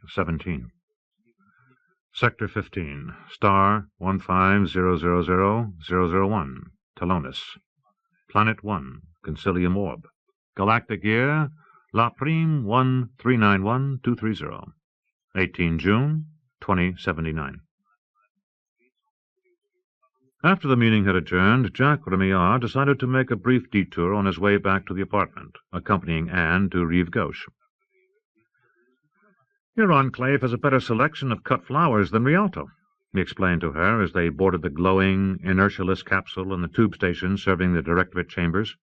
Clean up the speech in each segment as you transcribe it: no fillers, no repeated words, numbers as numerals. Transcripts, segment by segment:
17. Sector 15, star 150000001, Telonis. Planet 1, Concilium orb. Galactic year, La Prime 1391230. 18 June, 2079. After the meeting had adjourned, Jack Remillard decided to make a brief detour on his way back to the apartment, accompanying Anne to Rive Gauche. "Your enclave has a better selection of cut flowers than Rialto," he explained to her as they boarded the glowing, inertialess capsule in the tube station serving the directorate chambers.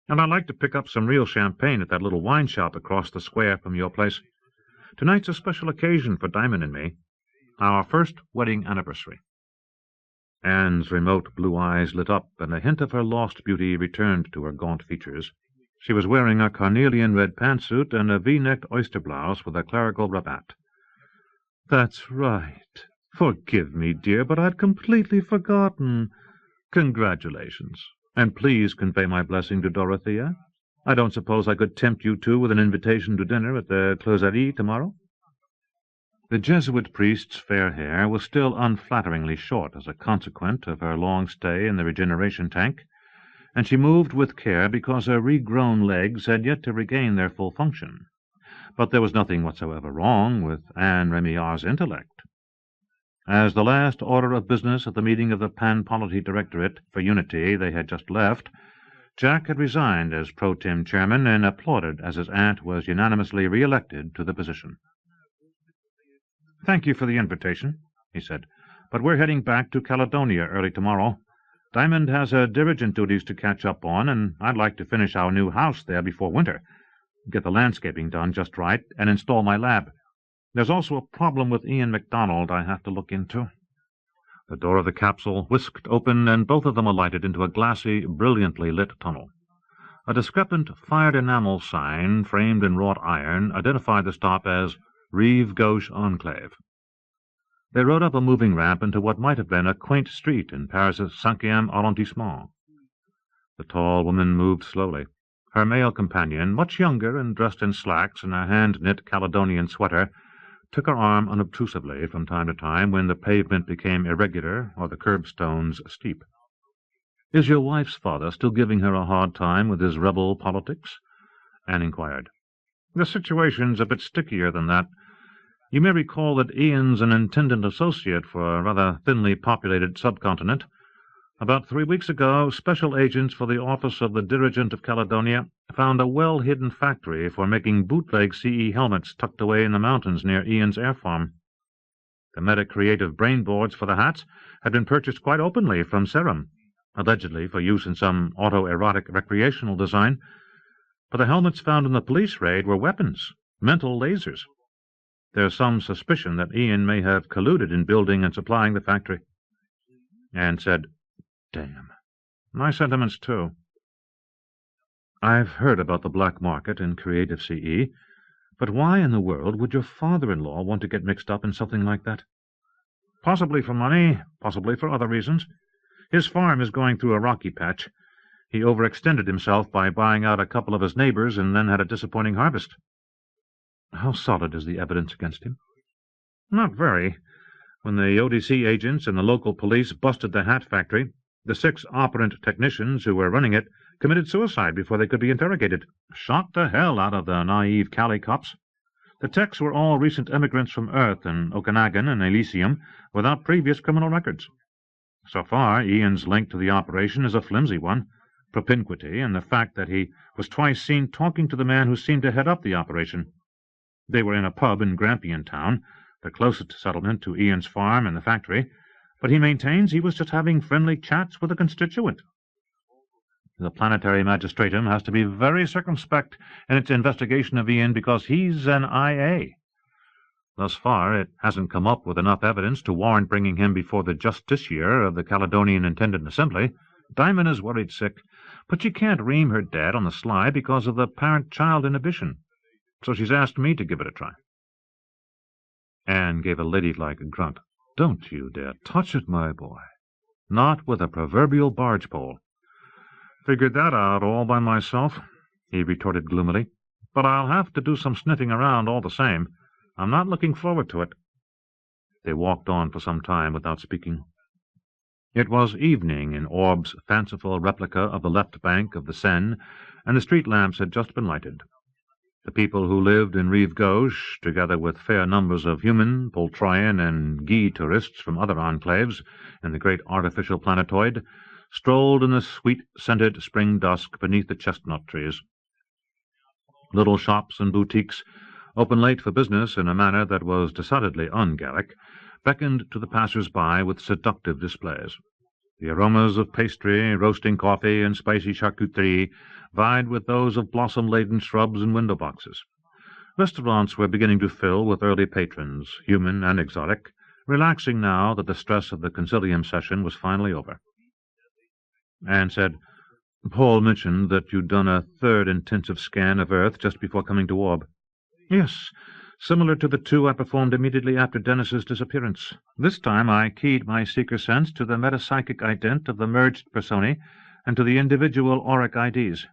"And I'd like to pick up some real champagne at that little wine shop across the square from your place. Tonight's a special occasion for Diamond and me, our first wedding anniversary." Anne's remote blue eyes lit up, and a hint of her lost beauty returned to her gaunt features. She was wearing a carnelian red pantsuit and a V-necked oyster blouse with a clerical rabat. "That's right. Forgive me, dear, but I'd completely forgotten. Congratulations, and please convey my blessing to Dorothea. I don't suppose I could tempt you two with an invitation to dinner at the Closerie tomorrow?" The Jesuit priest's fair hair was still unflatteringly short as a consequence of her long stay in the regeneration tank, and she moved with care because her regrown legs had yet to regain their full function. But there was nothing whatsoever wrong with Anne Remillard's intellect. As the last order of business at the meeting of the Pan-Polity Directorate for Unity they had just left, Jack had resigned as pro-tem chairman and applauded as his aunt was unanimously re-elected to the position. "Thank you for the invitation," he said, "but we're heading back to Caledonia early tomorrow. Diamond has her dirigent duties to catch up on, and I'd like to finish our new house there before winter, get the landscaping done just right, and install my lab. There's also a problem with Ian MacDonald I have to look into." The door of the capsule whisked open, and both of them alighted into a glassy, brilliantly lit tunnel. A discrepant fired enamel sign, framed in wrought iron, identified the stop as Rive Gauche Enclave. They rode up a moving ramp into what might have been a quaint street in Paris's 5e arrondissement. The tall woman moved slowly. Her male companion, much younger and dressed in slacks and a hand-knit Caledonian sweater, took her arm unobtrusively from time to time when the pavement became irregular or the curbstones steep. "Is your wife's father still giving her a hard time with his rebel politics?" Anne inquired. "The situation's a bit stickier than that. You may recall that Ian's an intendant associate for a rather thinly populated subcontinent. About 3 weeks ago, special agents for the Office of the Dirigent of Caledonia found a well-hidden factory for making bootleg CE helmets tucked away in the mountains near Ian's air farm. The meta-creative brainboards for the hats had been purchased quite openly from Serum, allegedly for use in some autoerotic recreational design, but the helmets found in the police raid were weapons, mental lasers. There's some suspicion that Ian may have colluded in building and supplying the factory." Anne said, "Damn. My sentiments, too." "I've heard about the black market in creative CE, but why in the world would your father-in-law want to get mixed up in something like that?" "Possibly for money, possibly for other reasons. His farm is going through a rocky patch. He overextended himself by buying out a couple of his neighbors and then had a disappointing harvest." "How solid is the evidence against him?" "Not very. When the ODC agents and the local police busted the hat factory, the 6 operant technicians who were running it committed suicide before they could be interrogated. Shocked the hell out of the naive Cali cops. The techs were all recent emigrants from Earth and Okanagon and Elysium without previous criminal records. So far, Ian's link to the operation is a flimsy one, propinquity and the fact that he was twice seen talking to the man who seemed to head up the operation. They were in a pub in Grampian Town, the closest settlement to Ian's farm and the factory, but he maintains he was just having friendly chats with a constituent. The Planetary Magistratum has to be very circumspect in its investigation of Ian because he's an IA. Thus far, it hasn't come up with enough evidence to warrant bringing him before the Justiciar of the Caledonian Intendant Assembly. Diamond is worried sick, but she can't ream her dad on the sly because of the parent-child inhibition. So she's asked me to give it a try." Anne gave a ladylike grunt. "Don't you dare touch it, my boy. Not with a proverbial barge pole." "Figured that out all by myself," he retorted gloomily. "But I'll have to do some sniffing around all the same. I'm not looking forward to it." They walked on for some time without speaking. It was evening in Orb's fanciful replica of the left bank of the Seine, and the street lamps had just been lighted. The people who lived in Rive Gauche, together with fair numbers of human, Poltroyan, and Guy tourists from other enclaves in the great artificial planetoid, strolled in the sweet-scented spring dusk beneath the chestnut trees. Little shops and boutiques, open late for business in a manner that was decidedly un-Gallic, beckoned to the passers-by with seductive displays. The aromas of pastry, roasting coffee, and spicy charcuterie vied with those of blossom-laden shrubs and window-boxes. Restaurants were beginning to fill with early patrons, human and exotic, relaxing now that the stress of the Concilium session was finally over. Anne said, "Paul mentioned that you'd done a third intensive scan of Earth just before coming to Orb." "Yes, similar to the two I performed immediately after Dennis's disappearance. This time I keyed my seeker sense to the metapsychic ident of the merged personae and to the individual auric IDs.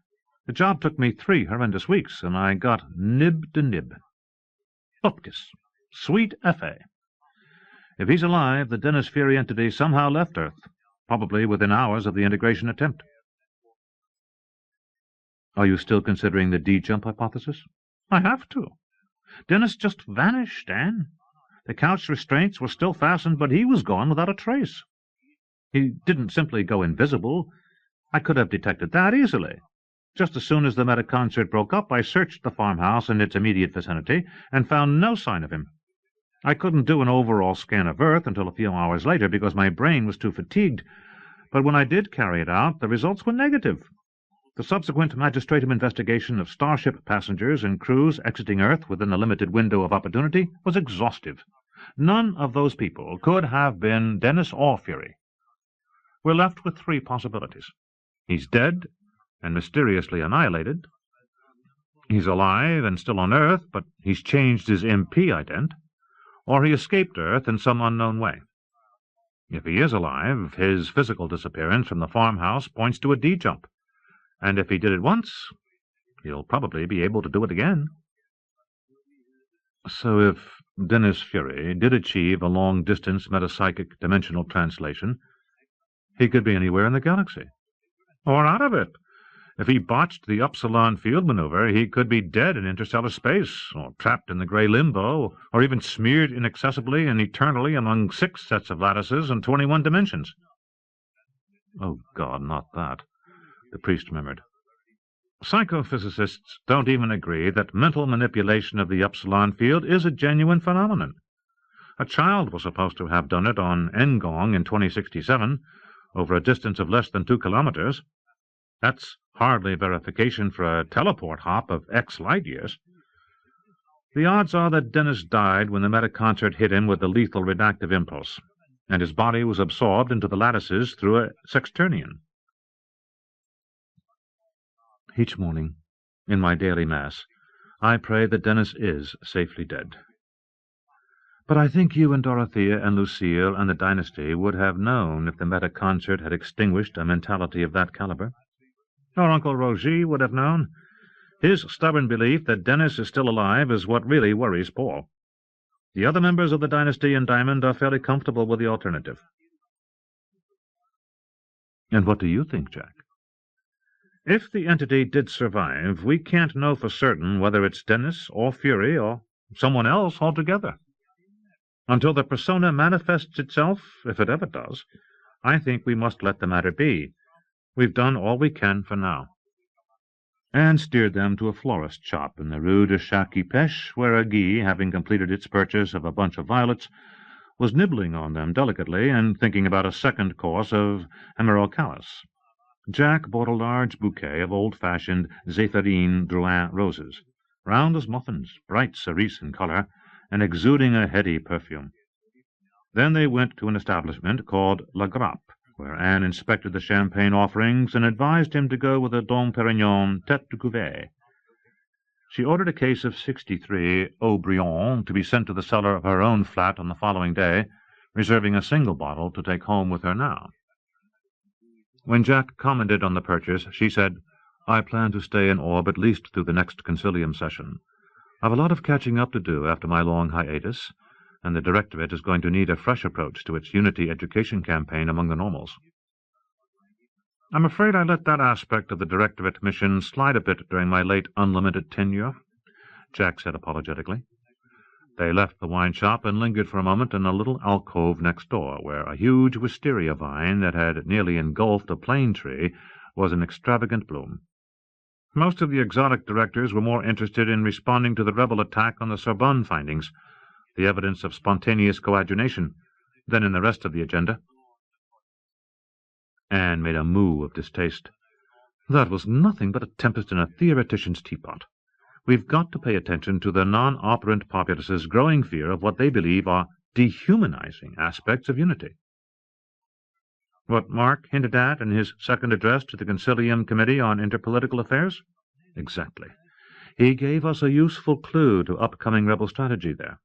The job took me 3 horrendous weeks, and I got nib to nib. Upkiss. Sweet F.A. If he's alive, the Dennis Fury entity somehow left Earth, probably within hours of the integration attempt." "Are you still considering the D-jump hypothesis?" "I have to. Dennis just vanished, Anne. The couch restraints were still fastened, but he was gone without a trace. He didn't simply go invisible. I could have detected that easily. Just as soon as the meta-concert broke up, I searched the farmhouse and its immediate vicinity and found no sign of him. I couldn't do an overall scan of Earth until a few hours later because my brain was too fatigued, but when I did carry it out, the results were negative. The subsequent magistratum investigation of starship passengers and crews exiting Earth within the limited window of opportunity was exhaustive. None of those people could have been Dennis or Fury. We're left with 3 possibilities. He's dead and mysteriously annihilated. He's alive and still on Earth, but he's changed his MP ident. Or he escaped Earth in some unknown way. If he is alive, his physical disappearance from the farmhouse points to a D-jump. And if he did it once, he'll probably be able to do it again." "So if Dennis Fury did achieve a long-distance metapsychic dimensional translation, he could be anywhere in the galaxy." "Or out of it. If he botched the Upsilon field maneuver, he could be dead in interstellar space, or trapped in the gray limbo, or even smeared inaccessibly and eternally among 6 sets of lattices and 21 dimensions." "Oh, God, not that," the priest murmured. "Psychophysicists don't even agree that mental manipulation of the Upsilon field is a genuine phenomenon. A child was supposed to have done it on Ngong in 2067, over a distance of less than 2 kilometers. That's hardly verification for a teleport hop of X light-years. The odds are that Dennis died when the metaconcert hit him with the lethal redactive impulse, and his body was absorbed into the lattices through a sexturnion." "Each morning, in my daily Mass, I pray that Dennis is safely dead. But I think you and Dorothea and Lucille and the dynasty would have known if the meta-concert had extinguished a mentality of that caliber. Or Uncle Roger would have known. His stubborn belief that Dennis is still alive is what really worries Paul. The other members of the dynasty in Diamond are fairly comfortable with the alternative." "And what do you think, Jack?" "If the entity did survive, we can't know for certain whether it's Dennis or Fury or someone else altogether. Until the persona manifests itself, if it ever does, I think we must let the matter be. We've done all we can for now." Anne steered them to a florist shop in the Rue de Chac-y-Pêche, where a Guy, having completed its purchase of a bunch of violets, was nibbling on them delicately and thinking about a second course of hemerocalis. Jack bought a large bouquet of old-fashioned Zéphirine Drouin roses, round as muffins, bright cerise in colour, and exuding a heady perfume. Then they went to an establishment called La Grappe, where Anne inspected the champagne offerings and advised him to go with a Dom Pérignon tête de cuvée. She ordered a case of 63 Haut-Brion to be sent to the cellar of her own flat on the following day, reserving a single bottle to take home with her now. When Jack commented on the purchase, she said, "I plan to stay in Orb at least through the next Concilium session. I've a lot of catching up to do after my long hiatus, and the Directorate is going to need a fresh approach to its Unity education campaign among the normals. I'm afraid I let that aspect of the Directorate mission slide a bit during my late unlimited tenure, Jack said apologetically. They left the wine shop and lingered for a moment in a little alcove next door, where a huge wisteria vine that had nearly engulfed a plane tree was in extravagant bloom. Most of the exotic directors were more interested in responding to the rebel attack on the Sorbonne findings, the evidence of spontaneous coagulation, than in the rest of the agenda. Anne made a moo of distaste. That was nothing but a tempest in a theoretician's teapot. We've got to pay attention to the non-operant populace's growing fear of what they believe are dehumanizing aspects of unity. What Mark hinted at in his second address to the Concilium Committee on Interpolitical Affairs? Exactly. He gave us a useful clue to upcoming rebel strategy there.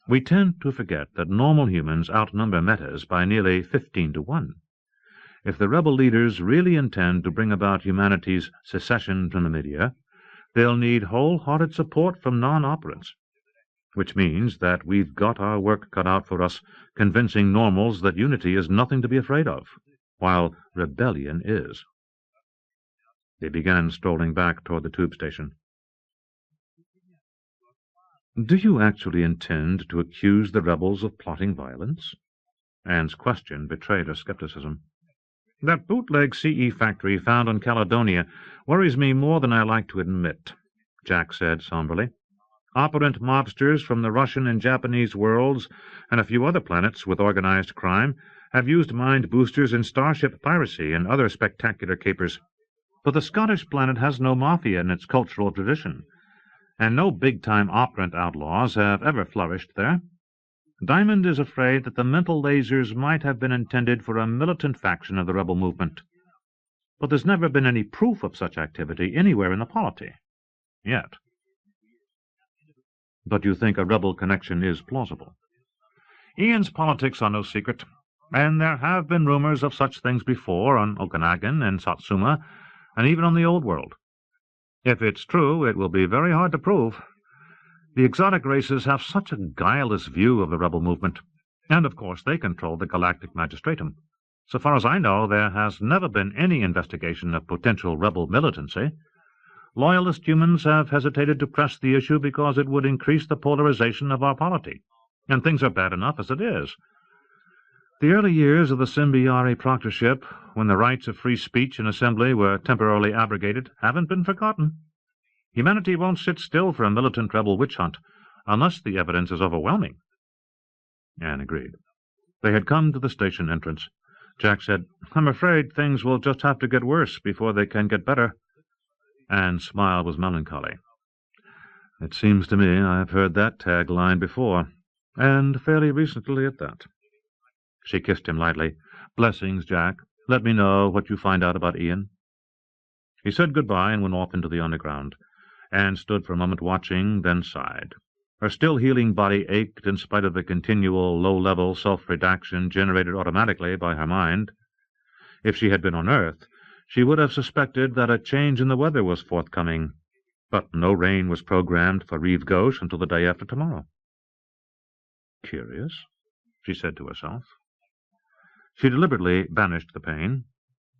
We tend to forget that normal humans outnumber metas by nearly 15 to 1. If the rebel leaders really intend to bring about humanity's secession from the media, they'll need wholehearted support from non-operants, which means that we've got our work cut out for us convincing normals that unity is nothing to be afraid of, while rebellion is. They began strolling back toward the tube station. Do you actually intend to accuse the rebels of plotting violence? Anne's question betrayed her skepticism. That bootleg CE factory found on Caledonia worries me more than I like to admit, Jack said somberly. Operant mobsters from the Russian and Japanese worlds and a few other planets with organized crime have used mind boosters in starship piracy and other spectacular capers. But the Scottish planet has no mafia in its cultural tradition, and no big-time operant outlaws have ever flourished there. Diamond is afraid that the mental lasers might have been intended for a militant faction of the rebel movement. But there's never been any proof of such activity anywhere in the polity. Yet. But you think a rebel connection is plausible? Ian's politics are no secret, and there have been rumors of such things before on Okanagon and Satsuma, and even on the Old World. If it's true, it will be very hard to prove. The exotic races have such a guileless view of the rebel movement, and of course they control the Galactic Magistratum. So far as I know, there has never been any investigation of potential rebel militancy. Loyalist humans have hesitated to press the issue because it would increase the polarization of our polity, and things are bad enough as it is. The early years of the Symbiari proctorship, when the rights of free speech and assembly were temporarily abrogated, haven't been forgotten. Humanity won't sit still for a militant rebel witch hunt, unless the evidence is overwhelming. Anne agreed. They had come to the station entrance. Jack said, I'm afraid things will just have to get worse before they can get better. Anne's smile was melancholy. It seems to me I have heard that tagline before, and fairly recently at that. She kissed him lightly. Blessings, Jack. Let me know what you find out about Ian. He said goodbye and went off into the underground. Anne stood for a moment watching, then sighed. Her still-healing body ached in spite of the continual low-level self-redaction generated automatically by her mind. If she had been on Earth, she would have suspected that a change in the weather was forthcoming, but no rain was programmed for Rive Gauche until the day after tomorrow. Curious, she said to herself. She deliberately banished the pain,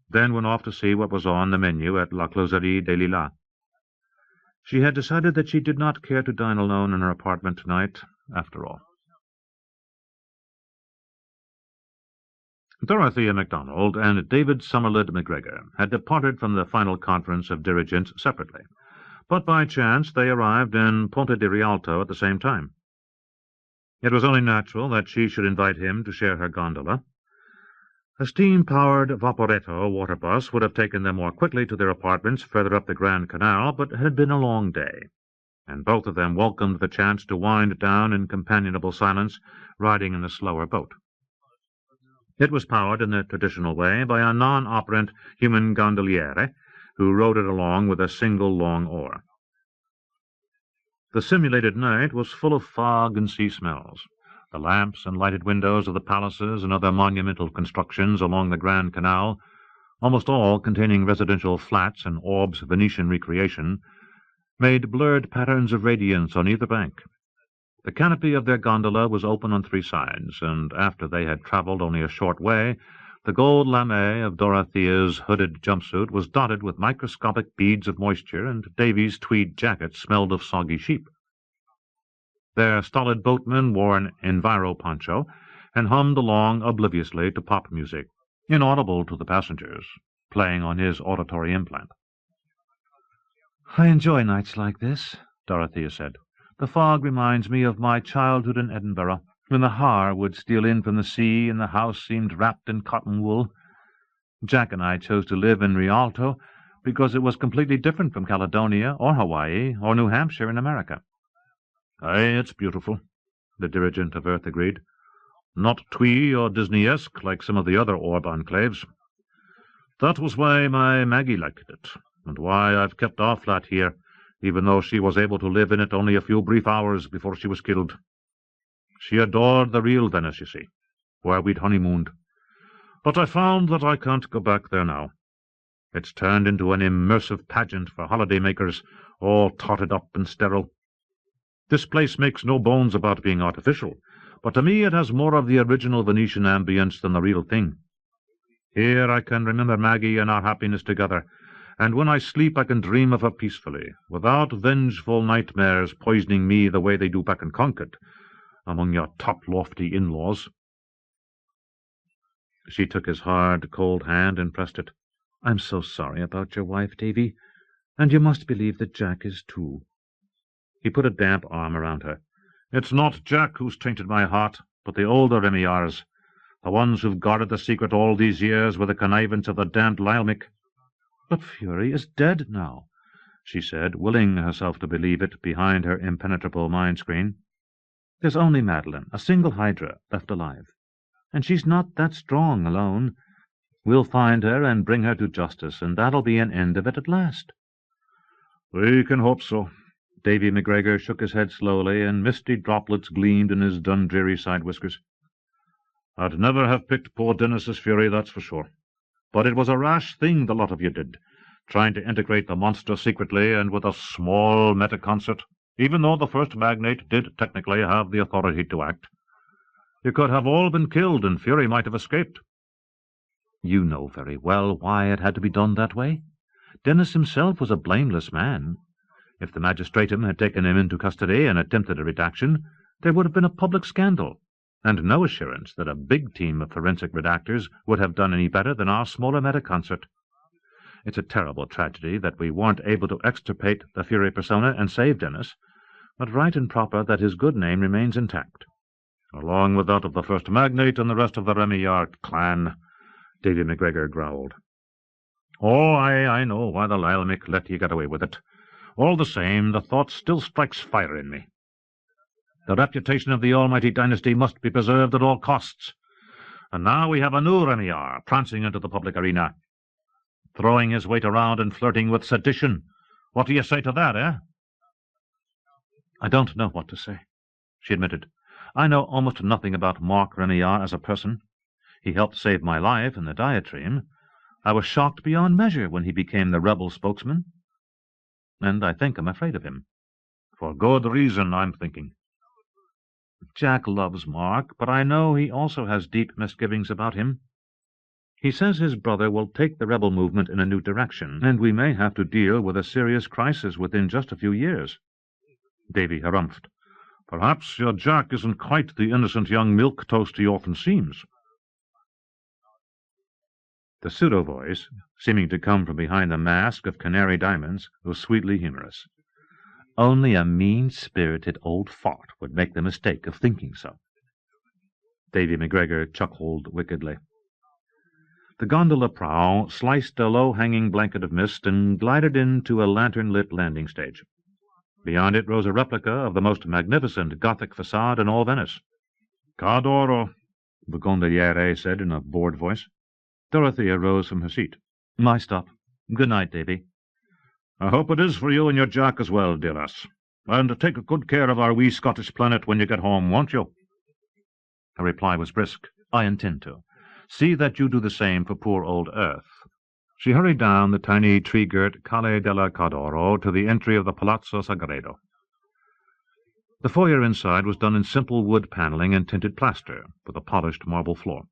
then went off to see what was on the menu at La Closerie des Lilas. She had decided that she did not care to dine alone in her apartment tonight, after all. Dorothea MacDonald and David Somerled McGregor had departed from the final conference of dirigents separately, but by chance they arrived in Ponte di Rialto at the same time. It was only natural that she should invite him to share her gondola. A steam-powered Vaporetto water bus would have taken them more quickly to their apartments further up the Grand Canal, but it had been a long day, and both of them welcomed the chance to wind down in companionable silence, riding in the slower boat. It was powered in the traditional way by a non-operant human gondoliere, who rowed it along with a single long oar. The simulated night was full of fog and sea smells. The lamps and lighted windows of the palaces and other monumental constructions along the Grand Canal, almost all containing residential flats and Orb's Venetian recreation, made blurred patterns of radiance on either bank. The canopy of their gondola was open on three sides, and after they had travelled only a short way, the gold lame of Dorothea's hooded jumpsuit was dotted with microscopic beads of moisture, and Davy's tweed jacket smelled of soggy sheep. Their stolid boatman wore an enviro poncho, and hummed along obliviously to pop music, inaudible to the passengers, playing on his auditory implant. "I enjoy nights like this," Dorothea said. "The fog reminds me of my childhood in Edinburgh, when the Har would steal in from the sea and the house seemed wrapped in cotton wool. Jack and I chose to live in Rialto because it was completely different from Caledonia or Hawaii or New Hampshire in America." "Aye, it's beautiful," the dirigent of Earth agreed. "Not twee or Disney-esque like some of the other orb enclaves. That was why my Maggie liked it, and why I've kept our flat here, even though she was able to live in it only a few brief hours before she was killed. She adored the real Venice, you see, where we'd honeymooned. But I found that I can't go back there now. It's turned into an immersive pageant for holiday-makers, all totted up and sterile. This place makes no bones about being artificial, but to me it has more of the original Venetian ambience than the real thing. Here I can remember Maggie and our happiness together, and when I sleep I can dream of her peacefully, without vengeful nightmares poisoning me the way they do back in Concord, among your top-lofty in-laws." She took his hard, cold hand and pressed it. "I'm so sorry about your wife, Davy, and you must believe that Jack is too." He put a damp arm around her. "It's not Jack who's tainted my heart, but the older Remillards, the ones who've guarded the secret all these years with the connivance of the damned Lylmic." "But Fury is dead now," she said, willing herself to believe it behind her impenetrable mind-screen. "There's only Madeline, a single Hydra, left alive, and she's not that strong alone. We'll find her and bring her to justice, and that'll be an end of it at last." "We can hope so." Davy McGregor shook his head slowly, and misty droplets gleamed in his Dundreary side-whiskers. "I'd never have picked poor Dennis's Fury, that's for sure. But it was a rash thing the lot of you did, trying to integrate the monster secretly and with a small meta-concert, even though the first magnate did technically have the authority to act. You could have all been killed, and Fury might have escaped." "You know very well why it had to be done that way. Dennis himself was a blameless man. If the magistratum had taken him into custody and attempted a redaction, there would have been a public scandal, and no assurance that a big team of forensic redactors would have done any better than our smaller meta-concert. It's a terrible tragedy that we weren't able to extirpate the Fury persona and save Dennis, but right and proper that his good name remains intact." "Along with that of the first magnate and the rest of the Remillard clan," Davy McGregor growled. "Oh, I know why the Lylmic let you get away with it. All the same, the thought still strikes fire in me. The reputation of the almighty dynasty must be preserved at all costs. And now we have a new Remillard prancing into the public arena, throwing his weight around and flirting with sedition. What do you say to that, eh?" "I don't know what to say," she admitted. "I know almost nothing about Mark Remillard as a person. He helped save my life in the diatribe. I was shocked beyond measure when he became the rebel spokesman, and I think I'm afraid of him." "For good reason, I'm thinking." "Jack loves Mark, but I know he also has deep misgivings about him. He says his brother will take the rebel movement in a new direction, and we may have to deal with a serious crisis within just a few years." Davy harumphed. "Perhaps your Jack isn't quite the innocent young milk-toast he often seems." The pseudo-voice, seeming to come from behind the mask of canary diamonds, was sweetly humorous. "Only a mean-spirited old fart would make the mistake of thinking so." Davy McGregor chuckled wickedly. The gondola prow sliced a low-hanging blanket of mist and glided into a lantern-lit landing stage. Beyond it rose a replica of the most magnificent Gothic facade in all Venice. "Cadoro," the gondoliere said in a bored voice. Dorothea rose from her seat. "My stop. Good night, Davy." "I hope it is for you and your Jack as well, dear lass. And take good care of our wee Scottish planet when you get home, won't you?" Her reply was brisk. "I intend to. See that you do the same for poor old Earth. She hurried down the tiny tree-girt Calle della Cadoro to the entry of the Palazzo Sagredo. The foyer inside was done in simple wood paneling and tinted plaster, with a polished marble floor.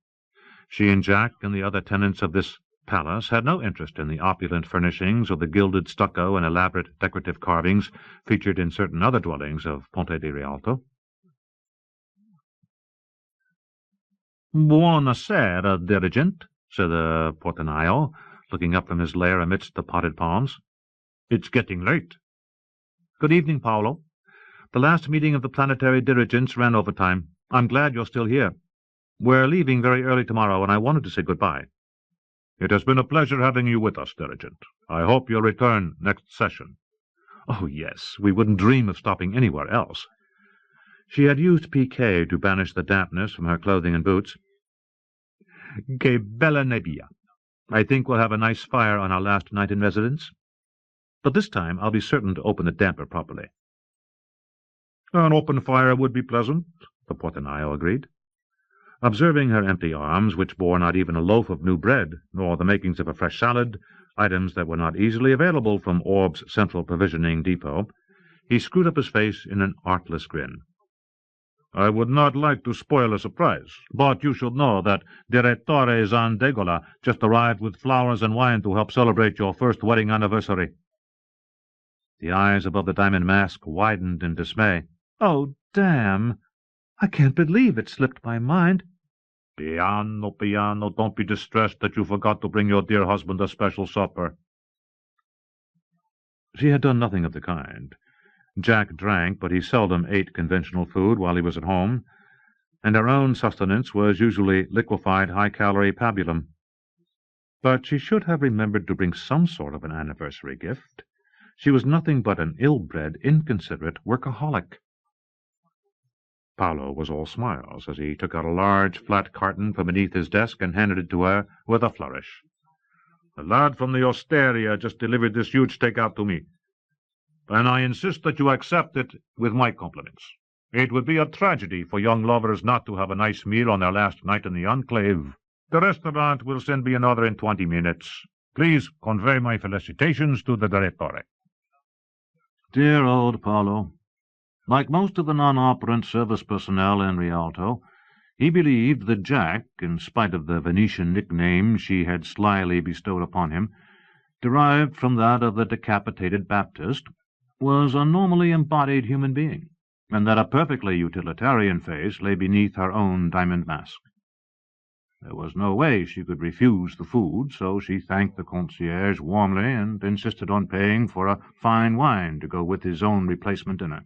She and Jack and the other tenants of this palace had no interest in the opulent furnishings or the gilded stucco and elaborate decorative carvings featured in certain other dwellings of Ponte di Rialto. "Buonasera, dirigent," said the Portinaio, looking up from his lair amidst the potted palms. "It's getting late." "Good evening, Paolo. The last meeting of the planetary dirigents ran overtime. I'm glad you're still here. We're leaving very early tomorrow, and I wanted to say goodbye." "It has been a pleasure having you with us, Dirigent. I hope you'll return next session." "Oh, yes. We wouldn't dream of stopping anywhere else." She had used piquet to banish the dampness from her clothing and boots. "Que bella nebbia. I think we'll have a nice fire on our last night in residence. But this time I'll be certain to open the damper properly." "An open fire would be pleasant," the Portinaio agreed. Observing her empty arms, which bore not even a loaf of new bread, nor the makings of a fresh salad, items that were not easily available from Orb's central provisioning depot, he screwed up his face in an artless grin. "I would not like to spoil a surprise, but you should know that Direttore Zandegola just arrived with flowers and wine to help celebrate your first wedding anniversary." The eyes above the diamond mask widened in dismay. "Oh, damn! I can't believe it slipped my mind." "Piano, piano, don't be distressed that you forgot to bring your dear husband a special supper." She had done nothing of the kind. Jack drank, but he seldom ate conventional food while he was at home, and her own sustenance was usually liquefied high-calorie pabulum. But she should have remembered to bring some sort of an anniversary gift. She was nothing but an ill-bred, inconsiderate workaholic. Paolo was all smiles as he took out a large, flat carton from beneath his desk and handed it to her with a flourish. "The lad from the Osteria just delivered this huge take-out to me, and I insist that you accept it with my compliments. It would be a tragedy for young lovers not to have a nice meal on their last night in the Enclave. The restaurant will send me another in 20 minutes. Please convey my felicitations to the Direttore." Dear old Paolo. Like most of the non-operant service personnel in Rialto, he believed that Jack, in spite of the Venetian nickname she had slyly bestowed upon him, derived from that of the decapitated Baptist, was a normally embodied human being, and that a perfectly utilitarian face lay beneath her own diamond mask. There was no way she could refuse the food, so she thanked the concierge warmly and insisted on paying for a fine wine to go with his own replacement dinner.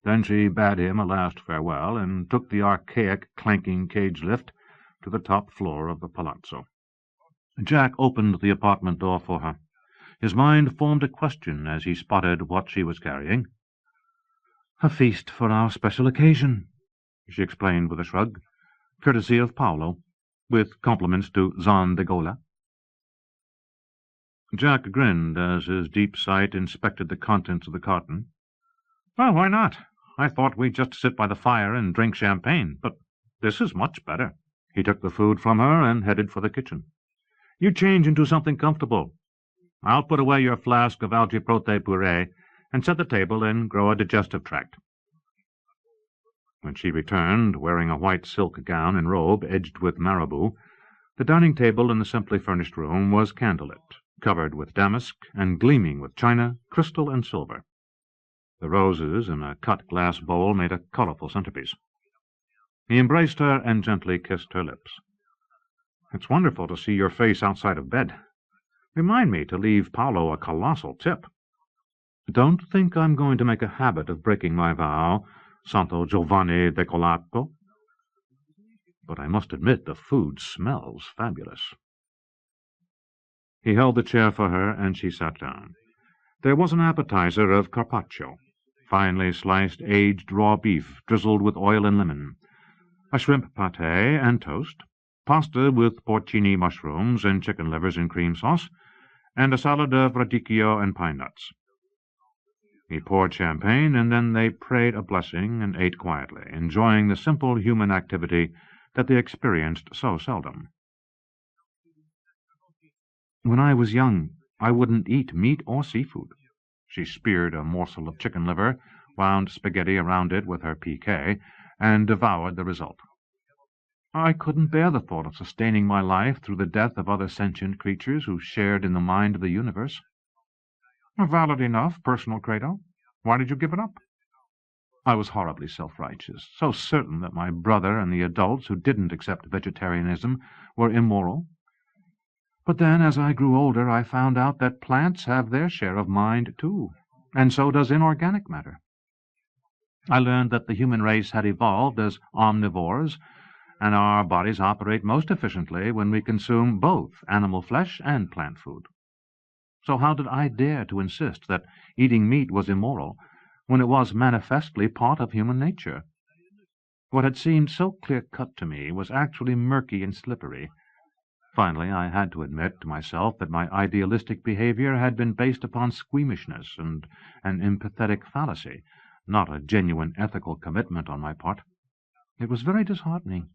Then she bade him a last farewell and took the archaic, clanking cage lift to the top floor of the palazzo. Jack opened the apartment door for her. His mind formed a question as he spotted what she was carrying. "A feast for our special occasion," she explained with a shrug, "courtesy of Paolo, with compliments to Zandegola." Jack grinned as his deep sight inspected the contents of the carton. "Well, why not? I thought we'd just sit by the fire and drink champagne, but this is much better." He took the food from her and headed for the kitchen. "You change into something comfortable. I'll put away your flask of algae prote puree and set the table and grow a digestive tract." When she returned, wearing a white silk gown and robe edged with marabou, the dining table in the simply furnished room was candlelit, covered with damask, and gleaming with china, crystal, and silver. The roses in a cut-glass bowl made a colorful centerpiece. He embraced her and gently kissed her lips. "It's wonderful to see your face outside of bed. Remind me to leave Paolo a colossal tip." "Don't think I'm going to make a habit of breaking my vow, Santo Giovanni Decolato. But I must admit the food smells fabulous." He held the chair for her, and she sat down. There was an appetizer of carpaccio, finely sliced aged raw beef drizzled with oil and lemon, a shrimp pâté and toast, pasta with porcini mushrooms and chicken livers in cream sauce, and a salad of radicchio and pine nuts. He poured champagne, and then they prayed a blessing and ate quietly, enjoying the simple human activity that they experienced so seldom. When I was young, I wouldn't eat meat or seafood." She speared a morsel of chicken liver, wound spaghetti around it with her piquet, and devoured the result. "I couldn't bear the thought of sustaining my life through the death of other sentient creatures who shared in the mind of the universe." "Valid enough, personal credo. Why did you give it up?" "I was horribly self-righteous, so certain that my brother and the adults who didn't accept vegetarianism were immoral. But then, as I grew older, I found out that plants have their share of mind, too, and so does inorganic matter. I learned that the human race had evolved as omnivores, and our bodies operate most efficiently when we consume both animal flesh and plant food. So how did I dare to insist that eating meat was immoral, when it was manifestly part of human nature? What had seemed so clear-cut to me was actually murky and slippery. Finally, I had to admit to myself that my idealistic behavior had been based upon squeamishness and an empathetic fallacy, not a genuine ethical commitment on my part. It was very disheartening."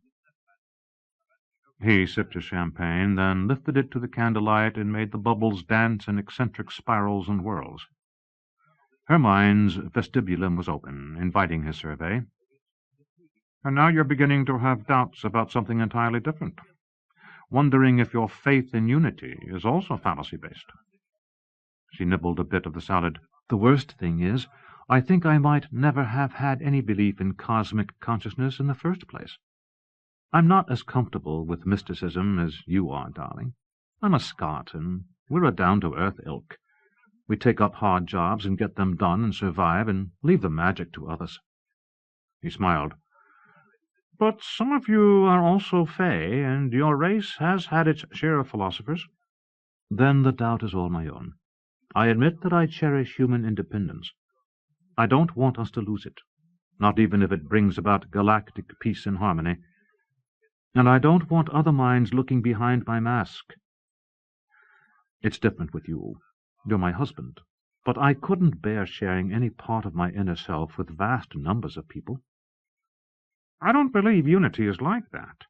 He sipped his champagne, then lifted it to the candlelight and made the bubbles dance in eccentric spirals and whirls. Her mind's vestibulum was open, inviting his survey. "And now you're beginning to have doubts about something entirely different, wondering if your faith in unity is also fallacy-based." She nibbled a bit of the salad. "The worst thing is, I think I might never have had any belief in cosmic consciousness in the first place. I'm not as comfortable with mysticism as you are, darling. I'm a Scot, and we're a down-to-earth ilk. We take up hard jobs and get them done and survive and leave the magic to others." He smiled. "But some of you are also Fae, and your race has had its share of philosophers." "Then the doubt is all my own. I admit that I cherish human independence. I don't want us to lose it, not even if it brings about galactic peace and harmony. And I don't want other minds looking behind my mask. It's different with you. You're my husband, but I couldn't bear sharing any part of my inner self with vast numbers of people." "I don't believe unity is like that.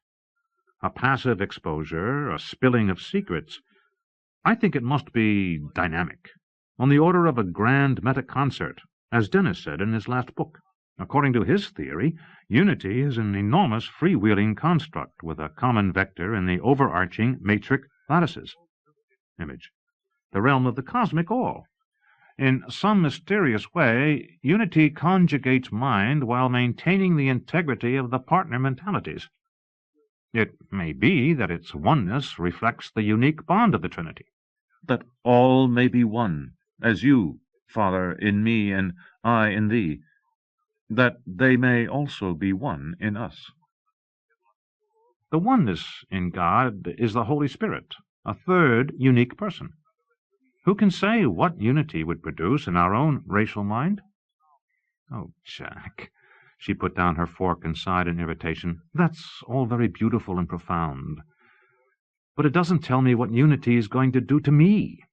A passive exposure, a spilling of secrets. I think it must be dynamic, on the order of a grand meta-concert, as Dennis said in his last book. According to his theory, unity is an enormous freewheeling construct with a common vector in the overarching matrix lattices. Image. The realm of the cosmic all. In some mysterious way, unity conjugates mind while maintaining the integrity of the partner mentalities. It may be that its oneness reflects the unique bond of the Trinity. That all may be one, as you, Father, in me, and I in thee, that they may also be one in us." The oneness in God is the Holy Spirit, a third unique person. Who can say what unity would produce in our own racial mind? "Oh, Jack," she put down her fork and sighed in irritation, "that's all very beautiful and profound. But it doesn't tell me what unity is going to do to me.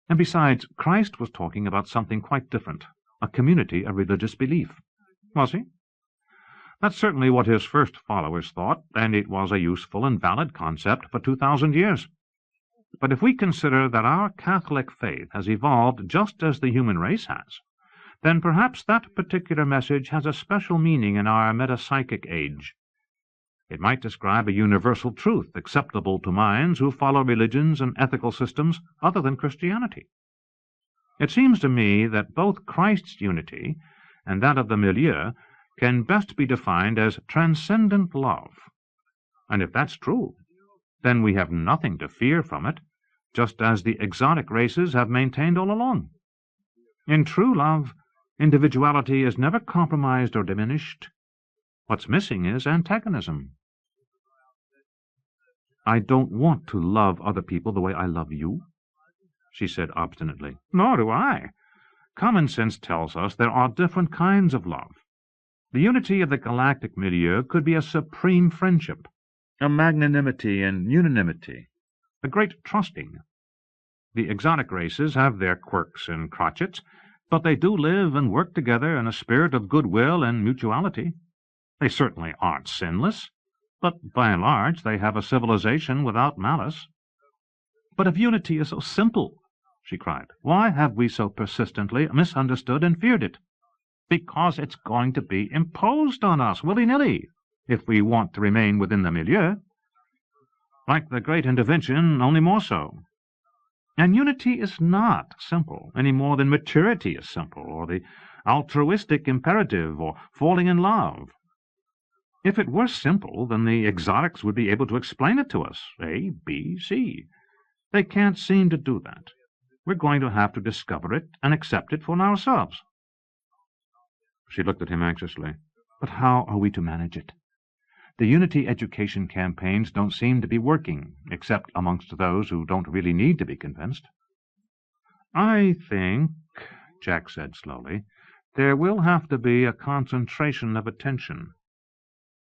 And besides, Christ was talking about something quite different, a community of religious belief." "Was he?" "That's certainly what his first followers thought, and it was a useful and valid concept for 2,000 years. But if we consider that our Catholic faith has evolved just as the human race has, then perhaps that particular message has a special meaning in our metapsychic age. It might describe a universal truth acceptable to minds who follow religions and ethical systems other than Christianity. It seems to me that both Christ's unity and that of the milieu can best be defined as transcendent love. And if that's true, then we have nothing to fear from it, just as the exotic races have maintained all along. In true love, individuality is never compromised or diminished. What's missing is antagonism." "I don't want to love other people the way I love you," she said obstinately. "Nor do I. Common sense tells us there are different kinds of love. The unity of the galactic milieu could be a supreme friendship, a magnanimity and unanimity, a great trusting. The exotic races have their quirks and crotchets, but they do live and work together in a spirit of goodwill and mutuality. They certainly aren't sinless, but by and large they have a civilization without malice." But if unity is so simple, she cried, why have we so persistently misunderstood and feared it? Because it's going to be imposed on us, willy-nilly, if we want to remain within the milieu. Like the Great Intervention, only more so. And unity is not simple, any more than maturity is simple, or the altruistic imperative, or falling in love. If it were simple, then the exotics would be able to explain it to us, A, B, C. They can't seem to do that. We're going to have to discover it and accept it for ourselves. She looked at him anxiously. But how are we to manage it? The unity education campaigns don't seem to be working, except amongst those who don't really need to be convinced. I think, Jack said slowly, there will have to be a concentration of attention.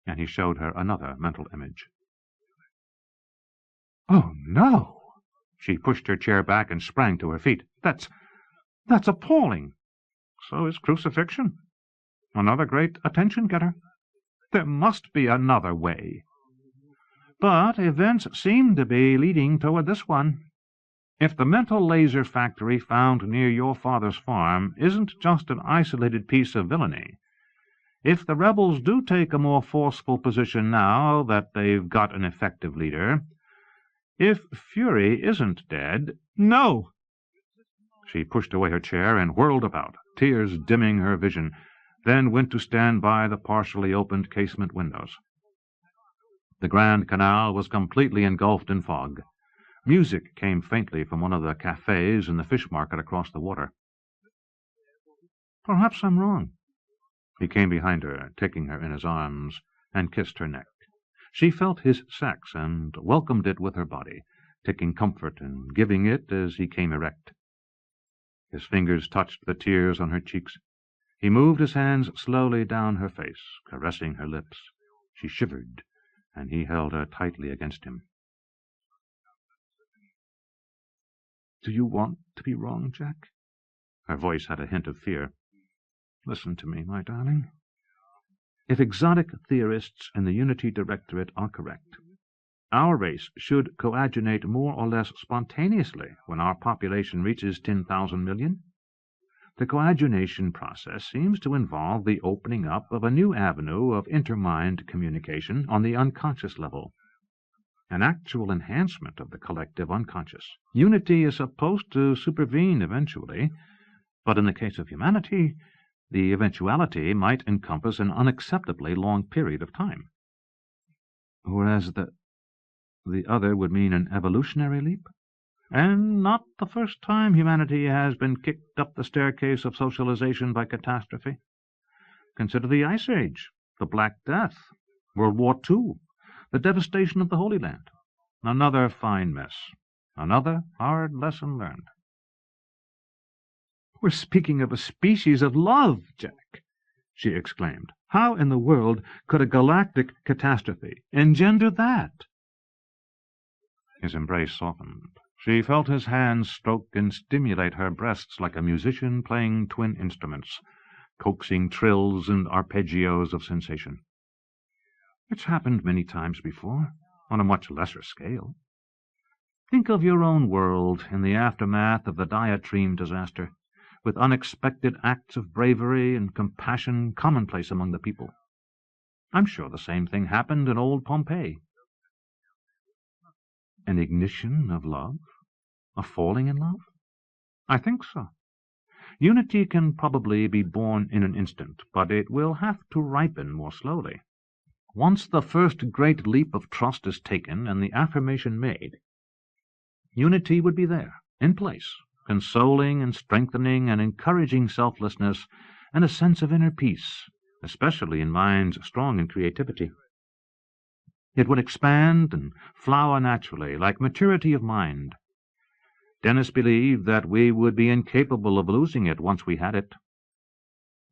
And he showed her another mental image. Oh, no! She pushed her chair back and sprang to her feet. That's appalling. So is crucifixion. Another great attention-getter. There must be another way. But events seem to be leading toward this one. If the mental laser factory found near your father's farm isn't just an isolated piece of villainy, if the rebels do take a more forceful position now that they've got an effective leader, if Fury isn't dead— No! She pushed away her chair and whirled about, tears dimming her vision, then went to stand by the partially opened casement windows. The Grand Canal was completely engulfed in fog. Music came faintly from one of the cafes in the fish market across the water. Perhaps I'm wrong. He came behind her, taking her in his arms, and kissed her neck. She felt his sex and welcomed it with her body, taking comfort in giving it as he came erect. His fingers touched the tears on her cheeks. He moved his hands slowly down her face, caressing her lips. She shivered, and he held her tightly against him. Do you want to be wrong, Jack? Her voice had a hint of fear. Listen to me, my darling. If exotic theorists in the Unity Directorate are correct, our race should coagunate more or less spontaneously when our population reaches 10,000 million. The coagunation process seems to involve the opening up of a new avenue of intermind communication on the unconscious level, an actual enhancement of the collective unconscious. Unity is supposed to supervene eventually, but in the case of humanity, the eventuality might encompass an unacceptably long period of time. Whereas the other would mean an evolutionary leap? And not the first time humanity has been kicked up the staircase of socialization by catastrophe. Consider the Ice Age, the Black Death, World War II, the devastation of the Holy Land. Another fine mess. Another hard lesson learned. We're speaking of a species of love, Jack, she exclaimed. How in the world could a galactic catastrophe engender that? His embrace softened. She felt his hands stroke and stimulate her breasts like a musician playing twin instruments, coaxing trills and arpeggios of sensation. It's happened many times before, on a much lesser scale. Think of your own world in the aftermath of the diatreme disaster, with unexpected acts of bravery and compassion commonplace among the people. I'm sure the same thing happened in old Pompeii. An ignition of love? A falling in love? I think so. Unity can probably be born in an instant, but it will have to ripen more slowly. Once the first great leap of trust is taken and the affirmation made, unity would be there, in place, consoling and strengthening and encouraging selflessness and a sense of inner peace, especially in minds strong in creativity. It would expand and flower naturally, like maturity of mind. Dennis believed that we would be incapable of losing it once we had it.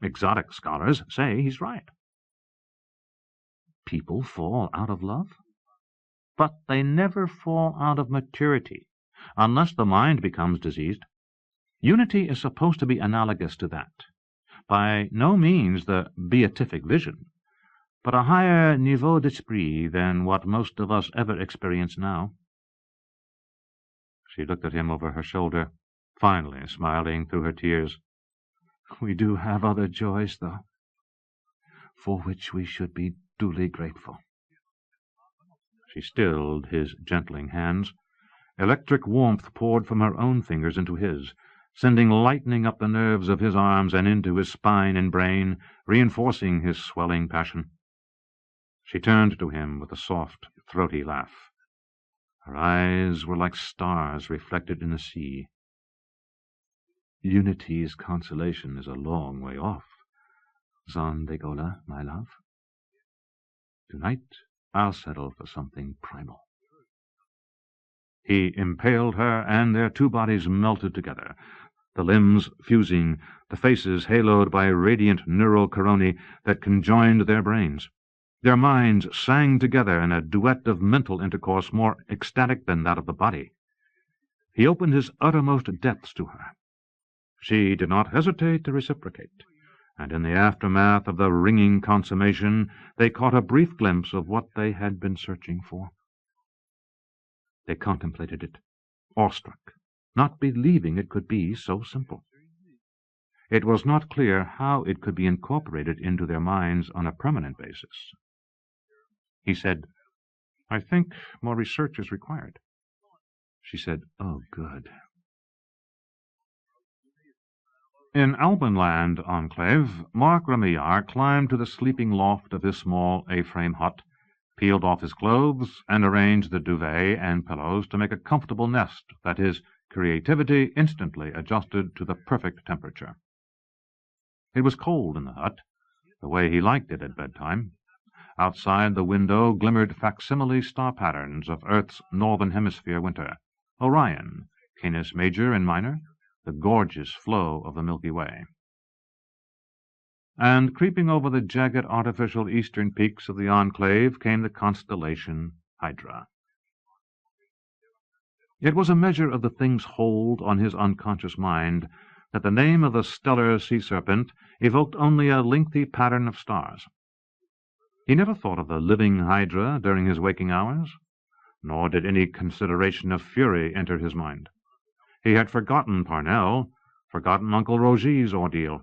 Exotic scholars say he's right. People fall out of love, but they never fall out of maturity, unless the mind becomes diseased. Unity is supposed to be analogous to that. By no means the beatific vision, but a higher niveau d'esprit than what most of us ever experience now. She looked at him over her shoulder, finally smiling through her tears. "We do have other joys, though, for which we should be duly grateful." She stilled his gentling hands. Electric warmth poured from her own fingers into his, sending lightning up the nerves of his arms and into his spine and brain, reinforcing his swelling passion. She turned to him with a soft, throaty laugh. Her eyes were like stars reflected in the sea. "Unity's consolation is a long way off, Zandegola, my love. Tonight I'll settle for something primal." He impaled her, and their two bodies melted together, the limbs fusing, the faces haloed by radiant neural coronae that conjoined their brains. Their minds sang together in a duet of mental intercourse more ecstatic than that of the body. He opened his uttermost depths to her. She did not hesitate to reciprocate, and in the aftermath of the ringing consummation they caught a brief glimpse of what they had been searching for. They contemplated it, awestruck, not believing it could be so simple. It was not clear how it could be incorporated into their minds on a permanent basis. He said, "I think more research is required." She said, "Oh, good." In Albanland Enclave, Mark Remillard climbed to the sleeping loft of his small A-frame hut, peeled off his clothes, and arranged the duvet and pillows to make a comfortable nest that his creativity instantly adjusted to the perfect temperature. It was cold in the hut, the way he liked it at bedtime. Outside the window glimmered facsimile star patterns of Earth's northern hemisphere winter, Orion, Canis Major and Minor, the gorgeous flow of the Milky Way. And creeping over the jagged artificial eastern peaks of the enclave came the constellation Hydra. It was a measure of the thing's hold on his unconscious mind that the name of the stellar sea serpent evoked only a lengthy pattern of stars. He never thought of the living Hydra during his waking hours, nor did any consideration of fury enter his mind. He had forgotten Parnell, forgotten Uncle Rogier's ordeal.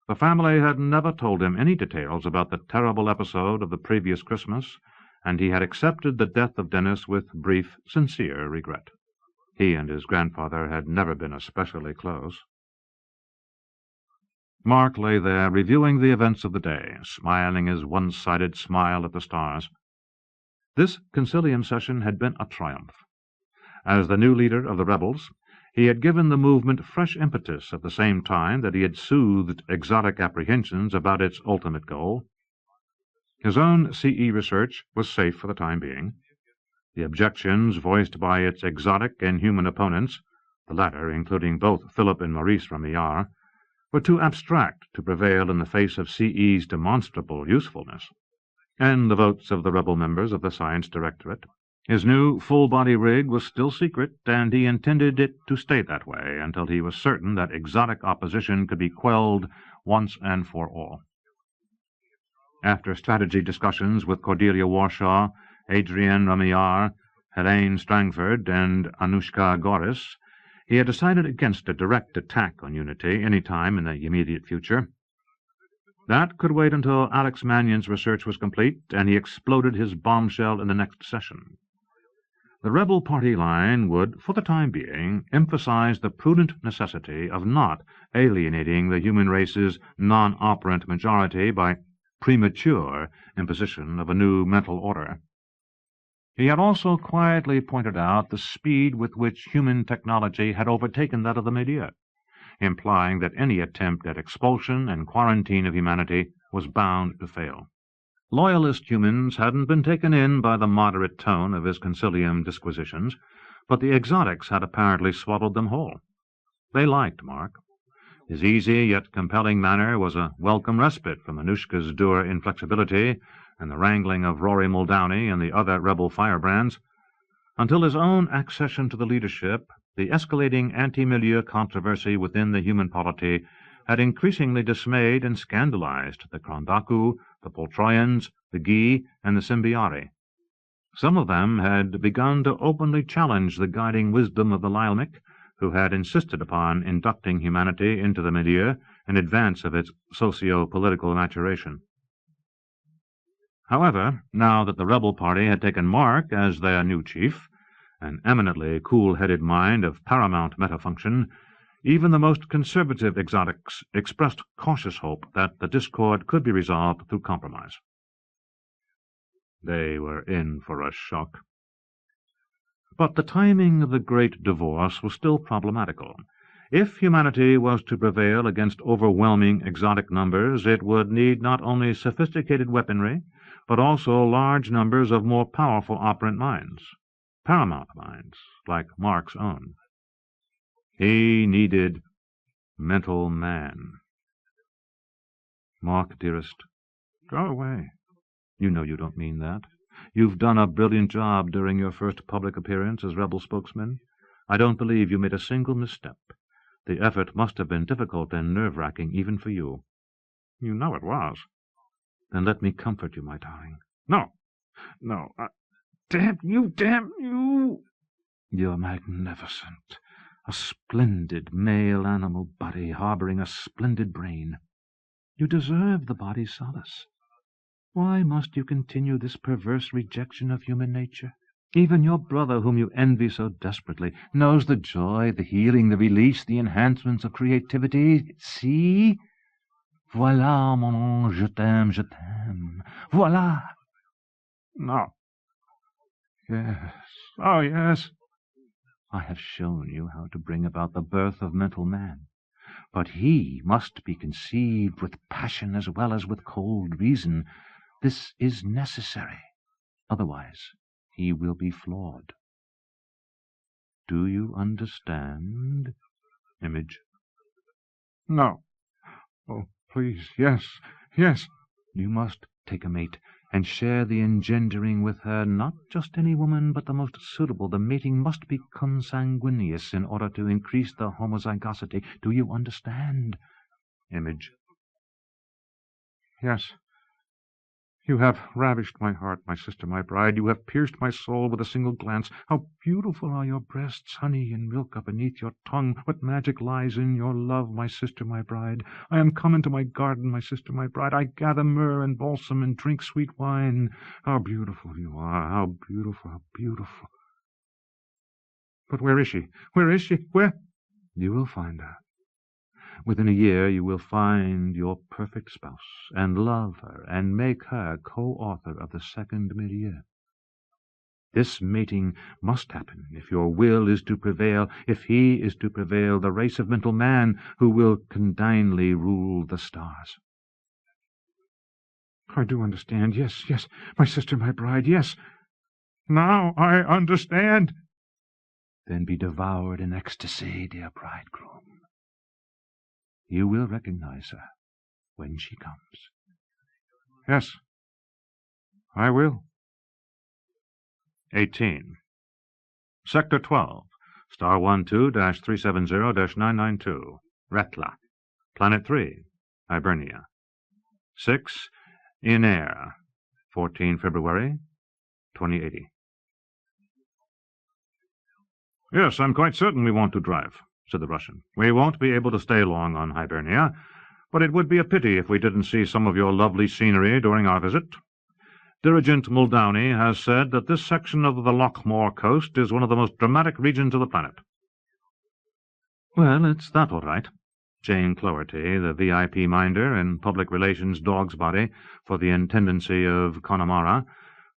The family had never told him any details about the terrible episode of the previous Christmas, and he had accepted the death of Dennis with brief, sincere regret. He and his grandfather had never been especially close. Mark lay there, reviewing the events of the day, smiling his one-sided smile at the stars. This Concilium session had been a triumph. As the new leader of the rebels, he had given the movement fresh impetus at the same time that he had soothed exotic apprehensions about its ultimate goal. His own CE research was safe for the time being. The objections voiced by its exotic and human opponents, the latter including both Philip and Maurice Remillard, were too abstract to prevail in the face of CE's demonstrable usefulness, and the votes of the rebel members of the Science Directorate. His new full-body rig was still secret, and he intended it to stay that way until he was certain that exotic opposition could be quelled once and for all. After strategy discussions with Cordelia Warshaw, Adrienne Remillard, Helene Strangford, and Anushka Goris, he had decided against a direct attack on Unity any time in the immediate future. That could wait until Alex Mannion's research was complete, and he exploded his bombshell in the next session. The rebel party line would, for the time being, emphasize the prudent necessity of not alienating the human race's non-operant majority by premature imposition of a new mental order. He had also quietly pointed out the speed with which human technology had overtaken that of the milieu, implying that any attempt at expulsion and quarantine of humanity was bound to fail. Loyalist humans hadn't been taken in by the moderate tone of his Concilium disquisitions, but the exotics had apparently swallowed them whole. They liked Mark. His easy yet compelling manner was a welcome respite from Anushka's dour inflexibility and the wrangling of Rory Muldowney and the other rebel firebrands. Until his own accession to the leadership, the escalating anti-milieu controversy within the human polity had increasingly dismayed and scandalized the Krondaku, the Poltroyans, the Gi, and the Symbiari. Some of them had begun to openly challenge the guiding wisdom of the Lyelmic, who had insisted upon inducting humanity into the milieu in advance of its socio-political maturation. However, now that the rebel party had taken Mark as their new chief, an eminently cool-headed mind of paramount metafunction, even the most conservative exotics expressed cautious hope that the discord could be resolved through compromise. They were in for a shock. But the timing of the great divorce was still problematical. If humanity was to prevail against overwhelming exotic numbers, it would need not only sophisticated weaponry, but also large numbers of more powerful operant minds, paramount minds, like Mark's own. He needed mental man. Mark, dearest, go away. You know you don't mean that. You've done a brilliant job during your first public appearance as rebel spokesman. I don't believe you made a single misstep. The effort must have been difficult and nerve-wracking even for you. You know it was. Then let me comfort you, my darling. No. Damn you! You're magnificent. A splendid male animal body harboring a splendid brain. You deserve the body's solace. Why must you continue this perverse rejection of human nature? Even your brother, whom you envy so desperately, knows the joy, the healing, the release, the enhancements of creativity. See? Voilà, mon ange, je t'aime. Voilà! No. Yes. Oh, yes. I have shown you how to bring about the birth of mental man. But he must be conceived with passion as well as with cold reason. This is necessary. Otherwise, he will be flawed. Do you understand? Image. No. Oh, please, yes. You must take a mate and share the engendering with her, not just any woman, but the most suitable. The mating must be consanguineous in order to increase the homozygosity. Do you understand? Image. Yes. You have ravished my heart, my sister, my bride. You have pierced my soul with a single glance. How beautiful are your breasts, honey and milk are beneath your tongue. What magic lies in your love, my sister, my bride. I am come into my garden, my sister, my bride. I gather myrrh and balsam and drink sweet wine. How beautiful you are, how beautiful, how beautiful. But where is she? Where is she? Where? You will find her. Within a year you will find your perfect spouse, and love her, and make her co-author of the second milieu. This mating must happen if your will is to prevail, if he is to prevail, the race of mental man who will condignly rule the stars. I do understand, yes, my sister, my bride, yes. Now I understand. Then be devoured in ecstasy, dear bridegroom. You will recognize her when she comes. Yes, I will. 18. Sector 12, Star 12-370-992, Retla, Planet 3, Hibernia. 6, Eanair, 14 February, 2080. Yes, I'm quite certain we want to drive, said the Russian. We won't be able to stay long on Hibernia, but it would be a pity if we didn't see some of your lovely scenery during our visit. Dirigent Muldowney has said that this section of the Lochmore coast is one of the most dramatic regions of the planet. Well, it's that all right. Jane Cloherty, the VIP minder and public relations dog's body for the intendancy of Connemara,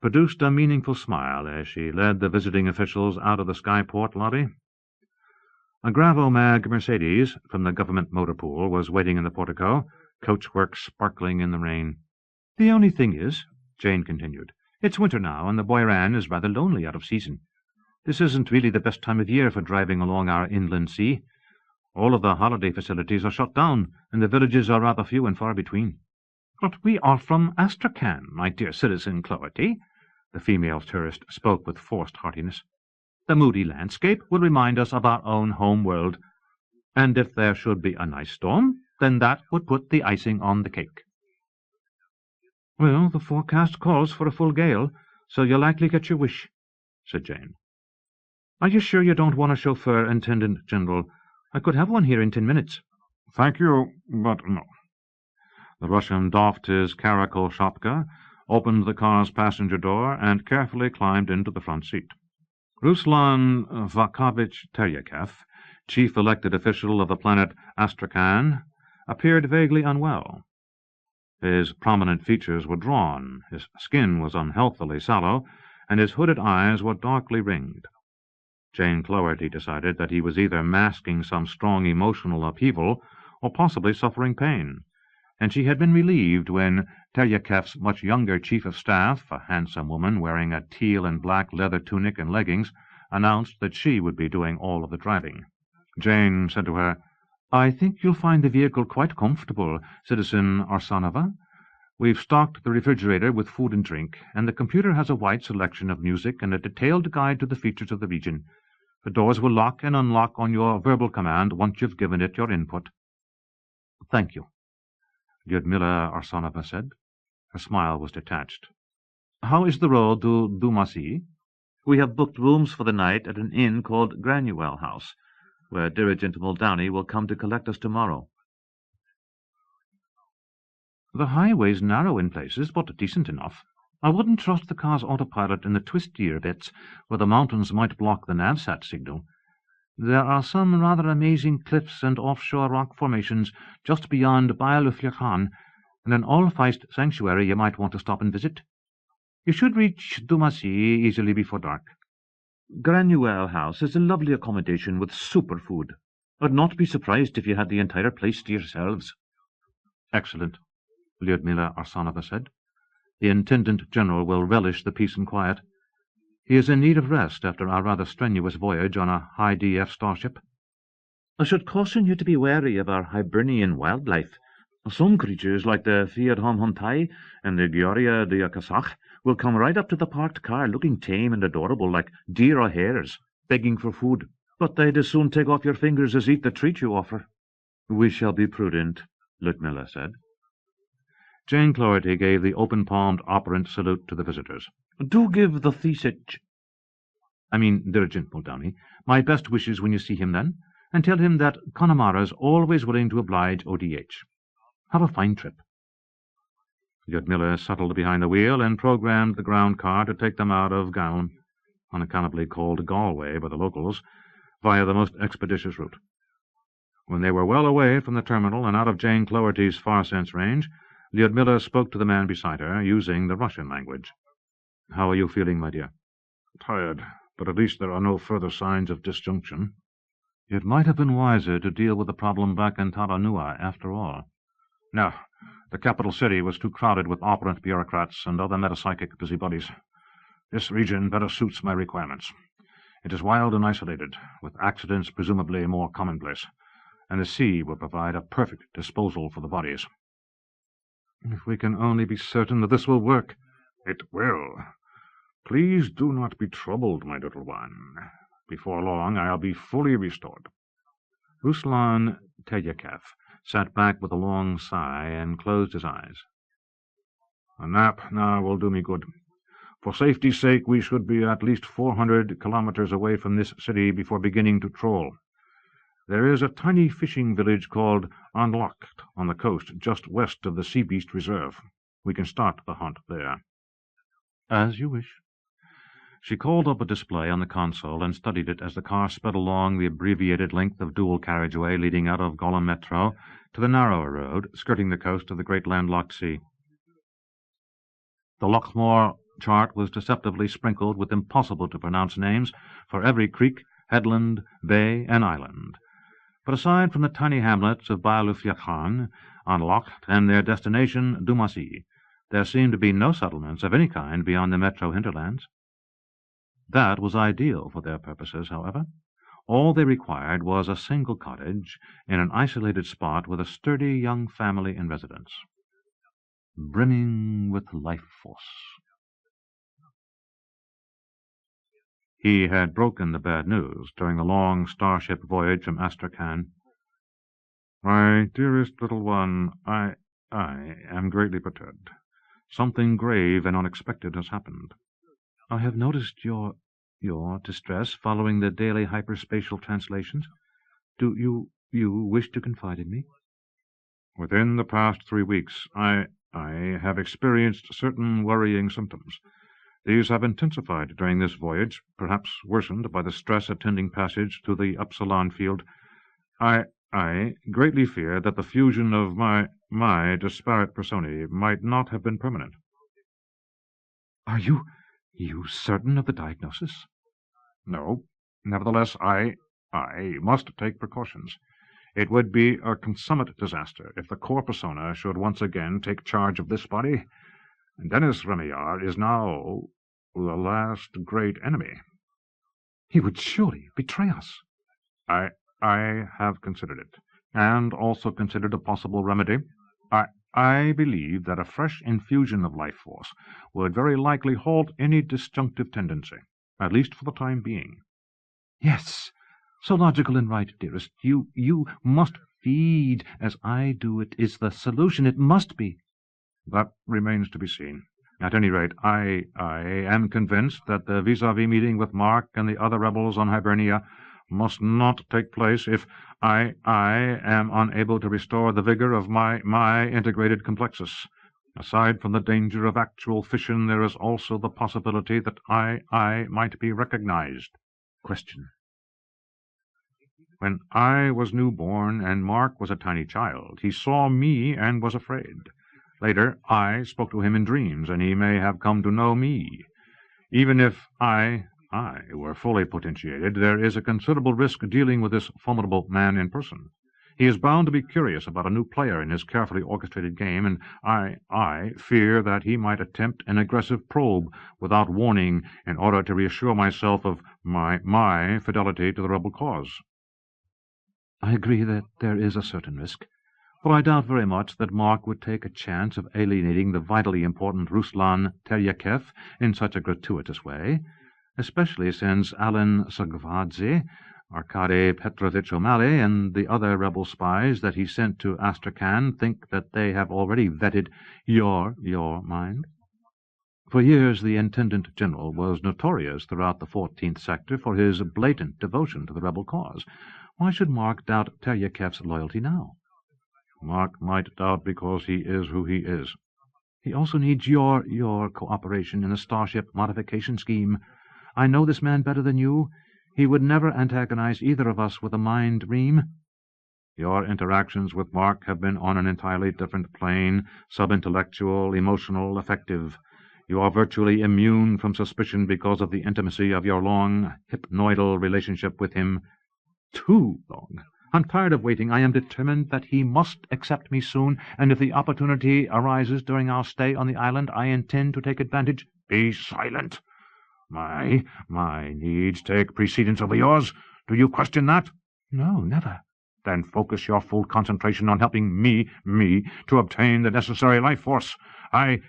produced a meaningful smile as she led the visiting officials out of the Skyport lobby. A Gravomag Mercedes from the government motor pool was waiting in the portico, coachwork sparkling in the rain. The only thing is, Jane continued, it's winter now, and the Boiran is rather lonely out of season. This isn't really the best time of year for driving along our inland sea. All of the holiday facilities are shut down, and the villages are rather few and far between. But we are from Astrakhan, my dear citizen Cloherty. The female tourist spoke with forced heartiness. The moody landscape will remind us of our own home world, and if there should be a nice storm, then that would put the icing on the cake. Well, the forecast calls for a full gale. so you'll likely get your wish," said Jane. "Are you sure you don't want a chauffeur, Intendant General? I could have one here in 10 minutes. "Thank you, but no." The Russian doffed his karakul shapka, opened the car's passenger door, and carefully climbed into the front seat. Ruslan Vakovich Teryakev, chief elected official of the planet Astrakhan, appeared vaguely unwell. His prominent features were drawn, his skin was unhealthily sallow, and his hooded eyes were darkly ringed. Jane Cloherty decided that he was either masking some strong emotional upheaval or possibly suffering pain, and she had been relieved when Teryakev's much younger chief of staff, a handsome woman wearing a teal and black leather tunic and leggings, announced that she would be doing all of the driving. Jane said to her, "I think you'll find the vehicle quite comfortable, Citizen Arsanova. We've stocked the refrigerator with food and drink, and the computer has a wide selection of music and a detailed guide to the features of the region. The doors will lock and unlock on your verbal command once you've given it your input." "Thank you," Lyudmila Arsanova said. Her smile was detached. "How is the road to Dumasy?" "We have booked rooms for the night at an inn called Granuel House, where Dirigent Muldowney will come to collect us tomorrow." "The highway's narrow in places, but decent enough. I wouldn't trust the car's autopilot in the twistier bits where the mountains might block the NavSat signal. There are some rather amazing cliffs and offshore rock formations just beyond Bialufliakhan, and an All-Feist sanctuary you might want to stop and visit. You should reach Dumasy easily before dark. Granuel House is a lovely accommodation with super food. I'd not be surprised if you had the entire place to yourselves." "Excellent," Lyudmila Arsanova said. "The Intendant General will relish the peace and quiet. He is in need of rest after our rather strenuous voyage on a high-DF starship." "I should caution you to be wary of our Hibernian wildlife. Some creatures, like the Fiadhom Hontai and the Gioria de Akasach, will come right up to the parked car looking tame and adorable like deer or hares, begging for food. But they'd as soon take off your fingers as eat the treat you offer." "We shall be prudent," Lyudmila said. Jane Cloherty gave the open-palmed operant salute to the visitors. "Do give the Dirigent Muldowney, my best wishes when you see him then, and tell him that Connemara's always willing to oblige ODH. Have a fine trip." Lyudmila settled behind the wheel and programmed the ground car to take them out of Gaon, unaccountably called Galway by the locals, via the most expeditious route. When they were well away from the terminal and out of Jane Cloherty's far-sense range, Lyudmila spoke to the man beside her, using the Russian language. "How are you feeling, my dear?" "Tired, but at least there are no further signs of disjunction." It might have been wiser to deal with the problem back in Taranua, after all. No, the capital city was too crowded with operant bureaucrats and other metapsychic busybodies. This region better suits my requirements. It is wild and isolated, with accidents presumably more commonplace, and the sea will provide a perfect disposal for the bodies. If we can only be certain that this will work. It will. Please do not be troubled, my little one. Before long I'll be fully restored." Ruslan Teryakev sat back with a long sigh and closed his eyes. "A nap now will do me good. For safety's sake, we should be at least 400 kilometers away from this city before beginning to troll. There is a tiny fishing village called Anlocht on the coast, just west of the Sea Beast Reserve. We can start the hunt there." "As you wish." She called up a display on the console and studied it as the car sped along the abbreviated length of dual carriageway leading out of Gollum Metro to the narrower road skirting the coast of the great landlocked sea. The Lochmore chart was deceptively sprinkled with impossible-to-pronounce names for every creek, headland, bay, and island. But aside from the tiny hamlets of Bialufliakhan, Anlocht, and their destination, Dumasy, there seemed to be no settlements of any kind beyond the metro hinterlands. That was ideal for their purposes, however. All they required was a single cottage in an isolated spot with a sturdy young family in residence, brimming with life force. He had broken the bad news during the long starship voyage from Astrakhan. "My dearest little one, I am greatly perturbed. Something grave and unexpected has happened. I have noticed your distress following the daily hyperspatial translations. Do you wish to confide in me? Within the past 3 weeks, I have experienced certain worrying symptoms. These have intensified during this voyage, perhaps worsened by the stress attending passage to the Upsilon field. I greatly fear that the fusion of my disparate personae might not have been permanent. Are you certain of the diagnosis? No. Nevertheless, I must take precautions. It would be a consummate disaster if the core persona should once again take charge of this body. Dennis Remillard is now the last great enemy. He would surely betray us. I have considered it, and also considered a possible remedy. I believe that a fresh infusion of life force would very likely halt any disjunctive tendency, at least for the time being. Yes, so logical and right, dearest. You must feed as I do. It is the solution. It must be. That remains to be seen. At any rate, I am convinced that the vis-a-vis meeting with Mark and the other rebels on Hibernia must not take place if I am unable to restore the vigor of my integrated complexus. Aside from the danger of actual fission, there is also the possibility that I might be recognized. Question. When I was newborn and Mark was a tiny child, he saw me and was afraid. Later, I spoke to him in dreams, and he may have come to know me. Even if I were fully potentiated, there is a considerable risk dealing with this formidable man in person. He is bound to be curious about a new player in his carefully orchestrated game, and I fear that he might attempt an aggressive probe without warning in order to reassure myself of my fidelity to the rebel cause. I agree that there is a certain risk, but I doubt very much that Mark would take a chance of alienating the vitally important Ruslan Teryakev in such a gratuitous way, especially since Alan Sagvadze, Arkady Petrovich O'Malley, and the other rebel spies that he sent to Astrakhan think that they have already vetted your mind. For years the Intendant General was notorious throughout the 14th Sector for his blatant devotion to the rebel cause. Why should Mark doubt Teryakev's loyalty now? Mark might doubt because he is who he is. He also needs your cooperation in the starship modification scheme. I know this man better than you. He would never antagonize either of us with a mind ream. Your interactions with Mark have been on an entirely different plane, sub-intellectual, emotional, affective. You are virtually immune from suspicion because of the intimacy of your long, hypnoidal relationship with him. Too long. I'm tired of waiting. I am determined that he must accept me soon, and if the opportunity arises during our stay on the island, I intend to take advantage. Be silent. My needs take precedence over yours. Do you question that? No, never. Then focus your full concentration on helping me to obtain the necessary life force. I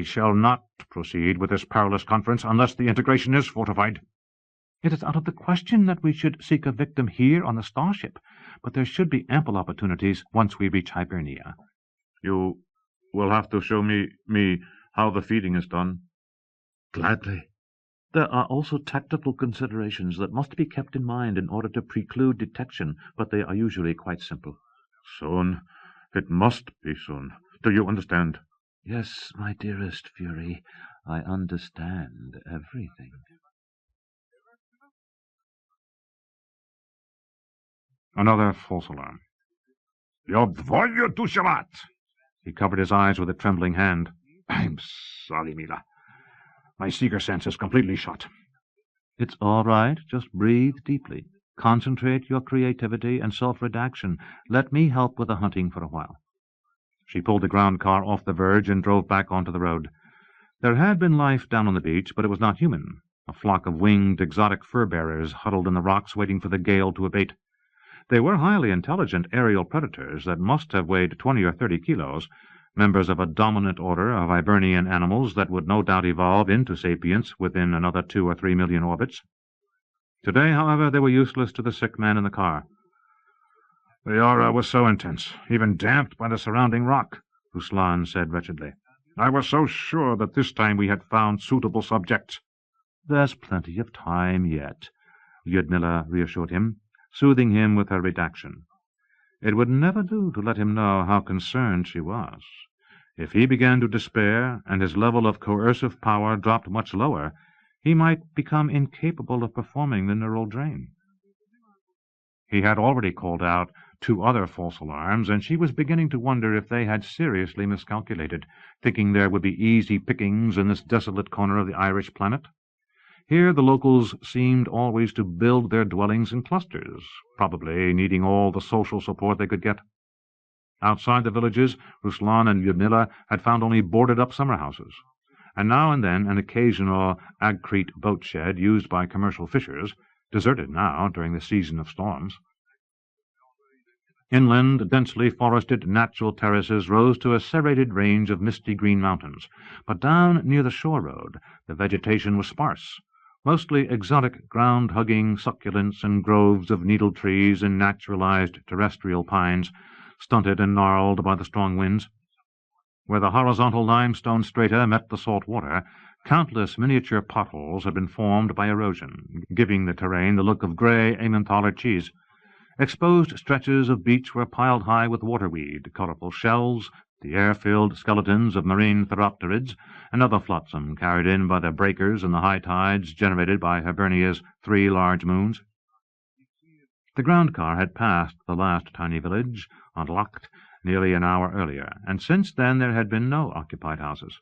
shall not proceed with this perilous conference unless the integration is fortified. It is out of the question that we should seek a victim here on the starship, but there should be ample opportunities once we reach Hibernia. You will have to show me how the feeding is done. Gladly. There are also tactical considerations that must be kept in mind in order to preclude detection, but they are usually quite simple. Soon. It must be soon. Do you understand? Yes, my dearest Fury, I understand everything. Another false alarm. Yodvoyu tu shavat! He covered his eyes with a trembling hand. I'm sorry, Mila. My seeker sense is completely shot. It's all right. Just breathe deeply. Concentrate your creativity and self-redaction. Let me help with the hunting for a while. She pulled the ground car off the verge and drove back onto the road. There had been life down on the beach, but it was not human. A flock of winged exotic fur-bearers huddled in the rocks waiting for the gale to abate. They were highly intelligent aerial predators that must have weighed 20 or 30 kilos, members of a dominant order of Hibernian animals that would no doubt evolve into sapience within another 2 or 3 million orbits. Today, however, they were useless to the sick man in the car. The aura was so intense, even damped by the surrounding rock, Ruslan said wretchedly. I was so sure that this time we had found suitable subjects. "There's plenty of time yet," Ochdmhios reassured him, soothing him with her redaction. It would never do to let him know how concerned she was. If he began to despair, and his level of coercive power dropped much lower, he might become incapable of performing the neural drain. He had already called out 2 other false alarms, and she was beginning to wonder if they had seriously miscalculated, thinking there would be easy pickings in this desolate corner of the Irish planet. Here the locals seemed always to build their dwellings in clusters, probably needing all the social support they could get. Outside the villages, Ruslan and Ochdmhios had found only boarded-up summer houses, and now and then an occasional agcrete boat-shed used by commercial fishers, deserted now during the season of storms. Inland, densely forested natural terraces rose to a serrated range of misty green mountains, but down near the shore road the vegetation was sparse, mostly exotic ground-hugging succulents and groves of needle trees and naturalized terrestrial pines, stunted and gnarled by the strong winds. Where the horizontal limestone strata met the salt water, countless miniature potholes had been formed by erosion, giving the terrain the look of grey Emmentaler cheese. Exposed stretches of beach were piled high with waterweed, colourful shells, the air-filled skeletons of marine theropterids, and other flotsam carried in by the breakers and the high tides generated by Hibernia's 3 large moons. The ground car had passed the last tiny village, Ontlacht, nearly an hour earlier, and since then there had been no occupied houses.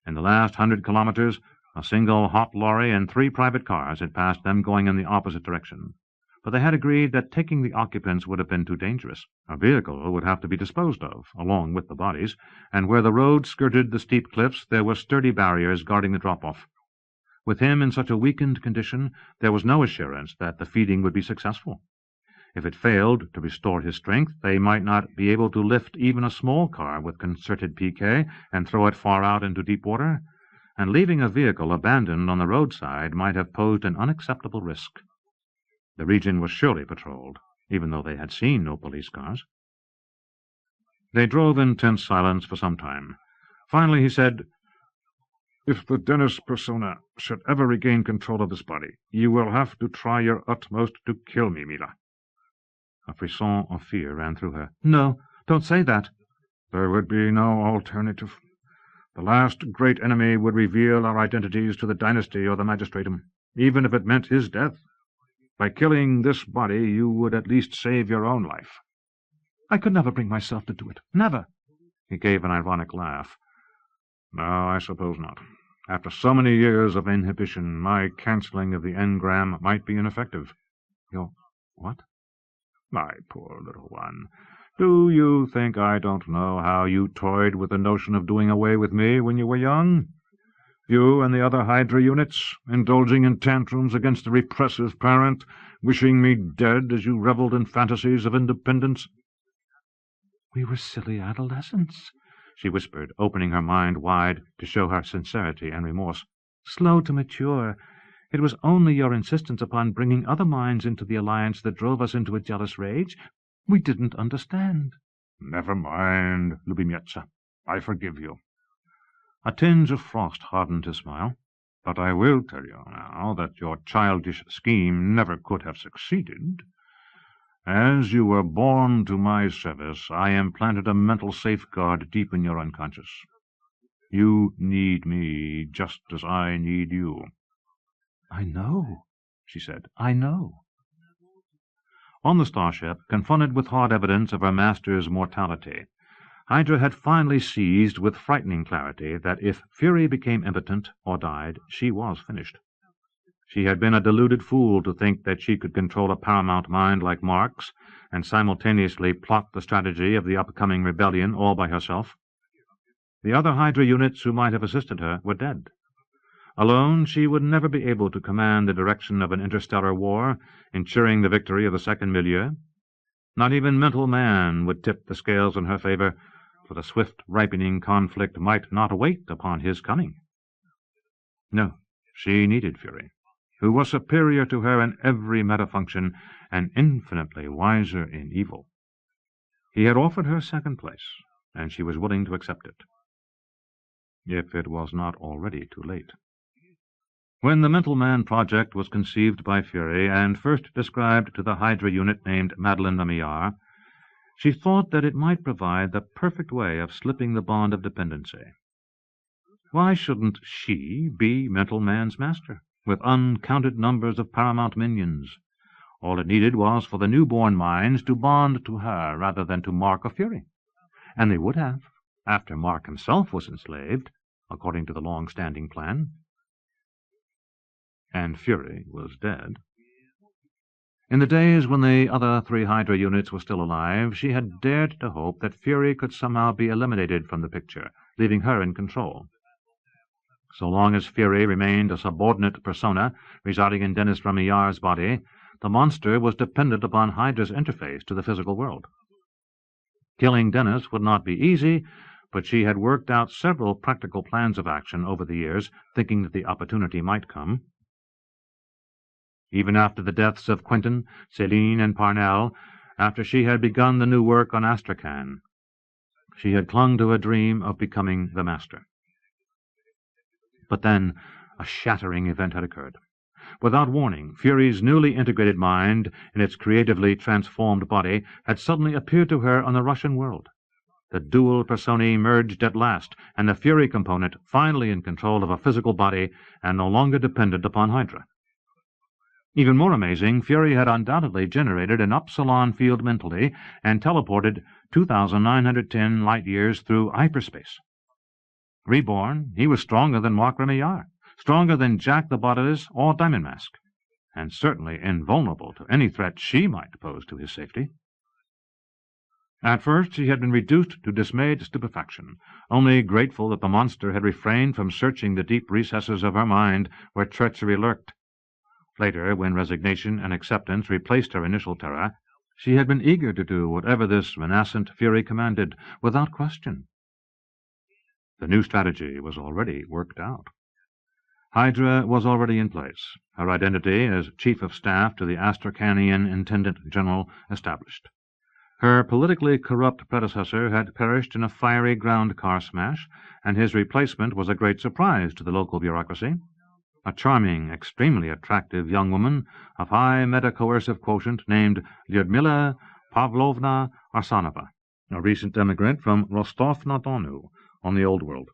In the last 100 kilometres, a single hot lorry and 3 private cars had passed them going in the opposite direction. But they had agreed that taking the occupants would have been too dangerous. A vehicle would have to be disposed of, along with the bodies, and where the road skirted the steep cliffs there were sturdy barriers guarding the drop-off. With him in such a weakened condition, there was no assurance that the feeding would be successful. If it failed to restore his strength, they might not be able to lift even a small car with concerted PK and throw it far out into deep water, and leaving a vehicle abandoned on the roadside might have posed an unacceptable risk. The region was surely patrolled, even though they had seen no police cars. They drove in tense silence for some time. Finally he said, "If the Dennis persona should ever regain control of this body, you will have to try your utmost to kill me, Mila." A frisson of fear ran through her. "No, don't say that." "There would be no alternative. The last great enemy would reveal our identities to the dynasty or the magistratum, even if it meant his death. By killing this body, you would at least save your own life." "I could never bring myself to do it. Never." He gave an ironic laugh. "No, I suppose not. After so many years of inhibition, my cancelling of the engram might be ineffective." "Your what?" "My poor little one, do you think I don't know how you toyed with the notion of doing away with me when you were young? You and the other Hydra units, indulging in tantrums against the repressive parent, wishing me dead as you revelled in fantasies of independence." "We were silly adolescents," she whispered, opening her mind wide to show her sincerity and remorse. "Slow to mature. It was only your insistence upon bringing other minds into the alliance that drove us into a jealous rage. We didn't understand." "Never mind, Lubimetsa. I forgive you." A tinge of frost hardened his smile. "But I will tell you now that your childish scheme never could have succeeded. As you were born to my service, I implanted a mental safeguard deep in your unconscious. You need me just as I need you." "I know," she said. "I know." On the starship, confronted with hard evidence of her master's mortality, Hydra had finally seized with frightening clarity that if Fury became impotent or died, she was finished. She had been a deluded fool to think that she could control a paramount mind like Mark's and simultaneously plot the strategy of the upcoming rebellion all by herself. The other Hydra units who might have assisted her were dead. Alone, she would never be able to command the direction of an interstellar war, ensuring the victory of the second milieu. Not even mental man would tip the scales in her favor, for the swift ripening conflict might not wait upon his coming. No, she needed Fury, who was superior to her in every metafunction and infinitely wiser in evil. He had offered her second place, and she was willing to accept it, if it was not already too late. When the Mental Man project was conceived by Fury and first described to the Hydra unit named Madeleine Remillard, she thought that it might provide the perfect way of slipping the bond of dependency. Why shouldn't she be Mental Man's master, with uncounted numbers of paramount minions? All it needed was for the newborn minds to bond to her rather than to Mark or Fury. And they would have, after Mark himself was enslaved, according to the long-standing plan. And Fury was dead. In the days when the other 3 Hydra units were still alive, she had dared to hope that Fury could somehow be eliminated from the picture, leaving her in control. So long as Fury remained a subordinate persona residing in Dennis Remillard's body, the monster was dependent upon Hydra's interface to the physical world. Killing Dennis would not be easy, but she had worked out several practical plans of action over the years, thinking that the opportunity might come. Even after the deaths of Quentin, Celine, and Parnell, after she had begun the new work on Astrakhan, she had clung to a dream of becoming the master. But then a shattering event had occurred. Without warning, Fury's newly integrated mind, in its creatively transformed body, had suddenly appeared to her on the Russian world. The dual personae merged at last, and the Fury component finally in control of a physical body and no longer dependent upon Hydra. Even more amazing, Fury had undoubtedly generated an upsilon field mentally and teleported 2,910 light-years through hyperspace. Reborn, he was stronger than Mark Remillard, stronger than Jack the Bodice or Diamond Mask, and certainly invulnerable to any threat she might pose to his safety. At first he had been reduced to dismayed stupefaction, only grateful that the monster had refrained from searching the deep recesses of her mind where treachery lurked. Later, when resignation and acceptance replaced her initial terror, she had been eager to do whatever this renascent Fury commanded, without question. The new strategy was already worked out. Hydra was already in place, her identity as Chief of Staff to the Astrakhanian Intendant General established. Her politically corrupt predecessor had perished in a fiery ground car smash, and his replacement was a great surprise to the local bureaucracy. A charming, extremely attractive young woman of high meta-coercive quotient named Lyudmila Pavlovna Arsanova, a recent emigrant from Rostov-na-Donu on the Old World.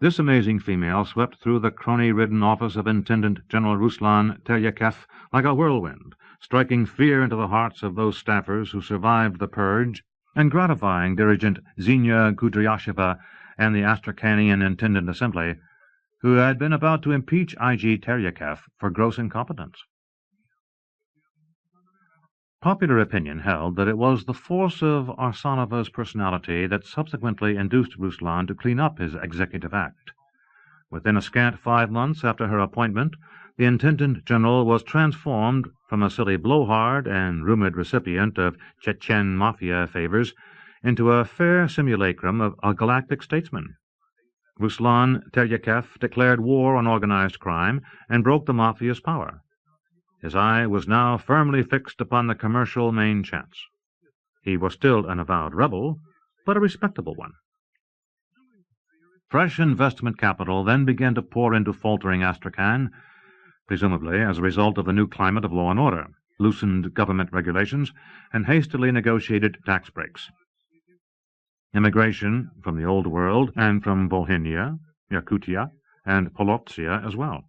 This amazing female swept through the crony-ridden office of Intendant General Ruslan Teryakev like a whirlwind, striking fear into the hearts of those staffers who survived the purge, and gratifying Dirigent Zhenya Kudryasheva and the Astrakhanian Intendant Assembly, who had been about to impeach I.G. Teryakev for gross incompetence. Popular opinion held that it was the force of Arsanova's personality that subsequently induced Ruslan to clean up his executive act. Within a scant 5 months after her appointment, the Intendant General was transformed from a silly blowhard and rumored recipient of Chechen mafia favors into a fair simulacrum of a galactic statesman. Ruslan Teryakev declared war on organized crime and broke the mafia's power. His eye was now firmly fixed upon the commercial main chance. He was still an avowed rebel, but a respectable one. Fresh investment capital then began to pour into faltering Astrakhan, presumably as a result of the new climate of law and order, loosened government regulations, and hastily negotiated tax breaks. Immigration from the Old World and from Volhynia, Yakutia, and Polotsia as well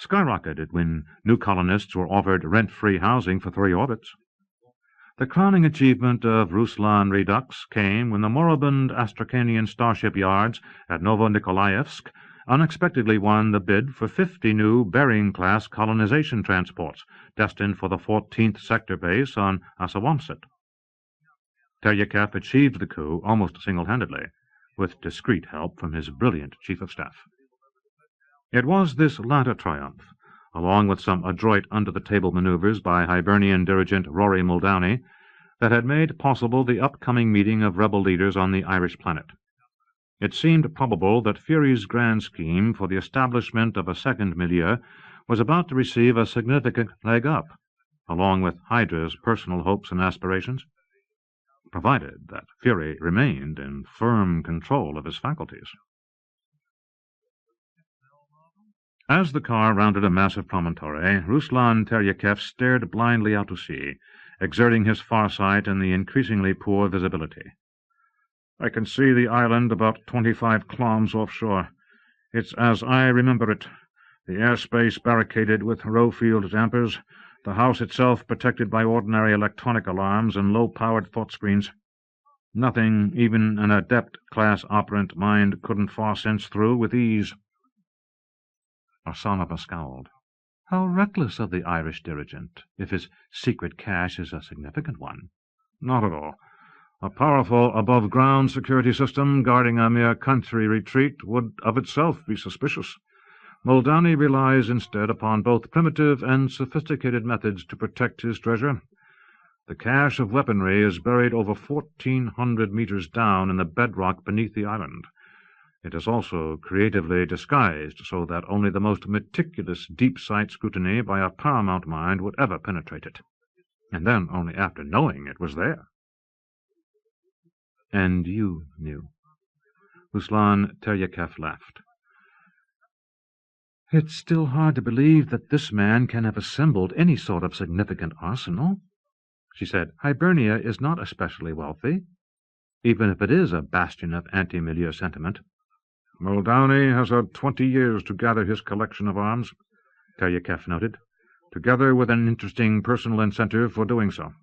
skyrocketed when new colonists were offered rent-free housing for 3 orbits. The crowning achievement of Ruslan Redux came when the moribund Astrakhanian starship yards at Novo-Nikolaevsk unexpectedly won the bid for 50 new Bering-class colonization transports destined for the 14th sector base on Assawamsett. Teryakev achieved the coup almost single-handedly, with discreet help from his brilliant chief of staff. It was this latter triumph, along with some adroit under-the-table maneuvers by Hibernian dirigent Rory Muldowney, that had made possible the upcoming meeting of rebel leaders on the Irish planet. It seemed probable that Fury's grand scheme for the establishment of a second milieu was about to receive a significant leg up, along with Hydra's personal hopes and aspirations, provided that Fury remained in firm control of his faculties. As the car rounded a massive promontory, Ruslan Teryekev stared blindly out to sea, exerting his farsight in the increasingly poor visibility. "I can see the island about 25 kilometers offshore. It's as I remember it. The airspace barricaded with row-field dampers, the house itself protected by ordinary electronic alarms and low-powered thought screens. Nothing even an adept-class operant mind couldn't far-sense through with ease." Arsanova scowled. How reckless of the Irish dirigent, if his secret cache is a significant one. "Not at all. A powerful above-ground security system guarding a mere country retreat would of itself be suspicious. Muldowney relies instead upon both primitive and sophisticated methods to protect his treasure. The cache of weaponry is buried over 1,400 meters down in the bedrock beneath the island. It is also creatively disguised so that only the most meticulous deep-sight scrutiny by a paramount mind would ever penetrate it, and then only after knowing it was there." "And you knew?" Ruslan Teryekev laughed. "It's still hard to believe that this man can have assembled any sort of significant arsenal," she said. "Hibernia is not especially wealthy, even if it is a bastion of anti-milieu sentiment." "Muldowney has had 20 years to gather his collection of arms," Teryekev noted, "together with an interesting personal incentive for doing so.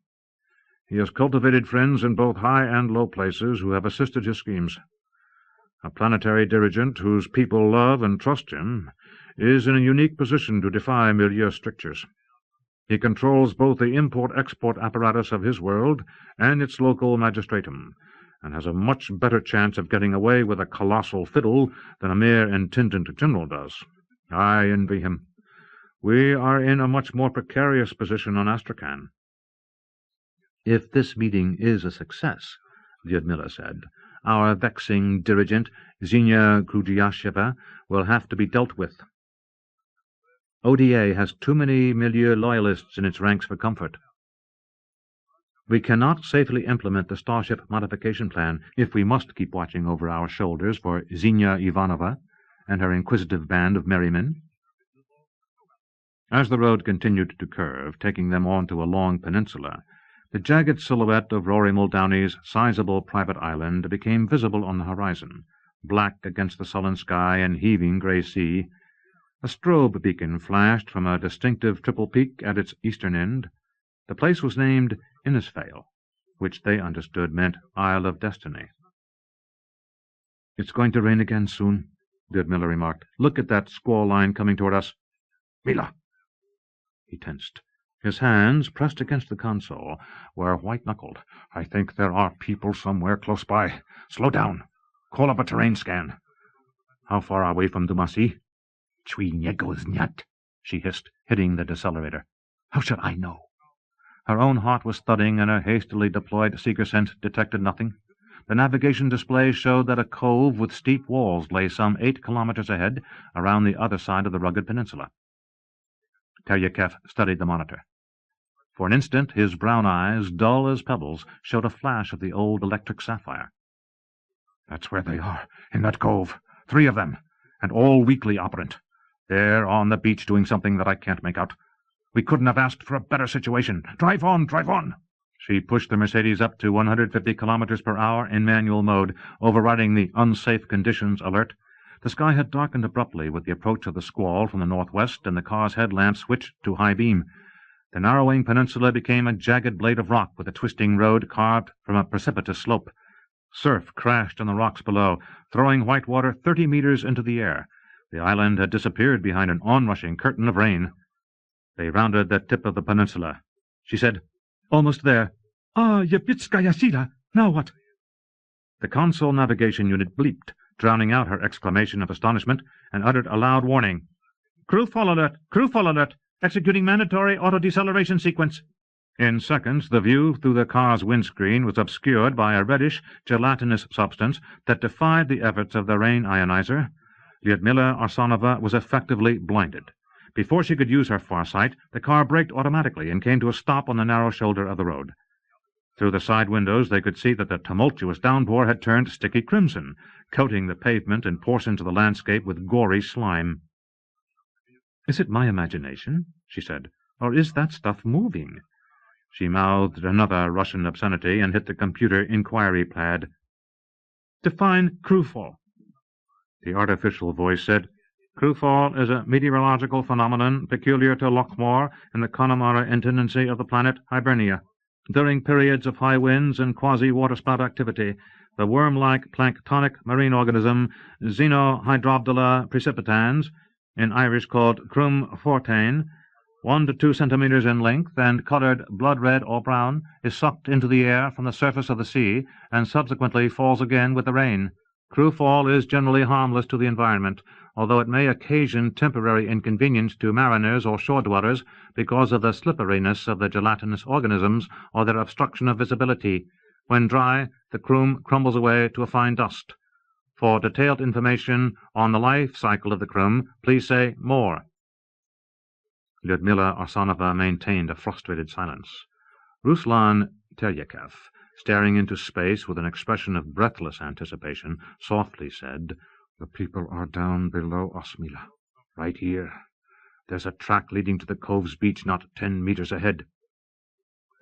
He has cultivated friends in both high and low places who have assisted his schemes. A planetary dirigent whose people love and trust him is in a unique position to defy milieu strictures. He controls both the import-export apparatus of his world and its local magistratum, and has a much better chance of getting away with a colossal fiddle than a mere intendant general does. I envy him. We are in a much more precarious position on Astrakhan." "If this meeting is a success," Lyudmila said, "our vexing dirigent, Xenia Krudyasheva, will have to be dealt with. ODA has too many milieu loyalists in its ranks for comfort. We cannot safely implement the starship modification plan if we must keep watching over our shoulders for Xenia Ivanova and her inquisitive band of merrymen." As the road continued to curve, taking them onto a long peninsula, the jagged silhouette of Rory Muldowney's sizable private island became visible on the horizon, black against the sullen sky and heaving grey sea. A strobe beacon flashed from a distinctive triple peak at its eastern end. The place was named Innisfail, which they understood meant Isle of Destiny. "It's going to rain again soon," Lyudmila remarked. "Look at that squall line coming toward us." "Mila!" He tensed. His hands pressed against the console, were white-knuckled. "I think there are people somewhere close by. Slow down. Call up a terrain scan." "How far are we from Dumassi?" "Chui nyat," she hissed, hitting the decelerator. "How should I know?" Her own heart was thudding, and her hastily deployed seeker scent detected nothing. The navigation display showed that a cove with steep walls lay some 8 kilometers ahead, around the other side of the rugged peninsula. Teryekev studied the monitor. For an instant his brown eyes, dull as pebbles, showed a flash of the old electric sapphire. "That's where they are, in that cove. 3 of them, and all weakly operant. They're on the beach doing something that I can't make out. We couldn't have asked for a better situation. Drive on, drive on!" She pushed the Mercedes up to 150 kilometers per hour in manual mode, overriding the unsafe conditions alert. The sky had darkened abruptly with the approach of the squall from the northwest, and the car's headlamps switched to high beam. The narrowing peninsula became a jagged blade of rock with a twisting road carved from a precipitous slope. Surf crashed on the rocks below, throwing white water 30 meters into the air. The island had disappeared behind an onrushing curtain of rain. They rounded the tip of the peninsula. She said, "Almost there." "Ah, Yevitskaya Sila! Now what?" The console navigation unit bleeped, drowning out her exclamation of astonishment, and uttered a loud warning. "Crew fall alert! Crew fall alert! Executing mandatory auto-deceleration sequence." In seconds, the view through the car's windscreen was obscured by a reddish, gelatinous substance that defied the efforts of the rain ionizer. Lyudmila Arsanova was effectively blinded. Before she could use her farsight, the car braked automatically and came to a stop on the narrow shoulder of the road. Through the side windows they could see that the tumultuous downpour had turned sticky crimson, coating the pavement and portions of the landscape with gory slime. "Is it my imagination?" she said. "Or is that stuff moving?" She mouthed another Russian obscenity and hit the computer inquiry pad. "Define crewfall." The artificial voice said, "Crewfall is a meteorological phenomenon peculiar to Lochmore in the Connemara intendancy of the planet Hibernia. During periods of high winds and quasi-waterspout activity, the worm-like planktonic marine organism Xenohydrobdala precipitans, in Irish called crum fortain, 1 to 2 centimeters in length and colored blood-red or brown, is sucked into the air from the surface of the sea and subsequently falls again with the rain. Crewfall is generally harmless to the environment, although it may occasion temporary inconvenience to mariners or shore-dwellers because of the slipperiness of the gelatinous organisms or their obstruction of visibility. When dry, the crum crumbles away to a fine dust. For detailed information on the life cycle of the crum, please say more." Lyudmila Arsanova maintained a frustrated silence. Ruslan Teryekev, staring into space with an expression of breathless anticipation, softly said, "The people are down below us, Mila. Right here. There's a track leading to the cove's beach not 10 meters ahead."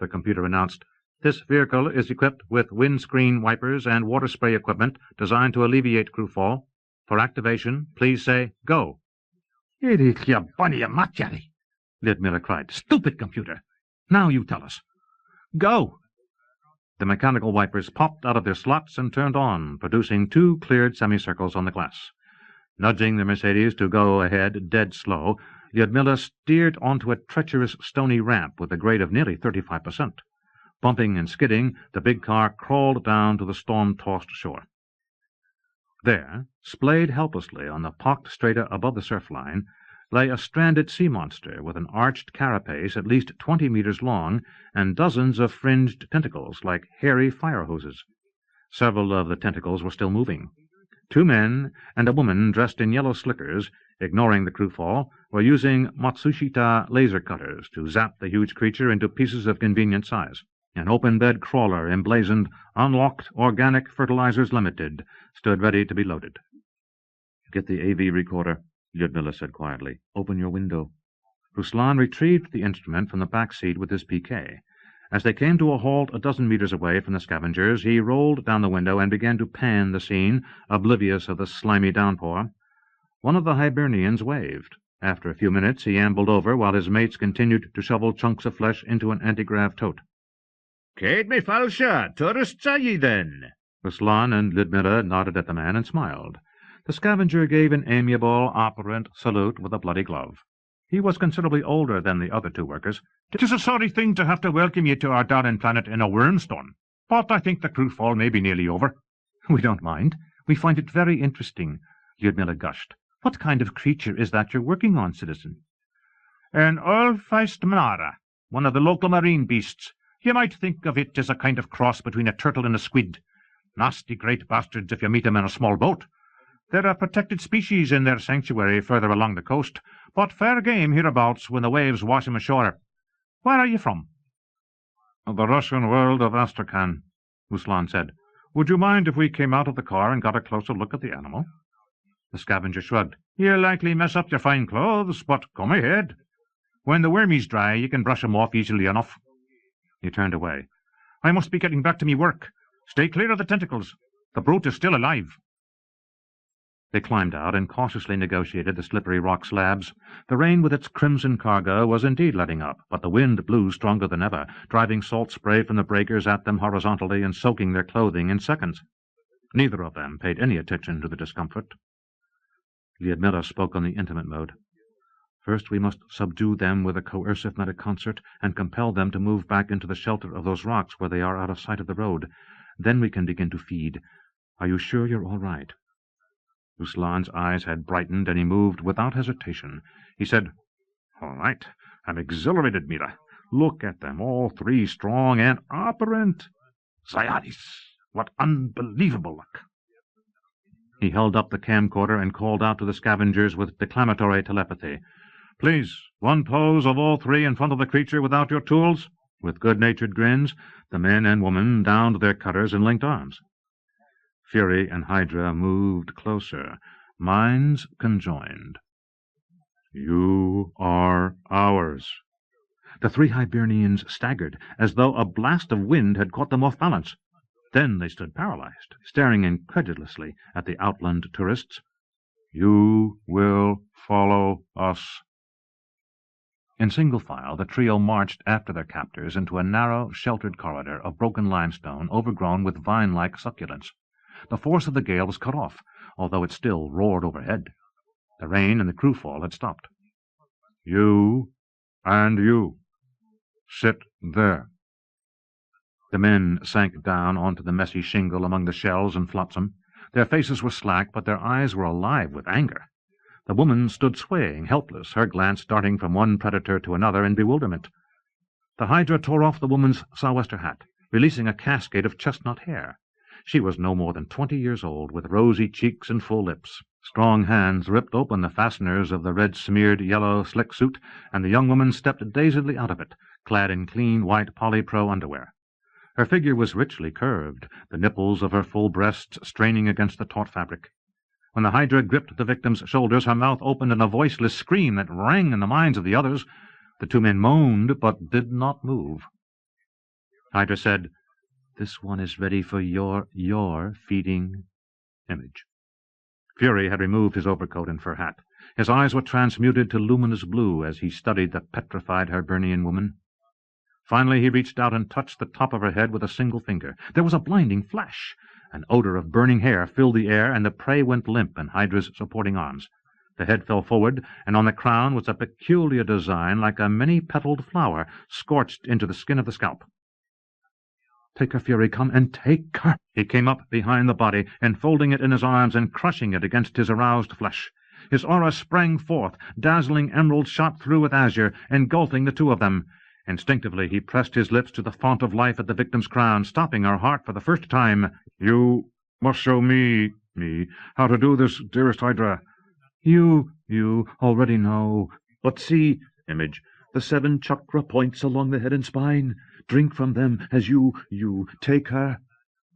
The computer announced, "This vehicle is equipped with windscreen wipers and water spray equipment designed to alleviate crewfall. For activation, please say, go." Lyudmila cried. "Stupid computer! Now you tell us. Go!" The mechanical wipers popped out of their slots and turned on, producing 2 cleared semicircles on the glass. Nudging the Mercedes to go ahead dead slow, Lyudmila steered onto a treacherous stony ramp with a grade of nearly 35%. Bumping and skidding, the big car crawled down to the storm-tossed shore. There, splayed helplessly on the pocked strata above the surf line, lay a stranded sea monster with an arched carapace at least 20 meters long and dozens of fringed tentacles like hairy fire hoses. Several of the tentacles were still moving. 2 men and a woman dressed in yellow slickers, ignoring the crewfall, were using Matsushita laser cutters to zap the huge creature into pieces of convenient size. An open-bed crawler emblazoned "Unlocked Organic Fertilizers Limited" stood ready to be loaded. "Get the AV recorder," Lyudmila said quietly. "Open your window." Ruslan retrieved the instrument from the back seat with his PK. As they came to a halt a dozen meters away from the scavengers, he rolled down the window and began to pan the scene, oblivious of the slimy downpour. One of the Hibernians waved. After a few minutes he ambled over while his mates continued to shovel chunks of flesh into an anti-grav tote. "Céad me falsha, tourists are ye then?" Ruslan and Lyudmila nodded at the man and smiled. The scavenger gave an amiable, operant salute with a bloody glove. He was considerably older than the other 2 workers. "'Tis a sorry thing to have to welcome ye to our darling planet in a wormstorm, but I think the crewfall may be nearly over." "We don't mind. We find it very interesting," Lyudmila gushed. "What kind of creature is that you're working on, citizen?" "An Ochdmhios, one of the local marine beasts. You might think of it as a kind of cross between a turtle and a squid. Nasty great bastards if you meet them in a small boat. They're a protected species in their sanctuary further along the coast, but fair game hereabouts when the waves wash 'em ashore. Where are you from?" "The Russian world of Astrakhan," Ruslan said. "Would you mind if we came out of the car and got a closer look at the animal?" The scavenger shrugged. "You'll likely mess up your fine clothes, but come ahead. When the wormies dry, you can brush 'em off easily enough." He turned away. "I must be getting back to me work. Stay clear of the tentacles. The brute is still alive." They climbed out and cautiously negotiated the slippery rock slabs. The rain with its crimson cargo was indeed letting up, but the wind blew stronger than ever, driving salt spray from the breakers at them horizontally and soaking their clothing in seconds. Neither of them paid any attention to the discomfort. Lyudmila spoke on the intimate mode. "First we must subdue them with a coercive metaconcert and compel them to move back into the shelter of those rocks where they are out of sight of the road. Then we can begin to feed. Are you sure you're all right?" Ruslan's eyes had brightened, and he moved without hesitation. He said, "All right. I'm exhilarated, Mila. Look at them, all 3 strong and operant. Zayadis, what unbelievable luck." He held up the camcorder and called out to the scavengers with declamatory telepathy. "Please, one pose of all 3 in front of the creature without your tools." With good-natured grins, the men and woman downed their cutters and linked arms. Fury and Hydra moved closer, minds conjoined. You are ours. The three Hibernians staggered, as though a blast of wind had caught them off balance. Then they stood paralyzed, staring incredulously at the outland tourists. You will follow us. In single file, the trio marched after their captors into a narrow, sheltered corridor of broken limestone overgrown with vine-like succulents. The force of the gale was cut off, although it still roared overhead. The rain and the crewfall had stopped. You and you. Sit there. The men sank down onto the messy shingle among the shells and flotsam. Their faces were slack, but their eyes were alive with anger. The woman stood swaying, helpless, her glance darting from one predator to another in bewilderment. The Hydra tore off the woman's sou'wester hat, releasing a cascade of chestnut hair. She was no more than 20 years old, with rosy cheeks and full lips. Strong hands ripped open the fasteners of the red-smeared yellow slick suit, and the young woman stepped dazedly out of it, clad in clean white polypro underwear. Her figure was richly curved, the nipples of her full breasts straining against the taut fabric. When the Hydra gripped the victim's shoulders, her mouth opened in a voiceless scream that rang in the minds of the others. The two men moaned, but did not move. Hydra said, "This one is ready for your feeding." Image. Fury had removed his overcoat and fur hat. His eyes were transmuted to luminous blue as he studied the petrified Hibernian woman. Finally he reached out and touched the top of her head with a single finger. There was a blinding flash. An odor of burning hair filled the air, and the prey went limp in Hydra's supporting arms. The head fell forward, and on the crown was a peculiar design like a many-petaled flower scorched into the skin of the scalp. "Take her, Fury, come and take her!" He came up behind the body, enfolding it in his arms and crushing it against his aroused flesh. His aura sprang forth, dazzling emeralds shot through with azure, engulfing the two of them. Instinctively he pressed his lips to the font of life at the victim's crown, stopping her heart for the first time. You must show me how to do this, dearest Hydra. You already know. But see, Image, the 7 chakra points along the head and spine. Drink from them as you take her.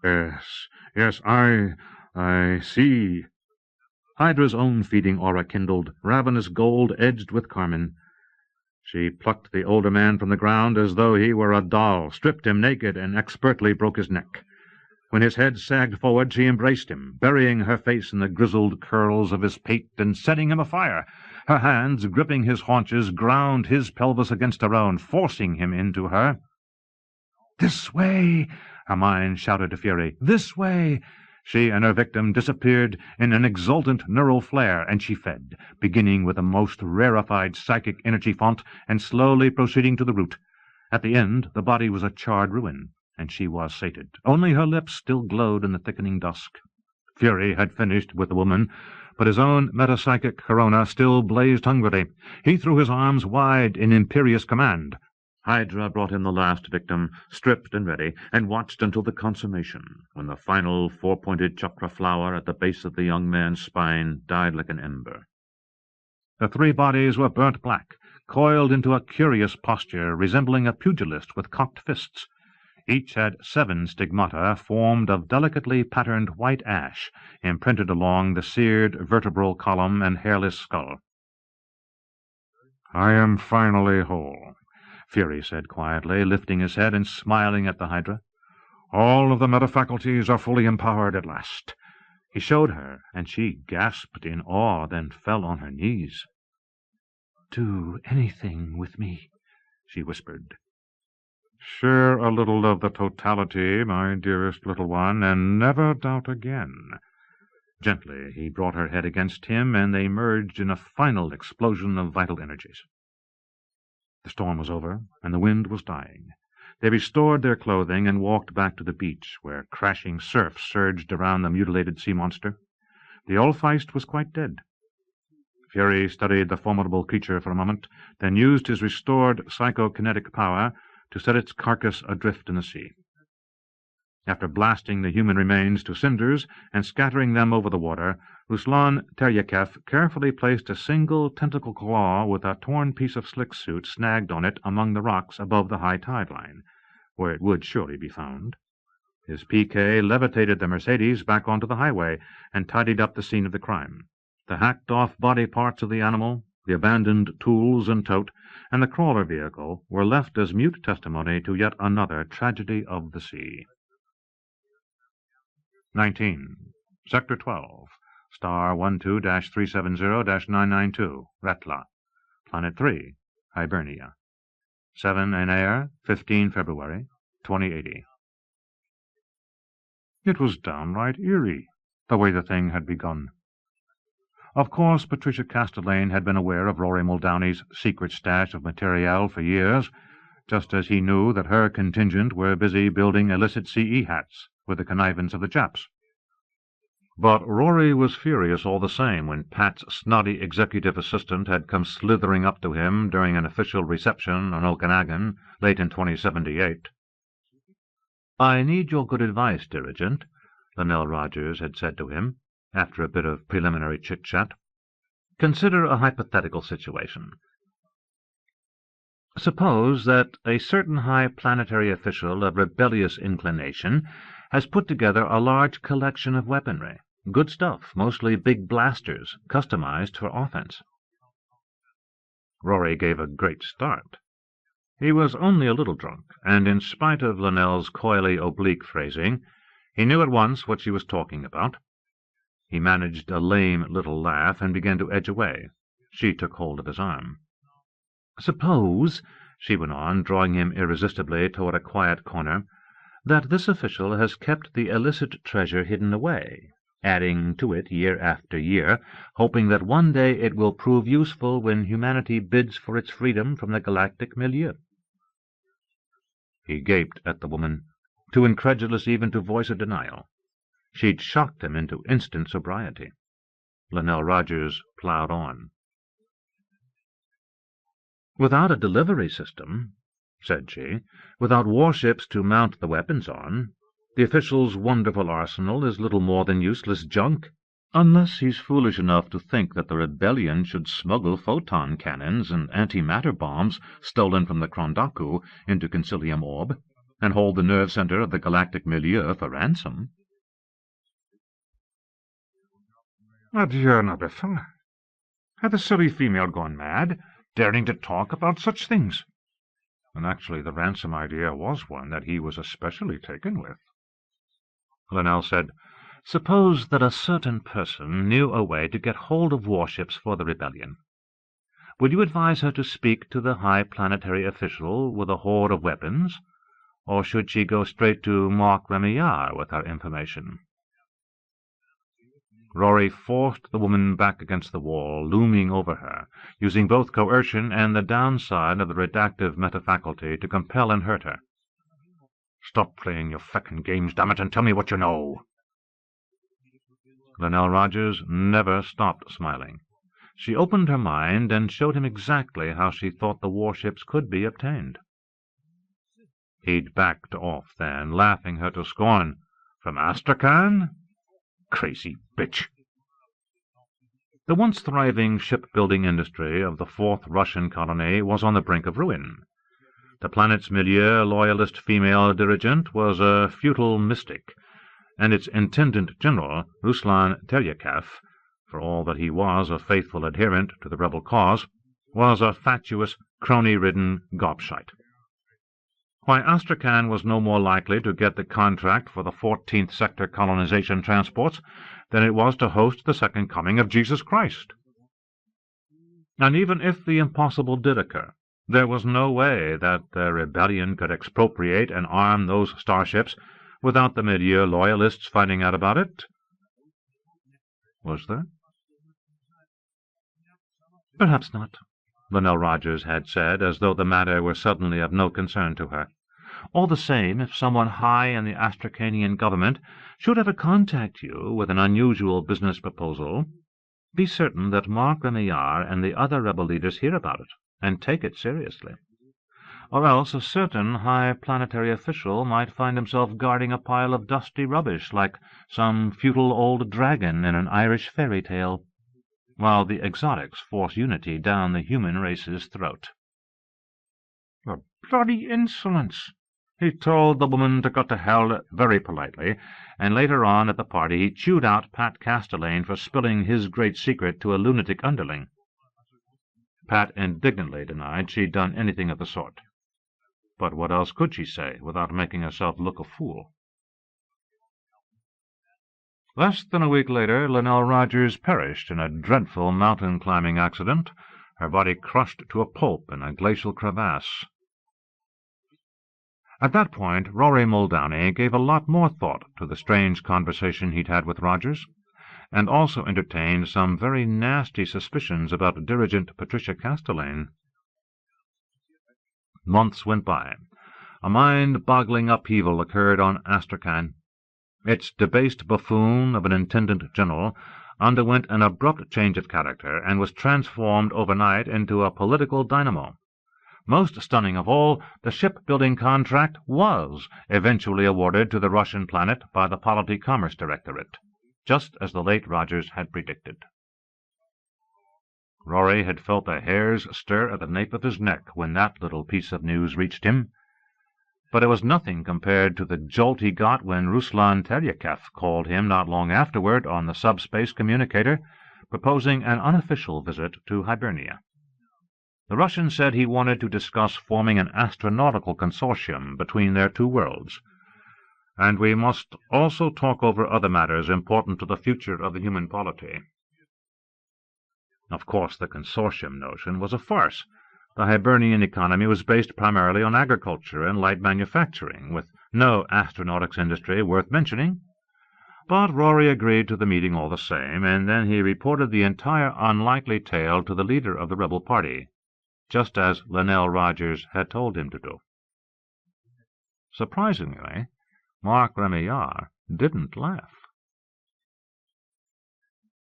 Yes, I see. Hydra's own feeding aura kindled, ravenous gold edged with carmine. She plucked the older man from the ground as though he were a doll, stripped him naked, and expertly broke his neck. When his head sagged forward, she embraced him, burying her face in the grizzled curls of his pate and setting him afire. Her hands, gripping his haunches, ground his pelvis against her own, forcing him into her. "This way!" her mind shouted to Fury. "This way!" She and her victim disappeared in an exultant neural flare, and she fed, beginning with a most rarefied psychic energy font and slowly proceeding to the root. At the end, the body was a charred ruin, and she was sated. Only her lips still glowed in the thickening dusk. Fury had finished with the woman, but his own metapsychic corona still blazed hungrily. He threw his arms wide in imperious command. Hydra brought him the last victim, stripped and ready, and watched until the consummation, when the final 4-pointed chakra flower at the base of the young man's spine died like an ember. The 3 bodies were burnt black, coiled into a curious posture resembling a pugilist with cocked fists. Each had 7 stigmata formed of delicately patterned white ash, imprinted along the seared vertebral column and hairless skull. "I am finally whole," Fury said quietly, lifting his head and smiling at the Hydra. "All of the meta-faculties are fully empowered at last." He showed her, and she gasped in awe, then fell on her knees. "Do anything with me," she whispered. "Share a little of the totality, my dearest little one, and never doubt again." Gently he brought her head against him, and they merged in a final explosion of vital energies. The storm was over, and the wind was dying. They restored their clothing and walked back to the beach, where crashing surf surged around the mutilated sea monster. The Olfeist was quite dead. Fury studied the formidable creature for a moment, then used his restored psychokinetic power to set its carcass adrift in the sea. After blasting the human remains to cinders and scattering them over the water, Ruslan Teryekev carefully placed a single tentacle claw with a torn piece of slick suit snagged on it among the rocks above the high tide line, where it would surely be found. His PK levitated the Mercedes back onto the highway and tidied up the scene of the crime. The hacked-off body parts of the animal, The abandoned tools and tote, and the crawler vehicle were left as mute testimony to yet another tragedy of the sea. 19. Sector 12, Star 12-370-992, Retla, Planet 3, Hibernia. 7 Eanair, 15 February, 2080. It was downright eerie, the way the thing had begun. Of course, Patricia Castellane had been aware of Rory Muldowney's secret stash of materiel for years, just as he knew that her contingent were busy building illicit CE hats with the connivance of the Japs. But Rory was furious all the same when Pat's snotty executive assistant had come slithering up to him during an official reception on Okanagon late in 2078. "I need your good advice, Dirigent," Linnell Rogers had said to him, after a bit of preliminary chit-chat. "Consider a hypothetical situation. Suppose that a certain high planetary official of rebellious inclination has put together a large collection of weaponry, good stuff, mostly big blasters, customized for offense." Rory gave a great start. He was only a little drunk, and in spite of Linnell's coyly oblique phrasing, he knew at once what she was talking about. He managed a lame little laugh and began to edge away. She took hold of his arm. "Suppose," she went on, drawing him irresistibly toward a quiet corner, "that this official has kept the illicit treasure hidden away, adding to it year after year, hoping that one day it will prove useful when humanity bids for its freedom from the galactic milieu." He gaped at the woman, too incredulous even to voice a denial. She'd shocked him into instant sobriety. Linnell Rogers ploughed on. "Without a delivery system," said she, "without warships to mount the weapons on, the official's wonderful arsenal is little more than useless junk, unless he's foolish enough to think that the rebellion should smuggle photon cannons and antimatter bombs stolen from the Krondaku into Concilium orb, and hold the nerve center of the galactic milieu for ransom." Adierna Bethana! Had the silly female gone mad, daring to talk about such things? And actually the ransom idea was one that he was especially taken with. Linnell said, "Suppose that a certain person knew a way to get hold of warships for the rebellion. Would you advise her to speak to the high planetary official with a horde of weapons, or should she go straight to Mark Remillard with her information?" Rory forced the woman back against the wall, looming over her, using both coercion and the downside of the redactive metafaculty to compel and hurt her. "Stop playing your feckin' games, dammit, and tell me what you know." Linnell Rogers never stopped smiling. She opened her mind and showed him exactly how she thought the warships could be obtained. He'd backed off then, laughing her to scorn. "From Astrakhan? Crazy bitch." The once thriving shipbuilding industry of the fourth Russian colony was on the brink of ruin. The planet's milieu loyalist female dirigent was a futile mystic, and its intendant general, Ruslan Teryakev, for all that he was a faithful adherent to the rebel cause, was a fatuous, crony-ridden gobshite. Why, Astrakhan was no more likely to get the contract for the 14th Sector colonization transports than it was to host the second coming of Jesus Christ. And even if the impossible did occur, there was no way that the rebellion could expropriate and arm those starships without the milieu loyalists finding out about it. Was there? Perhaps not, Linnell Rogers had said, as though the matter were suddenly of no concern to her. All the same, if someone high in the Astracanian government should ever contact you with an unusual business proposal, be certain that Mark Remillard and the other rebel leaders hear about it, and take it seriously. Or else a certain high planetary official might find himself guarding a pile of dusty rubbish like some futile old dragon in an Irish fairy tale, while the exotics force unity down the human race's throat. The bloody insolence! He told the woman to go to hell very politely, and later on at the party he chewed out Pat Castellane for spilling his great secret to a lunatic underling. Pat indignantly denied she'd done anything of the sort. But what else could she say without making herself look a fool? Less than a week later, Linnell Rogers perished in a dreadful mountain-climbing accident, her body crushed to a pulp in a glacial crevasse. At that point, Rory Muldowney gave a lot more thought to the strange conversation he'd had with Rogers, and also entertained some very nasty suspicions about Dirigent Patricia Castellane. Months went by. A mind-boggling upheaval occurred on Astrakhan. Its debased buffoon of an intendant general underwent an abrupt change of character and was transformed overnight into a political dynamo. Most stunning of all, the shipbuilding contract was eventually awarded to the Russian planet by the Polity Commerce Directorate, just as the late Rogers had predicted. Rory had felt a hair's stir at the nape of his neck when that little piece of news reached him, but it was nothing compared to the jolt he got when Ruslan Teryakev called him not long afterward on the subspace communicator, proposing an unofficial visit to Hibernia. The Russian said he wanted to discuss forming an astronautical consortium between their two worlds, and we must also talk over other matters important to the future of the human polity. Of course, the consortium notion was a farce. The Hibernian economy was based primarily on agriculture and light manufacturing, with no astronautics industry worth mentioning. But Rory agreed to the meeting all the same, and then he reported the entire unlikely tale to the leader of the rebel party, just as Linnell Rogers had told him to do. Surprisingly, Mark Remillard didn't laugh.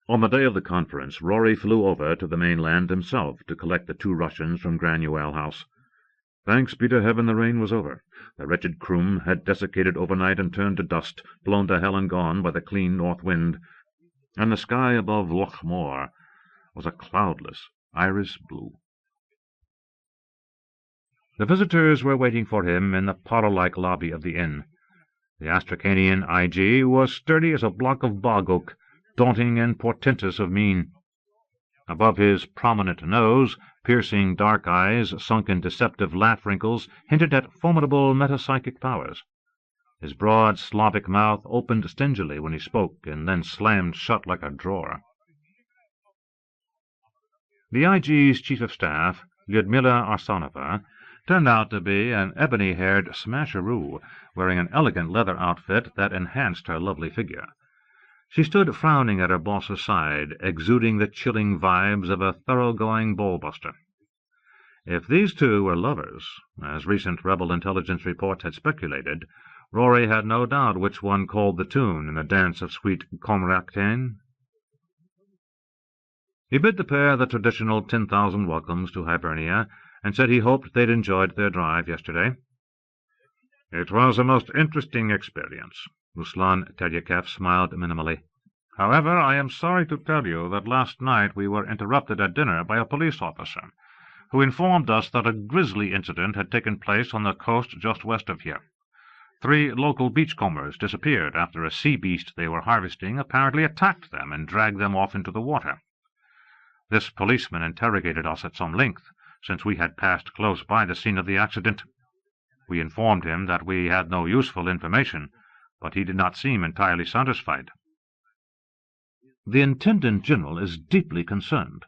On the day of the conference, Rory flew over to the mainland himself to collect the two Russians from Granuaile House. Thanks be to heaven the rain was over. The wretched Croom had desiccated overnight and turned to dust, blown to hell and gone by the clean north wind, and the sky above Loch Moor was a cloudless iris blue. The visitors were waiting for him in the parlour-like lobby of the inn. The Astracanian I.G. was sturdy as a block of bog oak, daunting and portentous of mien. Above his prominent nose, piercing dark eyes, sunk in deceptive laugh wrinkles, hinted at formidable metapsychic powers. His broad Slavic mouth opened stingily when he spoke, and then slammed shut like a drawer. The I.G.'s chief of staff, Lyudmila Arsanova, turned out to be an ebony-haired smasheroo, wearing an elegant leather outfit that enhanced her lovely figure. She stood frowning at her boss's side, exuding the chilling vibes of a thoroughgoing ball-buster. If these two were lovers, as recent rebel intelligence reports had speculated, Rory had no doubt which one called the tune in a dance of sweet Rogateen. He bid the pair the traditional 10,000 welcomes to Hibernia, and said he hoped they'd enjoyed their drive yesterday. "It was a most interesting experience." Ruslan Teryakev smiled minimally. "However, I am sorry to tell you that last night we were interrupted at dinner by a police officer, who informed us that a grisly incident had taken place on the coast just west of here. 3 local beachcombers disappeared after a sea beast they were harvesting apparently attacked them and dragged them off into the water. This policeman interrogated us at some length, since we had passed close by the scene of the accident. We informed him that we had no useful information, but he did not seem entirely satisfied." "The Intendant General is deeply concerned,"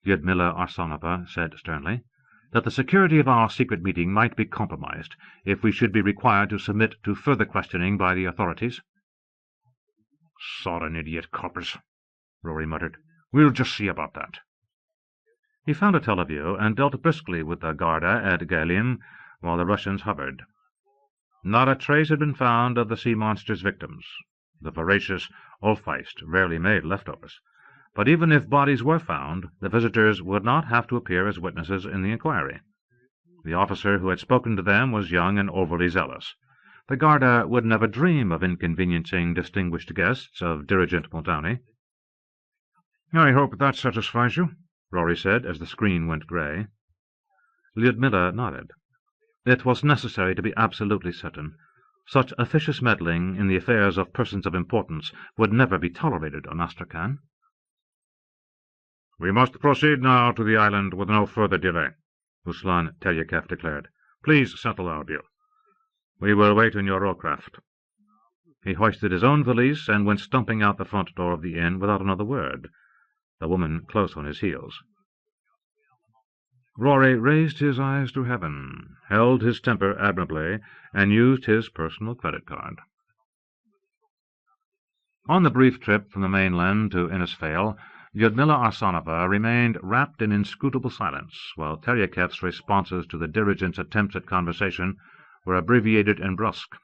Lyudmila Arsanova said sternly, "that the security of our secret meeting might be compromised if we should be required to submit to further questioning by the authorities." "Sodden idiot coppers," Rory muttered. "We'll just see about that." He found a teleview and dealt briskly with the Garda at Gallium while the Russians hovered. Not a trace had been found of the sea monster's victims. The voracious Ulfheist rarely made leftovers. But even if bodies were found, the visitors would not have to appear as witnesses in the inquiry. The officer who had spoken to them was young and overly zealous. The Garda would never dream of inconveniencing distinguished guests of Dirigent Muldowney. "I hope that satisfies you," Rory said as the screen went grey. Lyudmila nodded. It was necessary to be absolutely certain. Such officious meddling in the affairs of persons of importance would never be tolerated on Astrakhan. We must proceed now to the island with no further delay, Ruslan Teryakef declared. Please settle our bill. We will wait in your rowcraft. He hoisted his own valise and went stumping out the front door of the inn without another word, the woman close on his heels. Rory raised his eyes to heaven, held his temper admirably, and used his personal credit card. On the brief trip from the mainland to Innisfail, Lyudmila Arsanova remained wrapped in inscrutable silence, while Teryakef's responses to the dirigent's attempts at conversation were abbreviated and brusque,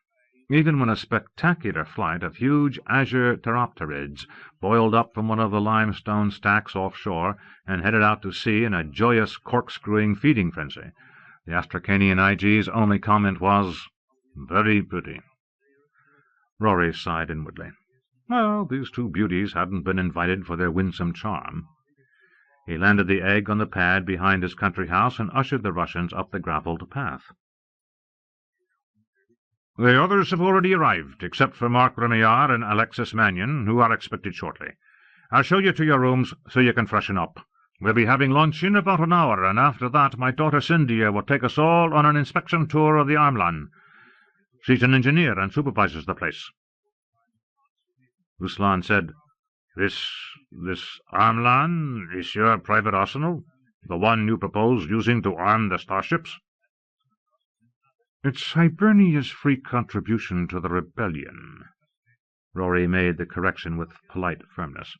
even when a spectacular flight of huge azure pteropterids boiled up from one of the limestone stacks offshore and headed out to sea in a joyous corkscrewing feeding frenzy. The Astracanian IG's only comment was, "Very pretty." Rory sighed inwardly. Well, these two beauties hadn't been invited for their winsome charm. He landed the egg on the pad behind his country house and ushered the Russians up the gravelled path. The others have already arrived, except for Mark Remillard and Alexis Mannion, who are expected shortly. I'll show you to your rooms so you can freshen up. We'll be having lunch in about an hour, and after that my daughter Cynthia will take us all on an inspection tour of the Armlan. She's an engineer and supervises the place. Ruslan said, This Armlan is your private arsenal? The one you propose using to arm the starships? It's Hibernia's free contribution to the rebellion. Rory made the correction with polite firmness.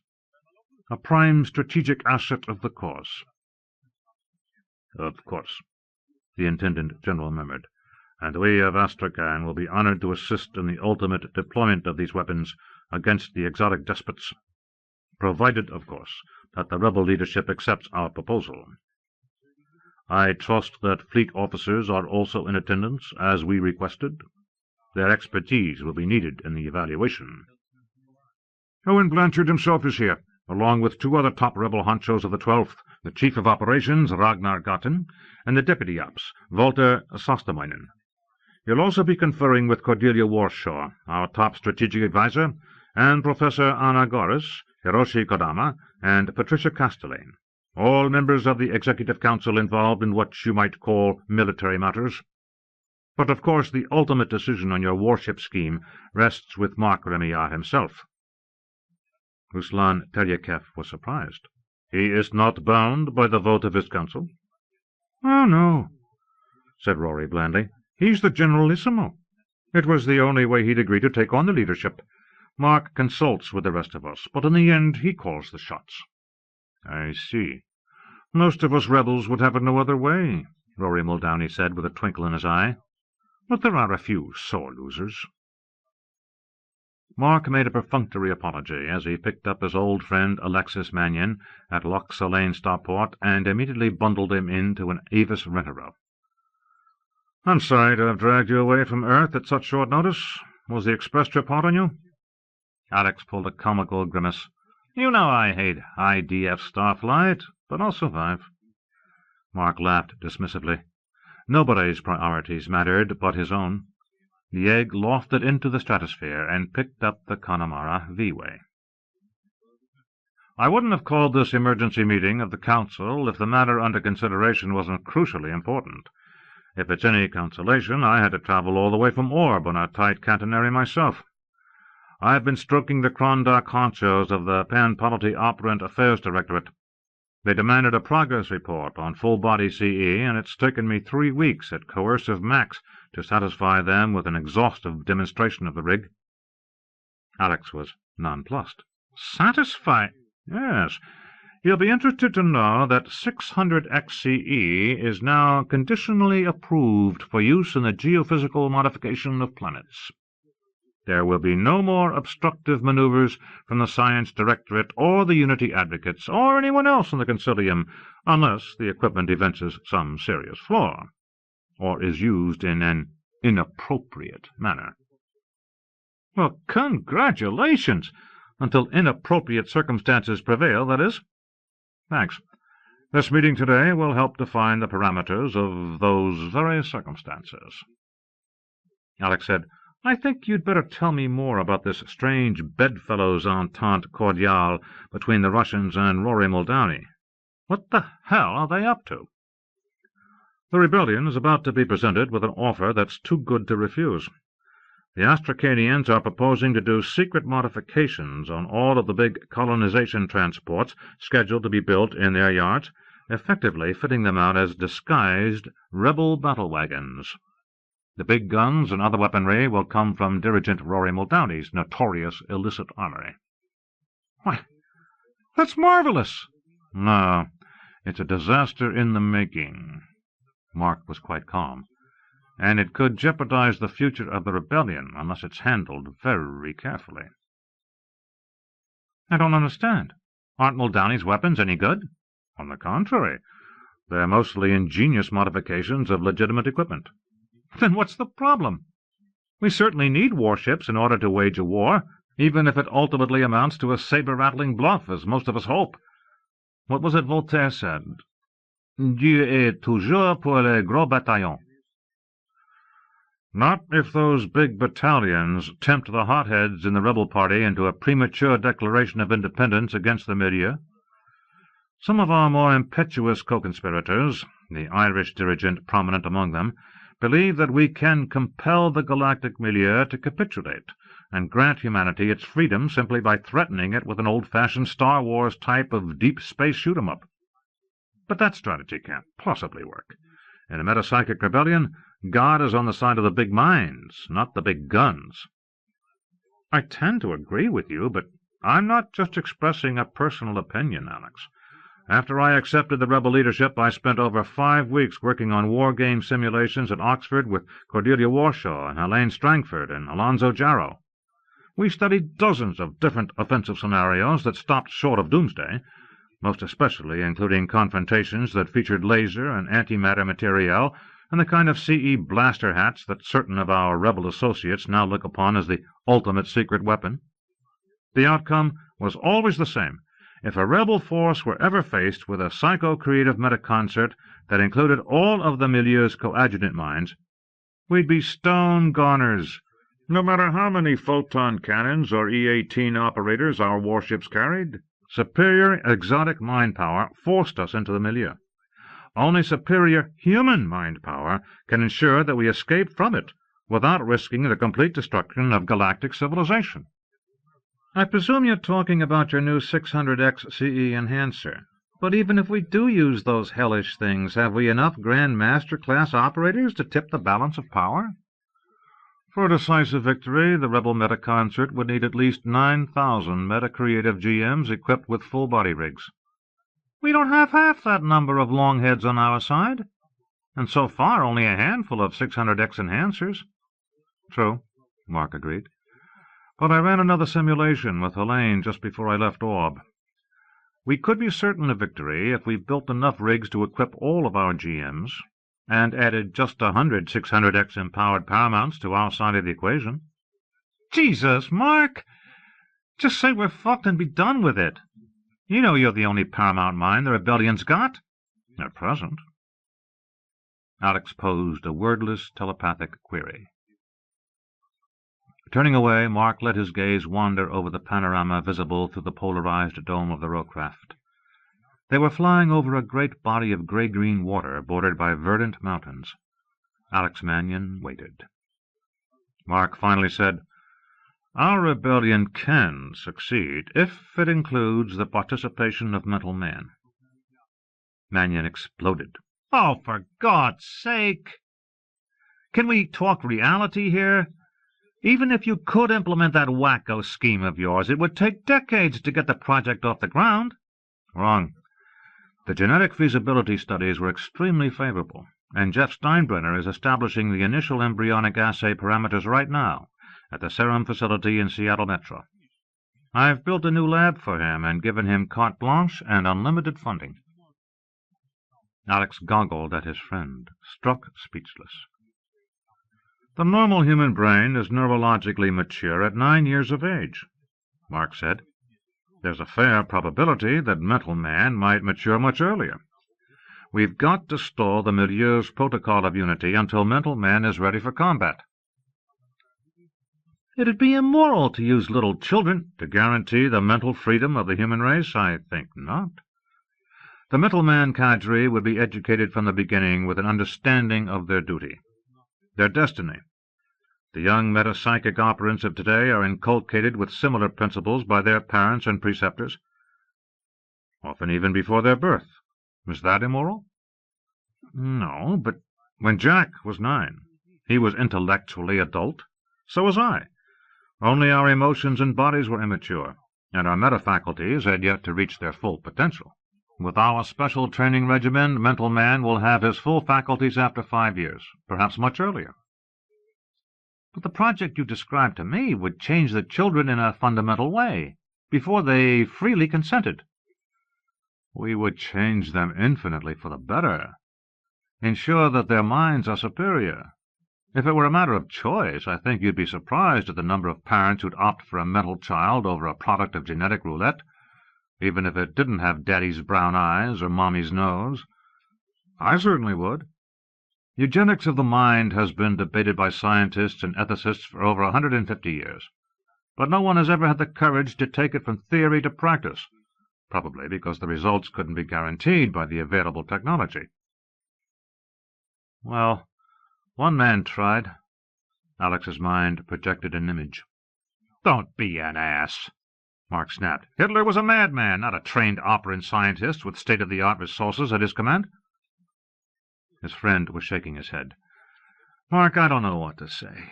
A prime strategic asset of the cause. Of course, the Intendant General murmured, and we of Astrakhan will be honored to assist in the ultimate deployment of these weapons against the exotic despots, provided, of course, that the rebel leadership accepts our proposal. I trust that fleet officers are also in attendance, as we requested. Their expertise will be needed in the evaluation. Owen Blanchard himself is here, along with two other top rebel honchos of the 12th, the Chief of Operations, Ragnar Gaten, and the Deputy Ops, Walter Sostamainen. You'll also be conferring with Cordelia Warshaw, our top strategic advisor, and Professor Anna Goris, Hiroshi Kodama, and Patricia Castellane, all members of the Executive Council involved in what you might call military matters. But of course the ultimate decision on your warship scheme rests with Mark Remillard himself. Ruslan Teryakef was surprised. He is not bound by the vote of his council? Oh, no, said Rory blandly. He's the Generalissimo. It was the only way he'd agree to take on the leadership. Mark consults with the rest of us, but in the end he calls the shots. I see. Most of us rebels would have it no other way, Rory Muldowney said with a twinkle in his eye. But there are a few sore losers. Mark made a perfunctory apology as he picked up his old friend Alexis Mannion at Loch Lane Stopport and immediately bundled him into an Avis rent-a-row. I'm sorry to have dragged you away from Earth at such short notice. Was the express trip hot on you? Alex pulled a comical grimace. You know I hate high-DF starflight, but I'll survive. Mark laughed dismissively. Nobody's priorities mattered but his own. The egg lofted into the stratosphere and picked up the Connemara V-way. I wouldn't have called this emergency meeting of the Council if the matter under consideration wasn't crucially important. If it's any consolation, I had to travel all the way from Orb on a tight catenary myself. I've been stroking the Crondark honchos of the Pan-Polity Operant Affairs Directorate. They demanded a progress report on full-body CE, and it's taken me 3 weeks at coercive max to satisfy them with an exhaustive demonstration of the rig. Alex was nonplussed. Satisfy? Yes. You'll be interested to know that 600 XCE is now conditionally approved for use in the geophysical modification of planets. There will be no more obstructive maneuvers from the Science Directorate or the Unity Advocates or anyone else in the Concilium, unless the equipment evinces some serious flaw, or is used in an inappropriate manner. Well, congratulations! Until inappropriate circumstances prevail, that is. Thanks. This meeting today will help define the parameters of those very circumstances. Alex said, I think you'd better tell me more about this strange bedfellows entente cordiale between the Russians and Rory Muldowney. What the hell are they up to? The rebellion is about to be presented with an offer that's too good to refuse. The Astracanians are proposing to do secret modifications on all of the big colonization transports scheduled to be built in their yards, effectively fitting them out as disguised rebel battle wagons. The big guns and other weaponry will come from Dirigent Rory Muldowney's notorious illicit armory. Why, that's marvelous! No, it's a disaster in the making. Mark was quite calm. And it could jeopardize the future of the rebellion unless it's handled very carefully. I don't understand. Aren't Muldowney's weapons any good? On the contrary, they're mostly ingenious modifications of legitimate equipment. Then what's the problem? We certainly need warships in order to wage a war, even if it ultimately amounts to a saber-rattling bluff, as most of us hope. What was it Voltaire said? Dieu est toujours pour les gros bataillons. Not if those big battalions tempt the hotheads in the rebel party into a premature declaration of independence against the milieu. Some of our more impetuous co-conspirators, the Irish dirigent prominent among them, believe that we can compel the galactic milieu to capitulate and grant humanity its freedom simply by threatening it with an old-fashioned Star Wars type of deep space shoot-'em-up. But that strategy can't possibly work. In a metapsychic rebellion, God is on the side of the big minds, not the big guns. I tend to agree with you, but I'm not just expressing a personal opinion, Alex. After I accepted the rebel leadership, I spent over 5 weeks working on war game simulations at Oxford with Cordelia Warshaw and Helene Strangford and Alonzo Jarrow. We studied dozens of different offensive scenarios that stopped short of doomsday, most especially including confrontations that featured laser and antimatter materiel and the kind of CE blaster hats that certain of our rebel associates now look upon as the ultimate secret weapon. The outcome was always the same. If a rebel force were ever faced with a psycho-creative metaconcert that included all of the milieu's coadjutant minds, we'd be stone goners, no matter how many photon cannons or E-18 operators our warships carried. Superior exotic mind power forced us into the milieu. Only superior human mind power can ensure that we escape from it without risking the complete destruction of galactic civilization. I presume you're talking about your new 600X CE enhancer. But even if we do use those hellish things, have we enough Grand Master-class operators to tip the balance of power? For a decisive victory, the rebel metaconcert would need at least 9,000 meta-creative GMs equipped with full-body rigs. We don't have half that number of longheads on our side, and so far only a handful of 600X enhancers. True, Mark agreed. But I ran another simulation with Helene just before I left Orb. We could be certain of victory if we built enough rigs to equip all of our GMs, and added just 100 600X empowered Paramounts to our side of the equation. Jesus, Mark! Just say we're fucked and be done with it. You know you're the only paramount mind the rebellion's got. At present. Alex posed a wordless telepathic query. Turning away, Mark let his gaze wander over the panorama visible through the polarized dome of the rowcraft. They were flying over a great body of gray-green water bordered by verdant mountains. Alex Mannion waited. Mark finally said, Our rebellion can succeed if it includes the participation of mental man. Mannion exploded. Oh, for God's sake! Can we talk reality here? Even if you could implement that wacko scheme of yours, it would take decades to get the project off the ground. Wrong. The genetic feasibility studies were extremely favorable, and Jeff Steinbrenner is establishing the initial embryonic assay parameters right now at the Serum facility in Seattle Metro. I've built a new lab for him and given him carte blanche and unlimited funding. Alex goggled at his friend, struck speechless. The normal human brain is neurologically mature at 9 years of age, Mark said. There's a fair probability that mental man might mature much earlier. We've got to stall the milieu's protocol of unity until mental man is ready for combat. It'd be immoral to use little children to guarantee the mental freedom of the human race. I think not. The mental man cadre would be educated from the beginning with an understanding of their duty, their destiny. The young metapsychic operants of today are inculcated with similar principles by their parents and preceptors, often even before their birth. Is that immoral? No, but when Jack was 9, he was intellectually adult. So was I. Only our emotions and bodies were immature, and our metafaculties had yet to reach their full potential. With our special training regimen, mental man will have his full faculties after 5 years, perhaps much earlier. But the project you described to me would change the children in a fundamental way, before they freely consented. We would change them infinitely for the better, ensure that their minds are superior. If it were a matter of choice, I think you'd be surprised at the number of parents who'd opt for a mental child over a product of genetic roulette, even if it didn't have Daddy's brown eyes or Mommy's nose. I certainly would. Eugenics of the mind has been debated by scientists and ethicists for over 150 years, but no one has ever had the courage to take it from theory to practice, probably because the results couldn't be guaranteed by the available technology. Well, one man tried. Alex's mind projected an image. Don't be an ass, Mark snapped. Hitler was a madman, not a trained operant scientist with state-of-the-art resources at his command. His friend was shaking his head. Mark, I don't know what to say.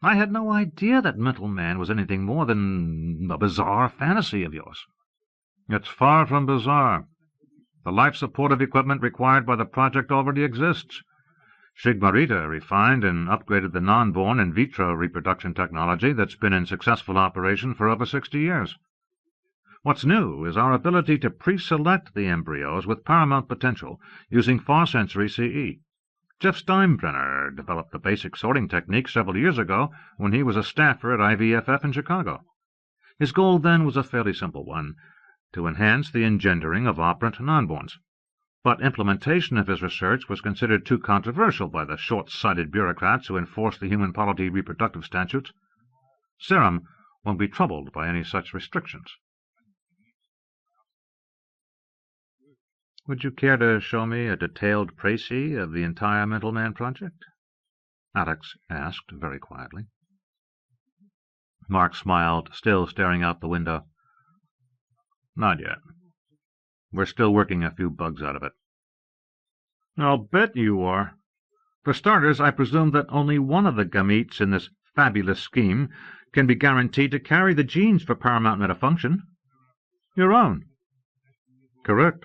I had no idea that mental man was anything more than a bizarre fantasy of yours. It's far from bizarre. The life-supportive equipment required by the project already exists. Shigmarita refined and upgraded the non-born in vitro reproduction technology that's been in successful operation for over 60 years. What's new is our ability to pre-select the embryos with paramount potential using far-sensory CE. Jeff Steinbrenner developed the basic sorting technique several years ago when he was a staffer at IVFF in Chicago. His goal then was a fairly simple one, to enhance the engendering of operant non-borns. But implementation of his research was considered too controversial by the short-sighted bureaucrats who enforce the human polity reproductive statutes. Serum won't be troubled by any such restrictions. Would you care to show me a detailed précis of the entire mental man project? Alex asked very quietly. Mark smiled, still staring out the window. Not yet. We're still working a few bugs out of it. I'll bet you are. For starters, I presume that only one of the gametes in this fabulous scheme can be guaranteed to carry the genes for paramount metafunction. Your own. Correct.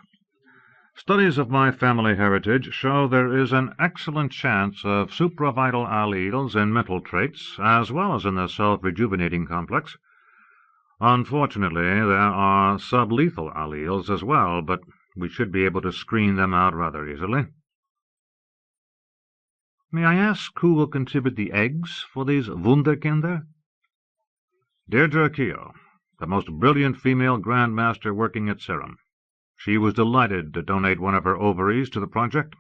Studies of my family heritage show there is an excellent chance of supravital alleles in mental traits, as well as in the self-rejuvenating complex. Unfortunately, there are sublethal alleles as well, but we should be able to screen them out rather easily. May I ask who will contribute the eggs for these Wunderkinder? Deirdre Keogh, the most brilliant female grandmaster working at Serum. She was delighted to donate one of her ovaries to the project.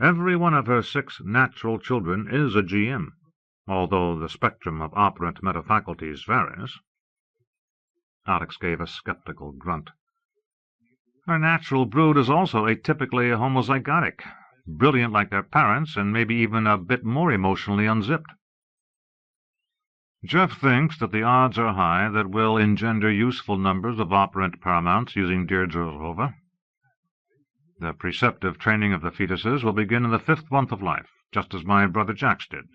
Every one of her 6 natural children is a GM, although the spectrum of operant metafaculties varies. Alex gave a skeptical grunt. Her natural brood is also atypically homozygotic, brilliant like their parents, and maybe even a bit more emotionally unzipped. Jeff thinks that the odds are high that we'll engender useful numbers of operant paramounts using Deirdre's ova. The preceptive training of the fetuses will begin in the 5th month of life, just as my brother Jack's did.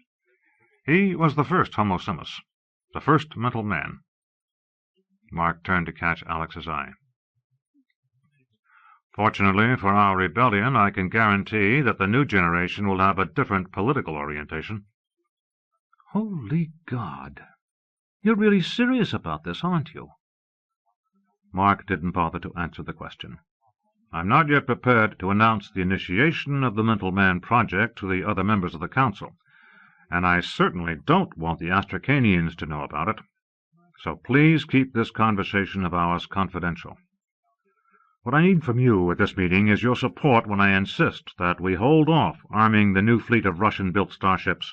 He was the first Homo Simus, the first mental man. Mark turned to catch Alex's eye. Fortunately for our rebellion, I can guarantee that the new generation will have a different political orientation. Holy God! You're really serious about this, aren't you? Mark didn't bother to answer the question. I'm not yet prepared to announce the initiation of the Mental Man project to the other members of the Council, and I certainly don't want the Astracanians to know about it. So please keep this conversation of ours confidential. What I need from you at this meeting is your support when I insist that we hold off arming the new fleet of Russian-built starships.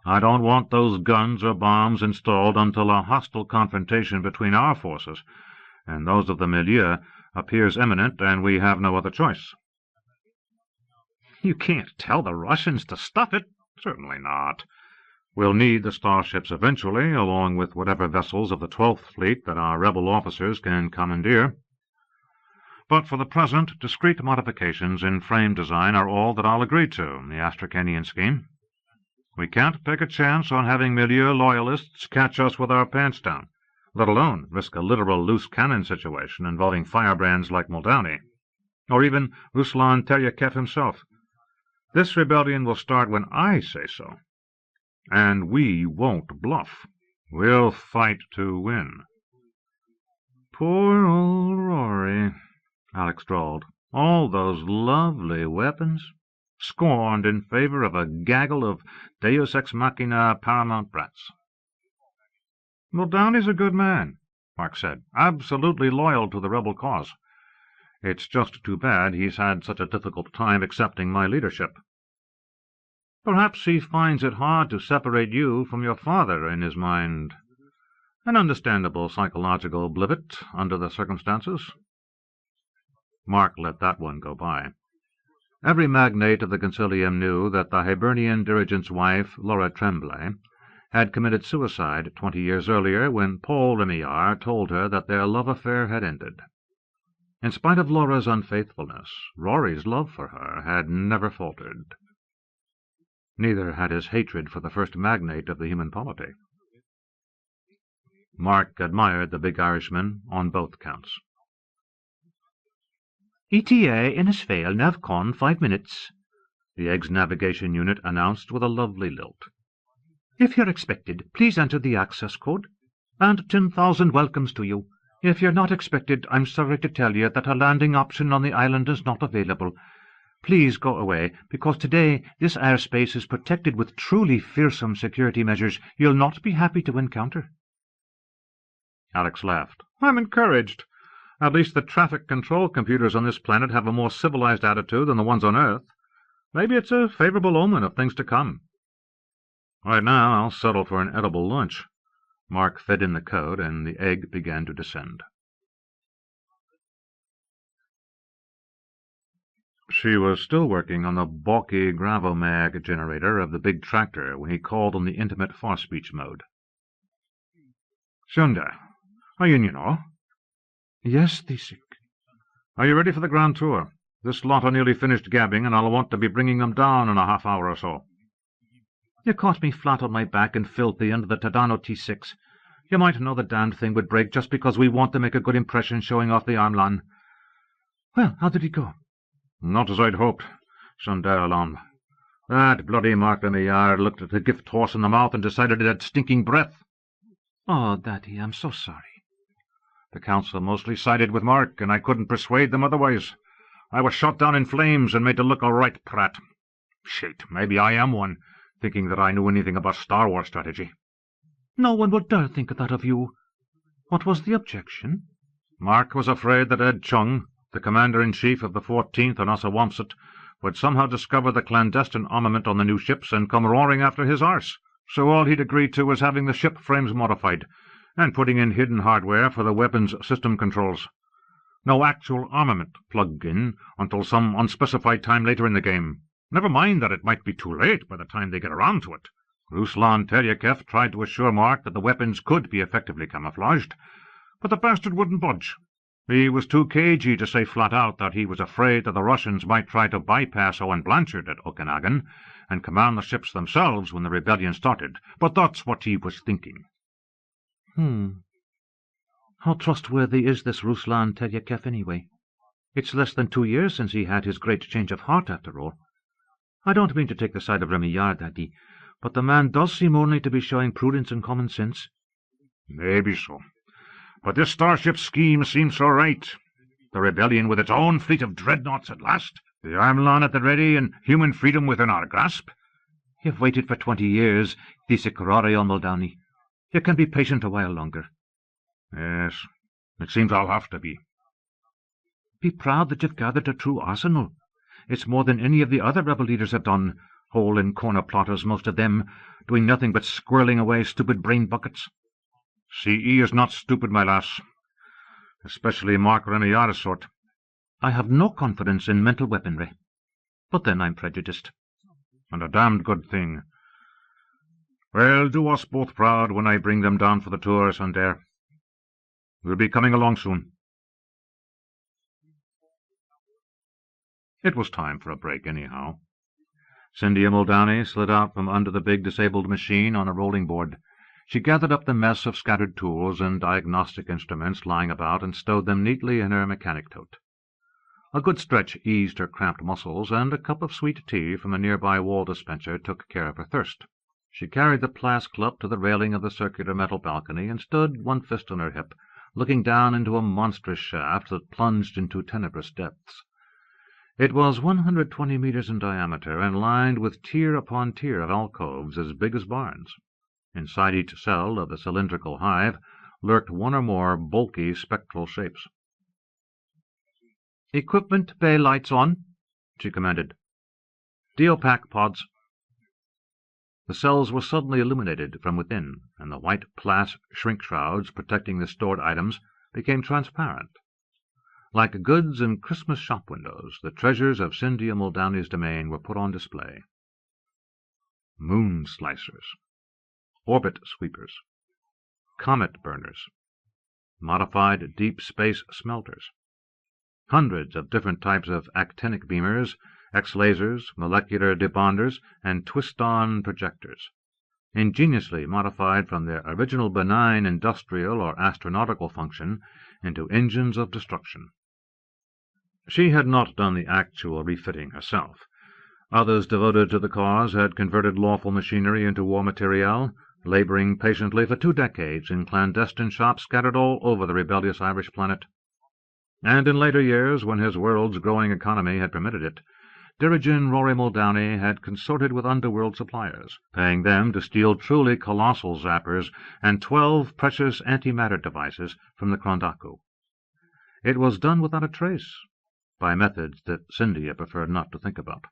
I don't want those guns or bombs installed until a hostile confrontation between our forces and those of the milieu appears imminent, and we have no other choice." "You can't tell the Russians to stuff it." "Certainly not. We'll need the starships eventually, along with whatever vessels of the 12th Fleet that our rebel officers can commandeer. But for the present, discreet modifications in frame design are all that I'll agree to in the Astracanian scheme. We can't take a chance on having milieu loyalists catch us with our pants down, let alone risk a literal loose cannon situation involving firebrands like Moldavny, or even Ruslan Teryakev himself. This rebellion will start when I say so. And we won't bluff. We'll fight to win." "Poor old Rory," Alex drawled. "All those lovely weapons, scorned in favor of a gaggle of Deus Ex Machina paramount brats." "Moldavny's a good man," Mark said, "absolutely loyal to the rebel cause. It's just too bad he's had such a difficult time accepting my leadership." "Perhaps he finds it hard to separate you from your father in his mind. An understandable psychological blivet under the circumstances." Mark let that one go by. Every magnate of the Concilium knew that the Hibernian dirigent's wife, Laura Tremblay, had committed suicide 20 years earlier when Paul Remillard told her that their love affair had ended. In spite of Laura's unfaithfulness, Rory's love for her had never faltered. Neither had his hatred for the first magnate of the human polity. Mark admired the big Irishman on both counts. "ETA Innisfail Navcon 5 minutes," the Egg's navigation unit announced with a lovely lilt. "If you're expected, please enter the access code. And 10,000 welcomes to you. If you're not expected, I'm sorry to tell you that a landing option on the island is not available. Please go away, because today this airspace is protected with truly fearsome security measures you'll not be happy to encounter." Alex laughed. "I'm encouraged. At least the traffic control computers on this planet have a more civilized attitude than the ones on Earth. Maybe it's a favorable omen of things to come. Right now, I'll settle for an edible lunch." Mark fed in the code, and the Egg began to descend. She was still working on the balky gravomag generator of the big tractor when he called on the intimate far-speech mode. "Shunda, are you in, you know?" "Yes, Thesik." "Are you ready for the grand tour? This lot are nearly finished gabbing, and I'll want to be bringing them down in a half-hour or so." "You caught me flat on my back and filthy under the Tadano T6. You might know the damned thing would break just because we want to make a good impression showing off the Armlan. Well, how did it go?" "Not as I'd hoped, Shundarolam. That bloody Mark Remillard looked at the gift horse in the mouth and decided it had stinking breath." "Oh, Daddy, I'm so sorry." "The council mostly sided with Mark, and I couldn't persuade them otherwise. I was shot down in flames and made to look a right prat. Shit, maybe I am one, thinking that I knew anything about Star Wars strategy." "No one would dare think that of you. What was the objection?" "Mark was afraid that Ed Chung, the commander-in-chief of the 14th and Ossawamsett, would somehow discover the clandestine armament on the new ships and come roaring after his arse, so all he'd agreed to was having the ship frames modified, and putting in hidden hardware for the weapons system controls. No actual armament plugged in until some unspecified time later in the game. Never mind that it might be too late by the time they get around to it. Ruslan Teryakev tried to assure Mark that the weapons could be effectively camouflaged, but the bastard wouldn't budge. He was too cagey to say flat out that he was afraid that the Russians might try to bypass Owen Blanchard at Okanagon and command the ships themselves when the rebellion started, but that's what he was thinking." How trustworthy is this Ruslan Teryakev anyway? It's less than 2 years since he had his great change of heart, after all. I don't mean to take the side of Remillard, Daddy, but the man does seem only to be showing prudence and common sense. "Maybe so. But this starship scheme seems so right. The rebellion with its own fleet of dreadnoughts at last, the Armlan at the ready, and human freedom within our grasp." "You've waited for 20 years, Thisikarari on Moldavny. You can be patient a while longer." "Yes, it seems I'll have to be." "Be proud that you've gathered a true arsenal. It's more than any of the other rebel leaders have done, hole-and-corner plotters, most of them, doing nothing but squirreling away stupid brain buckets." CE is not stupid, my lass. especially Mark Remillard's sort. I have no confidence in mental weaponry. But then I'm prejudiced. And a damned good thing. Well, do us both proud when I bring them down for the tour, Sunday. We'll be coming along soon. It was time for a break, anyhow. Cynthia Muldowney slid out from under the big disabled machine on a rolling board. She gathered up the mess of scattered tools and diagnostic instruments lying about and stowed them neatly in her mechanic tote. A good stretch eased her cramped muscles, and a cup of sweet tea from a nearby wall dispenser took care of her thirst. She carried the flask up to the railing of the circular metal balcony and stood, one fist on her hip, looking down into a monstrous shaft that plunged into tenebrous depths. It was 120 meters in diameter and lined with tier upon tier of alcoves as big as barns. Inside each cell of the cylindrical hive lurked one or more bulky spectral shapes. "Equipment bay lights on," she commanded. "Diopac pods." The cells were suddenly illuminated from within, and the white glass shrink shrouds protecting the stored items became transparent. Like goods in Christmas shop windows, the treasures of Cynthia Muldowney's domain were put on display. Moon slicers, orbit sweepers, comet burners, modified deep space smelters, hundreds of different types of actinic beamers, X-lasers, molecular debonders, and twist-on projectors, ingeniously modified from their original benign industrial or astronautical function into engines of destruction. She had not done the actual refitting herself. Others devoted to the cause had converted lawful machinery into war material, laboring patiently for 2 decades in clandestine shops scattered all over the rebellious Irish planet. And in later years, when his world's growing economy had permitted it, Dirigen Rory Muldowney had consorted with underworld suppliers, paying them to steal truly colossal zappers and 12 precious antimatter devices from the Crondaku. It was done without a trace, by methods that Cynthia preferred not to think about.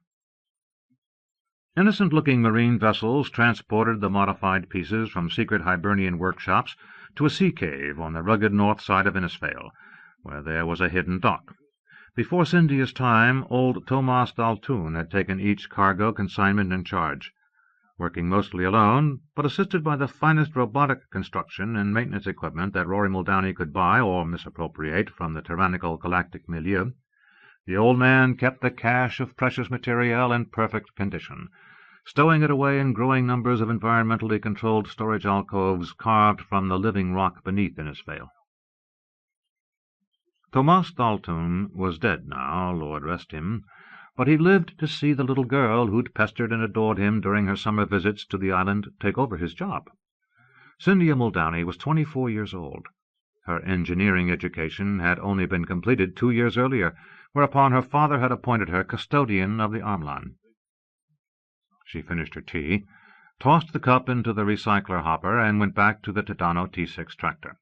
Innocent-looking marine vessels transported the modified pieces from secret Hibernian workshops to a sea cave on the rugged north side of Innisfail, where there was a hidden dock. Before Cynthia's time, old Tomas Daltoon had taken each cargo consignment in charge, working mostly alone, but assisted by the finest robotic construction and maintenance equipment that Rory Muldowney could buy or misappropriate from the tyrannical Galactic milieu. The old man kept the cache of precious material in perfect condition, stowing it away in growing numbers of environmentally controlled storage alcoves carved from the living rock beneath Innisfail. Tomas Daltoon was dead now, Lord rest him, but he lived to see the little girl who'd pestered and adored him during her summer visits to the island take over his job. Cynthia Muldowney was 24 years old. Her engineering education had only been completed 2 years earlier, whereupon her father had appointed her custodian of the Armlan. She finished her tea, tossed the cup into the recycler hopper, and went back to the Tadano T6 tractor.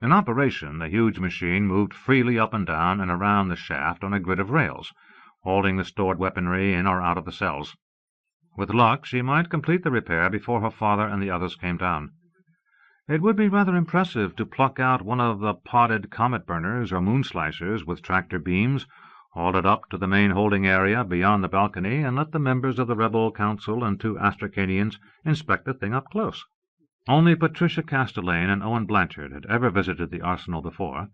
In operation, the huge machine moved freely up and down and around the shaft on a grid of rails, holding the stored weaponry in or out of the cells. With luck, she might complete the repair before her father and the others came down. It would be rather impressive to pluck out one of the podded comet burners or moon slicers with tractor beams, haul it up to the main holding area beyond the balcony, and let the members of the rebel council and 2 Astracanians inspect the thing up close. Only Patricia Castelaine and Owen Blanchard had ever visited the arsenal before,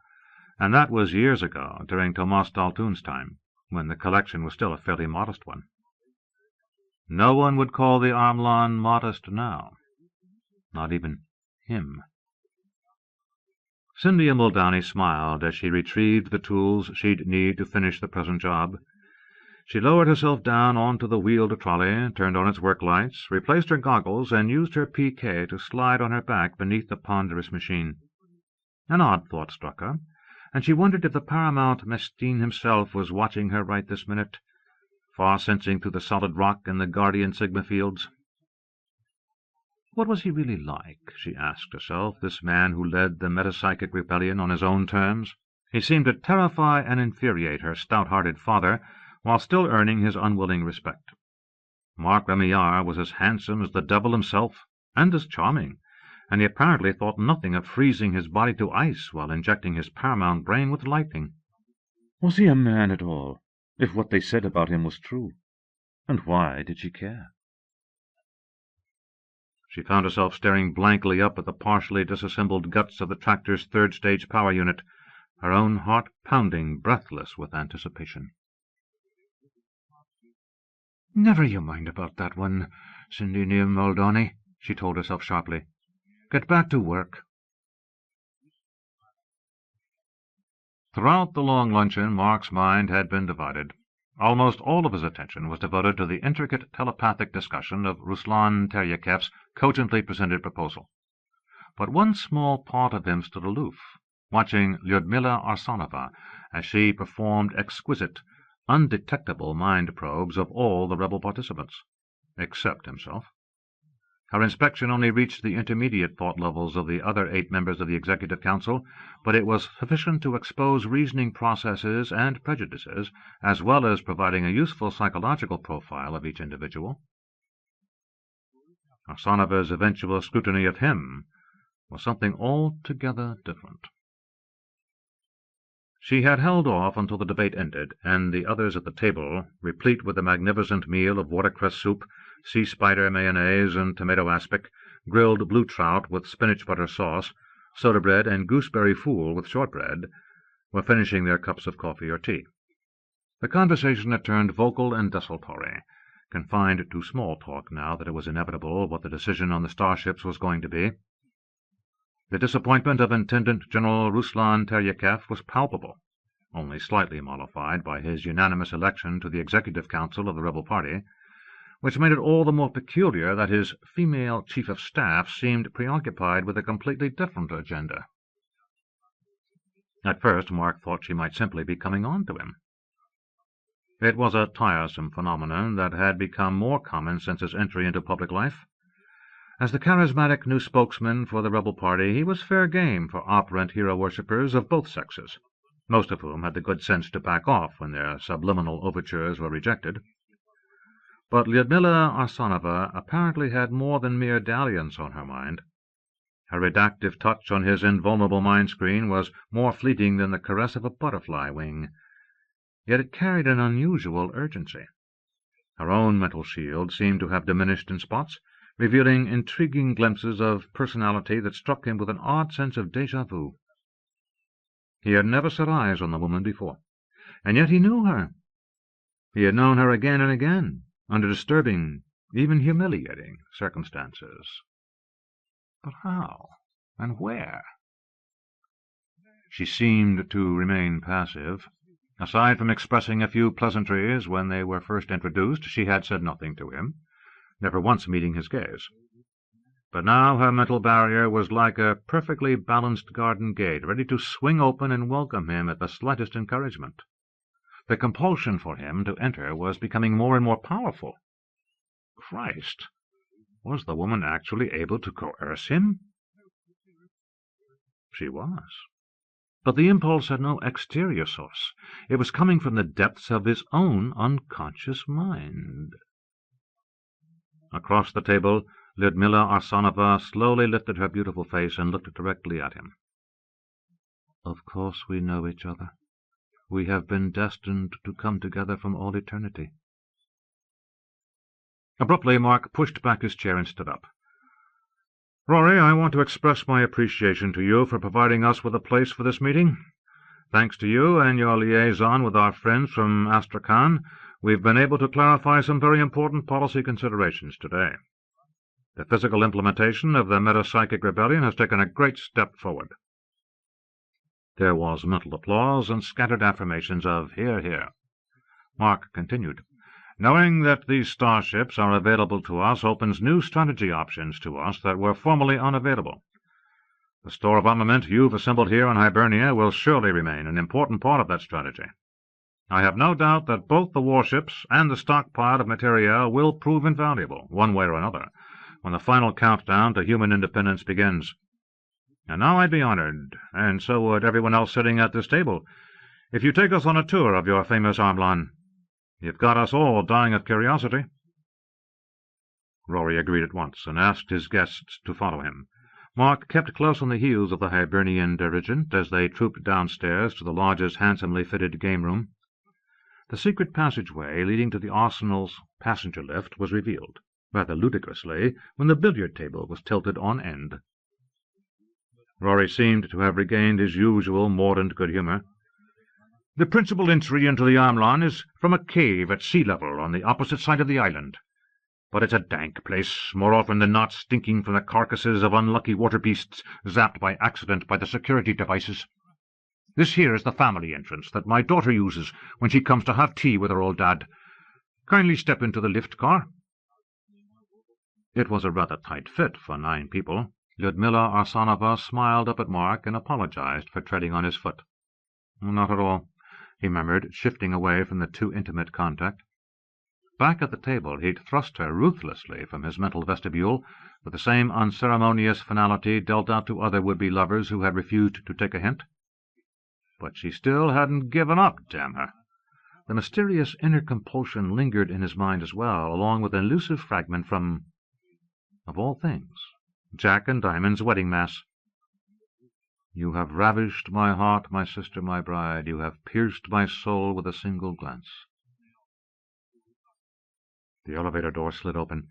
and that was years ago, during Tomas Daltoon's time, when the collection was still a fairly modest one. No one would call the Armlan modest now, not even him. Cynthia Muldowney smiled as she retrieved the tools she'd need to finish the present job. She lowered herself down onto the wheeled trolley, turned on its work lights, replaced her goggles, and used her PK to slide on her back beneath the ponderous machine. An odd thought struck her, and she wondered if the paramount Mestine himself was watching her right this minute, far-sensing through the solid rock and the guardian Sigma fields. What was he really like, she asked herself, this man who led the metapsychic rebellion on his own terms? He seemed to terrify and infuriate her stout-hearted father, while still earning his unwilling respect. Mark Remillard was as handsome as the devil himself, and as charming, and he apparently thought nothing of freezing his body to ice while injecting his paramount brain with lightning. Was he a man at all, if what they said about him was true? And why did she care? She found herself staring blankly up at the partially disassembled guts of the tractor's third-stage power unit, her own heart pounding, breathless with anticipation. "Never you mind about that one, Cindy Near Muldowney," she told herself sharply. "Get back to work." Throughout the long luncheon, Mark's mind had been divided. Almost all of his attention was devoted to the intricate telepathic discussion of Ruslan Teryakev's cogently presented proposal. But one small part of him stood aloof, watching Lyudmila Arsonova as she performed exquisite, undetectable mind probes of all the rebel participants, except himself. Her inspection only reached the intermediate thought levels of the other 8 members of the Executive Council, but it was sufficient to expose reasoning processes and prejudices, as well as providing a useful psychological profile of each individual. Arsonova's eventual scrutiny of him was something altogether different. She had held off until the debate ended, and the others at the table, replete with a magnificent meal of watercress soup, sea spider mayonnaise and tomato aspic, grilled blue trout with spinach butter sauce, soda bread, and gooseberry fool with shortbread, were finishing their cups of coffee or tea. The conversation had turned vocal and desultory, confined to small talk now that it was inevitable what the decision on the starships was going to be. The disappointment of Intendant General Ruslan Teryakev was palpable, only slightly mollified by his unanimous election to the Executive Council of the rebel party, which made it all the more peculiar that his female chief of staff seemed preoccupied with a completely different agenda. At first Mark thought she might simply be coming on to him. It was a tiresome phenomenon that had become more common since his entry into public life. As the charismatic new spokesman for the rebel party, he was fair game for operant hero-worshippers of both sexes, most of whom had the good sense to back off when their subliminal overtures were rejected. But Lyudmila Arsonova apparently had more than mere dalliance on her mind. Her redactive touch on his invulnerable mind-screen was more fleeting than the caress of a butterfly wing, yet it carried an unusual urgency. Her own mental shield seemed to have diminished in spots, revealing intriguing glimpses of personality that struck him with an odd sense of déjà vu. He had never set eyes on the woman before, and yet he knew her. He had known her again and again, under disturbing, even humiliating circumstances. But how, and where? She seemed to remain passive. Aside from expressing a few pleasantries when they were first introduced, she had said nothing to him, never once meeting his gaze. But now her mental barrier was like a perfectly balanced garden gate, ready to swing open and welcome him at the slightest encouragement. The compulsion for him to enter was becoming more and more powerful. Christ! Was the woman actually able to coerce him? She was. But the impulse had no exterior source. It was coming from the depths of his own unconscious mind. Across the table, Lyudmila Arsonova slowly lifted her beautiful face and looked directly at him. "Of course we know each other. We have been destined to come together from all eternity." Abruptly, Mark pushed back his chair and stood up. "Rory, I want to express my appreciation to you for providing us with a place for this meeting. Thanks to you and your liaison with our friends from Astrakhan, we've been able to clarify some very important policy considerations today. The physical implementation of the metapsychic rebellion has taken a great step forward." There was mental applause and scattered affirmations of "hear, hear." Mark continued, "Knowing that these starships are available to us opens new strategy options to us that were formerly unavailable. The store of armament you've assembled here in Hibernia will surely remain an important part of that strategy. I have no doubt that both the warships and the stockpile of material will prove invaluable, one way or another, when the final countdown to human independence begins. And now I'd be honored, and so would everyone else sitting at this table, if you take us on a tour of your famous Armlan. You've got us all dying of curiosity." Rory agreed at once, and asked his guests to follow him. Mark kept close on the heels of the Hibernian dirigent as they trooped downstairs to the lodge's handsomely fitted game-room. The secret passageway leading to the arsenal's passenger lift was revealed, rather ludicrously, when the billiard table was tilted on end. Rory seemed to have regained his usual mordant good humour. The principal entry into the Armlan is from a cave at sea level on the opposite side of the island. But it's a dank place, more often than not stinking from the carcasses of unlucky water beasts zapped by accident by the security devices. This here is the family entrance that my daughter uses when she comes to have tea with her old dad. Kindly step into the lift car. It was a rather tight fit for 9 people. Lyudmila Arsanova smiled up at Mark and apologized for treading on his foot. Not at all, he murmured, shifting away from the too intimate contact. Back at the table he'd thrust her ruthlessly from his mental vestibule, with the same unceremonious finality dealt out to other would-be lovers who had refused to take a hint. But she still hadn't given up, damn her. The mysterious inner compulsion lingered in his mind as well, along with an elusive fragment from, of all things, Jack and Diamond's wedding mass. "You have ravished my heart, my sister, my bride. You have pierced my soul with a single glance." The elevator door slid open.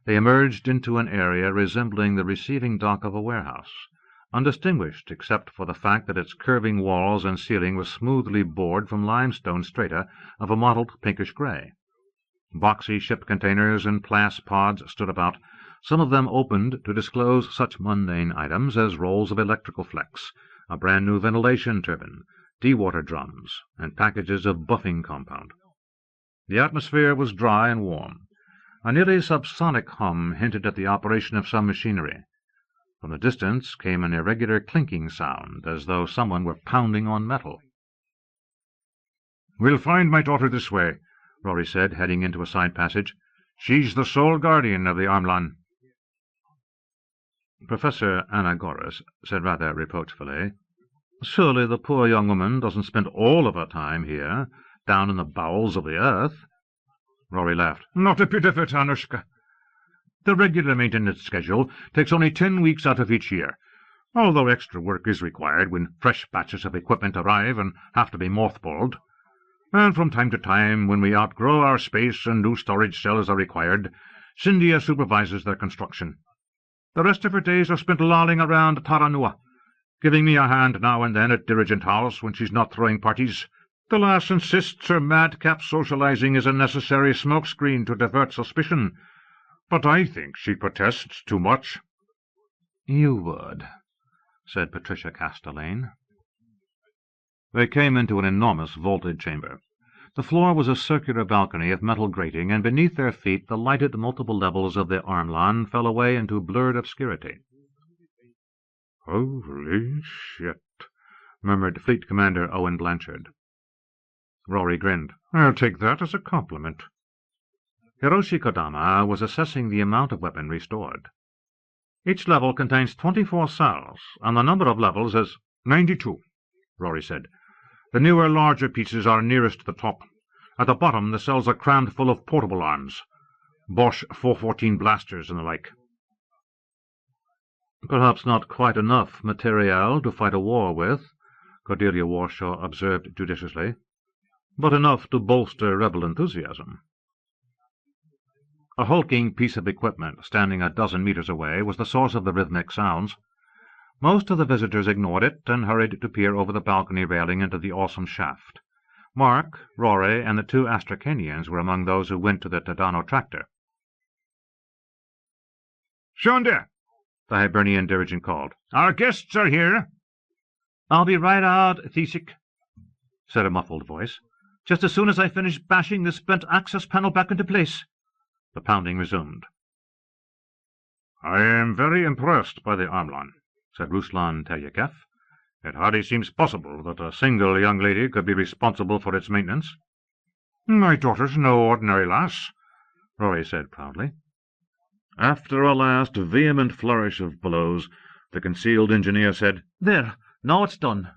They emerged into an area resembling the receiving dock of a warehouse, undistinguished except for the fact that its curving walls and ceiling were smoothly bored from limestone strata of a mottled pinkish-grey. Boxy ship containers and glass pods stood about, some of them opened to disclose such mundane items as rolls of electrical flex, a brand-new ventilation turbine, de-water drums, and packages of buffing compound. The atmosphere was dry and warm. A nearly subsonic hum hinted at the operation of some machinery. From the distance came an irregular clinking sound, as though someone were pounding on metal. "We'll find my daughter this way," Rory said, heading into a side passage. "She's the sole guardian of the Armlan." Professor Anagoras said rather reproachfully, "Surely the poor young woman doesn't spend all of her time here, down in the bowels of the earth?" Rory laughed. "Not a bit of it, Anushka. The regular maintenance schedule takes only 10 weeks out of each year, although extra work is required when fresh batches of equipment arrive and have to be mothballed. And from time to time, when we outgrow our space and new storage cells are required, Cynthia supervises their construction. The rest of her days are spent lolling around Taranua, giving me a hand now and then at Dirigent House when she's not throwing parties. The lass insists her madcap socializing is a necessary smokescreen to divert suspicion, but I think she protests too much." "You would," said Patricia Castelaine. They came into an enormous vaulted chamber. The floor was a circular balcony of metal grating, and beneath their feet the lighted multiple levels of the Armlan fell away into blurred obscurity. "Holy shit," murmured Fleet Commander Owen Blanchard. Rory grinned. "I'll take that as a compliment." Hiroshi Kodama was assessing the amount of weaponry stored. "Each level contains 24 cells, and the number of levels is 92, Rory said. "The newer, larger pieces are nearest the top. At the bottom, the cells are crammed full of portable arms, Bosch 414 blasters and the like." "Perhaps not quite enough material to fight a war with," Cordelia Warshaw observed judiciously, "but enough to bolster rebel enthusiasm." A hulking piece of equipment standing a dozen meters away was the source of the rhythmic sounds. Most of the visitors ignored it and hurried to peer over the balcony railing into the awesome shaft. Mark, Rory, and the 2 Astracanians were among those who went to the Tadano tractor. "Shonda," the Hibernian dirigent called. "Our guests are here." "I'll be right out, Thesik," said a muffled voice. "just as soon as I finish bashing this bent access panel back into place." The pounding resumed. "I am very impressed by the Armlan," said Ruslan Telyakev. "It hardly seems possible that a single young lady could be responsible for its maintenance." "My daughter's no ordinary lass," Rory said proudly. After a last vehement flourish of blows, the concealed engineer said, "There, now it's done."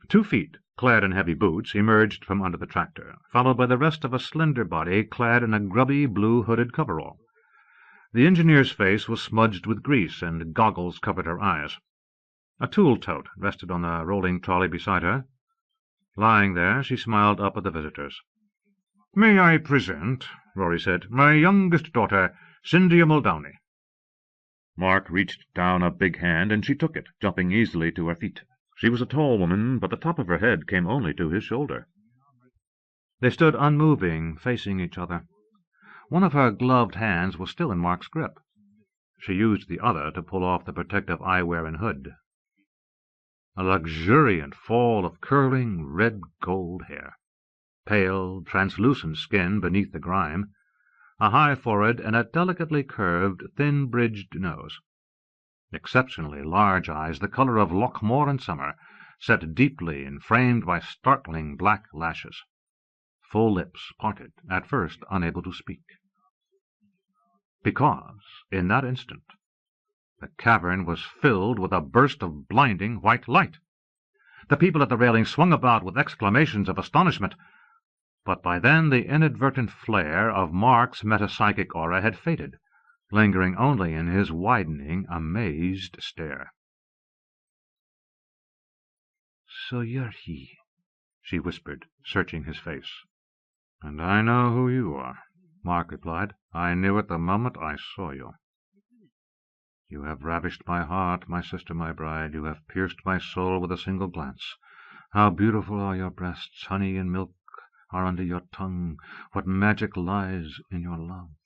2 feet, clad in heavy boots, emerged from under the tractor, followed by the rest of a slender body clad in a grubby blue hooded coverall. The engineer's face was smudged with grease, and goggles covered her eyes. A tool tote rested on the rolling trolley beside her. Lying there, she smiled up at the visitors. "May I present," Rory said, "my youngest daughter, Cynthia Muldowney." Mark reached down a big hand, and she took it, jumping easily to her feet. She was a tall woman, but the top of her head came only to his shoulder. They stood unmoving, facing each other. One of her gloved hands was still in Mark's grip. She used the other to pull off the protective eyewear and hood. A luxuriant fall of curling red-gold hair, pale, translucent skin beneath the grime, a high forehead, and a delicately curved, thin-bridged nose. Exceptionally large eyes, the colour of Lochmore in summer, set deeply and framed by startling black lashes. Full lips, parted, at first unable to speak. Because, in that instant, the cavern was filled with a burst of blinding white light. The people at the railing swung about with exclamations of astonishment, but by then the inadvertent flare of Mark's metapsychic aura had faded, lingering only in his widening, amazed stare. "So you're he," she whispered, searching his face. "And I know who you are," Mark replied. "I knew it the moment I saw you. You have ravished my heart, my sister, my bride. You have pierced my soul with a single glance. How beautiful are your breasts! Honey and milk are under your tongue. What magic lies in your love!"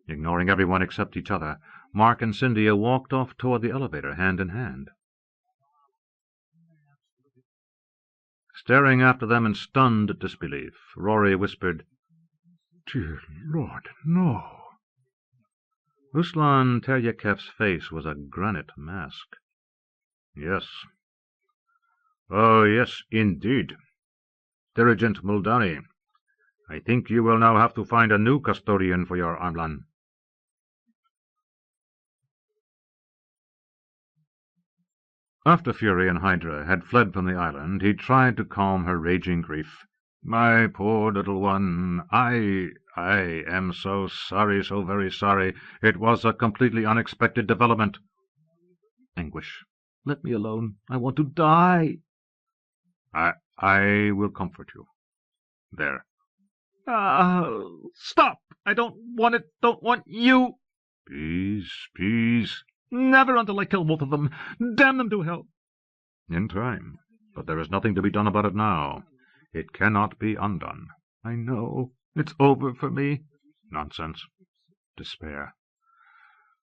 Ignoring everyone except each other, Mark and Cynthia walked off toward the elevator, hand in hand. Staring after them in stunned disbelief, Rory whispered, "Dear Lord, no!" Ruslan Teryakev's face was a granite mask. "Yes. Oh, yes, indeed. Dirigent Muldowney, I think you will now have to find a new custodian for your Armlan." After Fury and Hydra had fled from the island, he tried to calm her raging grief. "My poor little one, I am so sorry, so very sorry. It was a completely unexpected development." Anguish. "Let me alone. I want to die." I will comfort you. There." Stop! I don't want it, don't want you. Peace. Never until I kill both of them. Damn them to hell. In time. But there is nothing to be done about it now. It cannot be undone. I know. It's over for me. Nonsense. Despair.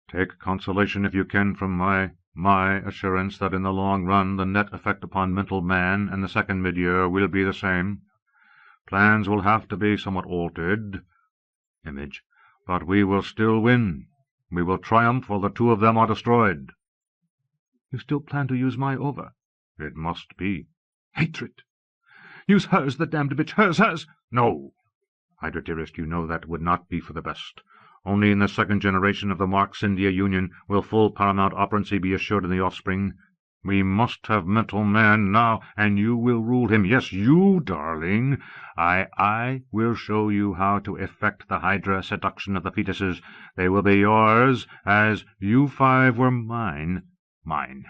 Take consolation, if you can, from my assurance that in the long run the net effect upon mental man and the second mid-year will be the same. Plans will have to be somewhat altered. Image. But we will still win. We will triumph while the two of them are destroyed. You still plan to use my ova? It must be. Hatred. Use hers, the damned bitch. Hers. No. Hydra, dearest, you know that would not be for the best. Only in the second generation of the Mark-Cynthia union will full paramount operancy be assured in the offspring. We must have mental man now, and you will rule him. Yes, you, darling. I will show you how to effect the Hydra seduction of the fetuses. They will be yours, as you five were mine. Mine.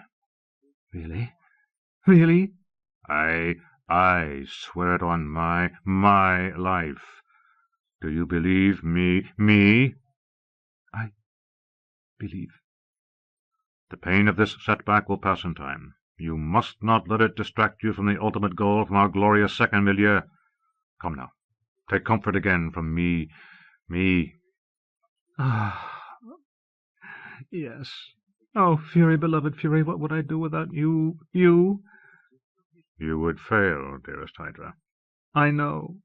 Really? Really? I swear it on my life. Do you believe me? I believe. The pain of this setback will pass in time. You must not let it distract you from the ultimate goal, from our glorious second milieu. Come now, take comfort again from me. Yes. Oh, Fury, beloved Fury, what would I do without you? You would fail, dearest Hydra. I know.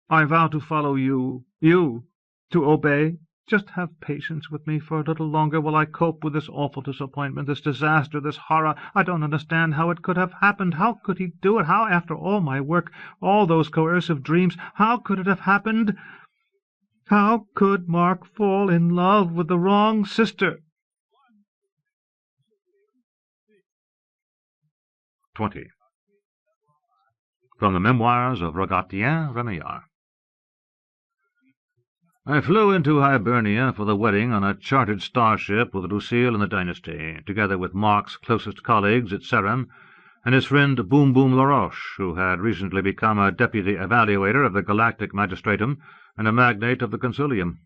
I vow to follow you. To obey. Just have patience with me for a little longer while I cope with this awful disappointment, this disaster, this horror. I don't understand how it could have happened. How could he do it? How, after all my work, all those coercive dreams, how could it have happened? How could Mark fall in love with the wrong sister? 20. From the Memoirs of Rogatien, Remillard. I flew into Hibernia for the wedding on a chartered starship with Lucille and the Dynasty, together with Mark's closest colleagues at Ceram, and his friend Boom Boom Laroche, who had recently become a deputy evaluator of the Galactic Magistratum and a magnate of the Concilium.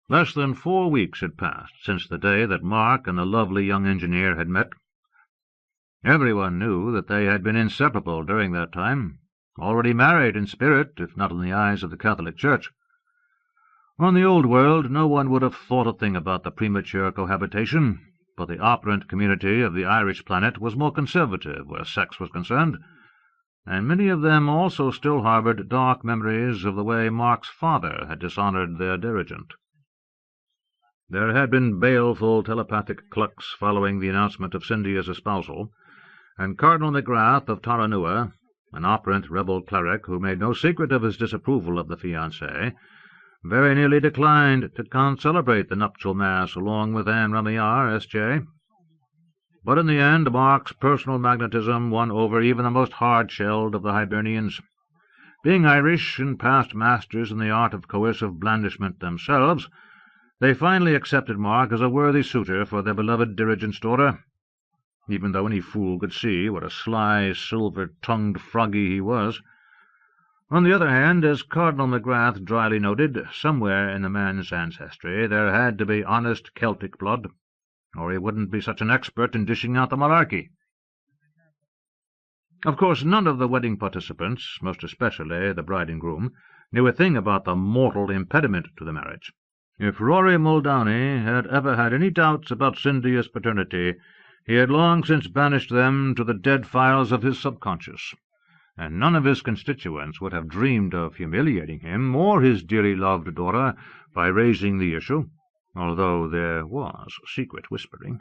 Less than 4 weeks had passed since the day that Mark and the lovely young engineer had met. Everyone knew that they had been inseparable during that time, already married in spirit, if not in the eyes of the Catholic Church. On the Old World, no one would have thought a thing about the premature cohabitation, but the operant community of the Irish planet was more conservative where sex was concerned, and many of them also still harboured dark memories of the way Mark's father had dishonoured their dirigent. There had been baleful telepathic clucks following the announcement of Scindia's espousal, and Cardinal McGrath of Taranua, an operant rebel cleric who made no secret of his disapproval of the fiancée, very nearly declined to concelebrate the nuptial mass along with Anne Remillard, S.J. But in the end, Mark's personal magnetism won over even the most hard-shelled of the Hibernians. Being Irish and past masters in the art of coercive blandishment themselves, they finally accepted Mark as a worthy suitor for their beloved dirigent's daughter, even though any fool could see what a sly, silver-tongued froggy he was. On the other hand, as Cardinal McGrath dryly noted, somewhere in the man's ancestry there had to be honest Celtic blood, or he wouldn't be such an expert in dishing out the malarkey. Of course, none of the wedding participants, most especially the bride and groom, knew a thing about the mortal impediment to the marriage. If Rory Muldowney had ever had any doubts about Scindia's paternity, he had long since banished them to the dead files of his subconscious, and none of his constituents would have dreamed of humiliating him or his dearly loved daughter by raising the issue, although there was secret whispering.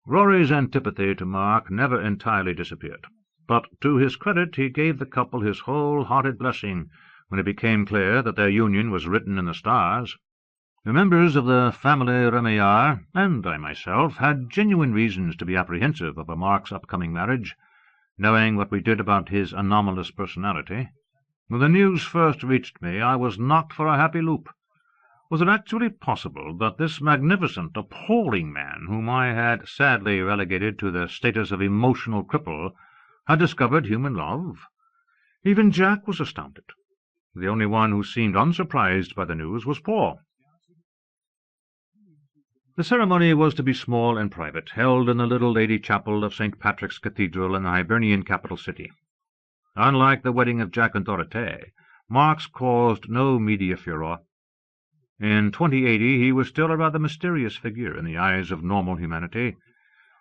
Rory's antipathy to Mark never entirely disappeared, but to his credit he gave the couple his whole-hearted blessing when it became clear that their union was written in the stars. The members of the family Remillard, and I myself, had genuine reasons to be apprehensive of Mark's upcoming marriage, knowing what we did about his anomalous personality. When the news first reached me, I was knocked for a happy loop. Was it actually possible that this magnificent, appalling man, whom I had sadly relegated to the status of emotional cripple, had discovered human love? Even Jack was astounded. The only one who seemed unsurprised by the news was Paul. The ceremony was to be small and private, held in the little Lady Chapel of St. Patrick's Cathedral in the Hibernian capital city. Unlike the wedding of Jack and Dorothée, Mark's caused no media furore. In 2080 he was still a rather mysterious figure in the eyes of normal humanity.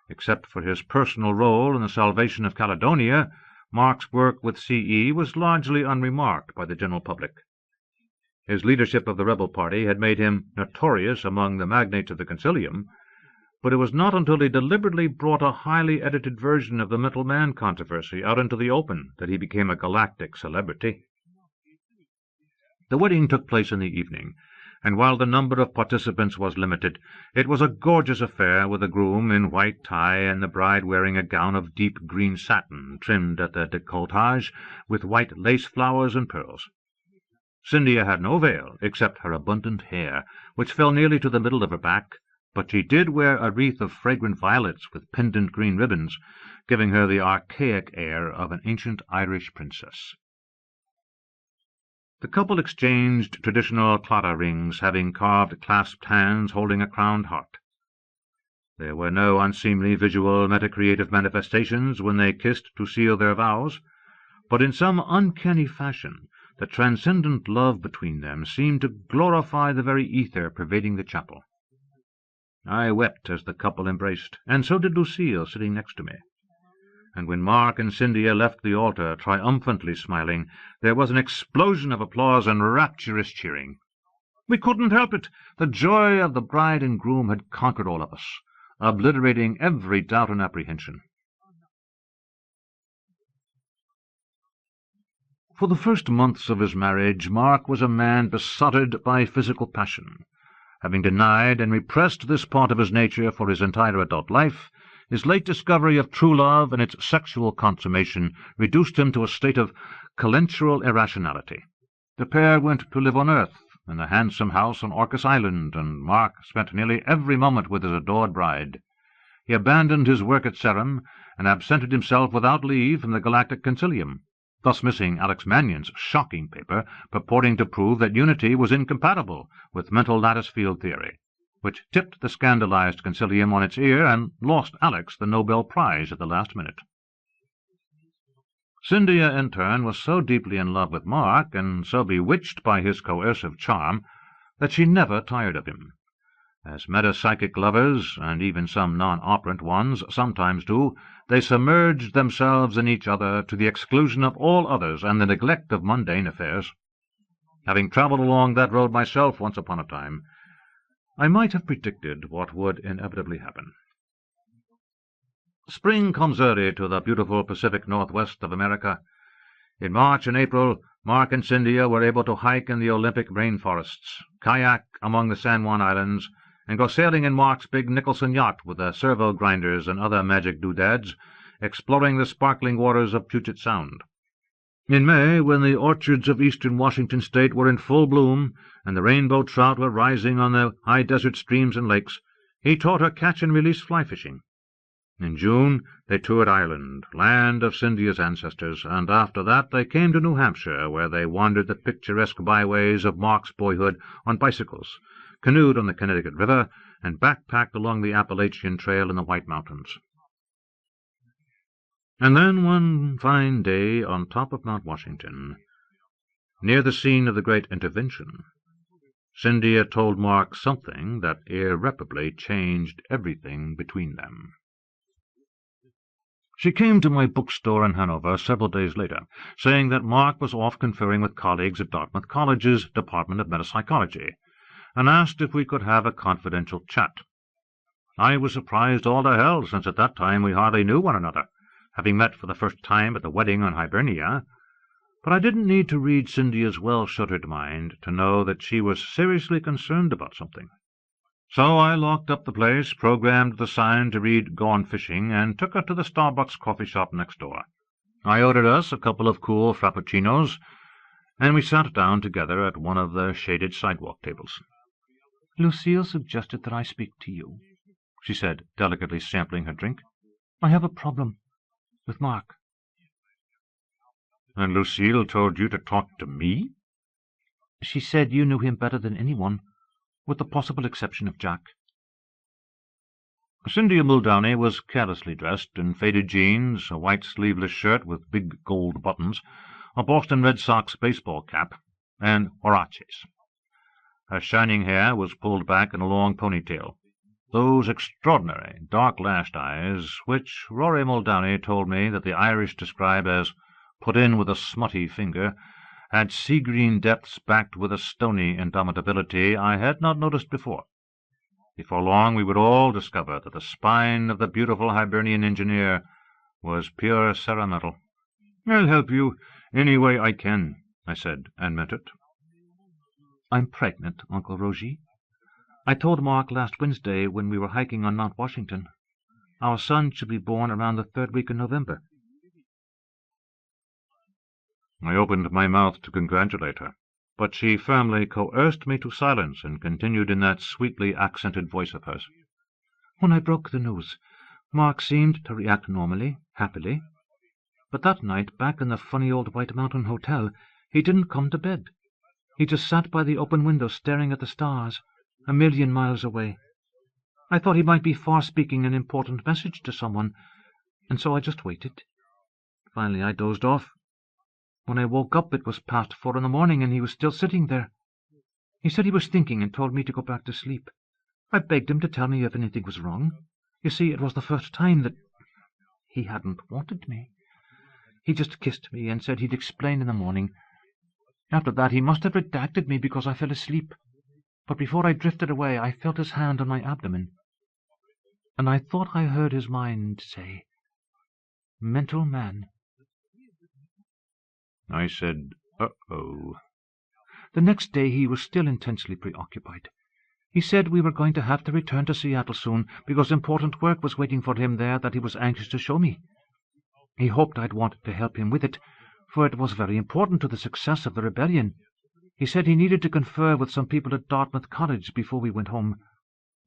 Except for his personal role in the salvation of Caledonia, Mark's work with CE was largely unremarked by the general public. His leadership of the rebel party had made him notorious among the magnates of the Concilium, but it was not until he deliberately brought a highly edited version of the Metal Man controversy out into the open that he became a galactic celebrity. The wedding took place in the evening, and while the number of participants was limited, it was a gorgeous affair with the groom in white tie and the bride wearing a gown of deep green satin trimmed at the décolletage with white lace flowers and pearls. Scindia had no veil except her abundant hair, which fell nearly to the middle of her back, but she did wear a wreath of fragrant violets with pendant green ribbons, giving her the archaic air of an ancient Irish princess. The couple exchanged traditional Clara rings, having carved clasped hands holding a crowned heart. There were no unseemly visual metacreative manifestations when they kissed to seal their vows, but in some uncanny fashion the transcendent love between them seemed to glorify the very ether pervading the chapel. I wept as the couple embraced, and so did Lucille sitting next to me. And when Mark and Scindia left the altar, triumphantly smiling, there was an explosion of applause and rapturous cheering. We couldn't help it. The joy of the bride and groom had conquered all of us, obliterating every doubt and apprehension. For the first months of his marriage, Mark was a man besotted by physical passion. Having denied and repressed this part of his nature for his entire adult life, his late discovery of true love and its sexual consummation reduced him to a state of calentural irrationality. The pair went to live on Earth, in a handsome house on Orcas Island, and Mark spent nearly every moment with his adored bride. He abandoned his work at Ceram, and absented himself without leave from the Galactic Concilium, thus missing Alex Mannion's shocking paper purporting to prove that unity was incompatible with mental lattice field theory, which tipped the scandalized Concilium on its ear and lost Alex the Nobel Prize at the last minute. Cynthia, in turn, was so deeply in love with Mark, and so bewitched by his coercive charm, that she never tired of him. As metapsychic lovers, and even some non-operant ones, sometimes do, they submerged themselves in each other to the exclusion of all others and the neglect of mundane affairs. Having travelled along that road myself once upon a time, I might have predicted what would inevitably happen. Spring comes early to the beautiful Pacific Northwest of America. In March and April, Mark and Cynthia were able to hike in the Olympic rainforests, kayak among the San Juan Islands, and go sailing in Mark's big Nicholson yacht with the servo grinders and other magic doodads, exploring the sparkling waters of Puget Sound. In May, when the orchards of eastern Washington state were in full bloom, and the rainbow trout were rising on the high desert streams and lakes, he taught her catch-and-release fly fishing. In June, they toured Ireland, land of Cynthia's ancestors, and after that they came to New Hampshire, where they wandered the picturesque byways of Mark's boyhood on bicycles, canoed on the Connecticut River, and backpacked along the Appalachian Trail in the White Mountains. And then one fine day on top of Mount Washington, near the scene of the Great Intervention, Cynthia told Mark something that irreparably changed everything between them. She came to my bookstore in Hanover several days later, saying that Mark was off conferring with colleagues at Dartmouth College's Department of Metapsychology, and asked if we could have a confidential chat. I was surprised all to hell, since at that time we hardly knew one another, having met for the first time at the wedding on Hibernia, but I didn't need to read Cynthia's well-shuttered mind to know that she was seriously concerned about something. So I locked up the place, programmed the sign to read Gone Fishing, and took her to the Starbucks coffee shop next door. I ordered us a couple of cool frappuccinos, and we sat down together at one of the shaded sidewalk tables. "Lucille suggested that I speak to you," she said, delicately sampling her drink. "I have a problem with Mark." "And Lucille told you to talk to me?" "She said you knew him better than anyone, with the possible exception of Jack." Cynthia Muldowney was carelessly dressed in faded jeans, a white sleeveless shirt with big gold buttons, a Boston Red Sox baseball cap, and huaraches. Her shining hair was pulled back in a long ponytail. Those extraordinary dark-lashed eyes, which Rory Muldowney told me that the Irish describe as put in with a smutty finger, had sea-green depths backed with a stony indomitability I had not noticed before. Before long we would all discover that the spine of the beautiful Hibernian engineer was pure ceramental. "I'll help you any way I can," I said, and meant it. "I'm pregnant, Uncle Rogie. I told Mark last Wednesday when we were hiking on Mount Washington. Our son should be born around the 3rd week in November." I opened my mouth to congratulate her, but she firmly coerced me to silence and continued in that sweetly accented voice of hers. "When I broke the news, Mark seemed to react normally, happily. But that night, back in the funny old White Mountain Hotel, he didn't come to bed. He just sat by the open window staring at the stars, a million miles away. I thought he might be far-speaking an important message to someone, and so I just waited. Finally I dozed off. When I woke up it was past 4 in the morning, and he was still sitting there. He said he was thinking and told me to go back to sleep. I begged him to tell me if anything was wrong. You see, it was the first time that he hadn't wanted me. He just kissed me and said he'd explain in the morning. After that he must have redacted me because I fell asleep. But before I drifted away I felt his hand on my abdomen, and I thought I heard his mind say, 'Mental man.'" I said, "Uh-oh." The next day he was still intensely preoccupied. He said we were going to have to return to Seattle soon, because important work was waiting for him there that he was anxious to show me. He hoped I'd want to help him with it, for it was very important to the success of the rebellion. He said he needed to confer with some people at Dartmouth College before we went home.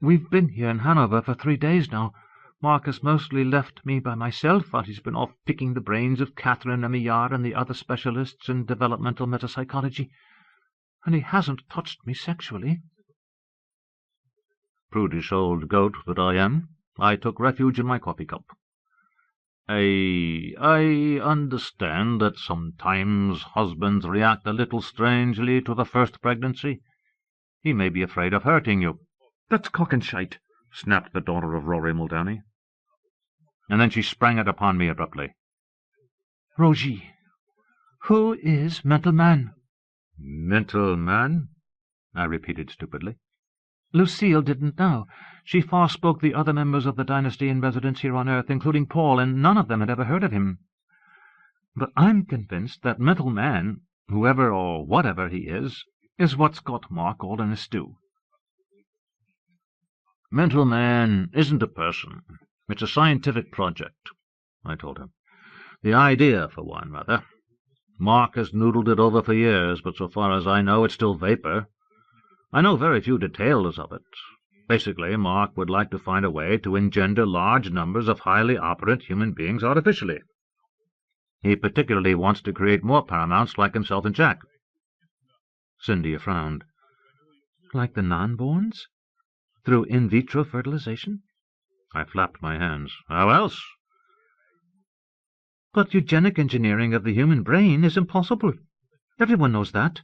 We've been here in Hanover for 3 days now. Mark has mostly left me by myself while he's been off picking the brains of Catherine Remillard and the other specialists in developmental metapsychology. And he hasn't touched me sexually. Prudish old goat that I am, I took refuge in my coffee cup. I understand that sometimes husbands react a little strangely to the first pregnancy. He may be afraid of hurting you. That's cock and shite, snapped the daughter of Rory Muldowney. And then she sprang it upon me abruptly. Rogie, who is Mental Man? Mental Man? I repeated stupidly. Lucille didn't know. She far spoke the other members of the dynasty in residence here on Earth, including Paul, and none of them had ever heard of him. But I'm convinced that Mental Man, whoever or whatever he is what's got Mark all in a stew. Mental Man isn't a person. It's a scientific project, I told him. The idea, for one, rather. Mark has noodled it over for years, but so far as I know, it's still vapor. I know very few details of it. Basically, Mark would like to find a way to engender large numbers of highly operant human beings artificially. He particularly wants to create more Paramounts like himself and Jack. Cynthia frowned. Like the non-borns? Through in vitro fertilization? I flapped my hands. How else? But eugenic engineering of the human brain is impossible. Everyone knows that.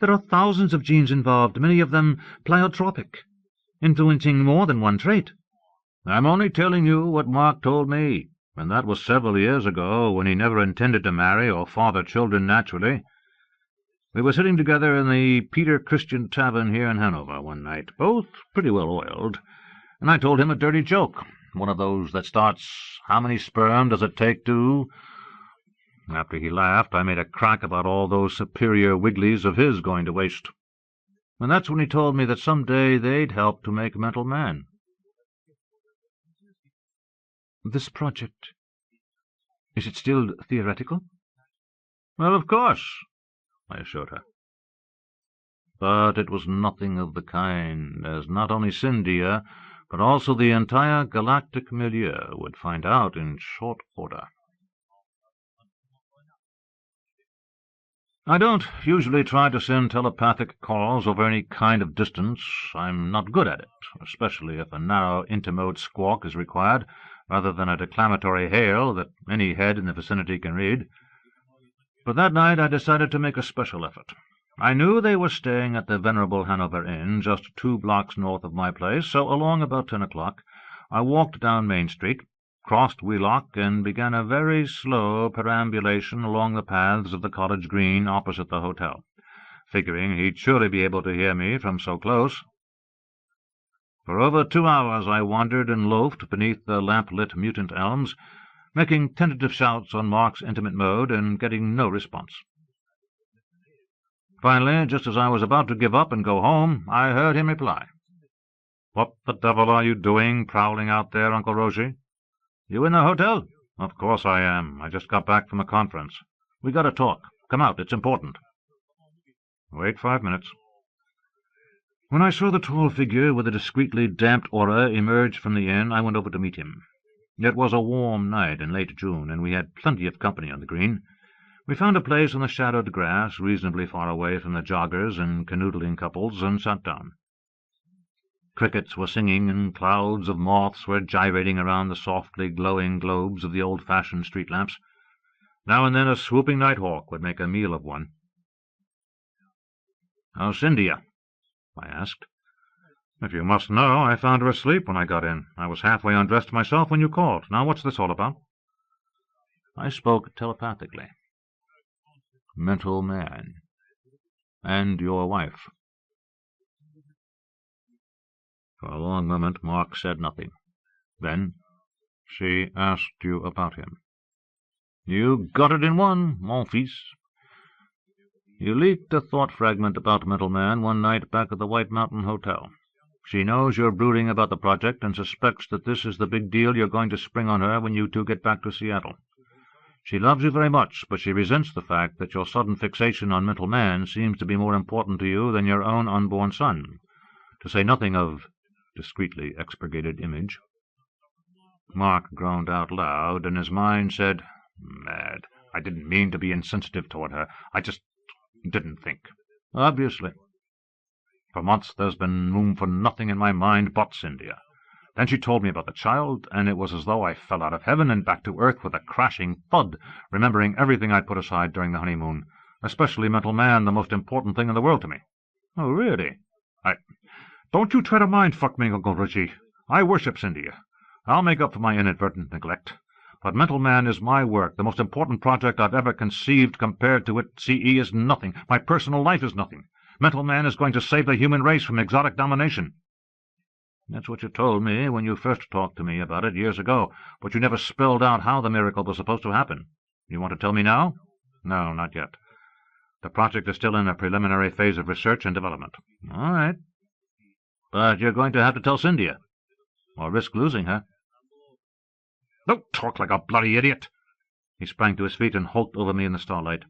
There are thousands of genes involved, many of them pleiotropic, influencing more than one trait. I'm only telling you what Mark told me, and that was several years ago, when he never intended to marry or father children naturally. We were sitting together in the Peter Christian Tavern here in Hanover one night, both pretty well oiled, and I told him a dirty joke, one of those that starts, "How many sperm does it take to—" After he laughed, I made a crack about all those superior wigglies of his going to waste. And that's when he told me that some day they'd help to make Mental Man. This project, is it still theoretical? Well, of course, I assured her. But it was nothing of the kind, as not only Cynthia, but also the entire galactic milieu would find out in short order. I don't usually try to send telepathic calls over any kind of distance. I'm not good at it, especially if a narrow intermode squawk is required, rather than a declamatory hail that any head in the vicinity can read. But that night I decided to make a special effort. I knew they were staying at the venerable Hanover Inn, just 2 blocks north of my place, so along about 10 o'clock I walked down Main Street, crossed Wheelock, and began a very slow perambulation along the paths of the college green opposite the hotel, figuring he'd surely be able to hear me from so close. For over 2 hours I wandered and loafed beneath the lamp-lit mutant elms, making tentative shouts on Mark's intimate mode and getting no response. Finally, just as I was about to give up and go home, I heard him reply. "What the devil are you doing, prowling out there, Uncle Rogie?" "You in the hotel?" "Of course I am. I just got back from a conference. We got to talk. Come out, it's important." "Wait 5 minutes." When I saw the tall figure with a discreetly damped aura emerge from the inn, I went over to meet him. It was a warm night in late June, and we had plenty of company on the green. We found a place on the shadowed grass, reasonably far away from the joggers and canoodling couples, and sat down. Crickets were singing, and clouds of moths were gyrating around the softly glowing globes of the old-fashioned street lamps. Now and then a swooping nighthawk would make a meal of one. "How's Cynthia?" I asked. "If you must know, I found her asleep when I got in. I was halfway undressed myself when you called. Now what's this all about?" I spoke telepathically. "Mental Man. And your wife." For a long moment Mark said nothing. Then, "She asked you about him." "You got it in one, mon fils. You leaked a thought fragment about Mental Man one night back at the White Mountain Hotel. She knows you're brooding about the project and suspects that this is the big deal you're going to spring on her when you two get back to Seattle. She loves you very much, but she resents the fact that your sudden fixation on mental man seems to be more important to you than your own unborn son, to say nothing of discreetly expurgated image." Mark groaned out loud, and his mind said, "Mad. I didn't mean to be insensitive toward her. I just didn't think." "Obviously. For months there's been room for nothing in my mind but Cynthia. Then she told me about the child, and it was as though I fell out of heaven and back to earth with a crashing thud, remembering everything I'd put aside during the honeymoon, especially mental man, the most important thing in the world to me." "Oh, really?" Don't you try to mind-fuck me, Uncle Richie. I worship Cynthia. I'll make up for my inadvertent neglect. But mental man is my work, the most important project I've ever conceived. Compared to it, CE is nothing. My personal life is nothing. Mental man is going to save the human race from exotic domination." "That's what you told me when you first talked to me about it years ago, but you never spelled out how the miracle was supposed to happen. You want to tell me now?" "No, not yet. The project is still in a preliminary phase of research and development." "All right. But you're going to have to tell Cynthia, or risk losing her." "Don't talk like a bloody idiot!" He sprang to his feet and hulked over me in the starlight.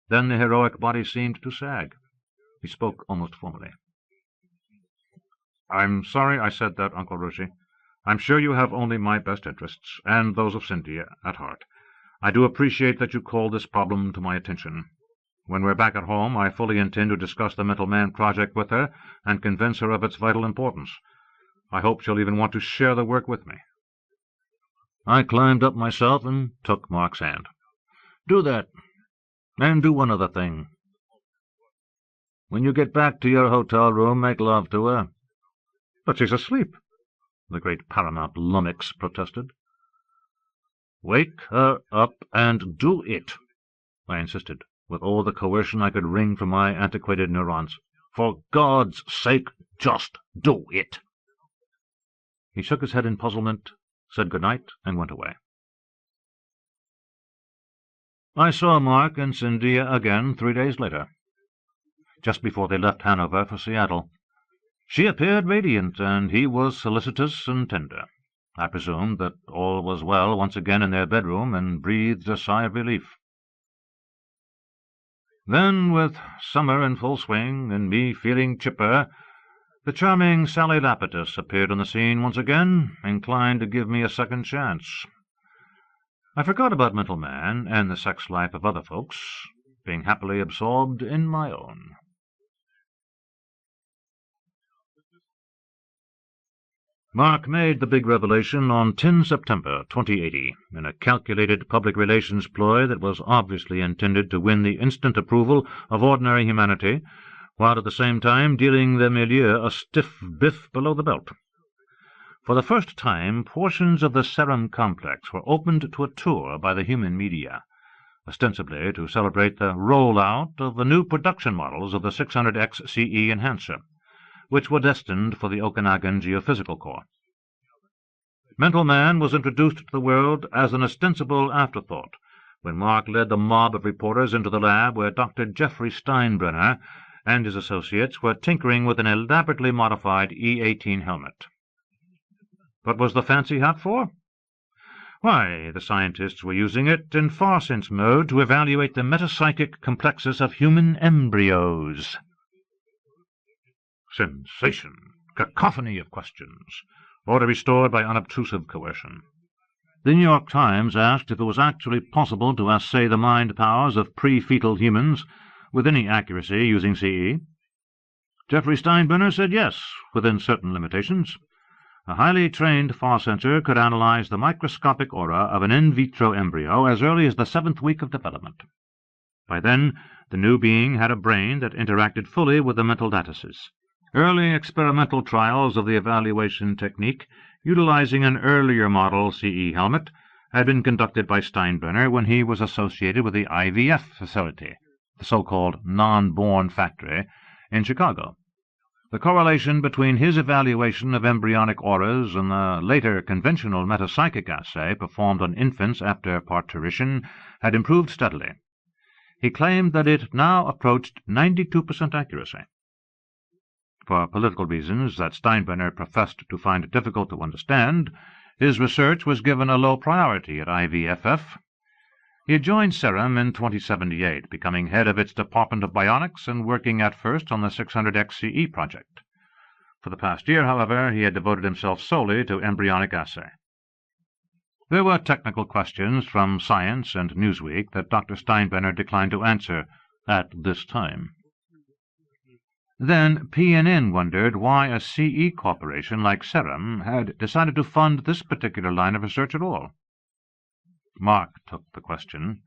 Then the heroic body seemed to sag. He spoke almost formally. "I'm sorry I said that, Uncle Rushy. I'm sure you have only my best interests, and those of Cynthia, at heart. I do appreciate that you called this problem to my attention. When we're back at home, I fully intend to discuss the Mental Man project with her and convince her of its vital importance. I hope she'll even want to share the work with me." I climbed up myself and took Mark's hand. "Do that, and do one other thing. When you get back to your hotel room, make love to her." "But she's asleep," the great paramount lummox protested. "Wake her up and do it," I insisted, with all the coercion I could wring from my antiquated neurons. "For God's sake, just do it." He shook his head in puzzlement, said good night, and went away. I saw Mark and Cynthia again 3 days later, just before they left Hanover for Seattle. She appeared radiant, and he was solicitous and tender. I presumed that all was well once again in their bedroom, and breathed a sigh of relief. Then, with summer in full swing, and me feeling chipper, the charming Sally Lapidus appeared on the scene once again, inclined to give me a second chance. I forgot about mental man and the sex life of other folks, being happily absorbed in my own. Mark made the big revelation on 10 September 2080, in a calculated public relations ploy that was obviously intended to win the instant approval of ordinary humanity, while at the same time dealing the milieu a stiff biff below the belt. For the first time, portions of the serum complex were opened to a tour by the human media, ostensibly to celebrate the roll-out of the new production models of the 600X CE enhancer, which were destined for the Okanagon Geophysical Corps. Mental man was introduced to the world as an ostensible afterthought when Mark led the mob of reporters into the lab where Dr. Jeffrey Steinbrenner and his associates were tinkering with an elaborately modified E-18 helmet. What was the fancy hat for? Why, the scientists were using it in far-sense mode to evaluate the metapsychic complexus of human embryos. Sensation, cacophony of questions, order restored by unobtrusive coercion. The New York Times asked if it was actually possible to assay the mind powers of pre-fetal humans with any accuracy using CE. Jeffrey Steinbrenner said yes, within certain limitations. A highly trained far-sensor could analyze the microscopic aura of an in vitro embryo as early as the 7th week of development. By then, the new being had a brain that interacted fully with the mental datases. Early experimental trials of the evaluation technique, utilizing an earlier model CE helmet, had been conducted by Steinbrenner when he was associated with the IVF facility, the so-called non-born factory, in Chicago. The correlation between his evaluation of embryonic auras and the later conventional metapsychic assay performed on infants after parturition had improved steadily. He claimed that it now approached 92% accuracy. For political reasons that Steinbrenner professed to find difficult to understand, his research was given a low priority at IVFF. He had joined Serum in 2078, becoming head of its Department of Bionics and working at first on the 600XCE project. For the past year, however, he had devoted himself solely to embryonic assay. There were technical questions from Science and Newsweek that Dr. Steinbrenner declined to answer at this time. Then PNN wondered why a CE corporation like Serum had decided to fund this particular line of research at all. Mark took the question.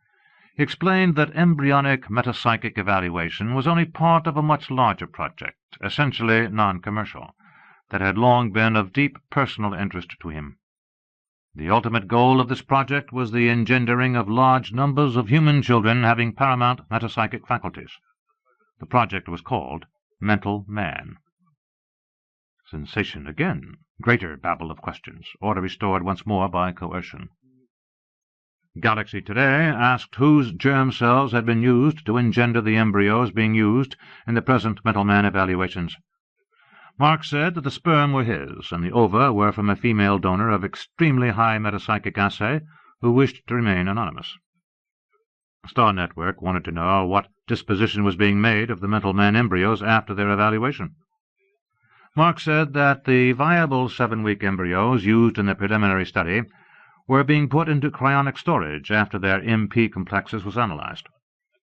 He explained that embryonic metapsychic evaluation was only part of a much larger project, essentially non-commercial, that had long been of deep personal interest to him. The ultimate goal of this project was the engendering of large numbers of human children having paramount metapsychic faculties. The project was called Mental Man. Sensation again. Greater babble of questions, order restored once more by coercion. Galaxy Today asked whose germ cells had been used to engender the embryos being used in the present Mental Man evaluations. Mark said that the sperm were his, and the ova were from a female donor of extremely high metapsychic assay who wished to remain anonymous. Star Network wanted to know what disposition was being made of the Mental Man embryos after their evaluation. Mark said that the viable 7-week embryos used in the preliminary study were being put into cryonic storage after their MP complexes was analyzed.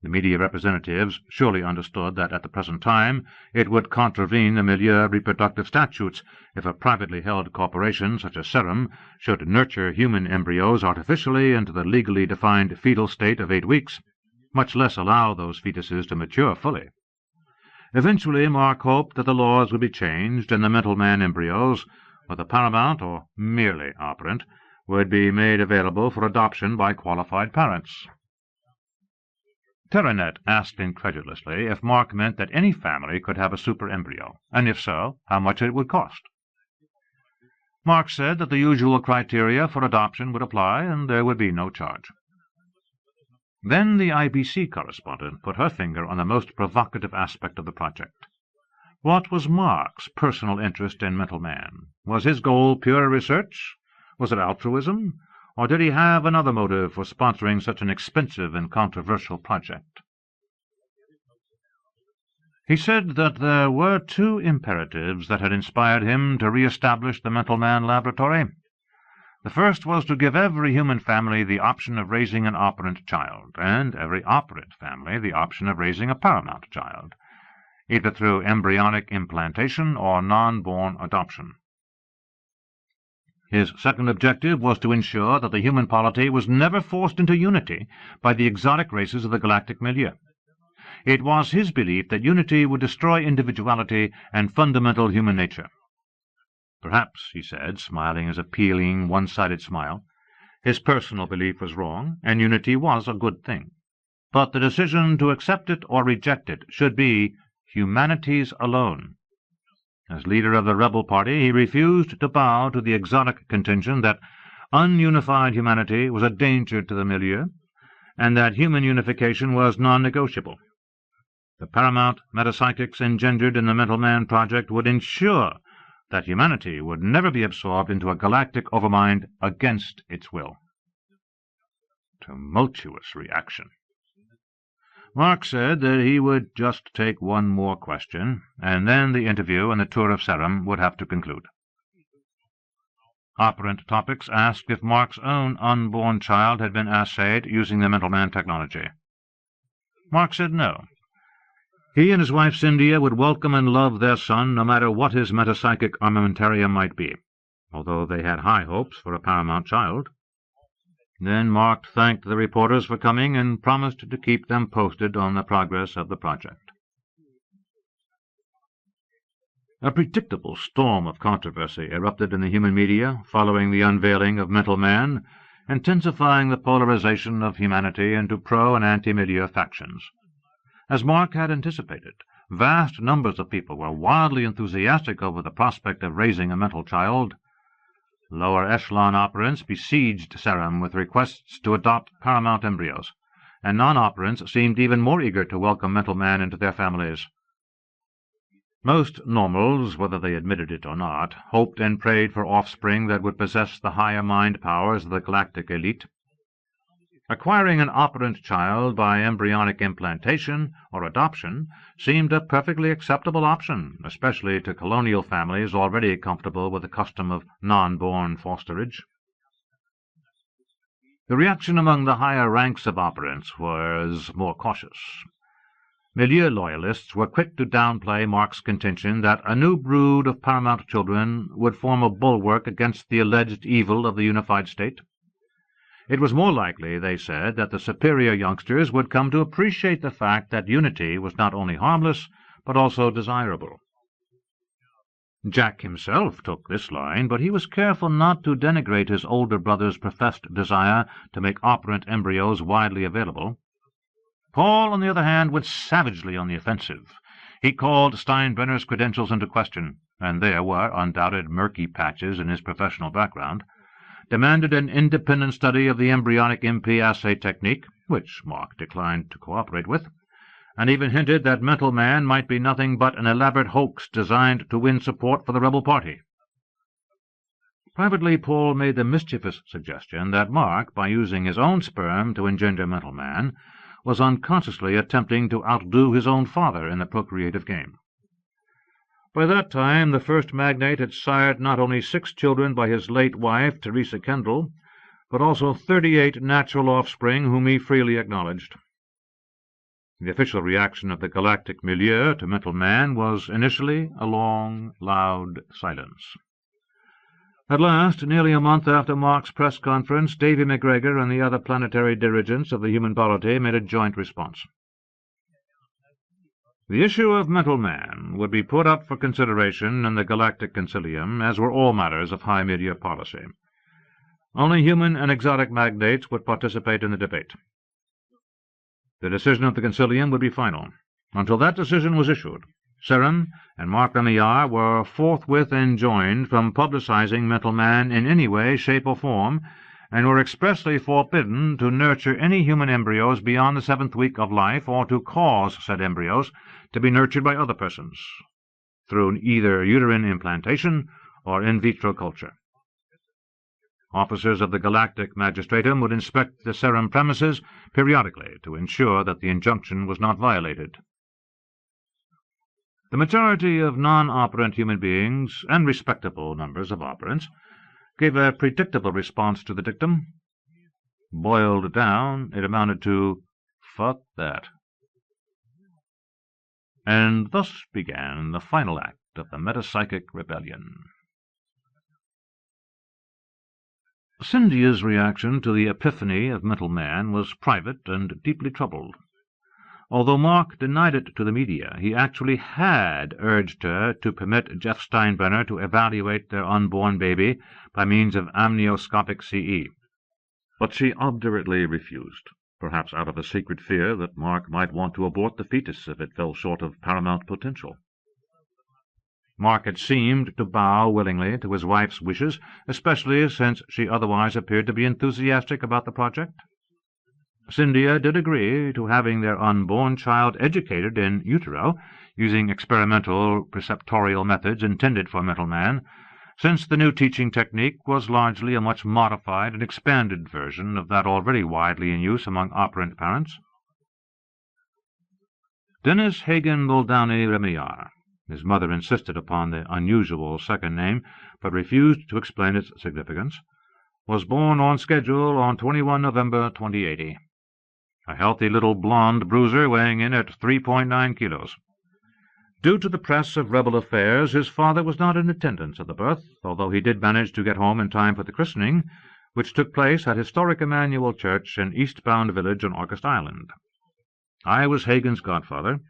The media representatives surely understood that at the present time it would contravene the milieu reproductive statutes if a privately held corporation such as Serum should nurture human embryos artificially into the legally defined fetal state of 8 weeks, much less allow those fetuses to mature fully. Eventually, Mark hoped that the laws would be changed and the Mental Man embryos, whether paramount or merely operant, would be made available for adoption by qualified parents. Terranet asked incredulously if Mark meant that any family could have a super embryo, and if so, how much it would cost. Mark said that the usual criteria for adoption would apply, and there would be no charge. Then the IBC correspondent put her finger on the most provocative aspect of the project. What was Mark's personal interest in Mental Man? Was his goal pure research? Was it altruism? Or did he have another motive for sponsoring such an expensive and controversial project? He said that there were 2 imperatives that had inspired him to re-establish the Mental Man laboratory. The first was to give every human family the option of raising an operant child, and every operant family the option of raising a paramount child, either through embryonic implantation or non-born adoption. His second objective was to ensure that the human polity was never forced into unity by the exotic races of the galactic milieu. It was his belief that unity would destroy individuality and fundamental human nature. Perhaps, he said, smiling his appealing, one-sided smile, his personal belief was wrong, and unity was a good thing. But the decision to accept it or reject it should be humanity's alone. As leader of the rebel party, he refused to bow to the exotic contention that ununified humanity was a danger to the milieu, and that human unification was non-negotiable. The paramount metapsychics engendered in the Mental Man project would ensure that humanity would never be absorbed into a galactic overmind against its will. Tumultuous reaction. Mark said that he would just take one more question, and then the interview and the tour of Serum would have to conclude. Operant Topics asked if Mark's own unborn child had been assayed using the Mental Man technology. Mark said no. He and his wife Cynthia would welcome and love their son no matter what his metapsychic armamentarium might be, although they had high hopes for a paramount child. Then Mark thanked the reporters for coming and promised to keep them posted on the progress of the project. A predictable storm of controversy erupted in the human media following the unveiling of Mental Man, intensifying the polarization of humanity into pro- and anti-milieu factions. As Mark had anticipated, vast numbers of people were wildly enthusiastic over the prospect of raising a mental child. Lower echelon operants besieged Serum with requests to adopt paramount embryos, and non-operants seemed even more eager to welcome Mental Man into their families. Most normals, whether they admitted it or not, hoped and prayed for offspring that would possess the higher mind powers of the galactic elite. Acquiring an operant child by embryonic implantation or adoption seemed a perfectly acceptable option, especially to colonial families already comfortable with the custom of non-born fosterage. The reaction among the higher ranks of operants was more cautious. Milieu loyalists were quick to downplay Mark's contention that a new brood of paramount children would form a bulwark against the alleged evil of the unified state. It was more likely, they said, that the superior youngsters would come to appreciate the fact that unity was not only harmless, but also desirable. Jack himself took this line, but he was careful not to denigrate his older brother's professed desire to make operant embryos widely available. Paul, on the other hand, went savagely on the offensive. He called Steinbrenner's credentials into question, and there were undoubted murky patches in his professional background, demanded an independent study of the embryonic MP assay technique, which Mark declined to cooperate with, and even hinted that Mental Man might be nothing but an elaborate hoax designed to win support for the rebel party. Privately, Paul made the mischievous suggestion that Mark, by using his own sperm to engender Mental Man, was unconsciously attempting to outdo his own father in the procreative game. By that time the first magnate had sired not only 6 children by his late wife, Teresa Kendall, but also 38 natural offspring whom he freely acknowledged. The official reaction of the galactic milieu to Mental Man was initially a long, loud silence. At last, nearly a month after Mark's press conference, Davy McGregor and the other planetary dirigents of the human polity made a joint response. The issue of Mental Man would be put up for consideration in the Galactic Concilium, as were all matters of high media policy. Only human and exotic magnates would participate in the debate. The decision of the Concilium would be final. Until that decision was issued, Ceram and Mark Remillard were forthwith enjoined from publicizing Mental Man in any way, shape, or form, and were expressly forbidden to nurture any human embryos beyond the 7th week of life, or to cause said embryos to be nurtured by other persons, through either uterine implantation or in vitro culture. Officers of the Galactic Magistratum would inspect the Ceram premises periodically to ensure that the injunction was not violated. The majority of non-operant human beings, and respectable numbers of operants, gave a predictable response to the dictum. Boiled down, it amounted to, "Fuck that." And thus began the final act of the metapsychic rebellion. Cynthia's reaction to the epiphany of Mental Man was private and deeply troubled. Although Mark denied it to the media, he actually had urged her to permit Jeff Steinbrenner to evaluate their unborn baby by means of amnioscopic CE. But she obdurately refused, perhaps out of a secret fear that Mark might want to abort the fetus if it fell short of paramount potential. Mark had seemed to bow willingly to his wife's wishes, especially since she otherwise appeared to be enthusiastic about the project. Cynthia did agree to having their unborn child educated in utero, using experimental preceptorial methods intended for Mental Man, since the new teaching technique was largely a much modified and expanded version of that already widely in use among operant parents. Dennis Hagen Muldowney Remillard. His mother insisted upon the unusual second name, but refused to explain its significance, was born on schedule on 21 November 2080. A healthy little blonde bruiser weighing in at 3.9 kilos. Due to the press of rebel affairs, his father was not in attendance at the birth, although he did manage to get home in time for the christening, which took place at historic Emmanuel Church in Eastbound Village on Orcas Island. I was Hagen's godfather,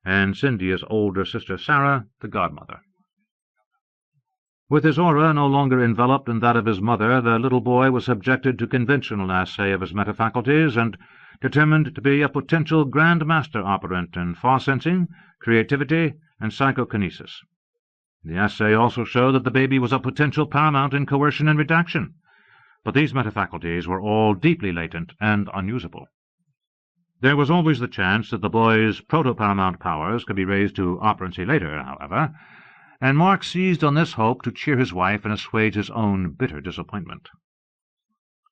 and Cynthia's older sister Sarah the godmother. With his aura no longer enveloped in that of his mother, the little boy was subjected to conventional assay of his metafaculties and determined to be a potential Grand Master operant in far-sensing, creativity, and psychokinesis. The assay also showed that the baby was a potential paramount in coercion and redaction, but these metafaculties were all deeply latent and unusable. There was always the chance that the boy's proto-paramount powers could be raised to operancy later, however, and Mark seized on this hope to cheer his wife and assuage his own bitter disappointment.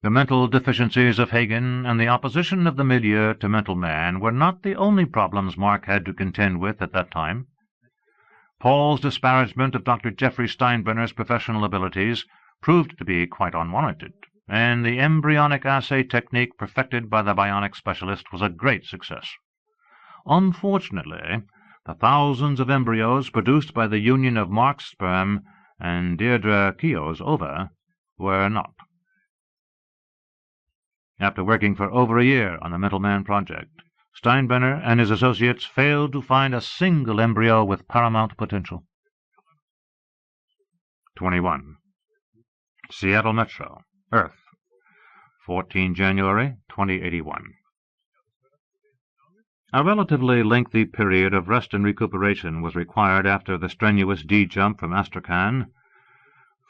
The mental deficiencies of Hagen and the opposition of the milieu to mental man were not the only problems Mark had to contend with at that time. Paul's disparagement of Dr. Geoffrey Steinbrenner's professional abilities proved to be quite unwarranted, and the embryonic assay technique perfected by the bionic specialist was a great success. Unfortunately, the thousands of embryos produced by the union of Mark's sperm and Deirdre Keogh's ova were not. After working for over a year on the Mental Man project, Steinbrenner and his associates failed to find a single embryo with paramount potential. 21. Seattle Metro, Earth, 14 January 2081. A relatively lengthy period of rest and recuperation was required after the strenuous D-jump from Astrakhan.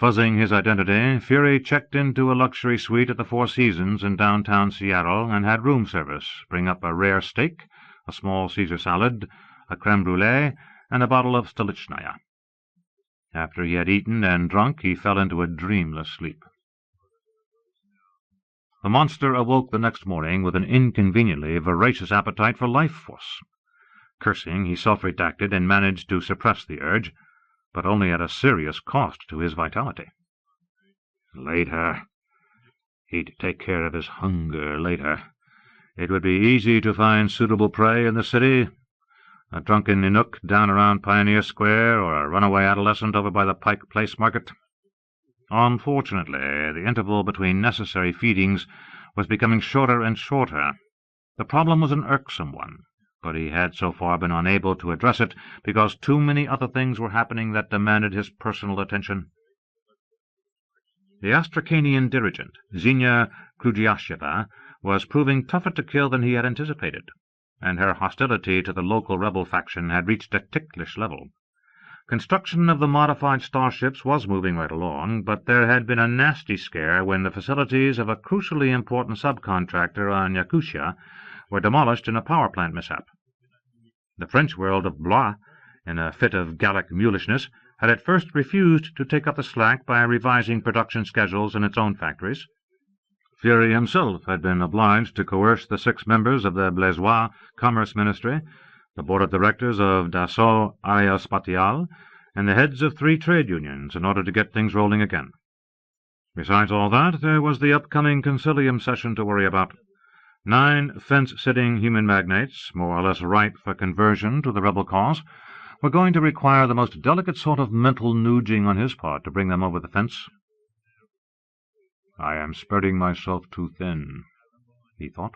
Fuzzing his identity, Fury checked into a luxury suite at the Four Seasons in downtown Seattle and had room service bring up a rare steak, a small Caesar salad, a creme brulee, and a bottle of Stolichnaya. After he had eaten and drunk, he fell into a dreamless sleep. The monster awoke the next morning with an inconveniently voracious appetite for life force. Cursing, he self-redacted and managed to suppress the urge, but only at a serious cost to his vitality. Later. He'd take care of his hunger later. It would be easy to find suitable prey in the city, a drunken Inuk down around Pioneer Square, or a runaway adolescent over by the Pike Place Market. Unfortunately, the interval between necessary feedings was becoming shorter and shorter. The problem was an irksome one, but he had so far been unable to address it because too many other things were happening that demanded his personal attention. The Astrakhanian dirigent, Xenia Krudyasheva, was proving tougher to kill than he had anticipated, and her hostility to the local rebel faction had reached a ticklish level. Construction of the modified starships was moving right along, but there had been a nasty scare when the facilities of a crucially important subcontractor on Yakutia were demolished in a power plant mishap. The French world of Blois, in a fit of Gallic mulishness, had at first refused to take up the slack by revising production schedules in its own factories. Fury himself had been obliged to coerce the 6 members of the Blaisois Commerce Ministry, the board of directors of Dassault Aerospatiale, and the heads of 3 trade unions in order to get things rolling again. Besides all that, there was the upcoming Concilium session to worry about. 9 fence-sitting human magnates, more or less ripe for conversion to the rebel cause, were going to require the most delicate sort of mental nooging on his part to bring them over the fence. I am spreading myself too thin, he thought.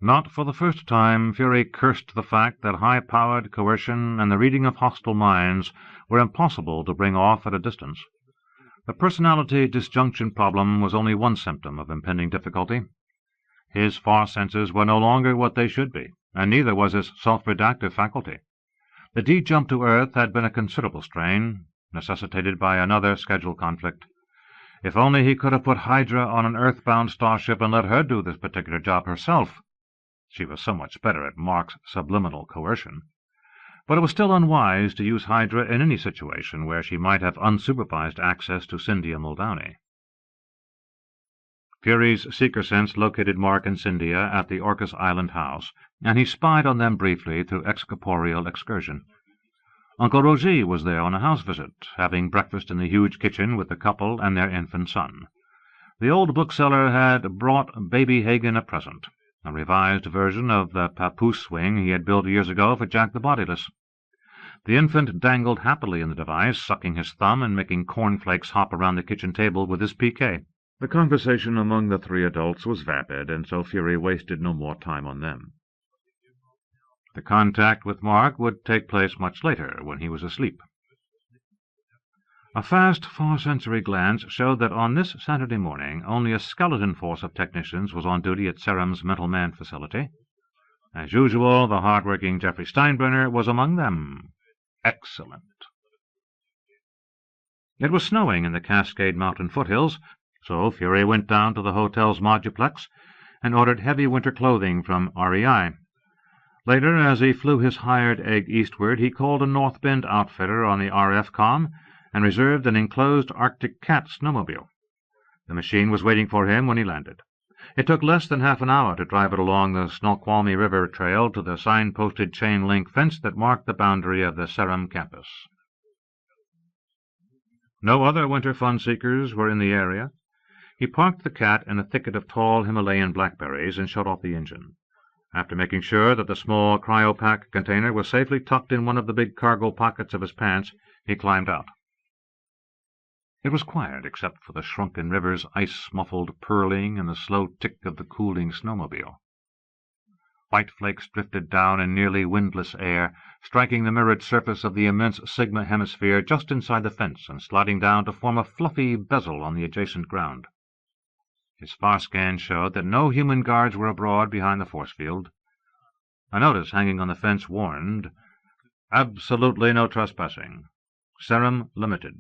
Not for the first time, Fury cursed the fact that high-powered coercion and the reading of hostile minds were impossible to bring off at a distance. The personality disjunction problem was only one symptom of impending difficulty. His far senses were no longer what they should be, and neither was his self-redactive faculty. The D-jump to Earth had been a considerable strain, necessitated by another schedule conflict. If only he could have put Hydra on an earthbound starship and let her do this particular job herself. She was so much better at Mark's subliminal coercion. But it was still unwise to use Hydra in any situation where she might have unsupervised access to Cyndia Muldowney. Fury's seeker sense located Mark and Cyndia at the Orcas Island house, and he spied on them briefly through excorporeal excursion. Uncle Rosie was there on a house visit, having breakfast in the huge kitchen with the couple and their infant son. The old bookseller had brought baby Hagen a present, a revised version of the papoose swing he had built years ago for Jack the Bodiless. The infant dangled happily in the device, sucking his thumb and making cornflakes hop around the kitchen table with his piquet. The conversation among the 3 adults was vapid, and so Fury wasted no more time on them. The contact with Mark would take place much later, when he was asleep. A fast, far-sensory glance showed that on this Saturday morning only a skeleton force of technicians was on duty at Serum's Mental Man facility. As usual, the hard-working Geoffrey Steinbrenner was among them. Excellent. It was snowing in the Cascade Mountain foothills, so Fury went down to the hotel's moduplex and ordered heavy winter clothing from REI. Later, as he flew his hired egg eastward, he called a North Bend outfitter on the RF-com and reserved an enclosed Arctic Cat snowmobile. The machine was waiting for him when he landed. It took less than half an hour to drive it along the Snoqualmie River Trail to the sign-posted chain-link fence that marked the boundary of the Serum campus. No other winter fun-seekers were in the area. He parked the cat in a thicket of tall Himalayan blackberries and shut off the engine. After making sure that the small cryopack container was safely tucked in one of the big cargo pockets of his pants, he climbed out. It was quiet except for the shrunken river's ice-muffled purling and the slow tick of the cooling snowmobile. White flakes drifted down in nearly windless air, striking the mirrored surface of the immense Sigma hemisphere just inside the fence and sliding down to form a fluffy bezel on the adjacent ground. His far scan showed that no human guards were abroad behind the force field. A notice hanging on the fence warned, "Absolutely no trespassing. Serum Limited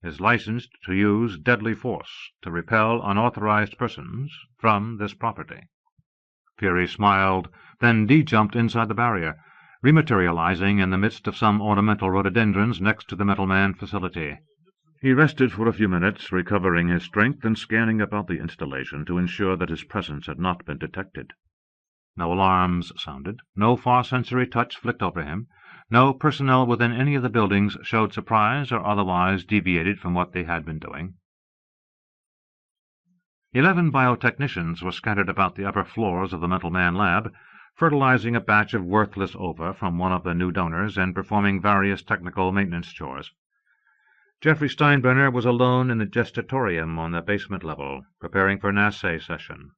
is licensed to use deadly force to repel unauthorized persons from this property." Fury smiled, then de-jumped inside the barrier, rematerializing in the midst of some ornamental rhododendrons next to the Metal Man facility. He rested for a few minutes, recovering his strength and scanning about the installation to ensure that his presence had not been detected. No alarms sounded, no far-sensory touch flicked over him, no personnel within any of the buildings showed surprise or otherwise deviated from what they had been doing. 11 biotechnicians were scattered about the upper floors of the Metal Man lab, fertilizing a batch of worthless ova from one of the new donors and performing various technical maintenance chores. Jeffrey Steinbrenner was alone in the gestatorium on the basement level, preparing for an assay session.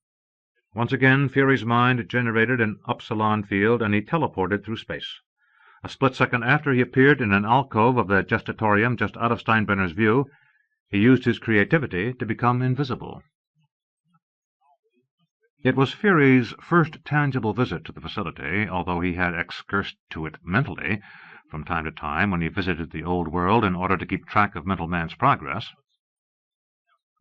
Once again, Fury's mind generated an upsilon field, and he teleported through space. A split second after he appeared in an alcove of the gestatorium just out of Steinbrenner's view, he used his creativity to become invisible. It was Fury's first tangible visit to the facility, although he had excursed to it mentally from time to time when he visited the old world in order to keep track of Mental Man's progress.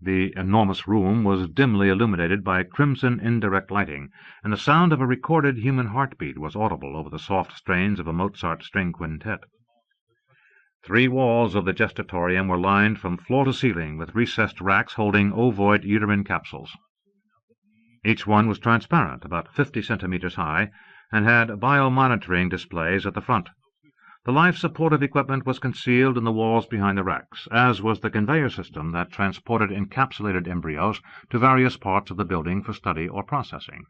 The enormous room was dimly illuminated by crimson indirect lighting, and the sound of a recorded human heartbeat was audible over the soft strains of a Mozart string quintet. 3 walls of the gestatorium were lined from floor to ceiling with recessed racks holding ovoid uterine capsules. Each one was transparent, about 50 centimeters high, and had biomonitoring displays at the front. The life-supportive equipment was concealed in the walls behind the racks, as was the conveyor system that transported encapsulated embryos to various parts of the building for study or processing.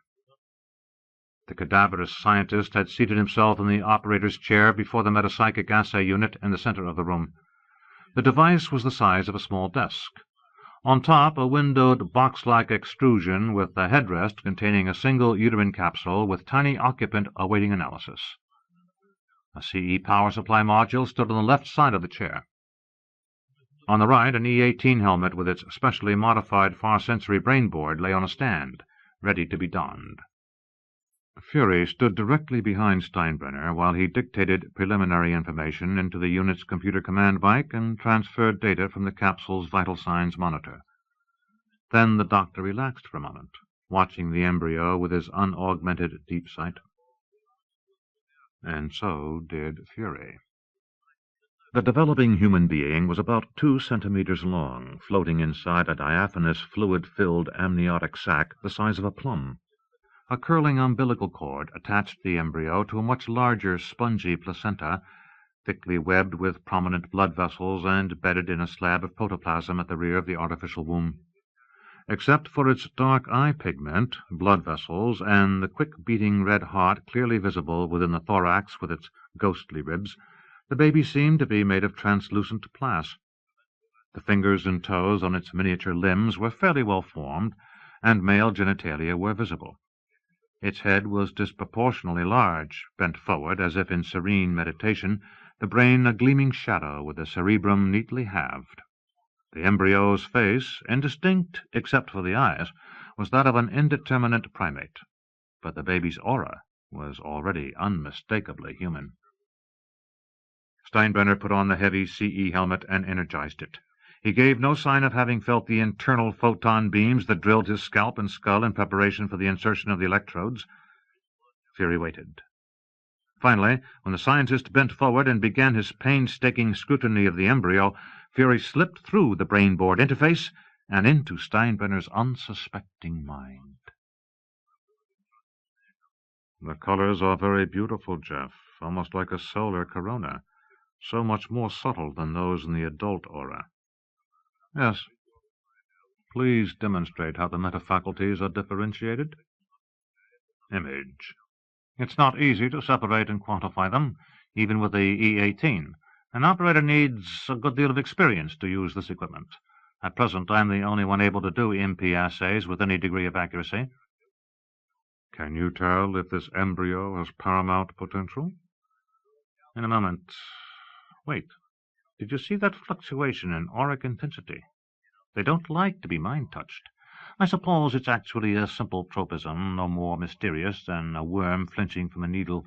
The cadaverous scientist had seated himself in the operator's chair before the metapsychic assay unit in the center of the room. The device was the size of a small desk. On top, a windowed box-like extrusion with a headrest containing a single uterine capsule with tiny occupant awaiting analysis. A CE power supply module stood on the left side of the chair. On the right, an E-18 helmet with its specially modified far-sensory brainboard lay on a stand, ready to be donned. Fury stood directly behind Steinbrenner while he dictated preliminary information into the unit's computer command bank and transferred data from the capsule's vital signs monitor. Then the doctor relaxed for a moment, watching the embryo with his unaugmented deep sight. And so did Fury. The developing human being was about 2 centimeters long, floating inside a diaphanous, fluid-filled amniotic sac the size of a plum. A curling umbilical cord attached the embryo to a much larger, spongy placenta, thickly webbed with prominent blood vessels and bedded in a slab of protoplasm at the rear of the artificial womb. Except for its dark eye pigment, blood vessels, and the quick-beating red heart clearly visible within the thorax with its ghostly ribs, the baby seemed to be made of translucent plas. The fingers and toes on its miniature limbs were fairly well formed, and male genitalia were visible. Its head was disproportionately large, bent forward as if in serene meditation, the brain a gleaming shadow with the cerebrum neatly halved. The embryo's face, indistinct except for the eyes, was that of an indeterminate primate, but the baby's aura was already unmistakably human. Steinbrenner put on the heavy CE helmet and energized it. He gave no sign of having felt the internal photon beams that drilled his scalp and skull in preparation for the insertion of the electrodes. Fury waited. Finally, when the scientist bent forward and began his painstaking scrutiny of the embryo, Fury slipped through the brainboard interface and into Steinbrenner's unsuspecting mind. The colors are very beautiful, Jeff, almost like a solar corona, so much more subtle than those in the adult aura. Yes. Please demonstrate how the metafaculties are differentiated. Image. It's not easy to separate and quantify them, even with the E18. An operator needs a good deal of experience to use this equipment. At present, I'm the only one able to do MP assays with any degree of accuracy. Can you tell if this embryo has paramount potential? In a moment. Wait. Did you see that fluctuation in auric intensity? They don't like to be mind-touched. I suppose it's actually a simple tropism, no more mysterious than a worm flinching from a needle.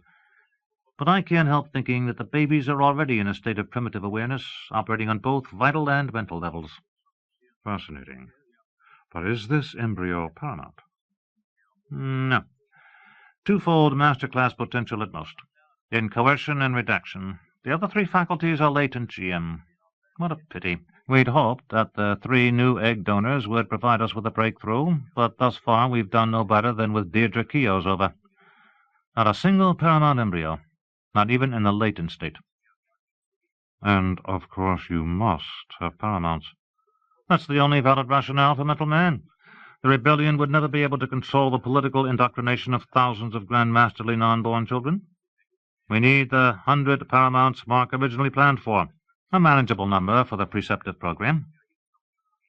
But I can't help thinking that the babies are already in a state of primitive awareness, operating on both vital and mental levels. Fascinating. But is this embryo paramount? No. Twofold master-class potential at most. In coercion and redaction. The other three faculties are latent GM. What a pity. We'd hoped that the 3 new egg donors would provide us with a breakthrough, but thus far we've done no better than with Deirdre Keogh's ova. Not a single paramount embryo, not even in the latent state. And, of course, you must have paramounts. That's the only valid rationale for mental man. The rebellion would never be able to control the political indoctrination of thousands of grandmasterly non-born children. We need the 100 paramounts Mark originally planned for. A manageable number for the preceptive program.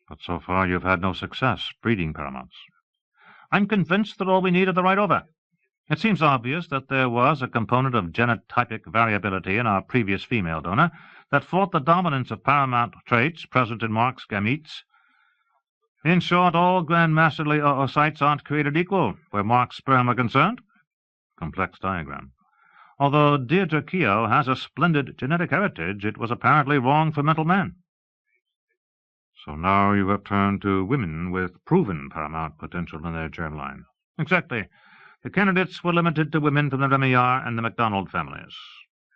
But so far you've had no success breeding paramounts. I'm convinced that all we need are the right ova. It seems obvious that there was a component of genotypic variability in our previous female donor that fought the dominance of paramount traits present in Mark's gametes. In short, all grandmasterly oocytes aren't created equal, where Mark's sperm are concerned. Complex diagram. Although Deirdre Keogh has a splendid genetic heritage, it was apparently wrong for mental man. So now you have turned to women with proven paramount potential in their germline. Exactly. The candidates were limited to women from the Remillard and the MacDonald families.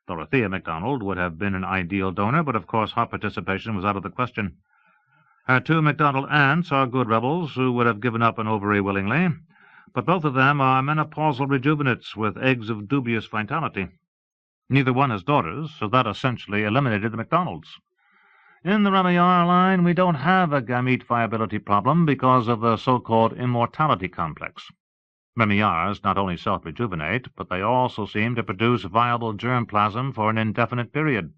Dorothea MacDonald would have been an ideal donor, but of course her participation was out of the question. Her 2 MacDonald aunts are good rebels who would have given up an ovary willingly, but both of them are menopausal rejuvenates with eggs of dubious vitality. Neither one has daughters, so that essentially eliminated the MacDonalds. In the Remillard line, we don't have a gamete viability problem because of the so-called immortality complex. Remillards not only self-rejuvenate, but they also seem to produce viable germplasm for an indefinite period.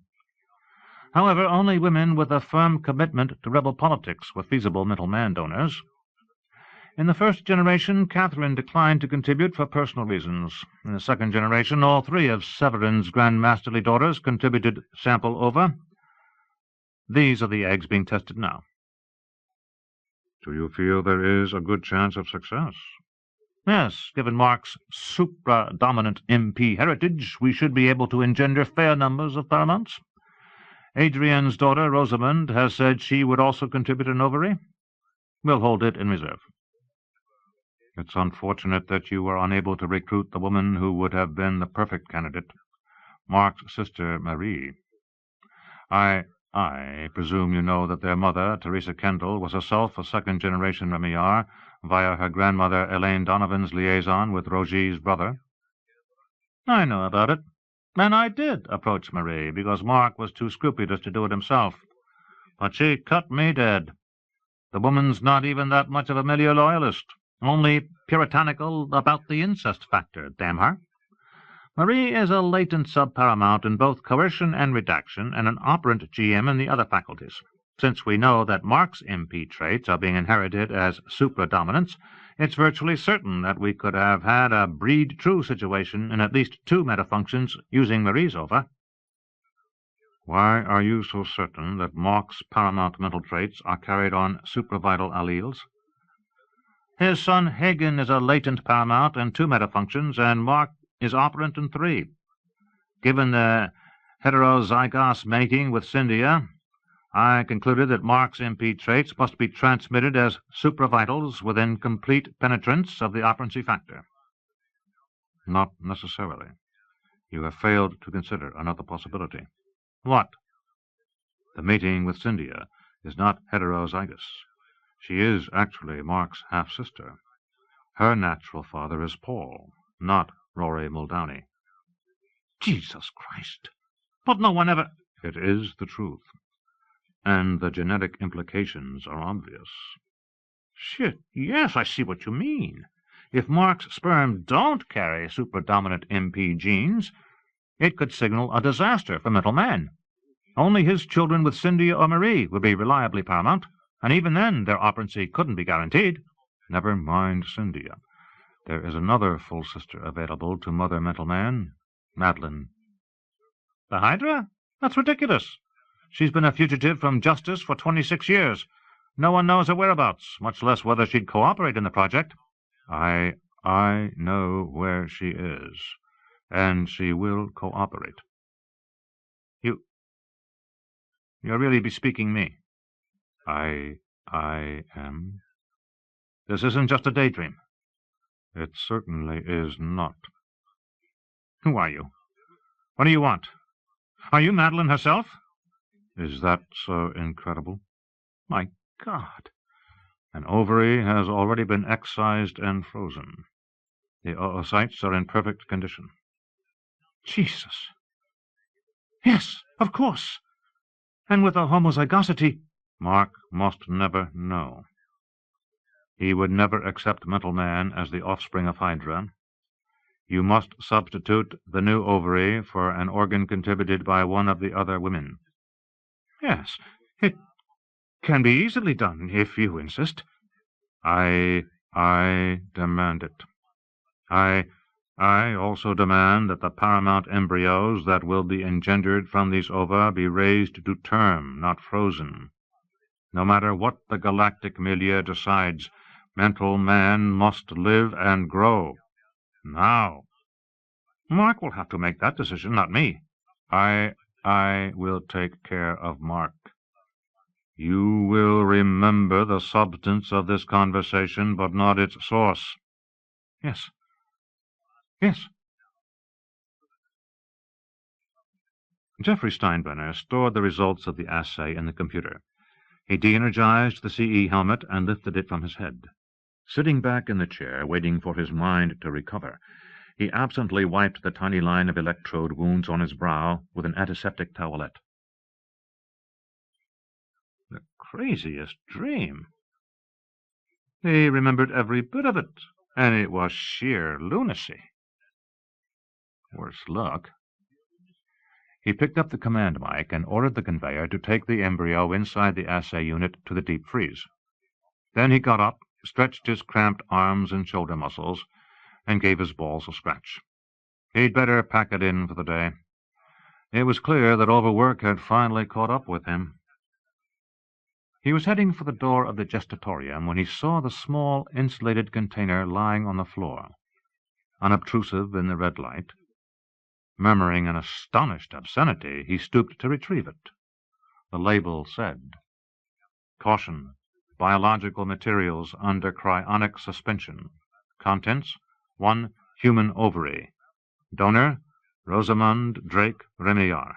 However, only women with a firm commitment to rebel politics were feasible mental man donors. In the first generation, Catherine declined to contribute for personal reasons. In the second generation, all 3 of Severin's grandmasterly daughters contributed sample ova. These are the eggs being tested now. Do you feel there is a good chance of success? Yes, given Mark's supra-dominant MP heritage, we should be able to engender fair numbers of paramounts. Adrian's daughter, Rosamond, has said she would also contribute an ovary. We'll hold it in reserve. It's unfortunate that you were unable to recruit the woman who would have been the perfect candidate, Mark's sister, Marie. I presume you know that their mother, Teresa Kendall, was herself a second-generation Remillard via her grandmother Elaine Donovan's liaison with Rogier's brother. I know about it, and I did approach Marie because Mark was too scrupulous to do it himself. But she cut me dead. The woman's not even that much of a milieu loyalist, only puritanical about the incest factor, damn her. Marie is a latent subparamount in both coercion and redaction, and an operant GM in the other faculties. Since we know that Mark's MP traits are being inherited as supradominants, it's virtually certain that we could have had a breed-true situation in at least 2 metafunctions using Marie's ova. Why are you so certain that Mark's paramount mental traits are carried on supravital alleles? His son Hagen is a latent paramount in 2 metafunctions, and Mark is operant in 3. Given the heterozygous mating with Cyndia, I concluded that Mark's MP traits must be transmitted as supravitals within complete penetrance of the operancy factor. Not necessarily. You have failed to consider another possibility. What? The mating with Cyndia is not heterozygous. She is actually Mark's half-sister. Her natural father is Paul, not Rory Muldowney. Jesus Christ! But no one ever— It is the truth, and the genetic implications are obvious. Shit, yes, I see what you mean. If Mark's sperm don't carry superdominant MP genes, it could signal a disaster for mental man. Only his children with Cindy or Marie would be reliably paramount, and even then their operancy couldn't be guaranteed. Never mind Cyndia. There is another full sister available to Mother Mental Man, Madeline. The Hydra? That's ridiculous. She's been a fugitive from justice for 26 years. No one knows her whereabouts, much less whether she'd cooperate in the project. I know where she is, and she will cooperate. You're really bespeaking me. I am. This isn't just a daydream. It certainly is not. Who are you? What do you want? Are you Madeline herself? Is that so incredible? My God. An ovary has already been excised and frozen. The oocytes are in perfect condition. Jesus. Yes, of course. And with a homozygosity— Mark must never know. He would never accept Mental Man as the offspring of Hydra. You must substitute the new ovary for an organ contributed by one of the other women. Yes, it can be easily done, if you insist. I demand it. I also demand that the paramount embryos that will be engendered from these ova be raised to term, not frozen. No matter what the galactic milieu decides, Mental Man must live and grow. Now. Mark will have to make that decision, not me. I will take care of Mark. You will remember the substance of this conversation, but not its source. Yes. Yes. Geoffrey Steinbrenner stored the results of the assay in the computer. He de-energized the CE helmet and lifted it from his head. Sitting back in the chair, waiting for his mind to recover, he absently wiped the tiny line of electrode wounds on his brow with an antiseptic towelette. The craziest dream. He remembered every bit of it, and it was sheer lunacy. Worse luck. He picked up the command mic and ordered the conveyor to take the embryo inside the assay unit to the deep freeze. Then he got up, stretched his cramped arms and shoulder muscles, and gave his balls a scratch. He'd better pack it in for the day. It was clear that overwork had finally caught up with him. He was heading for the door of the gestatorium when he saw the small insulated container lying on the floor, unobtrusive in the red light. Murmuring an astonished obscenity, he stooped to retrieve it. The label said, "Caution, biological materials under cryonic suspension. Contents, 1 human ovary. Donor, Rosamund Drake Remillard."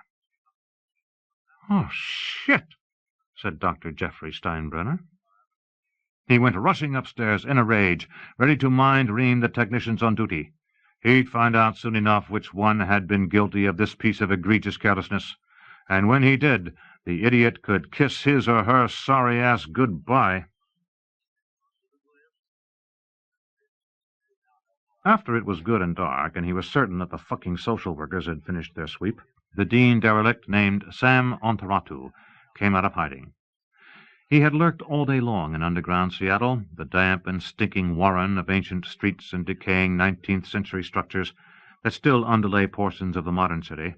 "Oh, shit," said Dr. Geoffrey Steinbrenner. He went rushing upstairs in a rage, ready to mind-ream the technicians on duty. He'd find out soon enough which one had been guilty of this piece of egregious carelessness, and when he did, the idiot could kiss his or her sorry ass good-bye. After it was good and dark, and he was certain that the fucking social workers had finished their sweep, the dean derelict named Sam Ontaratu came out of hiding. He had lurked all day long in underground Seattle, the damp and stinking warren of ancient streets and decaying 19th-century structures that still underlay portions of the modern city.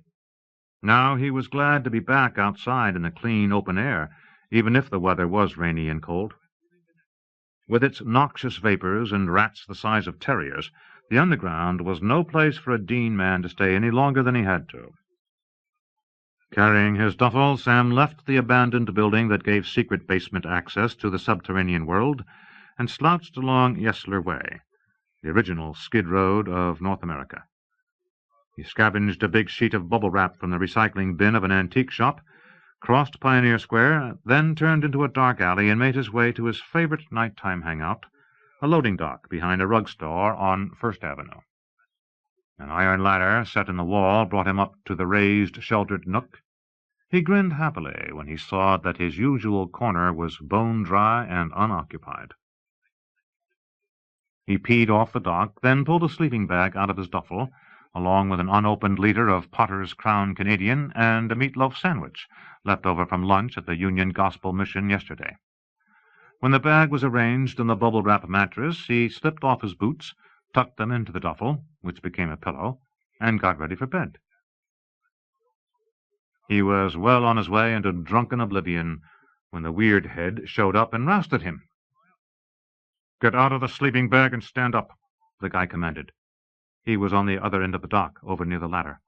Now he was glad to be back outside in the clean open air, even if the weather was rainy and cold. With its noxious vapors and rats the size of terriers, the underground was no place for a dean man to stay any longer than he had to. Carrying his duffel, Sam left the abandoned building that gave secret basement access to the subterranean world and slouched along Yesler Way, the original skid road of North America. He scavenged a big sheet of bubble wrap from the recycling bin of an antique shop, crossed Pioneer Square, then turned into a dark alley and made his way to his favorite nighttime hangout, a loading dock behind a rug store on First Avenue. An iron ladder set in the wall brought him up to the raised, sheltered nook. He grinned happily when he saw that his usual corner was bone-dry and unoccupied. He peed off the dock, then pulled a sleeping bag out of his duffel, along with an unopened liter of Potter's Crown Canadian and a meatloaf sandwich, left over from lunch at the Union Gospel Mission yesterday. When the bag was arranged in the bubble-wrap mattress, he slipped off his boots, tucked them into the duffel, which became a pillow, and got ready for bed. He was well on his way into drunken oblivion when the weird head showed up and roused at him. "Get out of the sleeping bag and stand up," the guy commanded. He was on the other end of the dock, over near the ladder.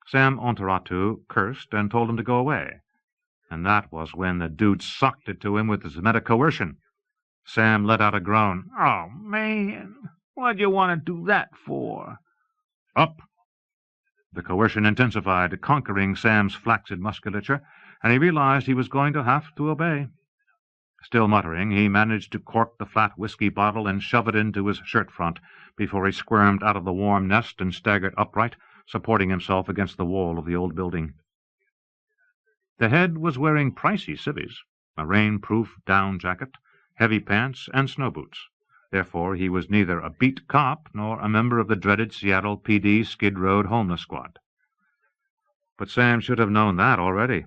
Sam Ontaratu cursed and told him to go away, and that was when the dude socked it to him with his meta-coercion. Sam let out a groan. "Oh, man, what'd you want to do that for?" "Up!" The coercion intensified, conquering Sam's flaccid musculature, and he realized he was going to have to obey. Still muttering, he managed to cork the flat whiskey bottle and shove it into his shirt front before he squirmed out of the warm nest and staggered upright, supporting himself against the wall of the old building. The head was wearing pricey civvies, a rain-proof down jacket, heavy pants, and snow boots. Therefore he was neither a beat cop nor a member of the dreaded Seattle PD Skid Road homeless squad. But Sam should have known that already.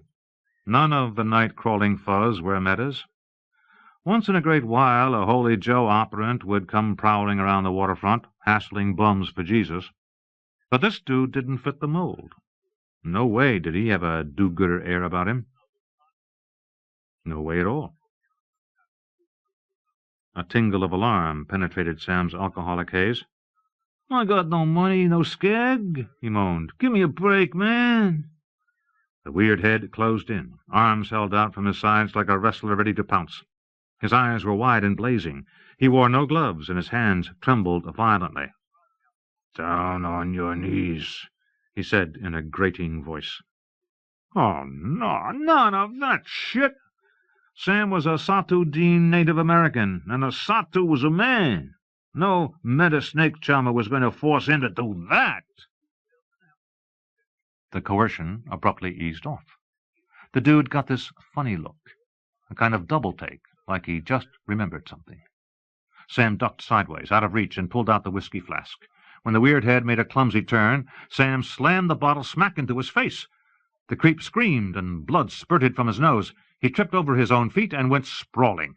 None of the night-crawling fuzz were metas. Once in a great while a Holy Joe operant would come prowling around the waterfront, hassling bums for Jesus. But this dude didn't fit the mold. No way did he have a do-gooder air about him. No way at all. A tingle of alarm penetrated Sam's alcoholic haze. "I got no money, no skeg," he moaned. "Give me a break, man." The weird head closed in, arms held out from his sides like a wrestler ready to pounce. His eyes were wide and blazing. He wore no gloves, and his hands trembled violently. "Down on your knees," he said in a grating voice. "Oh, no, none of that shit. Sam was a Sato-Dean Native American, and a Sato was a man. No meta-snake charmer was going to force him to do that." The coercion abruptly eased off. The dude got this funny look, a kind of double-take, like he just remembered something. Sam ducked sideways, out of reach, and pulled out the whiskey flask. When the weird head made a clumsy turn, Sam slammed the bottle smack into his face. The creep screamed, and blood spurted from his nose. He tripped over his own feet and went sprawling.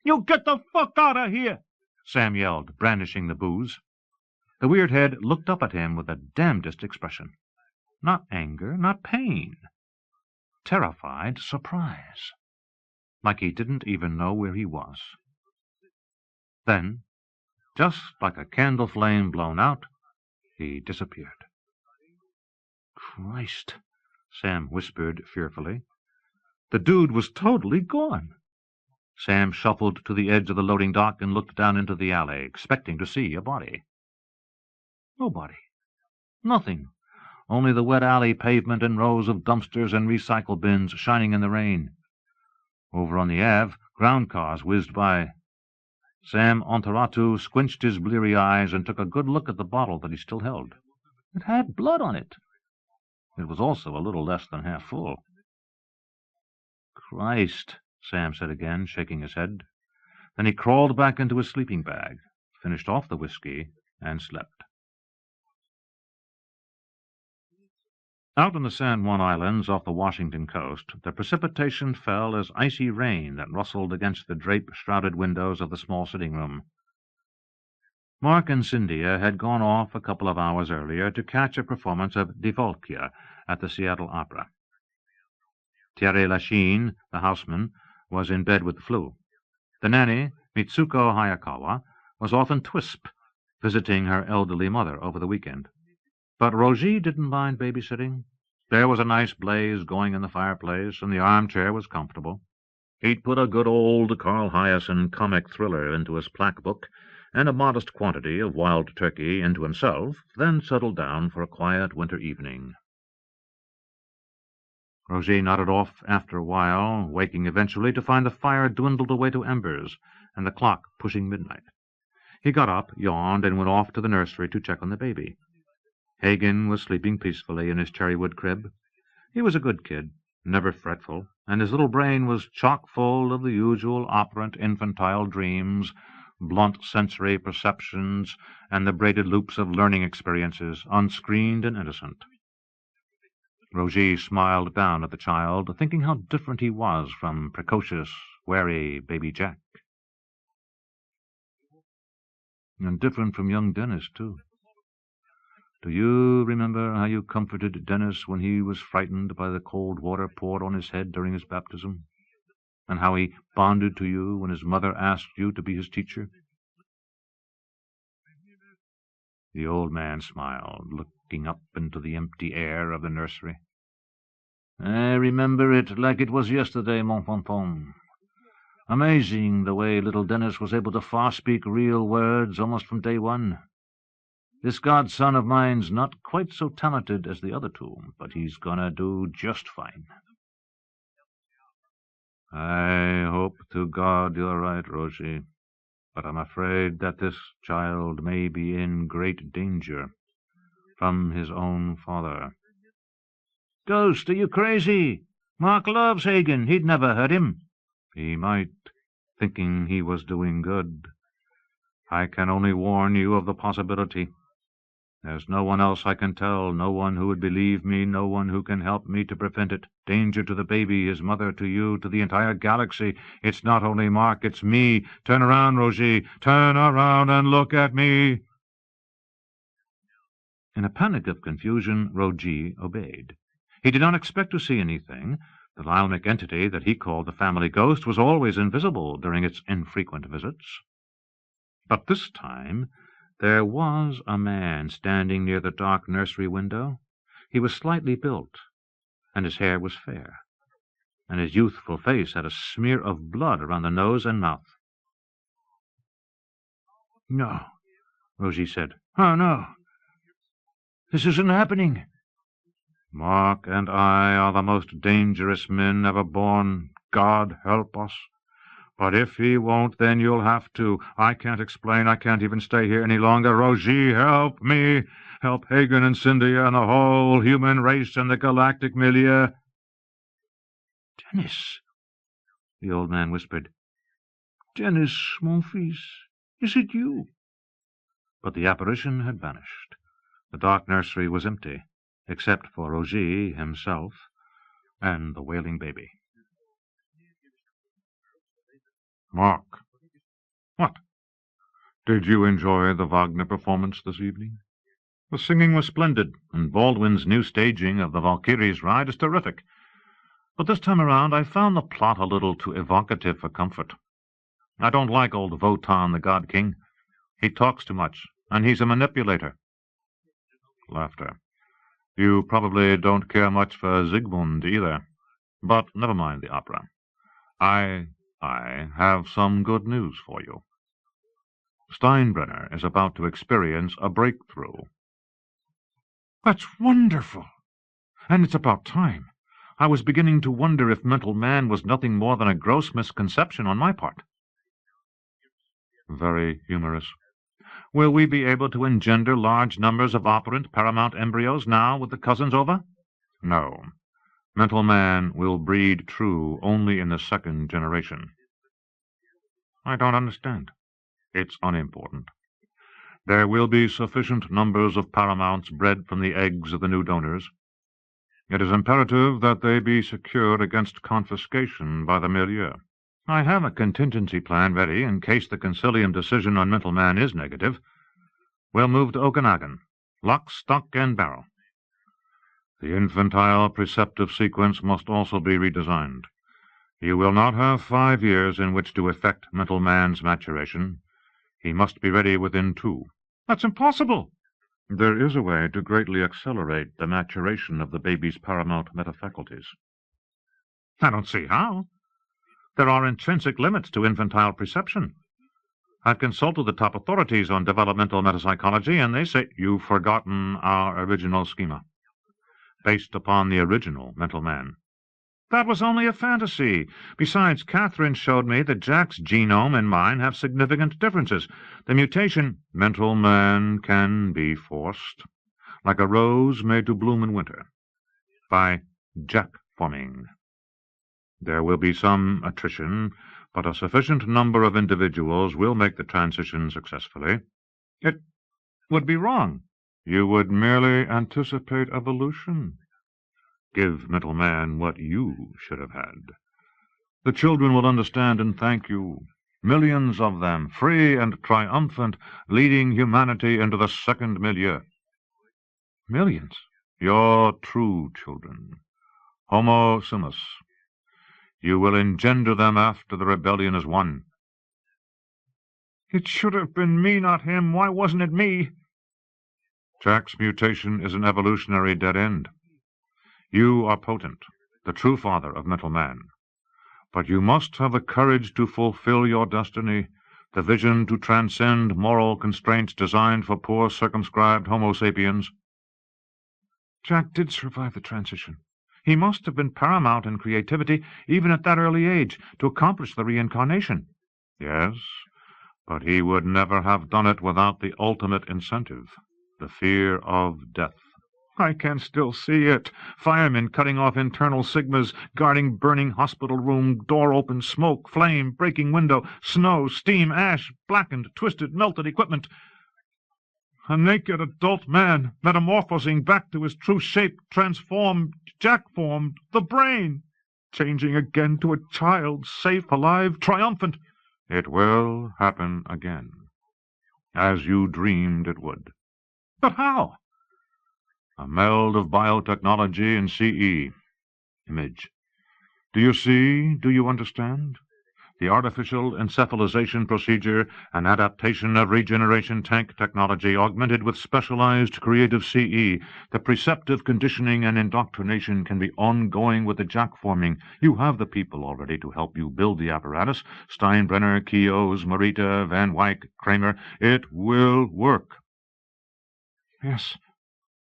"You get the fuck out of here!" Sam yelled, brandishing the booze. The weird head looked up at him with the damnedest expression. Not anger, not pain. Terrified surprise. Like he didn't even know where he was. Then, just like a candle flame blown out, he disappeared. "Christ," Sam whispered fearfully. The dude was totally gone. Sam shuffled to the edge of the loading dock and looked down into the alley, expecting to see a body. Nobody. Nothing. Only the wet alley pavement and rows of dumpsters and recycle bins shining in the rain. Over on the Ave, ground cars whizzed by. Sam Ontaratu squinched his bleary eyes and took a good look at the bottle that he still held. It had blood on it. It was also a little less than half full. "Christ," Sam said again, shaking his head. Then he crawled back into his sleeping bag, finished off the whiskey, and slept. Out on the San Juan Islands off the Washington coast, the precipitation fell as icy rain that rustled against the drape-shrouded windows of the small sitting-room. Mark and Cynthia had gone off a couple of hours earlier to catch a performance of Die Volkje at the Seattle Opera. Thierry Lachine, the houseman, was in bed with the flu. The nanny, Mitsuko Hayakawa, was off in Twisp, visiting her elderly mother over the weekend. But Rogie didn't mind babysitting. There was a nice blaze going in the fireplace, and the armchair was comfortable. He'd put a good old Carl Hyacin comic thriller into his plaque book, and a modest quantity of wild turkey into himself, then settled down for a quiet winter evening. Roger nodded off after a while, waking eventually to find the fire dwindled away to embers and the clock pushing midnight. He got up, yawned, and went off to the nursery to check on the baby. Hagen was sleeping peacefully in his cherrywood crib. He was a good kid, never fretful, and his little brain was chock full of the usual operant infantile dreams, blunt sensory perceptions, and the braided loops of learning experiences, unscreened and innocent. Roger smiled down at the child, thinking how different he was from precocious, wary baby Jack. And different from young Dennis, too. Do you remember how you comforted Dennis when he was frightened by the cold water poured on his head during his baptism? And how he bonded to you when his mother asked you to be his teacher? The old man smiled, looking up into the empty air of the nursery. I remember it like it was yesterday, mon fanfan. Amazing the way little Dennis was able to far-speak real words almost from day one. This godson of mine's not quite so talented as the other two, but he's gonna do just fine. I hope to God you're right, Roger, but I'm afraid that this child may be in great danger from his own father. Ghost, are you crazy? Mark loves Hagen. He'd never hurt him. He might, thinking he was doing good. I can only warn you of the possibility. There's no one else I can tell, no one who would believe me, no one who can help me to prevent it. Danger to the baby, his mother, to you, to the entire galaxy. It's not only Mark, it's me. Turn around, Roger. Turn around and look at me. In a panic of confusion, Roger obeyed. He did not expect to see anything. The Lylmic entity that he called the family ghost was always invisible during its infrequent visits. But this time there was a man standing near the dark nursery window. He was slightly built, and his hair was fair, and his youthful face had a smear of blood around the nose and mouth. No, Rosie said. Oh, no. This isn't happening. Mark and I are the most dangerous men ever born. God help us. But if he won't, then you'll have to. I can't explain. I can't even stay here any longer. Rosie, help me. Help Hagen and Cynthia and the whole human race and the galactic milieu. Dennis, the old man whispered. Dennis, mon fils, is it you? But the apparition had vanished. The dark nursery was empty, except for Roger himself and the wailing baby. Mark. What? Did you enjoy the Wagner performance this evening? The singing was splendid, and Baldwin's new staging of the Valkyrie's ride is terrific. But this time around I found the plot a little too evocative for comfort. I don't like old Wotan, the God King. He talks too much, and he's a manipulator. Laughter. You probably don't care much for Siegmund either. But never mind the opera. I have some good news for you. Steinbrenner is about to experience a breakthrough. That's wonderful. And it's about time. I was beginning to wonder if mental man was nothing more than a gross misconception on my part. Very humorous. Will we be able to engender large numbers of operant paramount embryos now with the cousins over? No. Mental man will breed true only in the second generation. I don't understand. It's unimportant. There will be sufficient numbers of paramounts bred from the eggs of the new donors. It is imperative that they be secured against confiscation by the milieu. I have a contingency plan ready in case the Concilium decision on mental man is negative. We'll move to Okanagon, lock, stock, and barrel. The infantile preceptive sequence must also be redesigned. You will not have 5 years in which to effect mental man's maturation. He must be ready within 2. That's impossible. There is a way to greatly accelerate the maturation of the baby's paramount metafaculties. I don't see how. There are intrinsic limits to infantile perception. I've consulted the top authorities on developmental metapsychology, and they say you've forgotten our original schema, based upon the original mental man. That was only a fantasy. Besides, Catherine showed me that Jack's genome and mine have significant differences. The mutation— Mental man can be forced, like a rose made to bloom in winter, by Jack-forming. There will be some attrition, but a sufficient number of individuals will make the transition successfully. It would be wrong. You would merely anticipate evolution. Give mental man what you should have had. The children will understand and thank you. Millions of them, free and triumphant, leading humanity into the second milieu. Millions? Your true children. Homo sumus. You will engender them after the rebellion is won. It should have been me, not him. Why wasn't it me? Jack's mutation is an evolutionary dead end. You are potent, the true father of mental man. But you must have the courage to fulfill your destiny, the vision to transcend moral constraints designed for poor circumscribed Homo sapiens. Jack did survive the transition. He must have been paramount in creativity, even at that early age, to accomplish the reincarnation. Yes, but he would never have done it without the ultimate incentive, the fear of death. I can still see it. Firemen cutting off internal sigmas, guarding burning hospital room, door open, smoke, flame, breaking window, snow, steam, ash, blackened, twisted, melted equipment. A naked adult man, metamorphosing back to his true shape, transformed, Jack-formed, the brain, changing again to a child, safe, alive, triumphant. It will happen again, as you dreamed it would. But how? A meld of biotechnology and CE. Image. Do you see? Do you understand? The artificial encephalization procedure, an adaptation of regeneration tank technology augmented with specialized creative CE. The preceptive conditioning and indoctrination can be ongoing with the Jack-forming. You have the people already to help you build the apparatus. Steinbrenner, Keoghs, Morita, Van Wyck, Kramer. It will work. Yes.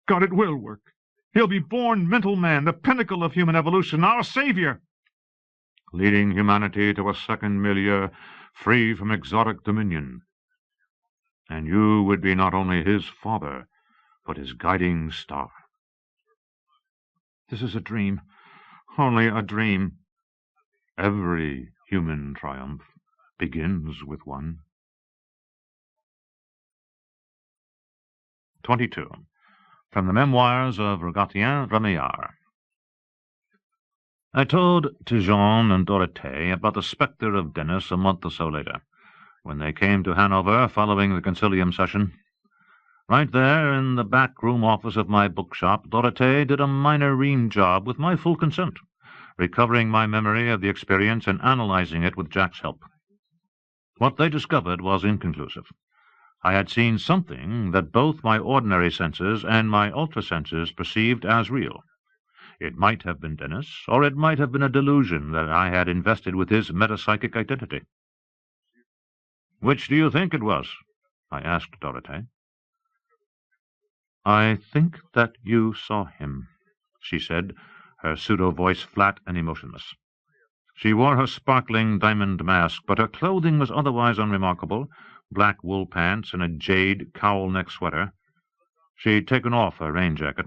God, it will work. He'll be born mental man, the pinnacle of human evolution, our savior, leading humanity to a second milieu, free from exotic dominion. And you would be not only his father, but his guiding star. This is a dream, only a dream. Every human triumph begins with one. 22. From the Memoirs of Rogatien, Remillard. I told Tejon and Dorothée about the spectre of Dennis a month or so later, when they came to Hanover following the Concilium session. Right there in the back room office of my bookshop, Dorothée did a minor ream job with my full consent, recovering my memory of the experience and analyzing it with Jack's help. What they discovered was inconclusive. I had seen something that both my ordinary senses and my ultrasenses perceived as real. It might have been Dennis, or it might have been a delusion that I had invested with his metapsychic identity. Which do you think it was? I asked Dorothée. I think that you saw him, she said, her pseudo-voice flat and emotionless. She wore her sparkling diamond mask, but her clothing was otherwise unremarkable, black wool pants and a jade cowl-neck sweater. She'd taken off her rain jacket.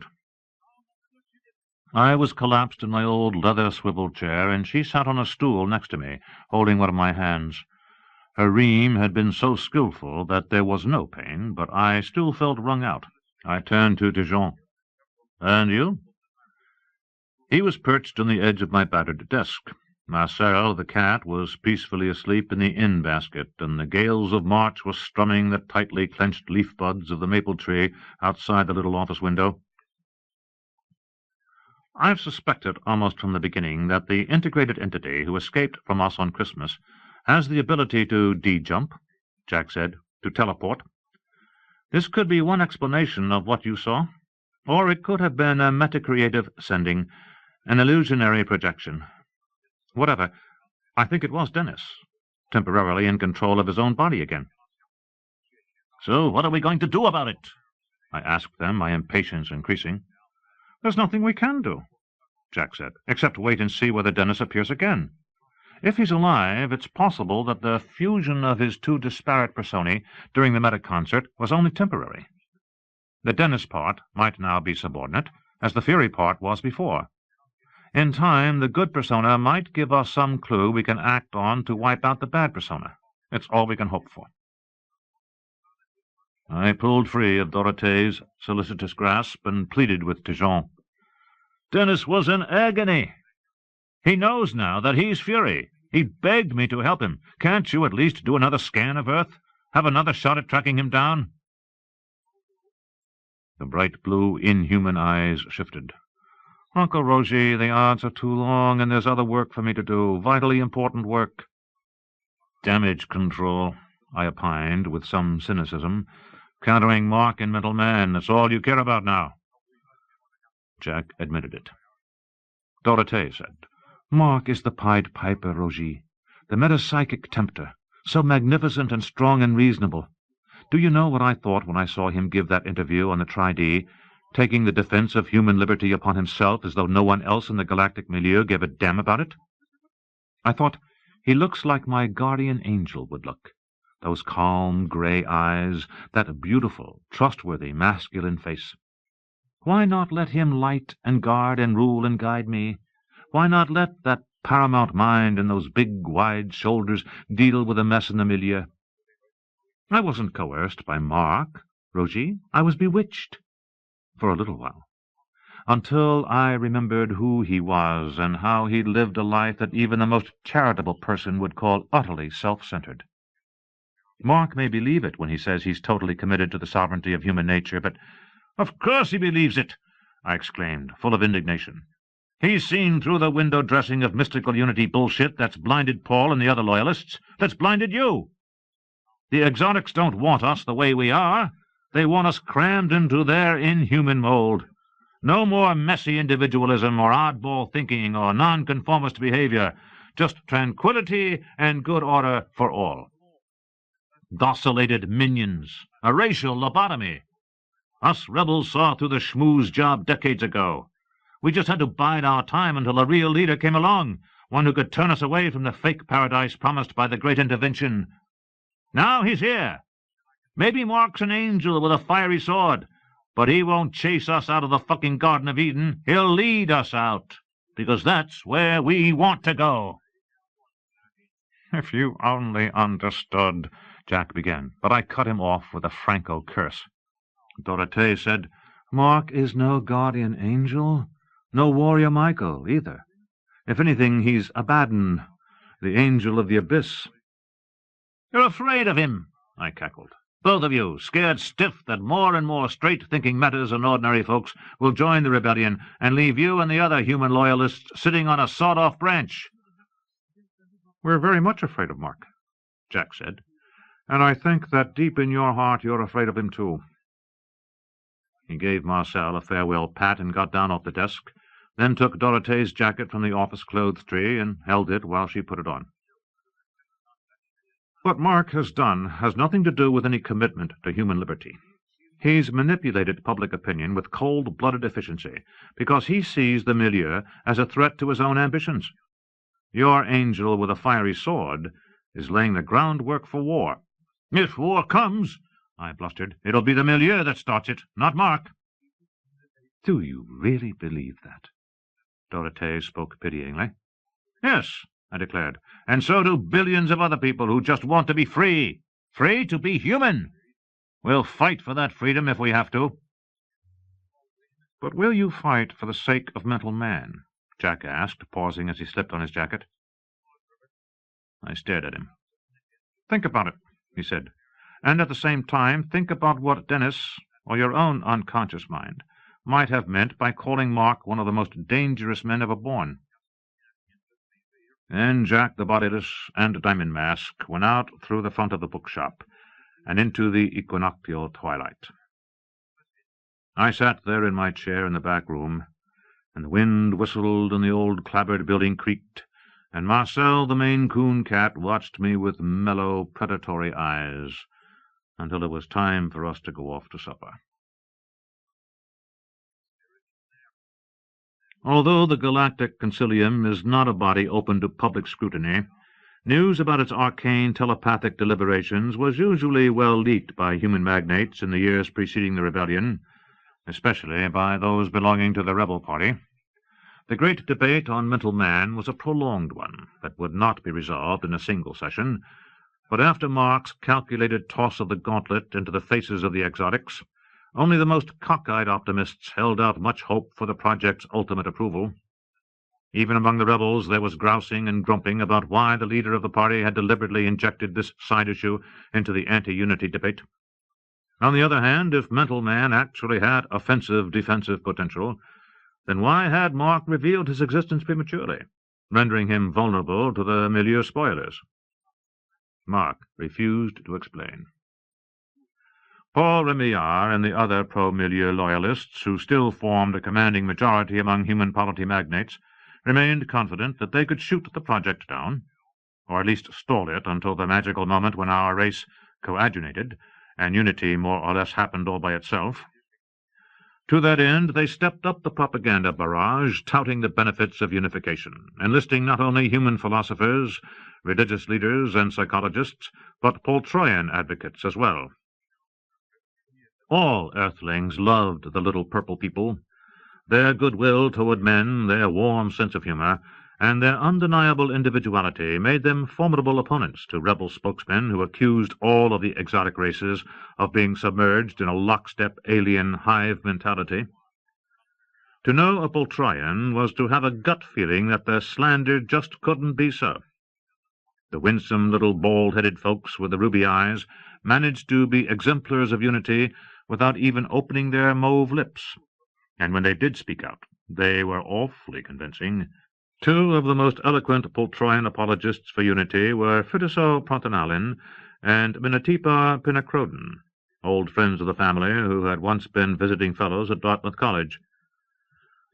I was collapsed in my old leather swivel chair, and she sat on a stool next to me, holding one of my hands. Her ream had been so skillful that there was no pain, but I still felt wrung out. I turned to Tejon. And you? He was perched on the edge of my battered desk. Marcel, the cat, was peacefully asleep in the inn basket, and the gales of March were strumming the tightly clenched leaf buds of the maple tree outside the little office window. I've suspected almost from the beginning that the integrated entity who escaped from us on Christmas has the ability to de-jump, Jack said, to teleport. This could be one explanation of what you saw, or it could have been a metacreative sending, an illusionary projection. Whatever, I think it was Dennis, temporarily in control of his own body again. So what are we going to do about it? I asked them, my impatience increasing. There's nothing we can do. Jack said, "except wait and see whether Dennis appears again. If he's alive, it's possible that the fusion of his two disparate personae during the meta-concert was only temporary. The Dennis part might now be subordinate, as the Fury part was before. In time, the good persona might give us some clue we can act on to wipe out the bad persona. It's all we can hope for." I pulled free of Dorothee's solicitous grasp and pleaded with Tejon. "Dennis was in agony. He knows now that he's Fury. He begged me to help him. Can't you at least do another scan of Earth? Have another shot at tracking him down?" The bright blue, inhuman eyes shifted. "Uncle Roger, the odds are too long, and there's other work for me to do, vitally important work." "Damage control," I opined with some cynicism. "Countering Mark and Mental Man, that's all you care about now." Jack admitted it. Dorothée said, "Mark is the Pied Piper, Roger, the metapsychic tempter, so magnificent and strong and reasonable. Do you know what I thought when I saw him give that interview on the Tri-D, taking the defense of human liberty upon himself as though no one else in the galactic milieu gave a damn about it? I thought, he looks like my guardian angel would look. Those calm, grey eyes, that beautiful, trustworthy, masculine face. Why not let him light and guard and rule and guide me? Why not let that paramount mind and those big, wide shoulders deal with the mess in the milieu? I wasn't coerced by Mark, Roger. I was bewitched. For a little while. Until I remembered who he was and how he lived a life that even the most charitable person would call utterly self-centered. Mark may believe it when he says he's totally committed to the sovereignty of human nature, but— "Of course he believes it!" I exclaimed, full of indignation. "He's seen through the window-dressing of mystical unity bullshit that's blinded Paul and the other loyalists, that's blinded you. The exotics don't want us the way we are. They want us crammed into their inhuman mold. No more messy individualism or oddball thinking or nonconformist behavior, just tranquility and good order for all. Docilated minions, a racial lobotomy. Us rebels saw through the schmooze job decades ago. We just had to bide our time until a real leader came along, one who could turn us away from the fake paradise promised by the Great Intervention. Now he's here. Maybe Mark's an angel with a fiery sword, but he won't chase us out of the fucking Garden of Eden. He'll lead us out, because that's where we want to go." "If you only understood," Jack began, but I cut him off with a Franco curse. Dorothée said, "Mark is no guardian angel, no warrior Michael, either. If anything, he's Abaddon, the angel of the abyss." "You're afraid of him," I cackled. "Both of you, scared stiff that more and more straight-thinking metas and ordinary folks will join the rebellion and leave you and the other human loyalists sitting on a sawed-off branch." "We're very much afraid of Mark," Jack said, "and I think that deep in your heart you're afraid of him too." He gave Marcel a farewell pat and got down off the desk, then took Dorothee's jacket from the office clothes tree and held it while she put it on. "What Mark has done has nothing to do with any commitment to human liberty. He's manipulated public opinion with cold-blooded efficiency because he sees the milieu as a threat to his own ambitions. Your angel with a fiery sword is laying the groundwork for war." "If war comes," I blustered, "it'll be the milieu that starts it, not Mark." "Do you really believe that?" Dorothée spoke pityingly. "Yes," I declared, "and so do billions of other people who just want to be free. Free to be human. We'll fight for that freedom if we have to." "But will you fight for the sake of Mental Man?" Jack asked, pausing as he slipped on his jacket. I stared at him. "Think about it," he said, "and at the same time think about what Dennis, or your own unconscious mind, might have meant by calling Mark one of the most dangerous men ever born." And Jack the Bodiless and Diamond Mask went out through the front of the bookshop and into the equinoctial twilight. I sat there in my chair in the back room, and the wind whistled and the old clapboard building creaked, and Marcel the Maine Coon cat watched me with mellow, predatory eyes until it was time for us to go off to supper. Although the Galactic Concilium is not a body open to public scrutiny, news about its arcane telepathic deliberations was usually well leaked by human magnates in the years preceding the rebellion, especially by those belonging to the rebel party. The great debate on mental man was a prolonged one that would not be resolved in a single session, but after Mark's calculated toss of the gauntlet into the faces of the exotics, only the most cockeyed optimists held out much hope for the project's ultimate approval. Even among the rebels there was grousing and grumping about why the leader of the party had deliberately injected this side issue into the anti-unity debate. On the other hand, if mental man actually had offensive-defensive potential, then why had Mark revealed his existence prematurely, rendering him vulnerable to the milieu spoilers? Mark refused to explain. Paul Remillard and the other pro-milieu loyalists, who still formed a commanding majority among human polity magnates, remained confident that they could shoot the project down, or at least stall it until the magical moment when our race coagulated, and unity more or less happened all by itself. To that end, they stepped up the propaganda barrage, touting the benefits of unification, enlisting not only human philosophers, religious leaders, and psychologists, but Poltroyan advocates as well. All earthlings loved the little purple people. Their goodwill toward men, their warm sense of humor, and their undeniable individuality made them formidable opponents to rebel spokesmen who accused all of the exotic races of being submerged in a lockstep alien hive mentality. To know a Poltroyan was to have a gut feeling that their slander just couldn't be so. The winsome little bald-headed folks with the ruby eyes managed to be exemplars of unity without even opening their mauve lips, and when they did speak out, they were awfully convincing. Two of the most eloquent Poltroyan apologists for unity were Fritiso Prontanalin and Minatipa Pinacrodon, old friends of the family who had once been visiting fellows at Dartmouth College.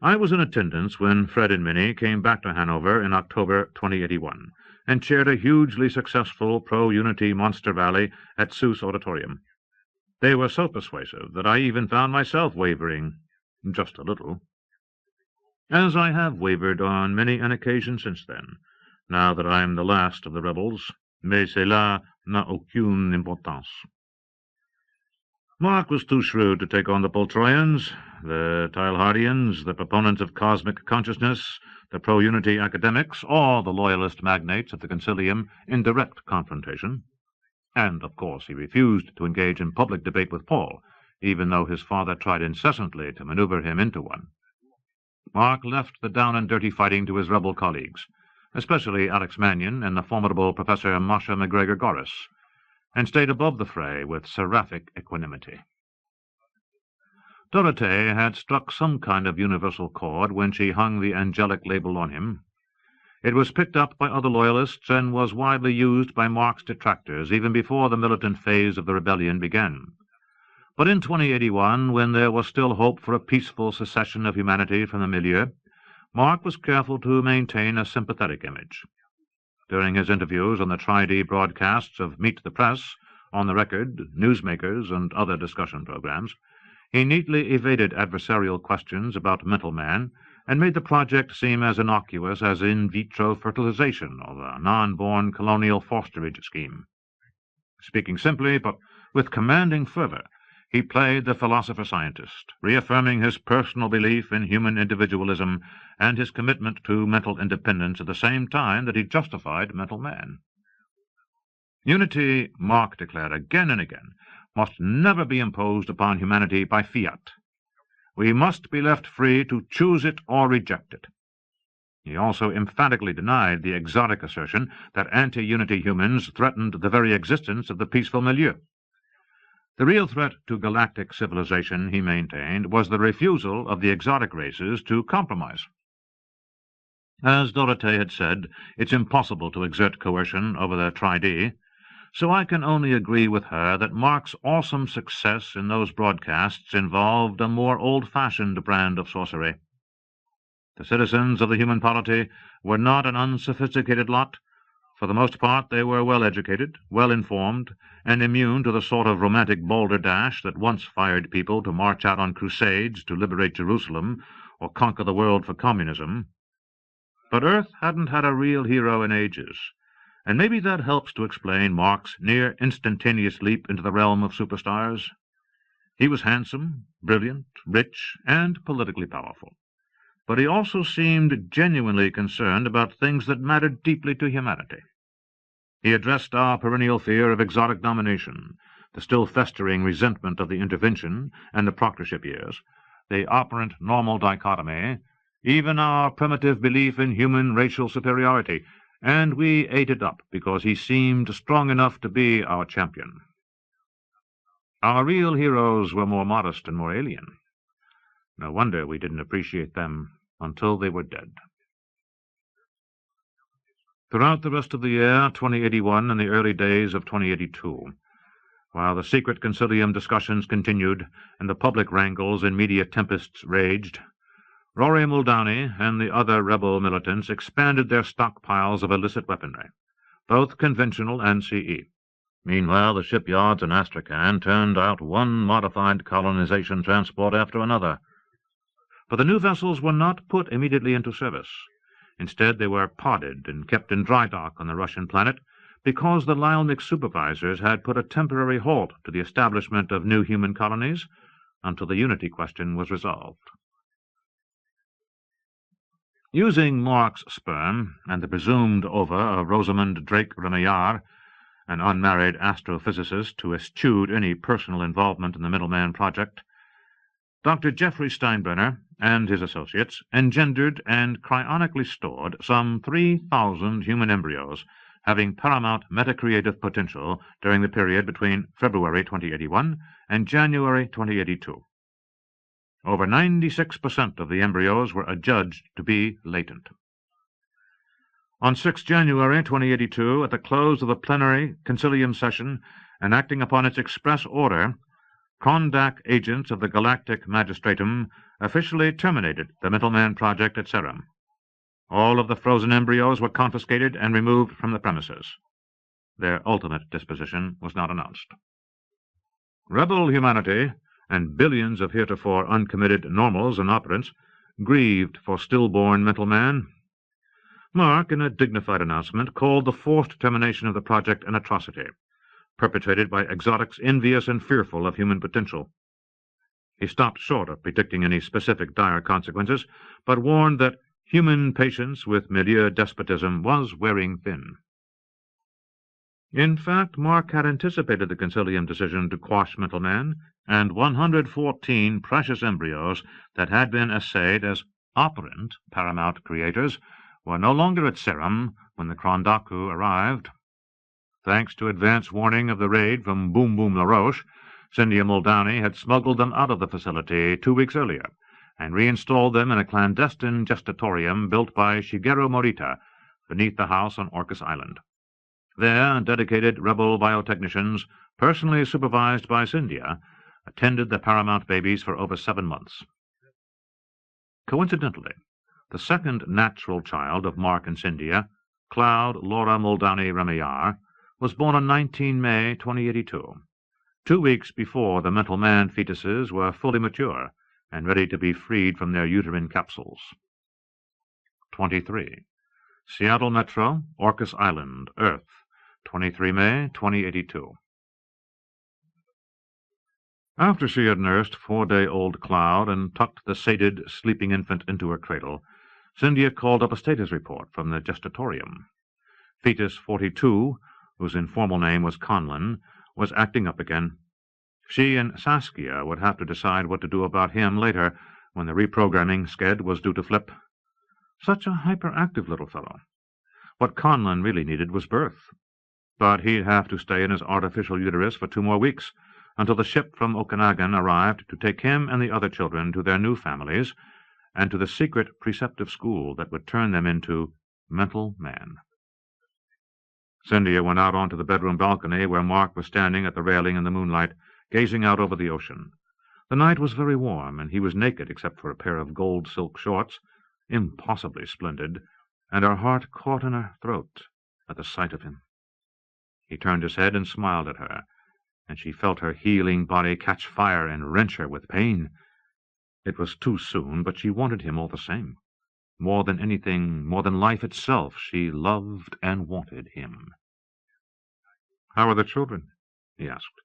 I was in attendance when Fred and Minnie came back to Hanover in October 2081 and chaired a hugely successful pro-unity monster rally at Seuss Auditorium. They were so persuasive that I even found myself wavering, just a little, as I have wavered on many an occasion since then, now that I am the last of the rebels. Mais cela n'a aucune importance. Mark was too shrewd to take on the Poltroyans, the Teilhardians, the proponents of cosmic consciousness, the pro-unity academics, or the loyalist magnates of the Concilium in direct confrontation. And, of course, he refused to engage in public debate with Paul, even though his father tried incessantly to maneuver him into one. Mark left the down-and-dirty fighting to his rebel colleagues, especially Alex Mannion and the formidable Professor Masha McGregor-Goris, and stayed above the fray with seraphic equanimity. Dorothée had struck some kind of universal chord when she hung the angelic label on him. It was picked up by other loyalists and was widely used by Mark's detractors even before the militant phase of the rebellion began. But in 2081, when there was still hope for a peaceful secession of humanity from the milieu, Mark was careful to maintain a sympathetic image. During his interviews on the Tri-D broadcasts of Meet the Press, On the Record, Newsmakers, and other discussion programs, he neatly evaded adversarial questions about mental man and made the project seem as innocuous as in vitro fertilization or the non-born colonial fosterage scheme. Speaking simply, but with commanding fervor, he played the philosopher-scientist, reaffirming his personal belief in human individualism and his commitment to mental independence at the same time that he justified mental man. Unity, Mark declared again and again, must never be imposed upon humanity by fiat. We must be left free to choose it or reject it. He also emphatically denied the exotic assertion that anti-unity humans threatened the very existence of the peaceful milieu. The real threat to galactic civilization, he maintained, was the refusal of the exotic races to compromise. As Dorothée had said, it's impossible to exert coercion over the Tri-D, so I can only agree with her that Mark's awesome success in those broadcasts involved a more old-fashioned brand of sorcery. The citizens of the human polity were not an unsophisticated lot, For the most part they were well-educated, well-informed, and immune to the sort of romantic balderdash that once fired people to march out on crusades to liberate Jerusalem or conquer the world for communism. But Earth hadn't had a real hero in ages, and maybe that helps to explain Mark's near-instantaneous leap into the realm of superstars. He was handsome, brilliant, rich, and politically powerful. But he also seemed genuinely concerned about things that mattered deeply to humanity. He addressed our perennial fear of exotic domination, the still festering resentment of the intervention and the proctorship years, the operant normal dichotomy, even our primitive belief in human racial superiority, and we ate it up because he seemed strong enough to be our champion. Our real heroes were more modest and more alien. No wonder we didn't appreciate them until they were dead. Throughout the rest of the year 2081 and the early days of 2082, while the secret Concilium discussions continued and the public wrangles and media tempests raged, Rory Muldowney and the other rebel militants expanded their stockpiles of illicit weaponry, both conventional and CE. Meanwhile, the shipyards in Astrakhan turned out one modified colonization transport after another. But the new vessels were not put immediately into service. Instead, they were podded and kept in dry dock on the Russian planet because the Lyelmix supervisors had put a temporary halt to the establishment of new human colonies until the unity question was resolved. Using Mark's sperm and the presumed ova of Rosamond Drake Remillard, an unmarried astrophysicist who eschewed any personal involvement in the Middleman Project, Dr. Jeffrey Steinbrenner and his associates engendered and cryonically stored some 3,000 human embryos having paramount metacreative potential during the period between February 2081 and January 2082. Over 96% of the embryos were adjudged to be latent. On 6 January 2082, at the close of the plenary Concilium session, and acting upon its express order, Kondak agents of the Galactic Magistratum officially terminated the Middleman Project at Serum. All of the frozen embryos were confiscated and removed from the premises. Their ultimate disposition was not announced. Rebel humanity, and billions of heretofore uncommitted normals and operants, grieved for stillborn mental man. Mark, in a dignified announcement, called the forced termination of the project an atrocity, perpetrated by exotics envious and fearful of human potential. He stopped short of predicting any specific dire consequences, but warned that human patience with milieu despotism was wearing thin. In fact, Mark had anticipated the Concilium decision to quash mental man, and 114 precious embryos that had been assayed as operant paramount creators were no longer at Serum when the Krondaku arrived. Thanks to advance warning of the raid from Boom Boom LaRoche, Cynthia Muldowney had smuggled them out of the facility 2 weeks earlier and reinstalled them in a clandestine gestatorium built by Shigeru Morita beneath the house on Orcas Island. There, dedicated rebel biotechnicians, personally supervised by Cynthia, attended the paramount babies for over 7 months. Coincidentally, the second natural child of Mark and Cynthia, Cloud Laura Muldowney Remillard, was born on 19 May 2082, 2 weeks before the mental man fetuses were fully mature and ready to be freed from their uterine capsules. 23. Seattle Metro, Orcas Island, Earth, 23 May 2082. After she had nursed 4-day-old Cloud and tucked the sated, sleeping infant into her cradle, Cynthia called up a status report from the gestatorium. Fetus 42, whose informal name was Conlon, was acting up again. She and Saskia would have to decide what to do about him later, when the reprogramming sked was due to flip. Such a hyperactive little fellow. What Conlon really needed was birth. But he'd have to stay in his artificial uterus for 2 more weeks, until the ship from Okanagon arrived to take him and the other children to their new families and to the secret preceptive school that would turn them into mental man. Cynthia went out onto the bedroom balcony where Mark was standing at the railing in the moonlight, gazing out over the ocean. The night was very warm, and he was naked except for a pair of gold silk shorts, impossibly splendid, and her heart caught in her throat at the sight of him. He turned his head and smiled at her, and she felt her healing body catch fire and wrench her with pain. It was too soon, but she wanted him all the same. More than anything, more than life itself, she loved and wanted him. "How are the children?" he asked.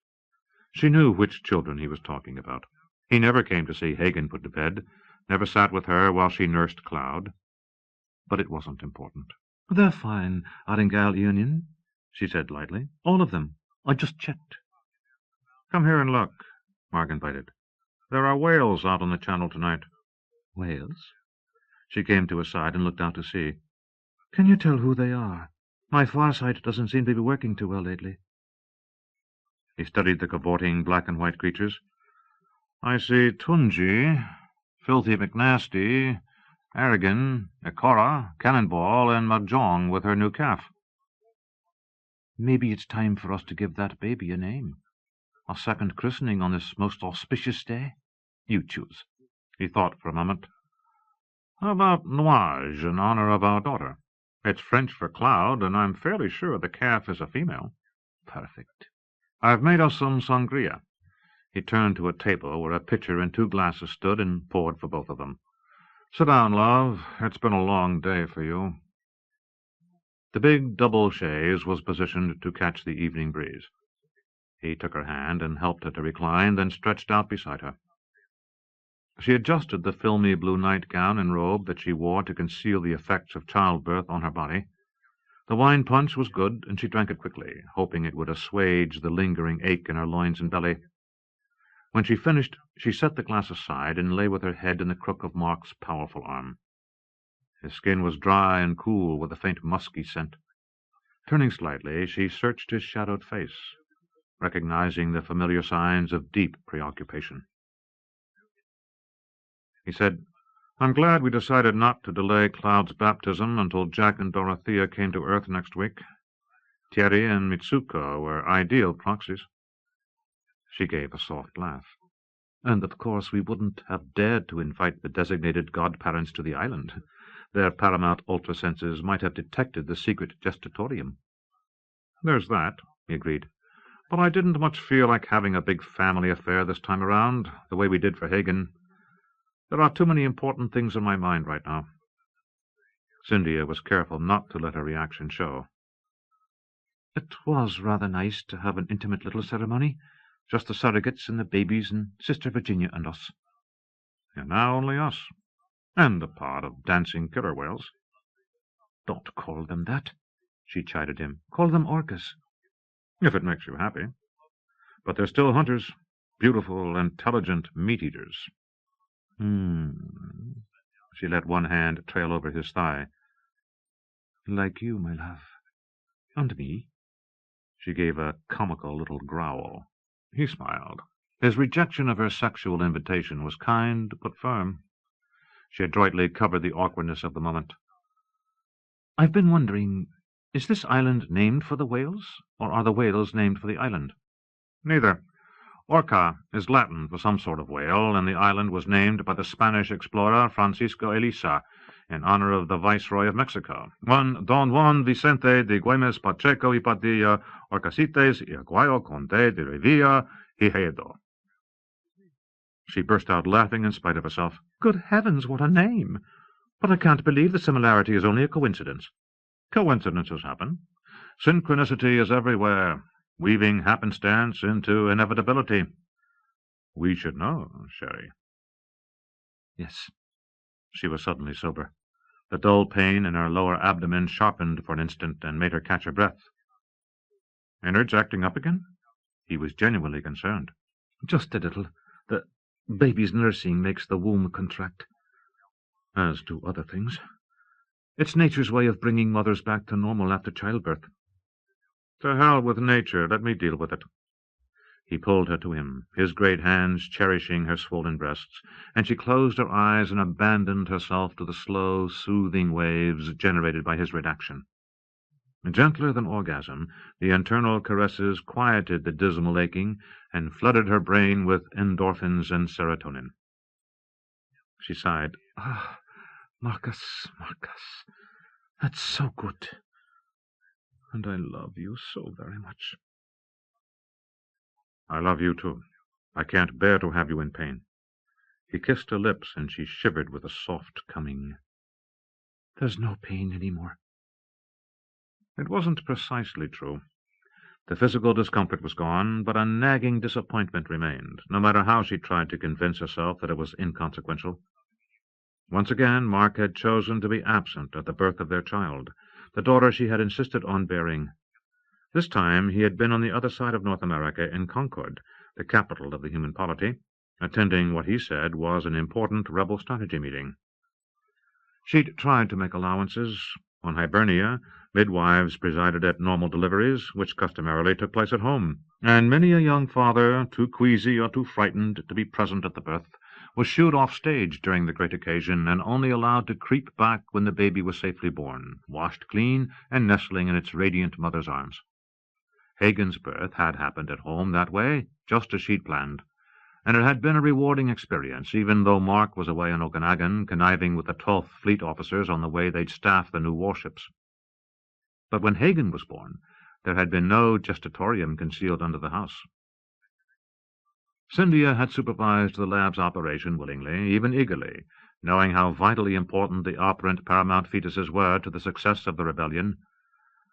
She knew which children he was talking about. He never came to see Hagen put to bed, never sat with her while she nursed Cloud. But it wasn't important. "They're fine, Aringal Union," she said lightly. "All of them. I just checked." "Come here and look," Mark invited. "There are whales out on the channel tonight." "Whales?" She came to his side and looked out to sea. "Can you tell who they are? My farsight doesn't seem to be working too well lately." He studied the cavorting black-and-white creatures. "I see Tunji, Filthy McNasty, Aragon, Ekora, Cannonball, and Mahjong with her new calf." "Maybe it's time for us to give that baby a name. A second christening on this most auspicious day. You choose." He thought for a moment. "How about Nuage, in honor of our daughter? It's French for cloud, and I'm fairly sure the calf is a female." "Perfect." "I've made us some sangria." He turned to a table where a pitcher and 2 glasses stood and poured for both of them. "Sit down, love. It's been a long day for you." The big double chaise was positioned to catch the evening breeze. He took her hand and helped her to recline, then stretched out beside her. She adjusted the filmy blue nightgown and robe that she wore to conceal the effects of childbirth on her body. The wine punch was good, and she drank it quickly, hoping it would assuage the lingering ache in her loins and belly. When she finished, she set the glass aside and lay with her head in the crook of Mark's powerful arm. His skin was dry and cool, with a faint musky scent. Turning slightly, she searched his shadowed face, recognizing the familiar signs of deep preoccupation. He said, "I'm glad we decided not to delay Cloud's baptism until Jack and Dorothea came to Earth next week. Thierry and Mitsuko were ideal proxies." She gave a soft laugh. "And of course we wouldn't have dared to invite the designated godparents to the island. Their paramount ultrasenses might have detected the secret gestatorium." "There's that," he agreed. "But I didn't much feel like having a big family affair this time around, the way we did for Hagen. There are too many important things in my mind right now." Cynthia was careful not to let her reaction show. "It was rather nice to have an intimate little ceremony. Just the surrogates and the babies and Sister Virginia and us." "And now only us. And a pod of dancing killer whales." "Don't call them that," she chided him. "Call them Orcas." "If it makes you happy. But they're still hunters, beautiful, intelligent meat-eaters." She let one hand trail over his thigh. "Like you, my love. And me." She gave a comical little growl. He smiled. His rejection of her sexual invitation was kind but firm. She adroitly covered the awkwardness of the moment. "I've been wondering, is this island named for the whales, or are the whales named for the island?" "Neither. Orca is Latin for some sort of whale, and the island was named by the Spanish explorer Francisco Elisa in honor of the Viceroy of Mexico, one Don Juan Vicente de Güemes Pacheco y Padilla, Orcasites y Aguayo Conde de Revilla y Haedo." She burst out laughing in spite of herself. "Good heavens, what a name! But I can't believe the similarity is only a coincidence." "Coincidences happen. Synchronicity is everywhere, weaving happenstance into inevitability. We should know, Sherry." "Yes." She was suddenly sober. The dull pain in her lower abdomen sharpened for an instant and made her catch her breath. "Innards acting up again?" He was genuinely concerned. "Just a little. The baby's nursing makes the womb contract. As do other things. It's nature's way of bringing mothers back to normal after childbirth." "To hell with nature. Let me deal with it." He pulled her to him, his great hands cherishing her swollen breasts, and she closed her eyes and abandoned herself to the slow, soothing waves generated by his redaction. Gentler than orgasm, the internal caresses quieted the dismal aching and flooded her brain with endorphins and serotonin. She sighed. "Ah, Marcus, that's so good." and I love you so very much. I love you, too. I can't bear to have you in pain. He kissed her lips, and she shivered with a soft coming. There's no pain any more. It wasn't precisely true. The physical discomfort was gone, but a nagging disappointment remained, no matter how she tried to convince herself that it was inconsequential. Once again, Mark had chosen to be absent at the birth of their child, the daughter she had insisted on bearing. This time he had been on the other side of North America, in Concord, the capital of the human polity, attending what he said was an important rebel strategy meeting. She'd tried to make allowances. On Hibernia, midwives presided at normal deliveries, which customarily took place at home, and many a young father, too queasy or too frightened to be present at the birth, was shooed off stage during the great occasion and only allowed to creep back when the baby was safely born, washed clean and nestling in its radiant mother's arms. Hagen's birth had happened at home that way, just as she'd planned, and it had been a rewarding experience, even though Mark was away on Okanagon, conniving with the 12th Fleet officers on the way they'd staff the new warships. But when Hagen was born, there had been no gestatorium concealed under the house. Cynthia had supervised the lab's operation willingly, even eagerly, knowing how vitally important the operant paramount fetuses were to the success of the rebellion.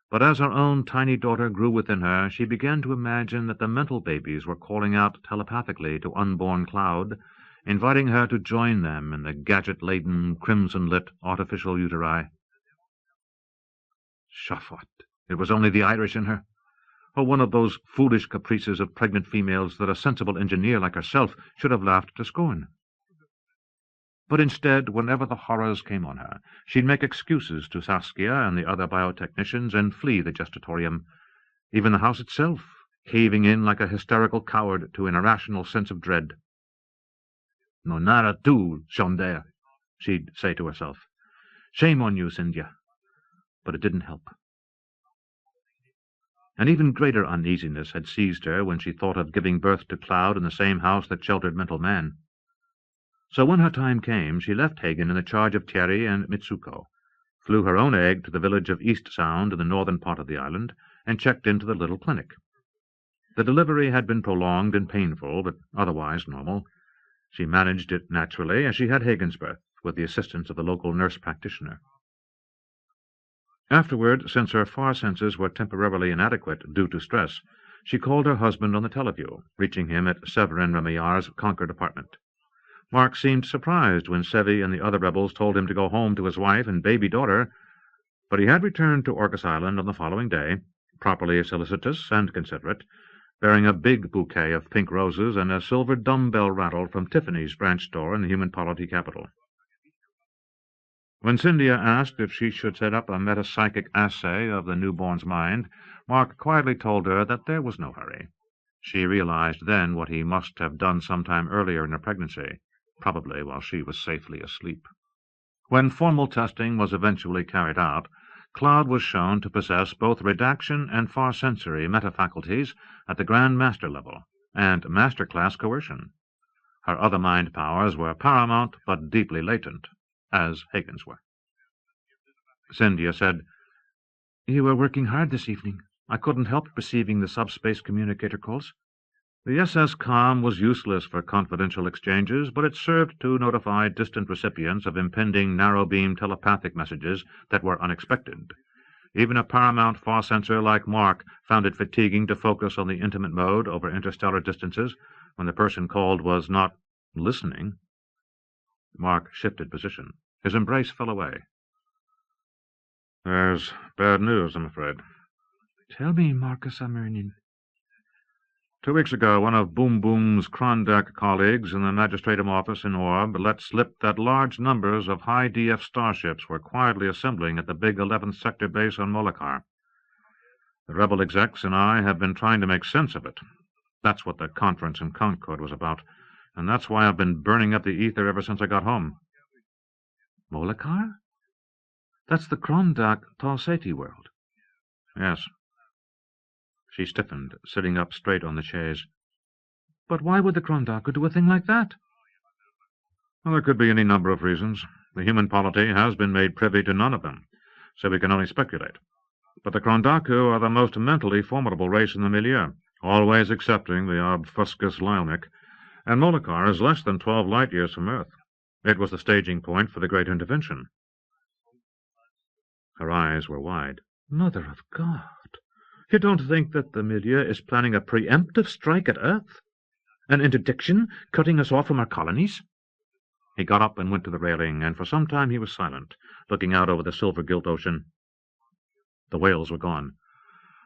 But as her own tiny daughter grew within her, she began to imagine that the mental babies were calling out telepathically to unborn Cloud, inviting her to join them in the gadget-laden, crimson-lit artificial uteri. Shafat! It was only the Irish in her, or one of those foolish caprices of pregnant females that a sensible engineer like herself should have laughed to scorn. But instead, whenever the horrors came on her, she'd make excuses to Saskia and the other biotechnicians and flee the gestatorium, even the house itself, caving in like a hysterical coward to an irrational sense of dread. "No nara tu, Shondare," she'd say to herself. "Shame on you, Cynthia." But it didn't help. An even greater uneasiness had seized her when she thought of giving birth to Cloud in the same house that sheltered mental man. So when her time came, she left Hagen in the charge of Thierry and Mitsuko, flew her own egg to the village of East Sound in the northern part of the island, and checked into the little clinic. The delivery had been prolonged and painful, but otherwise normal. She managed it naturally, as she had Hagen's birth, with the assistance of the local nurse practitioner. Afterward, since her far senses were temporarily inadequate due to stress, she called her husband on the teleview, reaching him at Severin Remillard's Concord apartment. Mark seemed surprised when Sevi and the other rebels told him to go home to his wife and baby daughter, but he had returned to Orcas Island on the following day, properly solicitous and considerate, bearing a big bouquet of pink roses and a silver dumbbell rattle from Tiffany's branch store in the human polity capital. When Cynthia asked if she should set up a metapsychic assay of the newborn's mind, Mark quietly told her that there was no hurry. She realized then what he must have done some time earlier in her pregnancy, probably while she was safely asleep. When formal testing was eventually carried out, Cloud was shown to possess both redaction and far-sensory metafaculties at the Grand Master level, and master-class coercion. Her other mind powers were paramount but deeply latent, as Hagen's were. Cynthia said, "You were working hard this evening. I couldn't help receiving the subspace communicator calls." The SS com was useless for confidential exchanges, but it served to notify distant recipients of impending narrow-beam telepathic messages that were unexpected. Even a paramount far-sensor like Mark found it fatiguing to focus on the intimate mode over interstellar distances when the person called was not listening. Mark shifted position. His embrace fell away. "There's bad news, I'm afraid." "Tell me, Marcus Amernin." 2 weeks ago, one of Boom Boom's Krondak colleagues in the Magistratum office in Orb let slip that large numbers of high DF starships were quietly assembling at the big 11th Sector base on Molokai. The rebel execs and I have been trying to make sense of it. That's what the conference in Concord was about, and that's why I've been burning up the ether ever since I got home. Molokai? That's the Krondak Talseti world. Yes. She stiffened, sitting up straight on the chaise. "But why would the Krondak do a thing like that?" Well, there could be any number of reasons. The human polity has been made privy to none of them, so we can only speculate. But the Krondaku are the most mentally formidable race in the milieu, always excepting the obfuscus Lyelmic, and Molokar is less than 12 light-years from Earth. It was the staging point for the Great Intervention. Her eyes were wide. Mother of God! You don't think that the milieu is planning a preemptive strike at Earth? An interdiction, cutting us off from our colonies? He got up and went to the railing, and for some time he was silent, looking out over the silver-gilt ocean. The whales were gone.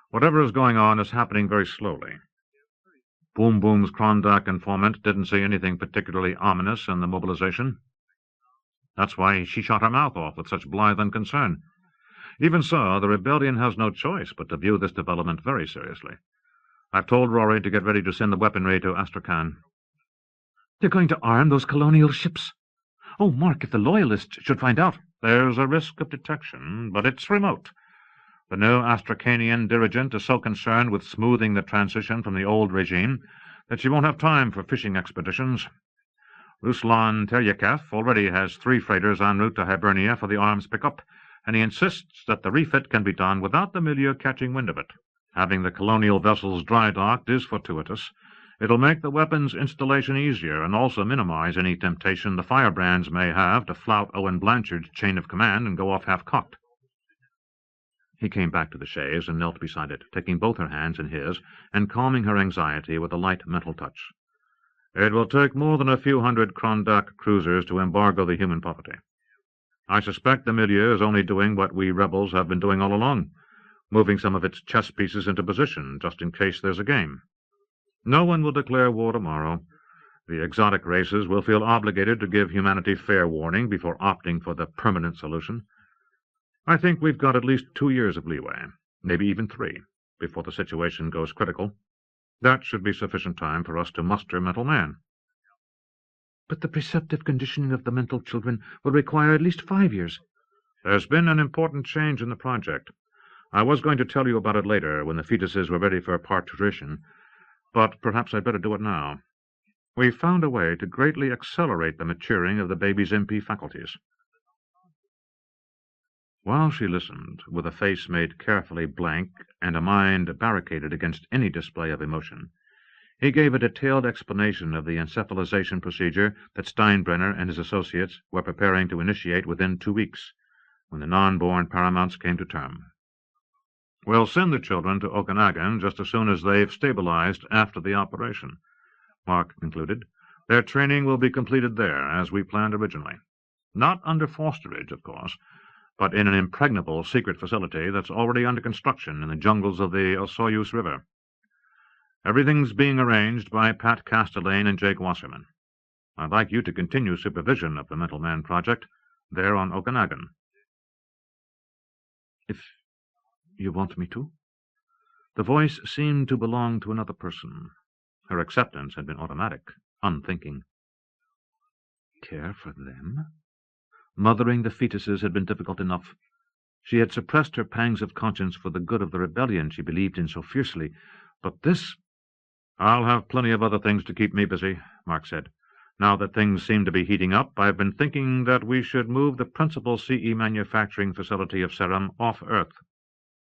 Whatever is going on is happening very slowly. Boom Boom's Krondak informant didn't see anything particularly ominous in the mobilization. That's why she shut her mouth off with such blithe unconcern. Even so, the rebellion has no choice but to view this development very seriously. I've told Rory to get ready to send the weaponry to Astrakhan. They're going to arm those colonial ships. Oh, Mark, if the Loyalists should find out. There's a risk of detection, but it's remote. The new Astrakhanian dirigent is so concerned with smoothing the transition from the old regime that she won't have time for fishing expeditions. Ruslan Teryakev already has 3 freighters en route to Hibernia for the arms pickup, and he insists that the refit can be done without the milieu catching wind of it. Having the colonial vessels dry-docked is fortuitous. It'll make the weapons installation easier and also minimize any temptation the firebrands may have to flout Owen Blanchard's chain of command and go off half-cocked. He came back to the chaise and knelt beside it, taking both her hands in his and calming her anxiety with a light mental touch. It will take more than a few hundred Krondak cruisers to embargo the human poverty. I suspect the milieu is only doing what we rebels have been doing all along, moving some of its chess pieces into position, just in case there's a game. No one will declare war tomorrow. The exotic races will feel obligated to give humanity fair warning before opting for the permanent solution. I think we've got at least 2 years of leeway, maybe even 3, before the situation goes critical. That should be sufficient time for us to muster mental man. But the preceptive conditioning of the mental children will require at least 5 years. There's been an important change in the project. I was going to tell you about it later, when the fetuses were ready for parturition, but perhaps I'd better do it now. We've found a way to greatly accelerate the maturing of the baby's MP faculties. While she listened, with a face made carefully blank and a mind barricaded against any display of emotion, he gave a detailed explanation of the encephalization procedure that Steinbrenner and his associates were preparing to initiate within 2 weeks, when the non-born paramounts came to term. We'll send the children to Okanagon just as soon as they've stabilized after the operation, Mark concluded. Their training will be completed there, as we planned originally. Not under fosterage, of course, but in an impregnable secret facility that's already under construction in the jungles of the Osoyoos River. Everything's being arranged by Pat Castelaine and Jake Wasserman. I'd like you to continue supervision of the Mental Man project there on Okanagon. If you want me to? The voice seemed to belong to another person. Her acceptance had been automatic, unthinking. Care for them? Mothering the fetuses had been difficult enough. She had suppressed her pangs of conscience for the good of the rebellion she believed in so fiercely. But this... I'll have plenty of other things to keep me busy, Mark said. Now that things seem to be heating up, I've been thinking that we should move the principal CE manufacturing facility of Serum off Earth.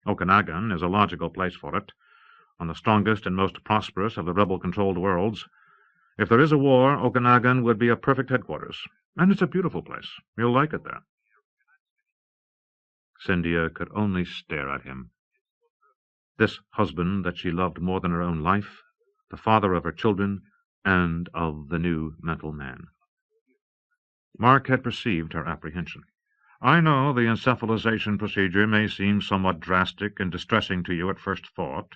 Okanagon is a logical place for it, on the strongest and most prosperous of the rebel-controlled worlds. If there is a war, Okanagon would be a perfect headquarters, and it's a beautiful place. You'll like it there. Cynthia could only stare at him. This husband that she loved more than her own life, the father of her children, and of the new mental man. Mark had perceived her apprehension. I know the encephalization procedure may seem somewhat drastic and distressing to you at first thought,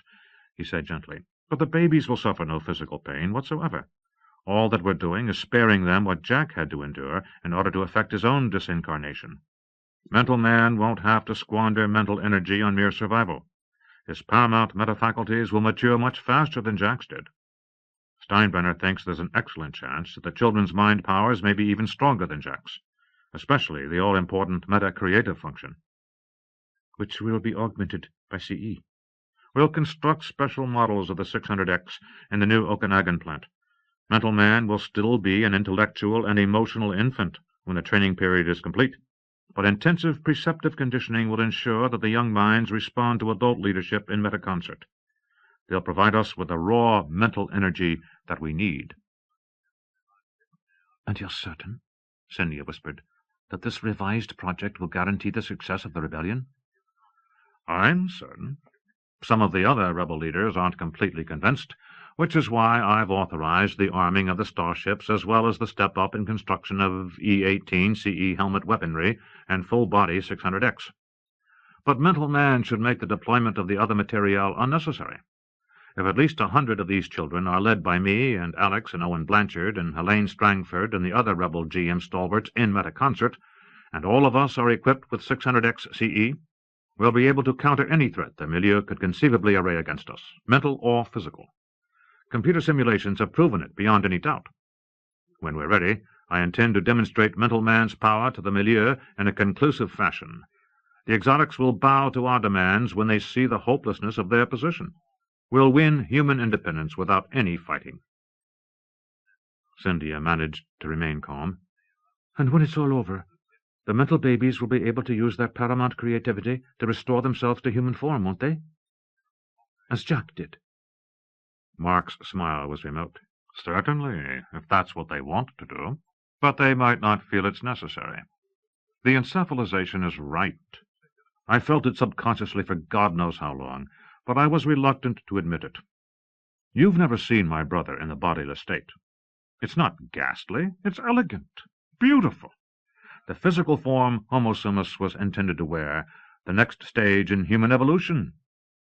he said gently, but the babies will suffer no physical pain whatsoever. All that we're doing is sparing them what Jack had to endure in order to effect his own disincarnation. Mental man won't have to squander mental energy on mere survival. His paramount metafaculties will mature much faster than Jack's did. Steinbrenner thinks there's an excellent chance that the children's mind powers may be even stronger than Jack's, especially the all-important meta-creative function. Which will be augmented by CE. We'll construct special models of the 600X in the new Okanagan plant. Mental man will still be an intellectual and emotional infant when the training period is complete. but intensive preceptive conditioning will ensure that the young minds respond to adult leadership in metaconcert. They'll provide us with the raw mental energy that we need. And you're certain, Senia whispered, that this revised project will guarantee the success of the rebellion? I'm certain. Some of the other rebel leaders aren't completely convinced, which is why I've authorized the arming of the starships as well as the step-up in construction of E-18 CE helmet weaponry and full-body 600X. But mental man should make the deployment of the other materiel unnecessary. If at least 100 of these children are led by me and Alex and Owen Blanchard and Helene Strangford and the other rebel GM stalwarts in metaconcert, and all of us are equipped with 600X CE, we'll be able to counter any threat the milieu could conceivably array against us, mental or physical. Computer simulations have proven it beyond any doubt. When we're ready, I intend to demonstrate mental man's power to the milieu in a conclusive fashion. The exotics will bow to our demands when they see the hopelessness of their position. We'll win human independence without any fighting. Cynthia managed to remain calm. And when it's all over, the mental babies will be able to use their paramount creativity to restore themselves to human form, won't they? As Jack did. Mark's smile was remote. Certainly, if that's what they want to do. But they might not feel it's necessary. The encephalization is right. I felt it subconsciously for God knows how long, but I was reluctant to admit it. You've never seen my brother in the bodiless state. It's not ghastly, it's elegant, beautiful. The physical form Homosumus was intended to wear, the next stage in human evolution.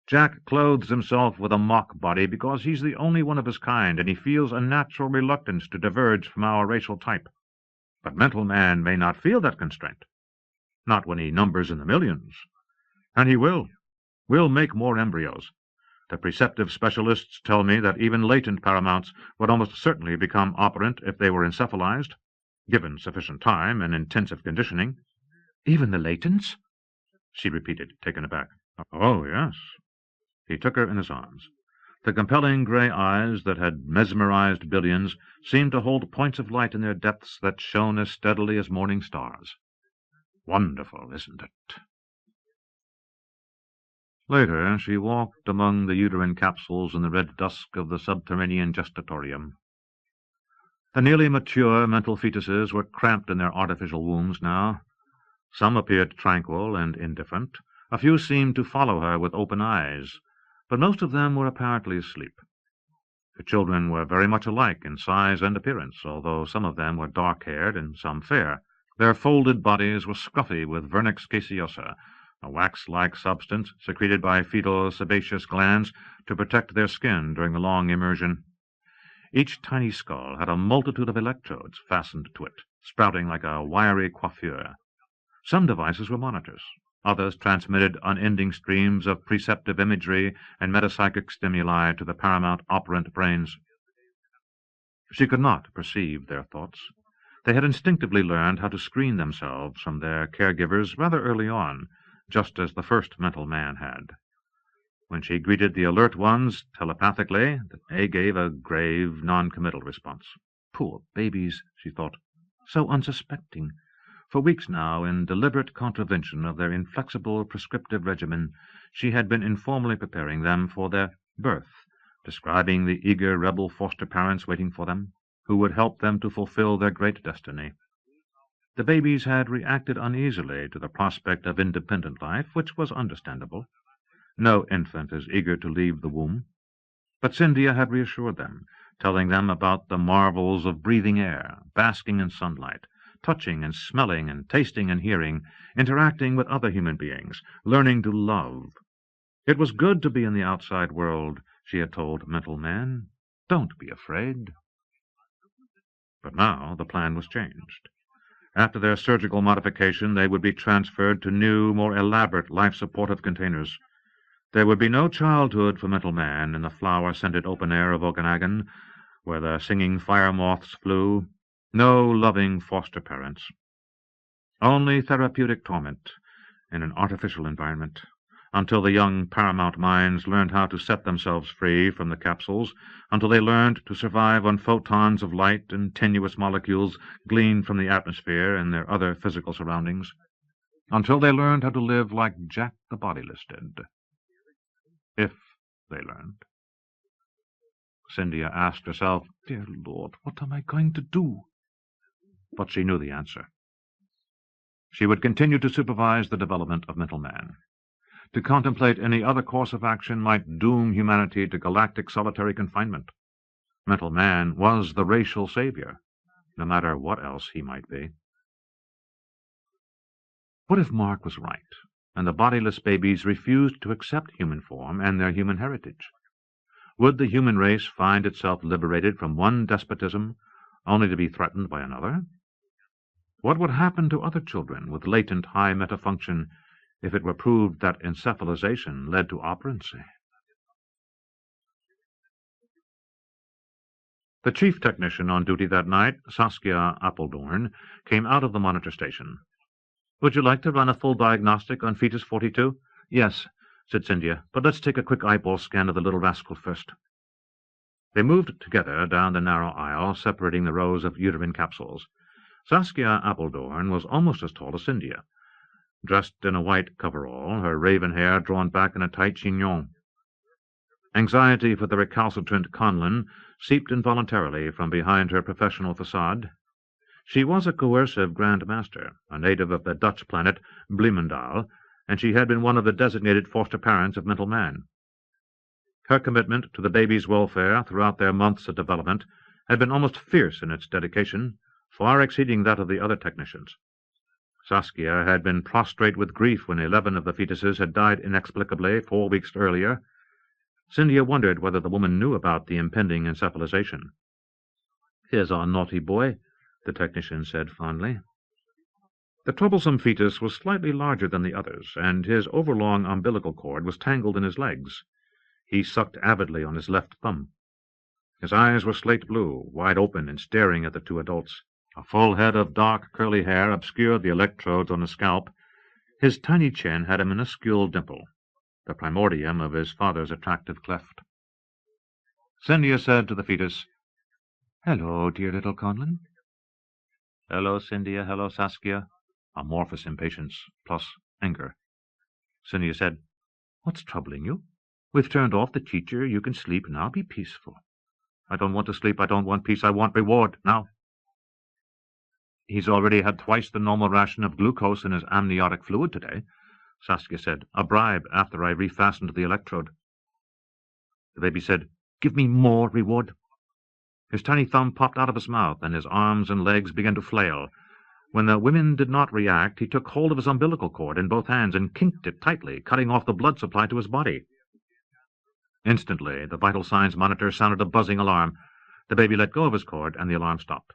Jack clothes himself with a mock body because he's the only one of his kind, and he feels a natural reluctance to diverge from our racial type. But mental man may not feel that constraint. Not when he numbers in the millions. And he will. We'll make more embryos. The preceptive specialists tell me that even latent paramounts would almost certainly become operant if they were encephalized, given sufficient time and intensive conditioning. Even the latents? She repeated, taken aback. Oh, yes. He took her in his arms. The compelling gray eyes that had mesmerized billions seemed to hold points of light in their depths that shone as steadily as morning stars. Wonderful, isn't it? Later, she walked among the uterine capsules in the red dusk of the subterranean gestatorium. The nearly mature mental fetuses were cramped in their artificial wombs now. Some appeared tranquil and indifferent. A few seemed to follow her with open eyes, but most of them were apparently asleep. The children were very much alike in size and appearance, although some of them were dark-haired and some fair. Their folded bodies were scruffy with vernix gaseosa, a wax-like substance secreted by fetal sebaceous glands to protect their skin during the long immersion. Each tiny skull had a multitude of electrodes fastened to it, sprouting like a wiry coiffure. Some devices were monitors. Others transmitted unending streams of preceptive imagery and metapsychic stimuli to the paramount operant brains. She could not perceive their thoughts. They had instinctively learned how to screen themselves from their caregivers rather early on, just as the first mental man had. When she greeted the alert ones telepathically, they gave a grave, non-committal response. Poor babies, she thought, so unsuspecting. For weeks now, in deliberate contravention of their inflexible prescriptive regimen, she had been informally preparing them for their birth, describing the eager rebel foster parents waiting for them, who would help them to fulfill their great destiny. The babies had reacted uneasily to the prospect of independent life, which was understandable. No infant is eager to leave the womb. But Cynthia had reassured them, telling them about the marvels of breathing air, basking in sunlight, touching and smelling and tasting and hearing, interacting with other human beings, learning to love. It was good to be in the outside world, she had told mental man. Don't be afraid. But now the plan was changed. After their surgical modification, they would be transferred to new, more elaborate life-supportive containers. There would be no childhood for mental man in the flower-scented open air of Okanagon, where the singing fire moths flew, no loving foster parents. Only therapeutic torment in an artificial environment, until the young paramount minds learned how to set themselves free from the capsules, until they learned to survive on photons of light and tenuous molecules gleaned from the atmosphere and their other physical surroundings. until they learned how to live like Jack the Bodiless did. If they learned. Cynthia asked herself, "Dear Lord, what am I going to do?" But she knew the answer. She would continue to supervise the development of mental man. To contemplate any other course of action might doom humanity to galactic solitary confinement. Mental man was the racial savior, no matter what else he might be. What if Mark was right, and the bodiless babies refused to accept human form and their human heritage? Would the human race find itself liberated from one despotism, only to be threatened by another? What would happen to other children with latent high metafunction if it were proved that encephalization led to operancy? The chief technician on duty that night, Saskia Appledorn, came out of the monitor station. "Would you like to run a full diagnostic on fetus 42? "Yes," said Cynthia, "but let's take a quick eyeball scan of the little rascal first." They moved together down the narrow aisle separating the rows of uterine capsules. Saskia Appledorn was almost as tall as Cynthia, dressed in a white coverall, her raven hair drawn back in a tight chignon. Anxiety for the recalcitrant Conlon seeped involuntarily from behind her professional facade. She was a coercive Grand Master, a native of the Dutch planet Bloemendaal, and she had been one of the designated foster parents of mental man. Her commitment to the baby's welfare throughout their months of development had been almost fierce in its dedication, far exceeding that of the other technicians. Saskia had been prostrate with grief when 11 of the fetuses had died inexplicably 4 weeks earlier. Cynthia wondered whether the woman knew about the impending encephalization. "Here's our naughty boy," the technician said fondly. The troublesome fetus was slightly larger than the others, and his overlong umbilical cord was tangled in his legs. He sucked avidly on his left thumb. His eyes were slate blue, wide open and staring at the two adults. A full head of dark, curly hair obscured the electrodes on his scalp. His tiny chin had a minuscule dimple, the primordium of his father's attractive cleft. Cynthia said to the fetus, "Hello, dear little Conlon." "Hello, Cynthia. Hello, Saskia." Amorphous impatience, plus anger. Cynthia said, "What's troubling you? We've turned off the teacher. You can sleep now. Be peaceful." "I don't want to sleep. I don't want peace. I want reward now." "He's already had twice the normal ration of glucose in his amniotic fluid today," Saskia said. "A bribe after I refastened the electrode." The baby said, "Give me more reward." His tiny thumb popped out of his mouth, and his arms and legs began to flail. When the women did not react, he took hold of his umbilical cord in both hands and kinked it tightly, cutting off the blood supply to his body. Instantly, the vital signs monitor sounded a buzzing alarm. The baby let go of his cord, and the alarm stopped.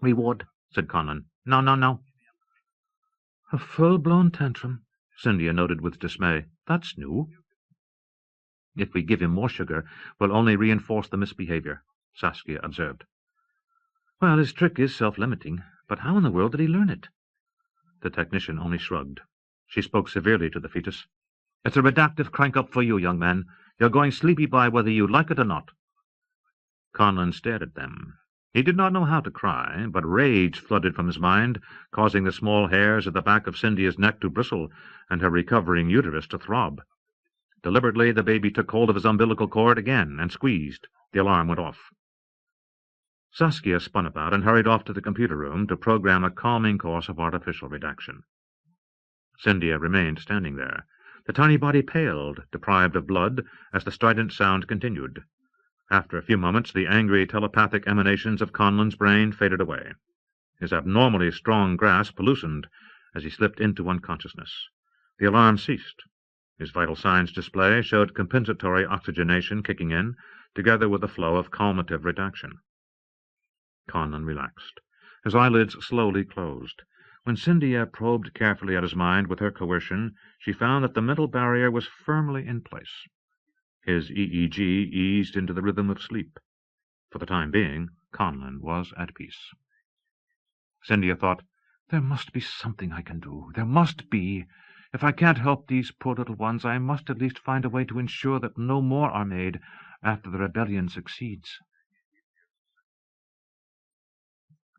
"Reward," said Conlon. "No, no, no." "A full-blown tantrum," Cynthia noted with dismay. "That's new." "If we give him more sugar, we'll only reinforce the misbehavior," Saskia observed. "Well, his trick is self-limiting, but how in the world did he learn it?" The technician only shrugged. She spoke severely to the fetus. "It's a redactive crank-up for you, young man. You're going sleepy by whether you like it or not." Conlon stared at them. He did not know how to cry, but rage flooded from his mind, causing the small hairs at the back of Cynthia's neck to bristle and her recovering uterus to throb. Deliberately, the baby took hold of his umbilical cord again and squeezed. The alarm went off. Saskia spun about and hurried off to the computer room to program a calming course of artificial redaction. Cynthia remained standing there. The tiny body paled, deprived of blood, as the strident sound continued. After a few moments, the angry telepathic emanations of Conlon's brain faded away. His abnormally strong grasp loosened as he slipped into unconsciousness. The alarm ceased. His vital signs display showed compensatory oxygenation kicking in, together with a flow of calmative redaction. Conlon relaxed. His eyelids slowly closed. When Cynthia probed carefully at his mind with her coercion, she found that the mental barrier was firmly in place. His EEG eased into the rhythm of sleep. For the time being, Conlon was at peace. Cynthia thought, "There must be something I can do. There must be. If I can't help these poor little ones, I must at least find a way to ensure that no more are made after the rebellion succeeds."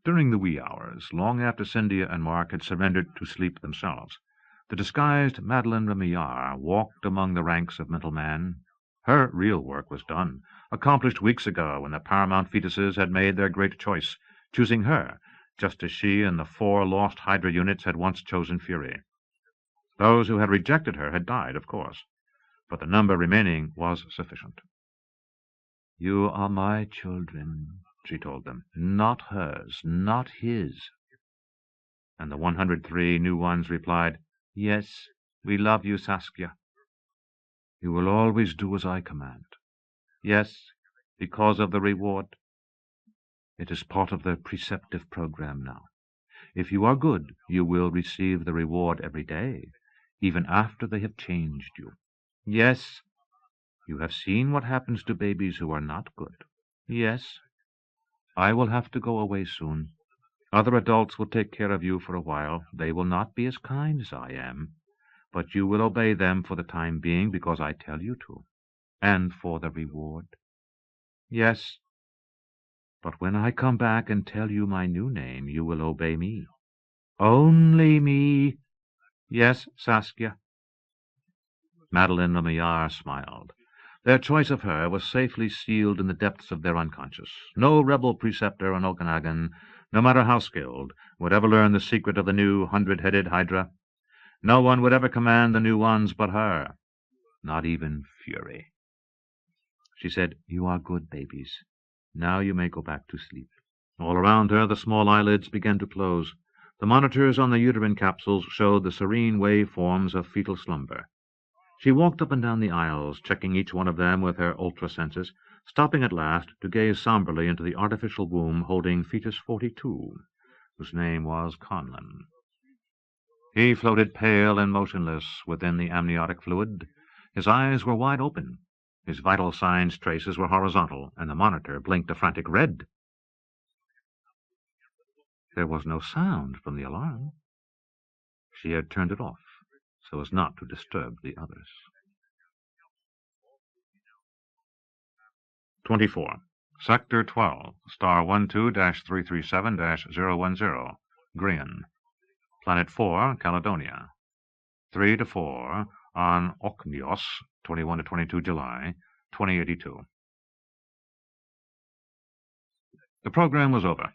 During the wee hours, long after Cynthia and Mark had surrendered to sleep themselves, the disguised Madeleine Remillard walked among the ranks of mental man. Her real work was done, accomplished weeks ago when the paramount fetuses had made their great choice, choosing her, just as she and the 4 lost Hydra units had once chosen Fury. Those who had rejected her had died, of course, but the number remaining was sufficient. "You are my children," she told them, "not hers, not his." And the 103 new ones replied, "Yes, we love you, Saskia." "You will always do as I command." "Yes, because of the reward." "It is part of the preceptive program now. If you are good, you will receive the reward every day, even after they have changed you." "Yes." "You have seen what happens to babies who are not good." "Yes." "I will have to go away soon. Other adults will take care of you for a while. They will not be as kind as I am, but you will obey them for the time being because I tell you to, and for the reward." "Yes." "But when I come back and tell you my new name, you will obey me." "Only me." "Yes, Saskia." Madeleine Remillard smiled. Their choice of her was safely sealed in the depths of their unconscious. No rebel preceptor on Okanagon, no matter how skilled, would ever learn the secret of the new 100-headed Hydra. No one would ever command the new ones but her, not even Fury. She said, "You are good babies. Now you may go back to sleep." All around her the small eyelids began to close. The monitors on the uterine capsules showed the serene wave-forms of fetal slumber. She walked up and down the aisles, checking each one of them with her ultra-senses, stopping at last to gaze somberly into the artificial womb holding fetus 42, whose name was Conlon. He floated pale and motionless within the amniotic fluid. His eyes were wide open. His vital signs traces were horizontal, and the monitor blinked a frantic red. There was no sound from the alarm. She had turned it off so as not to disturb the others. 24. Sector 12, star 12-337-010, Grian. Planet 4, Caledonia. 3 to 4 on Ochdmhios, 21 to 22 July, 2082. The program was over.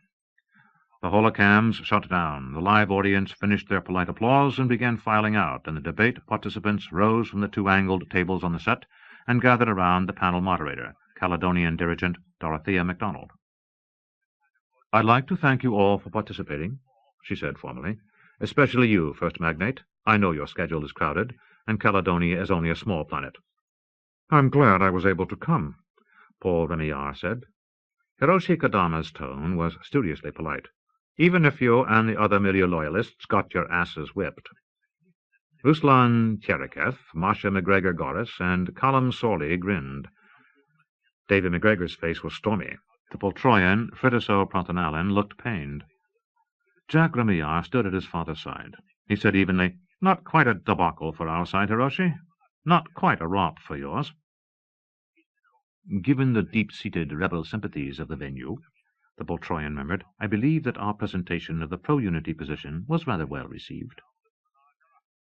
The holocams shut down. The live audience finished their polite applause and began filing out, and the debate participants rose from the 2 angled tables on the set and gathered around the panel moderator, Caledonian dirigent Dorothea MacDonald. "I'd like to thank you all for participating," she said formally, "especially you, First Magnate. I know your schedule is crowded, and Caledonia is only a small planet." "I'm glad I was able to come," Paul Remillard said. Hiroshi Kodama's tone was studiously polite. "Even if you and the other milieu loyalists got your asses whipped." Ruslan Tcheriketh, Masha McGregor-Goris, and Callum Sorley grinned. David McGregor's face was stormy. The Poltroyan, Fritiso Prontanalin, looked pained. Jack Remillard stood at his father's side. He said evenly, "Not quite a debacle for our side, Hiroshi. Not quite a romp for yours." "Given the deep-seated rebel sympathies of the venue," the Poltroyan murmured, "I believe that our presentation of the pro-unity position was rather well received."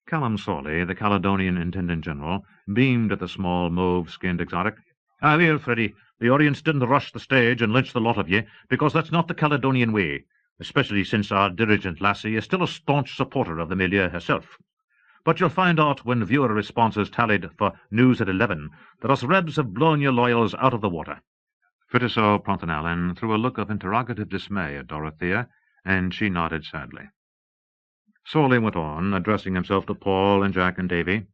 Callum Sorley, the Caledonian Intendant-General, beamed at the small, mauve-skinned exotic. "Well, Freddie, the audience didn't rush the stage and lynch the lot of ye, because that's not the Caledonian way, especially since our dirigent lassie is still a staunch supporter of the milieu herself. But you'll find out when viewer responses tallied for News at 11 that us Rebs have blown your loyals out of the water." Fritiso Prontanalin threw a look of interrogative dismay at Dorothea, and she nodded sadly. Sorley went on, addressing himself to Paul and Jack and Davy.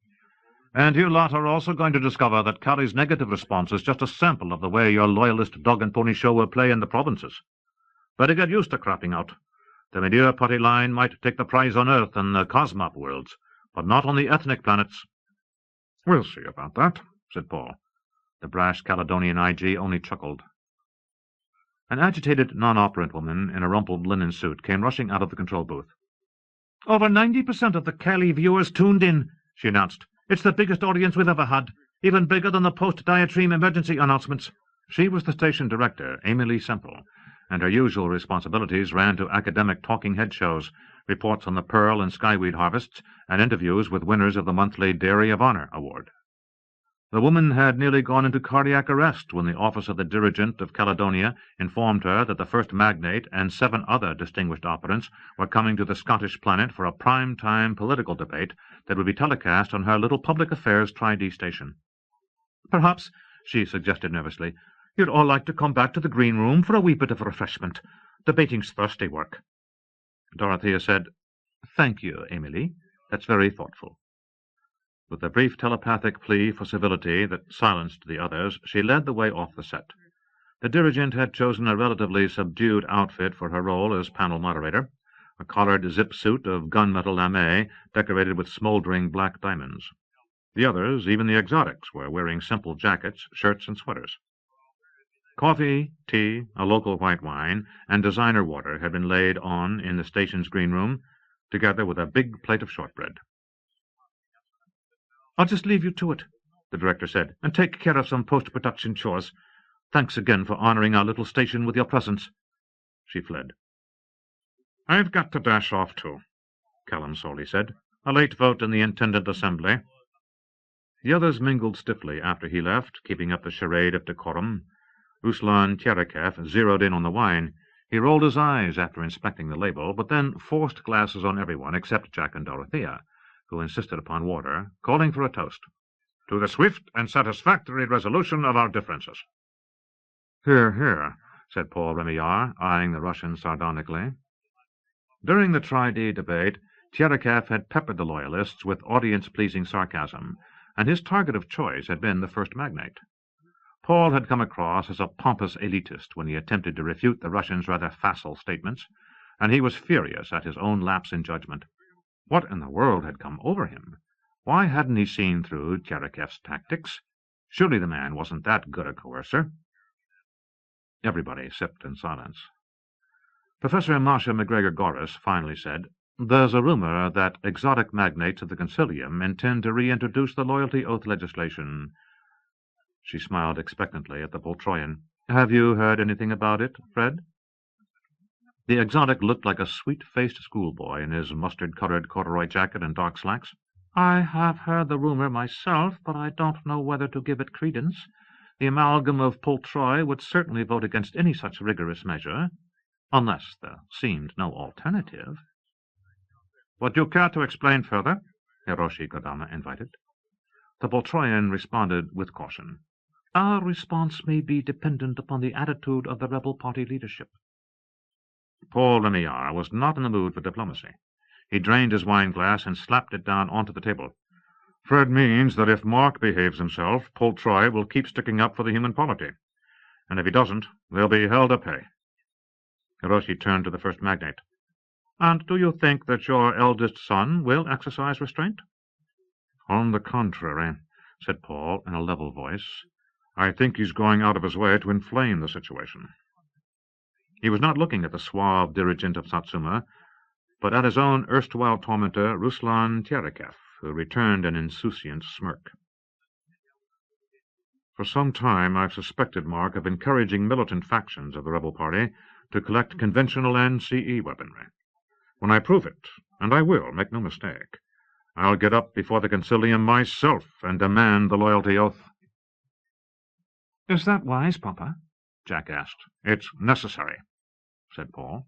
"And you lot are also going to discover that Callie's negative response is just a sample of the way your loyalist dog-and-pony show will play in the provinces. Better get used to crapping out. The milieu party line might take the prize on Earth and the Cosmop worlds, but not on the ethnic planets." "We'll see about that," said Paul. The brash Caledonian IG only chuckled. An agitated non-operant woman in a rumpled linen suit came rushing out of the control booth. "Over 90% of the Cali viewers tuned in," she announced. "It's the biggest audience we've ever had, even bigger than the post-diatribe emergency announcements." She was the station director, Amy Lee Semple, and her usual responsibilities ran to academic talking-head shows, reports on the pearl and skyweed harvests, and interviews with winners of the monthly Dairy of Honor Award. The woman had nearly gone into cardiac arrest when the office of the dirigent of Caledonia informed her that the first magnate and 7 other distinguished operants were coming to the Scottish planet for a prime-time political debate that would be telecast on her little public affairs Tri-D station. "Perhaps," she suggested nervously, "you'd all like to come back to the green room for a wee bit of refreshment. Debating's thirsty work." Dorothea said, "Thank you, Emily. That's very thoughtful." With a brief telepathic plea for civility that silenced the others, she led the way off the set. The dirigent had chosen a relatively subdued outfit for her role as panel moderator, a collared zip suit of gunmetal lame decorated with smoldering black diamonds. The others, even the exotics, were wearing simple jackets, shirts, and sweaters. Coffee, tea, a local white wine, and designer water had been laid on in the station's green room, together with a big plate of shortbread. "I'll just leave you to it," the director said, "and take care of some post-production chores. Thanks again for honoring our little station with your presence." She fled. "I've got to dash off, too," Callum Sorley said. "A late vote in the intendant assembly." The others mingled stiffly after he left, keeping up the charade of decorum. Ruslan Tierikev zeroed in on the wine. He rolled his eyes after inspecting the label, but then forced glasses on everyone except Jack and Dorothea, who insisted upon water, calling for a toast. "To the swift and satisfactory resolution of our differences." "Hear, hear," said Paul Remillard, eyeing the Russian sardonically. During the Tri-D debate, Tierikev had peppered the loyalists with audience-pleasing sarcasm, and his target of choice had been the first magnate. Paul had come across as a pompous elitist when he attempted to refute the Russian's rather facile statements, and he was furious at his own lapse in judgment. What in the world had come over him? Why hadn't he seen through Tierikev's tactics? Surely the man wasn't that good a coercer. Everybody sipped in silence. Professor Marcia McGregor-Goris finally said, "There's a rumor that exotic magnates of the Concilium intend to reintroduce the loyalty oath legislation." She smiled expectantly at the Poltroyan. "Have you heard anything about it, Fred?" The exotic looked like a sweet-faced schoolboy in his mustard-colored corduroy jacket and dark slacks. "I have heard the rumor myself, but I don't know whether to give it credence. The amalgam of Poltroy would certainly vote against any such rigorous measure, unless there seemed no alternative." "Would you care to explain further?" Hiroshi Kodama invited. The Poltroyan responded with caution. "Our response may be dependent upon the attitude of the rebel party leadership." Paul Remillard was not in the mood for diplomacy. He drained his wine-glass and slapped it down onto the table. "Fred means that if Mark behaves himself, Poltroy will keep sticking up for the human polity. And if he doesn't, they'll be hell to pay." Hiroshi turned to the first magnate. "And do you think that your eldest son will exercise restraint?" "On the contrary," said Paul in a level voice, "I think he's going out of his way to inflame the situation." He was not looking at the suave dirigent of Satsuma, but at his own erstwhile tormentor, Ruslan Tierikev, who returned an insouciant smirk. "For some time I've suspected Mark of encouraging militant factions of the rebel party to collect conventional and CE weaponry. When I prove it, and I will, make no mistake, I'll get up before the Concilium myself and demand the loyalty oath." "Is that wise, Papa?" Jack asked. "It's necessary," said Paul.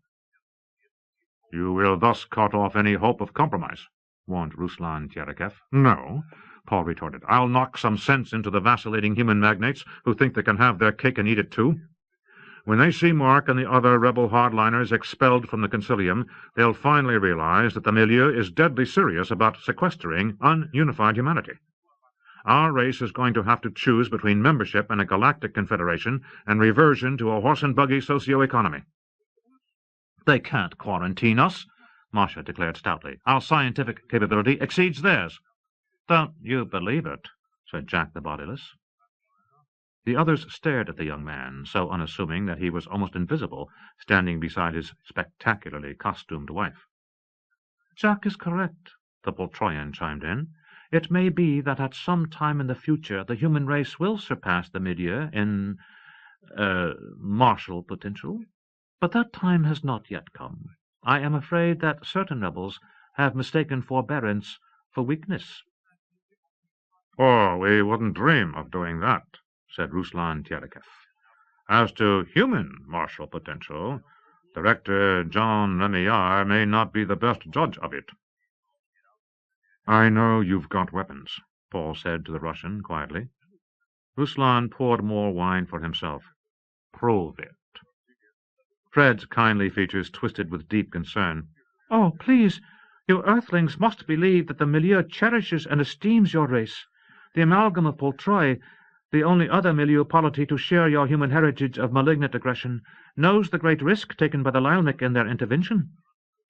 "You will thus cut off any hope of compromise," warned Ruslan Tierikev. "No," Paul retorted. "I'll knock some sense into the vacillating human magnates who think they can have their cake and eat it too. When they see Mark and the other rebel hardliners expelled from the Concilium, they'll finally realize that the milieu is deadly serious about sequestering ununified humanity. Our race is going to have to choose between membership in a galactic confederation and reversion to a horse-and-buggy socio-economy." "They can't quarantine us," Marcia declared stoutly. "Our scientific capability exceeds theirs." "Don't you believe it," said Jack the Bodiless. The others stared at the young man, so unassuming that he was almost invisible, standing beside his spectacularly costumed wife. "Jack is correct," the Poltroyan chimed in. "It may be that at some time in the future the human race will surpass the milieu in martial potential. But that time has not yet come. I am afraid that certain rebels have mistaken forbearance for weakness. Oh, we wouldn't dream of doing that, said Ruslan Tiarakef. As to human martial potential, Director John Remillard may not be the best judge of it. I know you've got weapons, Paul said to the Russian quietly. Ruslan poured more wine for himself. Prove it. Fred's kindly features twisted with deep concern. Oh, please, you earthlings must believe that the milieu cherishes and esteems your race. The amalgam of Poltroy, the only other milieu polity to share your human heritage of malignant aggression, knows the great risk taken by the Lylnik in their intervention.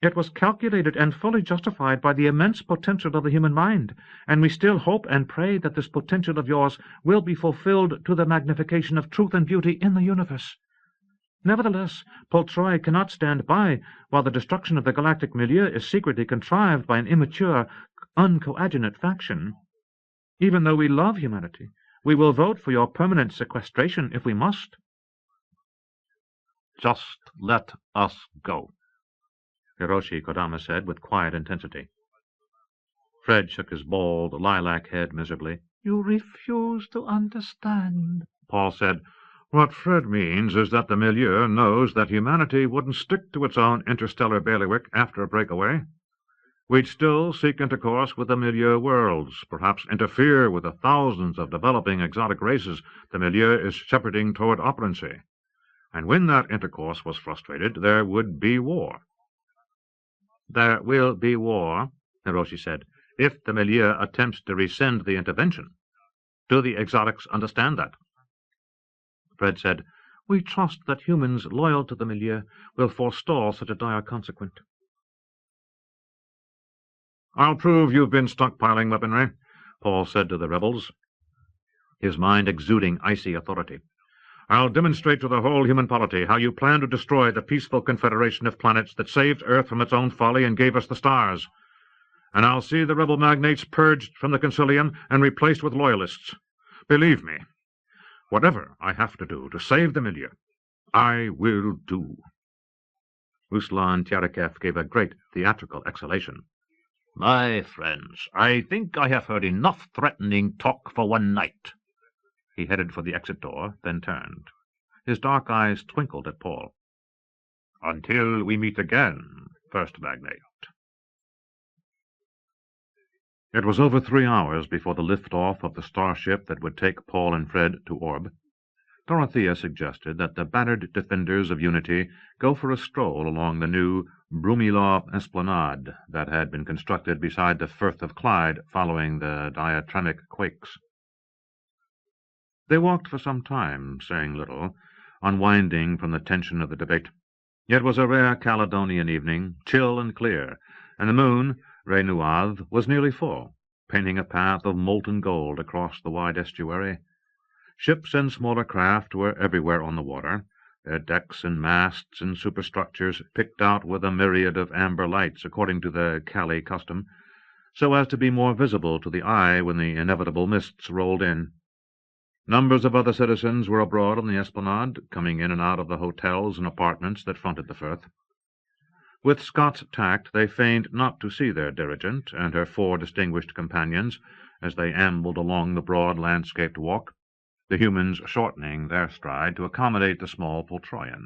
It was calculated and fully justified by the immense potential of the human mind, and we still hope and pray that this potential of yours will be fulfilled to the magnification of truth and beauty in the universe. Nevertheless, Poltroy cannot stand by while the destruction of the galactic milieu is secretly contrived by an immature, uncoadjunate faction. Even though we love humanity, we will vote for your permanent sequestration if we must. Just let us go, Hiroshi Kodama said with quiet intensity. Fred shook his bald, lilac head miserably. You refuse to understand, Paul said. What Fred means is that the milieu knows that humanity wouldn't stick to its own interstellar bailiwick after a breakaway. We'd still seek intercourse with the milieu worlds, perhaps interfere with the thousands of developing exotic races the milieu is shepherding toward operancy. And when that intercourse was frustrated, there would be war. There will be war, Hiroshi said, if the milieu attempts to rescind the intervention. Do the exotics understand that? Fred said, We trust that humans loyal to the milieu will forestall such a dire consequence. I'll prove you've been stockpiling weaponry, Paul said to the rebels, his mind exuding icy authority. I'll demonstrate to the whole human polity how you plan to destroy the peaceful confederation of planets that saved Earth from its own folly and gave us the stars. And I'll see the rebel magnates purged from the Concilium and replaced with loyalists. Believe me, whatever I have to do to save the milieu, I will do. Ruslan Tiarakef gave a great theatrical exhalation. My friends, I think I have heard enough threatening talk for one night. He headed for the exit door, then turned. His dark eyes twinkled at Paul. Until we meet again, First Magnate. It was over 3 hours before the lift-off of the starship that would take Paul and Fred to Orb. Dorothea suggested that the battered defenders of unity go for a stroll along the new Brumilov esplanade that had been constructed beside the Firth of Clyde following the diatremic quakes. They walked for some time, saying little, unwinding from the tension of the debate. It was a rare Caledonian evening, chill and clear, and the moon, Renuav, was nearly full, painting a path of molten gold across the wide estuary. Ships and smaller craft were everywhere on the water, their decks and masts and superstructures picked out with a myriad of amber lights according to the Cali custom, so as to be more visible to the eye when the inevitable mists rolled in. Numbers of other citizens were abroad on the esplanade, coming in and out of the hotels and apartments that fronted the Firth. With Scots tact, they feigned not to see their dirigent and her 4 distinguished companions as they ambled along the broad landscaped walk, the humans shortening their stride to accommodate the small Poltroyan.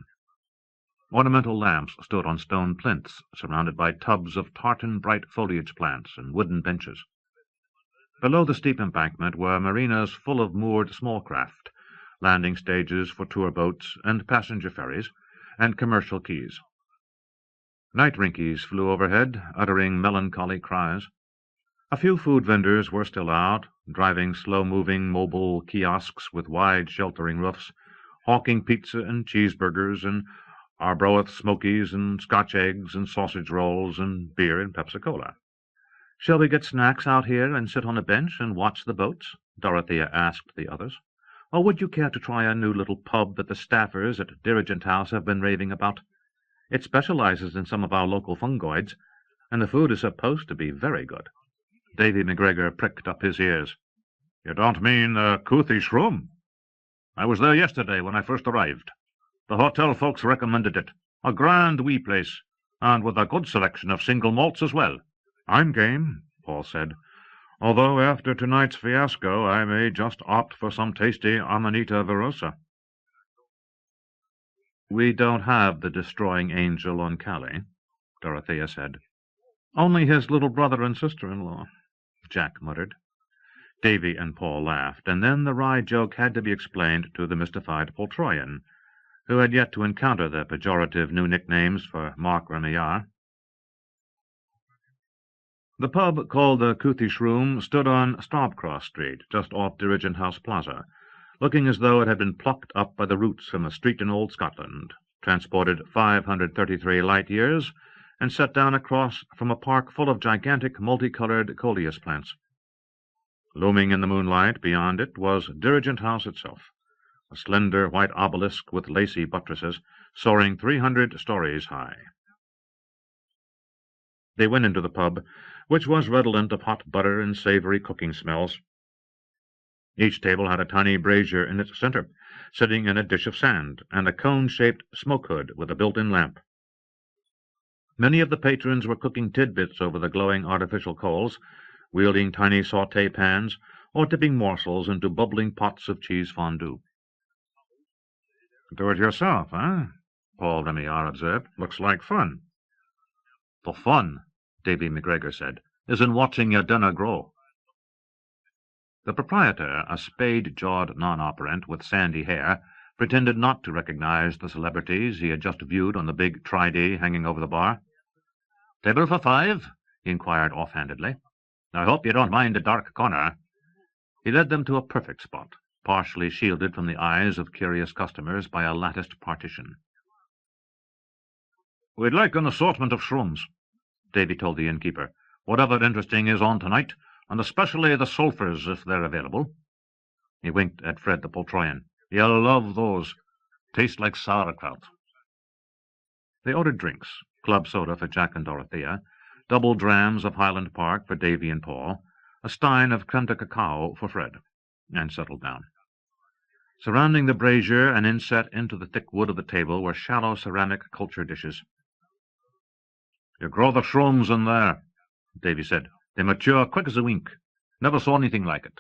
Ornamental lamps stood on stone plinths, surrounded by tubs of tartan-bright foliage plants and wooden benches. Below the steep embankment were marinas full of moored small craft, landing stages for tour boats and passenger ferries, and commercial quays. Night rinkies flew overhead, uttering melancholy cries. A few food vendors were still out, driving slow-moving mobile kiosks with wide sheltering roofs, hawking pizza and cheeseburgers and Arbroath smokies and Scotch eggs and sausage rolls and beer and Pepsi-Cola. "Shall we get snacks out here and sit on a bench and watch the boats?" Dorothea asked the others. "Or would you care to try a new little pub that the staffers at Dirigent House have been raving about? It specializes in some of our local fungoids, and the food is supposed to be very good." Davy McGregor pricked up his ears. "You don't mean the Coothish Room? I was there yesterday when I first arrived. The hotel folks recommended it. A grand wee place, and with a good selection of single malts as well. I'm game, Paul said, although after tonight's fiasco I may just opt for some tasty Amanita Verosa. We don't have the destroying angel on Calais, Dorothea said. Only his little brother and sister-in-law, Jack muttered. Davy and Paul laughed, and then the wry joke had to be explained to the mystified Poltroyan, who had yet to encounter the pejorative new nicknames for Mark Remillard. The pub called the Couthish Room stood on Stobcross Street, just off Dirigent House Plaza, looking as though it had been plucked up by the roots from a street in old Scotland, transported 533 light years, and set down across from a park full of gigantic multicolored coleus plants. Looming in the moonlight beyond it was Dirigent House itself, a slender white obelisk with lacy buttresses, soaring 300 stories high. They went into the pub, which was redolent of hot butter and savory cooking smells. Each table had a tiny brazier in its center, sitting in a dish of sand, and a cone-shaped smoke hood with a built-in lamp. Many of the patrons were cooking tidbits over the glowing artificial coals, wielding tiny sauté pans, or dipping morsels into bubbling pots of cheese fondue. Do it yourself, eh? Paul Remillard observed. Looks like fun. The fun, Davy McGregor said, is in watching your dinner grow. The proprietor, a spade-jawed non-operant with sandy hair, pretended not to recognize the celebrities he had just viewed on the big trident hanging over the bar. "Table for 5?" he inquired offhandedly. "I hope you don't mind a dark corner." He led them to a perfect spot, partially shielded from the eyes of curious customers by a latticed partition. "We'd like an assortment of shrooms," Davy told the innkeeper. "Whatever interesting is on tonight, and especially the sulphurs, if they're available." He winked at Fred the Poltroyan. "You'll love those. Taste like sauerkraut." They ordered drinks, club soda for Jack and Dorothea, double drams of Highland Park for Davy and Paul, a stein of creme de cacao for Fred, and settled down. Surrounding the brazier and inset into the thick wood of the table were shallow ceramic culture dishes. "You grow the shrooms in there," Davy said. "They mature quick as a wink. Never saw anything like it."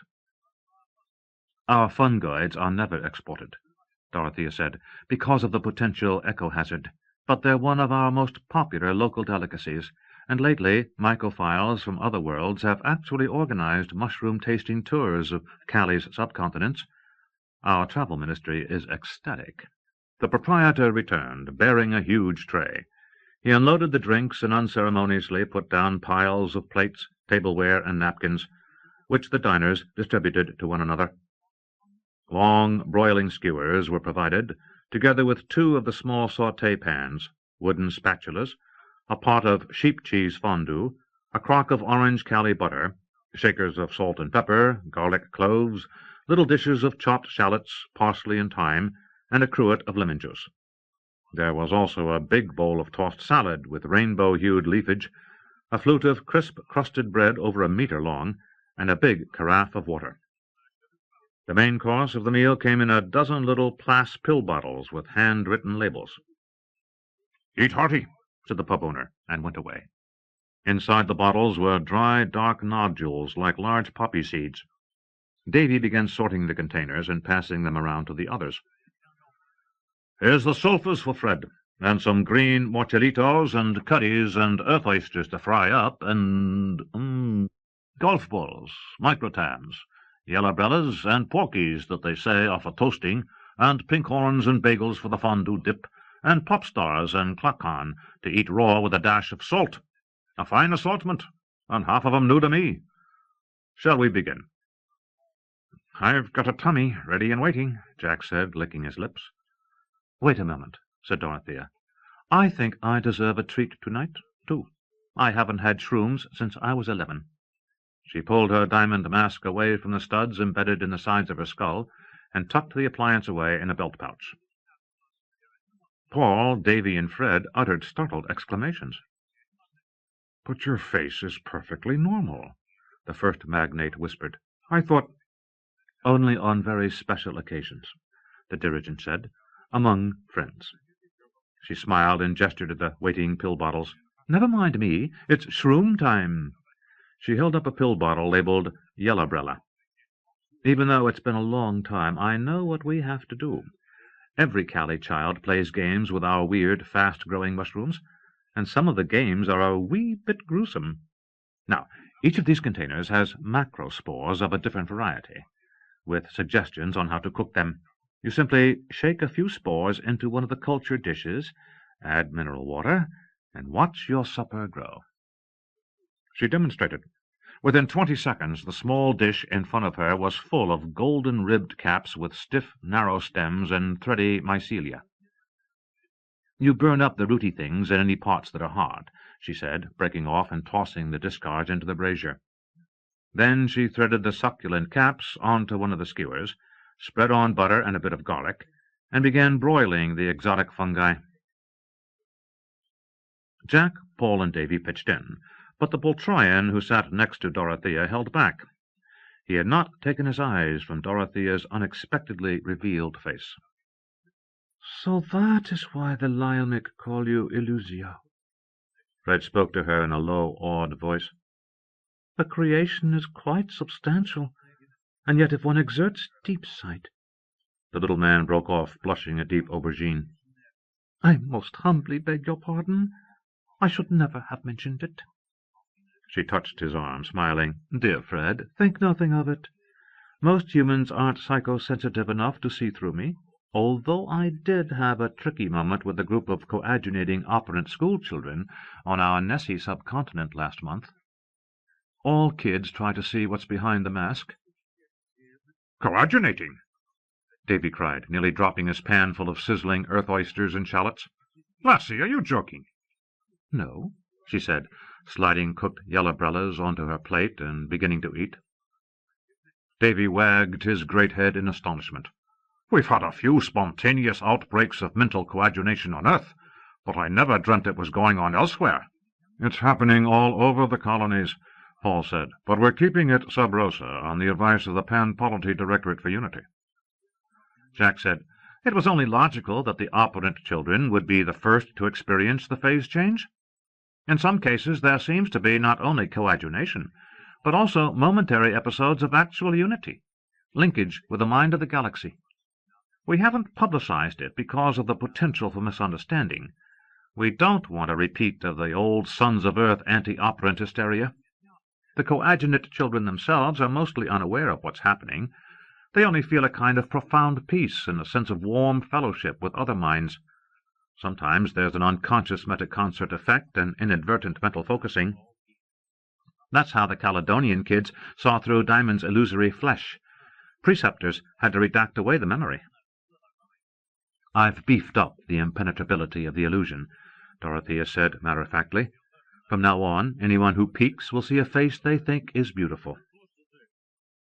"Our fungoids are never exported," Dorothea said, "because of the potential eco-hazard, but they're one of our most popular local delicacies, and lately mycophiles from other worlds have actually organized mushroom-tasting tours of Callie's subcontinents. Our travel ministry is ecstatic." The proprietor returned, bearing a huge tray. He unloaded the drinks and unceremoniously put down piles of plates, tableware, and napkins, which the diners distributed to one another. Long broiling skewers were provided, together with 2 of the small sauté pans, wooden spatulas, a pot of sheep cheese fondue, a crock of orange Calais butter, shakers of salt and pepper, garlic cloves, little dishes of chopped shallots, parsley and thyme, and a cruet of lemon juice. There was also a big bowl of tossed salad with rainbow-hued leafage, a flute of crisp crusted bread over a metre long, and a big carafe of water. The main course of the meal came in a dozen little Plas pill bottles with hand-written labels. "Eat hearty," said the pub owner, and went away. Inside the bottles were dry, dark nodules like large poppy seeds. Davy began sorting the containers and passing them around to the others. "Here's the sulphurs for Fred, and some green morcheritos and curries and earth oysters to fry up, and golf balls, microtams, yellow bellas, and porkies that they say are for toasting, and pink horns and bagels for the fondue dip, and pop stars and clackan to eat raw with a dash of salt. A fine assortment, and half of 'em new to me. Shall we begin?" "I've got a tummy ready and waiting," Jack said, licking his lips. "Wait a moment," said Dorothea. "I think I deserve a treat tonight, too. I haven't had shrooms since I was 11. She pulled her diamond mask away from the studs embedded in the sides of her skull, and tucked the appliance away in a belt pouch. Paul, Davy, and Fred uttered startled exclamations. "But your face is perfectly normal," the first magnate whispered. "I thought—" "Only on very special occasions," the dirigent said, "among friends." She smiled and gestured at the waiting pill bottles. "Never mind me. It's shroom time." She held up a pill bottle labeled Yellowbrella. "Even though it's been a long time, I know what we have to do. Every Cali child plays games with our weird, fast-growing mushrooms, and some of the games are a wee bit gruesome. Now, each of these containers has macrospores of a different variety, with suggestions on how to cook them. You simply shake a few spores into one of the culture dishes, add mineral water, and watch your supper grow." She demonstrated. Within 20 seconds, the small dish in front of her was full of golden-ribbed caps with stiff, narrow stems and thready mycelia. "You burn up the rooty things in any parts that are hard," she said, breaking off and tossing the discards into the brazier. Then she threaded the succulent caps onto one of the skewers, spread on butter and a bit of garlic, and began broiling the exotic fungi. Jack, Paul, and Davy pitched in, but the Boltroyan who sat next to Dorothea held back. He had not taken his eyes from Dorothea's unexpectedly revealed face. "So that is why the Lyalmic call you Illusio." Fred spoke to her in a low, awed voice. "The creation is quite substantial, and yet if one exerts deep sight—" The little man broke off, blushing a deep aubergine. "I most humbly beg your pardon. I should never have mentioned it." She touched his arm, smiling. "Dear Fred, think nothing of it. Most humans aren't psychosensitive enough to see through me, although I did have a tricky moment with a group of coagulating operant schoolchildren on our Nessie subcontinent last month. All kids try to see what's behind the mask." "Coagulating!" Davy cried, nearly dropping his pan full of sizzling earth oysters and shallots. "Lassie, are you joking?" "No," she said, sliding cooked yellowbrellas onto her plate and beginning to eat. Davy wagged his great head in astonishment. "We've had a few spontaneous outbreaks of mental coagulation on Earth, but I never dreamt it was going on elsewhere." "It's happening all over the colonies," Paul said, "but we're keeping it sub rosa on the advice of the Pan-Polity Directorate for Unity." Jack said it was only logical that the operant children would be the first to experience the phase change. In some cases there seems to be not only coagulation, but also momentary episodes of actual unity, linkage with the mind of the galaxy. We haven't publicized it because of the potential for misunderstanding. We don't want a repeat of the old Sons of Earth anti-operant hysteria. The coagulant children themselves are mostly unaware of what's happening. They only feel a kind of profound peace and a sense of warm fellowship with other minds. Sometimes there's an unconscious metaconcert effect and inadvertent mental focusing. That's how the Caledonian kids saw through Diamond's illusory flesh. Preceptors had to redact away the memory. "I've beefed up the impenetrability of the illusion," Dorothea said matter-of-factly. "From now on, anyone who peeks will see a face they think is beautiful.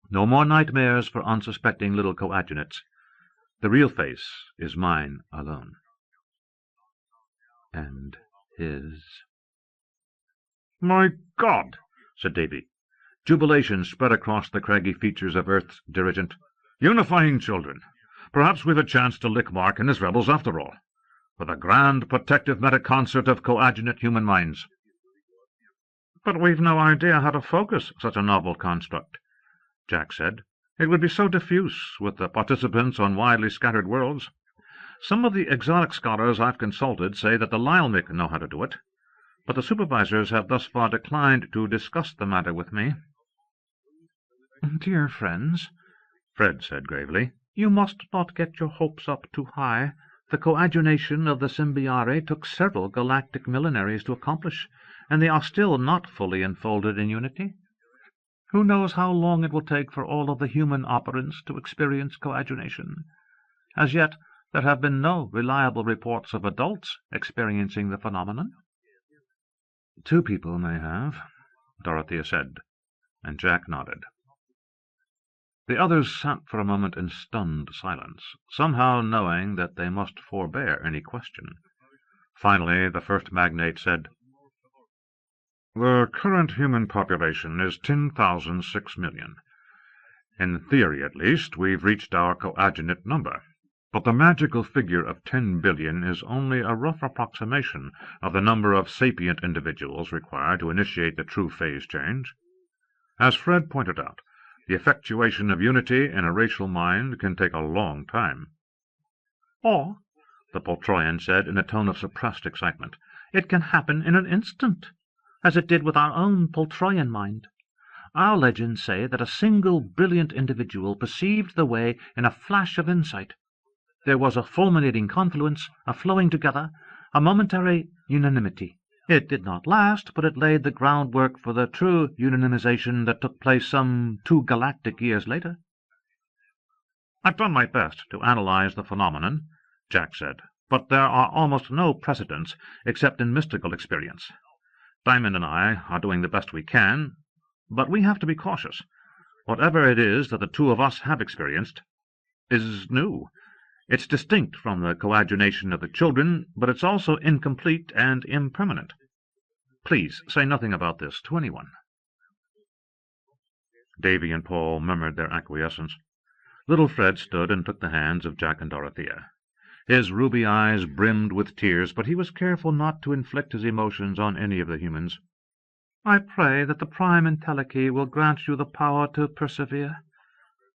No more nightmares for unsuspecting little coagulates. The real face is mine alone." "And his?" "My God!" said Davy. Jubilation spread across the craggy features of Earth's dirigent. "Unifying children! Perhaps we've a chance to lick Mark and his rebels after all, with a grand protective metaconcert of coagulant human minds." "But we've no idea how to focus such a novel construct," Jack said. "It would be so diffuse, with the participants on widely scattered worlds. Some of the exotic scholars I've consulted say that the Lyalmic know how to do it, but the supervisors have thus far declined to discuss the matter with me." "Dear friends," Fred said gravely, "you must not get your hopes up too high. The coagunation of the Symbiare took several galactic millenaries to accomplish, and they are still not fully enfolded in unity. Who knows how long it will take for all of the human operants to experience coagunation? As yet, there have been no reliable reports of adults experiencing the phenomenon." "Two people may have," Dorothea said, and Jack nodded. The others sat for a moment in stunned silence, somehow knowing that they must forbear any question. Finally, the first magnate said, "The current human population is 10,006 million. In theory, at least, we've reached our coagulant number. But the magical figure of 10 billion is only a rough approximation of the number of sapient individuals required to initiate the true phase change. As Fred pointed out, the effectuation of unity in a racial mind can take a long time. Or, the Poltroyan said in a tone of suppressed excitement, it can happen in an instant, as it did with our own Poltroyan mind. Our legends say that a single brilliant individual perceived the way in a flash of insight. There was a fulminating confluence, a flowing together, a momentary unanimity. It did not last, but it laid the groundwork for the true unanimization that took place some 2 galactic years later. I've done my best to analyze the phenomenon, Jack said, but there are almost no precedents except in mystical experience. Diamond and I are doing the best we can, but we have to be cautious. Whatever it is that the two of us have experienced is new. It's distinct from the coadunation of the children, but it's also incomplete and impermanent. Please say nothing about this to anyone. Davy and Paul murmured their acquiescence. Little Fred stood and took the hands of Jack and Dorothea. His ruby eyes brimmed with tears, but he was careful not to inflict his emotions on any of the humans. I pray that the Prime Entelechy will grant you the power to persevere.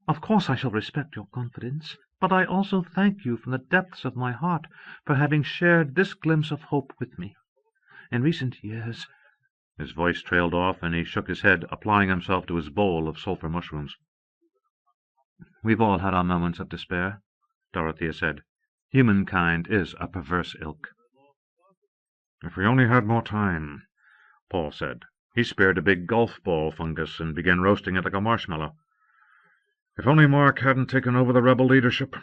Of course I shall respect your confidence, but I also thank you from the depths of my heart for having shared this glimpse of hope with me. In recent years— His voice trailed off, and he shook his head, applying himself to his bowl of sulphur mushrooms. We've all had our moments of despair, Dorothea said. Humankind is a perverse ilk. If we only had more time, Paul said. He spared a big golf ball fungus and began roasting it like a marshmallow. If only Mark hadn't taken over the rebel leadership.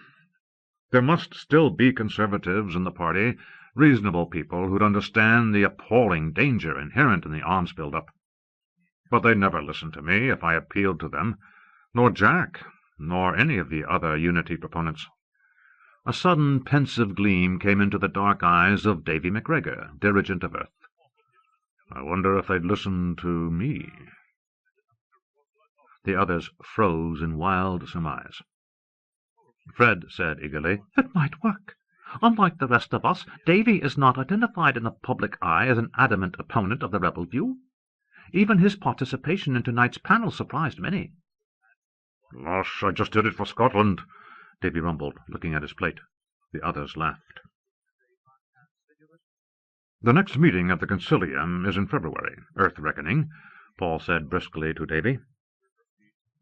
There must still be conservatives in the party, reasonable people who'd understand the appalling danger inherent in the arms build-up. But they'd never listen to me if I appealed to them, nor Jack, nor any of the other unity proponents. A sudden pensive gleam came into the dark eyes of Davy MacGregor, dirigent of Earth. I wonder if they'd listen to me. The others froze in wild surmise. Fred said eagerly, It might work. Unlike the rest of us, Davy is not identified in the public eye as an adamant opponent of the rebel view. Even his participation in tonight's panel surprised many. Losh, I just did it for Scotland, Davy rumbled, looking at his plate. The others laughed. The next meeting at the Concilium is in February, Earth reckoning, Paul said briskly to Davy.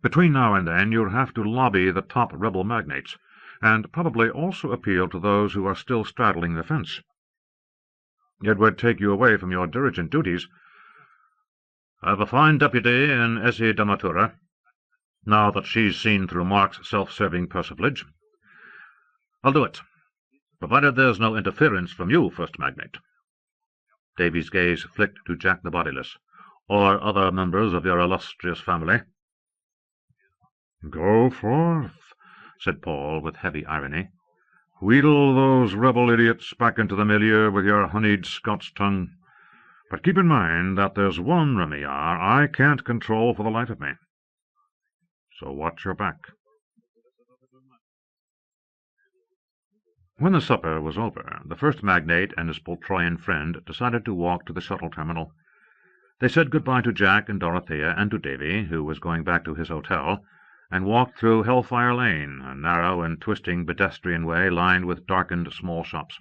Between now and then you'll have to lobby the top rebel magnates, and probably also appeal to those who are still straddling the fence. It would take you away from your dirigent duties. I've a fine deputy in Essie Damatura, now that she's seen through Mark's self-serving persiflage. I'll do it, provided there's no interference from you, First Magnate. Davy's gaze flicked to Jack the Bodiless, or other members of your illustrious family. Go forth, said Paul with heavy irony. Wheedle those rebel idiots back into the milieu with your honeyed Scots tongue. But keep in mind that there's one Remillard I can't control for the life of me. So watch your back. When the supper was over, the first magnate and his Poltroyan friend decided to walk to the shuttle terminal. They said goodbye to Jack and Dorothea and to Davy, who was going back to his hotel, and walked through Hellfire Lane, a narrow and twisting pedestrian way lined with darkened small shops.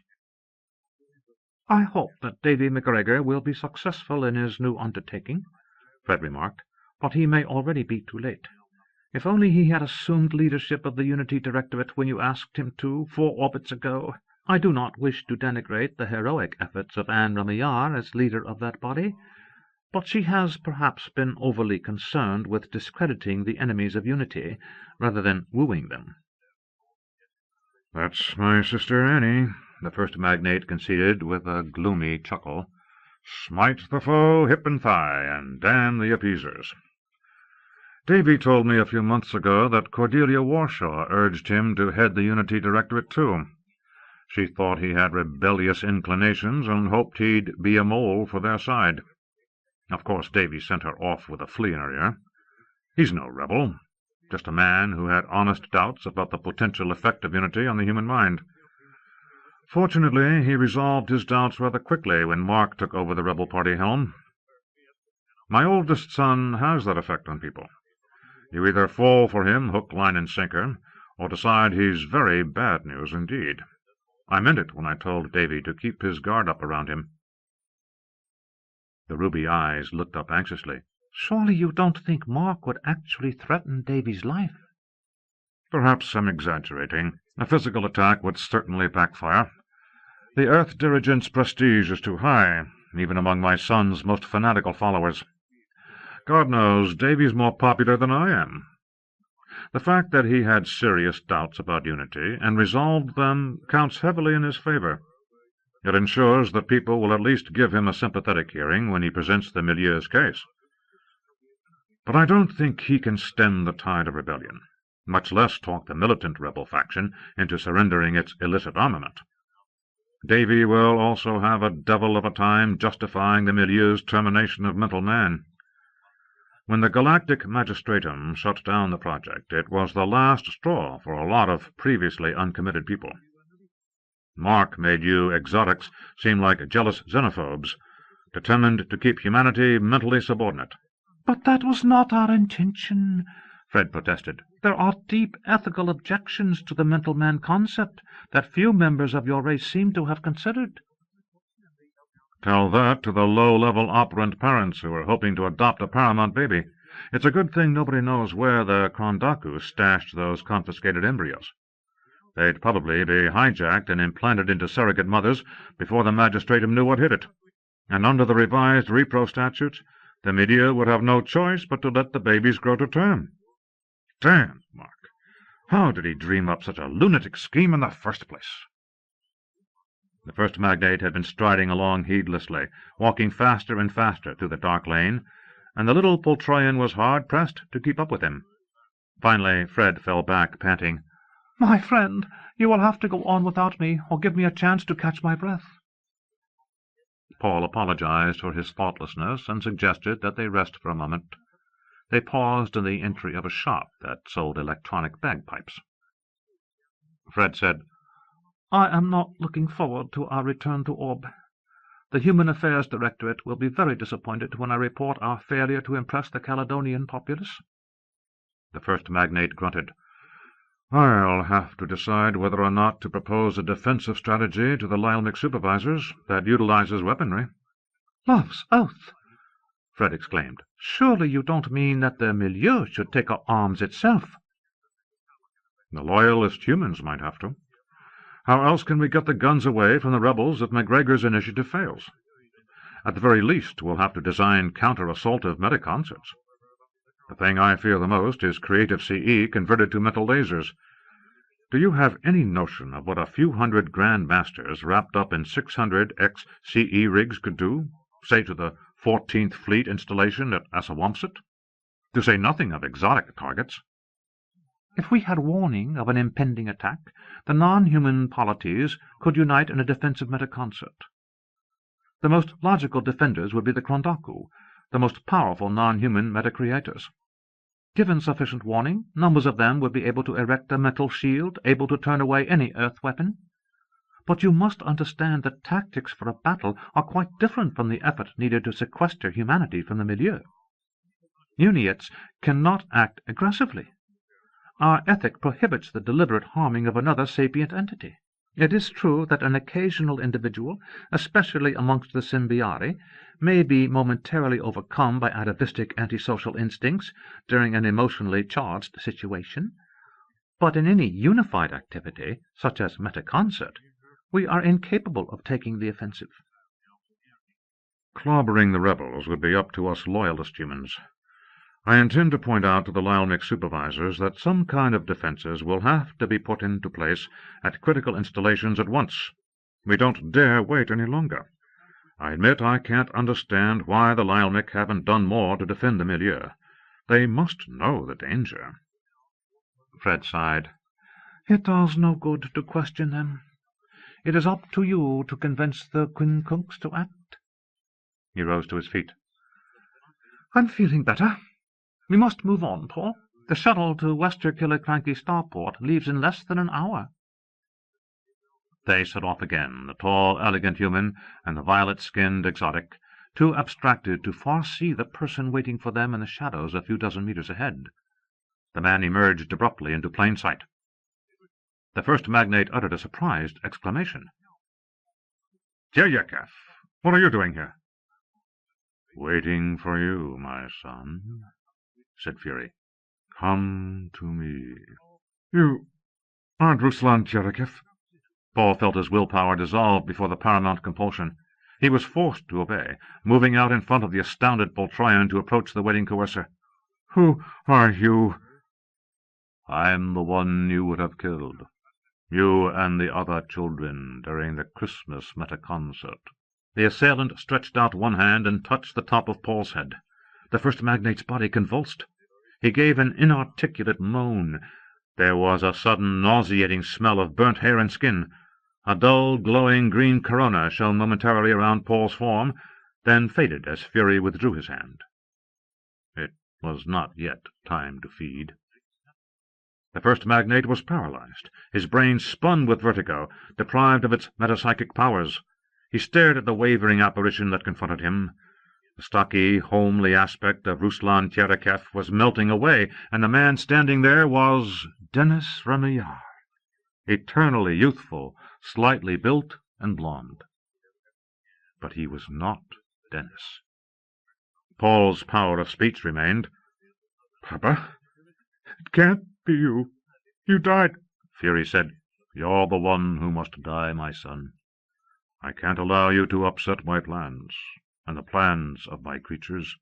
I hope that Davy MacGregor will be successful in his new undertaking, Fred remarked, but he may already be too late. If only he had assumed leadership of the Unity Directorate when you asked him to, 4 orbits ago. I do not wish to denigrate the heroic efforts of Anne Remillard as leader of that body, but she has perhaps been overly concerned with discrediting the enemies of Unity, rather than wooing them. That's my sister Annie, the first magnate conceded with a gloomy chuckle. Smite the foe hip and thigh, and damn the appeasers. Davy told me a few months ago that Cordelia Warshaw urged him to head the Unity Directorate, too. She thought he had rebellious inclinations and hoped he'd be a mole for their side. Of course, Davy sent her off with a flea in her ear. He's no rebel, just a man who had honest doubts about the potential effect of unity on the human mind. Fortunately, he resolved his doubts rather quickly when Mark took over the rebel party helm. My oldest son has that effect on people. You either fall for him hook, line, and sinker, or decide he's very bad news indeed. I meant it when I told Davy to keep his guard up around him. The ruby eyes looked up anxiously. Surely you don't think Mark would actually threaten Davy's life? Perhaps I'm exaggerating. A physical attack would certainly backfire. The Earth Dirigent's prestige is too high, even among my son's most fanatical followers. God knows, Davy's more popular than I am. The fact that he had serious doubts about unity and resolved them counts heavily in his favor. It ensures that people will at least give him a sympathetic hearing when he presents the Milieur's case. But I don't think he can stem the tide of rebellion, much less talk the militant rebel faction into surrendering its illicit armament. Davy will also have a devil of a time justifying the Milieur's termination of mental man. When the Galactic Magistratum shut down the project, it was the last straw for a lot of previously uncommitted people. Mark made you exotics seem like jealous xenophobes, determined to keep humanity mentally subordinate. But that was not our intention, Fred protested. There are deep ethical objections to the mental man concept that few members of your race seem to have considered. Tell that to the low-level operant parents who are hoping to adopt a paramount baby. It's a good thing nobody knows where the Krondaku stashed those confiscated embryos. They'd probably be hijacked and implanted into surrogate mothers before the magistratum knew what hit it. And under the revised repro statutes, the Milieu would have no choice but to let the babies grow to term. Damn, Mark. How did he dream up such a lunatic scheme in the first place? The first magnate had been striding along heedlessly, walking faster and faster through the dark lane, and the little Poltroyan was hard-pressed to keep up with him. Finally, Fred fell back, panting. My friend, you will have to go on without me, or give me a chance to catch my breath. Paul apologized for his thoughtlessness and suggested that they rest for a moment. They paused in the entry of a shop that sold electronic bagpipes. Fred said, I am not looking forward to our return to Orb. The Human Affairs Directorate will be very disappointed when I report our failure to impress the Caledonian populace. The first magnate grunted. I'll have to decide whether or not to propose a defensive strategy to the Lyelmic supervisors that utilizes weaponry. Love's oath! Fred exclaimed. Surely you don't mean that the Milieu should take up arms itself? The loyalist humans might have to. How else can we get the guns away from the rebels if McGregor's initiative fails? At the very least, we'll have to design counter-assaultive metaconcepts. The thing I fear the most is creative CE converted to mental lasers. Do you have any notion of what a few hundred Grand Masters wrapped up in 600 XCE rigs could do, say to the 14th Fleet installation at Assawampset? To say nothing of exotic targets. If we had warning of an impending attack, the non-human polities could unite in a defensive metaconcert. The most logical defenders would be the Krondaku, the most powerful non-human metacreators. Given sufficient warning, numbers of them would be able to erect a mental shield, able to turn away any earth weapon. But you must understand that tactics for a battle are quite different from the effort needed to sequester humanity from the milieu. Uniates cannot act aggressively. Our ethic prohibits the deliberate harming of another sapient entity. It is true that an occasional individual, especially amongst the Symbiari, may be momentarily overcome by atavistic antisocial instincts during an emotionally charged situation, but in any unified activity, such as metaconcert, we are incapable of taking the offensive. Clobbering the rebels would be up to us loyalist humans. I intend to point out to the Lyelmic supervisors that some kind of defenses will have to be put into place at critical installations at once. We don't dare wait any longer. I admit I can't understand why the Lyelmic haven't done more to defend the milieu. They must know the danger. Fred sighed. It does no good to question them. It is up to you to convince the quincunx to act. He rose to his feet. I'm feeling better. We must move on, Paul. The shuttle to Wester Killiecrankie starport leaves in less than an hour. They set off again, the tall, elegant human and the violet-skinned exotic, too abstracted to foresee the person waiting for them in the shadows a few dozen meters ahead. The man emerged abruptly into plain sight. The first magnate uttered a surprised exclamation. Telonis, what are you doing here? Waiting for you, my son, said Fury. Come to me. You aren't Ruslan Telonis? Paul felt his willpower dissolve before the paramount compulsion. He was forced to obey, moving out in front of the astounded Poltroyan to approach the waiting coercer. Who are you? I'm the one you would have killed. You and the other children during the Christmas meta-concert. The assailant stretched out one hand and touched the top of Paul's head. The first magnate's body convulsed. He gave an inarticulate moan. There was a sudden nauseating smell of burnt hair and skin. A dull, glowing green corona shone momentarily around Paul's form, then faded as Fury withdrew his hand. It was not yet time to feed. The first magnate was paralyzed. His brain spun with vertigo, deprived of its metapsychic powers. He stared at the wavering apparition that confronted him. The stocky, homely aspect of Ruslan Telonis was melting away, and the man standing there was Dennis Remillard, eternally youthful, slightly built and blond. But he was not Dennis. Paul's power of speech remained. Papa, it can't be you. You died. Fury said, You're the one who must die, my son. I can't allow you to upset my plans, and the plans of my creatures.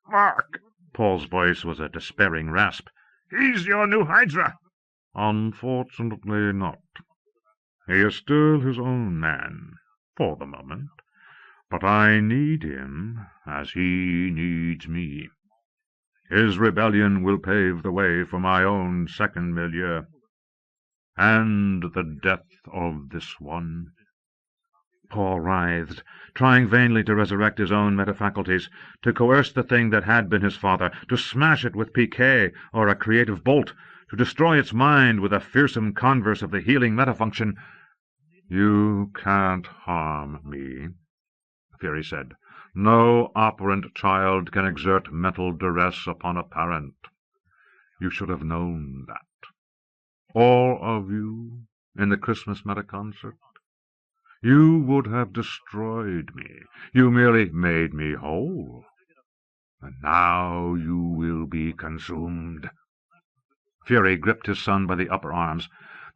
Mark! Paul's voice was a despairing rasp. He's your new Hydra. Unfortunately not. He is still his own man, for the moment, but I need him as he needs me. His rebellion will pave the way for my own second milieu, and the death of this one. Paul writhed, trying vainly to resurrect his own metafaculties, to coerce the thing that had been his father, to smash it with piquet or a creative bolt, to destroy its mind with a fearsome converse of the healing metafunction. You can't harm me, Fury said. No operant child can exert mental duress upon a parent. You should have known that. All of you in the Christmas meta-concert. You would have destroyed me. You merely made me whole. And now you will be consumed. Fury gripped his son by the upper arms.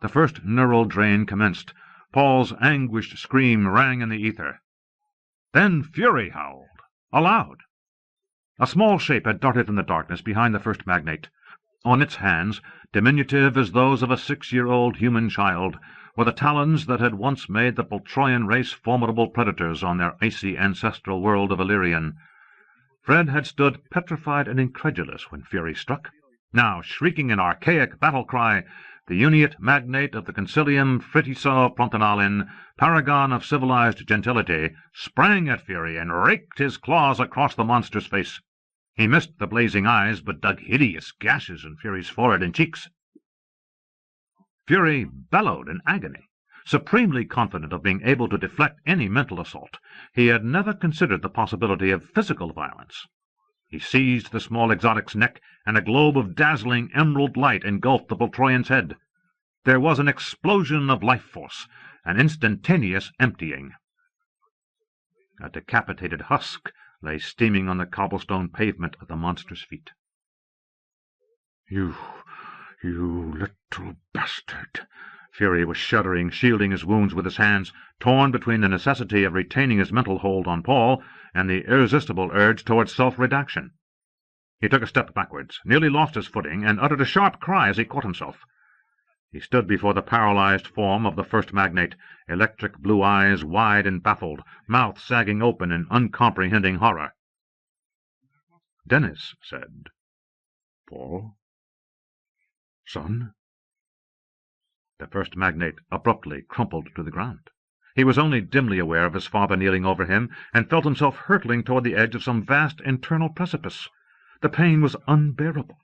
The first neural drain commenced. Paul's anguished scream rang in the ether. Then Fury howled, aloud. A small shape had darted from the darkness behind the first magnate. On its hands, diminutive as those of a 6-year-old human child, were the talons that had once made the Poltroyan race formidable predators on their icy ancestral world of Illyrian. Fred had stood petrified and incredulous when Fury struck. Now, shrieking an archaic battle-cry, the Uniate magnate of the Concilium Fritiso Prontonalin, paragon of civilized gentility, sprang at Fury and raked his claws across the monster's face. He missed the blazing eyes, but dug hideous gashes in Fury's forehead and cheeks. Fury bellowed in agony. Supremely confident of being able to deflect any mental assault, he had never considered the possibility of physical violence. He seized the small exotic's neck, and a globe of dazzling emerald light engulfed the Poltroyan's head. There was an explosion of life force, an instantaneous emptying. A decapitated husk lay steaming on the cobblestone pavement at the monster's feet. You little bastard! Fury was shuddering, shielding his wounds with his hands, torn between the necessity of retaining his mental hold on Paul and the irresistible urge towards self-redaction. He took a step backwards, nearly lost his footing, and uttered a sharp cry as he caught himself. He stood before the paralyzed form of the first magnate, electric blue eyes wide and baffled, mouth sagging open in uncomprehending horror. Dennis said, Paul? Son? The first magnate abruptly crumpled to the ground. He was only dimly aware of his father kneeling over him, and felt himself hurtling toward the edge of some vast internal precipice. The pain was unbearable.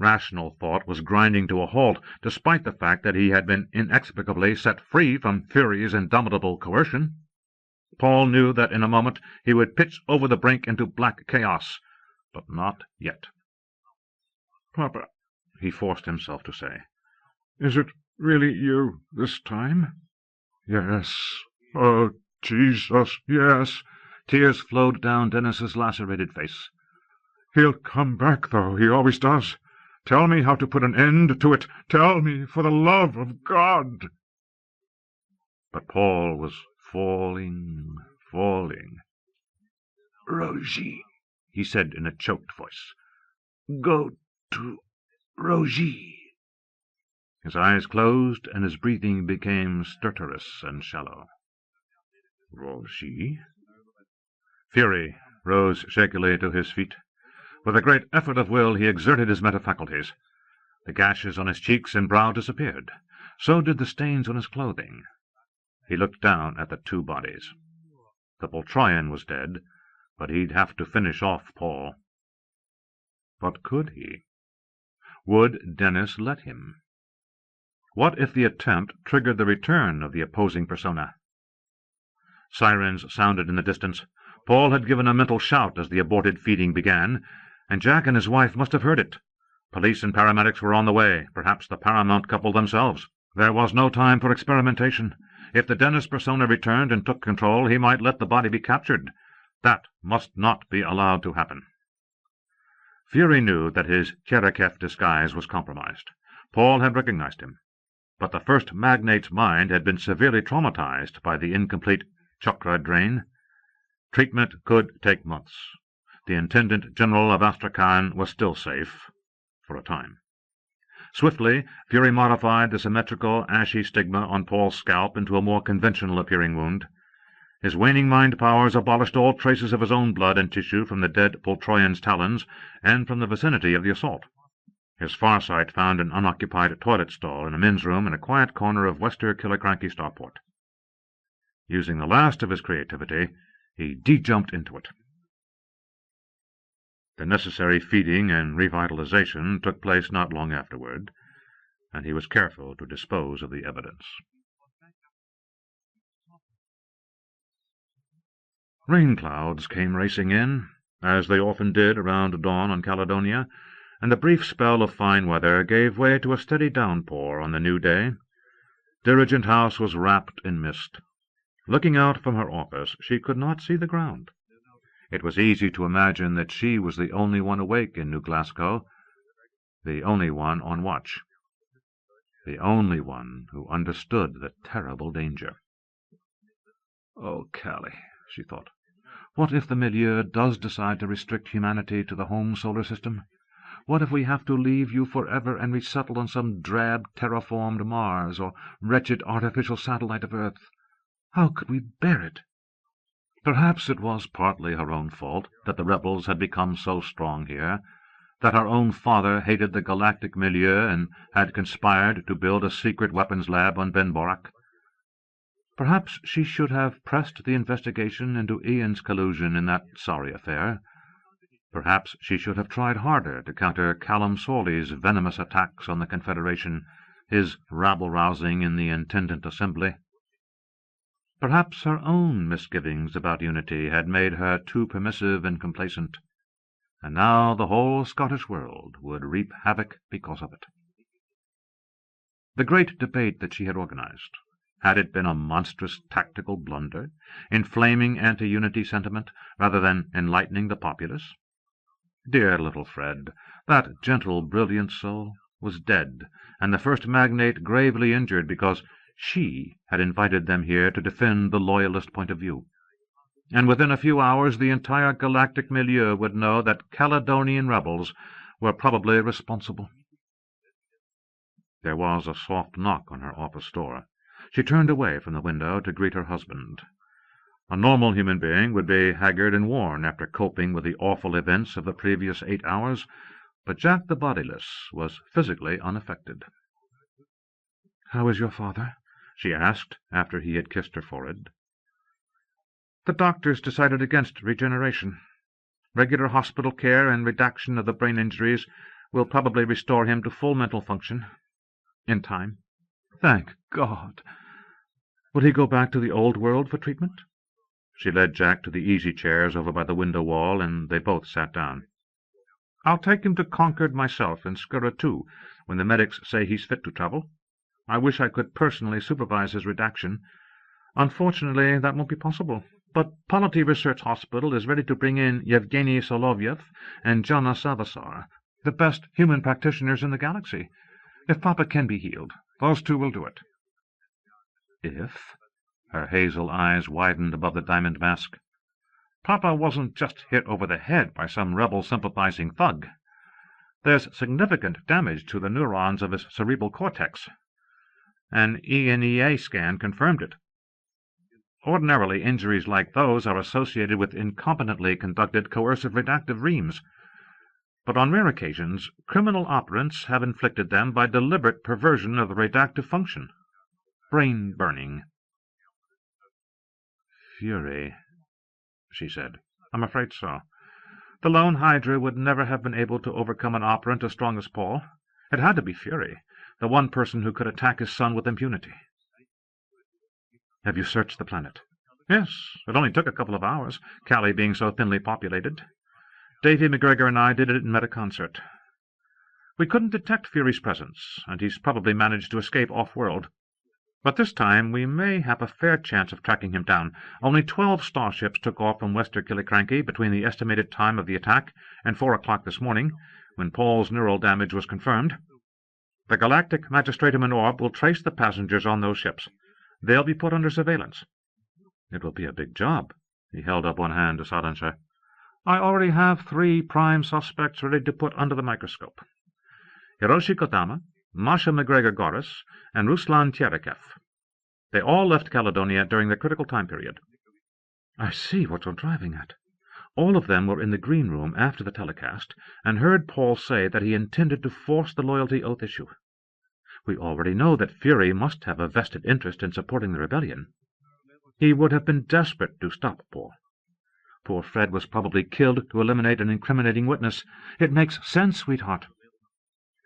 Rational thought was grinding to a halt, despite the fact that he had been inexplicably set free from Fury's indomitable coercion. Paul knew that in a moment he would pitch over the brink into black chaos, but not yet. "Papa," he forced himself to say, "is it really you this time?" "Yes. Oh, Jesus, yes." Tears flowed down Dennis's lacerated face. "He'll come back, though. He always does. Tell me how to put an end to it. Tell me, for the love of God." But Paul was falling. "Rogie," he said in a choked voice. "Go to Rogie." His eyes closed, and his breathing became stertorous and shallow. "Rogie?" Fury rose shakily to his feet. With a great effort of will he exerted his mental faculties. The gashes on his cheeks and brow disappeared. So did the stains on his clothing. He looked down at the two bodies. The Poltroyan was dead, but he'd have to finish off Paul. But could he? Would Dennis let him? What if the attempt triggered the return of the opposing persona? Sirens sounded in the distance. Paul had given a mental shout as the aborted feeding began, and Jack and his wife must have heard it. Police and paramedics were on the way, perhaps the paramount couple themselves. There was no time for experimentation. If the Dennis persona returned and took control, he might let the body be captured. That must not be allowed to happen. Fury knew that his Cherekef disguise was compromised. Paul had recognized him. But the first magnate's mind had been severely traumatized by the incomplete chakra drain. Treatment could take months. The Intendant General of Astrakhan was still safe, for a time. Swiftly, Fury modified the symmetrical, ashy stigma on Paul's scalp into a more conventional-appearing wound. His waning mind powers abolished all traces of his own blood and tissue from the dead Poltroyan's talons and from the vicinity of the assault. His farsight found an unoccupied toilet stall in a men's room in a quiet corner of Wester Killiecrankie starport. Using the last of his creativity, he de-jumped into it. The necessary feeding and revitalization took place not long afterward, and he was careful to dispose of the evidence. Rain clouds came racing in, as they often did around dawn on Caledonia, and the brief spell of fine weather gave way to a steady downpour on the new day. Dirigent House was wrapped in mist. Looking out from her office, she could not see the ground. It was easy to imagine that she was the only one awake in New Glasgow, the only one on watch, the only one who understood the terrible danger. "Oh, Callie," she thought, "what if the milieu does decide to restrict humanity to the home solar system? What if we have to leave you forever and resettle on some drab terraformed Mars or wretched artificial satellite of Earth? How could we bear it?" Perhaps it was partly her own fault that the rebels had become so strong here, that her own father hated the galactic milieu and had conspired to build a secret weapons lab on Ben Borak. Perhaps she should have pressed the investigation into Ian's collusion in that sorry affair. Perhaps she should have tried harder to counter Callum Sorley's venomous attacks on the Confederation, his rabble-rousing in the Intendant Assembly. Perhaps her own misgivings about unity had made her too permissive and complacent, and now the whole Scottish world would reap havoc because of it. The great debate that she had organized, had it been a monstrous tactical blunder, inflaming anti-unity sentiment rather than enlightening the populace? Dear little Fred, that gentle, brilliant soul, was dead, and the first magnate gravely injured because she had invited them here to defend the loyalist point of view. And within a few hours the entire galactic milieu would know that Caledonian rebels were probably responsible. There was a soft knock on her office door. She turned away from the window to greet her husband. A normal human being would be haggard and worn after coping with the awful events of the previous 8 hours, but Jack the Bodiless was physically unaffected. "How is your father?" she asked, after he had kissed her forehead. "The doctors decided against regeneration. Regular hospital care and redaction of the brain injuries will probably restore him to full mental function. In time. Thank God. Will he go back to the old world for treatment? She led Jack to the easy chairs over by the window wall, and they both sat down. I'll take him to Concord myself, and Skura too, when the medics say he's fit to travel. I wish I could personally supervise his redaction. Unfortunately, that won't be possible. But Polity Research Hospital is ready to bring in Yevgeny Solovyev and Jana Savasar, the best human practitioners in the galaxy. If Papa can be healed, those two will do it. If? Her hazel eyes widened above the diamond mask. Papa wasn't just hit over the head by some rebel-sympathizing thug. There's significant damage to the neurons of his cerebral cortex. An Eanair scan confirmed it. Ordinarily, injuries like those are associated with incompetently conducted coercive redactive reams, but on rare occasions, criminal operants have inflicted them by deliberate perversion of the redactive function. Brain burning. Fury, she said. I'm afraid so. The lone Hydra would never have been able to overcome an operant as strong as Paul. It had to be Fury, the one person who could attack his son with impunity. Have you searched the planet? Yes, it only took a couple of hours, Cali being so thinly populated. Davy McGregor and I did it in meta-concert. We couldn't detect Fury's presence, and he's probably managed to escape off-world. But this time we may have a fair chance of tracking him down. Only 12 starships took off from Wester Killiecrankie between the estimated time of the attack and 4 o'clock this morning, when Paul's neural damage was confirmed. The Galactic Magistratum and Orb will trace the passengers on those ships. They'll be put under surveillance. It will be a big job. He held up one hand to silence her. I already have 3 prime suspects ready to put under the microscope. Hiroshi Kodama, Masha McGregor-Goris, and Ruslan Tyerekev. They all left Caledonia during the critical time period. I see what you're driving at. All of them were in the green room after the telecast, and heard Paul say that he intended to force the loyalty oath issue. We already know that Fury must have a vested interest in supporting the rebellion. He would have been desperate to stop Paul. Poor Fred was probably killed to eliminate an incriminating witness. It makes sense, sweetheart.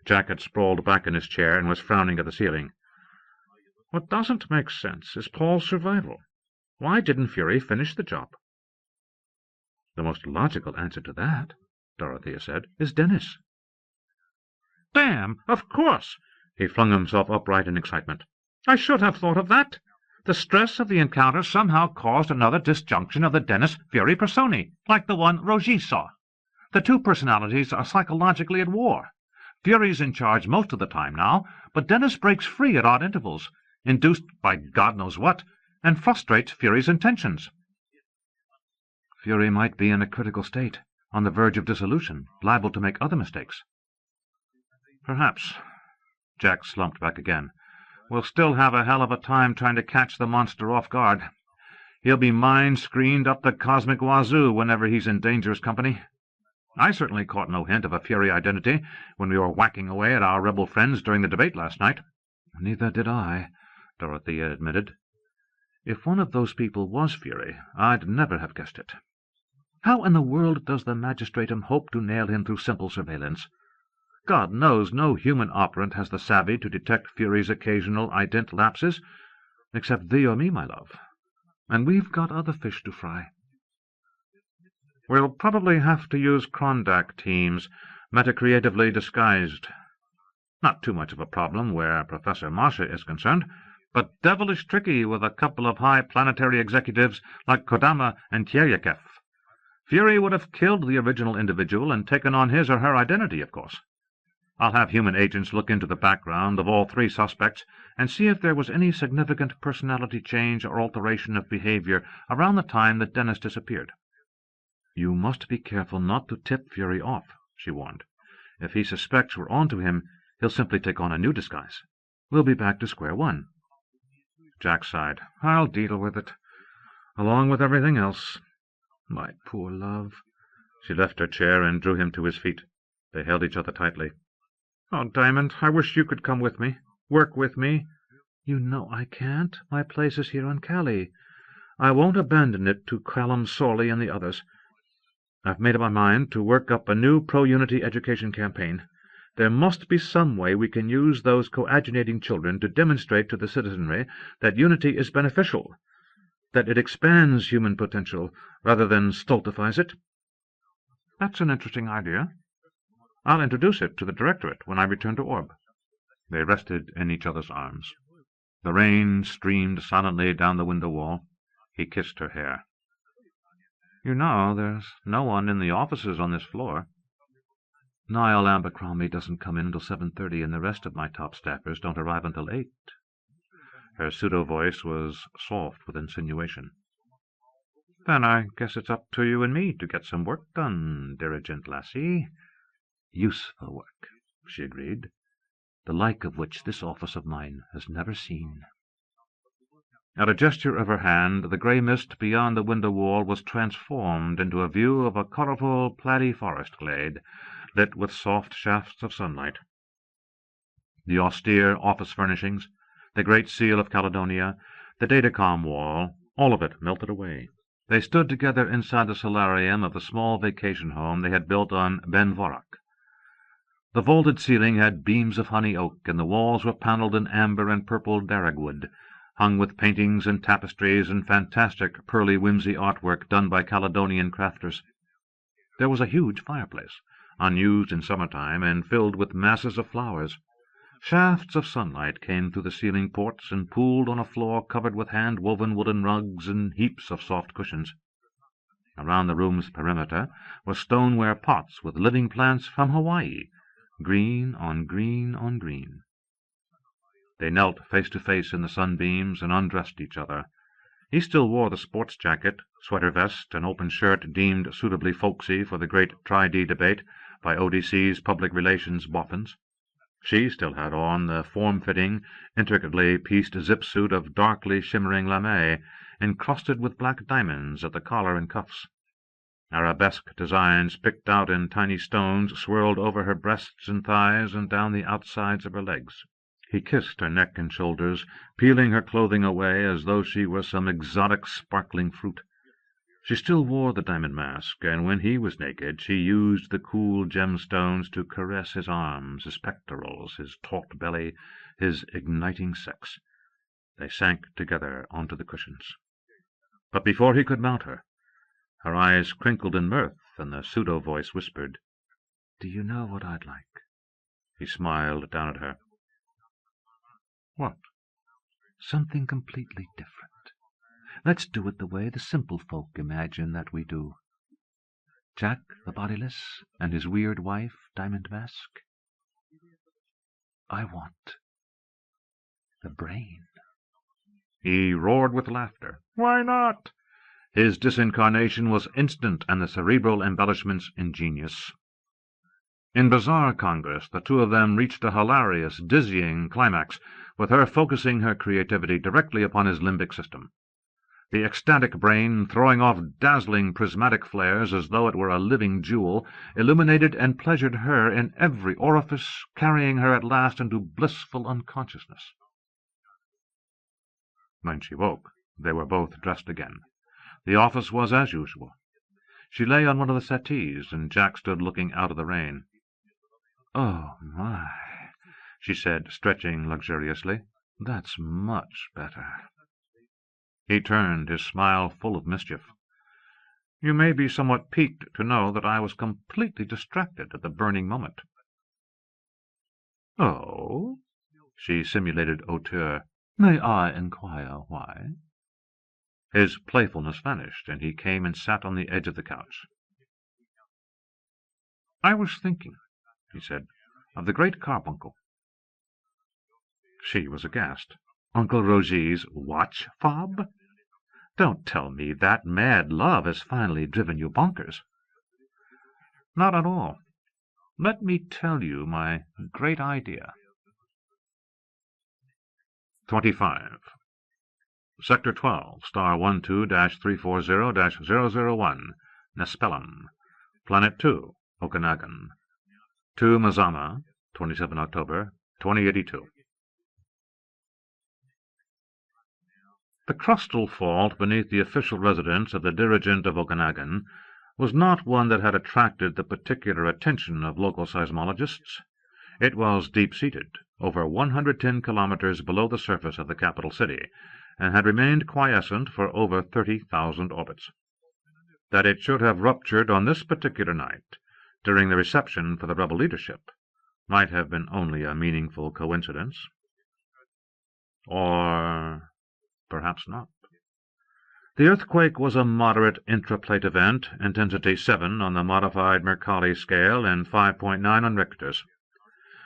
Jack had sprawled back in his chair and was frowning at the ceiling. What doesn't make sense is Paul's survival. Why didn't Fury finish the job? The most logical answer to that, Dorothea said, is Dennis. Damn, of course! He flung himself upright in excitement. I should have thought of that. The stress of the encounter somehow caused another disjunction of the Dennis-Fury personae, like the one Rogie saw. The 2 personalities are psychologically at war. Fury's in charge most of the time now, but Dennis breaks free at odd intervals, induced by God knows what, and frustrates Fury's intentions. Fury might be in a critical state, on the verge of dissolution, liable to make other mistakes. Perhaps. Jack slumped back again. We'll still have a hell of a time trying to catch the monster off guard. He'll be mind-screened up the cosmic wazoo whenever he's in dangerous company. I certainly caught no hint of a Fury identity when we were whacking away at our rebel friends during the debate last night. Neither did I, Dorothea admitted. If one of those people was Fury, I'd never have guessed it. How in the world does the Magistratum hope to nail him through simple surveillance? God knows no human operant has the savvy to detect Fury's occasional ident lapses, except thee or me, my love. And we've got other fish to fry. We'll probably have to use Krondak teams, metacreatively disguised. Not too much of a problem where Professor Masha is concerned, but devilish tricky with a couple of high planetary executives like Kodama and Tyerekev. Fury would have killed the original individual and taken on his or her identity, of course. I'll have human agents look into the background of all 3 suspects and see if there was any significant personality change or alteration of behavior around the time that Dennis disappeared. You must be careful not to tip Fury off, she warned. If he suspects we're on to him, he'll simply take on a new disguise. We'll be back to square one. Jack sighed. I'll deal with it, along with everything else. My poor love. She left her chair and drew him to his feet. They held each other tightly. Oh, Diamond, I wish you could come with me. Work with me. You know I can't. My place is here on Cali. I won't abandon it to Callum Sorley and the others. I've made up my mind to work up a new pro-unity education campaign. There must be some way we can use those coagulating children to demonstrate to the citizenry that unity is beneficial, that it expands human potential rather than stultifies it. That's an interesting idea. I'll introduce it to the Directorate when I return to Orb. They rested in each other's arms. The rain streamed silently down the window wall. He kissed her hair. You know, there's no one in the offices on this floor. Niall Abercrombie doesn't come in until 7:30, and the rest of my top staffers don't arrive until 8. Her pseudo-voice was soft with insinuation. Then I guess it's up to you and me to get some work done, Dirigent lassie. Useful work, she agreed, the like of which this office of mine has never seen. At a gesture of her hand, the grey mist beyond the window wall was transformed into a view of a colourful, plaiddy forest glade, lit with soft shafts of sunlight. The austere office furnishings, the great seal of Caledonia, the datacom wall, all of it melted away. They stood together inside the solarium of the small vacation home they had built on Ben Vorach. The vaulted ceiling had beams of honey oak, and the walls were panelled in amber and purple daragwood, hung with paintings and tapestries and fantastic pearly whimsy artwork done by Caledonian crafters. There was a huge fireplace, unused in summertime and filled with masses of flowers. Shafts of sunlight came through the ceiling ports and pooled on a floor covered with hand-woven wooden rugs and heaps of soft cushions. Around the room's perimeter were stoneware pots with living plants from Hawaii, green on green on green. They knelt face to face in the sunbeams and undressed each other. He still wore the sports jacket, sweater vest, and open shirt deemed suitably folksy for the great Tri-D debate by ODC's public relations boffins. She still had on the form-fitting, intricately pieced zip-suit of darkly shimmering lamé, encrusted with black diamonds at the collar and cuffs. Arabesque designs picked out in tiny stones swirled over her breasts and thighs and down the outsides of her legs. He kissed her neck and shoulders, peeling her clothing away as though she were some exotic sparkling fruit. She still wore the diamond mask, and when he was naked she used the cool gemstones to caress his arms, his pectorals, his taut belly, his igniting sex. They sank together onto the cushions. But before he could mount her, her eyes crinkled in mirth, and the pseudo-voice whispered, "Do you know what I'd like?" He smiled down at her. "What?" "Something completely different. Let's do it the way the simple folk imagine that we do. Jack the Bodiless and his weird wife, Diamond Mask. I want the brain." He roared with laughter. "Why not?" His disincarnation was instant, and the cerebral embellishments ingenious. In Bizarre Congress, the two of them reached a hilarious, dizzying climax, with her focusing her creativity directly upon his limbic system. The ecstatic brain, throwing off dazzling prismatic flares as though it were a living jewel, illuminated and pleasured her in every orifice, carrying her at last into blissful unconsciousness. When she woke, they were both dressed again. The office was as usual. She lay on one of the settees, and Jack stood looking out of the rain. "Oh, my," she said, stretching luxuriously. "That's much better." He turned, his smile full of mischief. "You may be somewhat piqued to know that I was completely distracted at the burning moment." "Oh?" She simulated hauteur. "May I inquire why?" His playfulness vanished, and he came and sat on the edge of the couch. "I was thinking," he said, "of the great carbuncle." She was aghast. "Uncle Rogier's watch fob? Don't tell me that mad love has finally driven you bonkers." "Not at all. Let me tell you my great idea." 25. Sector 12, star 12-340-001, Nespelem, Planet 2, Okanagon. To Mazama, 27 October, 2082. The crustal fault beneath the official residence of the dirigent of Okanagon was not one that had attracted the particular attention of local seismologists. It was deep-seated, over 110 kilometers below the surface of the capital city, and had remained quiescent for over 30,000 orbits. That it should have ruptured on this particular night, during the reception for the rebel leadership, might have been only a meaningful coincidence. Or perhaps not. The earthquake was a moderate intraplate event, intensity 7 on the modified Mercalli scale and 5.9 on Richter's.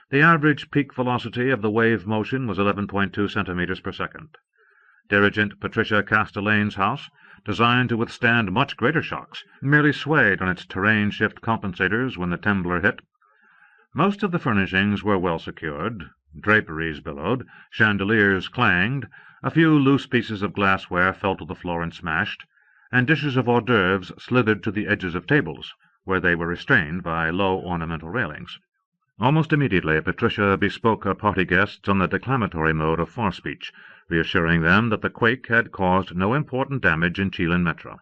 The average peak velocity of the wave motion was 11.2 centimeters per second. Dirigent Patricia Castellane's house, designed to withstand much greater shocks, merely swayed on its terrain shift compensators when the temblor hit. Most of the furnishings were well secured. Draperies billowed, chandeliers clanged, a few loose pieces of glassware fell to the floor and smashed, and dishes of hors d'oeuvres slithered to the edges of tables, where they were restrained by low ornamental railings. Almost immediately Patricia bespoke her party guests on the declamatory mode of far-speech, reassuring them that the quake had caused no important damage in Chilean Metro.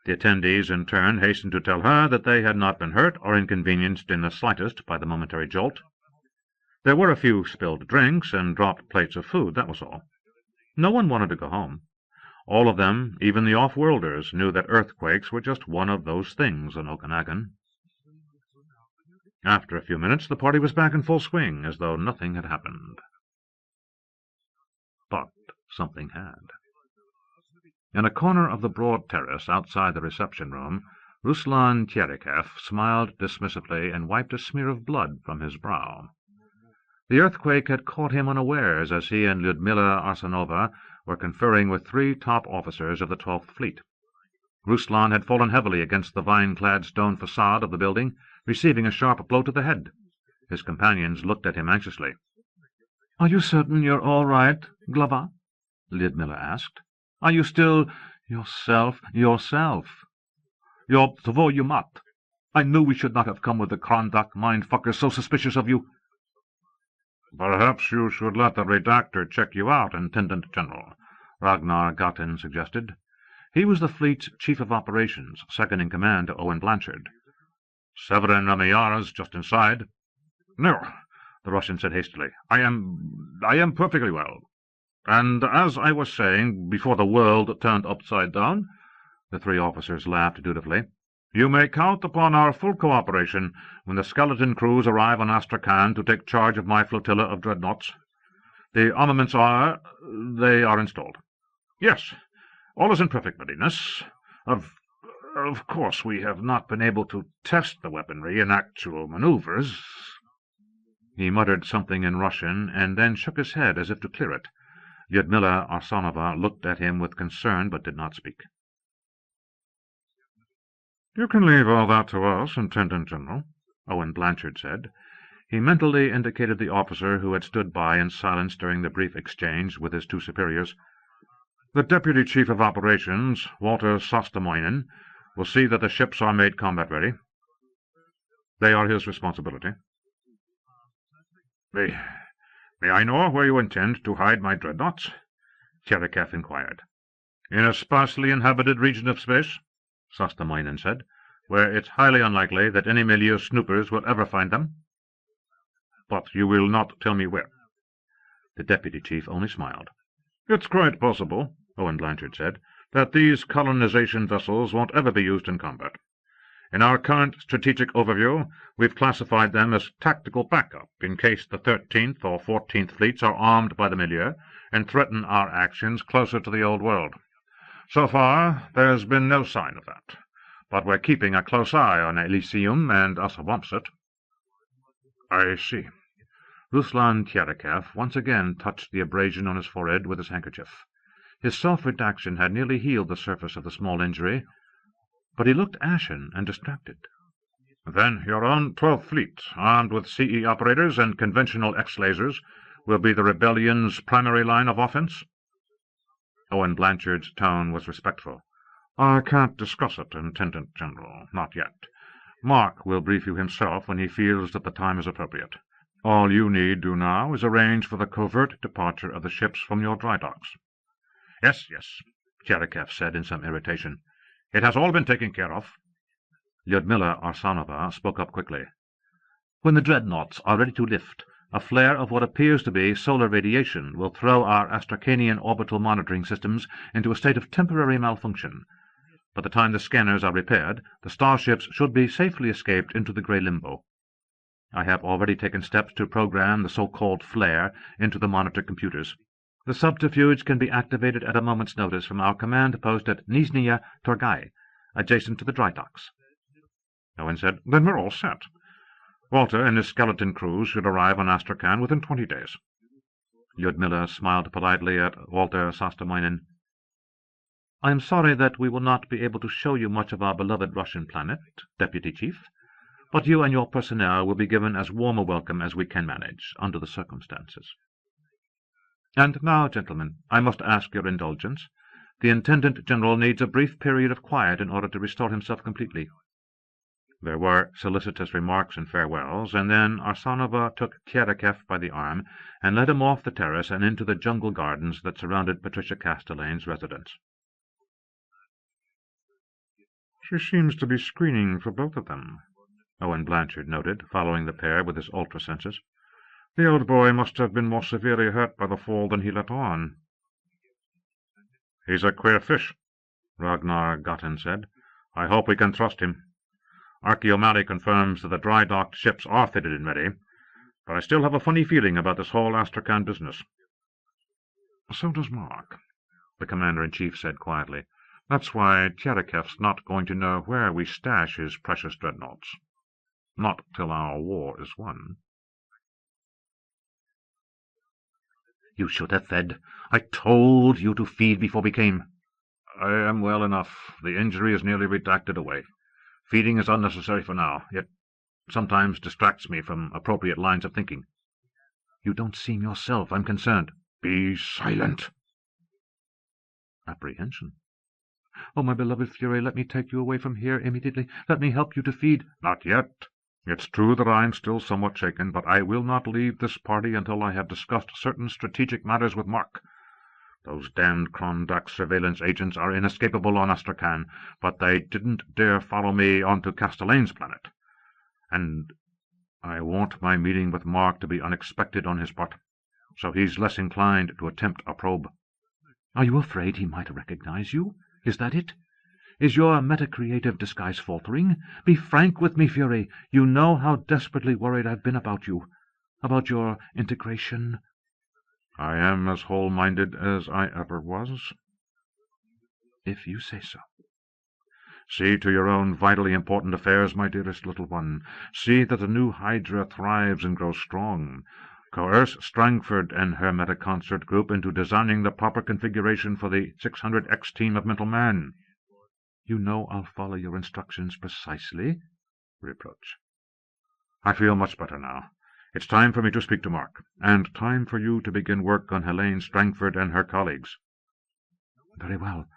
The attendees in turn hastened to tell her that they had not been hurt or inconvenienced in the slightest by the momentary jolt. There were a few spilled drinks and dropped plates of food, that was all. No one wanted to go home. All of them, even the off-worlders, knew that earthquakes were just one of those things in Okanagon. After a few minutes, the party was back in full swing, as though nothing had happened. But something had. In a corner of the broad terrace outside the reception-room, Ruslan Tcherikev smiled dismissively and wiped a smear of blood from his brow. The earthquake had caught him unawares as he and Lyudmila Arsenova were conferring with 3 top officers of the 12th Fleet. Ruslan had fallen heavily against the vine-clad stone facade of the building, receiving a sharp blow to the head. His companions looked at him anxiously. "Are you certain you're all right, Glava?" Lyudmila asked. "Are you still yourself? You're Tvoyumat. I knew we should not have come with the Krondak mind-fuckers so suspicious of you." "Perhaps you should let the redactor check you out, Intendant General," Ragnar Gaten suggested. He was the fleet's chief of operations, second in command to Owen Blanchard. "Severin Remillard just inside." "No," the Russian said hastily. I am perfectly well. And as I was saying, before the world turned upside down," the 3 officers laughed dutifully, "you may count upon our full cooperation when the skeleton crews arrive on Astrakhan to take charge of my flotilla of dreadnoughts. The armaments they are installed." "Yes, all is in perfect readiness. Of course we have not been able to test the weaponry in actual maneuvers." He muttered something in Russian, and then shook his head as if to clear it. Lyudmila Arsenova looked at him with concern, but did not speak. "You can leave all that to us, Intendant General," Owen Blanchard said. He mentally indicated the officer who had stood by in silence during the brief exchange with his 2 superiors. "The Deputy Chief of Operations, Walter Sostamoinen, will see that the ships are made combat-ready. They are his responsibility." May I know where you intend to hide my dreadnoughts?" Tcherikev inquired. "In a sparsely inhabited region of space," Sostamoinen said, "where it's highly unlikely that any milieu snoopers will ever find them." "But you will not tell me where?" The deputy chief only smiled. "It's quite possible," Owen Blanchard said, "that these colonization vessels won't ever be used in combat. In our current strategic overview, we've classified them as tactical backup in case the 13th or 14th Fleets are armed by the milieu and threaten our actions closer to the Old World. So far, there's been no sign of that, but we're keeping a close eye on Elysium and Asawamsat." "I see." Ruslan Tcherikev once again touched the abrasion on his forehead with his handkerchief. His self-redaction had nearly healed the surface of the small injury, but he looked ashen and distracted. "Then your own 12th Fleet, armed with CE operators and conventional X-lasers, will be the rebellion's primary line of offense?" Owen Blanchard's tone was respectful. "I can't discuss it, Intendant General, not yet. Mark will brief you himself when he feels that the time is appropriate. All you need do now is arrange for the covert departure of the ships from your dry docks." Yes, Tcherikev said in some irritation. It has all been taken care of. Lyudmila Arsanova spoke up quickly. When the dreadnoughts are ready to lift, a flare of what appears to be solar radiation will throw our Astrakanian orbital monitoring systems into a state of temporary malfunction. By the time the scanners are repaired, the starships should be safely escaped into the grey limbo. I have already taken steps to program the so-called flare into the monitor computers. The subterfuge can be activated at a moment's notice from our command post at Nizhnya Torgai, adjacent to the dry docks. Owen said, "Then we're all set. Walter and his skeleton crews should arrive on Astrakhan within 20 days. Lyudmila smiled politely at Walter Sostamainen. I am sorry that we will not be able to show you much of our beloved Russian planet, Deputy Chief, but you and your personnel will be given as warm a welcome as we can manage, under the circumstances. And now, gentlemen, I must ask your indulgence. The Intendant General needs a brief period of quiet in order to restore himself completely." There were solicitous remarks and farewells, and then Arsanova took Tcherekov by the arm and led him off the terrace and into the jungle gardens that surrounded Patricia Castellane's residence. "She seems to be screening for both of them," Owen Blanchard noted, following the pair with his ultra-senses. "The old boy must have been more severely hurt by the fall than he let on." "He's a queer fish," Ragnar Gotten said. "I hope we can trust him. Archaeomally confirms that the dry-docked ships are fitted and ready, but I still have a funny feeling about this whole Astrakhan business." "So does Mark," the Commander-in-Chief said quietly. "That's why Tcherekov's not going to know where we stash his precious dreadnoughts. Not till our war is won." "You should have fed. I told you to feed before we came." "I am well enough. The injury is nearly redacted away. Feeding is unnecessary for now, yet sometimes distracts me from appropriate lines of thinking." "You don't seem yourself. I'm concerned." "Be silent." Apprehension. "Oh, my beloved Fury, let me take you away from here immediately. Let me help you to feed." "Not yet. It's true that I am still somewhat shaken, but I will not leave this party until I have discussed certain strategic matters with Mark. Those damned Krondak surveillance agents are inescapable on Astrakhan, but they didn't dare follow me onto Castellane's planet. And I want my meeting with Mark to be unexpected on his part, so he's less inclined to attempt a probe." "Are you afraid he might recognize you? Is that it? Is your metacreative disguise faltering? Be frank with me, Fury. You know how desperately worried I've been about you, about your integration." "I am as whole-minded as I ever was." "If you say so." "See to your own vitally important affairs, my dearest little one. See that the new Hydra thrives and grows strong. Coerce Strangford and her meta-concert group into designing the proper configuration for the 600X team of Mental Man." "You know I'll follow your instructions precisely." Reproach. "I feel much better now. It's time for me to speak to Mark, and time for you to begin work on Helene Strangford and her colleagues." "Very well.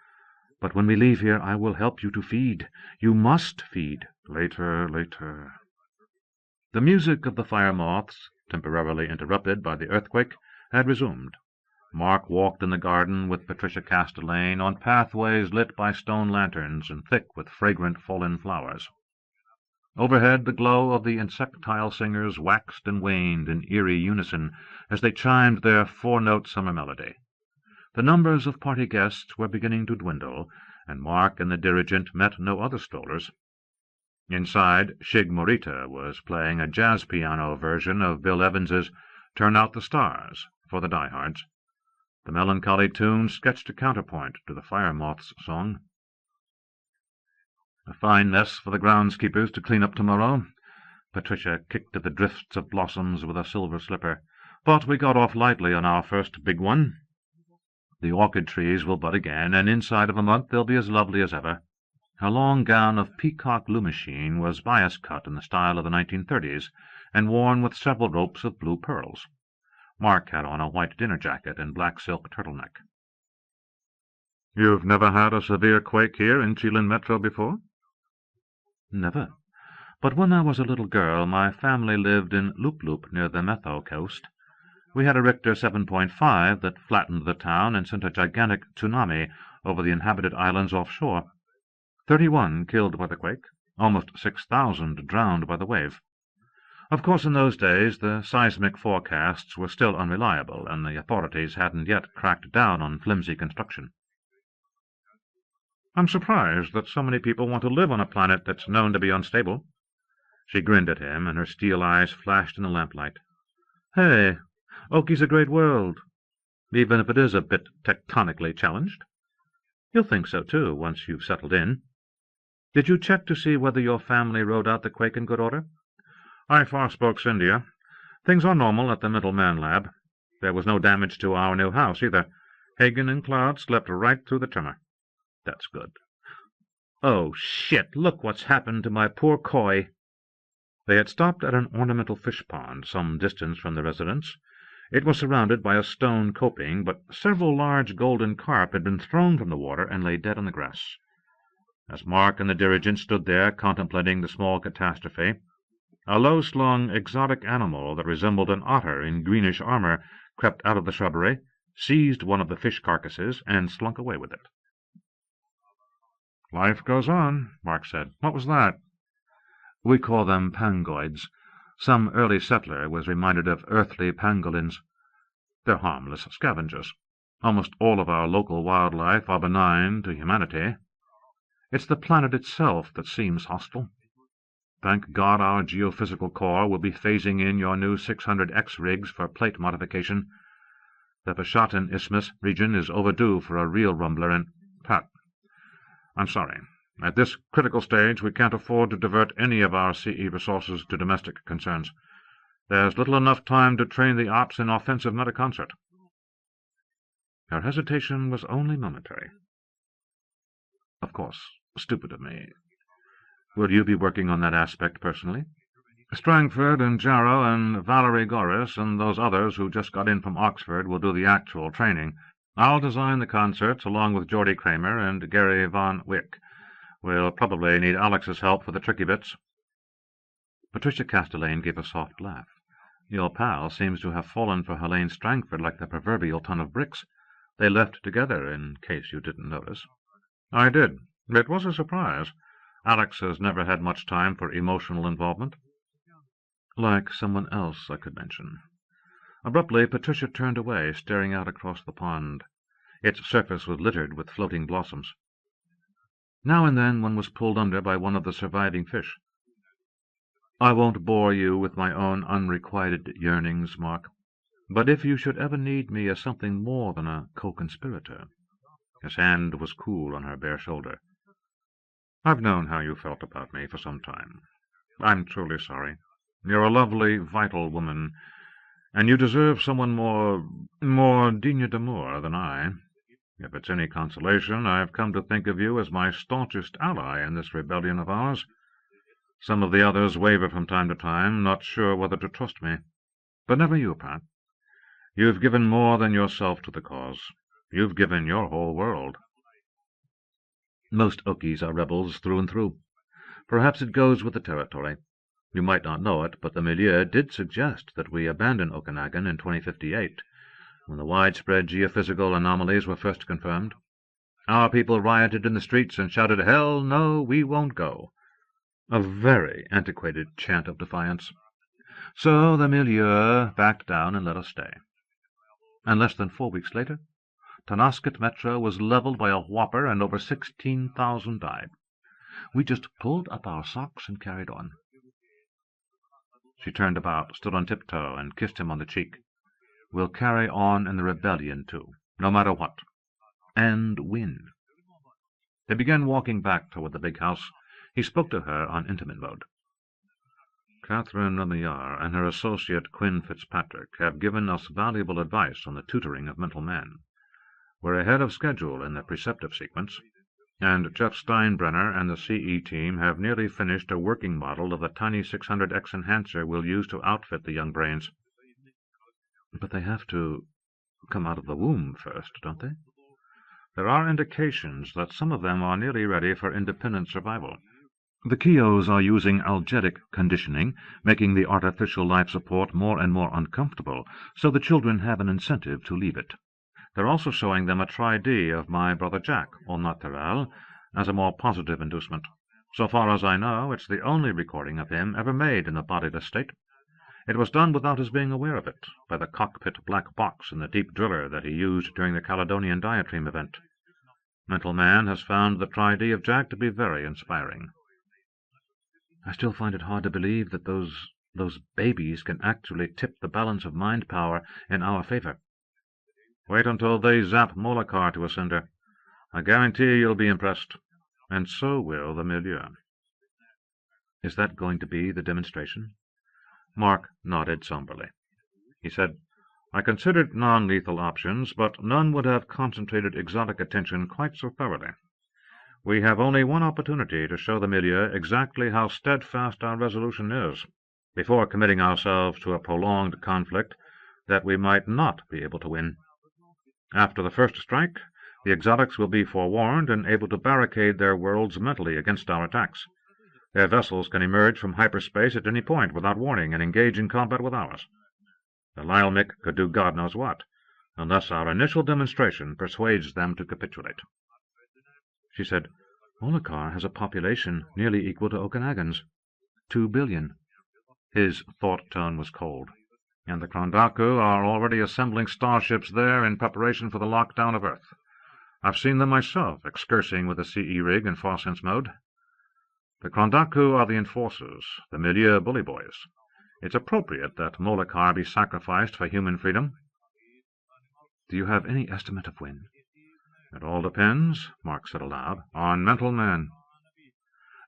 But when we leave here, I will help you to feed. You must feed." Later. The music of the fire-moths, temporarily interrupted by the earthquake, had resumed. Mark walked in the garden with Patricia Castelaine on pathways lit by stone lanterns and thick with fragrant fallen flowers. Overhead the glow of the insectile singers waxed and waned in eerie unison as they chimed their four-note summer melody. The numbers of party guests were beginning to dwindle, and Mark and the dirigent met no other strollers. Inside, Shig Morita was playing a jazz piano version of Bill Evans's "Turn Out the Stars" for the diehards. The melancholy tune sketched a counterpoint to the fire-moth's song. "A fine mess for the groundskeepers to clean up tomorrow." Patricia kicked at the drifts of blossoms with a silver slipper. "But we got off lightly on our first big one. The orchid trees will bud again, and inside of a month they'll be as lovely as ever." Her long gown of peacock lumachine was bias-cut in the style of the 1930s, and worn with several ropes of blue pearls. Mark had on a white dinner jacket and black silk turtleneck. "You've never had a severe quake here in Chelan Metro before?" "Never. But when I was a little girl, my family lived in Loop Loop near the Metho coast. We had a Richter 7.5 that flattened the town and sent a gigantic tsunami over the inhabited islands offshore. 31 killed by the quake, almost 6,000 drowned by the wave. Of course, in those days, the seismic forecasts were still unreliable, and the authorities hadn't yet cracked down on flimsy construction. I'm surprised that so many people want to live on a planet that's known to be unstable. She grinned at him, and her steel eyes flashed in the lamplight. Hey, Oki's a great world, even if it is a bit tectonically challenged. You'll think so, too, once you've settled in. Did you check to see whether your family rode out the quake in good order? I forspoke India. Things are normal at the Middleman lab. There was no damage to our new house, either. Hagen and Cloud slept right through the tremor. That's good. Oh, shit, look what's happened to my poor koi. They had stopped at an ornamental fish pond some distance from the residence. It was surrounded by a stone coping, but several large golden carp had been thrown from the water and lay dead on the grass. As Mark and the dirigent stood there contemplating the small catastrophe, a low-slung exotic animal that resembled an otter in greenish armor crept out of the shrubbery, seized one of the fish carcasses, and slunk away with it. Life goes on, Mark said. What was that? We call them pangoids. Some early settler was reminded of earthly pangolins. They're harmless scavengers. Almost all of our local wildlife are benign to humanity. It's the planet itself that seems hostile. Thank God our geophysical core will be phasing in your new 600X rigs for plate modification. The Pashatin Isthmus region is overdue for a real rumbler, and... Pat, I'm sorry. At this critical stage, we can't afford to divert any of our CE resources to domestic concerns. There's little enough time to train the ops in offensive metaconcert. Her hesitation was only momentary. Of course, stupid of me. Will you be working on that aspect personally? Strangford and Jarrow and Valerie Goris and those others who just got in from Oxford will do the actual training. I'll design the concerts along with Geordie Kramer and Gary Von Wick. We'll probably need Alex's help for the tricky bits. Patricia Castelaine gave a soft laugh. Your pal seems to have fallen for Helene Strangford like the proverbial ton of bricks. They left together, in case you didn't notice. I did. It was a surprise. Alex has never had much time for emotional involvement. Like someone else I could mention. Abruptly, Patricia turned away, staring out across the pond. Its surface was littered with floating blossoms. Now and then one was pulled under by one of the surviving fish. I won't bore you with my own unrequited yearnings, Mark, but if you should ever need me as something more than a co-conspirator— His hand was cool on her bare shoulder. I've known how you felt about me for some time. I'm truly sorry. You're a lovely, vital woman, and you deserve someone more digne d'amour than I. If it's any consolation, I've come to think of you as my staunchest ally in this rebellion of ours. Some of the others waver from time to time, not sure whether to trust me. But never you, Pat. You've given more than yourself to the cause. You've given your whole world. Most Okies are rebels through and through. Perhaps it goes with the territory. You might not know it, but the milieu did suggest that we abandon Okanagon in 2058, when the widespread geophysical anomalies were first confirmed. Our people rioted in the streets and shouted, "Hell no, we won't go." A very antiquated chant of defiance. So the milieu backed down and let us stay. And less than 4 weeks later, Tonasket Metro was leveled by a whopper and over 16,000 died. We just pulled up our socks and carried on. She turned about, stood on tiptoe, and kissed him on the cheek. We'll carry on in the rebellion, too, no matter what. And win. They began walking back toward the big house. He spoke to her on intimate mode. Catherine Remillard and her associate Quinn Fitzpatrick have given us valuable advice on the tutoring of mental men. We're ahead of schedule in the preceptive sequence, and Jeff Steinbrenner and the CE team have nearly finished a working model of the tiny 600X enhancer we'll use to outfit the young brains. But they have to come out of the womb first, don't they? There are indications that some of them are nearly ready for independent survival. The Keos are using algetic conditioning, making the artificial life support more and more uncomfortable, so the children have an incentive to leave it. They're also showing them a 3D of my brother Jack, au naturel, as a more positive inducement. So far as I know, it's the only recording of him ever made in a bodiless state. It was done without his being aware of it, by the cockpit black box in the deep driller that he used during the Caledonian diatribe event. Mental Man has found the tri-D of Jack to be very inspiring. I still find it hard to believe that those babies can actually tip the balance of mind power in our favor. Wait until they zap Molokar to a cinder. I guarantee you'll be impressed, and so will the milieu. Is that going to be the demonstration? Mark nodded somberly. He said, I considered non-lethal options, but none would have concentrated exotic attention quite so thoroughly. We have only one opportunity to show the milieu exactly how steadfast our resolution is, before committing ourselves to a prolonged conflict that we might not be able to win. After the first strike, the exotics will be forewarned and able to barricade their worlds mentally against our attacks. Their vessels can emerge from hyperspace at any point without warning and engage in combat with ours. The Lyelmic could do God knows what, unless our initial demonstration persuades them to capitulate. She said, Molokar has a population nearly equal to Okanagon's, 2 billion. His thought tone was cold. And the Krondaku are already assembling starships there in preparation for the lockdown of Earth. I've seen them myself, excursing with the CE rig in far-sense mode. The Krondaku are the enforcers, the milieu bully boys. It's appropriate that Molokar be sacrificed for human freedom. Do you have any estimate of when? It all depends, Mark said aloud, on Mental Man.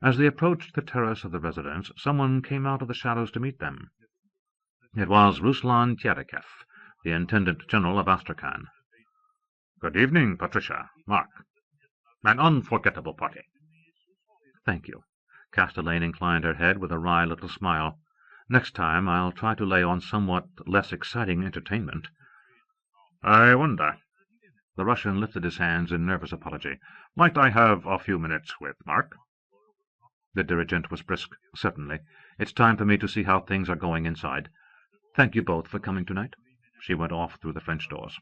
As they approached the terrace of the residence, someone came out of the shadows to meet them. It was Ruslan Tierikef, the Intendant General of Astrakhan. Good evening, Patricia, Mark. An unforgettable party. Thank you. Castellane inclined her head with a wry little smile. Next time I'll try to lay on somewhat less exciting entertainment. I wonder. The Russian lifted his hands in nervous apology. Might I have a few minutes with Mark? The dirigent was brisk. Certainly. It's time for me to see how things are going inside. Thank you both for coming tonight. She went off through the French doors.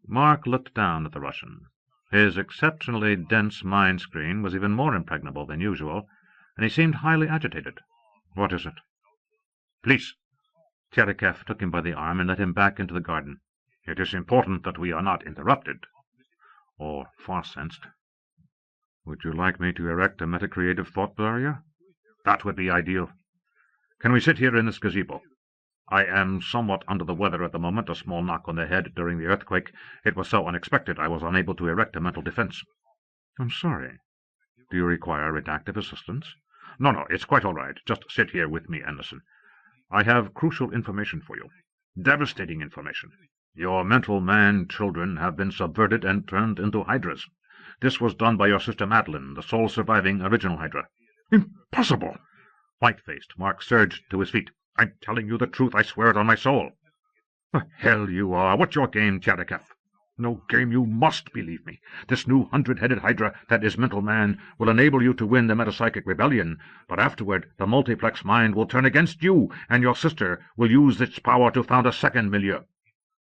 Mark looked down at the Russian. His exceptionally dense mind screen was even more impregnable than usual, and he seemed highly agitated. What is it? Please. Tierikef took him by the arm and led him back into the garden. It is important that we are not interrupted, or far-sensed. Would you like me to erect a metacreative thought barrier? That would be ideal. Can we sit here in this gazebo? I am somewhat under the weather at the moment, a small knock on the head during the earthquake. It was so unexpected I was unable to erect a mental defense. I'm sorry. Do you require redactive assistance? No, it's quite all right. Just sit here with me and listen. I have crucial information for you. Devastating information. Your Mental Man children have been subverted and turned into hydras. This was done by your sister Madeline, the sole surviving original hydra. Impossible! White-faced, Mark surged to his feet. I'm telling you the truth, I swear it on my soul. The hell you are! What's your game, Tierikef? No game, you must believe me. This new 100-headed hydra that is Mental Man will enable you to win the metapsychic rebellion, but afterward the multiplex mind will turn against you, and your sister will use its power to found a second milieu.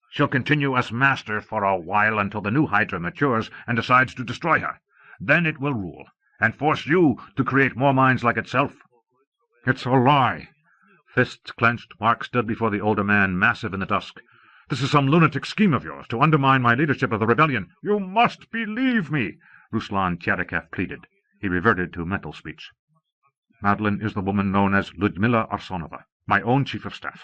She'll continue as master for a while until the new hydra matures and decides to destroy her. Then it will rule, and force you to create more minds like itself. It's a lie. Fists clenched, Mark stood before the older man, massive in the dusk. This is some lunatic scheme of yours to undermine my leadership of the rebellion. You must believe me, Ruslan Tierikef pleaded. He reverted to mental speech. Madeline is the woman known as Ludmila Arsonova, my own chief of staff.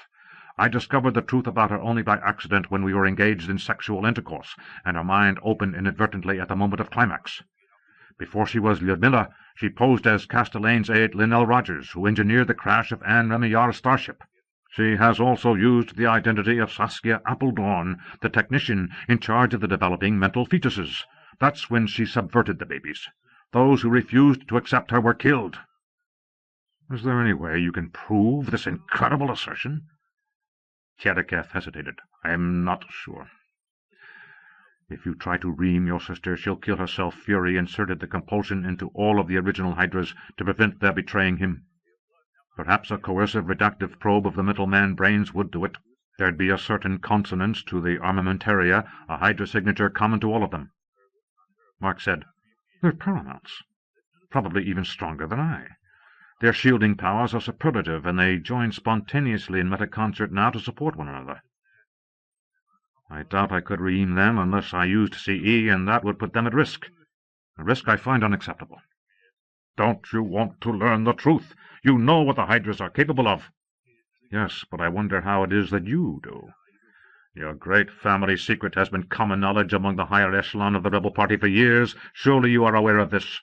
I discovered the truth about her only by accident when we were engaged in sexual intercourse, and her mind opened inadvertently at the moment of climax. Before she was Ludmila, she posed as Castellane's aide Linnell Rogers, who engineered the crash of Anne Remillard's starship. She has also used the identity of Saskia Appledorn, the technician in charge of the developing mental fetuses. That's when she subverted the babies. Those who refused to accept her were killed. Is there any way you can prove this incredible assertion? Tierikef hesitated. I'm not sure. If you try to ream your sister, she'll kill herself. Fury inserted the compulsion into all of the original hydras to prevent their betraying him. Perhaps a coercive reductive probe of the Mental Man brains would do it. There'd be a certain consonance to the armamentaria, a hydra signature common to all of them. Mark said, They're paramounts, probably even stronger than I. Their shielding powers are superlative, and they join spontaneously in metaconcert now to support one another. I doubt I could redeem them unless I used CE, and that would put them at risk. A risk I find unacceptable. Don't you want to learn the truth? You know what the Hydras are capable of. Yes, but I wonder how it is that you do. Your great family secret has been common knowledge among the higher echelon of the rebel party for years. Surely you are aware of this.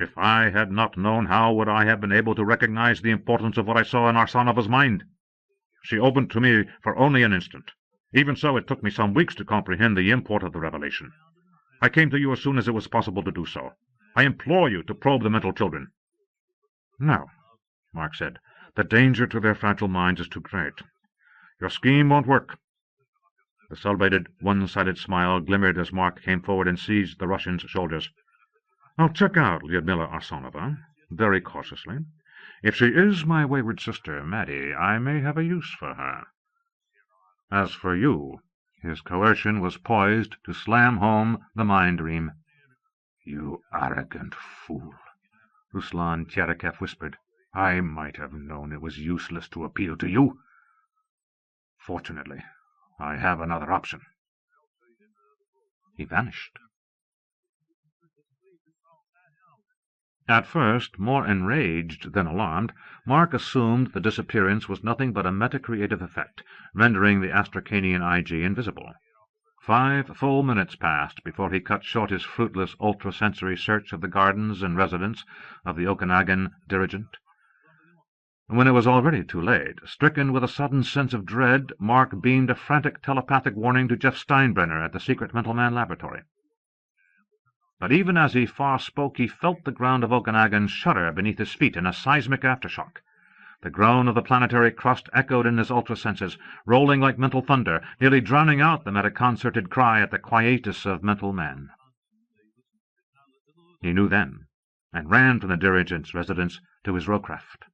If I had not known, how would I have been able to recognize the importance of what I saw in Arsanova's mind? She opened to me for only an instant. Even so, it took me some weeks to comprehend the import of the revelation. I came to you as soon as it was possible to do so. I implore you to probe the mental children. No, Mark said. The danger to their fragile minds is too great. Your scheme won't work. The celebrated one-sided smile glimmered as Mark came forward and seized the Russian's shoulders. I'll check out Lyudmila Arsanova, very cautiously. If she is my wayward sister, Maddie, I may have a use for her. As for you, his coercion was poised to slam home the mind-dream. You arrogant fool, Ruslan Tcherikev whispered. I might have known it was useless to appeal to you. Fortunately, I have another option. He vanished. At first, more enraged than alarmed, Mark assumed the disappearance was nothing but a meta-creative effect, rendering the Astracanian IG invisible. 5 full minutes passed before he cut short his fruitless ultrasensory search of the gardens and residence of the Okanagon dirigent. When it was already too late, stricken with a sudden sense of dread, Mark beamed a frantic telepathic warning to Jeff Steinbrenner at the secret Mental Man laboratory. But even as he far spoke, he felt the ground of Okanagon shudder beneath his feet in a seismic aftershock. The groan of the planetary crust echoed in his ultrasenses, rolling like mental thunder, nearly drowning out the metaconcerted cry at the quietus of mental man. He knew then, and ran from the dirigent's residence to his rowcraft.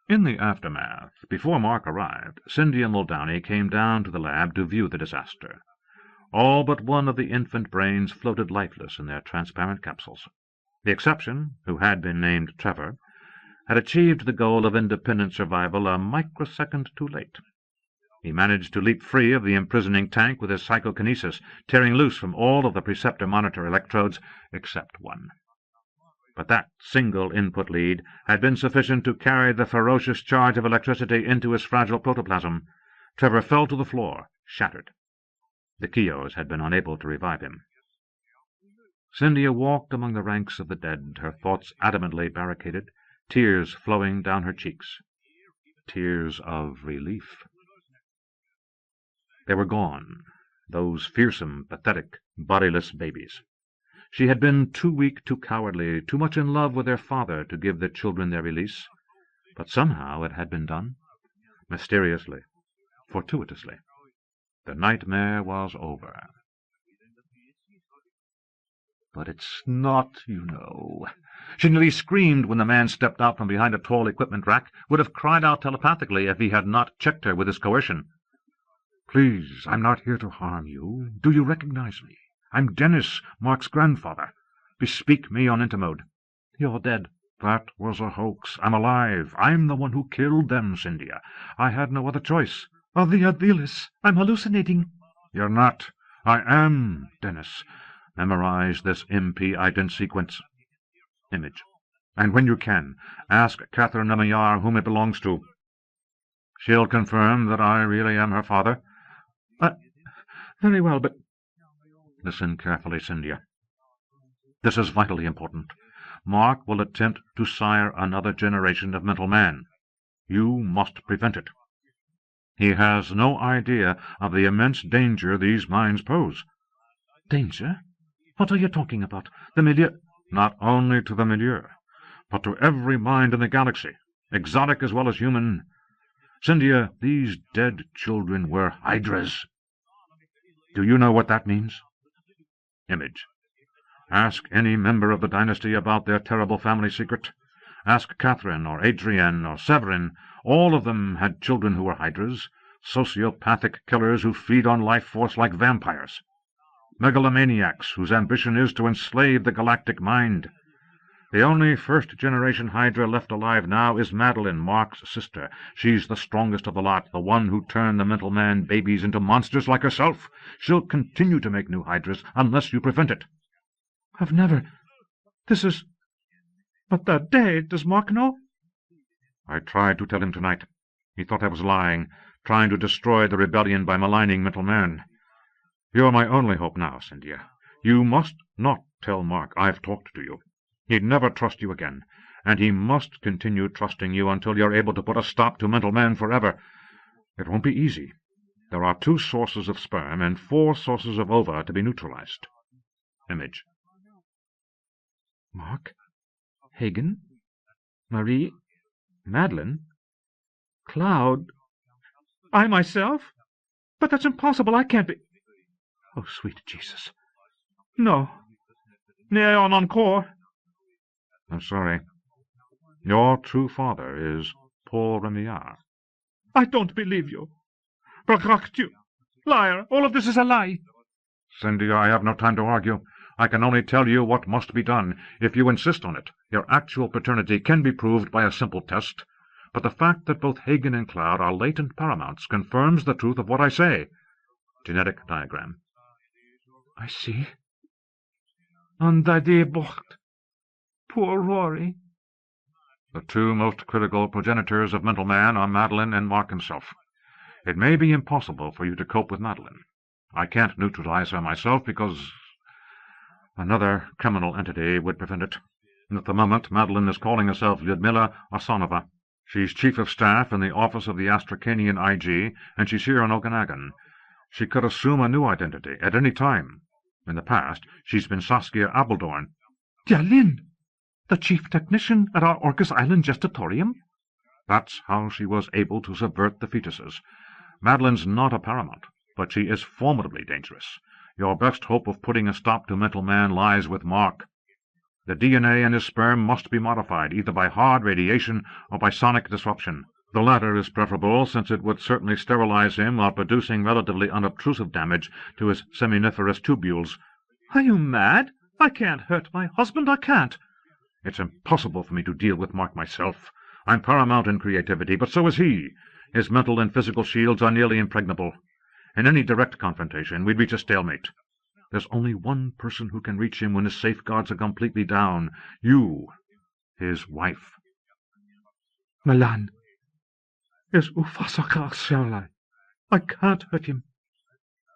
In the aftermath, before Mark arrived, Cindy and Muldowney came down to the lab to view the disaster. All but one of the infant brains floated lifeless in their transparent capsules. The exception, who had been named Trevor, had achieved the goal of independent survival a microsecond too late. He managed to leap free of the imprisoning tank with his psychokinesis, tearing loose from all of the preceptor monitor electrodes except one. But that single input lead had been sufficient to carry the ferocious charge of electricity into his fragile protoplasm. Trevor fell to the floor, shattered. The Chios had been unable to revive him. Cynthia walked among the ranks of the dead, her thoughts adamantly barricaded, tears flowing down her cheeks. Tears of relief. They were gone, those fearsome, pathetic, bodiless babies. She had been too weak, too cowardly, too much in love with their father to give the children their release. But somehow it had been done. Mysteriously, fortuitously. The nightmare was over. But it's not, you know. She nearly screamed when the man stepped out from behind a tall equipment rack, would have cried out telepathically if he had not checked her with his coercion. Please, I'm not here to harm you. Do you recognize me? I'm Dennis, Mark's grandfather. Bespeak me on Intermode. You're dead. That was a hoax. I'm alive. I'm the one who killed them, Cynthia. I had no other choice. The Adilis. I'm hallucinating. You're not. I am, Dennis. Memorize this MP ident sequence. Image. And when you can, ask Catherine Remillard whom it belongs to. She'll confirm that I really am her father. Very well, but... Listen carefully, Cynthia. This is vitally important. Mark will attempt to sire another generation of mental man. You must prevent it. He has no idea of the immense danger these minds pose. Danger? What are you talking about? The milieu? Not only to the milieu, but to every mind in the galaxy, exotic as well as human. Cynthia, these dead children were hydras. Do you know what that means? Image. Ask any member of the dynasty about their terrible family secret. Ask Catherine or Adrienne or Severin. All of them had children who were hydras, sociopathic killers who feed on life force like vampires. megalomaniacs whose ambition is to enslave the galactic mind. The only first-generation Hydra left alive now is Madeline, Mark's sister. She's the strongest of the lot, the one who turned the mental man babies into monsters like herself. She'll continue to make new Hydras unless you prevent it. I've never... This is... But that day, does Mark know? I tried to tell him tonight. He thought I was lying, trying to destroy the rebellion by maligning mental man. You're my only hope now, Cynthia. You must not tell Mark I've talked to you. He'd never trust you again, and he must continue trusting you until you're able to put a stop to mental man forever. It won't be easy. There are 2 sources of sperm and 4 sources of ova to be neutralized. Image. Mark? Hagen? Marie? Madeline? Cloud? I myself? But that's impossible. I can't be... Oh, sweet Jesus. No. Neon encore. I'm sorry. Your true father is Paul Remillard. I don't believe you. Rogatien. Liar. All of this is a lie. Cynthia, I have no time to argue. I can only tell you what must be done. If you insist on it, your actual paternity can be proved by a simple test. But the fact that both Hagen and Cloud are latent paramounts confirms the truth of what I say. Genetic diagram. I see. And I Diobsud. Poor Rory. The 2 most critical progenitors of mental man are Madeline and Mark himself. It may be impossible for you to cope with Madeline. I can't neutralize her myself because another criminal entity would prevent it. At the moment, Madeline is calling herself Lyudmila Osanova. She's chief of staff in the office of the Astracanian IG, and she's here in Okanagon. She could assume a new identity at any time. In the past, she's been Saskia Abildorn. Jalin! The chief technician at our Orcas Island gestatorium? That's how she was able to subvert the fetuses. Madeline's not a paramount, but she is formidably dangerous. Your best hope of putting a stop to mental man lies with Mark. The DNA in his sperm must be modified, either by hard radiation or by sonic disruption. The latter is preferable, since it would certainly sterilize him while producing relatively unobtrusive damage to his seminiferous tubules. Are you mad? I can't hurt my husband, I can't. It's impossible for me to deal with Mark myself. I'm paramount in creativity, but so is he. His mental and physical shields are nearly impregnable. In any direct confrontation, we'd reach a stalemate. There's only one person who can reach him when his safeguards are completely down. You, his wife. Milan is Ufasaka Sherlai. I can't hurt him.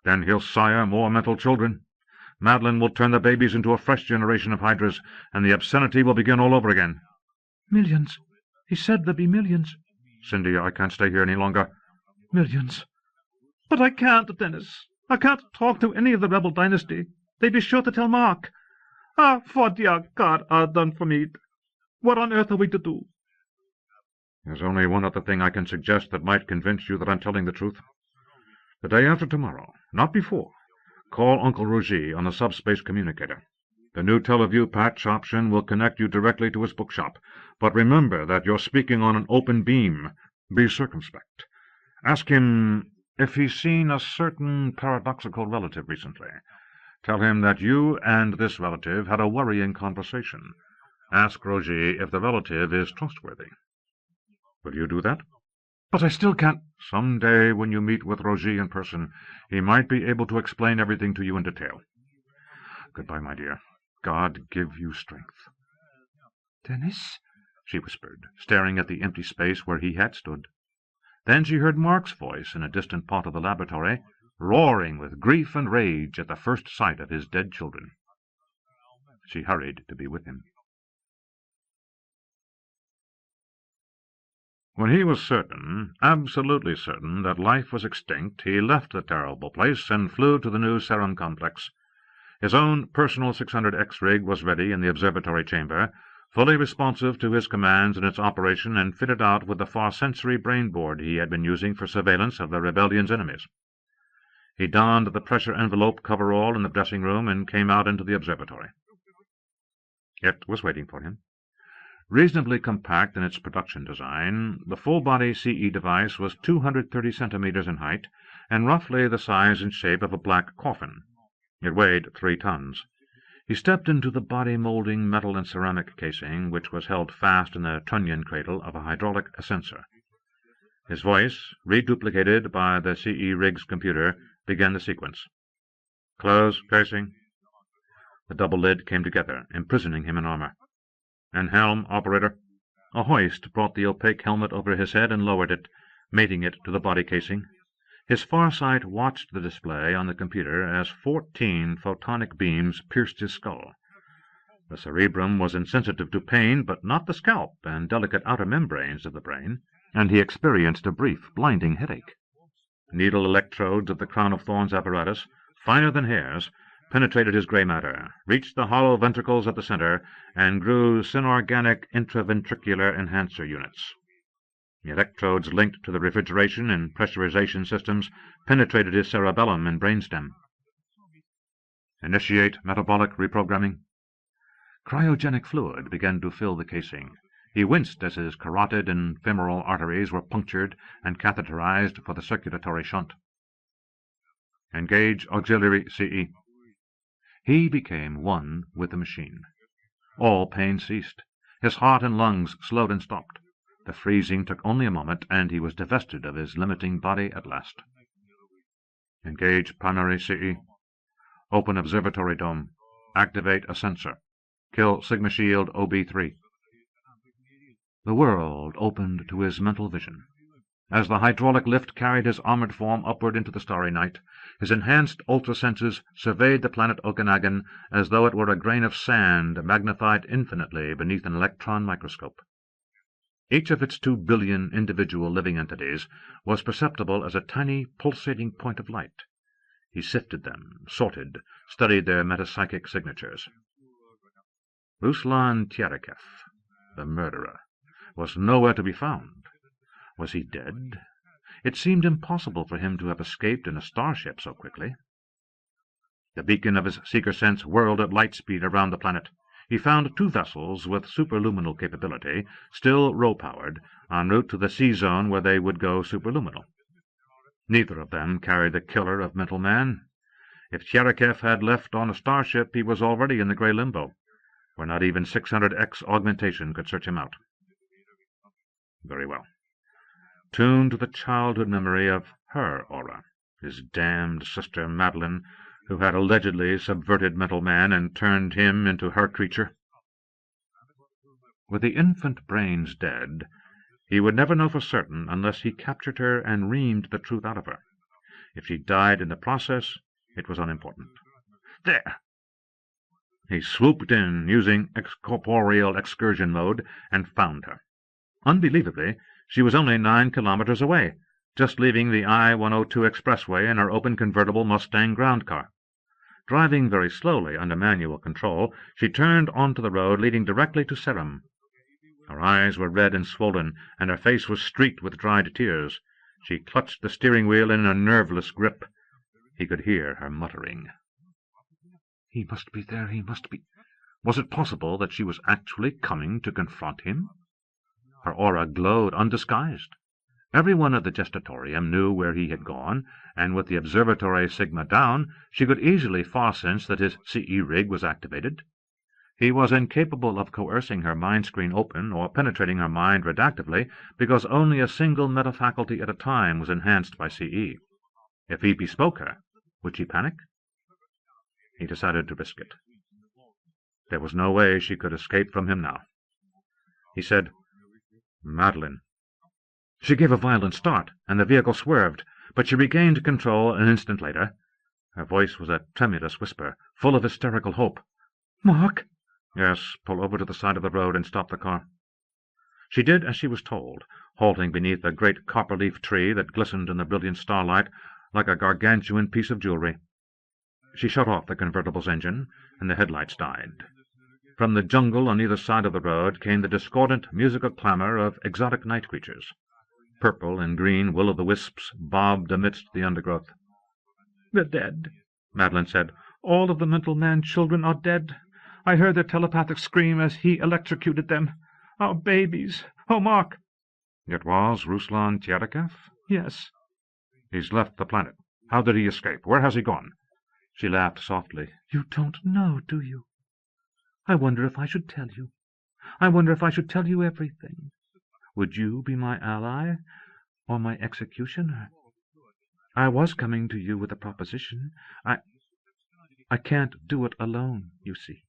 Then he'll sire more mental children. Madeline will turn the babies into a fresh generation of Hydras, and the obscenity will begin all over again. Millions. He said there'd be millions. Cindy, I can't stay here any longer. Millions. But I can't, Dennis. I can't talk to any of the rebel dynasty. They'd be sure to tell Mark. What dear God done for me? What on earth are we to do? There's only one other thing I can suggest that might convince you that I'm telling the truth. The day after tomorrow, not before, call Uncle Roger on the subspace communicator. The new Teleview patch option will connect you directly to his bookshop, but remember that you're speaking on an open beam. Be circumspect. Ask him if he's seen a certain paradoxical relative recently. Tell him that you and this relative had a worrying conversation. Ask Roger if the relative is trustworthy. Will you do that? But I still can't. Some day when you meet with Roger in person, he might be able to explain everything to you in detail. Goodbye, my dear. God give you strength. Dennis? She whispered, staring at the empty space where he had stood. Then she heard Mark's voice in a distant part of the laboratory, roaring with grief and rage at the first sight of his dead children. She hurried to be with him. When he was certain, absolutely certain, that life was extinct, he left the terrible place and flew to the new serum complex. His own personal 600X rig was ready in the observatory chamber, fully responsive to his commands in its operation and fitted out with the far-sensory brain board he had been using for surveillance of the rebellion's enemies. He donned the pressure envelope coverall in the dressing-room and came out into the observatory. It was waiting for him. Reasonably compact in its production design, the full-body CE device was 230 centimeters in height and roughly the size and shape of a black coffin. It weighed 3 tons. He stepped into the body-moulding metal and ceramic casing, which was held fast in the trunnion cradle of a hydraulic ascensor. His voice, reduplicated by the CE rig's computer, began the sequence. "Close casing." The double lid came together, imprisoning him in armor. "And helm, operator." A hoist brought the opaque helmet over his head and lowered it, mating it to the body casing. His farsight watched the display on the computer as 14 photonic beams pierced his skull. The cerebrum was insensitive to pain, but not the scalp and delicate outer membranes of the brain, and he experienced a brief, blinding headache. Needle electrodes of the crown-of-thorns apparatus, finer than hairs, penetrated his gray matter, reached the hollow ventricles at the center, and grew synorganic intraventricular enhancer units. The electrodes linked to the refrigeration and pressurization systems penetrated his cerebellum and brainstem. "Initiate metabolic reprogramming." Cryogenic fluid began to fill the casing. He winced as his carotid and femoral arteries were punctured and catheterized for the circulatory shunt. "Engage auxiliary CE." He became one with the machine. All pain ceased. His heart and lungs slowed and stopped. The freezing took only a moment, and he was divested of his limiting body at last. "Engage primary CE." "Open observatory dome. Activate a sensor. Kill Sigma Shield OB3. The world opened to his mental vision. As the hydraulic lift carried his armored form upward into the starry night, his enhanced ultrasenses surveyed the planet Okanagon as though it were a grain of sand magnified infinitely beneath an electron microscope. Each of its 2 billion individual living entities was perceptible as a tiny pulsating point of light. He sifted them, sorted, studied their metapsychic signatures. Ruslan Tiarakev, the murderer, was nowhere to be found. Was he dead? It seemed impossible for him to have escaped in a starship so quickly. The beacon of his seeker sense whirled at light speed around the planet. He found 2 vessels with superluminal capability, still row-powered, en route to the sea zone where they would go superluminal. Neither of them carried the killer of mental man. If Tiarakev had left on a starship, he was already in the gray limbo, where not even 600X augmentation could search him out. Very well. Tuned to the childhood memory of her aura, his damned sister Madeline, who had allegedly subverted mental man and turned him into her creature. With the infant brains dead, he would never know for certain unless he captured her and reamed the truth out of her. If she died in the process, it was unimportant. There! He swooped in, using excorporeal excursion mode, and found her. Unbelievably, she was only 9 kilometers away, just leaving the I-102 expressway in her open convertible Mustang ground car. Driving very slowly under manual control, she turned onto the road leading directly to Serum. Her eyes were red and swollen, and her face was streaked with dried tears. She clutched the steering wheel in a nerveless grip. He could hear her muttering. He must be there, he must be. Was it possible that she was actually coming to confront him? Her aura glowed undisguised. Everyone at the gestatorium knew where he had gone, and with the observatory sigma down, she could easily far-sense that his CE rig was activated. He was incapable of coercing her mind screen open or penetrating her mind redactively, because only a single metafaculty at a time was enhanced by CE. If he bespoke her, would she panic? He decided to risk it. There was no way she could escape from him now. He said, "Madeline." She gave a violent start, and the vehicle swerved, but she regained control an instant later. Her voice was a tremulous whisper, full of hysterical hope. "Mark?" "Yes, pull over to the side of the road and stop the car." She did as she was told, halting beneath a great copperleaf tree that glistened in the brilliant starlight like a gargantuan piece of jewelry. She shut off the convertible's engine, and the headlights died. From the jungle on either side of the road came the discordant musical clamor of exotic night creatures. Purple and green will-o'-the-wisps bobbed amidst the undergrowth. "They're dead," Madeline said. "All of the mental man children are dead. I heard their telepathic scream as he electrocuted them. Our babies. Oh, Mark!" "It was Ruslan Tiarakev?" "Yes." "He's left the planet. How did he escape? Where has he gone?" She laughed softly. "You don't know, do you? I wonder if I should tell you. I wonder if I should tell you everything. Would you be my ally or my executioner? I was coming to you with a proposition. I can't do it alone, you see."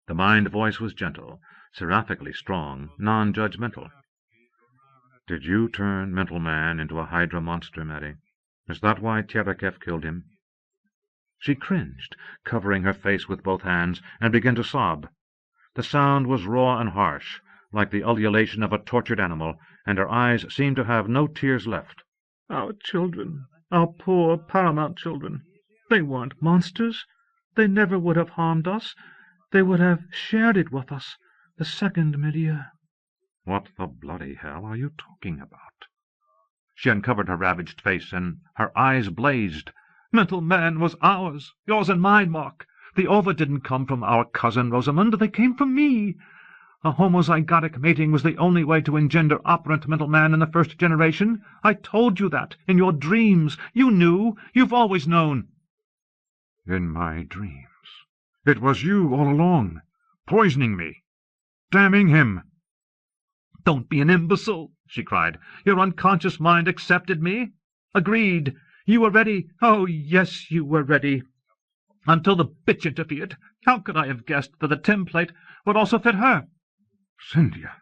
The mind voice was gentle, seraphically strong, non-judgmental. "Did you turn Mental Man into a Hydra monster, Mary? Is that why Terakef killed him?" She cringed, covering her face with both hands, and began to sob. The sound was raw and harsh, like the ululation of a tortured animal, and her eyes seemed to have no tears left. "Our children, our poor paramount children. They weren't monsters. They never would have harmed us. They would have shared it with us, the second milieu." "What the bloody hell are you talking about?" She uncovered her ravaged face, and her eyes blazed. "Mental Man was ours, yours and mine, Mark. The ova didn't come from our cousin Rosamund. They came from me. A homozygotic mating was the only way to engender operant Mental Man in the first generation. I told you that in your dreams. You knew. You've always known." "In my dreams. It was you all along, poisoning me, damning him." "Don't be an imbecile," she cried. "Your unconscious mind accepted me. Agreed. You were ready. Oh, yes, you were ready. Until the bitch interfered. How could I have guessed that the template would also fit her?" "Cynthia,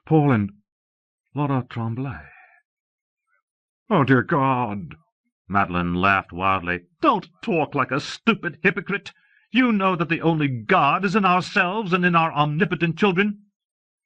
Paul and Laura Tremblay. Oh, dear God!" Madeline laughed wildly. "Don't talk like a stupid hypocrite. You know that the only God is in ourselves and in our omnipotent children."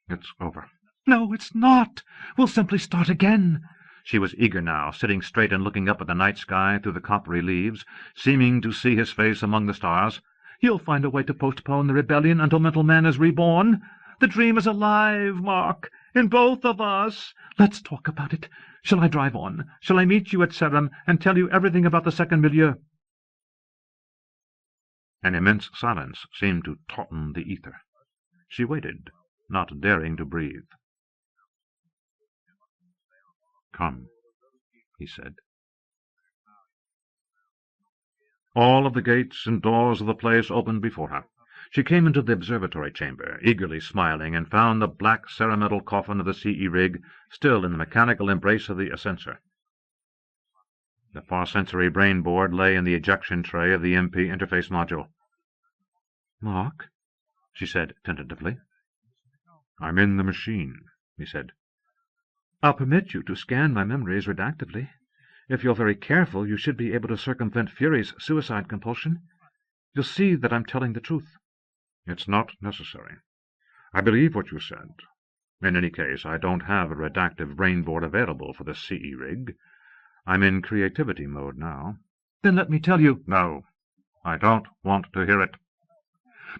"It's over." "No, it's not. We'll simply start again." She was eager now, sitting straight and looking up at the night sky through the coppery leaves, seeming to see his face among the stars. "You'll find a way to postpone the rebellion until Mental Man is reborn. The dream is alive, Mark, in both of us. Let's talk about it. Shall I drive on? Shall I meet you at Serum and tell you everything about the second milieu?" An immense silence seemed to tauten the ether. She waited, not daring to breathe. "Come," he said. All of the gates and doors of the place opened before her. She came into the observatory chamber, eagerly smiling, and found the black ceremonial coffin of the CE rig still in the mechanical embrace of the ascensor. The far-sensory brain board lay in the ejection tray of the MP interface module. "Mark," she said tentatively. "I'm in the machine," he said. "I'll permit you to scan my memories redactively. If you're very careful, you should be able to circumvent Fury's suicide compulsion. You'll see that I'm telling the truth." "It's not necessary. I believe what you said. In any case, I don't have a redactive brainboard available for the CE rig. I'm in creativity mode now." "Then let me tell you—" "No, I don't want to hear it."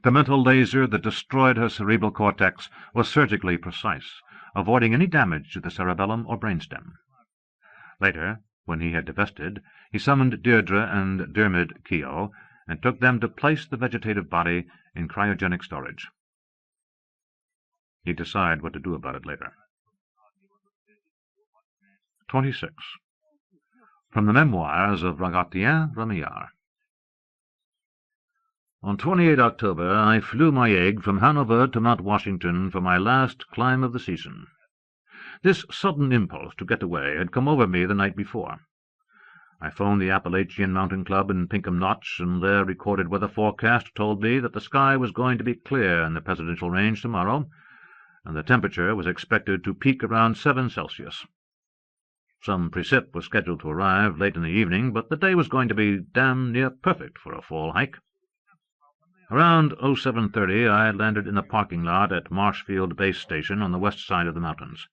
The mental laser that destroyed her cerebral cortex was surgically precise, avoiding any damage to the cerebellum or brainstem. Later, when he had divested, he summoned Deirdre and Dermid Keogh, and took them to place the vegetative body in cryogenic storage. He'd decide what to do about it later. 26. From the Memoirs of Rogatien, Remillard. On 28 October, I flew my egg from Hanover to Mount Washington for my last climb of the season. This sudden impulse to get away had come over me the night before. I phoned the Appalachian Mountain Club in Pinkham Notch, and their recorded weather forecast told me that the sky was going to be clear in the Presidential Range tomorrow, and the temperature was expected to peak around 7 Celsius. Some precip was scheduled to arrive late in the evening, but the day was going to be damn near perfect for a fall hike. Around 07:30 I landed in the parking lot at Marshfield Base Station on the west side of the mountains.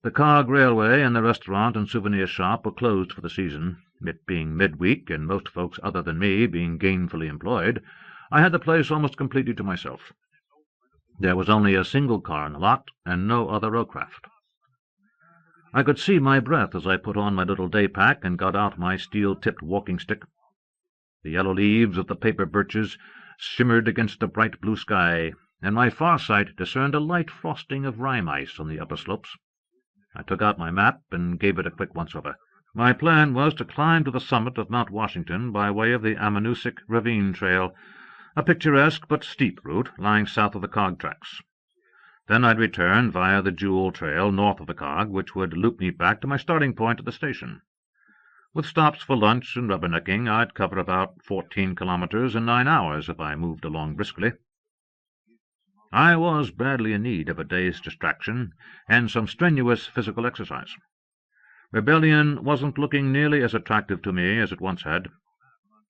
The Cog Railway and the restaurant and souvenir shop were closed for the season. It being midweek, and most folks other than me being gainfully employed, I had the place almost completely to myself. There was only a single car in the lot, and no other rowcraft. I could see my breath as I put on my little day pack and got out my steel-tipped walking stick. The yellow leaves of the paper birches shimmered against the bright blue sky, and my far sight discerned a light frosting of rime ice on the upper slopes. I took out my map and gave it a quick once-over. My plan was to climb to the summit of Mount Washington by way of the Ammonoosuc Ravine Trail, a picturesque but steep route lying south of the Cog tracks. Then I'd return via the Jewel Trail north of the Cog, which would loop me back to my starting point at the station. With stops for lunch and rubbernecking, I'd cover about 14 kilometers in 9 hours if I moved along briskly. I was badly in need of a day's distraction and some strenuous physical exercise. Rebellion wasn't looking nearly as attractive to me as it once had.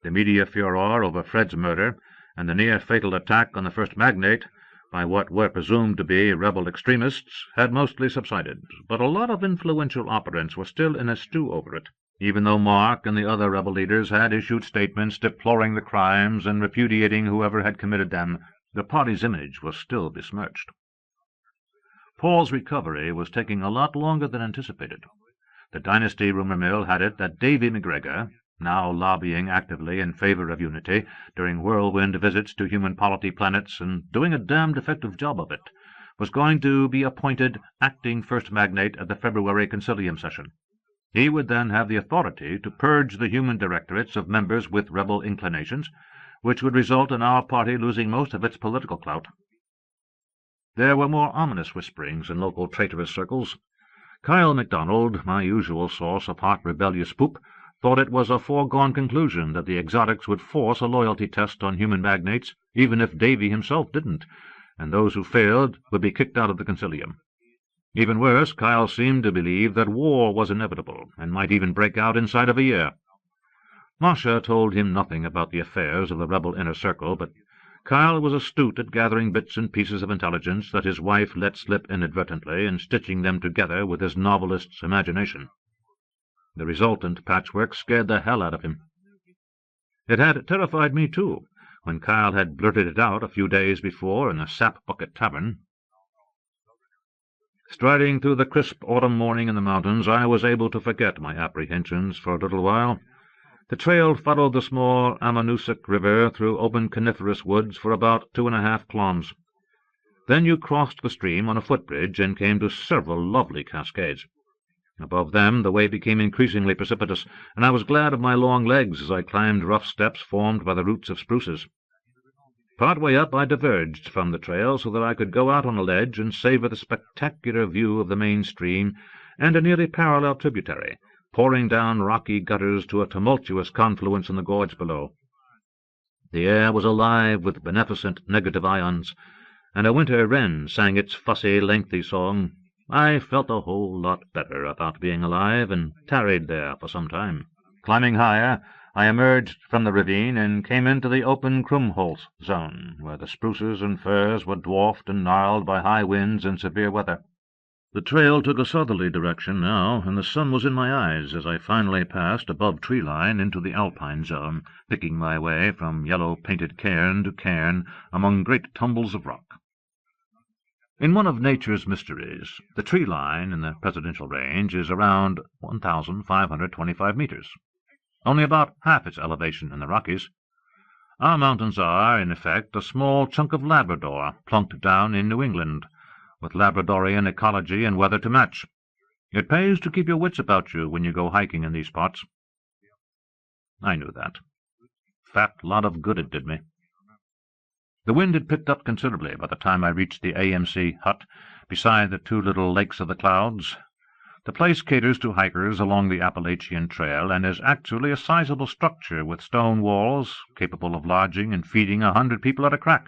The media furor over Fred's murder and the near-fatal attack on the first magnate by what were presumed to be rebel extremists had mostly subsided, but a lot of influential operants were still in a stew over it. Even though Mark and the other rebel leaders had issued statements deploring the crimes and repudiating whoever had committed them, the party's image was still besmirched. Paul's recovery was taking a lot longer than anticipated. The Dynasty rumor mill had it that Davy McGregor, now lobbying actively in favor of unity during whirlwind visits to human polity planets and doing a damned effective job of it, was going to be appointed acting first magnate at the February Concilium session. He would then have the authority to purge the human directorates of members with rebel inclinations, which would result in our party losing most of its political clout. There were more ominous whisperings in local traitorous circles. Kyle MacDonald, my usual source of hot rebellious poop, thought it was a foregone conclusion that the exotics would force a loyalty test on human magnates, even if Davy himself didn't, and those who failed would be kicked out of the Concilium. Even worse, Kyle seemed to believe that war was inevitable, and might even break out inside of a year. Masha told him nothing about the affairs of the rebel inner circle, but Kyle was astute at gathering bits and pieces of intelligence that his wife let slip inadvertently and stitching them together with his novelist's imagination. The resultant patchwork scared the hell out of him. It had terrified me, too, when Kyle had blurted it out a few days before in the Sap Bucket Tavern. Striding through the crisp autumn morning in the mountains, I was able to forget my apprehensions for a little while. The trail followed the small Ammonoosuc River through open coniferous woods for about 2.5 kilometers. Then you crossed the stream on a footbridge and came to several lovely cascades. Above them the way became increasingly precipitous, and I was glad of my long legs as I climbed rough steps formed by the roots of spruces. Part way up I diverged from the trail so that I could go out on a ledge and savor the spectacular view of the main stream and a nearly parallel tributary, pouring down rocky gutters to a tumultuous confluence in the gorge below. The air was alive with beneficent negative ions, and a winter wren sang its fussy, lengthy song. I felt a whole lot better about being alive, and tarried there for some time. Climbing higher, I emerged from the ravine and came into the open Krumholz zone, where the spruces and firs were dwarfed and gnarled by high winds and severe weather. The trail took a southerly direction now, and the sun was in my eyes as I finally passed above tree-line into the alpine zone, picking my way from yellow-painted cairn to cairn among great tumbles of rock. In one of nature's mysteries, the tree-line in the Presidential Range is around 1,525 meters, only about half its elevation in the Rockies. Our mountains are, in effect, a small chunk of Labrador plunked down in New England, with Labradorian ecology and weather to match. It pays to keep your wits about you when you go hiking in these parts. I knew that. Fat lot of good it did me. The wind had picked up considerably by the time I reached the AMC hut beside the 2 little lakes of the clouds. The place caters to hikers along the Appalachian Trail and is actually a sizable structure with stone walls capable of lodging and feeding 100 people at a crack.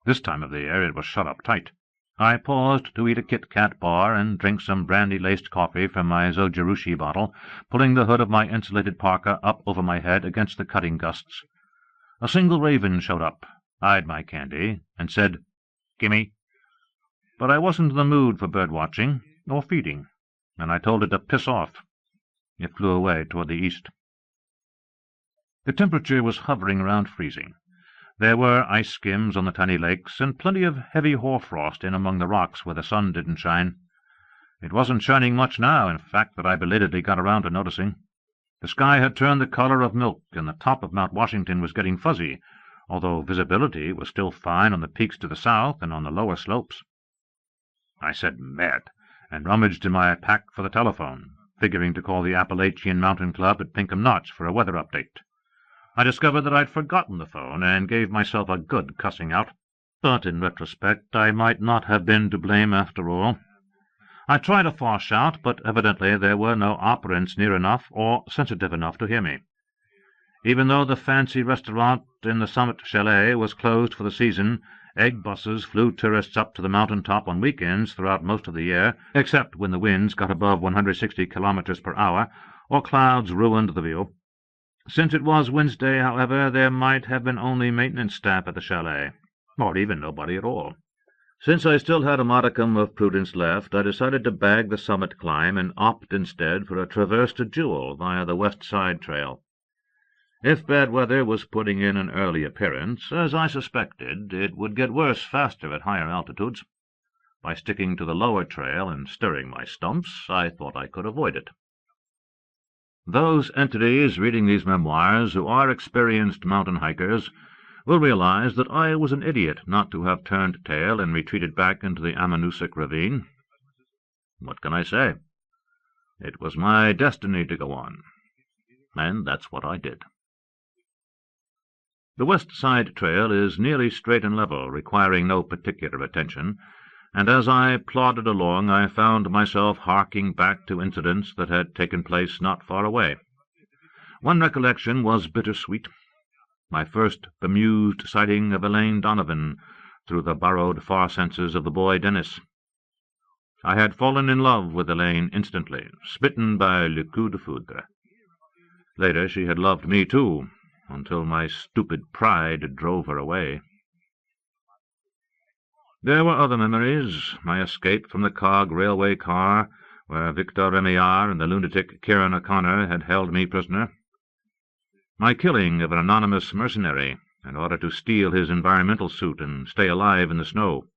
This time of the year it was shut up tight. I paused to eat a Kit Kat bar and drink some brandy-laced coffee from my Zojirushi bottle, pulling the hood of my insulated parka up over my head against the cutting gusts. A single raven showed up, eyed my candy, and said, "Gimme." But I wasn't in the mood for bird-watching or feeding, and I told it to piss off. It flew away toward the east. The temperature was hovering around freezing. There were ice skims on the tiny lakes, and plenty of heavy hoarfrost in among the rocks where the sun didn't shine. It wasn't shining much now, in fact, that I belatedly got around to noticing. The sky had turned the color of milk, and the top of Mount Washington was getting fuzzy, although visibility was still fine on the peaks to the south and on the lower slopes. I said "mad," and rummaged in my pack for the telephone, figuring to call the Appalachian Mountain Club at Pinkham Notch for a weather update. I discovered that I'd forgotten the phone and gave myself a good cussing out, but in retrospect I might not have been to blame after all. I tried a far shout, but evidently there were no operants near enough or sensitive enough to hear me. Even though the fancy restaurant in the Summit Chalet was closed for the season, egg buses flew tourists up to the mountain top on weekends throughout most of the year, except when the winds got above 160 kilometers per hour, or clouds ruined the view. Since it was Wednesday, however, there might have been only maintenance staff at the chalet, or even nobody at all. Since I still had a modicum of prudence left, I decided to bag the summit climb and opt instead for a traverse to Jewel via the West Side Trail. If bad weather was putting in an early appearance, as I suspected, it would get worse faster at higher altitudes. By sticking to the lower trail and stirring my stumps, I thought I could avoid it. Those entities reading these memoirs who are experienced mountain hikers will realize that I was an idiot not to have turned tail and retreated back into the Ammonoosuc ravine. What can I say? It was my destiny to go on, and that's what I did. The West Side Trail is nearly straight and level, requiring no particular attention, and as I plodded along I found myself harking back to incidents that had taken place not far away. One recollection was bittersweet. My first bemused sighting of Elaine Donovan through the borrowed far senses of the boy Dennis. I had fallen in love with Elaine instantly, smitten by le coup de foudre. Later she had loved me too, until my stupid pride drove her away. There were other memories, my escape from the cog railway car, where Victor Remillard and the lunatic Kieran O'Connor had held me prisoner. My killing of an anonymous mercenary in order to steal his environmental suit and stay alive in the snow.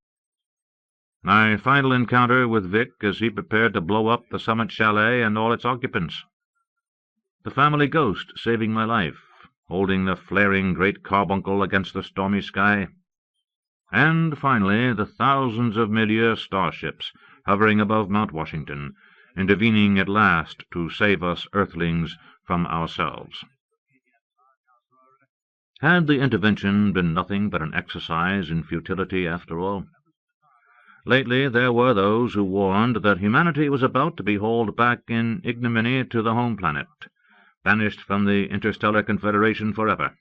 My final encounter with Vic as he prepared to blow up the Summit Chalet and all its occupants. The family ghost saving my life, holding the flaring great carbuncle against the stormy sky. And, finally, the thousands of milieu starships hovering above Mount Washington, intervening at last to save us earthlings from ourselves. Had the intervention been nothing but an exercise in futility after all? Lately there were those who warned that humanity was about to be hauled back in ignominy to the home planet, banished from the interstellar confederation forever.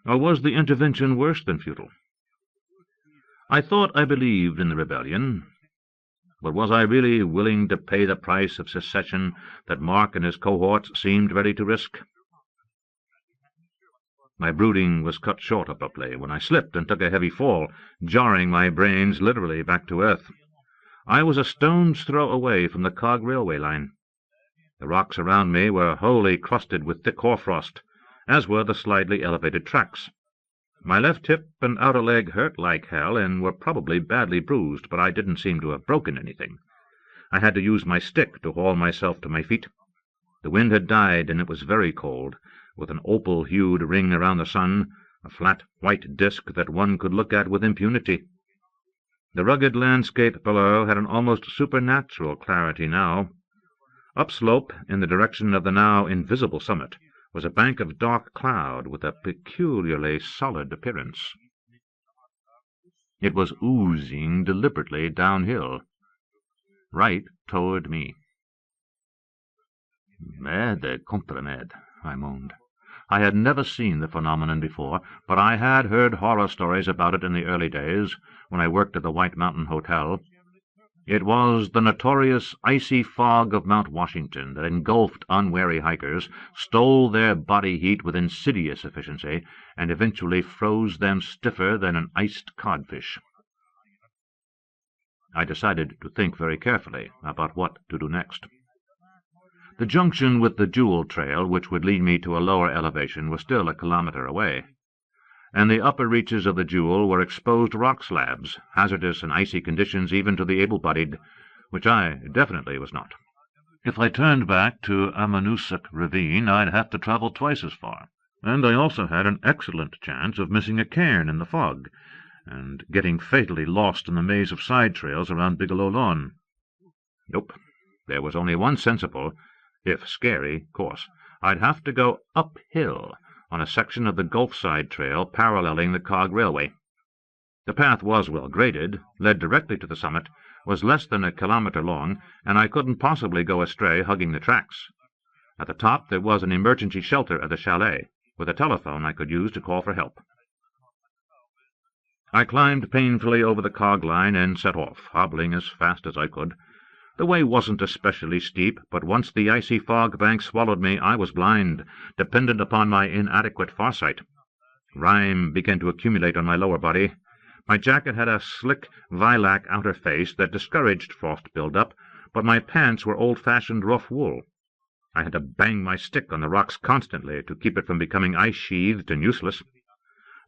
Or was the intervention worse than futile? I thought I believed in the rebellion, but was I really willing to pay the price of secession that Mark and his cohorts seemed ready to risk? My brooding was cut short abruptly when I slipped and took a heavy fall, jarring my brains literally back to earth. I was a stone's throw away from the cog railway line. The rocks around me were wholly crusted with thick hoarfrost, as were the slightly elevated tracks. My left hip and outer leg hurt like hell and were probably badly bruised, but I didn't seem to have broken anything. I had to use my stick to haul myself to my feet. The wind had died, and it was very cold, with an opal-hued ring around the sun, a flat white disk that one could look at with impunity. The rugged landscape below had an almost supernatural clarity now. Upslope, in the direction of the now invisible summit, was a bank of dark cloud with a peculiarly solid appearance. It was oozing deliberately downhill, right toward me. "Merde compromed," I moaned. I had never seen the phenomenon before, but I had heard horror stories about it in the early days, when I worked at the White Mountain Hotel. It was the notorious icy fog of Mount Washington that engulfed unwary hikers, stole their body heat with insidious efficiency, and eventually froze them stiffer than an iced codfish. I decided to think very carefully about what to do next. The junction with the Jewel Trail, which would lead me to a lower elevation, was still a kilometer away, and the upper reaches of the Jewel were exposed rock slabs, hazardous in icy conditions even to the able-bodied, which I definitely was not. If I turned back to Ammonoosuc Ravine, I'd have to travel twice as far, and I also had an excellent chance of missing a cairn in the fog, and getting fatally lost in the maze of side trails around Bigelow Lawn. Nope, there was only one sensible, if scary, course. I'd have to go uphill on a section of the Gulfside Trail paralleling the cog railway. The path was well graded, led directly to the summit, was less than 1 kilometre long, and I couldn't possibly go astray hugging the tracks. At the top there was an emergency shelter at the chalet, with a telephone I could use to call for help. I climbed painfully over the cog line and set off, hobbling as fast as I could. The way wasn't especially steep, but once the icy fog bank swallowed me, I was blind, dependent upon my inadequate foresight. Rime began to accumulate on my lower body. My jacket had a slick lilac outer face that discouraged frost build-up, but my pants were old-fashioned rough wool. I had to bang my stick on the rocks constantly to keep it from becoming ice-sheathed and useless.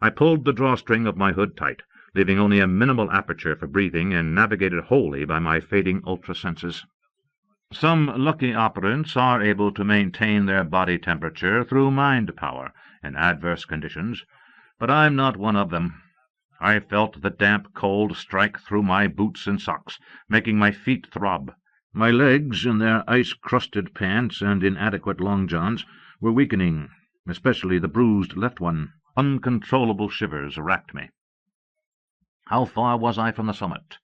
I pulled the drawstring of my hood tight, leaving only a minimal aperture for breathing, and navigated wholly by my fading ultrasenses. Some lucky operants are able to maintain their body temperature through mind power in adverse conditions, but I'm not one of them. I felt the damp cold strike through my boots and socks, making my feet throb. My legs, in their ice-crusted pants and inadequate long johns, were weakening, especially the bruised left one. Uncontrollable shivers racked me. How far was I from the summit?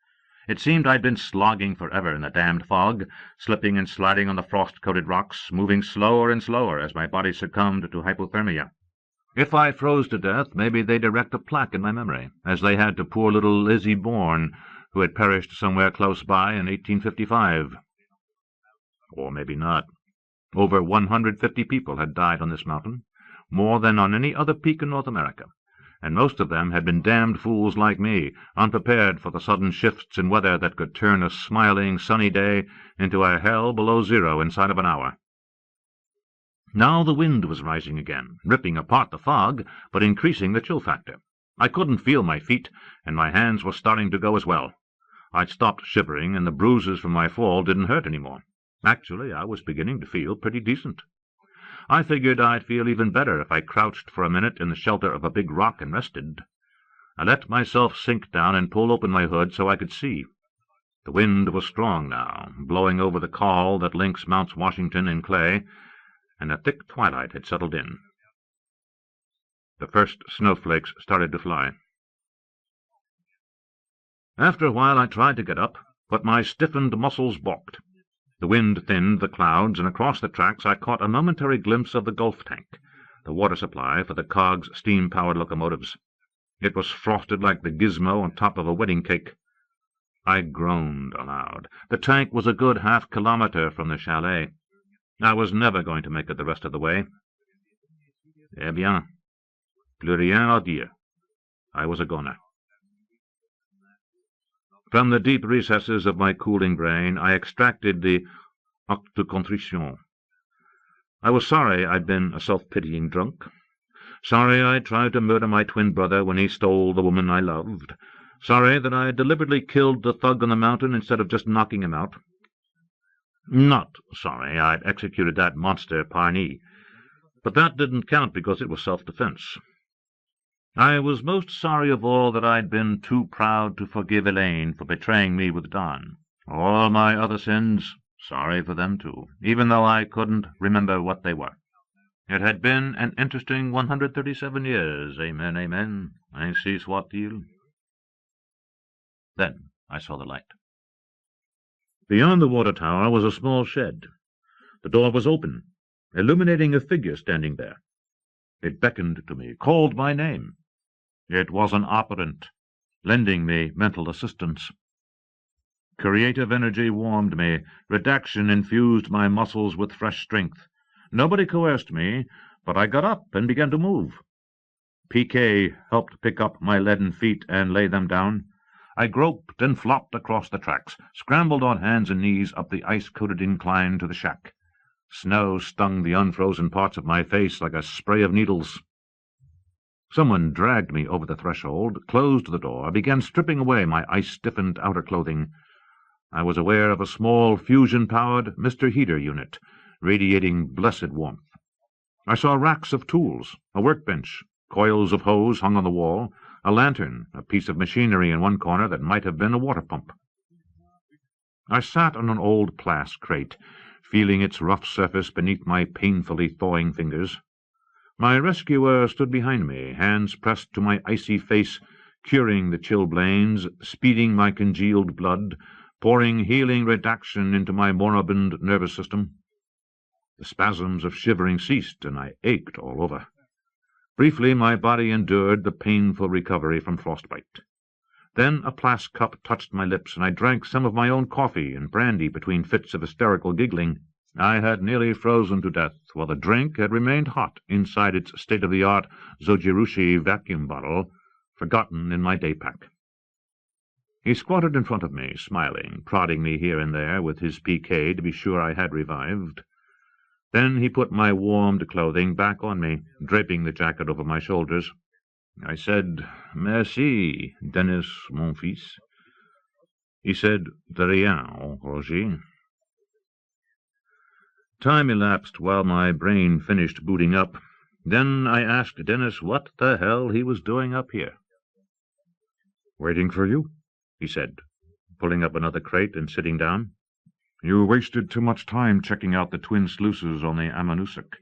It seemed I'd been slogging forever in the damned fog, slipping and sliding on the frost-coated rocks, moving slower and slower as my body succumbed to hypothermia. If I froze to death, maybe they'd erect a plaque in my memory, as they had to poor little Lizzie Bourne, who had perished somewhere close by in 1855. Or maybe not. Over 150 people had died on this mountain, more than on any other peak in North America, and most of them had been damned fools like me, unprepared for the sudden shifts in weather that could turn a smiling, sunny day into a hell below zero inside of an hour. Now the wind was rising again, ripping apart the fog, but increasing the chill factor. I couldn't feel my feet, and my hands were starting to go as well. I'd stopped shivering, and the bruises from my fall didn't hurt any more. Actually, I was beginning to feel pretty decent. I figured I'd feel even better if I crouched for a minute in the shelter of a big rock and rested. I let myself sink down and pull open my hood so I could see. The wind was strong now, blowing over the col that links Mounts Washington and Clay, and a thick twilight had settled in. The first snowflakes started to fly. After a while I tried to get up, but my stiffened muscles balked. The wind thinned the clouds, and across the tracks I caught a momentary glimpse of the Gulf tank, the water supply for the cog's steam-powered locomotives. It was frosted like the gizmo on top of a wedding cake. I groaned aloud. The tank was a good half-kilometre from the chalet. I was never going to make it the rest of the way. Eh bien, plus rien à dire. I was a goner. From the deep recesses of my cooling brain I extracted the acte de contrition. I was sorry I'd been a self-pitying drunk. Sorry I'd tried to murder my twin brother when he stole the woman I loved. Sorry that I deliberately killed the thug on the mountain instead of just knocking him out. Not sorry I'd executed that monster Parnee, but that didn't count because it was self-defense. I was most sorry of all that I'd been too proud to forgive Elaine for betraying me with Don. All my other sins, sorry for them too, even though I couldn't remember what they were. It had been an interesting 137 years, amen, amen, ainsi soit-il. Then I saw the light. Beyond the water tower was a small shed. The door was open, illuminating a figure standing there. It beckoned to me, called my name. It was an operant, lending me mental assistance. Creative energy warmed me. Redaction infused my muscles with fresh strength. Nobody coerced me, but I got up and began to move. Piquet helped pick up my leaden feet and lay them down. I groped and flopped across the tracks, scrambled on hands and knees up the ice-coated incline to the shack. Snow stung the unfrozen parts of my face like a spray of needles. Someone dragged me over the threshold, closed the door, began stripping away my ice-stiffened outer clothing. I was aware of a small fusion-powered Mr. Heater unit, radiating blessed warmth. I saw racks of tools, a workbench, coils of hose hung on the wall, a lantern, a piece of machinery in one corner that might have been a water pump. I sat on an old plass crate, feeling its rough surface beneath my painfully thawing fingers. My rescuer stood behind me, hands pressed to my icy face, curing the chilblains, speeding my congealed blood, pouring healing redaction into my moribund nervous system. The spasms of shivering ceased, and I ached all over. Briefly my body endured the painful recovery from frostbite. Then a plass cup touched my lips, and I drank some of my own coffee and brandy between fits of hysterical giggling. I had nearly frozen to death, while the drink had remained hot inside its state-of-the-art Zojirushi vacuum bottle, forgotten in my day-pack. He squatted in front of me, smiling, prodding me here and there with his piquet to be sure I had revived. Then he put my warmed clothing back on me, draping the jacket over my shoulders. I said, "Merci, Denis, mon fils." He said, "De rien, Roger." Time elapsed while my brain finished booting up. Then I asked Denis what the hell he was doing up here. "Waiting for you," he said, pulling up another crate and sitting down. "You wasted too much time checking out the twin sluices on the Ammonoosuc.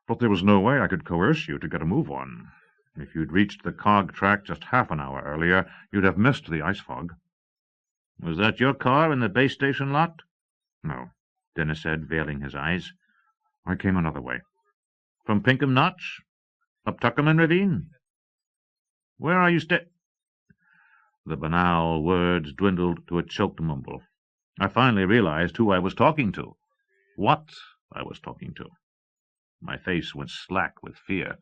But there was no way I could coerce you to get a move on. If you'd reached the cog track just half an hour earlier, you'd have missed the ice fog." "Was that your car in the base station lot?" "No," Denis said, veiling his eyes. "I came another way." "From Pinkham Notch? Up Tuckerman Ravine? Where are you The banal words dwindled to a choked mumble. I finally realized who I was talking to, what I was talking to. My face went slack with fear.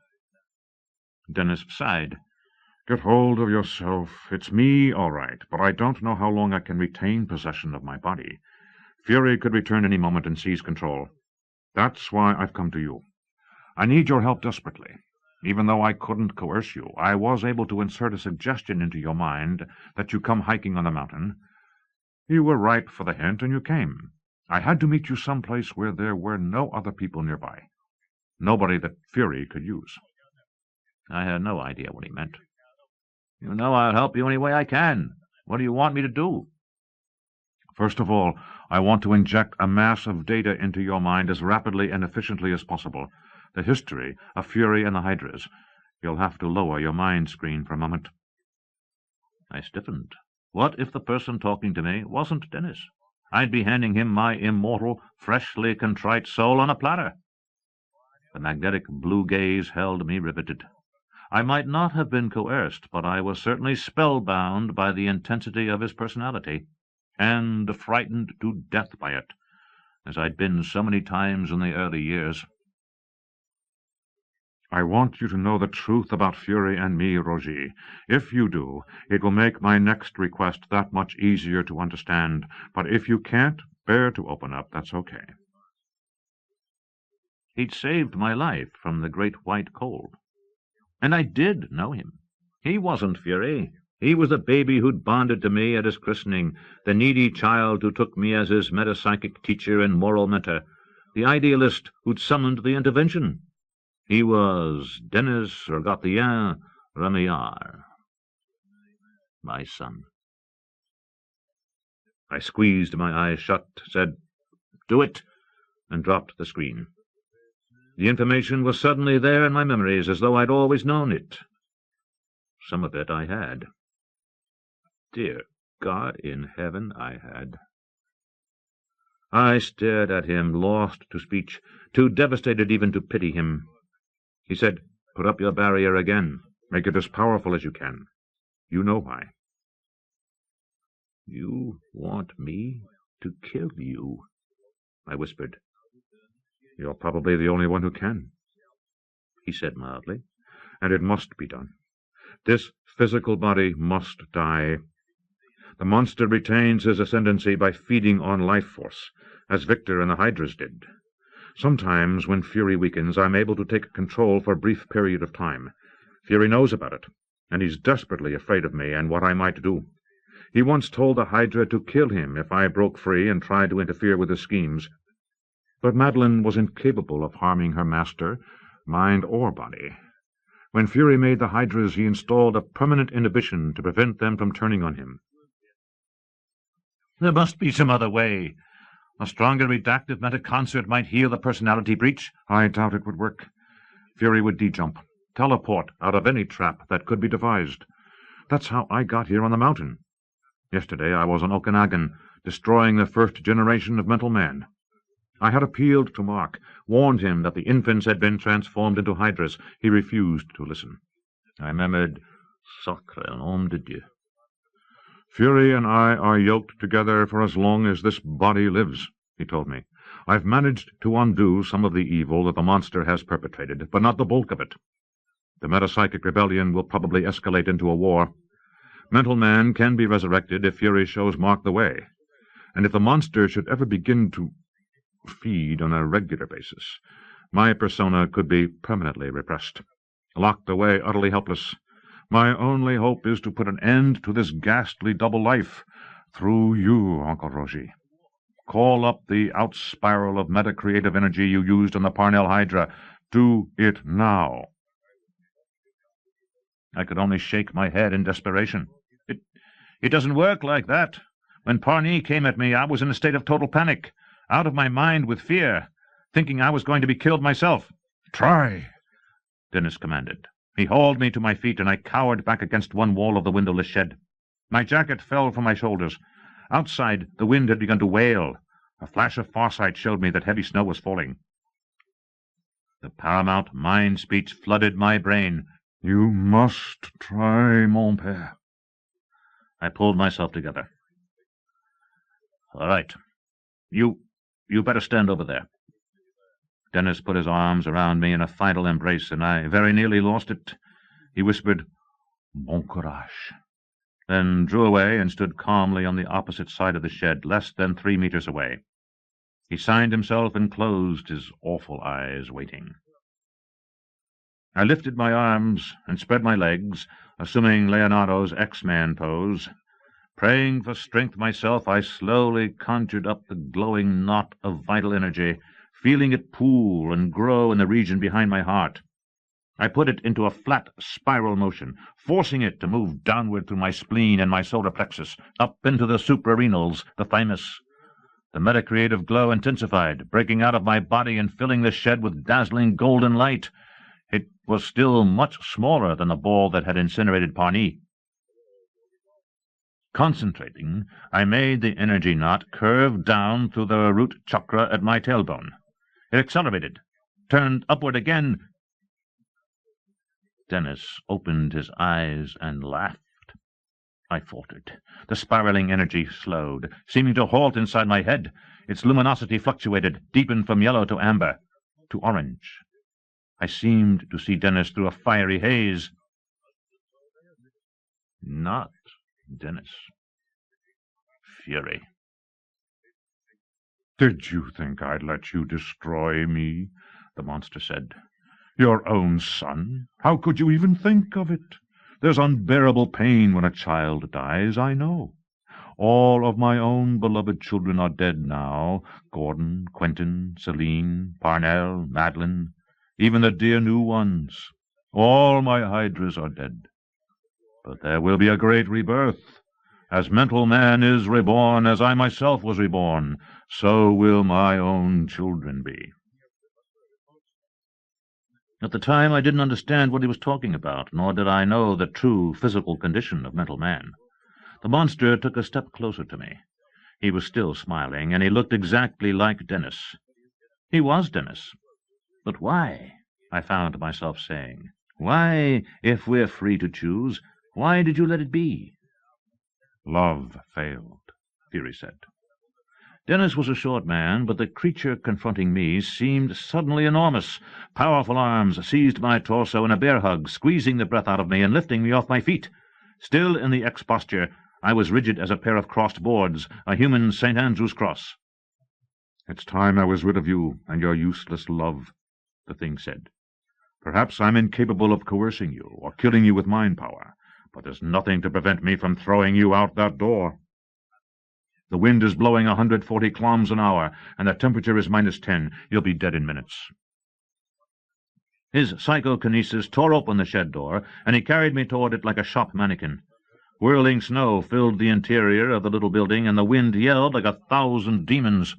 Denis sighed. "Get hold of yourself. It's me, all right, but I don't know how long I can retain possession of my body. Fury could return any moment and seize control. That's why I've come to you. I need your help desperately. Even though I couldn't coerce you, I was able to insert a suggestion into your mind that you come hiking on the mountain. You were ripe for the hint, and you came. I had to meet you someplace where there were no other people nearby. Nobody that Fury could use." I had no idea what he meant. "You know I'll help you any way I can. What do you want me to do?" "First of all, I want to inject a mass of data into your mind as rapidly and efficiently as possible. The history of Fury and the Hydras. You'll have to lower your mind screen for a moment." I stiffened. What if the person talking to me wasn't Denis? I'd be handing him my immortal, freshly contrite soul on a platter. The magnetic blue gaze held me riveted. I might not have been coerced, but I was certainly spellbound by the intensity of his personality, and frightened to death by it, as I'd been so many times in the early years. "I want you to know the truth about Fury and me, Roger. If you do, it will make my next request that much easier to understand. But if you can't bear to open up, that's okay." He'd saved my life from the great white cold. And I did know him. He wasn't Fury. He was the baby who'd bonded to me at his christening, the needy child who took me as his metapsychic teacher and moral mentor, the idealist who'd summoned the intervention. He was Denis Rogatien Remillard, my son. I squeezed my eyes shut, said, "Do it," and dropped the screen. The information was suddenly there in my memories, as though I'd always known it. Some of it I had. Dear God in heaven, I had. I stared at him, lost to speech, too devastated even to pity him. He said, "Put up your barrier again. Make it as powerful as you can. You know why." "You want me to kill you," I whispered. "You're probably the only one who can," he said mildly. "And it must be done. This physical body must die. The monster retains his ascendancy by feeding on life force, as Victor and the Hydras did. Sometimes, when Fury weakens, I'm able to take control for a brief period of time. Fury knows about it, and he's desperately afraid of me and what I might do. He once told the Hydra to kill him if I broke free and tried to interfere with his schemes. But Madeline was incapable of harming her master, mind or body. When Fury made the Hydras, he installed a permanent inhibition to prevent them from turning on him. There must be some other way. A stronger redactive metaconcert might heal the personality breach. I doubt it would work. Fury would de-jump, teleport out of any trap that could be devised. That's how I got here on the mountain. Yesterday I was on Okanagon, destroying the first generation of mental man. I had appealed to Mark, warned him that the infants had been transformed into hydras. He refused to listen. I murmured, "Sacre nom de Dieu." "Fury and I are yoked together for as long as this body lives," he told me. "I've managed to undo some of the evil that the monster has perpetrated, but not the bulk of it. The metapsychic rebellion will probably escalate into a war. Mental man can be resurrected if Fury shows Mark the way. And if the monster should ever begin to feed on a regular basis, my persona could be permanently repressed, locked away, utterly helpless. My only hope is to put an end to this ghastly double life through you, Uncle Rogie. Call up the outspiral of meta-creative energy you used on the Parnell Hydra. Do it now." I could only shake my head in desperation. It doesn't work like that. When Parnell came at me, I was in a state of total panic, out of my mind with fear, thinking I was going to be killed myself. "Try," Dennis commanded. He hauled me to my feet, and I cowered back against one wall of the windowless shed. My jacket fell from my shoulders. Outside, the wind had begun to wail. A flash of foresight showed me that heavy snow was falling. The paramount mind speech flooded my brain. "You must try, mon père." I pulled myself together. "All right. You better stand over there." Dennis put his arms around me in a final embrace, and I very nearly lost it. He whispered, "Bon courage," then drew away and stood calmly on the opposite side of the shed, less than 3 meters away. He signed himself and closed his awful eyes, waiting. I lifted my arms and spread my legs, assuming Leonardo's X-Man pose. Praying for strength myself, I slowly conjured up the glowing knot of vital energy, feeling it pool and grow in the region behind my heart. I put it into a flat spiral motion, forcing it to move downward through my spleen and my solar plexus, up into the suprarenals, the thymus. The metacreative glow intensified, breaking out of my body and filling the shed with dazzling golden light. It was still much smaller than the ball that had incinerated Parnell. Concentrating, I made the energy knot curve down through the root chakra at my tailbone. It accelerated, turned upward again. Dennis opened his eyes and laughed. I faltered. The spiraling energy slowed, seeming to halt inside my head. Its luminosity fluctuated, deepened from yellow to amber, to orange. I seemed to see Dennis through a fiery haze. Not Dennis. Fury. "Did you think I'd let you destroy me?" the monster said. "Your own son? How could you even think of it? There's unbearable pain when a child dies, I know. All of my own beloved children are dead now. Gordon, Quentin, Celine, Parnell, Madeline, even the dear new ones. All my hydras are dead. But there will be a great rebirth. As mental man is reborn, as I myself was reborn, so will my own children be." At the time I didn't understand what he was talking about, nor did I know the true physical condition of mental man. The monster took a step closer to me. He was still smiling, and he looked exactly like Dennis. He was Dennis. But why? I found myself saying. Why, if we're free to choose, why did you let it be? "Love failed," Fury said. Dennis was a short man, but the creature confronting me seemed suddenly enormous. Powerful arms seized my torso in a bear hug, squeezing the breath out of me and lifting me off my feet. Still in the X posture, I was rigid as a pair of crossed boards, a human St. Andrew's cross. "It's time I was rid of you and your useless love," the thing said. "Perhaps I'm incapable of coercing you or killing you with mind power, but there's nothing to prevent me from throwing you out that door. The wind is blowing 140 kilometers an hour, and the temperature is -10. You'll be dead in minutes." His psychokinesis tore open the shed door, and he carried me toward it like a shop mannequin. Whirling snow filled the interior of the little building, and the wind yelled like 1,000 demons.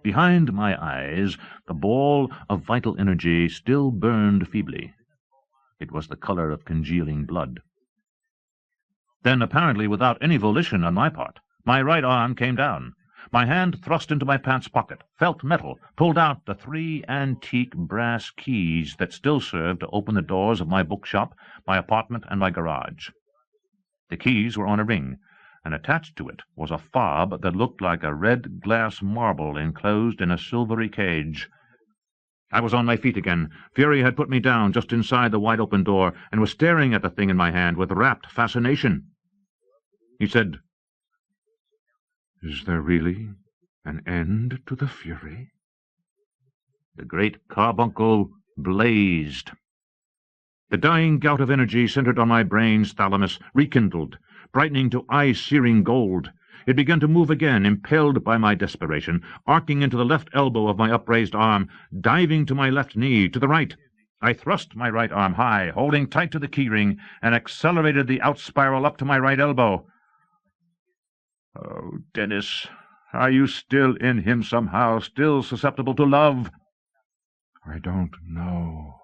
Behind my eyes, the ball of vital energy still burned feebly. It was the color of congealing blood. Then, apparently without any volition on my part, my right arm came down. My hand thrust into my pants pocket, felt metal, pulled out the 3 antique brass keys that still served to open the doors of my bookshop, my apartment, and my garage. The keys were on a ring, and attached to it was a fob that looked like a red glass marble enclosed in a silvery cage. I was on my feet again. Fury had put me down just inside the wide-open door and was staring at the thing in my hand with rapt fascination. He said, "Is there really an end to the fury?" The great carbuncle blazed. The dying gout of energy centered on my brain's thalamus rekindled, brightening to eye-searing gold. It began to move again, impelled by my desperation, arcing into the left elbow of my upraised arm, diving to my left knee, to the right. I thrust my right arm high, holding tight to the keyring, and accelerated the out-spiral up to my right elbow. "Oh, Dennis, are you still in him somehow, still susceptible to love?" "I don't know."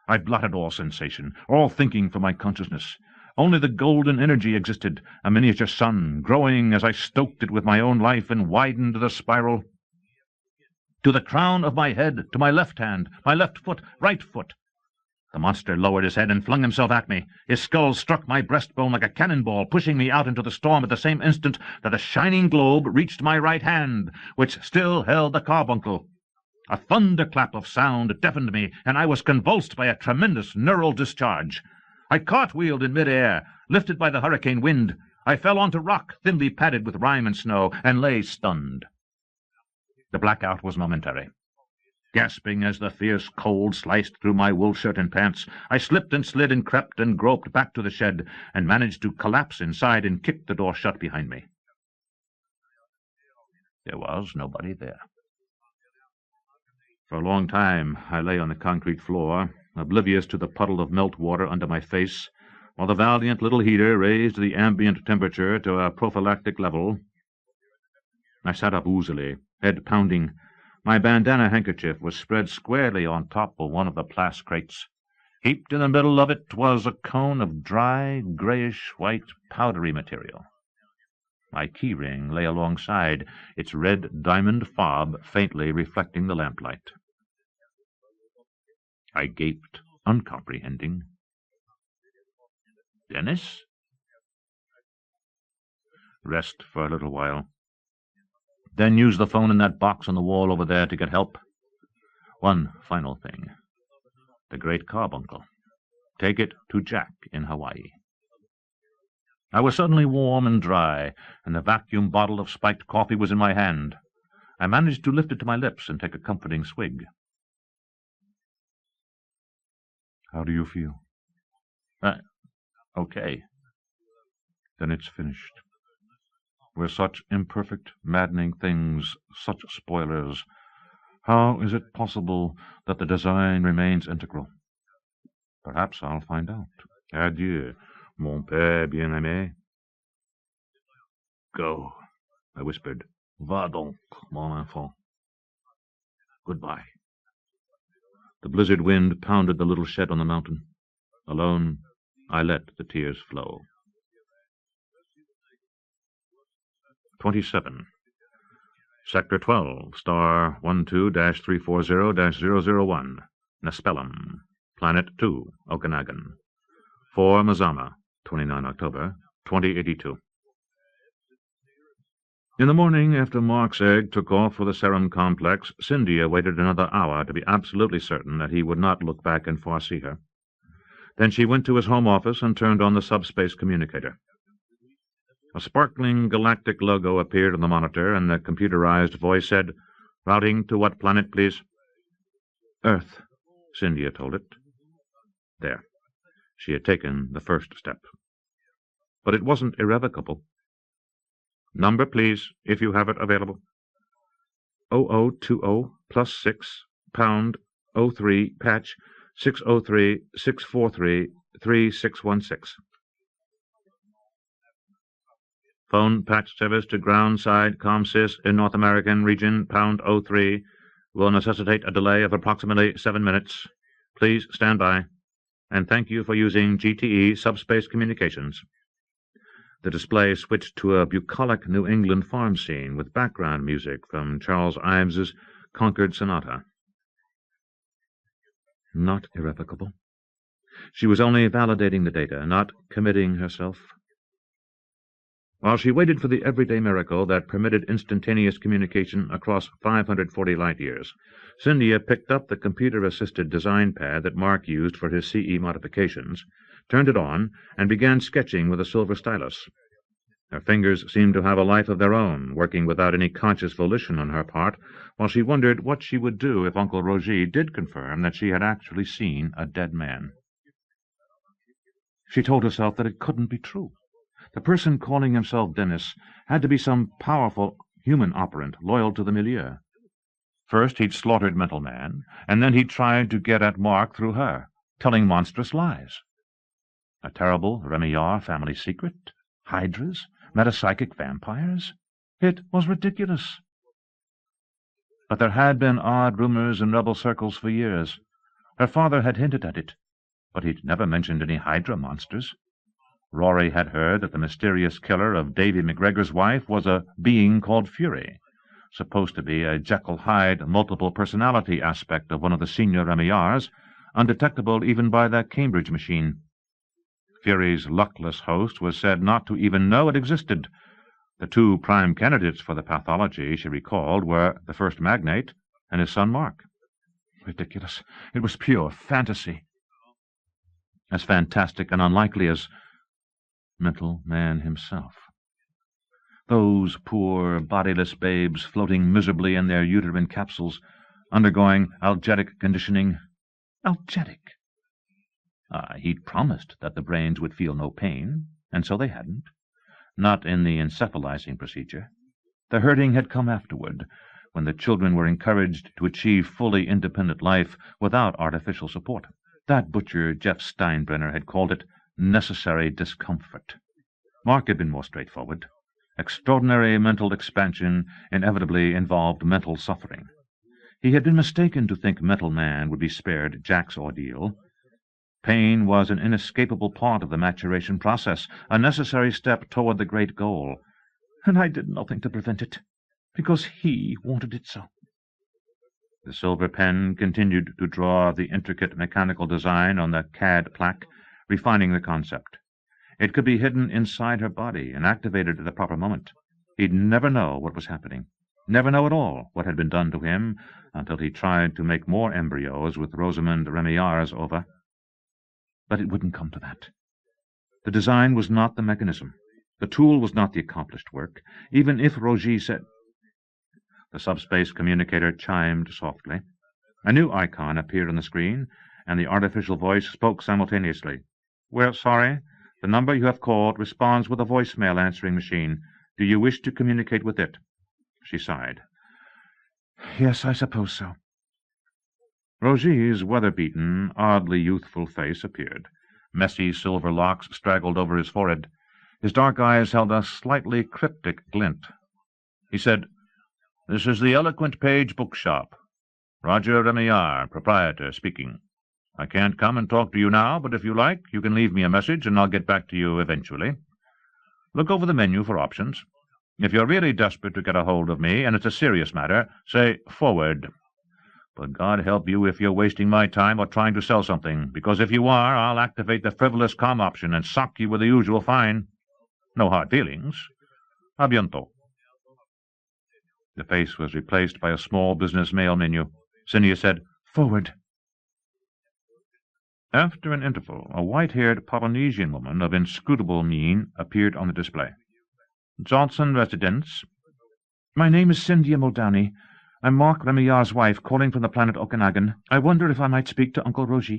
I blotted all sensation, all thinking from my consciousness. Only the golden energy existed, a miniature sun, growing as I stoked it with my own life and widened the spiral. To the crown of my head, to my left hand, my left foot, right foot. The monster lowered his head and flung himself at me. His skull struck my breastbone like a cannonball, pushing me out into the storm at the same instant that a shining globe reached my right hand, which still held the carbuncle. A thunderclap of sound deafened me, and I was convulsed by a tremendous neural discharge. I cartwheeled in mid-air, lifted by the hurricane wind. I fell onto rock, thinly padded with rime and snow, and lay stunned. The blackout was momentary. Gasping as the fierce cold sliced through my wool shirt and pants, I slipped and slid and crept and groped back to the shed, and managed to collapse inside and kick the door shut behind me. There was nobody there. For a long time I lay on the concrete floor, oblivious to the puddle of meltwater under my face, while the valiant little heater raised the ambient temperature to a prophylactic level. I sat up oozily, head pounding. My bandana handkerchief was spread squarely on top of one of the plass crates. Heaped in the middle of it was a cone of dry, grayish-white, powdery material. My key-ring lay alongside, its red diamond fob faintly reflecting the lamplight. I gaped, uncomprehending. "Dennis?" Rest for a little while. Then use the phone in that box on the wall over there to get help. One final thing. The great carbuncle. Take it to Jack in Hawaii. I was suddenly warm and dry, and the vacuum bottle of spiked coffee was in my hand. I managed to lift it to my lips and take a comforting swig. "How do you feel?" Okay. "Then it's finished. We're such imperfect, maddening things, such spoilers. How is it possible that the design remains integral? Perhaps I'll find out. Adieu, mon père bien-aimé." "Go," I whispered. "Va donc, mon enfant. Goodbye." The blizzard wind pounded the little shed on the mountain. Alone, I let the tears flow. 27. Sector 12, star 12-340-001, Nespelem, Planet 2, Okanagon. 4 Mazama, 29 October, 2082. In the morning, after Mark's egg took off for the serum complex, Cynthia waited another hour to be absolutely certain that he would not look back and foresee her. Then she went to his home office and turned on the subspace communicator. A sparkling galactic logo appeared on the monitor, and the computerized voice said, "Routing to what planet, please?" "Earth," Cynthia told it. There. She had taken the first step. But it wasn't irrevocable. "Number, please, if you have it available." 0020+6 pound 03 patch 603 643 3616. Phone patch service to ground side ComSys in North American region pound 03 will necessitate a delay of approximately 7 minutes. Please stand by. And thank you for using GTE Subspace Communications. The display switched to a bucolic New England farm scene with background music from Charles Ives's Concord Sonata. Not irrevocable. She was only validating the data, not committing herself. While she waited for the everyday miracle that permitted instantaneous communication across 540 light-years, Cynthia picked up the computer-assisted design pad that Mark used for his CE modifications, turned it on, and began sketching with a silver stylus. Her fingers seemed to have a life of their own, working without any conscious volition on her part, while she wondered what she would do if Uncle Roger did confirm that she had actually seen a dead man. She told herself that it couldn't be true. The person calling himself Dennis had to be some powerful human operant loyal to the milieu. First he'd slaughtered Mental Man, and then he'd tried to get at Mark through her, telling monstrous lies. A terrible Remillard family secret? Hydras? Metapsychic vampires? It was ridiculous. But there had been odd rumors in rebel circles for years. Her father had hinted at it, but he'd never mentioned any Hydra monsters. Rory had heard that the mysterious killer of Davy McGregor's wife was a being called Fury, supposed to be a Jekyll-Hyde multiple-personality aspect of one of the senior Remillards, undetectable even by the Cambridge machine. Fury's luckless host was said not to even know it existed. The two prime candidates for the pathology, she recalled, were the first magnate and his son Mark. Ridiculous. It was pure fantasy. As fantastic and unlikely as Mental Man himself. Those poor, bodiless babes floating miserably in their uterine capsules, undergoing algetic conditioning. Algetic? He'd promised that the brains would feel no pain, and so they hadn't. Not in the encephalizing procedure. The hurting had come afterward, when the children were encouraged to achieve fully independent life without artificial support. That butcher, Jeff Steinbrenner, had called it necessary discomfort. Mark had been more straightforward. Extraordinary mental expansion inevitably involved mental suffering. He had been mistaken to think Mental Man would be spared Jack's ordeal. Pain was an inescapable part of the maturation process, a necessary step toward the great goal, and I did nothing to prevent it, because he wanted it so. The silver pen continued to draw the intricate mechanical design on the CAD plaque, refining the concept. It could be hidden inside her body and activated at the proper moment. He'd never know what was happening, never know at all what had been done to him, until he tried to make more embryos with Rosamond Remillard's ova. But it wouldn't come to that. The design was not the mechanism. The tool was not the accomplished work, even if Roger said... The subspace communicator chimed softly. A new icon appeared on the screen, and the artificial voice spoke simultaneously. "We're sorry. The number you have called responds with a voicemail answering machine. Do you wish to communicate with it?" She sighed. "Yes, I suppose so." Roger's weather-beaten, oddly youthful face appeared. Messy silver locks straggled over his forehead. His dark eyes held a slightly cryptic glint. He said, "This is the Eloquent Page Bookshop. Roger Remillard, proprietor, speaking. I can't come and talk to you now, but if you like, you can leave me a message and I'll get back to you eventually. Look over the menu for options. If you're really desperate to get a hold of me, and it's a serious matter, say forward. But God help you if you're wasting my time or trying to sell something, because if you are, I'll activate the frivolous com option and sock you with the usual fine. No hard feelings. A bientôt." The face was replaced by a small business mail menu. Cynthia said, "Forward." After an interval, a white-haired Polynesian woman of inscrutable mien appeared on the display. "Johnson Residence." "My name is Cynthia Muldowney. I'm Mark Remillard's wife, calling from the planet Okanagon. I wonder if I might speak to Uncle Roger."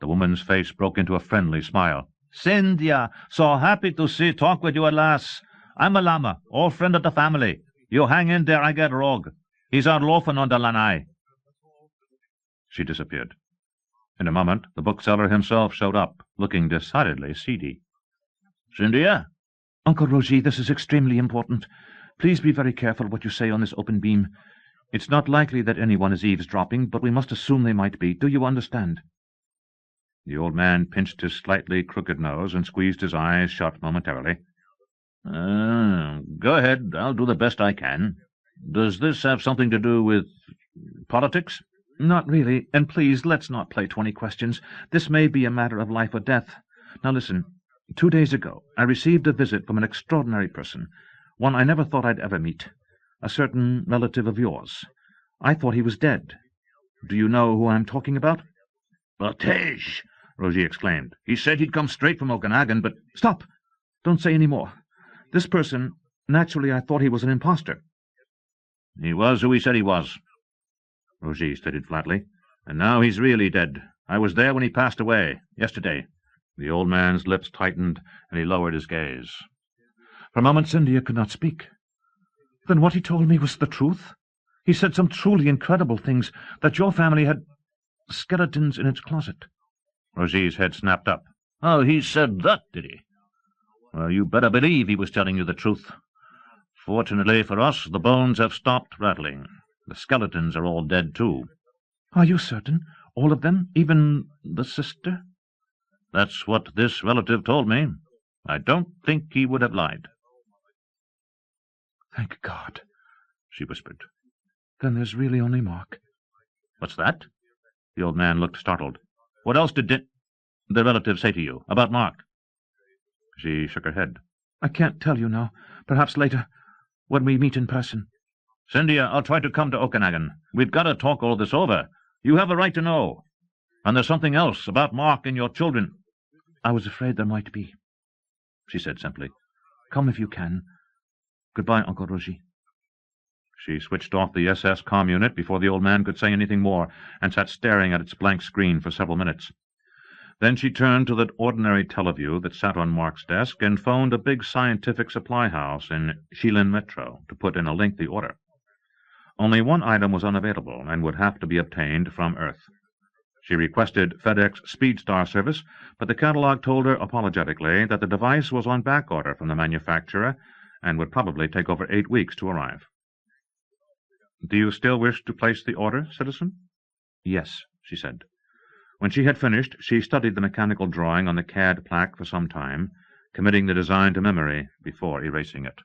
The woman's face broke into a friendly smile. Cynthia, so happy to talk with you at last. I'm a Lama, old friend of the family. You hang in there, I get Rog. He's out loafing on the lanai." She disappeared. In a moment, the bookseller himself showed up, looking decidedly seedy. "Cynthia, Uncle Roger, this is extremely important. Please be very careful what you say on this open beam. It's not likely that anyone is eavesdropping, but we must assume they might be. Do you understand? The old man pinched his slightly crooked nose and squeezed his eyes shut momentarily. Go ahead. I'll do the best I can. Does this have something to do with politics? Not really, and please, let's not play 20 questions. This may be a matter of life or death. Now listen, 2 days ago I received a visit from an extraordinary person, one I never thought I'd ever meet, a certain relative of yours. I thought he was dead. Do you know who I'm talking about? Tej! Roger exclaimed. He said he'd come straight from Okanagon, but... Stop! Don't say any more. This person, naturally I thought he was an impostor. He was who he said he was, Roger stated flatly. And now he's really dead. I was there when he passed away, yesterday. The old man's lips tightened, and he lowered his gaze. For a moment Cynthia could not speak. Then what he told me was the truth? He said some truly incredible things, that your family had skeletons in its closet. Roger's head snapped up. Oh, he said that, did he? Well, you better believe he was telling you the truth. Fortunately for us, the bones have stopped rattling. The skeletons are all dead, too. Are you certain? All of them? Even the sister? That's what this relative told me. I don't think he would have lied. Thank God, she whispered. Then there's really only Mark. What's that? The old man looked startled. What else did the relative say to you about Mark? She shook her head. I can't tell you now. Perhaps later, when we meet in person. Cynthia, I'll try to come to Okanagon. We've got to talk all this over. You have a right to know. And there's something else about Mark and your children. I was afraid there might be, she said simply. Come if you can. Goodbye, Uncle Roger. She switched off the SS comm unit before the old man could say anything more, and sat staring at its blank screen for several minutes. Then she turned to the ordinary teleview that sat on Mark's desk and phoned a big scientific supply house in Shilin Metro to put in a lengthy order. Only one item was unavailable and would have to be obtained from Earth. She requested FedEx Speedstar service, but the catalog told her apologetically that the device was on back order from the manufacturer and would probably take over 8 weeks to arrive. Do you still wish to place the order, citizen? Yes, she said. When she had finished, she studied the mechanical drawing on the CAD plaque for some time, committing the design to memory before erasing it.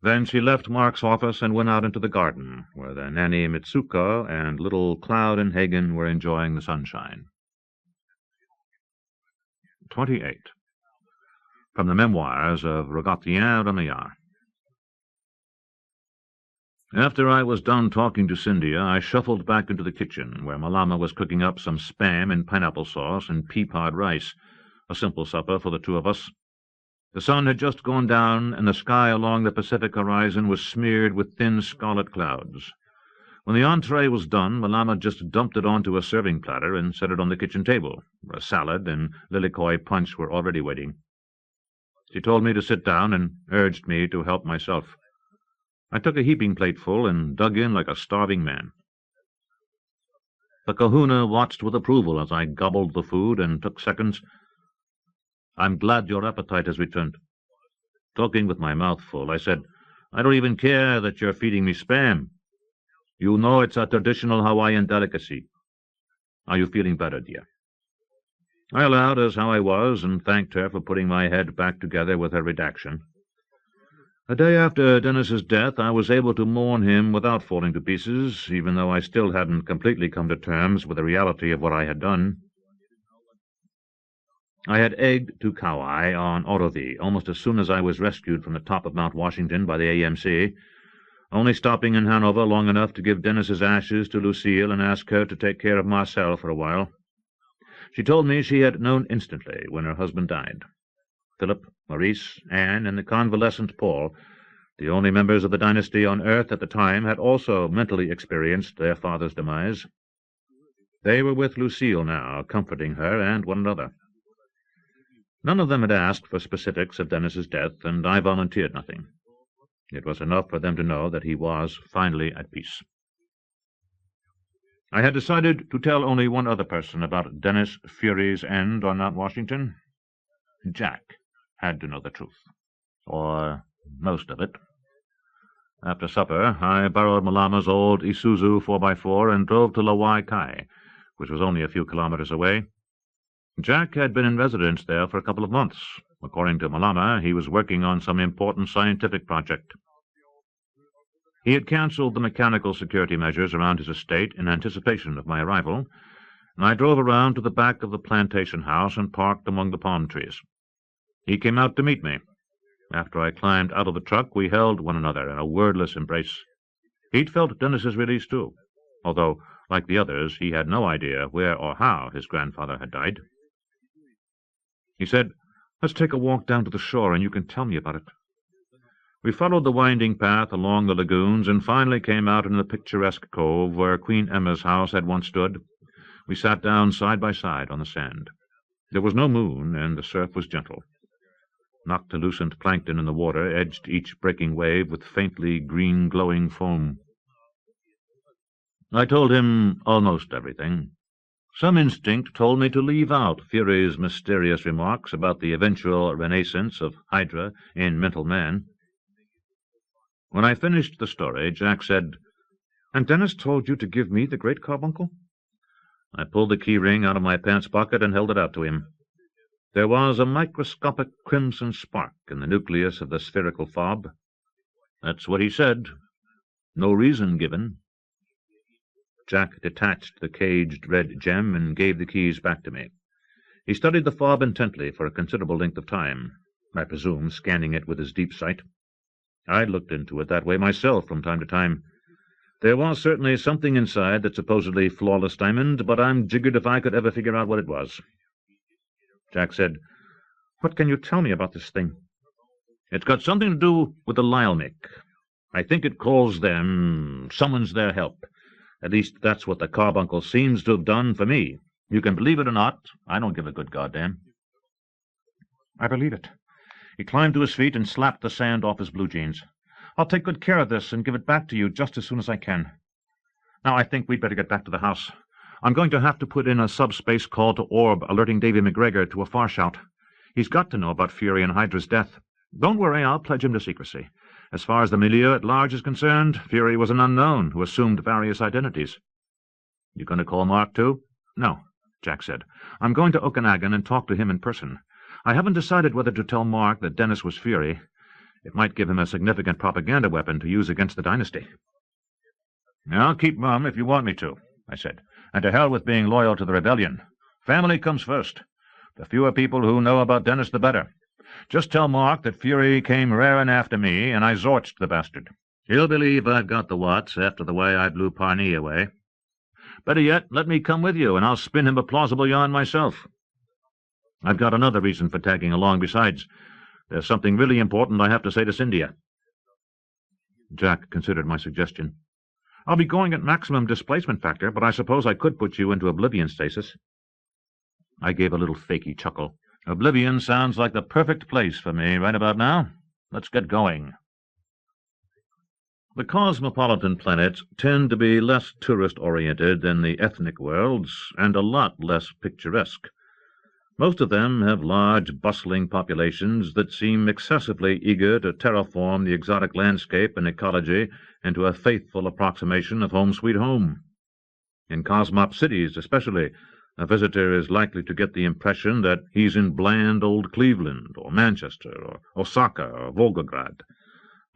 Then she left Mark's office and went out into the garden, where the nanny Mitsuko and little Cloud and Hagen were enjoying the sunshine. 28. From the Memoirs of Rogatien Remillard. After I was done talking to Cynthia, I shuffled back into the kitchen, where Mazama was cooking up some spam in pineapple sauce and pea-pod rice, a simple supper for the two of us. The sun had just gone down, and the sky along the Pacific horizon was smeared with thin scarlet clouds. When the entree was done, Mazama just dumped it onto a serving platter and set it on the kitchen table, where a salad and lilikoi punch were already waiting. She told me to sit down and urged me to help myself. I took a heaping plateful and dug in like a starving man. The kahuna watched with approval as I gobbled the food and took seconds. I'm glad your appetite has returned. Talking with my mouth full, I said, I don't even care that you're feeding me spam. You know it's a traditional Hawaiian delicacy. Are you feeling better, dear? I allowed as how I was and thanked her for putting my head back together with her redaction. The day after Dennis's death, I was able to mourn him without falling to pieces, even though I still hadn't completely come to terms with the reality of what I had done. I had egged to Kauai on Orovi almost as soon as I was rescued from the top of Mount Washington by the AMC, only stopping in Hanover long enough to give Dennis's ashes to Lucille and ask her to take care of Marcel for a while. She told me she had known instantly when her husband died. Philip, Maurice, Anne, and the convalescent Paul, the only members of the dynasty on Earth at the time, had also mentally experienced their father's demise. They were with Lucille now, comforting her and one another. None of them had asked for specifics of Dennis's death, and I volunteered nothing. It was enough for them to know that he was finally at peace. I had decided to tell only one other person about Dennis Fury's end on Mount Washington. Jack had to know the truth. or most of it. After supper, I borrowed Malama's old Isuzu 4x4 and drove to Lawai Kai, which was only a few kilometers away. Jack had been in residence there for a couple of months. According to Malama, he was working on some important scientific project. He had cancelled the mechanical security measures around his estate in anticipation of my arrival, and I drove around to the back of the plantation house and parked among the palm trees. He came out to meet me. After I climbed out of the truck, we held one another in a wordless embrace. He'd felt Dennis's release, too, although, like the others, he had no idea where or how his grandfather had died. He said, "Let's take a walk down to the shore, and you can tell me about it." We followed the winding path along the lagoons and finally came out in the picturesque cove where Queen Emma's house had once stood. We sat down side by side on the sand. There was no moon, and the surf was gentle. Noctilucent plankton in the water edged each breaking wave with faintly green glowing foam. I told him almost everything. Some instinct told me to leave out Fury's mysterious remarks about the eventual renaissance of Hydra in mental man. When I finished the story, Jack said, "And Dennis told you to give me the great carbuncle?" I pulled the key ring out of my pants pocket and held it out to him. There was a microscopic crimson spark in the nucleus of the spherical fob. That's what he said. No reason given. Jack detached the caged red gem and gave the keys back to me. He studied the fob intently for a considerable length of time, I presume scanning it with his deep sight. I looked into it that way myself from time to time. There was certainly something inside that supposedly flawless diamond, but I'm jiggered if I could ever figure out what it was. Jack said, "What can you tell me about this thing?" "It's got something to do with the Lyelmic. I think it calls them, summons their help. At least that's what the carbuncle seems to have done for me. You can believe it or not, I don't give a good goddamn." I believe it. He climbed to his feet and slapped the sand off his blue jeans. "I'll take good care of this and give it back to you just as soon as I can. Now I think we'd better get back to the house. I'm going to have to put in a subspace call to Orb, alerting Davy McGregor to a far shout. He's got to know about Fury and Hydra's death. Don't worry, I'll pledge him to secrecy. As far as the milieu at large is concerned, Fury was an unknown who assumed various identities." "You going to call Mark, too?" "No," Jack said. "I'm going to Okanagon and talk to him in person. I haven't decided whether to tell Mark that Dennis was Fury. It might give him a significant propaganda weapon to use against the dynasty." "I'll keep mum if you want me to," I said. "And to hell with being loyal to the rebellion. Family comes first. The fewer people who know about Dennis, the better. Just tell Mark that Fury came raring after me, and I zorched the bastard. He'll believe I've got the what's after the way I blew Parnee away. Better yet, let me come with you, and I'll spin him a plausible yarn myself. I've got another reason for tagging along besides. There's something really important I have to say to Cynthia." Jack considered my suggestion. "I'll be going at maximum displacement factor, but I suppose I could put you into oblivion stasis." I gave a little fakey chuckle. "Oblivion sounds like the perfect place for me right about now. Let's get going." The cosmopolitan planets tend to be less tourist-oriented than the ethnic worlds, and a lot less picturesque. Most of them have large, bustling populations that seem excessively eager to terraform the exotic landscape and ecology into a faithful approximation of home sweet home. In cosmop cities, especially, a visitor is likely to get the impression that he's in bland old Cleveland, or Manchester, or Osaka, or Volgograd,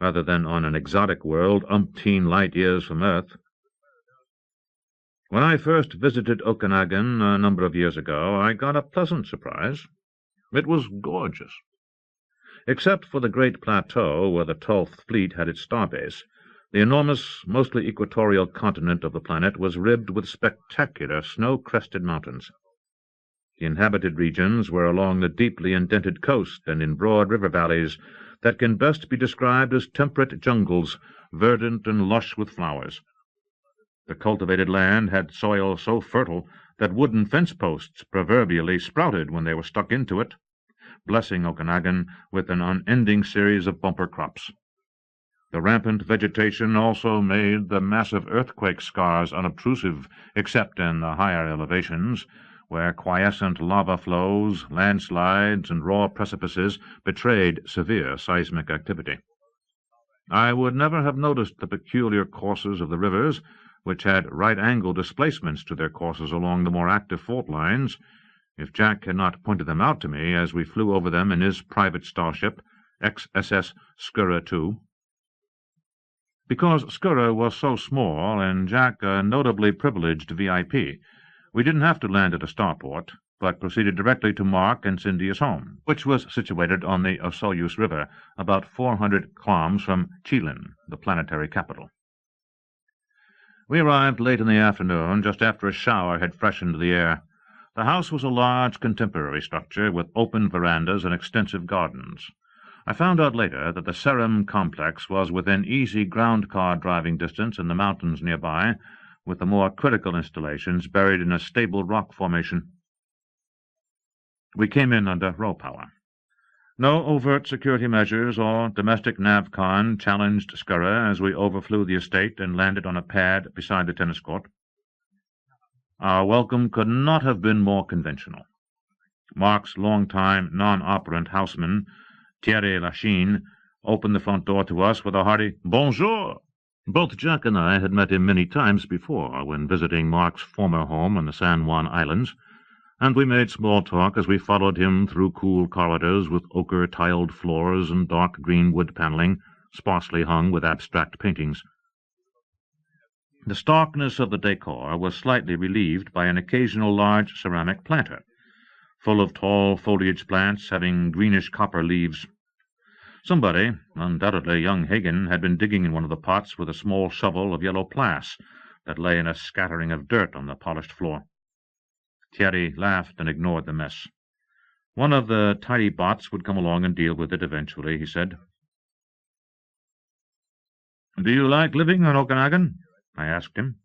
rather than on an exotic world umpteen light years from Earth. When I first visited Okanagon a number of years ago, I got a pleasant surprise. It was gorgeous. Except for the great plateau where the 12th Fleet had its starbase, the enormous, mostly equatorial continent of the planet was ribbed with spectacular snow-crested mountains. The inhabited regions were along the deeply indented coast and in broad river valleys that can best be described as temperate jungles, verdant and lush with flowers. The cultivated land had soil so fertile that wooden fence posts proverbially sprouted when they were stuck into it, blessing Okanagon with an unending series of bumper crops. The rampant vegetation also made the massive earthquake scars unobtrusive, except in the higher elevations, where quiescent lava flows, landslides, and raw precipices betrayed severe seismic activity. I would never have noticed the peculiar courses of the rivers, which had right-angle displacements to their courses along the more active fault lines, if Jack had not pointed them out to me as we flew over them in his private starship, XSS Skura II. Because Skura was so small and Jack a notably privileged VIP, we didn't have to land at a starport, but proceeded directly to Mark and Cynthia's home, which was situated on the Osoyus River, about 400 kilometers from Ceitean, the planetary capital. We arrived late in the afternoon, just after a shower had freshened the air. The house was a large contemporary structure with open verandas and extensive gardens. I found out later that the Ceram complex was within easy ground-car driving distance in the mountains nearby, with the more critical installations buried in a stable rock formation. We came in under row power. No overt security measures or domestic NavCon challenged Skura as we overflew the estate and landed on a pad beside the tennis court. Our welcome could not have been more conventional. Mark's long-time non-operant houseman, Thierry Lachine, opened the front door to us with a hearty "Bonjour." Both Jack and I had met him many times before when visiting Mark's former home on the San Juan Islands, and we made small talk as we followed him through cool corridors with ochre-tiled floors and dark green wood paneling, sparsely hung with abstract paintings. The starkness of the decor was slightly relieved by an occasional large ceramic planter, full of tall foliage plants having greenish-copper leaves. Somebody, undoubtedly young Hagen, had been digging in one of the pots with a small shovel of yellow plass that lay in a scattering of dirt on the polished floor. Thierry laughed and ignored the mess. One of the tidy bots would come along and deal with it eventually, he said. "Do you like living on Okanagon?" I asked him.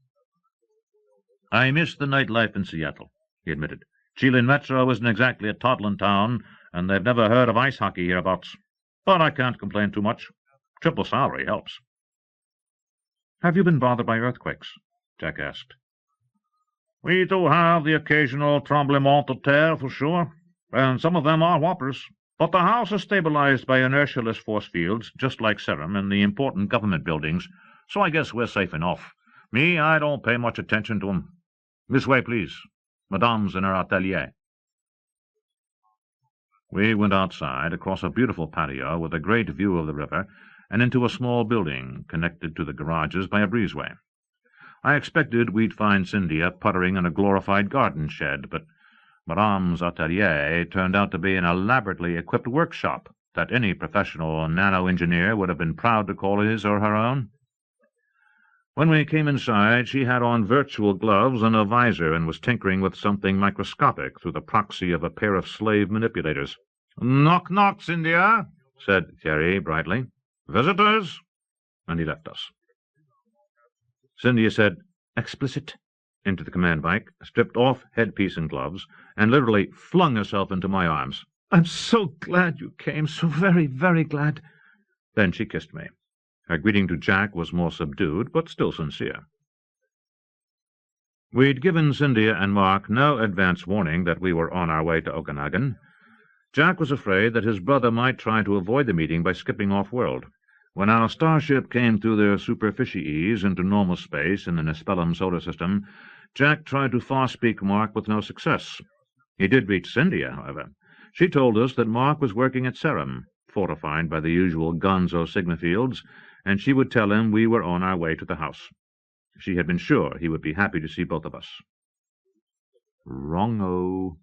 "I miss the nightlife in Seattle," he admitted. "Chelan Metro isn't exactly a toddling town, and they've never heard of ice hockey hereabouts. But I can't complain too much. Triple salary helps." "Have you been bothered by earthquakes?" Jack asked. "We do have the occasional tremblement de terre, for sure, and some of them are whoppers. But the house is stabilized by inertialess force fields, just like Ceram and the important government buildings, so I guess we're safe enough. Me, I don't pay much attention to 'em. This way, please. Madame's in her atelier." We went outside, across a beautiful patio with a great view of the river, and into a small building connected to the garages by a breezeway. I expected we'd find Cynthia puttering in a glorified garden shed, but Madame's atelier turned out to be an elaborately equipped workshop that any professional nano-engineer would have been proud to call his or her own. When we came inside, she had on virtual gloves and a visor and was tinkering with something microscopic through the proxy of a pair of slave manipulators. "Knock, knock, Cynthia," said Thierry brightly. "Visitors?" And he left us. Cynthia said, "Explicit," into the command mic, stripped off headpiece and gloves, and literally flung herself into my arms. "I'm so glad you came, so very, very glad." Then she kissed me. Her greeting to Jack was more subdued, but still sincere. We'd given Cynthia and Mark no advance warning that we were on our way to Okanagon. Jack was afraid that his brother might try to avoid the meeting by skipping off-world. When our starship came through the superficies into normal space in the Nespelem solar system, Jack tried to far-speak Mark with no success. He did reach Cynthia, however. She told us that Mark was working at Ceram, fortified by the usual gonzo sigma fields, and she would tell him we were on our way to the house. She had been sure he would be happy to see both of us. Wrong-o.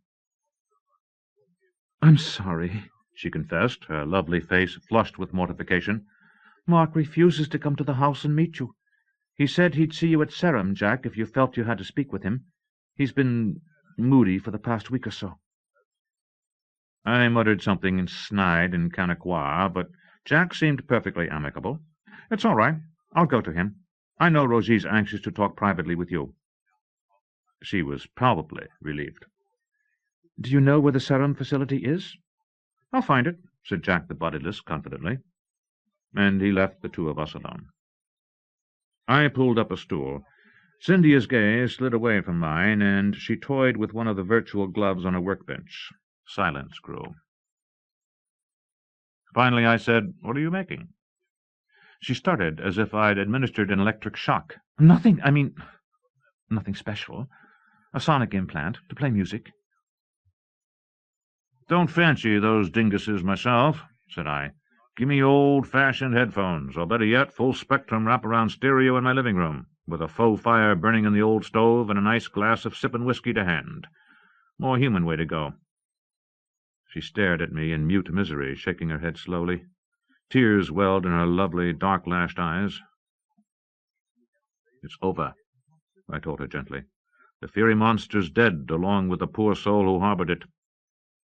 "I'm sorry," she confessed, her lovely face flushed with mortification. "Mark refuses to come to the house and meet you. He said he'd see you at Ceram, Jack, if you felt you had to speak with him. He's been moody for the past week or so." I muttered something snide in Kanakwa, but Jack seemed perfectly amicable. "It's all right. I'll go to him. I know Rosie's anxious to talk privately with you." She was probably relieved. "Do you know where the Ceram facility is?" "I'll find it," said Jack the Bodiless confidently. And he left the two of us alone. I pulled up a stool. Cynthia's gaze slid away from mine, and she toyed with one of the virtual gloves on a workbench. Silence grew. Finally I said, "What are you making?" She started as if I'd administered an electric shock. "Nothing special. A sonic implant to play music." "Don't fancy those dinguses myself," said I. "Give me old-fashioned headphones, or better yet, full-spectrum wraparound stereo in my living room, with a faux fire burning in the old stove and a nice glass of sippin' whiskey to hand. More human way to go." She stared at me in mute misery, shaking her head slowly. Tears welled in her lovely, dark-lashed eyes. "It's over," I told her gently. "The fiery monster's dead, along with the poor soul who harbored it.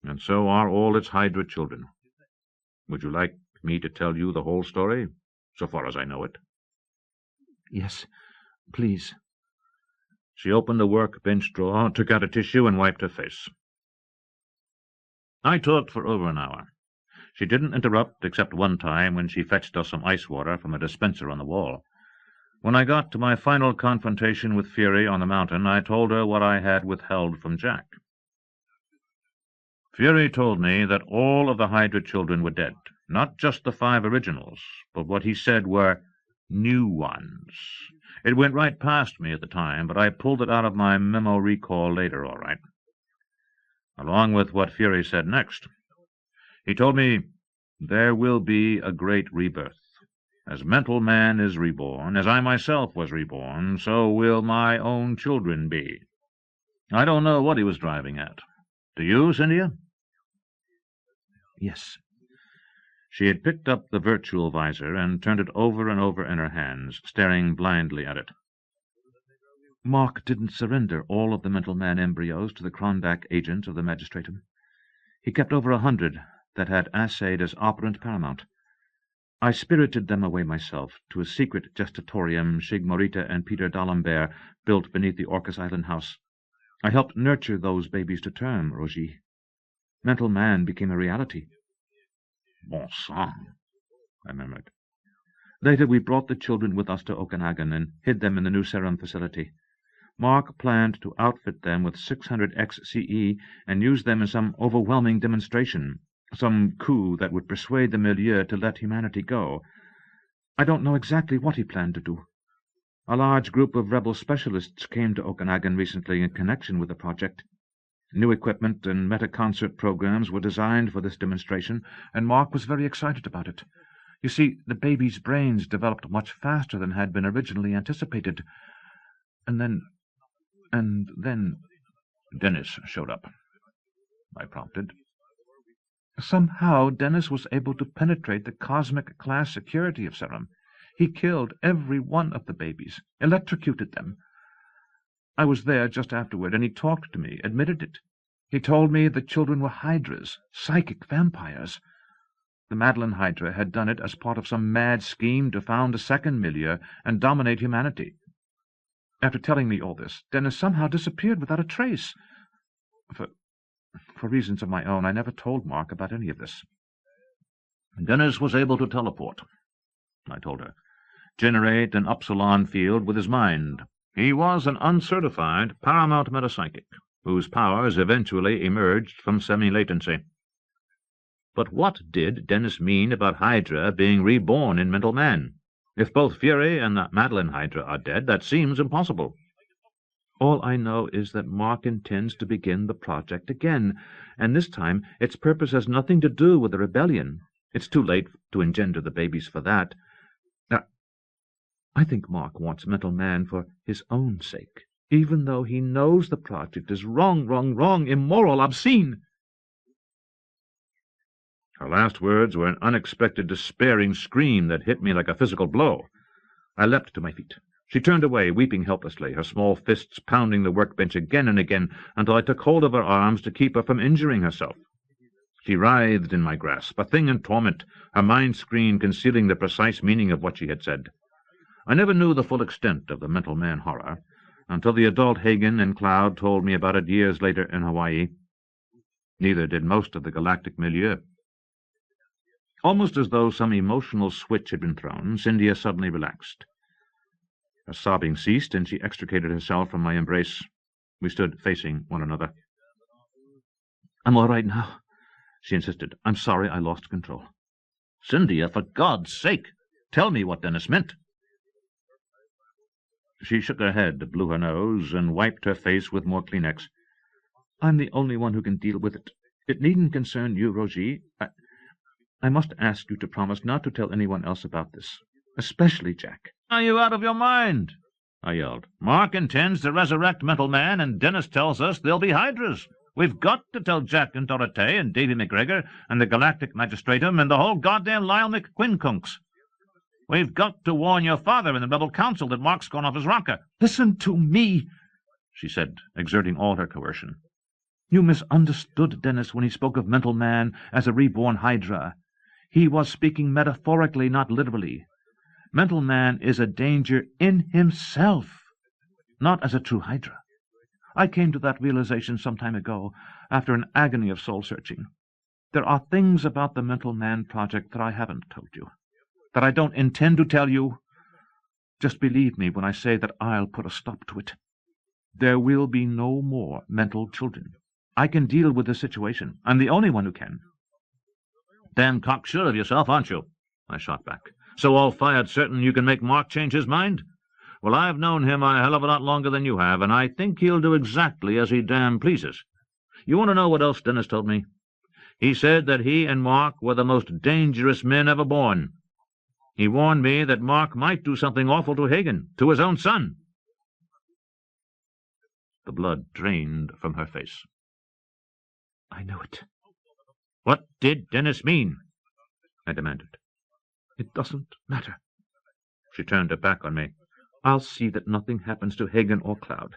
And so are all its Hydra children. Would you like me to tell you the whole story, so far as I know it?" "Yes, please." She opened the workbench drawer, took out a tissue, and wiped her face. I talked for over an hour. She didn't interrupt, except one time when she fetched us some ice water from a dispenser on the wall. When I got to my final confrontation with Fury on the mountain, I told her what I had withheld from Jack. Fury told me that all of the Hydra children were dead, not just the 5 originals, but what he said were new ones. It went right past me at the time, but I pulled it out of my memo recall later, all right. Along with what Fury said next. He told me there will be a great rebirth. As mental man is reborn, as I myself was reborn, so will my own children be. I don't know what he was driving at. Do you, Cynthia? "Yes." She had picked up the virtual visor and turned it over and over in her hands, staring blindly at it. "Mark didn't surrender all of the mental man embryos to the Krondak agents of the Magistratum. He kept over 100 that had assayed as operant paramount. I spirited them away myself to a secret gestatorium Shigmorita and Peter D'Alembert built beneath the Orcas Island house. I helped nurture those babies to term, Rogie. Mental man became a reality." "Bon sang," I murmured. Later we brought the children with us to Okanagon and hid them in the new serum facility. Mark planned to outfit them with 600 XCE and use them in some overwhelming demonstration, some coup that would persuade the milieu to let humanity go. I don't know exactly what he planned to do. A large group of rebel specialists came to Okanagon recently in connection with the project. New equipment and meta-concert programs were designed for this demonstration, and Mark was very excited about it. You see, the babies' brains developed much faster than had been originally anticipated. And then... Dennis showed up, I prompted. Somehow Dennis was able to penetrate the cosmic class security of Serum. He killed every one of the babies, electrocuted them. I was there just afterward, and he talked to me, admitted it. He told me the children were hydras, psychic vampires. The Madeline Hydra had done it as part of some mad scheme to found a second milieu and dominate humanity. After telling me all this, Dennis somehow disappeared without a trace. For reasons of my own, I never told Mark about any of this. Dennis was able to teleport, I told her, generate an Upsilon field with his mind. He was an uncertified paramount metapsychic, whose powers eventually emerged from semi-latency. But what did Dennis mean about Hydra being reborn in mental man? If both Fury and the Madeline Hydra are dead, that seems impossible. All I know is that Mark intends to begin the project again, and this time its purpose has nothing to do with the rebellion. It's too late to engender the babies for that. I think Mark wants mental man for his own sake, even though he knows the project is wrong, immoral, obscene. Her last words were an unexpected, despairing scream that hit me like a physical blow. I leapt to my feet. She turned away, weeping helplessly, her small fists pounding the workbench again and again until I took hold of her arms to keep her from injuring herself. She writhed in my grasp, a thing in torment, her mind screen concealing the precise meaning of what she had said. I never knew the full extent of the mental man horror until the adult Hagen and Cloud told me about it years later in Hawaii. Neither did most of the galactic milieu. Almost as though some emotional switch had been thrown, Cynthia suddenly relaxed. Her sobbing ceased, and she extricated herself from my embrace. We stood facing one another. "I'm all right now," she insisted. "I'm sorry I lost control." "Cynthia, for God's sake, tell me what Dennis meant." She shook her head, blew her nose, and wiped her face with more Kleenex. "I'm the only one who can deal with it. It needn't concern you, Rogie. I must ask you to promise not to tell anyone else about this, especially Jack." "Are you out of your mind?" I yelled. "Mark intends to resurrect Mental Man, and Dennis tells us there'll be hydras. We've got to tell Jack and Dorothea and Davy McGregor and the Galactic Magistratum and the whole goddamn Lyle McQuinconks. We've got to warn your father and the rebel council that Mark's gone off his rocker." "Listen to me," she said, exerting all her coercion. "You misunderstood Dennis when he spoke of Mental Man as a reborn Hydra. He was speaking metaphorically, not literally. Mental Man is a danger in himself, not as a true Hydra. I came to that realization some time ago, after an agony of soul-searching. There are things about the Mental Man project that I haven't told you, that I don't intend to tell you. Just believe me when I say that I'll put a stop to it. There will be no more mental children. I can deal with the situation. I'm the only one who can." "Damn cocksure of yourself, aren't you?" I shot back. "So all-fired certain you can make Mark change his mind? Well, I've known him a hell of a lot longer than you have, and I think he'll do exactly as he damn pleases. You want to know what else Dennis told me? He said that he and Mark were the most dangerous men ever born. He warned me that Mark might do something awful to Hagen, to his own son." The blood drained from her face. "I know it." "What did Dennis mean?" I demanded. "It doesn't matter." She turned her back on me. "I'll see that nothing happens to Hagen or Cloud,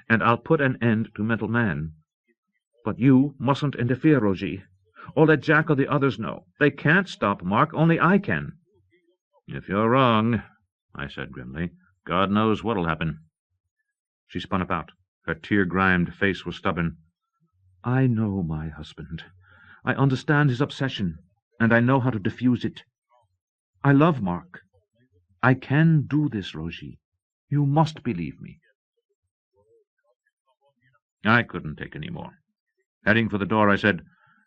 and I'll put an end to Mental Man. But you mustn't interfere, Rogie, or let Jack or the others know. They can't stop Mark, only I can." "If you're wrong," I said grimly, "God knows what'll happen." She spun about. Her tear-grimed face was stubborn. "I know my husband. I understand his obsession, and I know how to diffuse it. I love Mark. I can do this, Rogie. You must believe me." I couldn't take any more. Heading for the door, I said,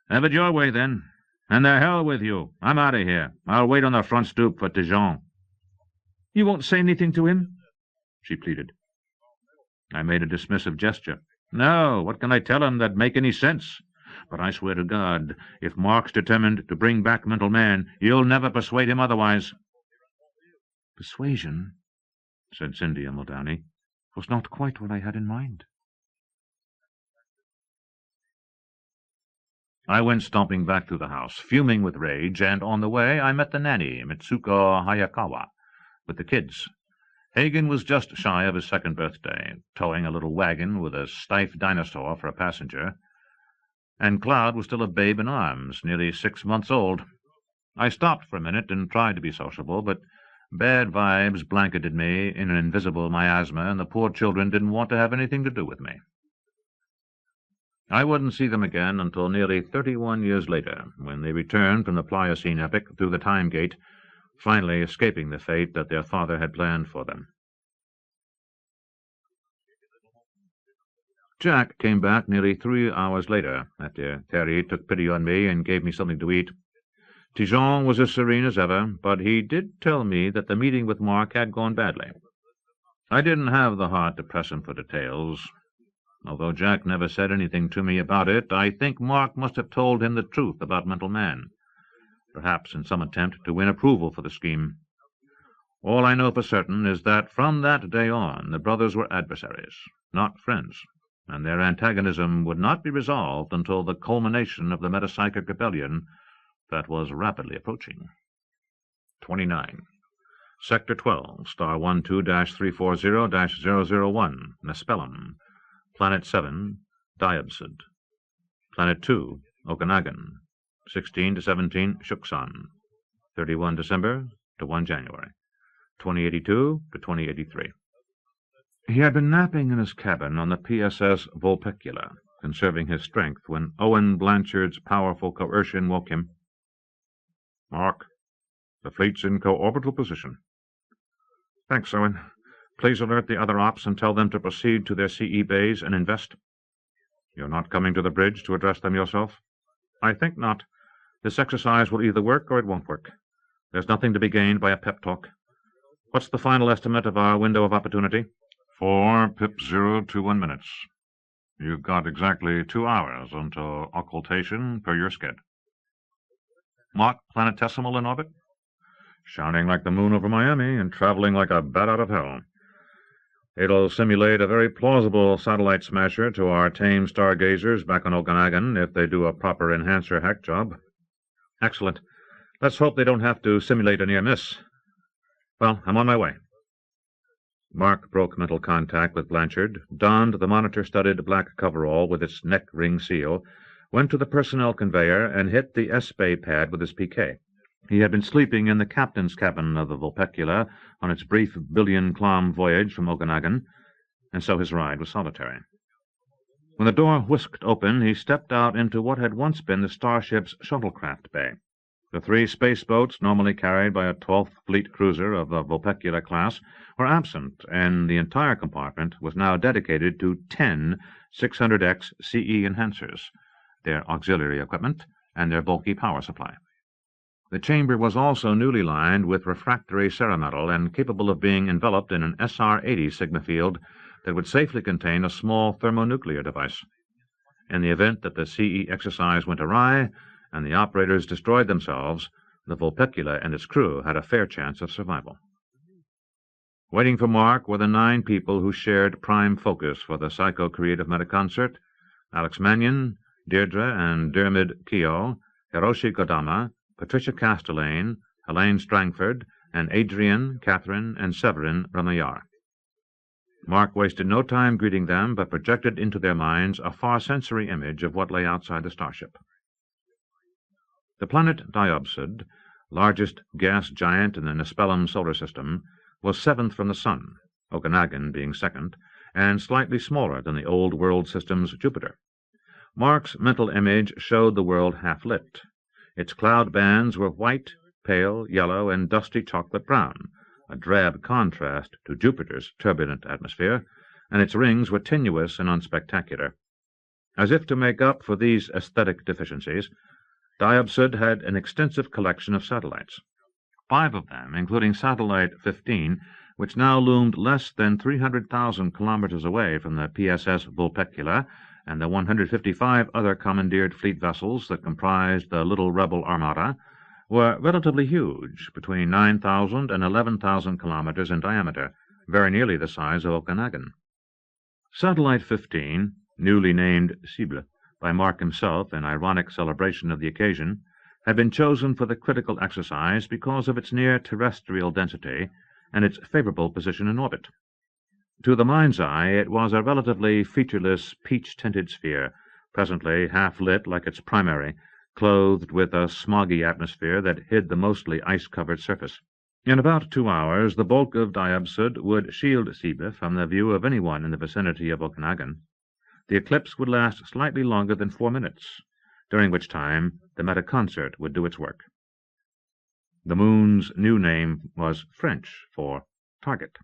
"Have it your way, then. And the hell with you. I'm out of here. I'll wait on the front stoop for Dijon." "You won't say anything to him?" she pleaded. I made a dismissive gesture. "No, what can I tell him that'd make any sense? But I swear to God, if Mark's determined to bring back Mental Man, you'll never persuade him otherwise." "Persuasion," said Cynthia Muldowney, "was not quite what I had in mind." I went stomping back through the house, fuming with rage, and on the way I met the nanny, Mitsuko Hayakawa, with the kids. Hagen was just shy of his second birthday, towing a little wagon with a stiff dinosaur for a passenger, and Cloud was still a babe in arms, nearly 6 months old. I stopped for a minute and tried to be sociable, but bad vibes blanketed me in an invisible miasma, and the poor children didn't want to have anything to do with me. I wouldn't see them again until nearly 31 years later, when they returned from the Pliocene epoch through the time gate, finally escaping the fate that their father had planned for them. Jack came back nearly 3 hours later, after Terry took pity on me and gave me something to eat. Dijon was as serene as ever, but he did tell me that the meeting with Mark had gone badly. I didn't have the heart to press him for details. Although Jack never said anything to me about it, I think Mark must have told him the truth about Mental Man, perhaps in some attempt to win approval for the scheme. All I know for certain is that from that day on the brothers were adversaries, not friends, and their antagonism would not be resolved until the culmination of the metapsychic rebellion that was rapidly approaching. 29. Sector 12, Star 12-340-001, Nespelem. Planet 7, Diobsud. Planet 2, Okanagon. 16 to 17, Shuksan. 31 December to 1 January. 2082 to 2083. He had been napping in his cabin on the PSS Vulpecula, conserving his strength, when Owen Blanchard's powerful coercion woke him. "Mark, the fleet's in co-orbital position." "Thanks, Owen. Please alert the other ops and tell them to proceed to their CE bays and invest. You're not coming to the bridge to address them yourself? I think not. This exercise will either work or it won't work. There's nothing to be gained by a pep talk. What's the final estimate of our window of opportunity? 4 pip 0 to 1 minutes. You've got exactly 2 hours until occultation per your sked. Mark planetesimal in orbit? Shining like the moon over Miami and traveling like a bat out of hell. It'll simulate a very plausible satellite smasher to our tame stargazers back on Okanagon if they do a proper enhancer hack job. Excellent. Let's hope they don't have to simulate a near miss. Well, I'm on my way. Mark broke mental contact with Blanchard, donned the monitor-studded black coverall with its neck-ring seal, went to the personnel conveyor, and hit the S-Bay pad with his PK. He had been sleeping in the captain's cabin of the Vulpecula on its brief billion-kilometer voyage from Okanagon, and so his ride was solitary. When the door whisked open, he stepped out into what had once been the starship's shuttlecraft bay. The 3 space boats normally carried by a 12th Fleet cruiser of the Vulpecula class were absent, and the entire compartment was now dedicated to 10 600X CE enhancers, their auxiliary equipment, and their bulky power supply. The chamber was also newly lined with refractory cerametal and capable of being enveloped in an SR-80 sigma field that would safely contain a small thermonuclear device. In the event that the CE exercise went awry and the operators destroyed themselves, the Vulpecula and its crew had a fair chance of survival. Waiting for Mark were the 9 people who shared prime focus for the psycho-creative metaconcert: Alex Mannion, Deirdre and Dermid Keogh, Hiroshi Kodama, Patricia Castellane, Helene Strangford, and Adrian, Catherine, and Severin Remillard. Mark wasted no time greeting them, but projected into their minds a far-sensory image of what lay outside the starship. The planet Diobsud, largest gas giant in the Nespelem solar system, was 7th from the sun, Okanagon being 2nd, and slightly smaller than the old world system's Jupiter. Mark's mental image showed the world half-lit. Its cloud bands were white, pale, yellow, and dusty chocolate brown, a drab contrast to Jupiter's turbulent atmosphere, and its rings were tenuous and unspectacular. As if to make up for these aesthetic deficiencies, Diobsud had an extensive collection of satellites. 5 of them, including Satellite 15, which now loomed less than 300,000 kilometers away from the PSS Vulpecula and the 155 other commandeered fleet vessels that comprised the little rebel armada, were relatively huge, between 9,000 and 11,000 kilometers in diameter, very nearly the size of Okanagon. Satellite 15, newly named Cible by Mark himself in ironic celebration of the occasion, had been chosen for the critical exercise because of its near-terrestrial density and its favorable position in orbit. To the mind's eye, it was a relatively featureless, peach-tinted sphere, presently half-lit like its primary, clothed with a smoggy atmosphere that hid the mostly ice-covered surface. In about 2 hours, the bulk of Diobsud would shield Cible from the view of anyone in the vicinity of Okanagon. The eclipse would last slightly longer than 4 minutes, during which time the metaconcert would do its work. The moon's new name was French for target.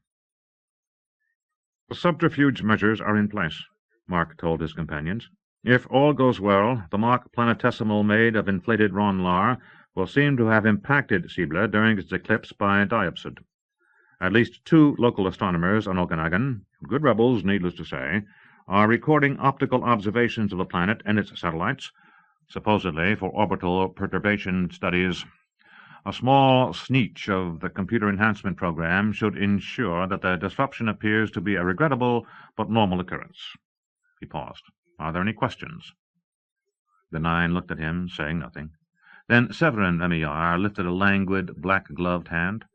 The subterfuge measures are in place, Mark told his companions. If all goes well, the mock planetesimal made of inflated Ronlar will seem to have impacted Cible during its eclipse by Diobsud. At least 2 local astronomers on Okanagon, good rebels, needless to say, are recording optical observations of the planet and its satellites, supposedly for orbital perturbation studies. A small sneetch of the computer enhancement program should ensure that the disruption appears to be a regrettable but normal occurrence. He paused. Are there any questions? The 9 looked at him, saying nothing. Then Severin Remillard lifted a languid, black-gloved hand.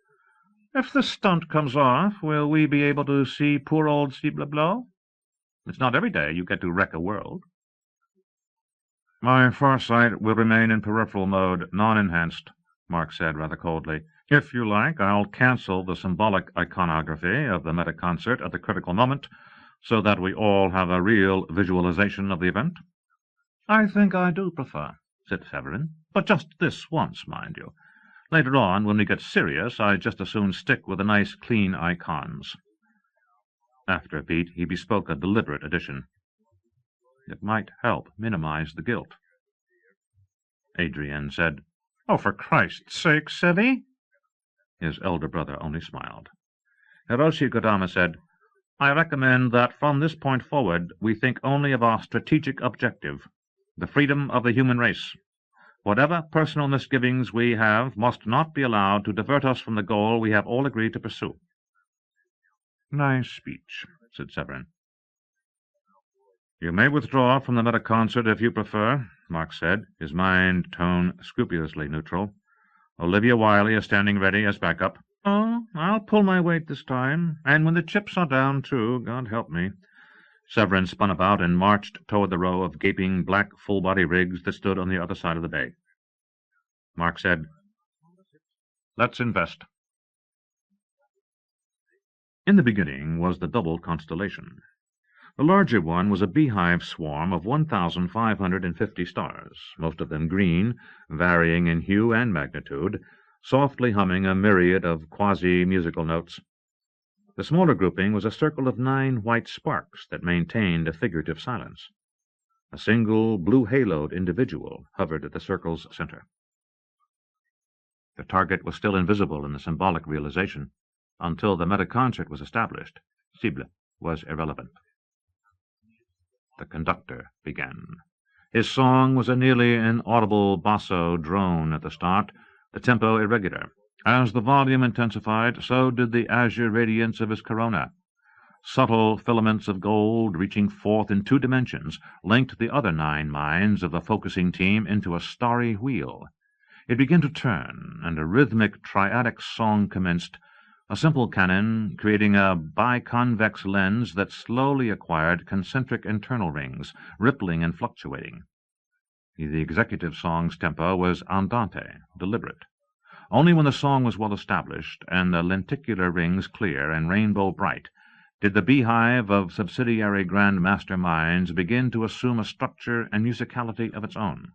If the stunt comes off, will we be able to see poor old Cible blow? It's not every day you get to wreck a world. My farsight will remain in peripheral mode, non-enhanced, Mark said rather coldly. If you like, I'll cancel the symbolic iconography of the metaconcert at the critical moment, so that we all have a real visualization of the event. I think I do prefer, said Severin, but just this once, mind you. Later on, when we get serious, I'd just as soon stick with the nice, clean icons. After a beat, he bespoke a deliberate addition. It might help minimize the guilt. Adrian said, "Oh, for Christ's sake, Sevi!" His elder brother only smiled. Hiroshi Kodama said, "I recommend that from this point forward we think only of our strategic objective, the freedom of the human race. Whatever personal misgivings we have must not be allowed to divert us from the goal we have all agreed to pursue." "Nice speech," said Severin. "You may withdraw from the metaconcert if you prefer," Mark said, his mind tone scrupulously neutral. "Olivia Wiley is standing ready as backup." "Oh, I'll pull my weight this time, and when the chips are down, too, God help me." Severin spun about and marched toward the row of gaping black full-body rigs that stood on the other side of the bay. Mark said, "Let's invest." In the beginning was the double constellation. The larger one was a beehive swarm of 1,550 stars, most of them green, varying in hue and magnitude, softly humming a myriad of quasi-musical notes. The smaller grouping was a circle of 9 white sparks that maintained a figurative silence. A single blue-haloed individual hovered at the circle's center. The target was still invisible in the symbolic realization. Until the metaconcert was established, cible was irrelevant. The conductor began. His song was a nearly inaudible basso drone at the start, the tempo irregular. As the volume intensified, so did the azure radiance of his corona. Subtle filaments of gold, reaching forth in 2 dimensions, linked the other 9 minds of the focusing team into a starry wheel. It began to turn, and a rhythmic triadic song commenced, a simple canon creating a biconvex lens that slowly acquired concentric internal rings, rippling and fluctuating. The executive song's tempo was andante, deliberate. Only when the song was well established, and the lenticular rings clear and rainbow bright, did the beehive of subsidiary Grand Master minds begin to assume a structure and musicality of its own.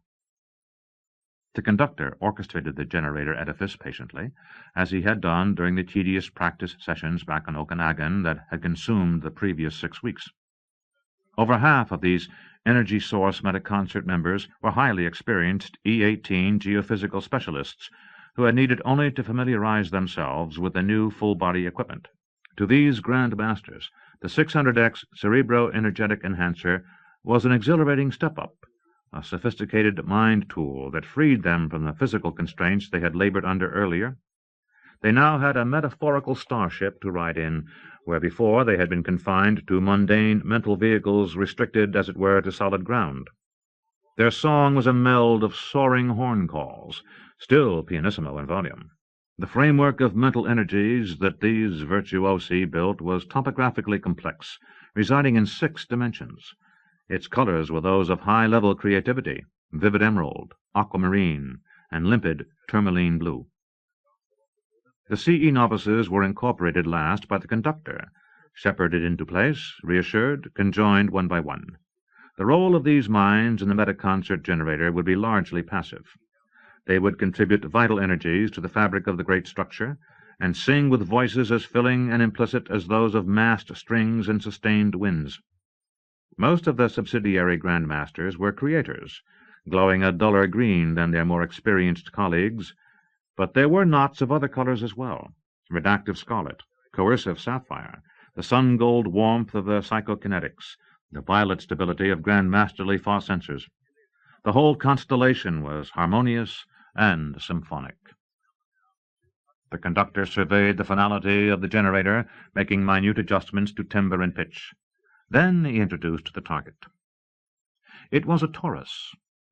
The conductor orchestrated the generator edifice patiently, as he had done during the tedious practice sessions back on Okanagon that had consumed the previous 6 weeks. Over half of these energy source metaconcert members were highly experienced E-18 geophysical specialists who had needed only to familiarize themselves with the new full-body equipment. To these Grand Masters, the 600X Cerebro-Energetic Enhancer was an exhilarating step-up, a sophisticated mind tool that freed them from the physical constraints they had labored under earlier. They now had a metaphorical starship to ride in, where before they had been confined to mundane mental vehicles restricted, as it were, to solid ground. Their song was a meld of soaring horn calls, still pianissimo in volume. The framework of mental energies that these virtuosi built was topographically complex, residing in 6 dimensions. Its colors were those of high-level creativity, vivid emerald, aquamarine, and limpid tourmaline blue. The CE novices were incorporated last by the conductor, shepherded into place, reassured, conjoined one by one. The role of these minds in the metaconcert generator would be largely passive. They would contribute vital energies to the fabric of the great structure, and sing with voices as filling and implicit as those of massed strings and sustained winds. Most of the subsidiary Grand Masters were creators, glowing a duller green than their more experienced colleagues, but there were knots of other colors as well, redactive scarlet, coercive sapphire, the sun-gold warmth of the psychokinetics, the violet stability of Grand Masterly far sensors. The whole constellation was harmonious and symphonic. The conductor surveyed the finality of the generator, making minute adjustments to timbre and pitch. Then he introduced the target. It was a torus,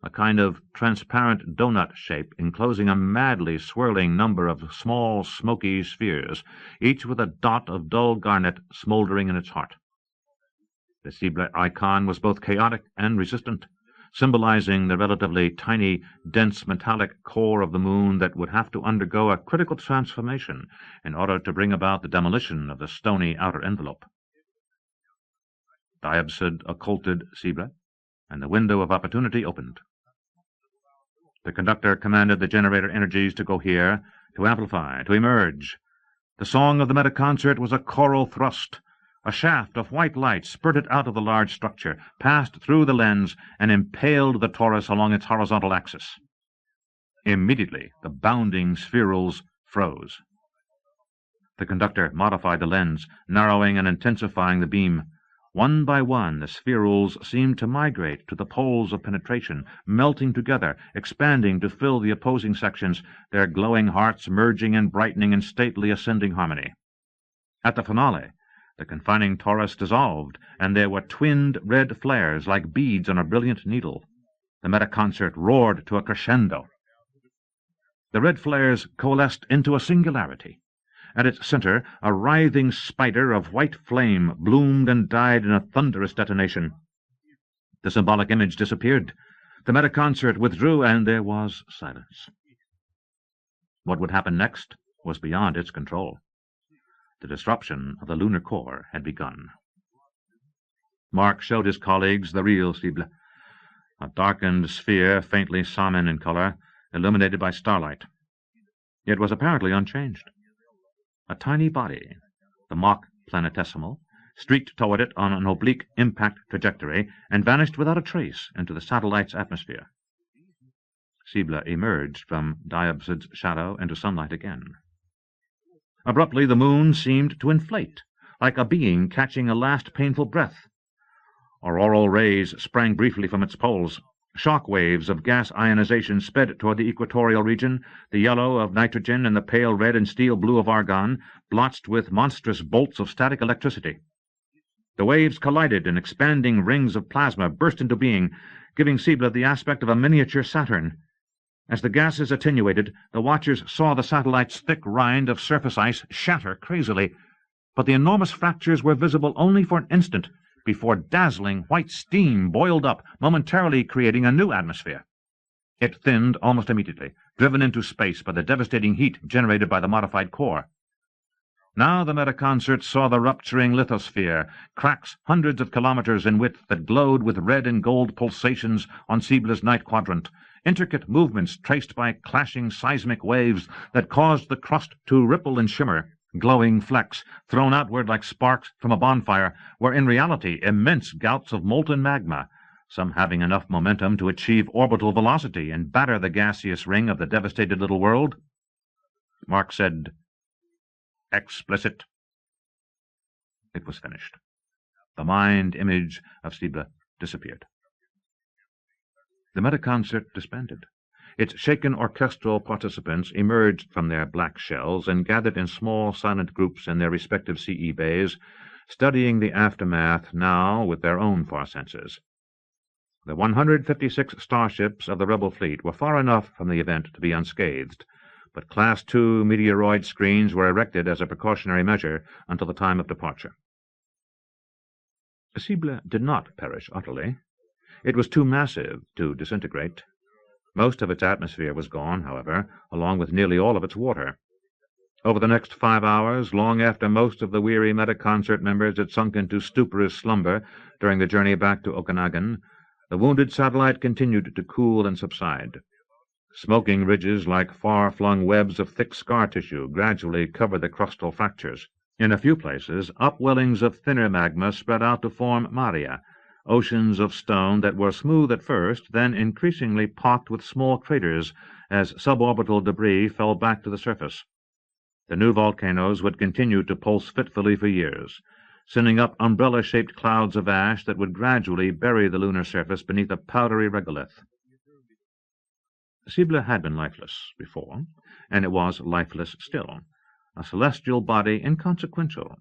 a kind of transparent donut shape enclosing a madly swirling number of small, smoky spheres, each with a dot of dull garnet smoldering in its heart. The cible icon was both chaotic and resistant, symbolizing the relatively tiny, dense metallic core of the moon that would have to undergo a critical transformation in order to bring about the demolition of the stony outer envelope. Diobsud occulted cible, and the window of opportunity opened. The conductor commanded the generator energies to go here, to amplify, to emerge. The song of the metaconcert was a choral thrust, A shaft of white light spurted out of the large structure, passed through the lens, and impaled the torus along its horizontal axis. Immediately, the bounding spherules froze. The conductor modified the lens, narrowing and intensifying the beam. One by one, the spherules seemed to migrate to the poles of penetration, melting together, expanding to fill the opposing sections, their glowing hearts merging and brightening in stately ascending harmony. At the finale, the confining torus dissolved, and there were twinned red flares like beads on a brilliant needle. The metaconcert roared to a crescendo. The red flares coalesced into a singularity. At its center, a writhing spider of white flame bloomed and died in a thunderous detonation. The symbolic image disappeared. The metaconcert withdrew, and there was silence. What would happen next was beyond its control. The disruption of the lunar core had begun. Mark showed his colleagues the real Cible, a darkened sphere faintly salmon in color, illuminated by starlight. It was apparently unchanged. A tiny body, the mock planetesimal, streaked toward it on an oblique impact trajectory and vanished without a trace into the satellite's atmosphere. Cible emerged from Diobsud's shadow into sunlight again. Abruptly, the moon seemed to inflate, like a being catching a last painful breath. Auroral rays sprang briefly from its poles. Shock waves of gas ionization sped toward the equatorial region, the yellow of nitrogen and the pale red and steel blue of argon, blotched with monstrous bolts of static electricity. The waves collided, and expanding rings of plasma burst into being, giving Cible the aspect of a miniature Saturn. As the gases attenuated, the watchers saw the satellite's thick rind of surface ice shatter crazily, but the enormous fractures were visible only for an instant, before dazzling white steam boiled up, momentarily creating a new atmosphere. It thinned almost immediately, driven into space by the devastating heat generated by the modified core. Now the metaconcert saw the rupturing lithosphere, cracks hundreds of kilometers in width that glowed with red and gold pulsations on Cible's night quadrant, intricate movements traced by clashing seismic waves that caused the crust to ripple and shimmer. Glowing flecks, thrown outward like sparks from a bonfire, were in reality immense gouts of molten magma, some having enough momentum to achieve orbital velocity and batter the gaseous ring of the devastated little world. Mark said, "Explicit." It was finished. The mind image of Cible disappeared. The metaconcert disbanded. Its shaken orchestral participants emerged from their black shells and gathered in small silent groups in their respective CE bays, studying the aftermath now with their own far senses. The 156 starships of the rebel fleet were far enough from the event to be unscathed, but Class II meteoroid screens were erected as a precautionary measure until the time of departure. Cible did not perish utterly. It was too massive to disintegrate. Most of its atmosphere was gone, however, along with nearly all of its water. Over the next 5 hours, long after most of the weary metaconcert members had sunk into stuporous slumber during the journey back to Okanagon, the wounded satellite continued to cool and subside. Smoking ridges like far-flung webs of thick scar tissue gradually covered the crustal fractures. In a few places, upwellings of thinner magma spread out to form maria, oceans of stone that were smooth at first, then increasingly pocked with small craters as suborbital debris fell back to the surface. The new volcanoes would continue to pulse fitfully for years, sending up umbrella-shaped clouds of ash that would gradually bury the lunar surface beneath a powdery regolith. Cible had been lifeless before, and it was lifeless still, a celestial body inconsequential,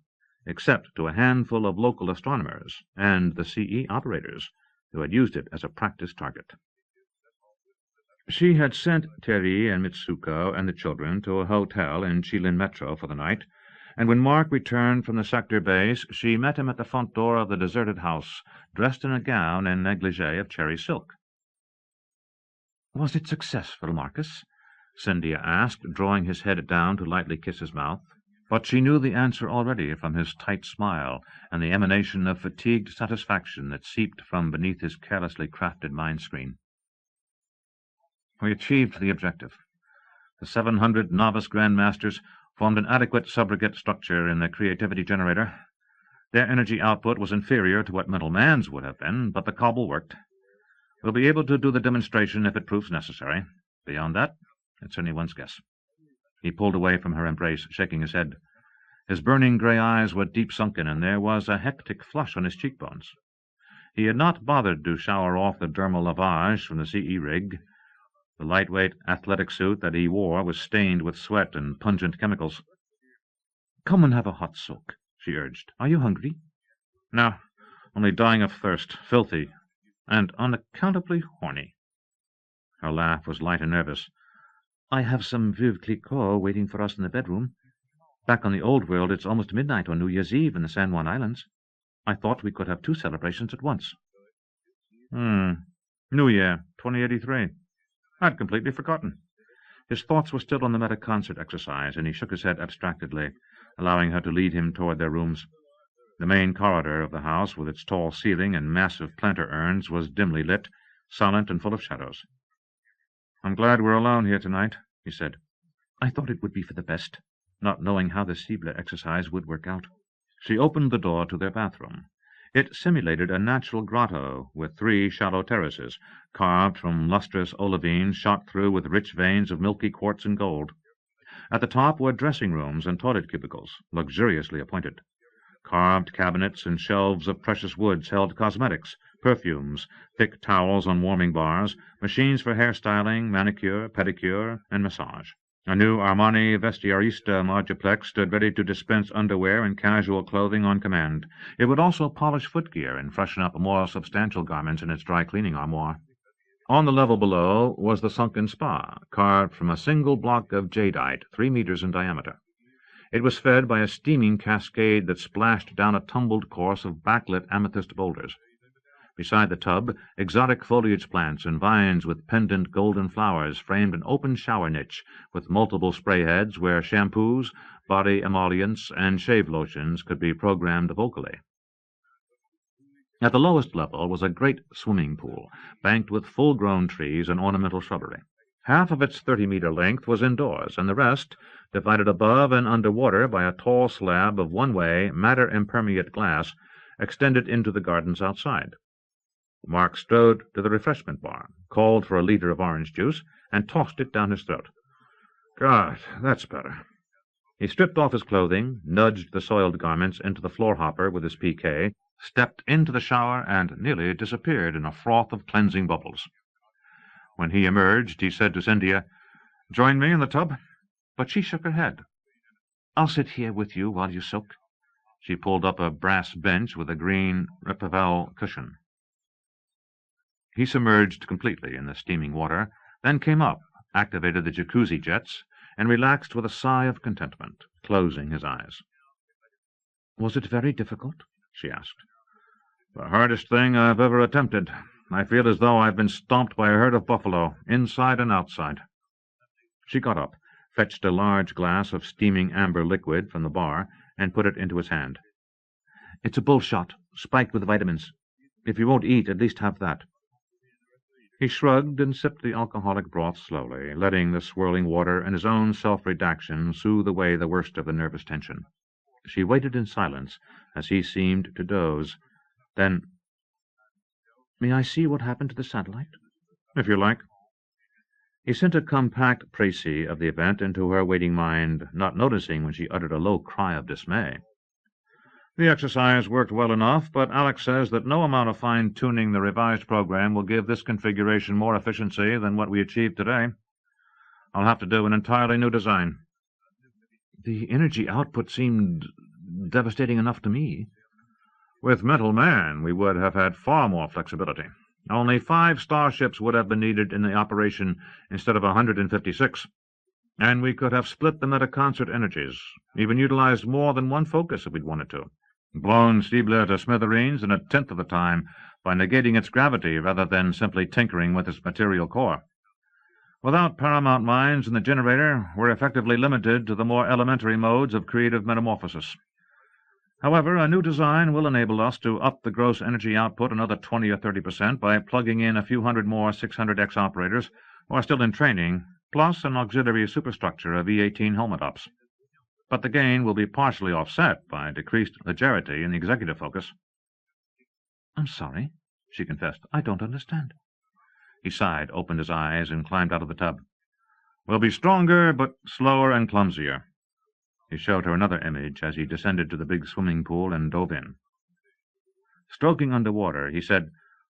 except to a handful of local astronomers and the CE operators, who had used it as a practice target. She had sent Terry and Mitsuko and the children to a hotel in Chilean Metro for the night, and when Mark returned from the sector base, she met him at the front door of the deserted house, dressed in a gown and negligee of cherry silk. "Was it successful, Marcus?" Cynthia asked, drawing his head down to lightly kiss his mouth. But she knew the answer already from his tight smile and the emanation of fatigued satisfaction that seeped from beneath his carelessly crafted mind-screen. "We achieved the objective. The 700 novice grandmasters formed an adequate subrogate structure in the creativity generator. Their energy output was inferior to what Metal Man's would have been, but the cobble worked. We'll be able to do the demonstration if it proves necessary. Beyond that, it's anyone's guess. He pulled away from her embrace, shaking his head. His burning grey eyes were deep sunken, and there was a hectic flush on his cheekbones. He had not bothered to shower off the dermal lavage from the CE rig. The lightweight athletic suit that he wore was stained with sweat and pungent chemicals. "Come and have a hot soak," she urged. "Are you hungry?" "No, only dying of thirst, filthy, and unaccountably horny." Her laugh was light and nervous. "I have some Veuve Clicquot waiting for us in the bedroom. Back on the Old World, it's almost midnight on New Year's Eve in the San Juan Islands. I thought we could have 2 celebrations at once." New Year, 2083. I'd completely forgotten. His thoughts were still on the meta-concert exercise, and he shook his head abstractedly, allowing her to lead him toward their rooms. The main corridor of the house, with its tall ceiling and massive planter urns, was dimly lit, silent and full of shadows. "I'm glad we're alone here tonight," he said. "I thought it would be for the best, not knowing how the Cible exercise would work out." She opened the door to their bathroom. It simulated a natural grotto with 3 shallow terraces, carved from lustrous olivine shot through with rich veins of milky quartz and gold. At the top were dressing rooms and toilet cubicles, luxuriously appointed. Carved cabinets and shelves of precious woods held cosmetics, perfumes, thick towels on warming bars, machines for hairstyling, manicure, pedicure, and massage. A new Armani Vestiarista Margiplex stood ready to dispense underwear and casual clothing on command. It would also polish footgear and freshen up more substantial garments in its dry-cleaning armoire. On the level below was the sunken spa, carved from a single block of jadeite, 3 meters in diameter. It was fed by a steaming cascade that splashed down a tumbled course of backlit amethyst boulders. Beside the tub, exotic foliage plants and vines with pendant golden flowers framed an open shower niche with multiple spray heads where shampoos, body emollients, and shave lotions could be programmed vocally. At the lowest level was a great swimming pool, banked with full-grown trees and ornamental shrubbery. Half of its 30-meter length was indoors, and the rest, divided above and under water by a tall slab of one-way, matter-impermeate glass, extended into the gardens outside. Mark strode to the refreshment bar, called for a liter of orange juice, and tossed it down his throat. "God, that's better." He stripped off his clothing, nudged the soiled garments into the floor hopper with his PK, stepped into the shower, and nearly disappeared in a froth of cleansing bubbles. When he emerged, he said to Cynthia, "Join me in the tub?" But she shook her head. "I'll sit here with you while you soak." She pulled up a brass bench with a green Repavel cushion. He submerged completely in the steaming water, then came up, activated the jacuzzi jets, and relaxed with a sigh of contentment, closing his eyes. "Was it very difficult?" she asked. "The hardest thing I've ever attempted. I feel as though I've been stomped by a herd of buffalo, inside and outside." She got up, fetched a large glass of steaming amber liquid from the bar, and put it into his hand. "It's a bull shot, spiked with vitamins. If you won't eat, at least have that." He shrugged and sipped the alcoholic broth slowly, letting the swirling water and his own self-redaction soothe away the worst of the nervous tension. She waited in silence as he seemed to doze. Then, "May I see what happened to the satellite?" "If you like." He sent a compact précis of the event into her waiting mind, not noticing when she uttered a low cry of dismay. "The exercise worked well enough, but Alex says that no amount of fine-tuning the revised program will give this configuration more efficiency than what we achieved today. I'll have to do an entirely new design." "The energy output seemed devastating enough to me." "With Metal Man, we would have had far more flexibility. Only 5 starships would have been needed in the operation instead of 156. And we could have split the meta-concert energies, even utilized more than one focus if we'd wanted to. Blown Cible to smithereens in 1/10 of the time by negating its gravity rather than simply tinkering with its material core. Without paramount minds in the generator, we're effectively limited to the more elementary modes of creative metamorphosis. However, a new design will enable us to up the gross energy output another 20 or 30% by plugging in a few hundred more 600X operators who are still in training, plus an auxiliary superstructure of E-18 helmet ops. but the gain will be partially offset by decreased legerity in the executive focus. I'm sorry, she confessed. I don't understand. He sighed, opened his eyes, and climbed out of the tub. We'll be stronger, but slower and clumsier. He showed her another image as he descended to the big swimming pool and dove in. Stroking underwater, he said,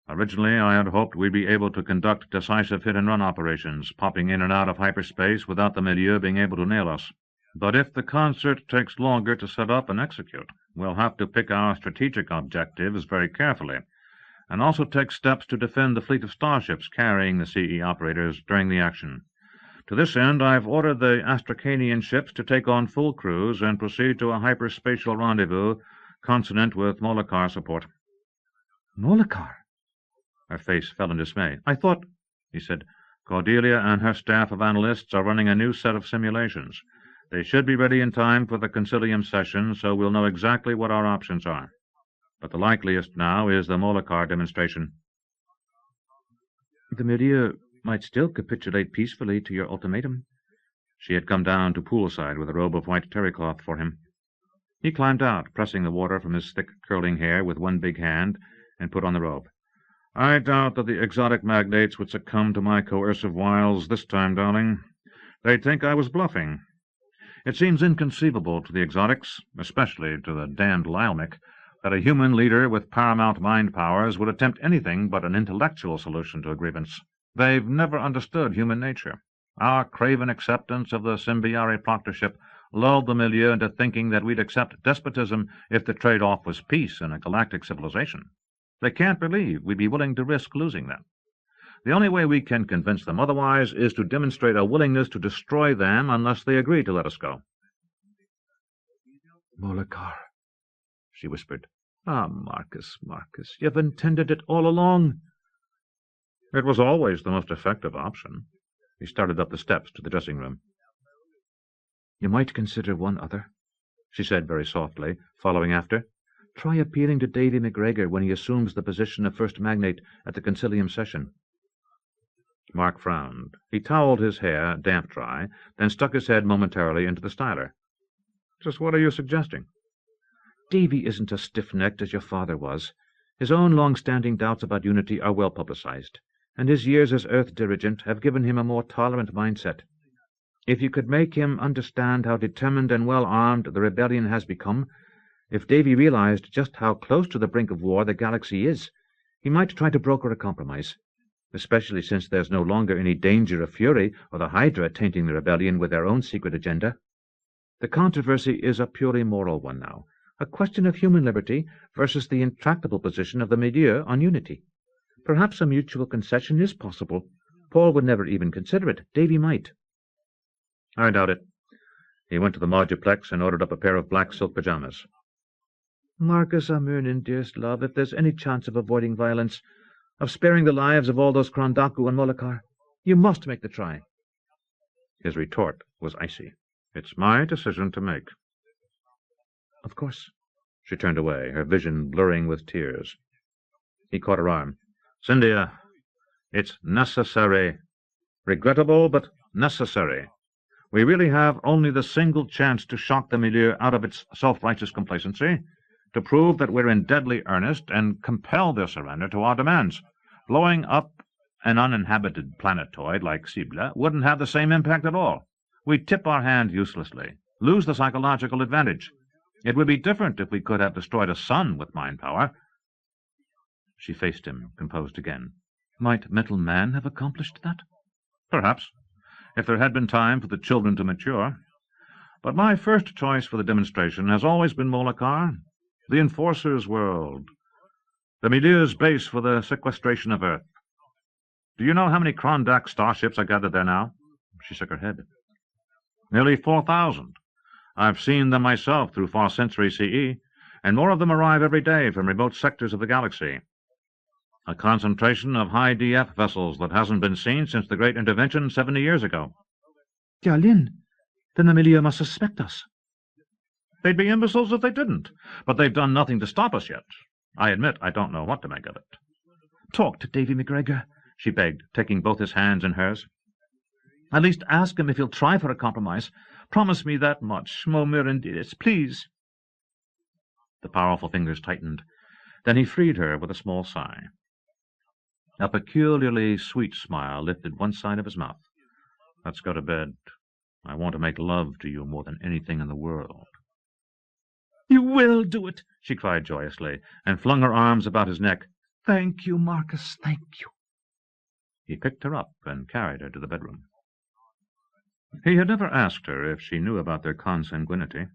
Originally, I had hoped we'd be able to conduct decisive hit-and-run operations, popping in and out of hyperspace without the milieu being able to nail us. But if the concert takes longer to set up and execute, we'll have to pick our strategic objectives very carefully, and also take steps to defend the fleet of starships carrying the CE operators during the action. To this end, I've ordered the Astracanian ships to take on full crews and proceed to a hyperspatial rendezvous consonant with Molokar support. Molokar? Her face fell in dismay. I thought, he said, Cordelia and her staff of analysts are running a new set of simulations. They should be ready in time for the Concilium session, so we'll know exactly what our options are. But the likeliest now is the Molokar demonstration. The milieu might still capitulate peacefully to your ultimatum. She had come down to poolside with a robe of white terrycloth for him. He climbed out, pressing the water from his thick, curling hair with one big hand, and put on the robe. I doubt that the exotic magnates would succumb to my coercive wiles this time, darling. They'd think I was bluffing. It seems inconceivable to the exotics, especially to the damned Lyelmic, that a human leader with paramount mind powers would attempt anything but an intellectual solution to a grievance. They've never understood human nature. Our craven acceptance of the Symbiari proctorship lulled the milieu into thinking that we'd accept despotism if the trade-off was peace in a galactic civilization. They can't believe we'd be willing to risk losing them. The only way we can convince them otherwise is to demonstrate a willingness to destroy them unless they agree to let us go. Molokar, she whispered. Ah, Marcus, you've intended it all along. It was always the most effective option. He started up the steps to the dressing-room. You might consider one other, she said very softly, following after. Try appealing to Davy McGregor when he assumes the position of First Magnate at the Concilium session. Mark frowned. He toweled his hair, damp-dry, then stuck his head momentarily into the styler. Just what are you suggesting? Davy isn't as stiff-necked as your father was. His own long-standing doubts about unity are well publicized, and his years as Earth dirigent have given him a more tolerant mindset. If you could make him understand how determined and well-armed the rebellion has become, if Davy realized just how close to the brink of war the galaxy is, he might try to broker a compromise, especially since there's no longer any danger of Fury or the Hydra tainting the rebellion with their own secret agenda. The controversy is a purely moral one now, a question of human liberty versus the intractable position of the milieu on unity. Perhaps a mutual concession is possible. Paul would never even consider it. Davy might. I doubt it. He went to the Moduplex and ordered up a pair of black silk pajamas. Marcus Amurnin, dearest love, if there's any chance of avoiding violence, of sparing the lives of all those Krondaku and Molokar, you must make the try. His retort was icy. It's my decision to make. Of course. She turned away, her vision blurring with tears. He caught her arm. Cynthia, it's necessary. Regrettable, but necessary. We really have only the single chance to shock the milieu out of its self-righteous complacency, to prove that we're in deadly earnest and compel their surrender to our demands. Blowing up an uninhabited planetoid like Cible wouldn't have the same impact at all. We'd tip our hand uselessly, lose the psychological advantage. It would be different if we could have destroyed a sun with mind power. She faced him, composed again. Might mental man have accomplished that? Perhaps, if there had been time for the children to mature. But my first choice for the demonstration has always been Molokar, the Enforcer's world, the milieu's base for the sequestration of Earth. Do you know how many Krondak starships are gathered there now? She shook her head. Nearly 4,000. I've seen them myself through Far Sensory CE, and more of them arrive every day from remote sectors of the galaxy. A concentration of high DF vessels that hasn't been seen since the Great Intervention 70 years ago. Jialin, then the milieu must suspect us. They'd be imbeciles if they didn't, but they've done nothing to stop us yet. I admit I don't know what to make of it. Talk to Davy McGregor, she begged, taking both his hands in hers. At least ask him if he'll try for a compromise. Promise me that much, Mo Mirandidis, please. The powerful fingers tightened. Then he freed her with a small sigh. A peculiarly sweet smile lifted one side of his mouth. Let's go to bed. I want to make love to you more than anything in the world. You will do it, she cried joyously, and flung her arms about his neck. Thank you, Marcus, thank you. He picked her up and carried her to the bedroom. He had never asked her if she knew about their consanguinity.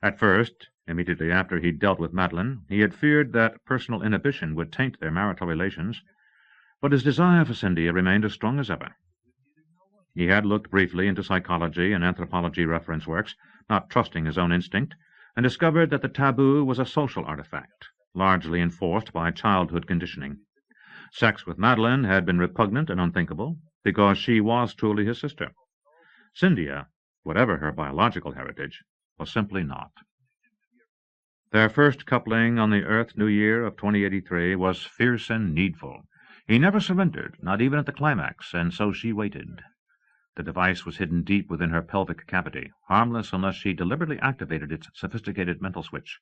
At first, immediately after he'd dealt with Madeline, he had feared that personal inhibition would taint their marital relations, but his desire for Cynthia remained as strong as ever. He had looked briefly into psychology and anthropology reference works, not trusting his own instinct, and discovered that the taboo was a social artifact, largely enforced by childhood conditioning. Sex with Madeline had been repugnant and unthinkable, because she was truly his sister. Cynthia, whatever her biological heritage, was simply not. Their first coupling on the Earth New Year of 2083 was fierce and needful. He never surrendered, not even at the climax, and so she waited. The device was hidden deep within her pelvic cavity, harmless unless she deliberately activated its sophisticated mental switch.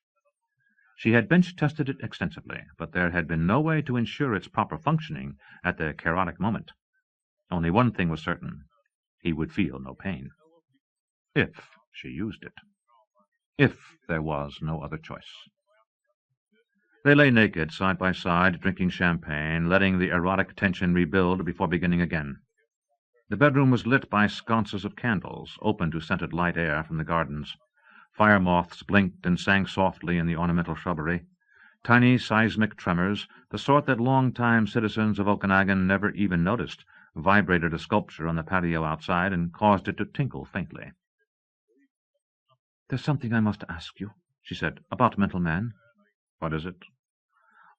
She had bench-tested it extensively, but there had been no way to ensure its proper functioning at the chaotic moment. Only one thing was certain. He would feel no pain. If she used it. If there was no other choice. They lay naked, side by side, drinking champagne, letting the erotic tension rebuild before beginning again. The bedroom was lit by sconces of candles, open to scented light air from the gardens. Fire moths blinked and sang softly in the ornamental shrubbery. Tiny seismic tremors, the sort that long-time citizens of Okanagon never even noticed, vibrated a sculpture on the patio outside and caused it to tinkle faintly. "There's something I must ask you," she said, "about Mental Man." "What is it?"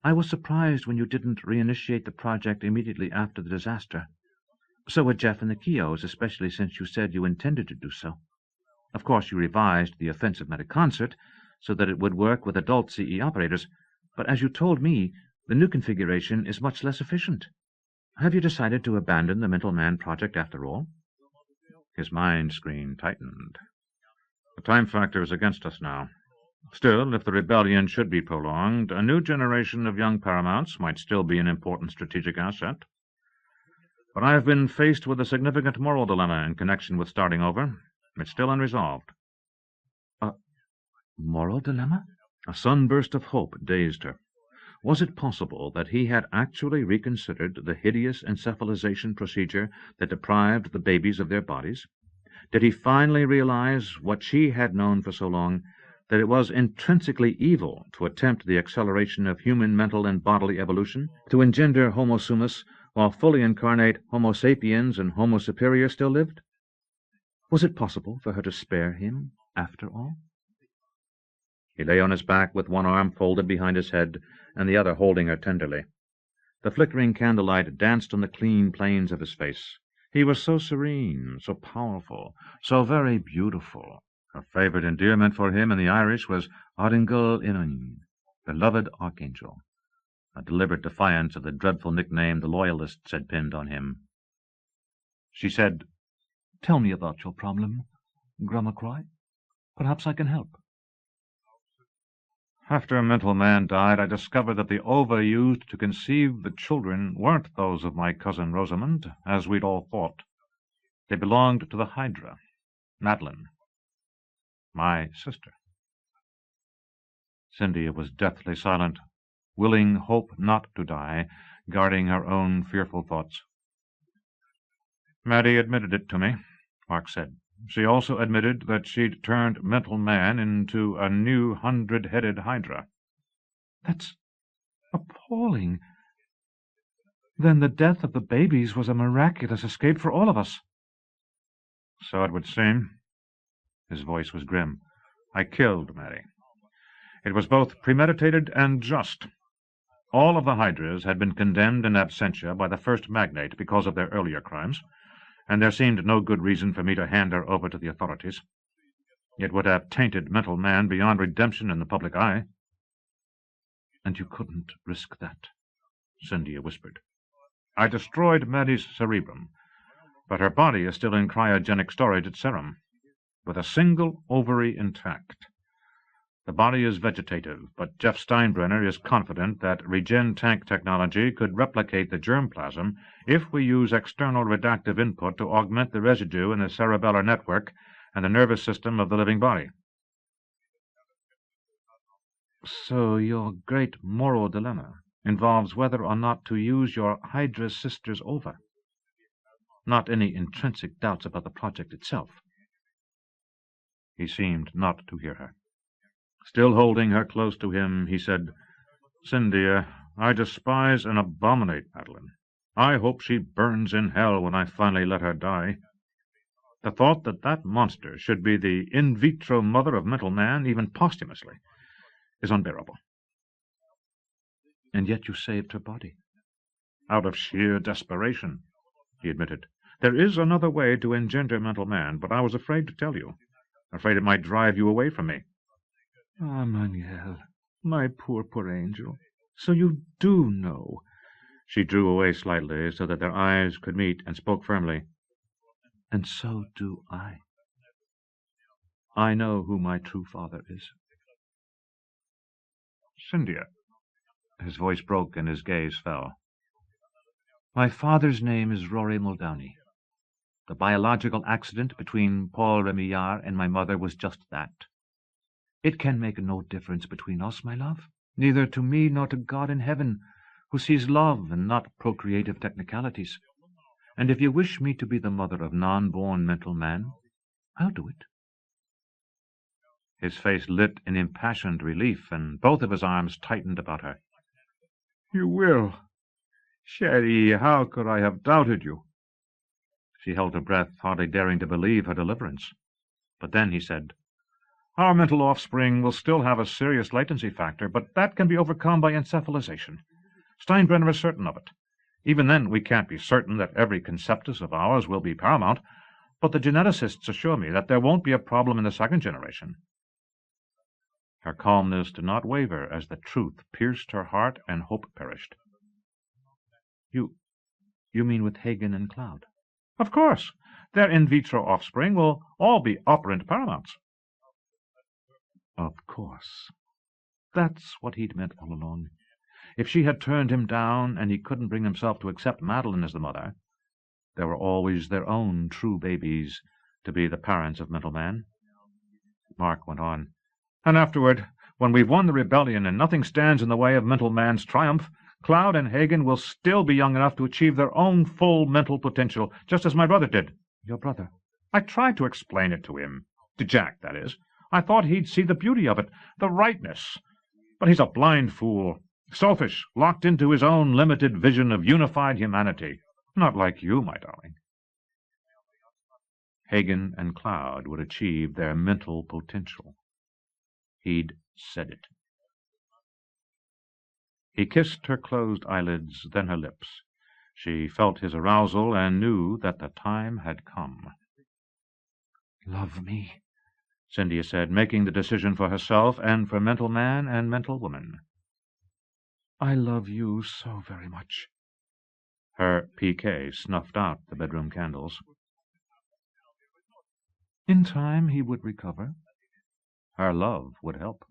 "I was surprised when you didn't reinitiate the project immediately after the disaster. So were Jeff and the Keos, especially since you said you intended to do so. Of course, you revised the offensive metaconcert so that it would work with adult CE operators, but as you told me, the new configuration is much less efficient. Have you decided to abandon the Mental Man project after all?" His mind screen tightened. "The time factor is against us now. Still, if the rebellion should be prolonged, a new generation of young paramounts might still be an important strategic asset. But I have been faced with a significant moral dilemma in connection with starting over. It's still unresolved." "A moral dilemma?" A sunburst of hope dazed her. Was it possible that he had actually reconsidered the hideous encephalization procedure that deprived the babies of their bodies? Did he finally realize what she had known for so long, that it was intrinsically evil to attempt the acceleration of human mental and bodily evolution, to engender Homo sumus, while fully incarnate Homo sapiens and Homo superior still lived? Was it possible for her to spare him, after all? He lay on his back with one arm folded behind his head and the other holding her tenderly. The flickering candlelight danced on the clean planes of his face. He was so serene, so powerful, so very beautiful. Her favorite endearment for him in the Irish was Ardingul Inan, beloved archangel, a deliberate defiance of the dreadful nickname the Loyalists had pinned on him. She said, "Tell me about your problem, Gramacroy. Perhaps I can help." "After Mental Man died, I discovered that the ova used to conceive the children weren't those of my cousin Rosamond, as we'd all thought. They belonged to the Hydra, Madeline, my sister." Cynthia was deathly silent, willing hope not to die, guarding her own fearful thoughts. "Maddie admitted it to me," Mark said. "She also admitted that she'd turned Mental Man into a new 100-headed Hydra." "That's appalling. Then the death of the babies was a miraculous escape for all of us." "So it would seem." His voice was grim. "I killed Maddie. It was both premeditated and just. All of the Hydras had been condemned in absentia by the first magnate because of their earlier crimes, and there seemed no good reason for me to hand her over to the authorities. It would have tainted Mental Man beyond redemption in the public eye." "And you couldn't risk that," Cynthia whispered. "I destroyed Maddie's cerebrum, but her body is still in cryogenic storage at Serum. with a single ovary intact. The body is vegetative, but Jeff Steinbrenner is confident that regen tank technology could replicate the germplasm if we use external redactive input to augment the residue in the cerebellar network and the nervous system of the living body. So your great moral dilemma involves whether or not to use your Hydra sister's ova. Not any intrinsic doubts about the project itself. He seemed not to hear her. Still holding her close to him, he said, Cynthia, I despise and abominate Madeline. I hope she burns in hell when I finally let her die. The thought that that monster should be the in vitro mother of mental man, even posthumously, is unbearable. And yet you saved her body. Out of sheer desperation, he admitted. There is another way to engender mental man, but I was afraid to tell you. Afraid it might drive you away from me. Ah, Manuel, my poor, poor angel. So you do know. She drew away slightly so that their eyes could meet and spoke firmly. And so do I. I know who my true father is. Cynthia. His voice broke and his gaze fell. My father's name is Rory Muldowney. The biological accident between Paul Remillard and my mother was just that. It can make no difference between us, my love, neither to me nor to God in heaven, who sees love and not procreative technicalities. And if you wish me to be the mother of non-born mental man, I'll do it. His face lit in impassioned relief, and both of his arms tightened about her. You will. Chérie, how could I have doubted you? She held her breath, hardly daring to believe her deliverance. But then he said, Our mental offspring will still have a serious latency factor, but that can be overcome by encephalization. Steinbrenner is certain of it. Even then, we can't be certain that every conceptus of ours will be paramount, but the geneticists assure me that there won't be a problem in the second generation. Her calmness did not waver as the truth pierced her heart and hope perished. You mean with Hagen and Cloud? Of course. Their in vitro offspring will all be operant paramounts. Of course. That's what he'd meant all along. If she had turned him down and he couldn't bring himself to accept Madeline as the mother, there were always their own true babies to be the parents of mental man. Mark went on. And afterward, when we've won the rebellion and nothing stands in the way of mental man's triumph, Cloud and Hagen will still be young enough to achieve their own full mental potential, just as my brother did. Your brother? I tried to explain it to him. To Jack, that is. I thought he'd see the beauty of it, the rightness. But he's a blind fool, selfish, locked into his own limited vision of unified humanity. Not like you, my darling. Hagen and Cloud would achieve their mental potential. He'd said it. He kissed her closed eyelids, then her lips. She felt his arousal and knew that the time had come. Love me, Cynthia said, making the decision for herself and for mental man and mental woman. I love you so very much. Her piquet snuffed out the bedroom candles. In time he would recover. Her love would help.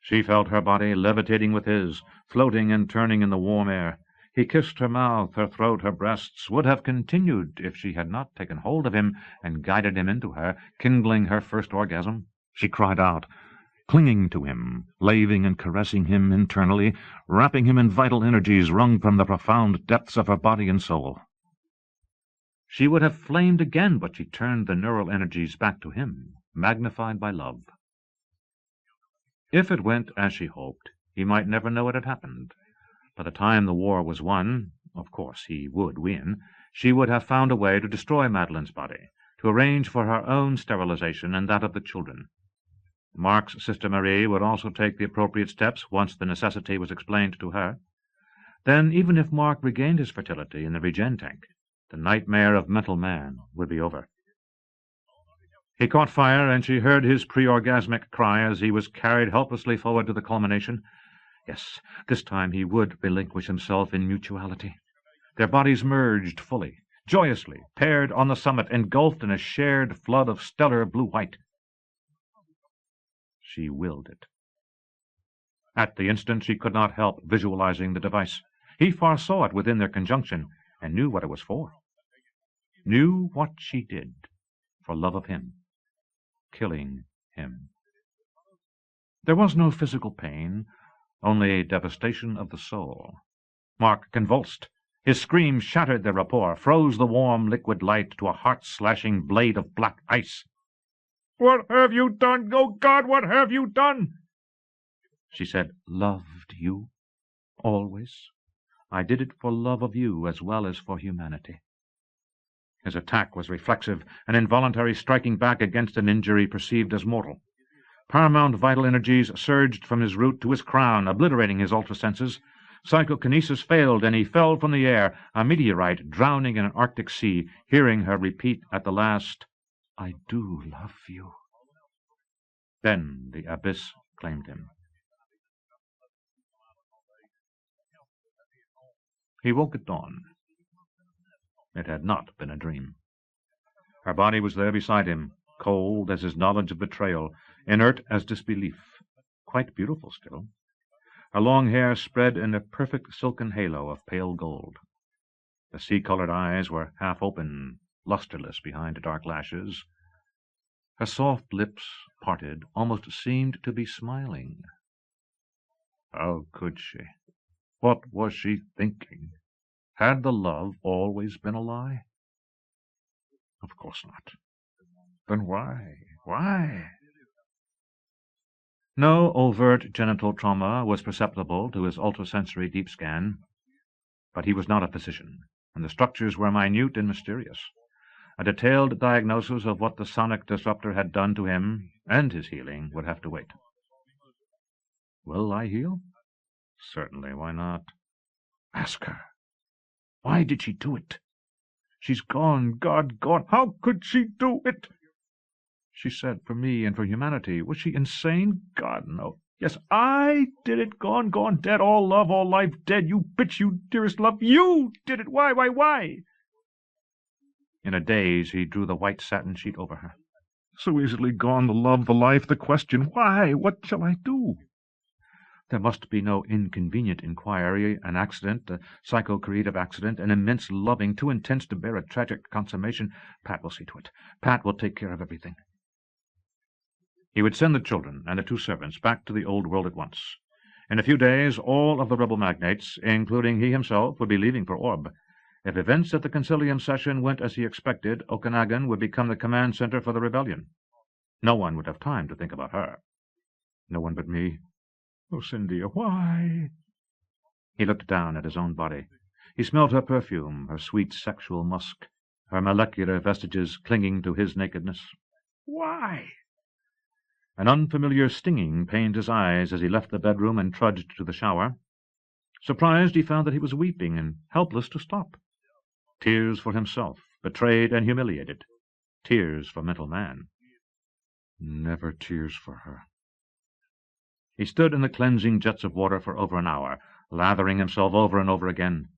She felt her body levitating with his, floating and turning in the warm air. He kissed her mouth, her throat, her breasts, would have continued if she had not taken hold of him and guided him into her, kindling her first orgasm. She cried out, clinging to him, laving and caressing him internally, wrapping him in vital energies wrung from the profound depths of her body and soul. She would have flamed again, but she turned the neural energies back to him, magnified by love. If it went as she hoped, he might never know it had happened. By the time the war was won, of course he would win, she would have found a way to destroy Madeline's body, to arrange for her own sterilization and that of the children. Mark's sister Marie would also take the appropriate steps once the necessity was explained to her. Then, even if Mark regained his fertility in the regen tank, the nightmare of mental man would be over. He caught fire, and she heard his pre-orgasmic cry as he was carried helplessly forward to the culmination. Yes, this time he would relinquish himself in mutuality. Their bodies merged fully, joyously, paired on the summit, engulfed in a shared flood of stellar blue-white. She willed it. At the instant she could not help visualizing the device. He foresaw it within their conjunction, and knew what it was for. Knew what she did for love of him, killing him. There was no physical pain, only devastation of the soul. Mark convulsed. His scream shattered their rapport, froze the warm liquid light to a heart-slashing blade of black ice. "What have you done? Oh, God, what have you done?" She said, "Loved you, always. I did it for love of you as well as for humanity." His attack was reflexive, an involuntary striking back against an injury perceived as mortal. Paramount vital energies surged from his root to his crown, obliterating his ultrasenses. Psychokinesis failed, and he fell from the air, a meteorite drowning in an Arctic sea, hearing her repeat at the last, "I do love you." Then the abyss claimed him. He woke at dawn. It had not been a dream. Her body was there beside him, cold as his knowledge of betrayal, inert as disbelief, quite beautiful still. Her long hair spread in a perfect silken halo of pale gold. The sea-colored eyes were half open, lusterless behind dark lashes. Her soft lips, parted, almost seemed to be smiling. How could she? What was she thinking? Had the love always been a lie? Of course not. Then why? Why? No overt genital trauma was perceptible to his ultrasensory deep scan, but he was not a physician, and the structures were minute and mysterious. A detailed diagnosis of what the sonic disruptor had done to him and his healing would have to wait. Will I heal? Certainly, why not? Ask her. Why did she do it? She's gone, God, gone. How could she do it? She said, for me and for humanity. Was she insane? God, no. Yes, I did it. Gone, dead. All love, all life dead. You bitch, you dearest love. You did it. Why? In a daze, he drew the white satin sheet over her. So easily gone, the love, the life, the question. Why? What shall I do? There must be no inconvenient inquiry, an accident, a psycho-creative accident, an immense loving, too intense to bear a tragic consummation. Pat will see to it. Pat will take care of everything. He would send the children and the 2 servants back to the old world at once. In a few days, all of the rebel magnates, including he himself, would be leaving for Orb. If events at the Concilium session went as he expected, Okanagon would become the command center for the rebellion. No one would have time to think about her. No one but me. Oh, Cynthia, why? He looked down at his own body. He smelled her perfume, her sweet sexual musk, her molecular vestiges clinging to his nakedness. Why? An unfamiliar stinging pained his eyes as he left the bedroom and trudged to the shower. Surprised, he found that he was weeping and helpless to stop. Tears for himself, betrayed and humiliated. Tears for mental man. Never tears for her. He stood in the cleansing jets of water for over an hour, lathering himself over and over again.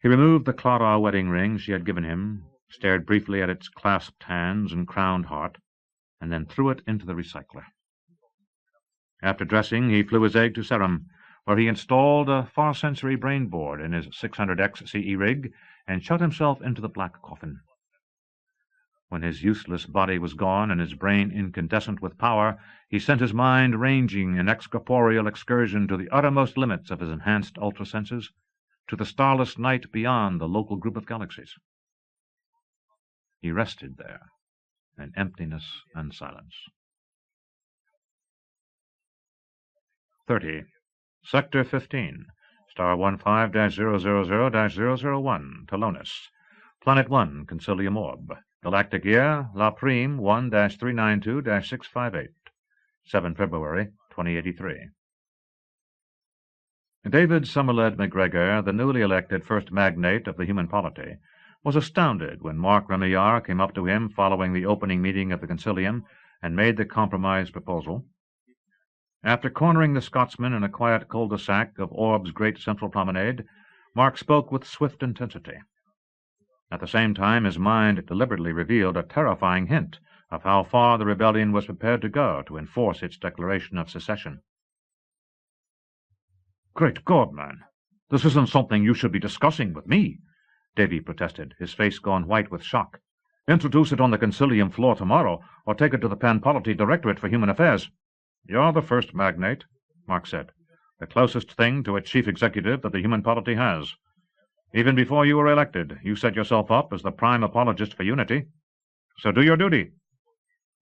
He removed the Clara wedding ring she had given him, stared briefly at its clasped hands and crowned heart, and then threw it into the recycler. After dressing, he flew his egg to Serum, where he installed a far-sensory brain board in his 600X CE rig and shut himself into the black coffin. When his useless body was gone and his brain incandescent with power, he sent his mind ranging in excorporeal excursion to the uttermost limits of his enhanced ultrasenses, to the starless night beyond the local group of galaxies. He rested there in emptiness and silence. 30. Sector 15, Star 15-000-001, Telonis. Planet 1, Concilium Orb. Galactic year, La Prime 1-392-658. 7 February, 2083. David Somerled McGregor, the newly elected first magnate of the human polity, was astounded when Mark Remillard came up to him following the opening meeting of the Concilium and made the compromise proposal. After cornering the Scotsman in a quiet cul-de-sac of Orb's great central promenade, Mark spoke with swift intensity. At the same time, his mind deliberately revealed a terrifying hint of how far the rebellion was prepared to go to enforce its declaration of secession. "Great God, man! This isn't something you should be discussing with me," Davy protested, his face gone white with shock. "Introduce it on the Concilium floor tomorrow, or take it to the Pan-Polity Directorate for Human Affairs." "You're the first magnate," Mark said, "the closest thing to a chief executive that the human polity has. Even before you were elected, you set yourself up as the prime apologist for unity. So do your duty.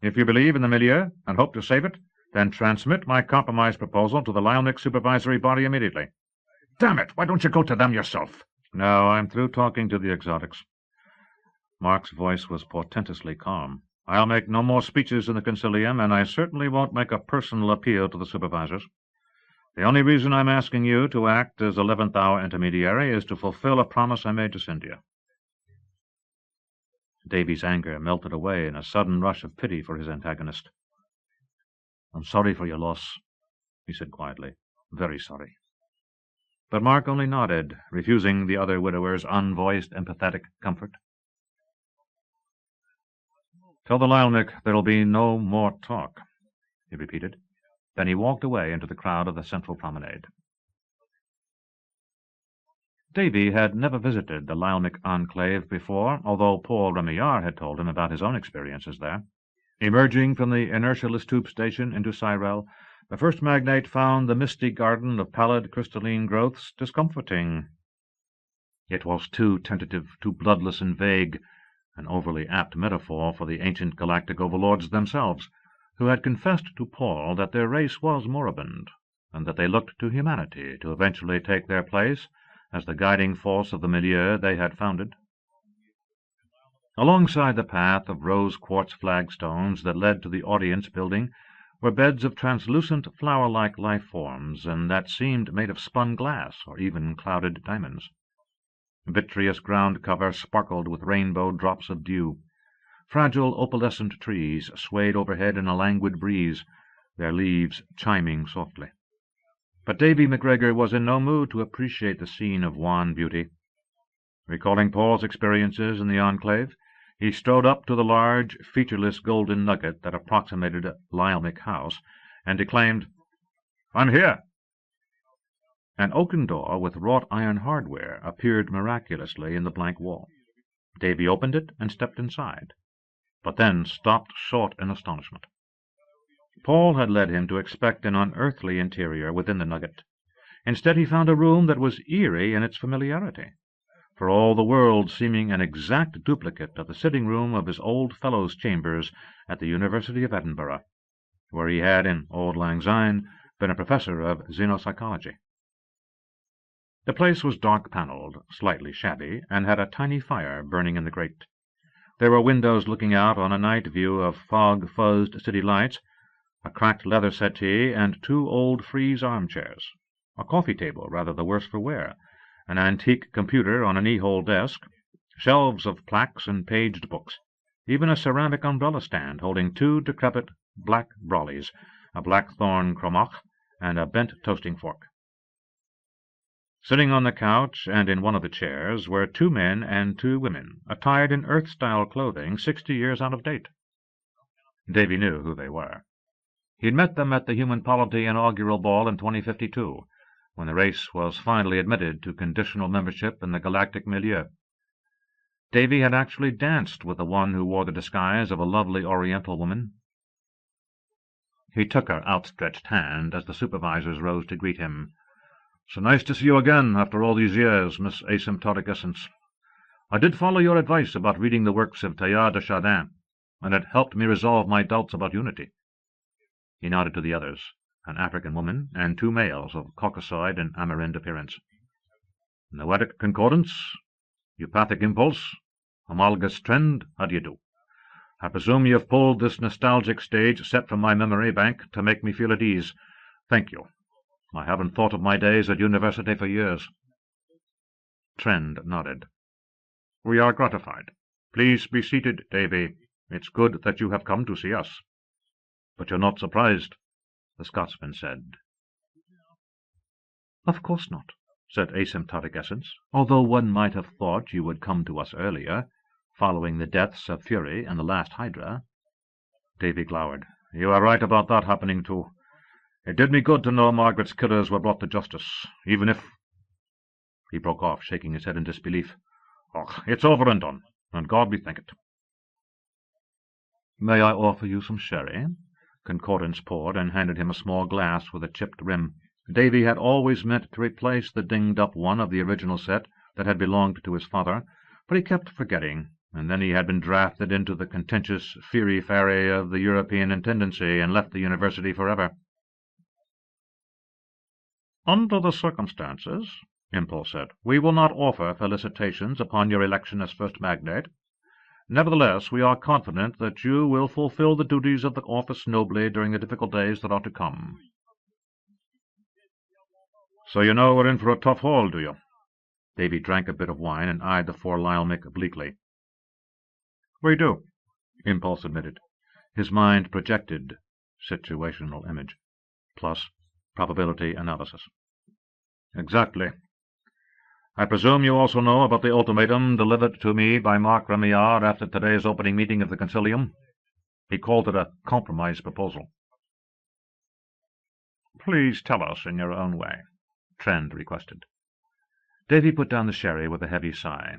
If you believe in the milieu and hope to save it, then transmit my compromise proposal to the Lyelnick Supervisory Body immediately." "Damn it, why don't you go to them yourself?" "No, I'm through talking to the exotics." Mark's voice was portentously calm. "I'll make no more speeches in the Concilium, and I certainly won't make a personal appeal to the supervisors. The only reason I'm asking you to act as 11th-hour intermediary is to fulfill a promise I made to Cynthia." Davy's anger melted away in a sudden rush of pity for his antagonist. "I'm sorry for your loss," he said quietly. "Very sorry." But Mark only nodded, refusing the other widower's unvoiced, empathetic comfort. "Tell the Lyelnick there'll be no more talk," he repeated. Then he walked away into the crowd of the central promenade. Davy had never visited the Lyelnick enclave before, although Paul Remillard had told him about his own experiences there. Emerging from the inertialess tube station into Cyrel, the first magnate found the misty garden of pallid crystalline growths discomforting. It was too tentative, too bloodless and vague, an overly apt metaphor for the ancient galactic overlords themselves, who had confessed to Paul that their race was moribund, and that they looked to humanity to eventually take their place as the guiding force of the milieu they had founded. Alongside the path of rose-quartz flagstones that led to the audience building were beds of translucent flower-like life-forms, and that seemed made of spun glass or even clouded diamonds. Vitreous ground cover sparkled with rainbow drops of dew. Fragile opalescent trees swayed overhead in a languid breeze, their leaves chiming softly. But Davy McGregor was in no mood to appreciate the scene of wan beauty. Recalling Paul's experiences in the enclave, he strode up to the large, featureless golden nugget that approximated a Lyelnick house, and declaimed, "I'm here." An oaken door with wrought iron hardware appeared miraculously in the blank wall. Davy opened it and stepped inside, but then stopped short in astonishment. Paul had led him to expect an unearthly interior within the nugget. Instead he found a room that was eerie in its familiarity, for all the world seeming an exact duplicate of the sitting-room of his old fellow's chambers at the University of Edinburgh, where he had, in Auld Lang Syne, been a professor of xenopsychology. The place was dark-panelled, slightly shabby, and had a tiny fire burning in the grate. There were windows looking out on a night view of fog-fuzzed city lights, a cracked leather settee, and two old frieze armchairs, a coffee table rather the worse for wear, an antique computer on a knee-hole desk, shelves of plaques and paged books, even a ceramic umbrella stand holding two decrepit black brollies, a blackthorn cromach, and a bent toasting fork. Sitting on the couch and in one of the chairs were 2 men and 2 women, attired in Earth-style clothing 60 years out of date. Davy knew who they were. He'd met them at the Human Polity inaugural ball in 2052, when the race was finally admitted to conditional membership in the galactic milieu. Davy had actually danced with the one who wore the disguise of a lovely Oriental woman. He took her outstretched hand as the supervisors rose to greet him. "So nice to see you again after all these years, Miss Asymptotic Essence. I did follow your advice about reading the works of Teilhard de Chardin, and it helped me resolve my doubts about unity." He nodded to the others, an African woman and 2 males of Caucasoid and Amerind appearance. "Noetic concordance, eupathic impulse, homologous trend, how do you do? I presume you have pulled this nostalgic stage set from my memory bank to make me feel at ease. Thank you. I haven't thought of my days at university for years." Trend nodded. "We are gratified. Please be seated, Davy. It's good that you have come to see us." "But you're not surprised," the Scotsman said. "Of course not," said Asymptotic Essence, although one might have thought you would come to us earlier, following the deaths of Fury and the last Hydra. Davy glowered. You are right about that happening, too. It did me good to know Margaret's killers were brought to justice, even if— He broke off, shaking his head in disbelief. Oh, it's over and done, and God be thanked. May I offer you some sherry? Concordance poured and handed him a small glass with a chipped rim. Davy had always meant to replace the dinged-up one of the original set that had belonged to his father, but he kept forgetting, and then he had been drafted into the contentious Fury-Fairy of the European Intendancy and left the university forever. Under the circumstances, Impulse said, we will not offer felicitations upon your election as first magnate. Nevertheless, we are confident that you will fulfill the duties of the office nobly during the difficult days that are to come. So you know we're in for a tough haul, do you? Davy drank a bit of wine and eyed the 4 Lyalmik obliquely. We do, Impulse admitted. His mind projected situational image, plus probability analysis. Exactly. I presume you also know about the ultimatum delivered to me by Mark Remillard after today's opening meeting of the Concilium. He called it a compromise proposal. Please tell us in your own way, Trend requested. Davy put down the sherry with a heavy sigh.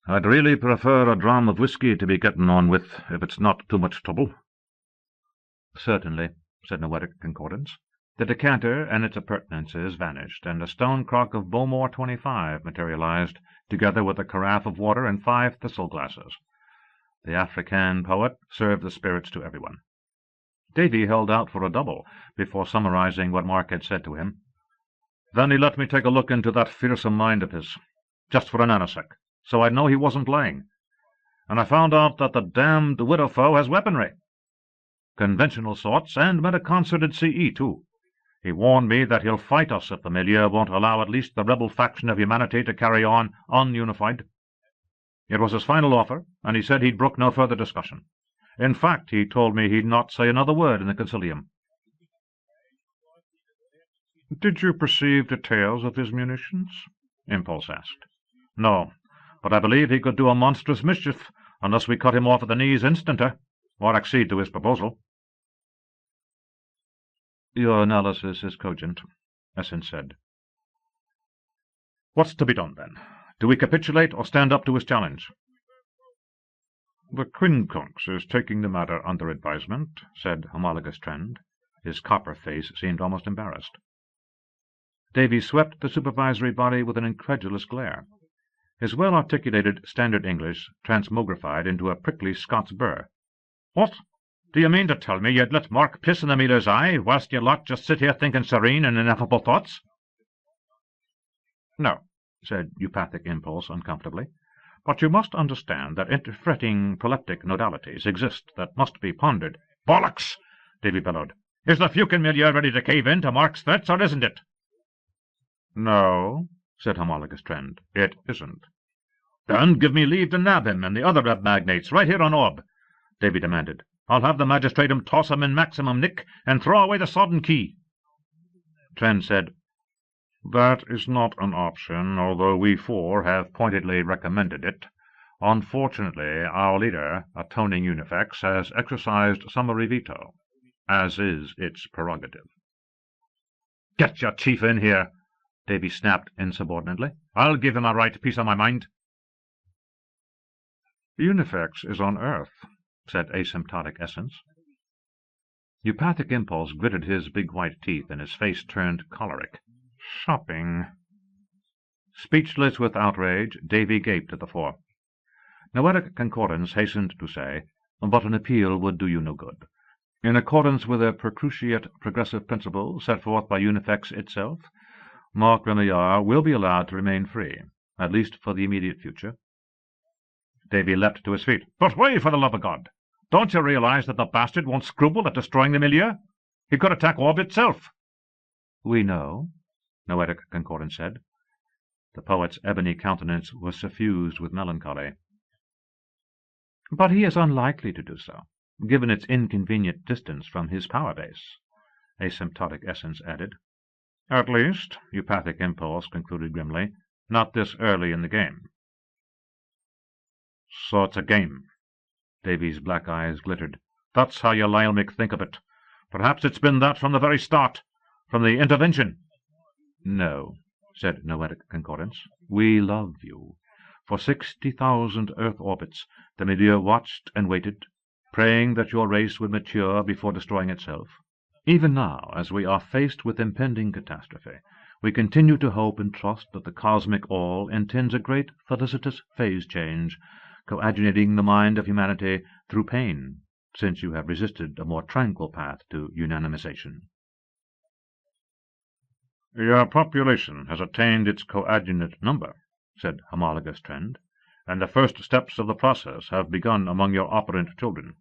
I'd really prefer a dram of whiskey to be getting on with, if it's not too much trouble. Certainly, said Noetic Concordance. The decanter and its appurtenances vanished, and a stone crock of Bowmore 25 materialized, together with a carafe of water and 5 thistle glasses. The African poet served the spirits to everyone. Davy held out for a double before summarizing what Mark had said to him. Then he let me take a look into that fearsome mind of his, just for a nanosec, so I'd know he wasn't lying. And I found out that the damned widow foe has weaponry. Conventional sorts, and met a concerted CE, too. He warned me that he'll fight us if the milieu won't allow at least the rebel faction of humanity to carry on ununified. It was his final offer, and he said he'd brook no further discussion. In fact, he told me he'd not say another word in the Concilium. Did you perceive details of his munitions? Impulse asked. No, but I believe he could do a monstrous mischief unless we cut him off at the knees instanter, or accede to his proposal. Your analysis is cogent, Essence said. What's to be done, then? Do we capitulate or stand up to his challenge? The quincunx is taking the matter under advisement, said Homologous Trend. His copper face seemed almost embarrassed. Davy swept the supervisory body with an incredulous glare. His well-articulated standard English transmogrified into a prickly Scots burr. What? Do you mean to tell me you'd let Mark piss in the Miller's eye, whilst you lot just sit here thinking serene and ineffable thoughts? No, said Eupathic Impulse uncomfortably. But you must understand that interfretting proleptic nodalities exist that must be pondered. Bollocks! Davy bellowed. Is the Fukin milieu ready to cave in to Mark's threats, or isn't it? No, said Homologous Trend, it isn't. Then give me leave to nab him and the other reb magnates right here on Orb, Davy demanded. I'll have the magistratum toss him in maximum nick and throw away the sodden key. Trend said, That is not an option, although we 4 have pointedly recommended it. Unfortunately, our leader, Atoning Unifex, has exercised summary veto, as is its prerogative. Get your chief in here, Davy snapped insubordinately. I'll give him a right piece of my mind. Unifex is on Earth, said Asymptotic Essence. Eupathic Impulse gritted his big white teeth, and his face turned choleric. Shopping. Speechless with outrage, Davy gaped at the 4. Noetic Concordance hastened to say, but an appeal would do you no good. In accordance with a per cruciate progressive principle set forth by Unifex itself, Mark Remillard will be allowed to remain free, at least for the immediate future. Davy leapt to his feet. But why, for the love of God? Don't you realize that the bastard won't scruple at destroying the milieu? He could attack Orb itself. We know, Noetic Concordance said. The poet's ebony countenance was suffused with melancholy. But he is unlikely to do so, given its inconvenient distance from his power base, Asymptotic Essence added. At least, Eupathic Impulse concluded grimly, not this early in the game. So it's a game. Davy's black eyes glittered. That's how you Lyelmic think of it. Perhaps it's been that from the very start, from the intervention. No, said Noetic Concordance. We love you. For 60,000 Earth orbits, the milieu watched and waited, praying that your race would mature before destroying itself. Even now, as we are faced with impending catastrophe, we continue to hope and trust that the cosmic all intends a great felicitous phase change, coagulating the mind of humanity through pain, since you have resisted a more tranquil path to unanimization. Your population has attained its coadjunate number, said Homologous Trend, and the first steps of the process have begun among your operant children.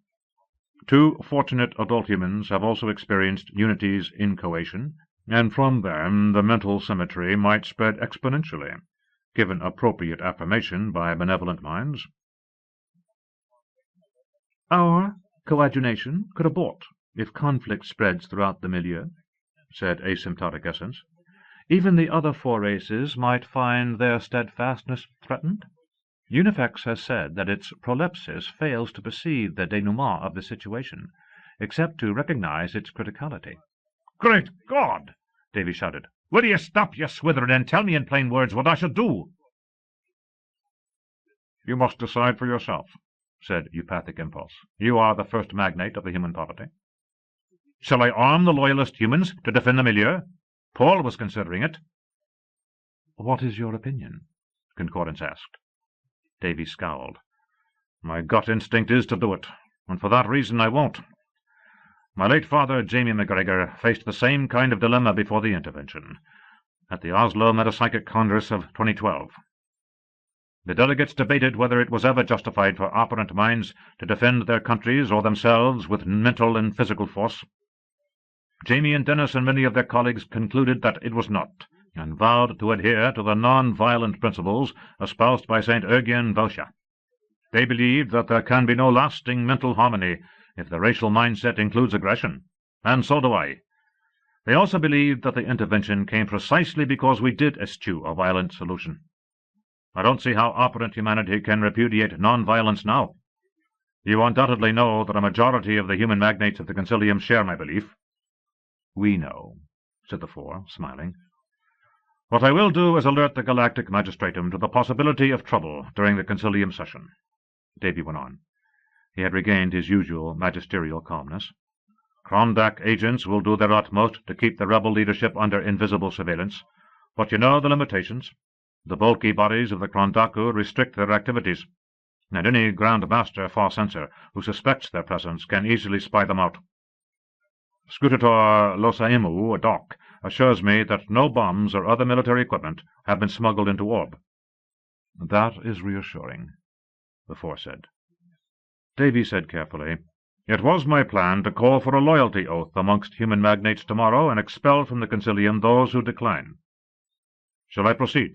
2 fortunate adult humans have also experienced unities in coation, and from them the mental symmetry might spread exponentially, given appropriate affirmation by benevolent minds. Our coadjunation could abort if conflict spreads throughout the milieu, said Asymptotic Essence. Even the other 4 races might find their steadfastness threatened. Unifex has said that its prolepsis fails to perceive the denouement of the situation, except to recognize its criticality. Great God! Davy shouted. Will you stop your swithering and tell me in plain words what I should do? You must decide for yourself, said Eupathic Impulse. You are the first magnate of the human polity. Shall I arm the loyalist humans to defend the milieu? Paul was considering it. What is your opinion? Concordance asked. Davy scowled. My gut instinct is to do it, and for that reason I won't. My late father, Jamie McGregor, faced the same kind of dilemma before the intervention, at the Oslo Metapsychic Congress of 2012. The delegates debated whether it was ever justified for operant minds to defend their countries or themselves with mental and physical force. Jamie and Dennis and many of their colleagues concluded that it was not, and vowed to adhere to the non-violent principles espoused by St. Eugen Vaucha. They believed that there can be no lasting mental harmony if the racial mindset includes aggression, and so do I. They also believed that the intervention came precisely because we did eschew a violent solution. I don't see how operant humanity can repudiate non-violence now. You undoubtedly know that a majority of the human magnates of the Concilium share my belief. We know, said the 4, smiling. What I will do is alert the Galactic Magistratum to the possibility of trouble during the Concilium session, Davy went on. He had regained his usual magisterial calmness. Krondak agents will do their utmost to keep the rebel leadership under invisible surveillance, but you know the limitations. The bulky bodies of the Krondaku restrict their activities, and any Grand Master Far Censor who suspects their presence can easily spy them out. Scutator Losaimu, Doc, assures me that no bombs or other military equipment have been smuggled into Orb. That is reassuring, the 4 said. Davy said carefully, It was my plan to call for a loyalty oath amongst human magnates tomorrow and expel from the Concilium those who decline. Shall I proceed?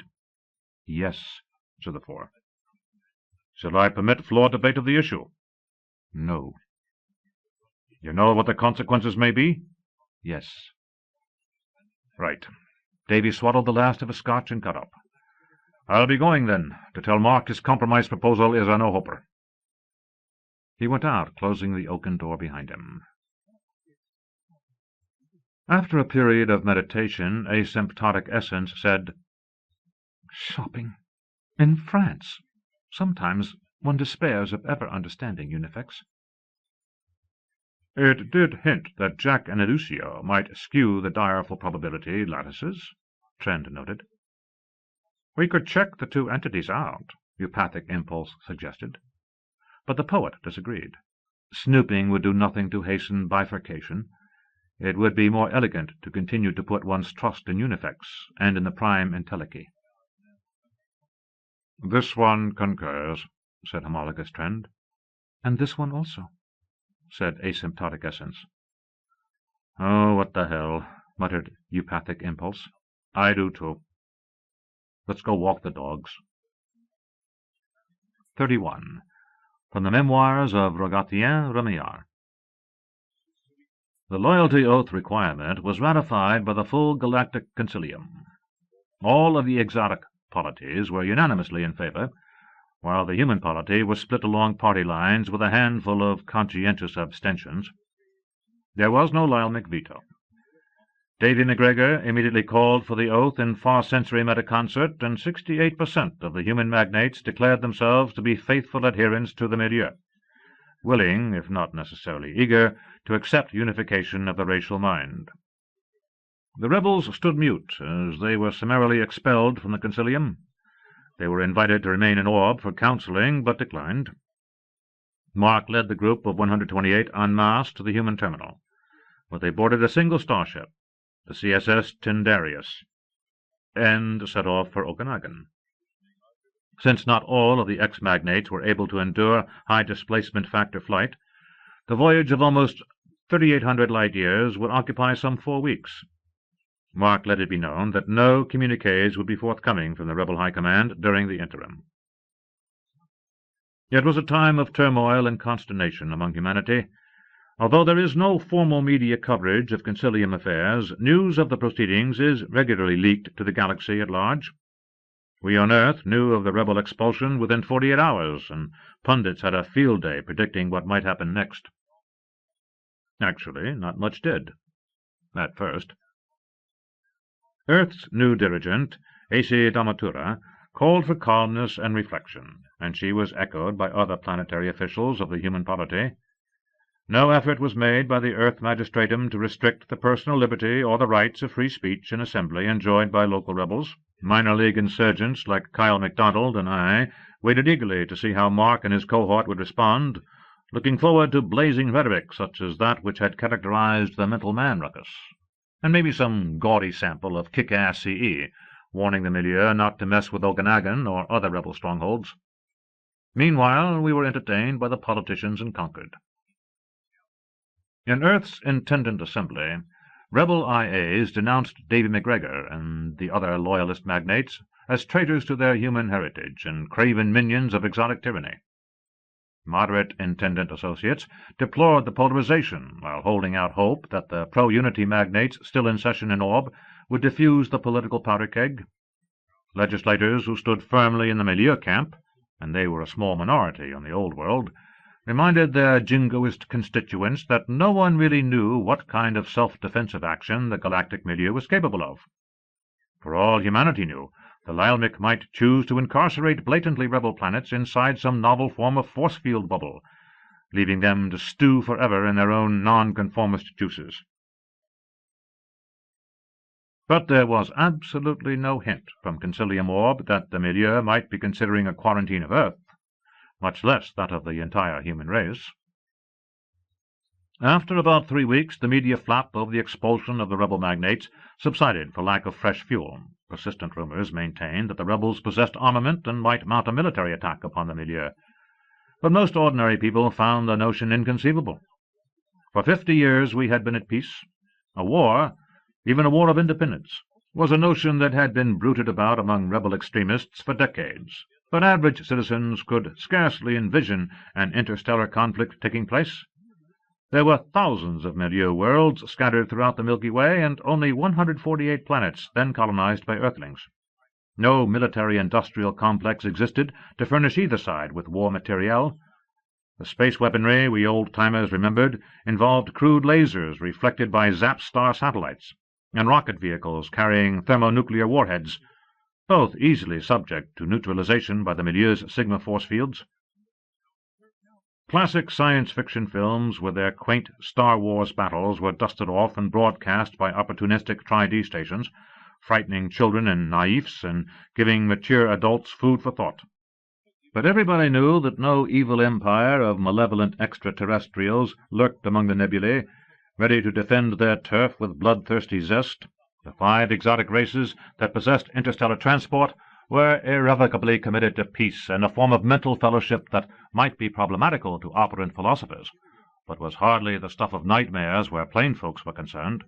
Yes, said the 4. Shall I permit floor debate of the issue? No. You know what the consequences may be? Yes. Right. Davy swallowed the last of his scotch and got up. I'll be going, then, to tell Mark his compromise proposal is a no-hoper. He went out, closing the oaken door behind him. After a period of meditation, Asymptotic Essence said, Shopping. In France. Sometimes one despairs of ever understanding Unifex. It did hint that Jack and Lucio might skew the direful probability lattices, Trend noted. We could check the 2 entities out, Eupathic Impulse suggested. But the poet disagreed. Snooping would do nothing to hasten bifurcation. It would be more elegant to continue to put one's trust in Unifex and in the prime entelechy. This one concurs, said Homologous Trend. And this one also, said Asymptotic Essence. Oh, what the hell, muttered Eupathic Impulse. I do too. Let's go walk the dogs. 31. From the Memoirs of Rogatien, Remillard. The loyalty oath requirement was ratified by the full Galactic Concilium. All of the exotic polities were unanimously in favor, while the human polity was split along party lines with a handful of conscientious abstentions. There was no Lyelmic veto. Davy MacGregor immediately called for the oath in far-sensory metaconcert, and 68% of the human magnates declared themselves to be faithful adherents to the milieu, willing, if not necessarily eager, to accept unification of the racial mind. The rebels stood mute as they were summarily expelled from the Concilium. They were invited to remain in Orb for counseling, but declined. Mark led the group of 128 en masse to the human terminal, where they boarded a single starship, the CSS Tyndareus, and set off for Okanagon. Since not all of the ex-magnates were able to endure high displacement factor flight, the voyage of almost 3,800 light-years would occupy some 4 weeks. Mark let it be known that no communiques would be forthcoming from the rebel high command during the interim. It was a time of turmoil and consternation among humanity. Although there is no formal media coverage of Concilium affairs, news of the proceedings is regularly leaked to the galaxy at large. We on Earth knew of the rebel expulsion within 48 hours, and pundits had a field day predicting what might happen next. Actually, not much did, at first. Earth's new dirigent, AC Damatura, called for calmness and reflection, and she was echoed by other planetary officials of the human polity. No effort was made by the Earth Magistratum to restrict the personal liberty or the rights of free speech and assembly enjoyed by local rebels. Minor league insurgents like Kyle MacDonald and I waited eagerly to see how Mark and his cohort would respond, looking forward to blazing rhetoric such as that which had characterized the Mental Man ruckus, and maybe some gaudy sample of kick-ass CE, warning the milieu not to mess with Okanagon or other rebel strongholds. Meanwhile, we were entertained by the politicians in Concord. In Earth's Intendant Assembly, rebel IAs denounced Davy MacGregor and the other loyalist magnates as traitors to their human heritage and craven minions of exotic tyranny. Moderate Intendant associates deplored the polarization while holding out hope that the pro-unity magnates still in session in Orb would diffuse the political powder keg. Legislators who stood firmly in the milieu camp, and they were a small minority on the Old World, reminded their jingoist constituents that no one really knew what kind of self-defensive action the galactic milieu was capable of. For all humanity knew, the Lyelmic might choose to incarcerate blatantly rebel planets inside some novel form of force field bubble, leaving them to stew forever in their own nonconformist juices. But there was absolutely no hint from Concilium Orb that the milieu might be considering a quarantine of Earth, much less that of the entire human race. After about 3 weeks, the media flap over the expulsion of the rebel magnates subsided for lack of fresh fuel. Persistent rumors maintained that the rebels possessed armament and might mount a military attack upon the milieu. But most ordinary people found the notion inconceivable. For 50 years we had been at peace. A war, even a war of independence, was a notion that had been bruited about among rebel extremists for decades. But average citizens could scarcely envision an interstellar conflict taking place. There were thousands of milieu worlds scattered throughout the Milky Way, and only 148 planets then colonized by Earthlings. No military-industrial complex existed to furnish either side with war materiel. The space weaponry we old-timers remembered involved crude lasers reflected by Zap-Star satellites, and rocket vehicles carrying thermonuclear warheads, both easily subject to neutralization by the milieu's Sigma force fields. Classic science fiction films with their quaint Star Wars battles were dusted off and broadcast by opportunistic Tri-D stations, frightening children and naïfs and giving mature adults food for thought. But everybody knew that no evil empire of malevolent extraterrestrials lurked among the nebulae, ready to defend their turf with bloodthirsty zest. The 5 exotic races that possessed interstellar transport were irrevocably committed to peace and a form of mental fellowship that might be problematical to operant philosophers, but was hardly the stuff of nightmares where plain folks were concerned.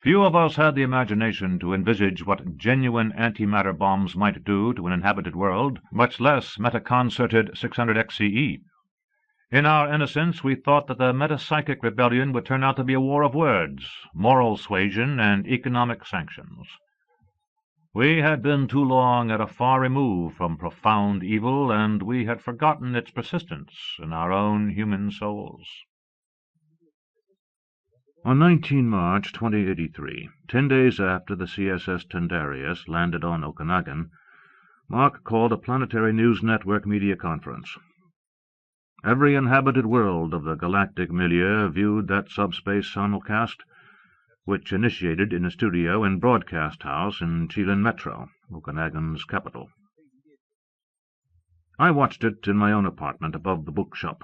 Few of us had the imagination to envisage what genuine antimatter bombs might do to an inhabited world, much less metaconcerted 600 XCE. In our innocence, we thought that the metapsychic rebellion would turn out to be a war of words, moral suasion, and economic sanctions. We had been too long at a far remove from profound evil, and we had forgotten its persistence in our own human souls. On 19 March 2083, 10 days after the CSS Tendarius landed on Okanagon, Mark called a planetary news network media conference. Every inhabited world of the galactic milieu viewed that subspace simulcast, which initiated in a studio and broadcast house in Chelan Metro, Okanagon's capital. I watched it in my own apartment above the bookshop.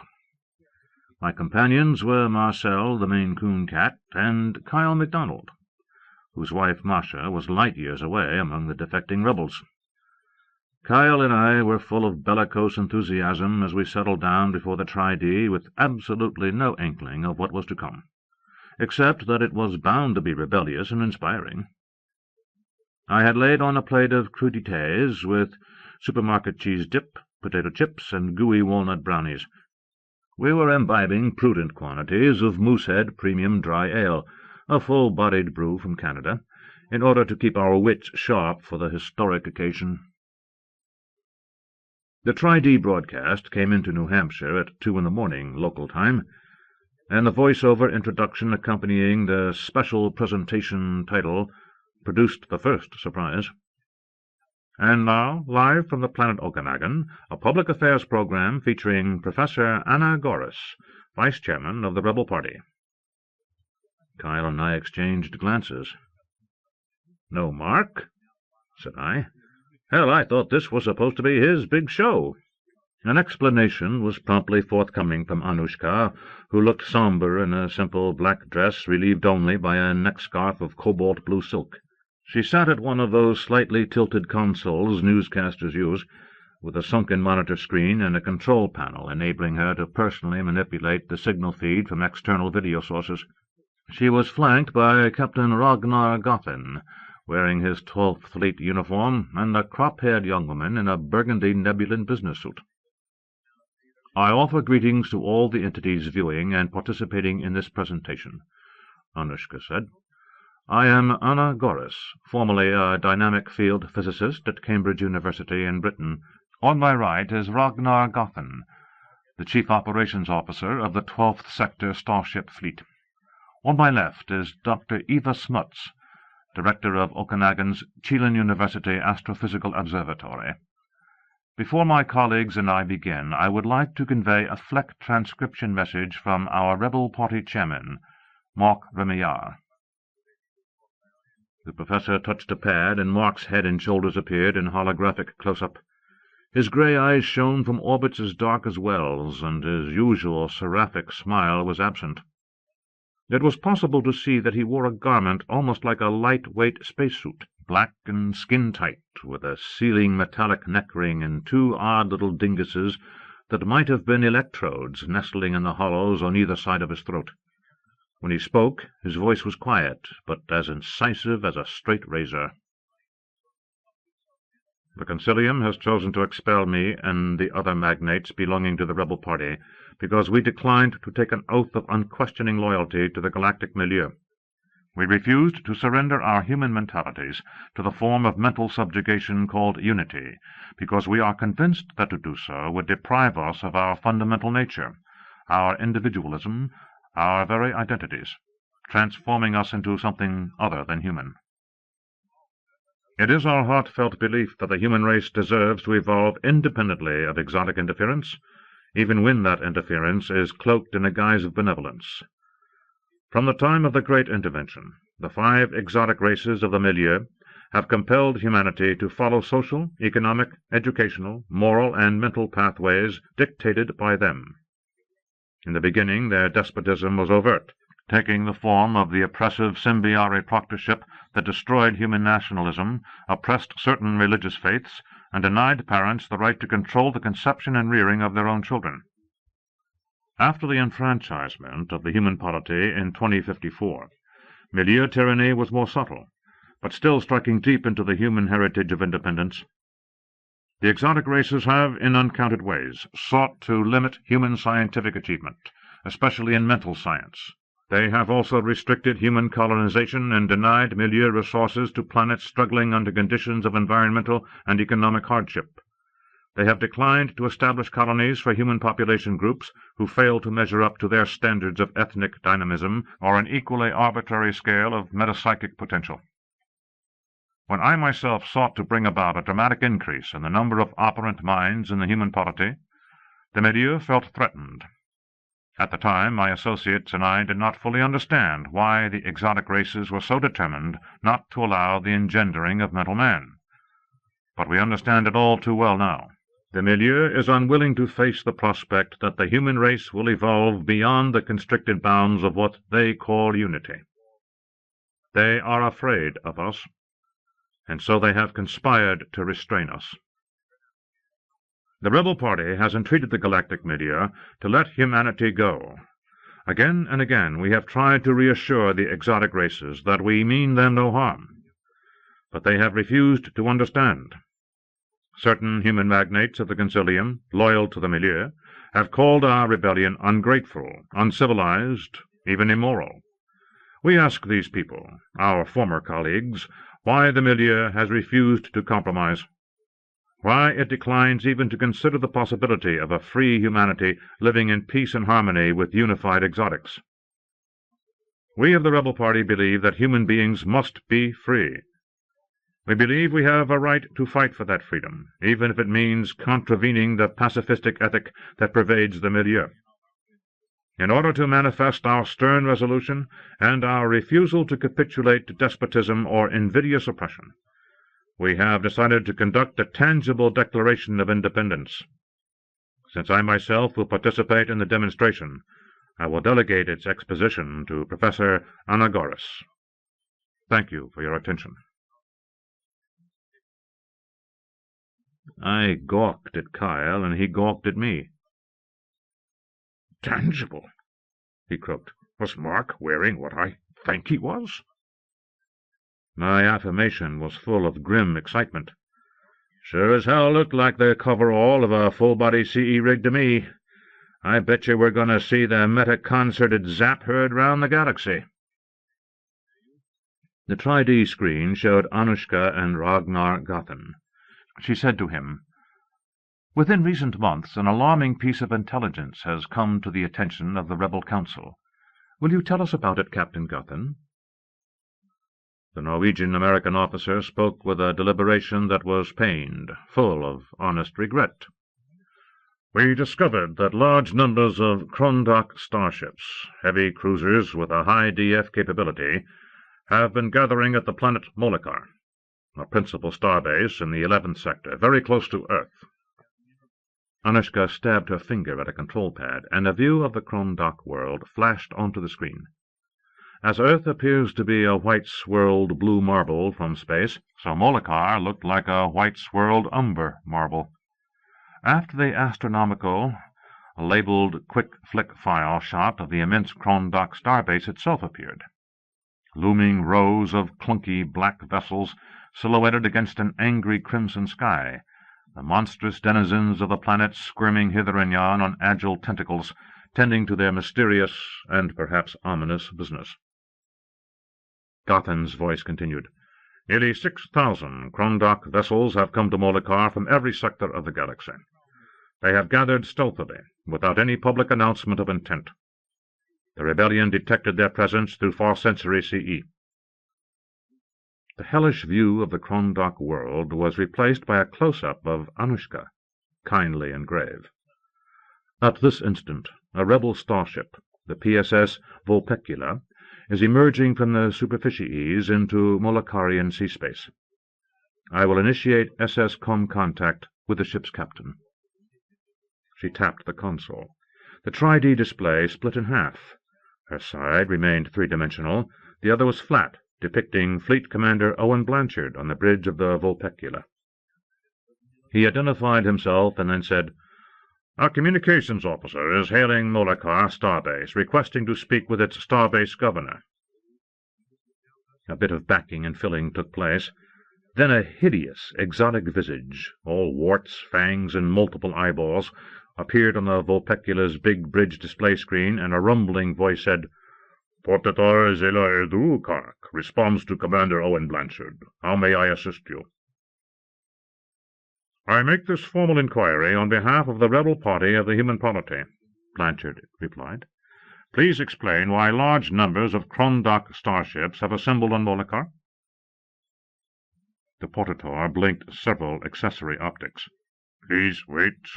My companions were Marcel, the Maine Coon cat, and Kyle MacDonald, whose wife Masha was light years away among the defecting rebels. Kyle and I were full of bellicose enthusiasm as we settled down before the Tri-D with absolutely no inkling of what was to come, except that it was bound to be rebellious and inspiring. I had laid on a plate of crudités with supermarket cheese dip, potato chips, and gooey walnut brownies. We were imbibing prudent quantities of Moosehead Premium Dry Ale, a full-bodied brew from Canada, in order to keep our wits sharp for the historic occasion. The Tri-D broadcast came into New Hampshire at 2 in the morning, local time, and the voice-over introduction accompanying the special presentation title produced the first surprise. And now, live from the planet Okanagon, a public affairs program featuring Professor Anagoras, Vice Chairman of the Rebel Party. Kyle and I exchanged glances. "No Mark?" said I. "Hell, I thought this was supposed to be his big show." An explanation was promptly forthcoming from Anushka, who looked sombre in a simple black dress relieved only by a neck-scarf of cobalt-blue silk. She sat at one of those slightly tilted consoles newscasters use, with a sunken monitor screen and a control panel enabling her to personally manipulate the signal feed from external video sources. She was flanked by Captain Ragnar Goffin, wearing his 12th Fleet uniform, and a crop-haired young woman in a burgundy Nebulan business suit. "I offer greetings to all the entities viewing and participating in this presentation," Anushka said. "I am Anna Goris, formerly a dynamic field physicist at Cambridge University in Britain. On my right is Ragnar Goffin, the Chief Operations Officer of the 12th Sector Starship Fleet. On my left is Dr. Eva Smuts, Director of Okanagon's Chelan University Astrophysical Observatory. Before my colleagues and I begin, I would like to convey a Fleck transcription message from our Rebel Party Chairman, Mark Remillard." The professor touched a pad, and Mark's head and shoulders appeared in holographic close-up. His grey eyes shone from orbits as dark as wells, and his usual seraphic smile was absent. It was possible to see that he wore a garment almost like a light-weight spacesuit, black and skin-tight, with a sealing metallic neck-ring and two odd little dinguses that might have been electrodes nestling in the hollows on either side of his throat. When he spoke, his voice was quiet, but as incisive as a straight razor. "The Concilium has chosen to expel me and the other magnates belonging to the rebel party because we declined to take an oath of unquestioning loyalty to the galactic milieu. We refused to surrender our human mentalities to the form of mental subjugation called unity, because we are convinced that to do so would deprive us of our fundamental nature, our individualism, our very identities, transforming us into something other than human. It is our heartfelt belief that the human race deserves to evolve independently of exotic interference, even when that interference is cloaked in a guise of benevolence. From the time of the Great Intervention, the 5 exotic races of the milieu have compelled humanity to follow social, economic, educational, moral, and mental pathways dictated by them. In the beginning, their despotism was overt, taking the form of the oppressive symbiotic proctorship that destroyed human nationalism, oppressed certain religious faiths, and denied parents the right to control the conception and rearing of their own children. After the enfranchisement of the human polity in 2054, milieu tyranny was more subtle, but still striking deep into the human heritage of independence. The exotic races have, in uncounted ways, sought to limit human scientific achievement, especially in mental science. They have also restricted human colonization and denied milieu resources to planets struggling under conditions of environmental and economic hardship. They have declined to establish colonies for human population groups who fail to measure up to their standards of ethnic dynamism or an equally arbitrary scale of metapsychic potential. When I myself sought to bring about a dramatic increase in the number of operant minds in the human polity, the milieu felt threatened. At the time, my associates and I did not fully understand why the exotic races were so determined not to allow the engendering of mental man. But we understand it all too well now. The milieu is unwilling to face the prospect that the human race will evolve beyond the constricted bounds of what they call unity. They are afraid of us, and so they have conspired to restrain us. The rebel party has entreated the galactic milieu to let humanity go. Again and again we have tried to reassure the exotic races that we mean them no harm, but they have refused to understand. Certain human magnates of the Concilium, loyal to the milieu, have called our rebellion ungrateful, uncivilized, even immoral. We ask these people, our former colleagues, why the milieu has refused to compromise, why it declines even to consider the possibility of a free humanity living in peace and harmony with unified exotics. We of the rebel party believe that human beings must be free. We believe we have a right to fight for that freedom, even if it means contravening the pacifistic ethic that pervades the milieu. In order to manifest our stern resolution and our refusal to capitulate to despotism or invidious oppression, we have decided to conduct a tangible declaration of independence. Since I myself will participate in the demonstration, I will delegate its exposition to Professor Anagoras. Thank you for your attention. I gawked at Kyle, and he gawked at me. Tangible, he croaked. Was Mark wearing what I think he was? My affirmation was full of grim excitement. Sure as hell looked like the coverall of a full-body CE rig to me. I bet you we're going to see the meta-concerted zap heard round the galaxy. The Tri-D screen showed Anushka and Ragnar Gothen. She said to him, "Within recent months an alarming piece of intelligence has come to the attention of the Rebel Council. Will you tell us about it, Captain Gothen?" The Norwegian-American officer spoke with a deliberation that was pained, full of honest regret. We discovered that large numbers of Krondak starships, heavy cruisers with a high DF capability, have been gathering at the planet Molekar, a principal starbase in the 11th sector, very close to Earth. Anushka stabbed her finger at a control pad, and a view of the Krondak world flashed onto the screen. As Earth appears to be a white-swirled blue marble from space, so Molekar looked like a white-swirled umber marble. After the astronomical, labeled quick-flick file shot of the immense Krondak starbase itself appeared. Looming rows of clunky black vessels silhouetted against an angry crimson sky, the monstrous denizens of the planet squirming hither and yon on agile tentacles, tending to their mysterious and perhaps ominous business. Gothen's voice continued. Nearly 6,000 Krondak vessels have come to Molekar from every sector of the galaxy. They have gathered stealthily, without any public announcement of intent. The rebellion detected their presence through 4th century CE. The hellish view of the Krondak world was replaced by a close-up of Anushka, kindly and grave. At this instant, a rebel starship, the PSS Vulpecula, is emerging from the superficies into Molekarian sea space. I will initiate SS-Com contact with the ship's captain. She tapped the console. The Tri-D display split in half. Her side remained three-dimensional, the other was flat, depicting Fleet Commander Owen Blanchard on the bridge of the Vulpecula. He identified himself and then said, "Our communications officer is hailing Molekar Starbase, requesting to speak with its Starbase governor." A bit of backing and filling took place. Then a hideous, exotic visage, all warts, fangs, and multiple eyeballs, appeared on the Vulpecula's big bridge display screen, and a rumbling voice said, "Portator Zela Edu, Kark, responds to Commander Owen Blanchard. How may I assist you?" "I make this formal inquiry on behalf of the rebel party of the human polity," Blanchard replied. "Please explain why large numbers of Krondak starships have assembled on Molokai." The portator blinked several accessory optics. "Please wait."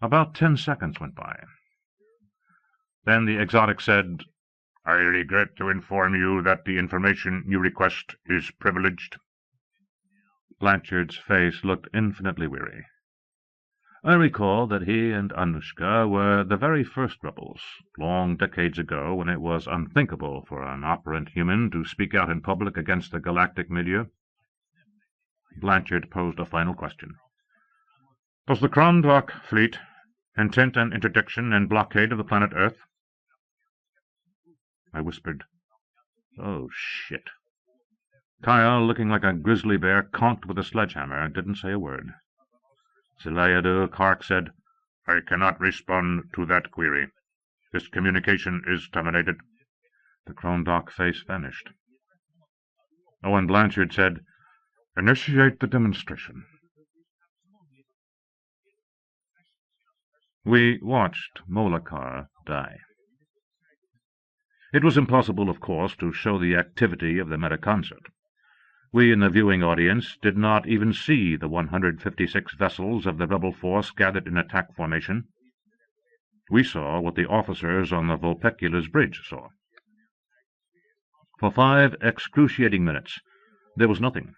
About 10 seconds went by. Then the exotic said, "I regret to inform you that the information you request is privileged." Blanchard's face looked infinitely weary. I recalled that he and Anushka were the very first rebels, long decades ago, when it was unthinkable for an operant human to speak out in public against the galactic milieu. Blanchard posed a final question. "Does the Krondak fleet intend an interdiction and blockade of the planet Earth?" I whispered, "Oh, shit." Kyle, looking like a grizzly bear conked with a sledgehammer, didn't say a word. Zilayadu Kark said, "I cannot respond to that query. This communication is terminated." The Krondak face vanished. Owen Blanchard said, "Initiate the demonstration." We watched Molokar die. It was impossible, of course, to show the activity of the metaconcert. We in the viewing audience did not even see the 156 vessels of the rebel force gathered in attack formation. We saw what the officers on the Vulpecula's bridge saw. For 5 excruciating minutes there was nothing.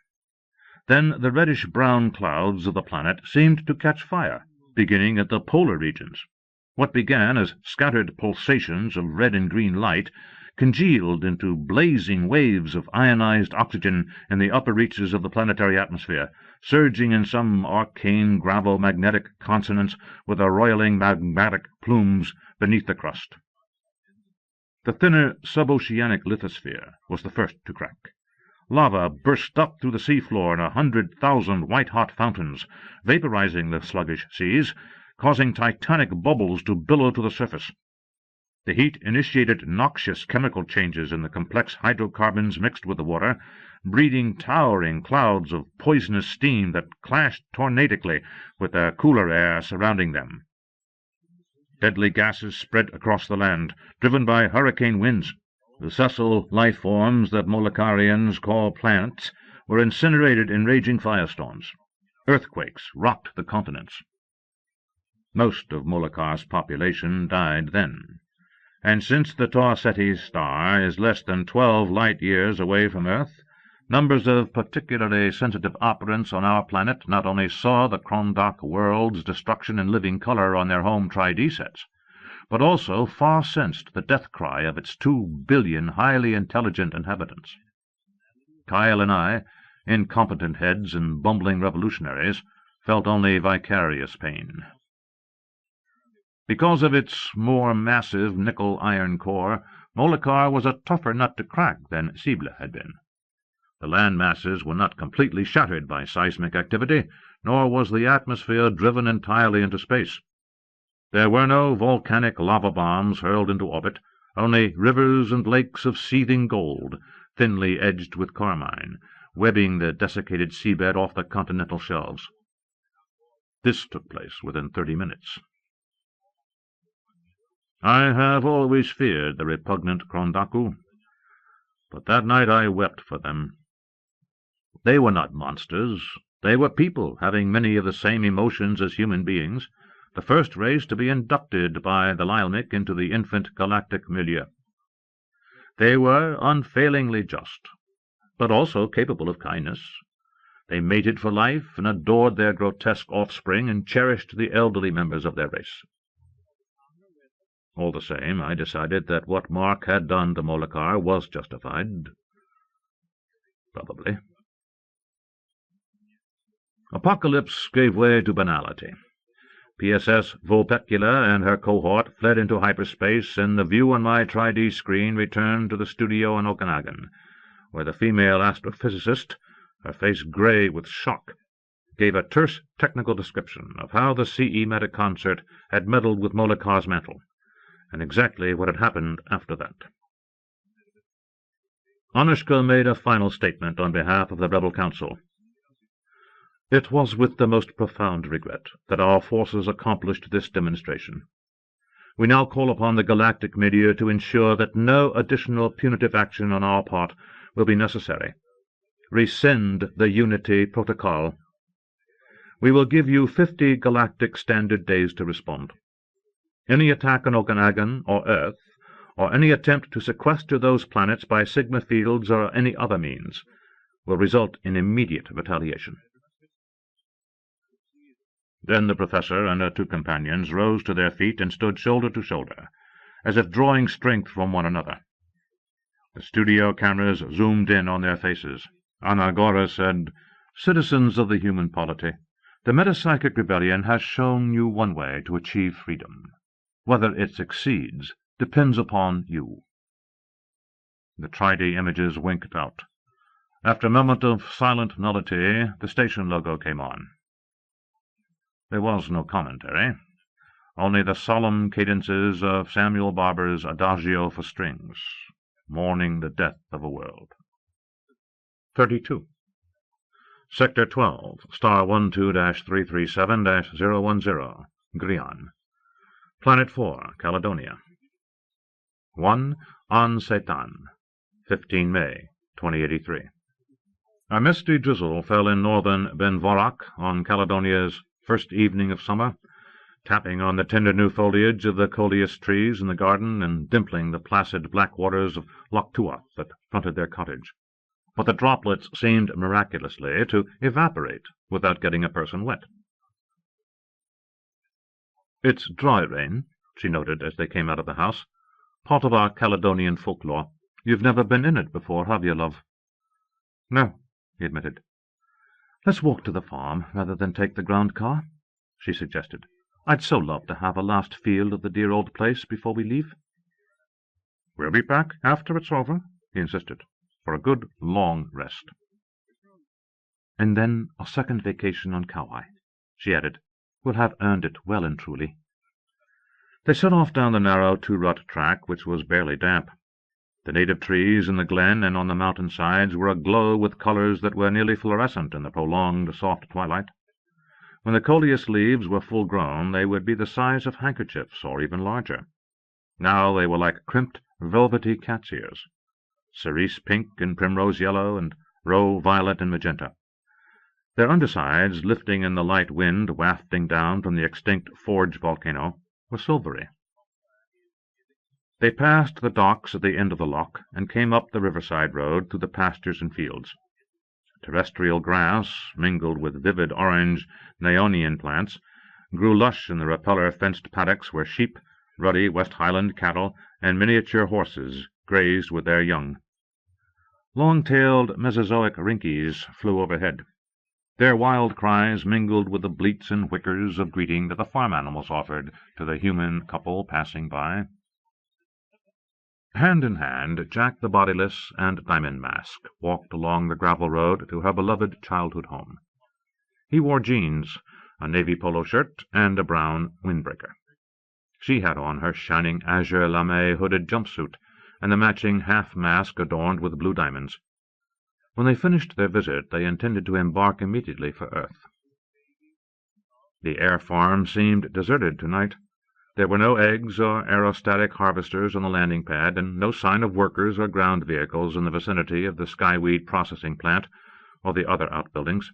Then the reddish-brown clouds of the planet seemed to catch fire, beginning at the polar regions. What began as scattered pulsations of red and green light congealed into blazing waves of ionized oxygen in the upper reaches of the planetary atmosphere, surging in some arcane gravel-magnetic consonance with the roiling magmatic plumes beneath the crust. The thinner suboceanic lithosphere was the first to crack. Lava burst up through the seafloor in 100,000 white-hot fountains, vaporizing the sluggish seas, causing titanic bubbles to billow to the surface. The heat initiated noxious chemical changes in the complex hydrocarbons mixed with the water, breeding towering clouds of poisonous steam that clashed tornadically with the cooler air surrounding them. Deadly gases spread across the land, driven by hurricane winds. The sessile life forms that Molokarians call plants were incinerated in raging firestorms. Earthquakes rocked the continents. Most of Molokar's population died then, and since the Tor Cetes star is less than 12 light-years away from Earth, numbers of particularly sensitive operants on our planet not only saw the Krondak world's destruction in living color on their home Tri-D sets, but also far sensed the death cry of its 2 billion highly intelligent inhabitants. Kyle and I, incompetent heads and bumbling revolutionaries, felt only vicarious pain. Because of its more massive nickel-iron core, Molokar was a tougher nut to crack than Cible had been. The land masses were not completely shattered by seismic activity, nor was the atmosphere driven entirely into space. There were no volcanic lava bombs hurled into orbit, only rivers and lakes of seething gold, thinly edged with carmine, webbing the desiccated seabed off the continental shelves. This took place within 30 minutes. I have always feared the repugnant Krondaku, but that night I wept for them. They were not monsters. They were people, having many of the same emotions as human beings, the first race to be inducted by the Lylmic into the infant galactic milieu. They were unfailingly just, but also capable of kindness. They mated for life and adored their grotesque offspring and cherished the elderly members of their race. All the same, I decided that what Mark had done to Molokar was justified. Probably. Apocalypse gave way to banality. PSS Vulpecula and her cohort fled into hyperspace, and the view on my Tri-D screen returned to the studio in Okanagon, where the female astrophysicist her face grey with shock, gave a terse technical description of how the C.E. Medic concert had meddled with Molokar's mantle, and exactly what had happened after that. Anushka made a final statement on behalf of the rebel council. It was with the most profound regret that our forces accomplished this demonstration. We now call upon the Galactic media to ensure that no additional punitive action on our part will be necessary. Rescind the Unity Protocol. We will give you 50 Galactic Standard days to respond. Any attack on Okanagon or Earth, or any attempt to sequester those planets by Sigma fields or any other means, will result in immediate retaliation. Then the professor and her two companions rose to their feet and stood shoulder to shoulder, as if drawing strength from one another. The studio cameras zoomed in on their faces. Anagora said, "Citizens of the human polity, the metapsychic rebellion has shown you one way to achieve freedom. Whether it succeeds depends upon you." The 3D images winked out. After a moment of silent nullity, the station logo came on. There was no commentary, only the solemn cadences of Samuel Barber's Adagio for strings, mourning the death of a world. 32. Sector 12, star 12-337-010, Grian. Planet 4, Caledonia. 1. On Ceitean, 15 May, 2083. A misty drizzle fell in northern Benvorak on Caledonia's first evening of summer, tapping on the tender new foliage of the coleus trees in the garden and dimpling the placid black waters of Loch Tuath that fronted their cottage. But the droplets seemed miraculously to evaporate without getting a person wet. "It's dry rain," she noted as they came out of the house. "Part of our Caledonian folklore. You've never been in it before, have you, love?" "No," he admitted. "Let's walk to the farm rather than take the ground car," she suggested. "I'd so love to have a last feel of the dear old place before we leave." "We'll be back after it's over," he insisted, "for a good long rest." "And then a second vacation on Kauai," she added. "We'll have earned it well and truly." They set off down the narrow two-rut track, which was barely damp. The native trees in the glen and on the mountain sides were aglow with colours that were nearly fluorescent in the prolonged soft twilight. When the coleus leaves were full-grown, they would be the size of handkerchiefs, or even larger. Now they were like crimped, velvety cat's ears, cerise pink and primrose yellow, and roe violet and magenta. Their undersides, lifting in the light wind wafting down from the extinct Forge volcano, were silvery. They passed the docks at the end of the loch, and came up the riverside road through the pastures and fields. Terrestrial grass, mingled with vivid orange Neonian plants, grew lush in the repeller-fenced paddocks where sheep, ruddy West Highland cattle, and miniature horses grazed with their young. Long-tailed Mesozoic rinkies flew overhead. Their wild cries mingled with the bleats and whickers of greeting that the farm animals offered to the human couple passing by. Hand in hand, Jack the Bodiless and Diamond Mask walked along the gravel road to her beloved childhood home. He wore jeans, a navy polo shirt, and a brown windbreaker. She had on her shining azure lame hooded jumpsuit, and the matching half-mask adorned with blue diamonds. When they finished their visit, they intended to embark immediately for Earth. The air farm seemed deserted tonight. There were no eggs or aerostatic harvesters on the landing pad, and no sign of workers or ground vehicles in the vicinity of the skyweed processing plant or the other outbuildings.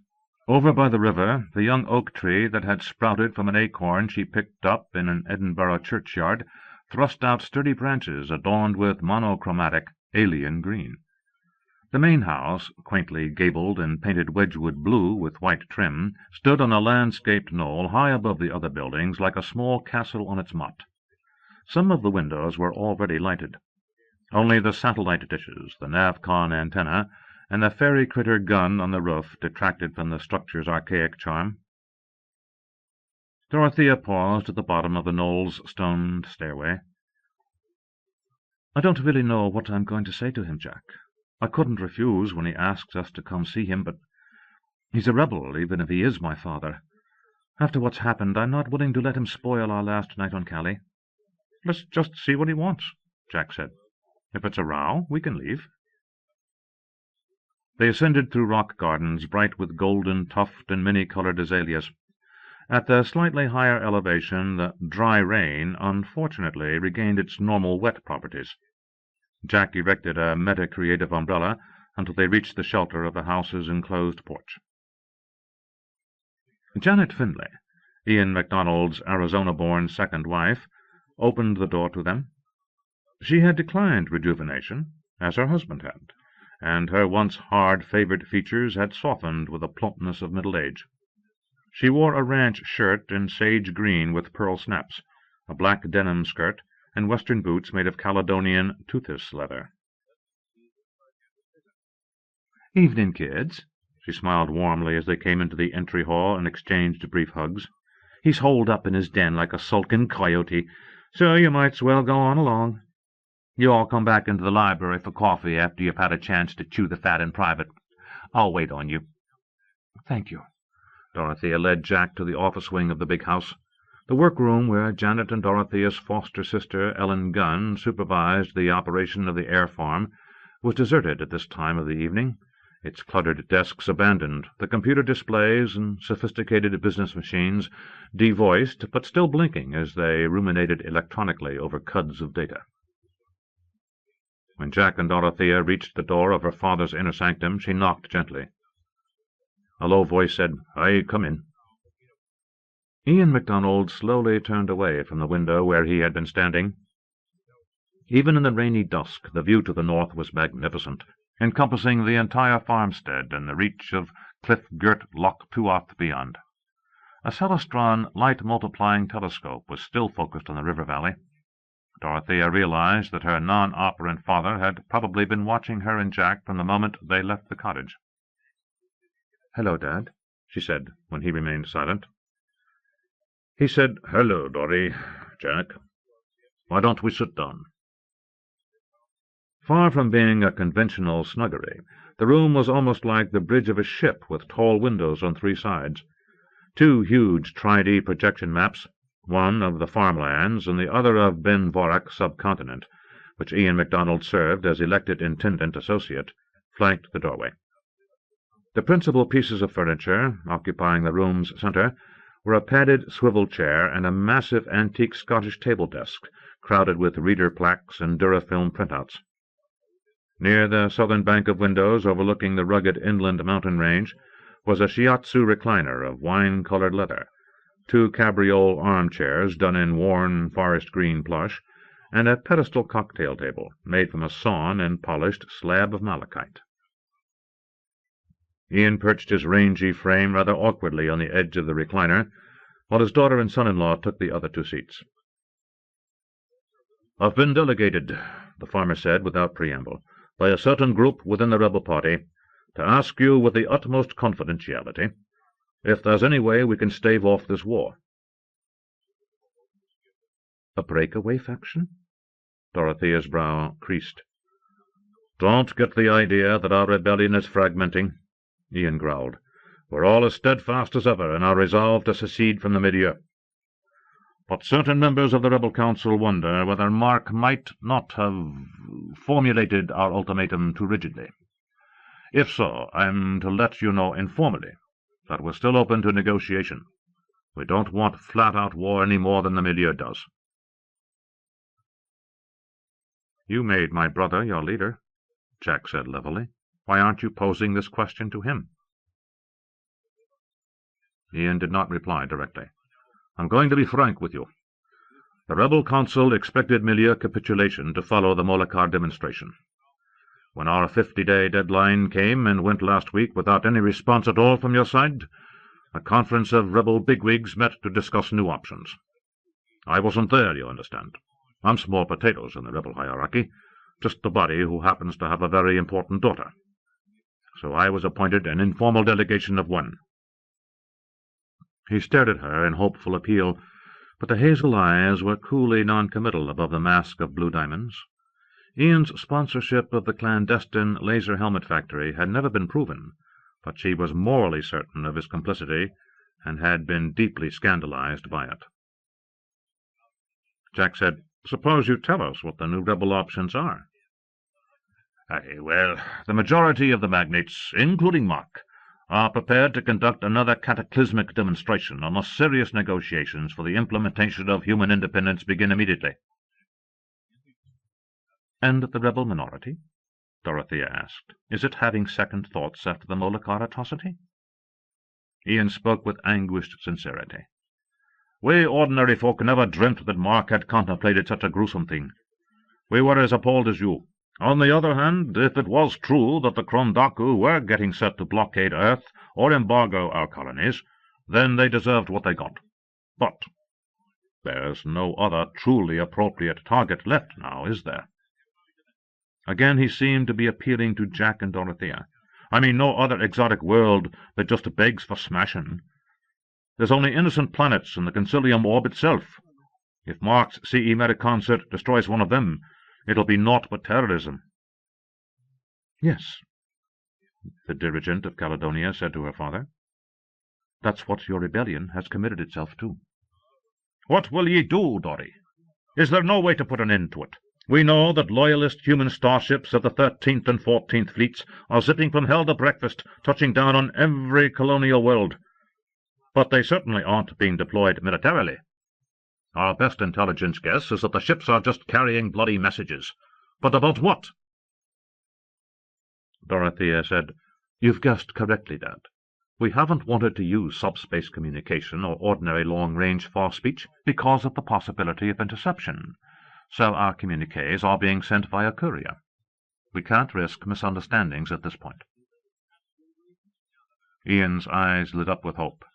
Over by the river, the young oak tree that had sprouted from an acorn she picked up in an Edinburgh churchyard thrust out sturdy branches adorned with monochromatic alien green. The main house, quaintly gabled and painted Wedgwood blue with white trim, stood on a landscaped knoll high above the other buildings like a small castle on its motte. Some of the windows were already lighted. Only the satellite dishes, the Navcon antenna, and the fairy critter gun on the roof detracted from the structure's archaic charm. Dorothea paused at the bottom of the knoll's stoned stairway. "I don't really know what I'm going to say to him, Jack. I couldn't refuse when he asks us to come see him, but He's a rebel, even if he is my father. After what's happened, I'm not willing to let him spoil our last night on Cali." "Let's just see what he wants," Jack said. "If it's a row, we can leave." They ascended through rock gardens bright with golden tuft and many-coloured azaleas. At the slightly higher elevation, the dry rain unfortunately regained its normal wet properties. Jack erected a meta-creative umbrella until they reached the shelter of the house's enclosed porch. Janet Findlay, Ian MacDonald's Arizona-born second wife, opened the door to them. She had declined rejuvenation, as her husband had, and her once hard-favoured features had softened with the plumpness of middle age. She wore a ranch shirt in sage green with pearl snaps, a black denim skirt, and western boots made of Caledonian toothis leather. "Evening, kids." She smiled warmly as they came into the entry hall and exchanged brief hugs. "He's holed up in his den like a sulking coyote, so you might's well go on along. You all come back into the library for coffee after you've had a chance to chew the fat in private. I'll wait on you." "Thank you." Dorothea led Jack to the office wing of the big house. The workroom where Janet and Dorothea's foster sister, Ellen Gunn, supervised the operation of the air farm, was deserted at this time of the evening, its cluttered desks abandoned, the computer displays and sophisticated business machines devoiced but still blinking as they ruminated electronically over cuds of data. When Jack and Dorothea reached the door of her father's inner sanctum, she knocked gently. A low voice said, "Aye, come in." Ian MacDonald slowly turned away from the window where he had been standing. Even in the rainy dusk, the view to the north was magnificent, encompassing the entire farmstead and the reach of cliff-girt Loch Tuath beyond. A Celestron light-multiplying telescope was still focused on the river valley. Dorothea realized that her non-operant father had probably been watching her and Jack from the moment they left the cottage. "Hello, Dad," she said, when he remained silent. He said, "Hello, Dory, Jack. Why don't we sit down?" Far from being a conventional snuggery, the room was almost like the bridge of a ship with tall windows on three sides. Two huge tri-D projection maps, one of the farmlands and the other of Ben Vorak subcontinent, which Ian MacDonald served as elected intendant associate, flanked the doorway. The principal pieces of furniture, occupying the room's centre, were a padded swivel chair and a massive antique Scottish table desk, crowded with reader plaques and Durafilm printouts. Near the southern bank of windows overlooking the rugged inland mountain range was a shiatsu recliner of wine-coloured leather, two cabriole armchairs done in worn forest-green plush, and a pedestal cocktail table made from a sawn and polished slab of malachite. Ian perched his rangy frame rather awkwardly on the edge of the recliner, while his daughter and son-in-law took the other two seats. "I've been delegated," the farmer said without preamble, "by a certain group within the rebel party to ask you with the utmost confidentiality if there's any way we can stave off this war." "A breakaway faction?" Dorothea's brow creased. "Don't get the idea that our rebellion is fragmenting," Ian growled. "We're all as steadfast as ever in our resolve to secede from the milieu. But certain members of the rebel council wonder whether Mark might not have formulated our ultimatum too rigidly. If so, I'm to let you know informally that we're still open to negotiation. We don't want flat-out war any more than the milieu does." "You made my brother your leader," Jack said levelly. "Why aren't you posing this question to him?" Ian did not reply directly. "I'm going to be frank with you. The rebel council expected milieu capitulation to follow the Molokar demonstration. When our 50-day deadline came and went last week without any response at all from your side, a conference of rebel bigwigs met to discuss new options. I wasn't there, you understand. I'm small potatoes in the rebel hierarchy, just the body who happens to have a very important daughter. So I was appointed an informal delegation of one." He stared at her in hopeful appeal, but the hazel eyes were coolly noncommittal above the mask of blue diamonds. Ian's sponsorship of the clandestine laser helmet factory had never been proven, but she was morally certain of his complicity, and had been deeply scandalized by it. Jack said, "Suppose you tell us what the new rebel options are." Well, the majority of the magnates, including Mark, are prepared to conduct another cataclysmic demonstration unless serious negotiations for the implementation of human independence begin immediately. "And the rebel minority?" Dorothea asked. "Is it having second thoughts after the Molokar atrocity?" Ian spoke with anguished sincerity. "We ordinary folk never dreamt that Mark had contemplated such a gruesome thing. We were as appalled as you. On the other hand, if it was true that the Krondaku were getting set to blockade Earth or embargo our colonies, then they deserved what they got. But there's no other truly appropriate target left now, is there?" Again he seemed to be appealing to Jack and Dorothea. "I mean no other exotic world that just begs for smashing. There's only innocent planets in the Concilium orb itself. If Mark's CE concert destroys one of them, it'll be naught but terrorism." "Yes," the dirigent of Caledonia said to her father. "That's what your rebellion has committed itself to." "What will ye do, Dory? Is there no way to put an end to it? We know that loyalist human starships of the 13th and 14th fleets are zipping from hell to breakfast, touching down on every colonial world. But they certainly aren't being deployed militarily. Our best intelligence guess is that the ships are just carrying bloody messages. But about what?" Dorothea said, "You've guessed correctly, Dad. We haven't wanted to use subspace communication or ordinary long-range far speech because of the possibility of interception, so our communiques are being sent via courier. We can't risk misunderstandings at this point." Ian's eyes lit up with hope.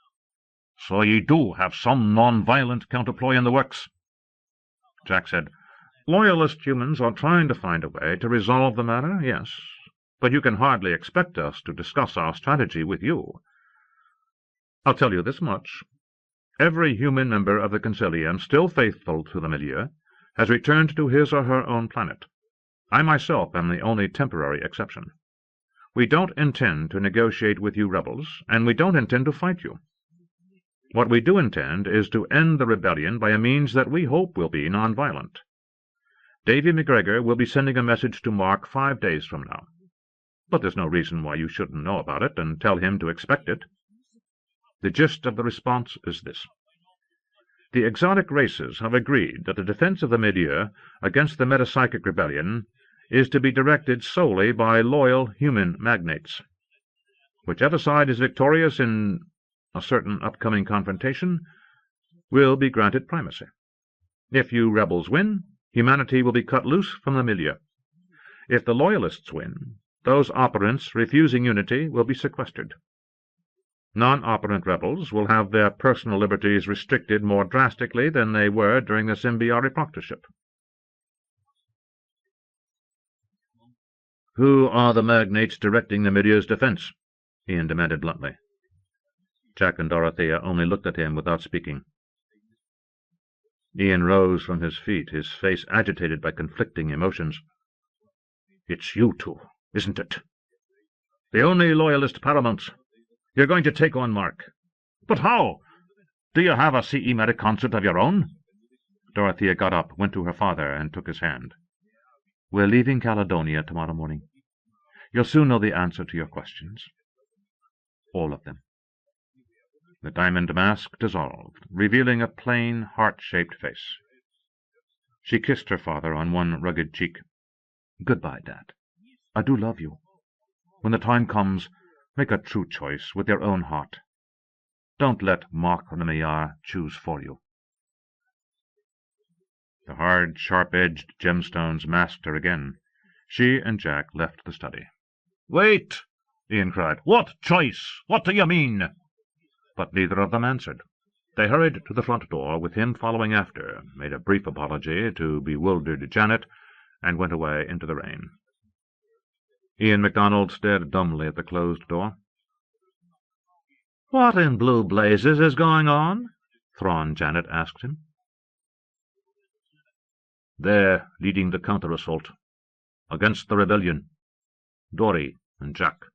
"So ye do have some non-violent counterploy in the works?" Jack said, "Loyalist humans are trying to find a way to resolve the matter, yes, but you can hardly expect us to discuss our strategy with you. I'll tell you this much. Every human member of the Concilium, still faithful to the milieu, has returned to his or her own planet. I myself am the only temporary exception. We don't intend to negotiate with you rebels, and we don't intend to fight you. What we do intend is to end the rebellion by a means that we hope will be non-violent. Davy McGregor will be sending a message to Mark 5 days from now. But there's no reason why you shouldn't know about it and tell him to expect it. The gist of the response is this. The exotic races have agreed that the defense of the milieu against the metapsychic rebellion is to be directed solely by loyal human magnates. Whichever side is victorious in a certain upcoming confrontation will be granted primacy. If you rebels win, humanity will be cut loose from the milieu. If the loyalists win, those operants refusing unity will be sequestered. Non-operant rebels will have their personal liberties restricted more drastically than they were during the Symbiari proctorship." "Who are the magnates directing the milieu's defense?" Ian demanded bluntly. Jack and Dorothea only looked at him without speaking. Ian rose from his feet, his face agitated by conflicting emotions. "It's you two, isn't it? The only loyalist paramounts. You're going to take on Mark. But how? Do you have a CE concert of your own?" Dorothea got up, went to her father, and took his hand. "We're leaving Caledonia tomorrow morning. You'll soon know the answer to your questions. All of them." The diamond mask dissolved, revealing a plain, heart-shaped face. She kissed her father on one rugged cheek. "Goodbye, Dad. I do love you. When the time comes, make a true choice with your own heart. Don't let Mark Remillard choose for you." The hard, sharp-edged gemstones masked her again. She and Jack left the study. "Wait!" Ian cried. "What choice? What do you mean?" But neither of them answered. They hurried to the front door, with him following after, made a brief apology to bewildered Janet, and went away into the rain. Ian MacDonald stared dumbly at the closed door. "What in blue blazes is going on?" Thrawn Janet asked him. "They're leading the counter-assault. Against the rebellion. Dory and Jack."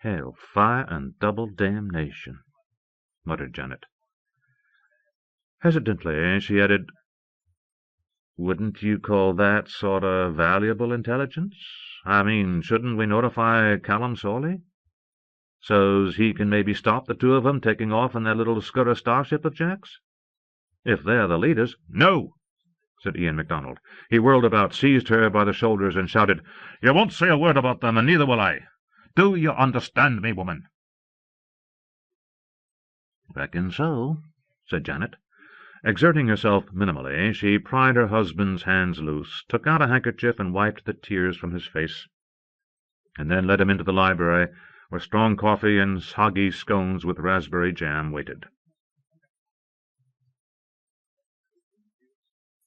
"Hell, fire, and double damnation," muttered Janet. Hesitantly, she added, "Wouldn't you call that sort of valuable intelligence? I mean, shouldn't we notify Callum Sawley? So's he can maybe stop the two of 'em taking off in their little scurra starship of Jack's? If they're the leaders—" "No!" said Ian MacDonald. He whirled about, seized her by the shoulders, and shouted, "You won't say a word about them, and neither will I. Do you understand me, woman?" "Reckon so," said Janet. Exerting herself minimally, she pried her husband's hands loose, took out a handkerchief and wiped the tears from his face, and then led him into the library, where strong coffee and soggy scones with raspberry jam waited.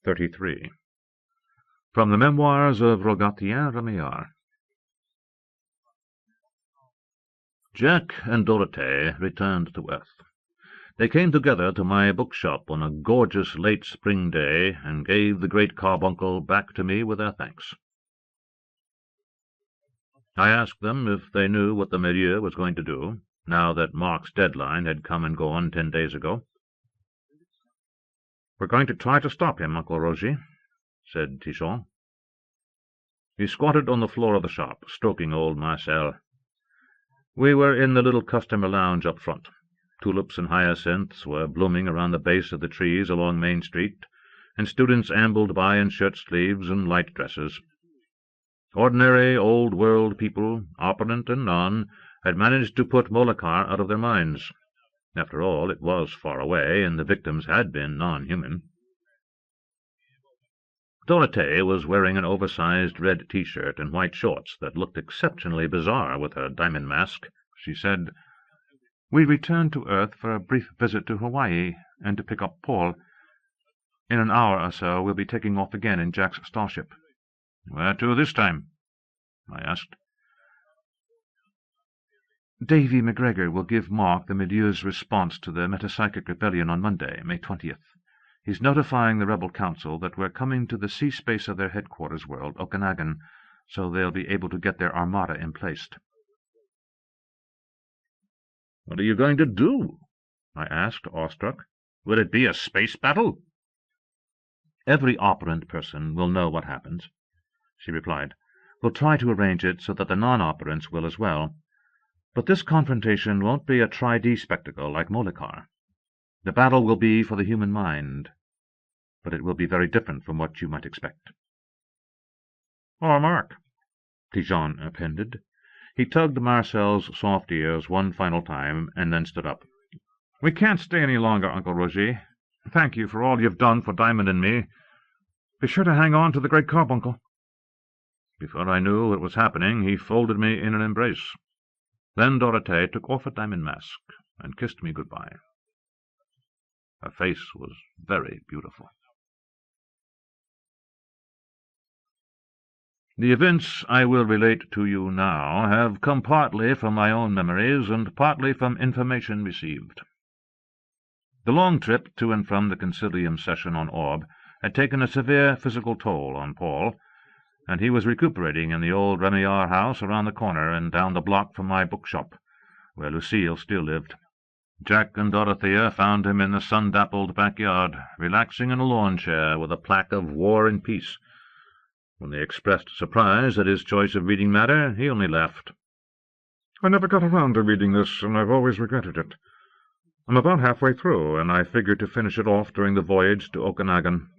33. From the Memoirs of Rogatien Remillard. Jack and Dorothée returned to Earth. They came together to my bookshop on a gorgeous late spring day, and gave the great carbuncle back to me with their thanks. I asked them if they knew what the milieu was going to do, now that Mark's deadline had come and gone 10 days ago. "We're going to try to stop him, Uncle Roger," said Tichon. He squatted on the floor of the shop, stroking old Marcel. We were in the little customer lounge up front. Tulips and hyacinths were blooming around the base of the trees along Main Street, and students ambled by in shirt-sleeves and light dresses. Ordinary old-world people, opulent and non, had managed to put Molokar out of their minds. After all, it was far away, and the victims had been non-human. Dorothée was wearing an oversized red T-shirt and white shorts that looked exceptionally bizarre with her diamond mask. She said, "We returned to Earth for a brief visit to Hawaii and to pick up Paul. In an hour or so we'll be taking off again in Jack's starship." "Where to this time?" I asked. "Davy McGregor will give Mark the milieu's response to the metapsychic rebellion on Monday, May 20th. He's notifying the rebel council that we're coming to the sea space of their headquarters world, Okanagon, so they'll be able to get their armada emplaced." "What are you going to do?" I asked, awestruck. "Will it be a space battle?" "Every operant person will know what happens," she replied. "We'll try to arrange it so that the non-operants will as well. But this confrontation won't be a tri-D spectacle like Molokar. The battle will be for the human mind, but it will be very different from what you might expect." "Oh, Mark," Tichon appended. He tugged Marcel's soft ears one final time, and then stood up. "We can't stay any longer, Uncle Roger. Thank you for all you've done for Diamond and me. Be sure to hang on to the great carbuncle." Before I knew what was happening, he folded me in an embrace. Then Dorothée took off her diamond mask and kissed me good-bye. Her face was very beautiful. The events I will relate to you now have come partly from my own memories and partly from information received. The long trip to and from the Concilium session on Orb had taken a severe physical toll on Paul, and he was recuperating in the old Remillard house around the corner and down the block from my bookshop, where Lucille still lived. Jack and Dorothea found him in the sun-dappled backyard, relaxing in a lawn chair with a plaque of War and Peace. When they expressed surprise at his choice of reading matter, he only laughed. "I never got around to reading this, and I've always regretted it. I'm about halfway through, and I figure to finish it off during the voyage to Okanagon.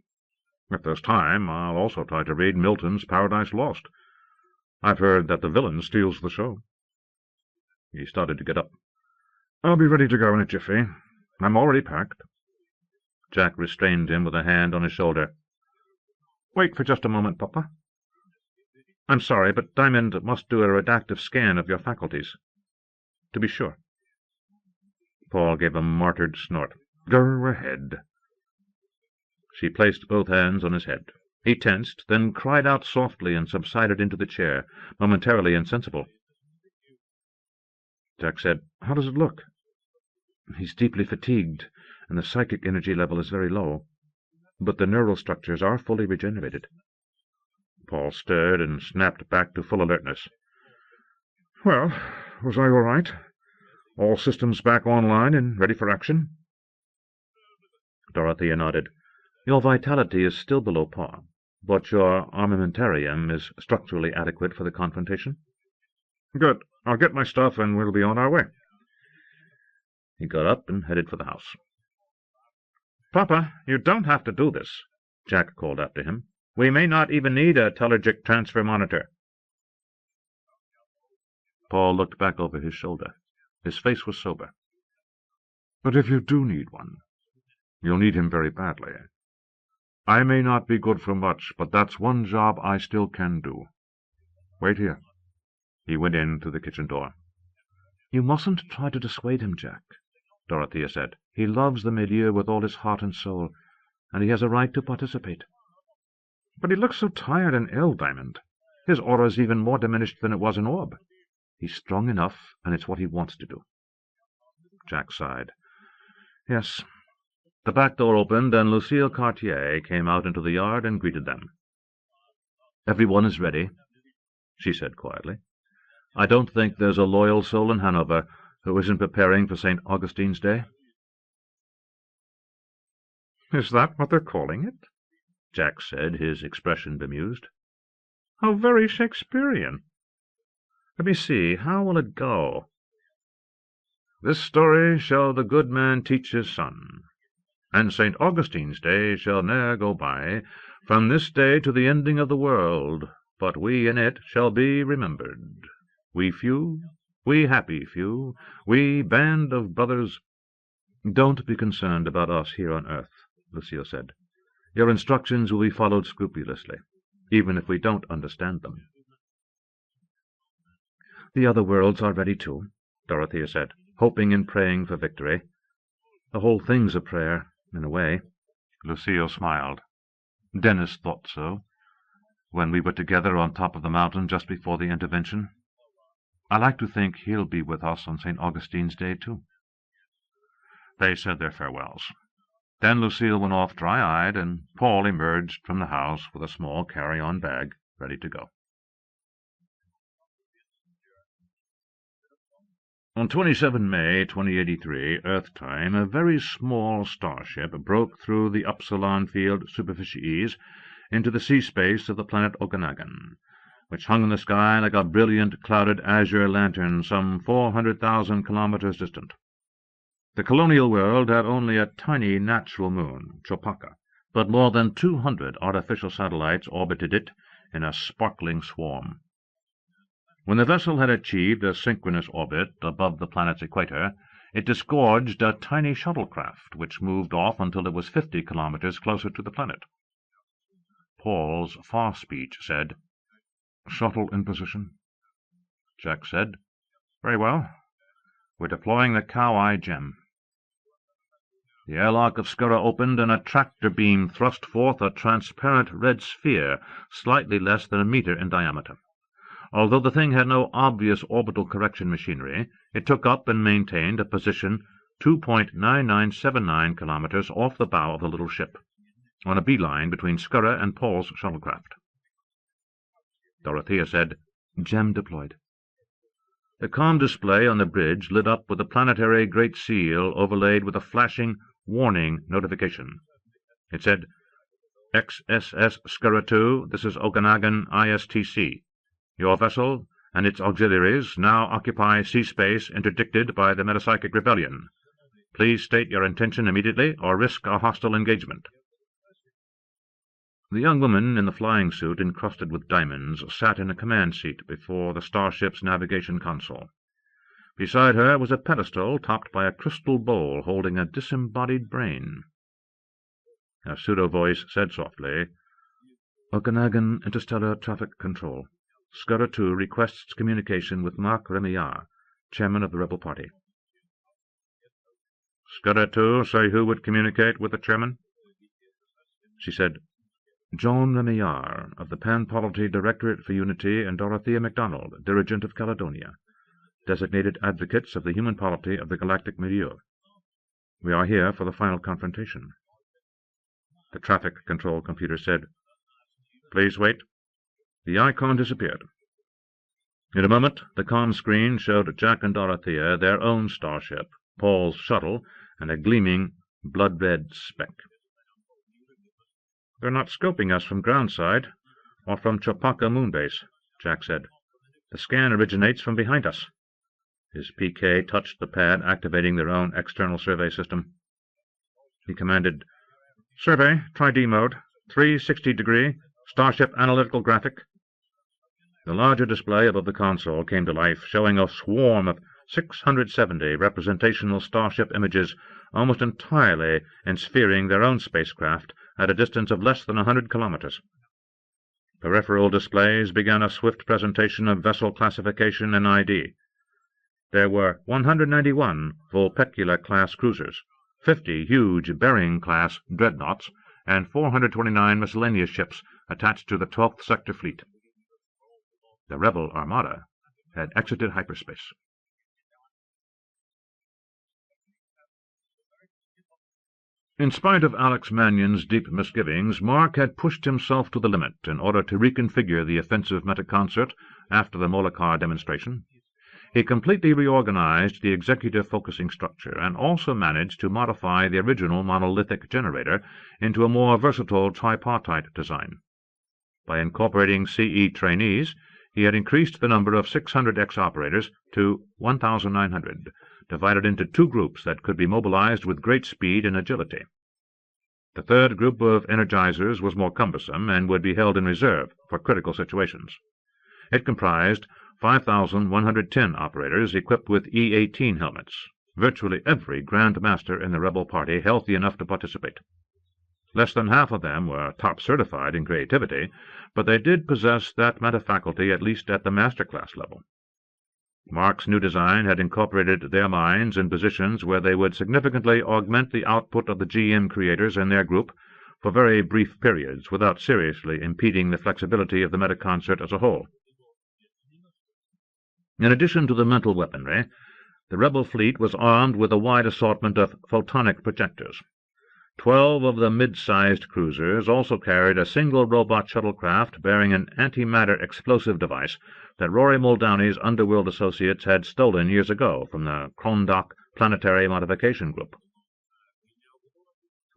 If there's time, I'll also try to read Milton's Paradise Lost. I've heard that the villain steals the show." He started to get up. "I'll be ready to go in a jiffy. I'm already packed." Jack restrained him with a hand on his shoulder. "Wait for just a moment, Papa. I'm sorry, but Diamond must do a redactive scan of your faculties. To be sure." Paul gave a martyred snort. "Go ahead." She placed both hands on his head. He tensed, then cried out softly and subsided into the chair, momentarily insensible. Jack said, "How does it look?" "He's deeply fatigued, and the psychic energy level is very low. But the neural structures are fully regenerated." Paul stirred and snapped back to full alertness. "Well, Was I all right? All systems back online and ready for action? Dorothea nodded. Your vitality is still below par, but your armamentarium is structurally adequate for the confrontation. Good. I'll get my stuff and we'll be on our way. He got up and headed for the house. Papa, you don't have to do this, Jack called after him. We may not even need a telurgic transfer monitor. Paul looked back over his shoulder. His face was sober. But if you do need one, you'll need him very badly. I may not be good for much, but that's one job I still can do. Wait here. He went in through the kitchen door. You mustn't try to dissuade him, Jack, Dorothea said. He loves the milieu with all his heart and soul, and he has a right to participate. But he looks so tired and ill, Diamond. His aura's even more diminished than it was in Orb. He's strong enough, and it's what he wants to do. Jack sighed. Yes. The back door opened, and Lucille Cartier came out into the yard and greeted them. "Everyone is ready," she said quietly. "I don't think there's a loyal soul in Hanover who isn't preparing for St. Augustine's Day." "Is that what they're calling it?" Jack said, his expression bemused. "How very Shakespearean. Let me see, how will it go? This story shall the good man teach his son, and St. Augustine's Day shall ne'er go by, from this day to the ending of the world, but we in it shall be remembered. We few, we happy few, we band of brothers—" "Don't be concerned about us here on earth," Lucille said. "Your instructions will be followed scrupulously, even if we don't understand them." "The other worlds are ready too," Dorothea said, hoping and praying for victory. "The whole thing's a prayer, in a way." Lucille smiled. "Dennis thought so, when we were together on top of the mountain just before the intervention. I like to think he'll be with us on St. Augustine's Day, too." They said their farewells. Then Lucille went off dry-eyed, and Paul emerged from the house with a small carry-on bag ready to go. On 27 May 2083, Earth time, a very small starship broke through the Upsilon field superficies into the sea space of the planet Okanagon, which hung in the sky like a brilliant clouded azure lantern some 400,000 kilometers distant. The colonial world had only a tiny natural moon, Chopaka, but more than 200 artificial satellites orbited it in a sparkling swarm. When the vessel had achieved a synchronous orbit above the planet's equator, it disgorged a tiny shuttlecraft, which moved off until it was 50 kilometers closer to the planet. Paul's far speech said, "Shuttle in position." Jack said, "Very well. We're deploying the cow-eye gem." The airlock of Skura opened, and a tractor beam thrust forth a transparent red sphere slightly less than a meter in diameter. Although the thing had no obvious orbital correction machinery, it took up and maintained a position 2.9979 kilometers off the bow of the little ship, on a beeline between Skura and Paul's shuttlecraft. Dorothea said, "Gem deployed." The comm display on the bridge lit up with the planetary Great Seal overlaid with a flashing warning notification. It said, "XSS Skura 2, this is Okanagon ISTC. Your vessel and its auxiliaries now occupy sea space interdicted by the Metapsychic Rebellion. Please state your intention immediately or risk a hostile engagement." The young woman in the flying suit encrusted with diamonds sat in a command seat before the starship's navigation console. Beside her was a pedestal topped by a crystal bowl holding a disembodied brain. A pseudo-voice said softly, "Okanagon Interstellar Traffic Control. Skura 2 requests communication with Mark Remillard, chairman of the rebel party." "Skura 2 say who would communicate with the chairman?" She said, "John Remillard, of the Pan-Polity Directorate for Unity, and Dorothea MacDonald, Dirigent of Caledonia, designated advocates of the human polity of the galactic milieu. We are here for the final confrontation." The traffic control computer said, "Please wait." The icon disappeared. In a moment, the comm screen showed Jack and Dorothea their own starship, Paul's shuttle, and a gleaming, blood-red speck. "They're not scoping us from groundside, or from Chopaka Moonbase," Jack said. "The scan originates from behind us." His PK touched the pad activating their own external survey system. He commanded, "Survey, tri-D mode, 360-degree, Starship Analytical Graphic." The larger display above the console came to life, showing a swarm of 670 representational starship images, almost entirely ensphering their own spacecraft at a distance of less than 100 kilometers. Peripheral displays began a swift presentation of vessel classification and ID. There were 191 Vulpecula-class cruisers, 50 huge Bering-class dreadnoughts, and 429 miscellaneous ships attached to the 12th Sector Fleet. The rebel armada had exited hyperspace. In spite of Alex Mannion's deep misgivings, Mark had pushed himself to the limit in order to reconfigure the offensive metaconcert after the Molocar demonstration. He completely reorganized the executive focusing structure and also managed to modify the original monolithic generator into a more versatile tripartite design. By incorporating CE trainees, he had increased the number of 600X operators to 1,900, divided into two groups that could be mobilized with great speed and agility. The third group of energizers was more cumbersome and would be held in reserve for critical situations. It comprised 5,110 operators equipped with E-18 helmets, virtually every Grand Master in the rebel party healthy enough to participate. Less than half of them were top-certified in creativity, but they did possess that meta-faculty at least at the master-class level. Mark's new design had incorporated their minds in positions where they would significantly augment the output of the GM creators in their group for very brief periods without seriously impeding the flexibility of the metaconcert as a whole. In addition to the mental weaponry, the rebel fleet was armed with a wide assortment of photonic projectors. 12 of the mid-sized cruisers also carried a single robot shuttlecraft bearing an antimatter explosive device that Rory Muldowney's Underworld associates had stolen years ago from the Krondak Planetary Modification Group.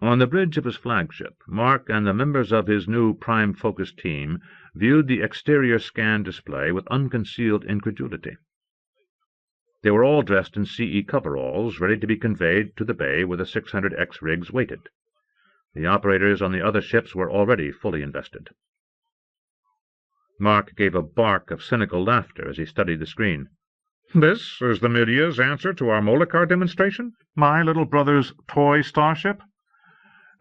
On the bridge of his flagship, Mark and the members of his new Prime Focus team viewed the exterior scan display with unconcealed incredulity. They were all dressed in CE coveralls, ready to be conveyed to the bay where the 600X rigs waited. The operators on the other ships were already fully invested. Mark gave a bark of cynical laughter as he studied the screen. "This is the Milia's answer to our Molocar demonstration? My little brother's toy starship?"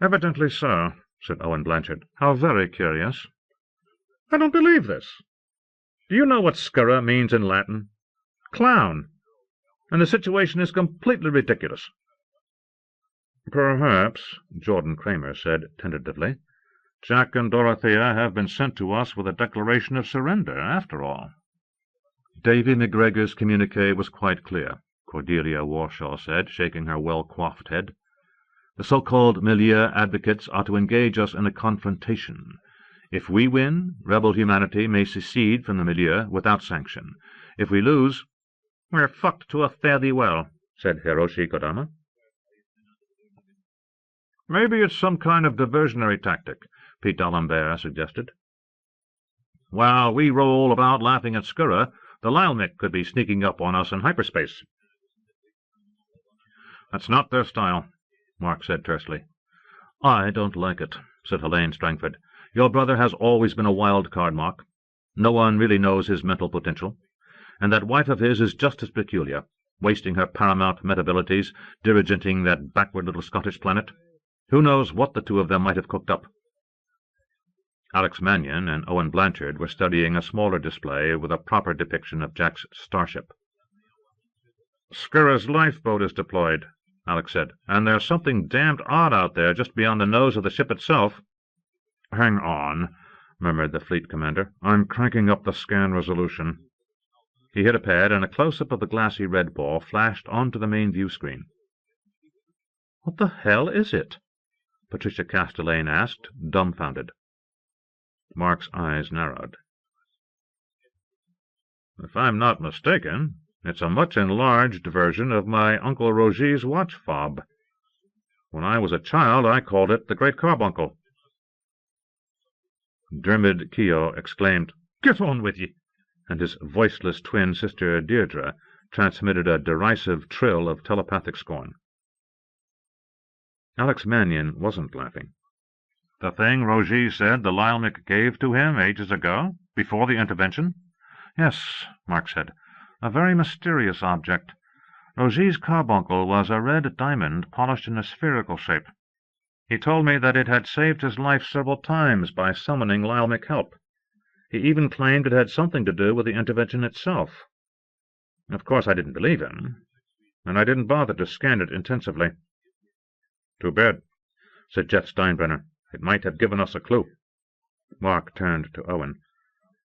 "Evidently so," said Owen Blanchard. "How very curious." "I don't believe this. Do you know what scurra means in Latin? Clown. And the situation is completely ridiculous." "Perhaps," Jordan Kramer said tentatively, "Jack and Dorothea have been sent to us with a declaration of surrender, after all." "Davy McGregor's communique was quite clear," Cordelia Warshaw said, shaking her well-coiffed head. "The so-called Milia advocates are to engage us in a confrontation. If we win, rebel humanity may secede from the Milia without sanction. If we lose, we're fucked to a fare-thee-well," said Hiroshi Kodama. "Maybe it's some kind of diversionary tactic," Pete D'Alembert suggested. "While we roll about laughing at Scurra, the Lylemic could be sneaking up on us in hyperspace." "That's not their style," Mark said tersely. "I don't like it," said Helene Strangford. "Your brother has always been a wild card, Mark. No one really knows his mental potential. And that wife of his is just as peculiar, wasting her paramount metabilities, dirigenting that backward little Scottish planet. Who knows what the two of them might have cooked up?" Alex Mannion and Owen Blanchard were studying a smaller display with a proper depiction of Jack's starship. "Scurra's lifeboat is deployed," Alex said, "and there's something damned odd out there just beyond the nose of the ship itself." "Hang on," murmured the fleet commander. "I'm cranking up the scan resolution." He hit a pad, and a close-up of the glassy red ball flashed onto the main view screen. "What the hell is it?" Patricia Castellane asked, dumbfounded. Mark's eyes narrowed. If I'm not mistaken, it's a much enlarged version of my Uncle Roger's watch fob. When I was a child, I called it the Great Carbuncle. Dermid Keogh exclaimed, "Get on with ye!" and his voiceless twin sister Deirdre transmitted a derisive trill of telepathic scorn. Alex Mannion wasn't laughing. "The thing Roger said the Lyelmic gave to him ages ago, before the intervention?" "Yes," Mark said. "A very mysterious object. Roger's carbuncle was a red diamond polished in a spherical shape. He told me that it had saved his life several times by summoning Lyelmic help. He even claimed it had something to do with the intervention itself. Of course, I didn't believe him, and I didn't bother to scan it intensively." "Too bad," said Jeff Steinbrenner. "It might have given us a clue." Mark turned to Owen.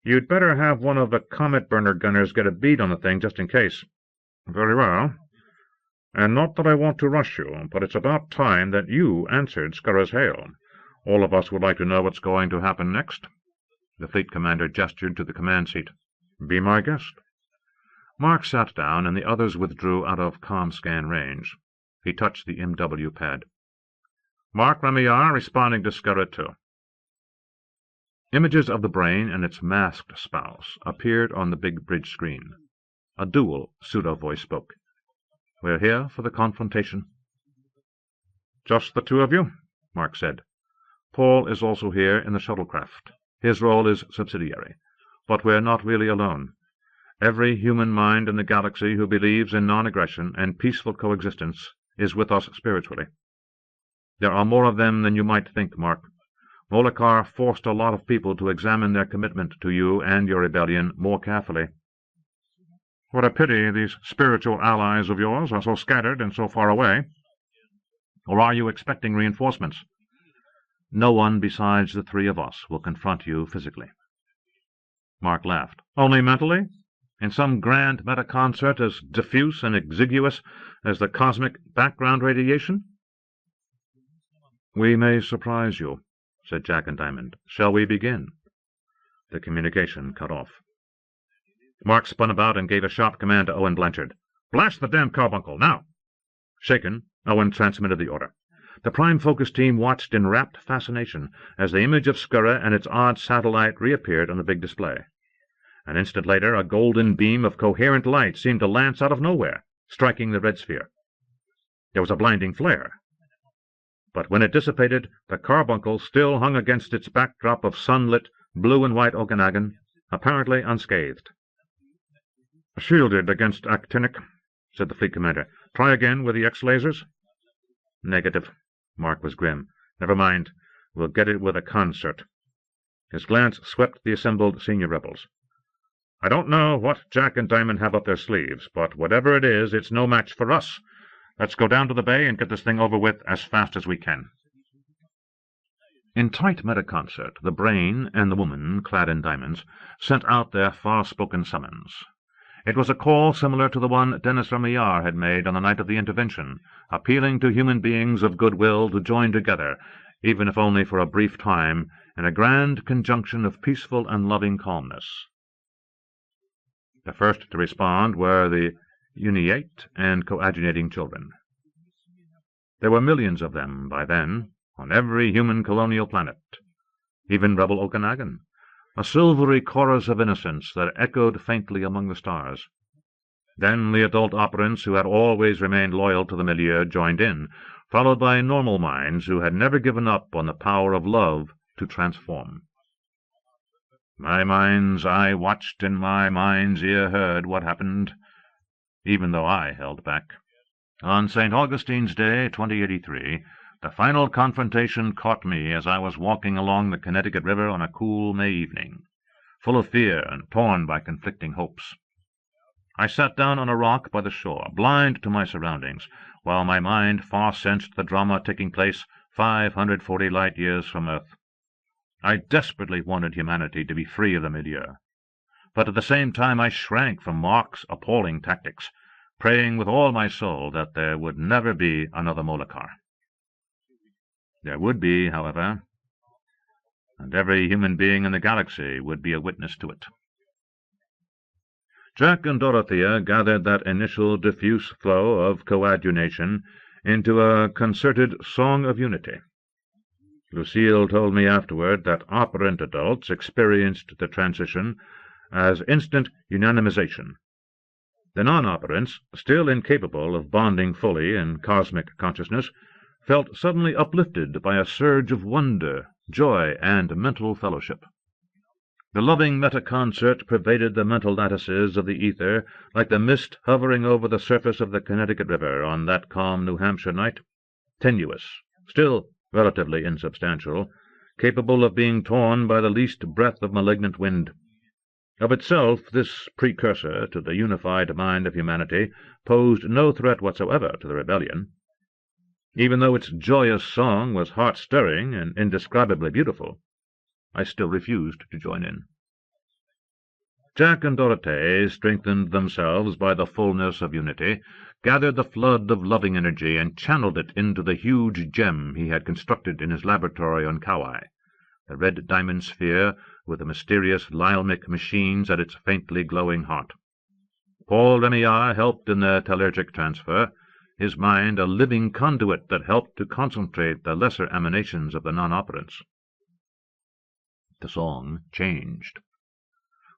"You'd better have one of the comet burner gunners get a bead on the thing just in case." "Very well. And not that I want to rush you, but it's about time that you answered Scurra's hail. All of us would like to know what's going to happen next." The fleet commander gestured to the command seat. "Be my guest." Mark sat down, and the others withdrew out of com-scan range. He touched the MW pad. "Mark Remillard responding to Scurra 2. Images of the brain and its masked spouse appeared on the big bridge screen. A dual pseudo-voice spoke. "We're here for the confrontation." "Just the two of you?" Mark said. "Paul is also here in the shuttlecraft. His role is subsidiary. But we're not really alone. Every human mind in the galaxy who believes in non-aggression and peaceful coexistence is with us spiritually. There are more of them than you might think, Mark. Molokar forced a lot of people to examine their commitment to you and your rebellion more carefully." "What a pity these spiritual allies of yours are so scattered and so far away. Or are you expecting reinforcements?" "No one besides the three of us will confront you physically." Mark laughed. "Only mentally? In some grand metaconcert as diffuse and exiguous as the cosmic background radiation?" "We may surprise you," said Jack and Diamond. "Shall we begin?" The communication cut off. Mark spun about and gave a sharp command to Owen Blanchard. "Blast the damn carbuncle, now!" Shaken, Owen transmitted the order. The Prime Focus team watched in rapt fascination as the image of Scurra and its odd satellite reappeared on the big display. An instant later, a golden beam of coherent light seemed to lance out of nowhere, striking the red sphere. There was a blinding flare. But when it dissipated, the carbuncle still hung against its backdrop of sunlit, blue and white Okanagon, apparently unscathed. "Shielded against actinic," said the fleet commander. "Try again with the X-lasers." "Negative." Mark was grim. "Never mind. We'll get it with a concert." His glance swept the assembled senior rebels. "I don't know what Jack and Diamond have up their sleeves, but whatever it is, it's no match for us. Let's go down to the bay and get this thing over with as fast as we can." In tight metaconcert, the brain and the woman, clad in diamonds, sent out their far-spoken summons. It was a call similar to the one Dennis Remillard had made on the night of the intervention, appealing to human beings of goodwill to join together, even if only for a brief time, in a grand conjunction of peaceful and loving calmness. The first to respond were the uniate and coagulating children. There were millions of them by then, on every human colonial planet, even rebel Okanagon, a silvery chorus of innocence that echoed faintly among the stars. Then the adult operants who had always remained loyal to the milieu joined in, followed by normal minds who had never given up on the power of love to transform. My mind's eye watched and my mind's ear heard what happened, even though I held back. On St. Augustine's Day, 2083, the final confrontation caught me as I was walking along the Connecticut River on a cool May evening, full of fear and torn by conflicting hopes. I sat down on a rock by the shore, blind to my surroundings, while my mind far-sensed the drama taking place 540 light-years from Earth. I desperately wanted humanity to be free of the milieu, but at the same time I shrank from Mark's appalling tactics, praying with all my soul that there would never be another Molokar. There would be, however, and every human being in the galaxy would be a witness to it. Jack and Dorothea gathered that initial diffuse flow of coadunation into a concerted song of unity. Lucille told me afterward that operant adults experienced the transition as instant unanimization. The non-operants, still incapable of bonding fully in cosmic consciousness, felt suddenly uplifted by a surge of wonder, joy, and mental fellowship. The loving meta-concert pervaded the mental lattices of the ether like the mist hovering over the surface of the Connecticut River on that calm New Hampshire night, tenuous, still relatively insubstantial, capable of being torn by the least breath of malignant wind. Of itself, this precursor to the unified mind of humanity posed no threat whatsoever to the rebellion. Even though its joyous song was heart-stirring and indescribably beautiful, I still refused to join in. Jack and Dorothea strengthened themselves by the fullness of unity, gathered the flood of loving energy, and channeled it into the huge gem he had constructed in his laboratory on Kauai, the red diamond sphere with the mysterious Lyelmic machines at its faintly glowing heart. Paul Remillard helped in the tellurgic transfer, his mind a living conduit that helped to concentrate the lesser emanations of the non-operants. The song changed.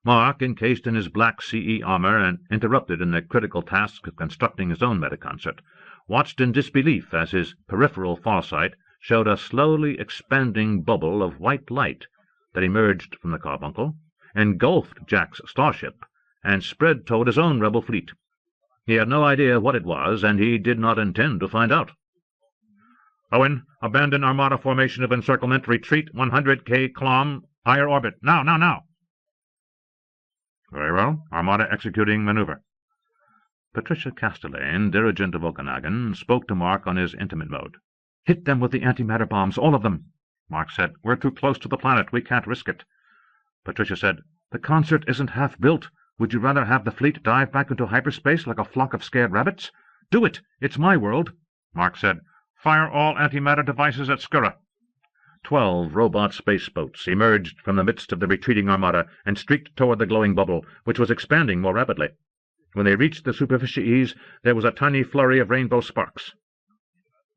Mark, encased in his black CE armor and interrupted in the critical task of constructing his own metaconcert, watched in disbelief as his peripheral foresight showed a slowly expanding bubble of white light that emerged from the carbuncle, engulfed Jack's starship, and spread toward his own rebel fleet. He had no idea what it was, and he did not intend to find out. "Owen, abandon Armada formation of encirclement, retreat 100 km, higher orbit. Now, now, now!" "Very well. Armada executing maneuver." Patricia Castellane, dirigent of Okanagon, spoke to Mark on his intimate mode. "Hit them with the antimatter bombs, all of them," Mark said. "We're too close to the planet. We can't risk it." Patricia said, "The concert isn't half built. Would you rather have the fleet dive back into hyperspace like a flock of scared rabbits? Do it! It's my world." Mark said, "Fire all antimatter devices at Skura." 12 robot spaceboats emerged from the midst of the retreating armada and streaked toward the glowing bubble, which was expanding more rapidly. When they reached the superficies, there was a tiny flurry of rainbow sparks.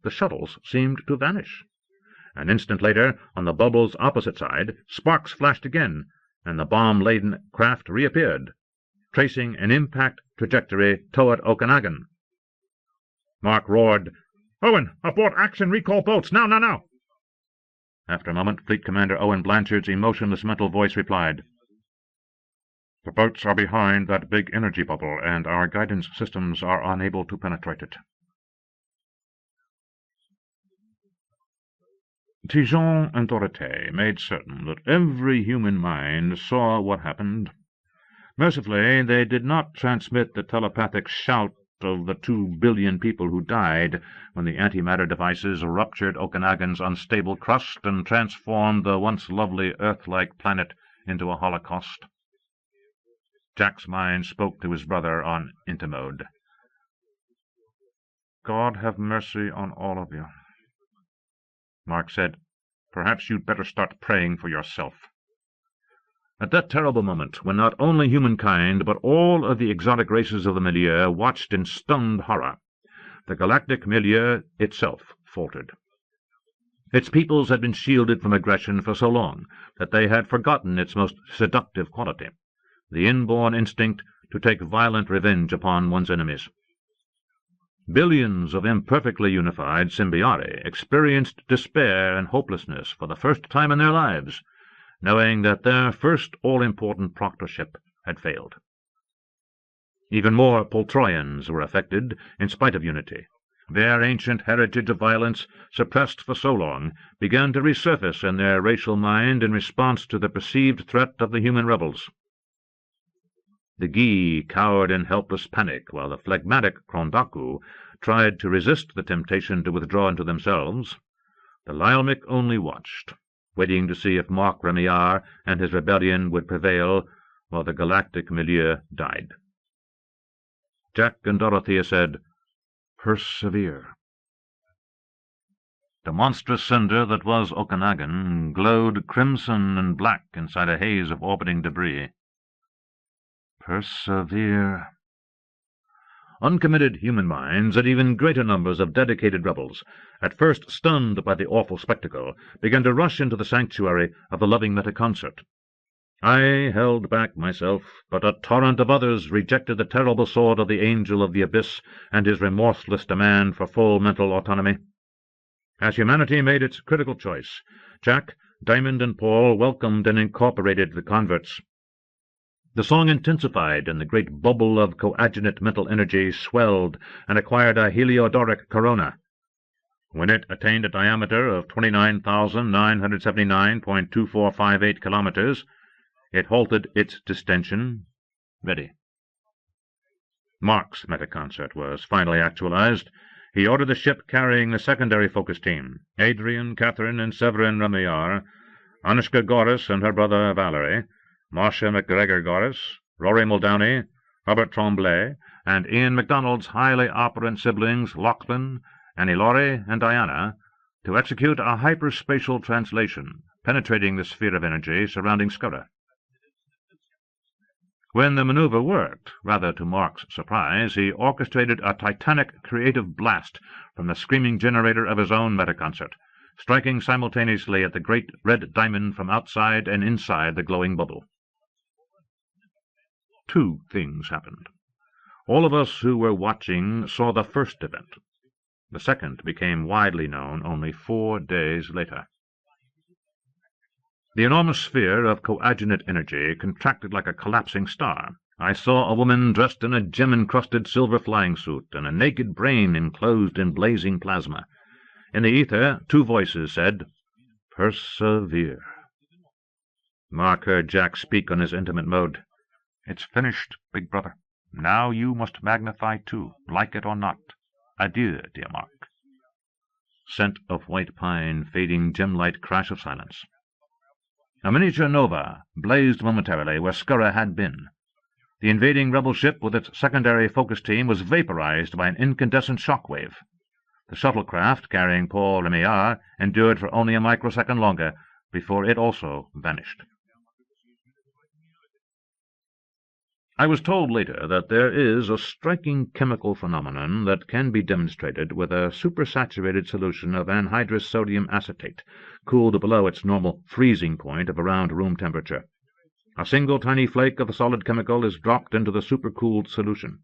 The shuttles seemed to vanish. An instant later, on the bubble's opposite side, sparks flashed again, and the bomb-laden craft reappeared, tracing an impact trajectory toward Okanagon. Mark roared, "Owen, abort action recall boats! Now, now, now!" After a moment, Fleet Commander Owen Blanchard's emotionless mental voice replied, "The boats are behind that big energy bubble, and our guidance systems are unable to penetrate it." Tijon and Dorothea made certain that every human mind saw what happened. Mercifully, they did not transmit the telepathic shout of the 2 billion people who died when the antimatter devices ruptured Okanagon's unstable crust and transformed the once lovely Earth-like planet into a holocaust. Jack's mind spoke to his brother on intermode. "God have mercy on all of you." Mark said, "Perhaps you'd better start praying for yourself." At that terrible moment, when not only humankind, but all of the exotic races of the milieu watched in stunned horror, the galactic milieu itself faltered. Its peoples had been shielded from aggression for so long that they had forgotten its most seductive quality, the inborn instinct to take violent revenge upon one's enemies. Billions of imperfectly unified symbiote experienced despair and hopelessness for the first time in their lives, knowing that their first all-important proctorship had failed. Even more Poltroians were affected, in spite of unity. Their ancient heritage of violence, suppressed for so long, began to resurface in their racial mind in response to the perceived threat of the human rebels. The Gi cowered in helpless panic, while the phlegmatic Krondaku tried to resist the temptation to withdraw into themselves. The Lyelmic only watched, waiting to see if Mark Remillard and his rebellion would prevail, while the galactic milieu died. Jack and Dorothea said, "Persevere." The monstrous cinder that was Okanagon glowed crimson and black inside a haze of orbiting debris. Persevere. Uncommitted human minds, and even greater numbers of dedicated rebels, at first stunned by the awful spectacle, began to rush into the sanctuary of the loving metaconcert. I held back myself, but a torrent of others rejected the terrible sword of the Angel of the Abyss and his remorseless demand for full mental autonomy. As humanity made its critical choice, Jack, Diamond, and Paul welcomed and incorporated the converts. The song intensified, and the great bubble of coaginate mental energy swelled and acquired a heliodoric corona. When it attained a diameter of 29,979.2458 kilometers, it halted its distension. Ready. Mark's metaconcert was finally actualized. He ordered the ship carrying the secondary focus team, Adrian, Catherine, and Severin Remillard, Anushka Goris and her brother Valerie, Marcia MacGregor Goris, Rory Muldowney, Robert Tremblay, and Ian MacDonald's highly operant siblings Lachlan, Annie Laurie, and Diana, to execute a hyperspatial translation, penetrating the sphere of energy surrounding Skura. When the maneuver worked, rather to Mark's surprise, he orchestrated a titanic creative blast from the screaming generator of his own metaconcert, striking simultaneously at the great red diamond from outside and inside the glowing bubble. Two things happened. All of us who were watching saw the first event. The second became widely known only 4 days later. The enormous sphere of coaginate energy contracted like a collapsing star. I saw a woman dressed in a gem-encrusted silver flying suit and a naked brain enclosed in blazing plasma. In the ether, 2 voices said, "Persevere." Mark heard Jack speak on his intimate mode. "It's finished, big brother. Now you must magnify too, like it or not. Adieu, dear Mark." Scent of white pine, fading gem-light crash of silence. A miniature nova blazed momentarily where Skura had been. The invading rebel ship with its secondary focus team was vaporized by an incandescent shock wave. The shuttlecraft carrying Paul Remillard endured for only a microsecond longer before it also vanished. I was told later that there is a striking chemical phenomenon that can be demonstrated with a supersaturated solution of anhydrous sodium acetate, cooled below its normal freezing point of around room temperature. A single tiny flake of the solid chemical is dropped into the supercooled solution,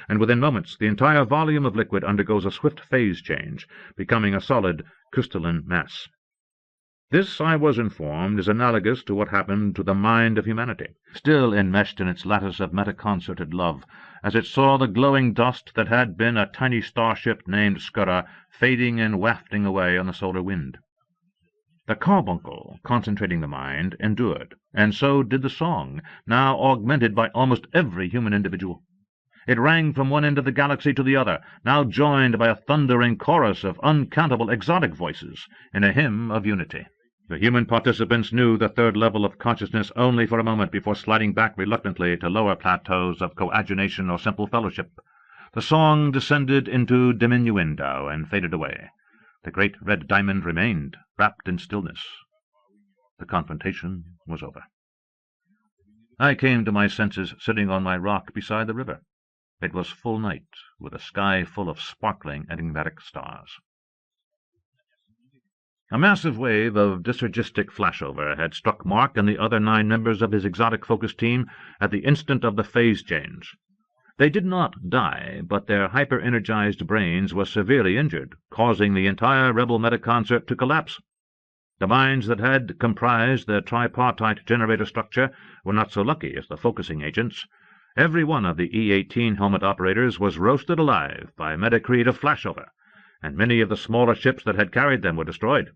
and within moments the entire volume of liquid undergoes a swift phase change, becoming a solid crystalline mass. This, I was informed, is analogous to what happened to the mind of humanity, still enmeshed in its lattice of metaconcerted love, as it saw the glowing dust that had been a tiny starship named Skura fading and wafting away on the solar wind. The carbuncle, concentrating the mind, endured, and so did the song, now augmented by almost every human individual. It rang from one end of the galaxy to the other, now joined by a thundering chorus of uncountable exotic voices in a hymn of unity. The human participants knew the third level of consciousness only for a moment before sliding back reluctantly to lower plateaus of coagination or simple fellowship. The song descended into diminuendo and faded away. The great red diamond remained, wrapped in stillness. The confrontation was over. I came to my senses sitting on my rock beside the river. It was full night, with a sky full of sparkling enigmatic stars. A massive wave of dysergistic flashover had struck Mark and the other 9 members of his exotic focus team at the instant of the phase change. They did not die, but their hyper-energized brains were severely injured, causing the entire rebel metaconcert to collapse. The minds that had comprised the tripartite generator structure were not so lucky as the focusing agents. Every one of the E-18 helmet operators was roasted alive by metacreative flashover, and many of the smaller ships that had carried them were destroyed.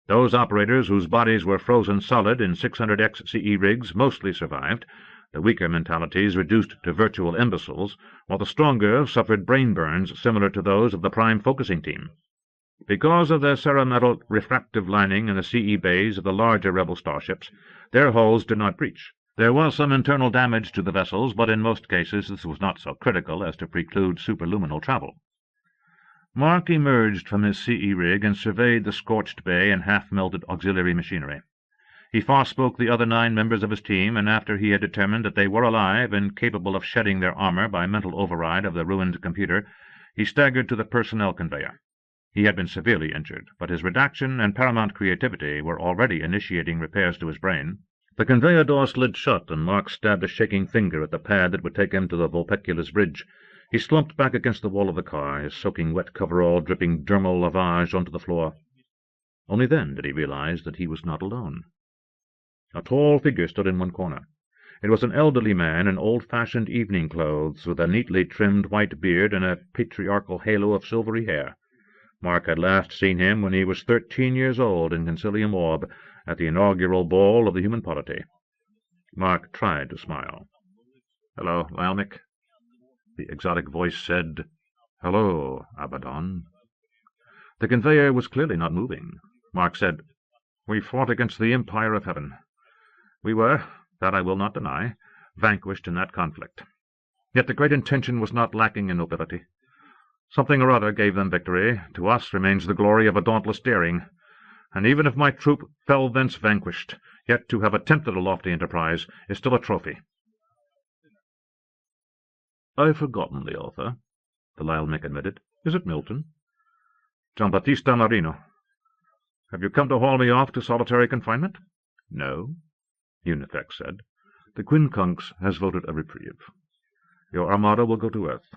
Those operators whose bodies were frozen solid in 600X CE rigs mostly survived, the weaker mentalities reduced to virtual imbeciles, while the stronger suffered brain burns similar to those of the prime focusing team. Because of the ceremetal refractive lining in the CE bays of the larger rebel starships, their hulls did not breach. There was some internal damage to the vessels, but in most cases this was not so critical as to preclude superluminal travel. Mark emerged from his CE rig and surveyed the scorched bay and half-melted auxiliary machinery. He forspoke the other 9 members of his team, and after he had determined that they were alive and capable of shedding their armor by mental override of the ruined computer, he staggered to the personnel conveyor. He had been severely injured, but his redaction and paramount creativity were already initiating repairs to his brain. The conveyor door slid shut, and Mark stabbed a shaking finger at the pad that would take him to the Vulpecula's bridge. He slumped back against the wall of the car, his soaking wet coverall dripping dermal lavage onto the floor. Only then did he realize that he was not alone. A tall figure stood in one corner. It was an elderly man in old-fashioned evening clothes, with a neatly trimmed white beard and a patriarchal halo of silvery hair. Mark had last seen him when he was 13 years old in Concilium Orb, at the inaugural ball of the human polity. Mark tried to smile. "Hello, Lalmic," the exotic voice said. "Hello, Abaddon." The conveyor was clearly not moving. Mark said, "We fought against the Empire of Heaven. We were, that I will not deny, vanquished in that conflict. Yet the great intention was not lacking in nobility. Something or other gave them victory. To us remains the glory of a dauntless daring. And even if my troop fell thence vanquished, yet to have attempted a lofty enterprise is still a trophy." "I've forgotten the author," the Lalmic admitted. "Is it Milton?" "Giambattista Marino. Have you come to haul me off to solitary confinement?" "No," Unifex said. "The Quincunx has voted a reprieve. Your armada will go to Earth.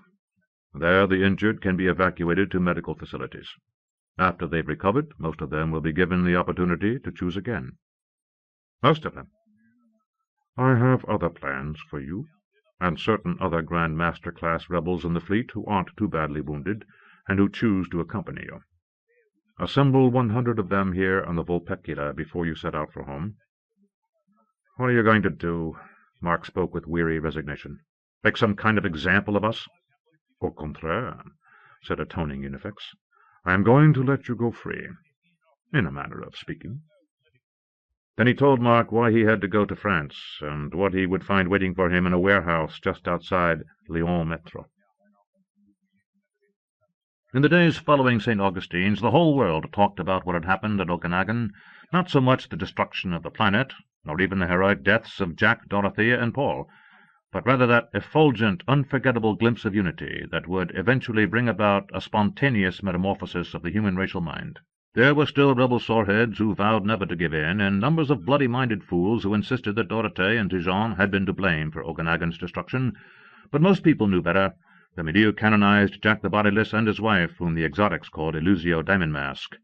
There the injured can be evacuated to medical facilities. After they've recovered, most of them will be given the opportunity to choose again." "Most of them?" "I have other plans for you, and certain other Grand Master-class rebels in the fleet who aren't too badly wounded, and who choose to accompany you. Assemble 100 of them here on the Vulpecula before you set out for home." "What are you going to do?" Mark spoke with weary resignation. "Make some kind of example of us?" "Au contraire," said atoning Unifex. "I am going to let you go free, in a manner of speaking." Then he told Mark why he had to go to France, and what he would find waiting for him in a warehouse just outside Lyon Metro. In the days following St. Augustine's, the whole world talked about what had happened at Okanagon, not so much the destruction of the planet, nor even the heroic deaths of Jack, Dorothea, and Paul, but rather that effulgent, unforgettable glimpse of unity that would eventually bring about a spontaneous metamorphosis of the human racial mind. There were still rebel soreheads who vowed never to give in, and numbers of bloody-minded fools who insisted that Dorothea and Dijon had been to blame for Okanagon's destruction, but most people knew better. The milieu canonized Jack the Bodiless and his wife, whom the exotics called Illusio Diamond Mask,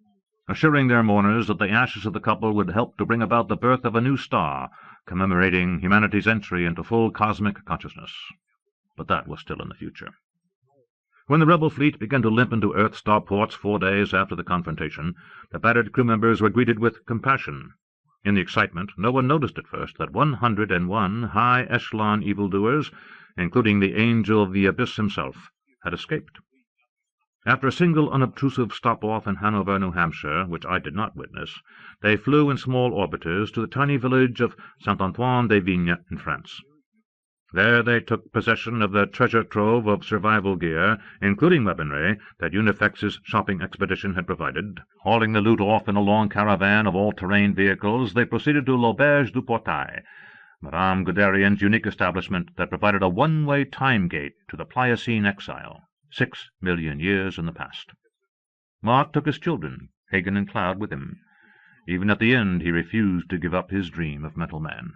assuring their mourners that the ashes of the couple would help to bring about the birth of a new star, commemorating humanity's entry into full cosmic consciousness. But that was still in the future. When the rebel fleet began to limp into Earth starports 4 days after the confrontation, the battered crew members were greeted with compassion. In the excitement, no one noticed at first that 101 high-echelon evildoers, including the Angel of the Abyss himself, had escaped. After a single unobtrusive stop-off in Hanover, New Hampshire, which I did not witness, they flew in small orbiters to the tiny village of Saint-Antoine-des-Vignes in France. There they took possession of the treasure trove of survival gear, including weaponry, that Unifex's shopping expedition had provided. Hauling the loot off in a long caravan of all-terrain vehicles, they proceeded to l'Auberge du Portail, Madame Guderian's unique establishment that provided a one-way time gate to the Pliocene exile, 6 million years in the past. Mark took his children, Hagen and Cloud, with him. Even at the end he refused to give up his dream of mental man.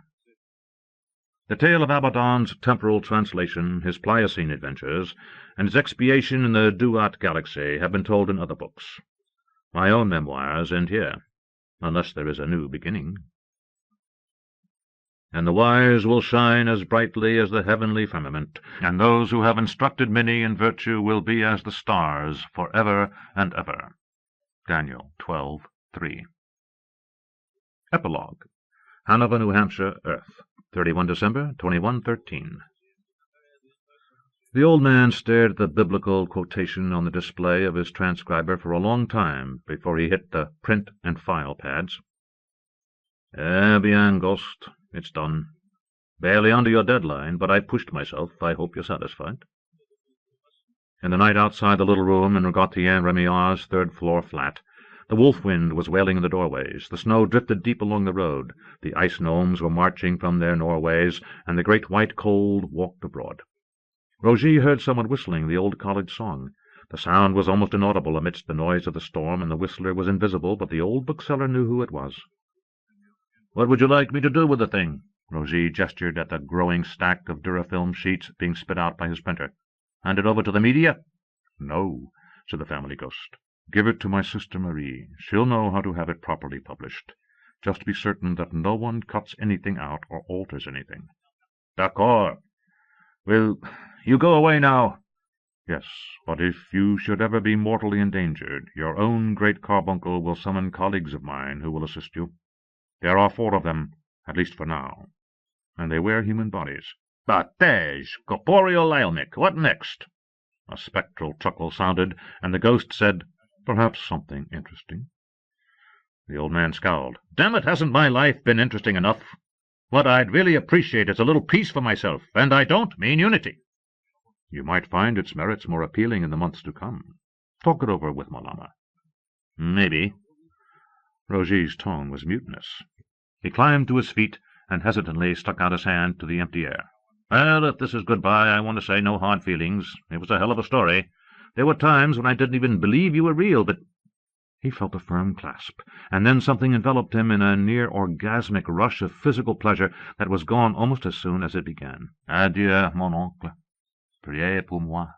The tale of Abaddon's temporal translation, his Pliocene adventures, and his expiation in the Duat galaxy have been told in other books. My own memoirs end here, unless there is a new beginning. And the wise will shine as brightly as the heavenly firmament, and those who have instructed many in virtue will be as the stars for ever and ever. Daniel 12:3. Epilogue. Hanover, New Hampshire, Earth, 31 December 2113. The old man stared at the biblical quotation on the display of his transcriber for a long time before he hit the print and file pads. "Eh bien, Ghost. It's done. Barely under your deadline, but I pushed myself. I hope you're satisfied." In the night outside the little room in Rogatien Remillard's third-floor flat, The wolf wind was wailing in the doorways. The snow drifted deep along the road. The ice gnomes were marching from their Norways, and the great white cold walked abroad. Roger heard someone whistling the old college song. The sound was almost inaudible amidst the noise of the storm, and the whistler was invisible, but the old bookseller knew who it was. "What would you like me to do with the thing?" Roger gestured at the growing stack of durafilm sheets being spit out by his printer. "Hand it over to the media?" "No," said the family ghost. "Give it to my sister Marie. She'll know how to have it properly published. Just be certain that no one cuts anything out or alters anything." "D'accord. Will you go away now?" "Yes, but if you should ever be mortally endangered, your own great carbuncle will summon colleagues of mine who will assist you. There are 4 of them, at least for now, and they wear human bodies." "Batej, corporeal Ionic. What next?" A spectral chuckle sounded, and the ghost said, "Perhaps something interesting." The old man scowled. "Damn it, hasn't my life been interesting enough? What I'd really appreciate is a little peace for myself, and I don't mean unity." "You might find its merits more appealing in the months to come. Talk it over with Malama." "Maybe." Roger's tone was mutinous. He climbed to his feet and hesitantly stuck out his hand to the empty air. "Well, if this is goodbye, I want to say no hard feelings. It was a hell of a story. There were times when I didn't even believe you were real, but—" He felt a firm clasp, and then something enveloped him in a near-orgasmic rush of physical pleasure that was gone almost as soon as it began. "Adieu, mon oncle. Priez pour moi."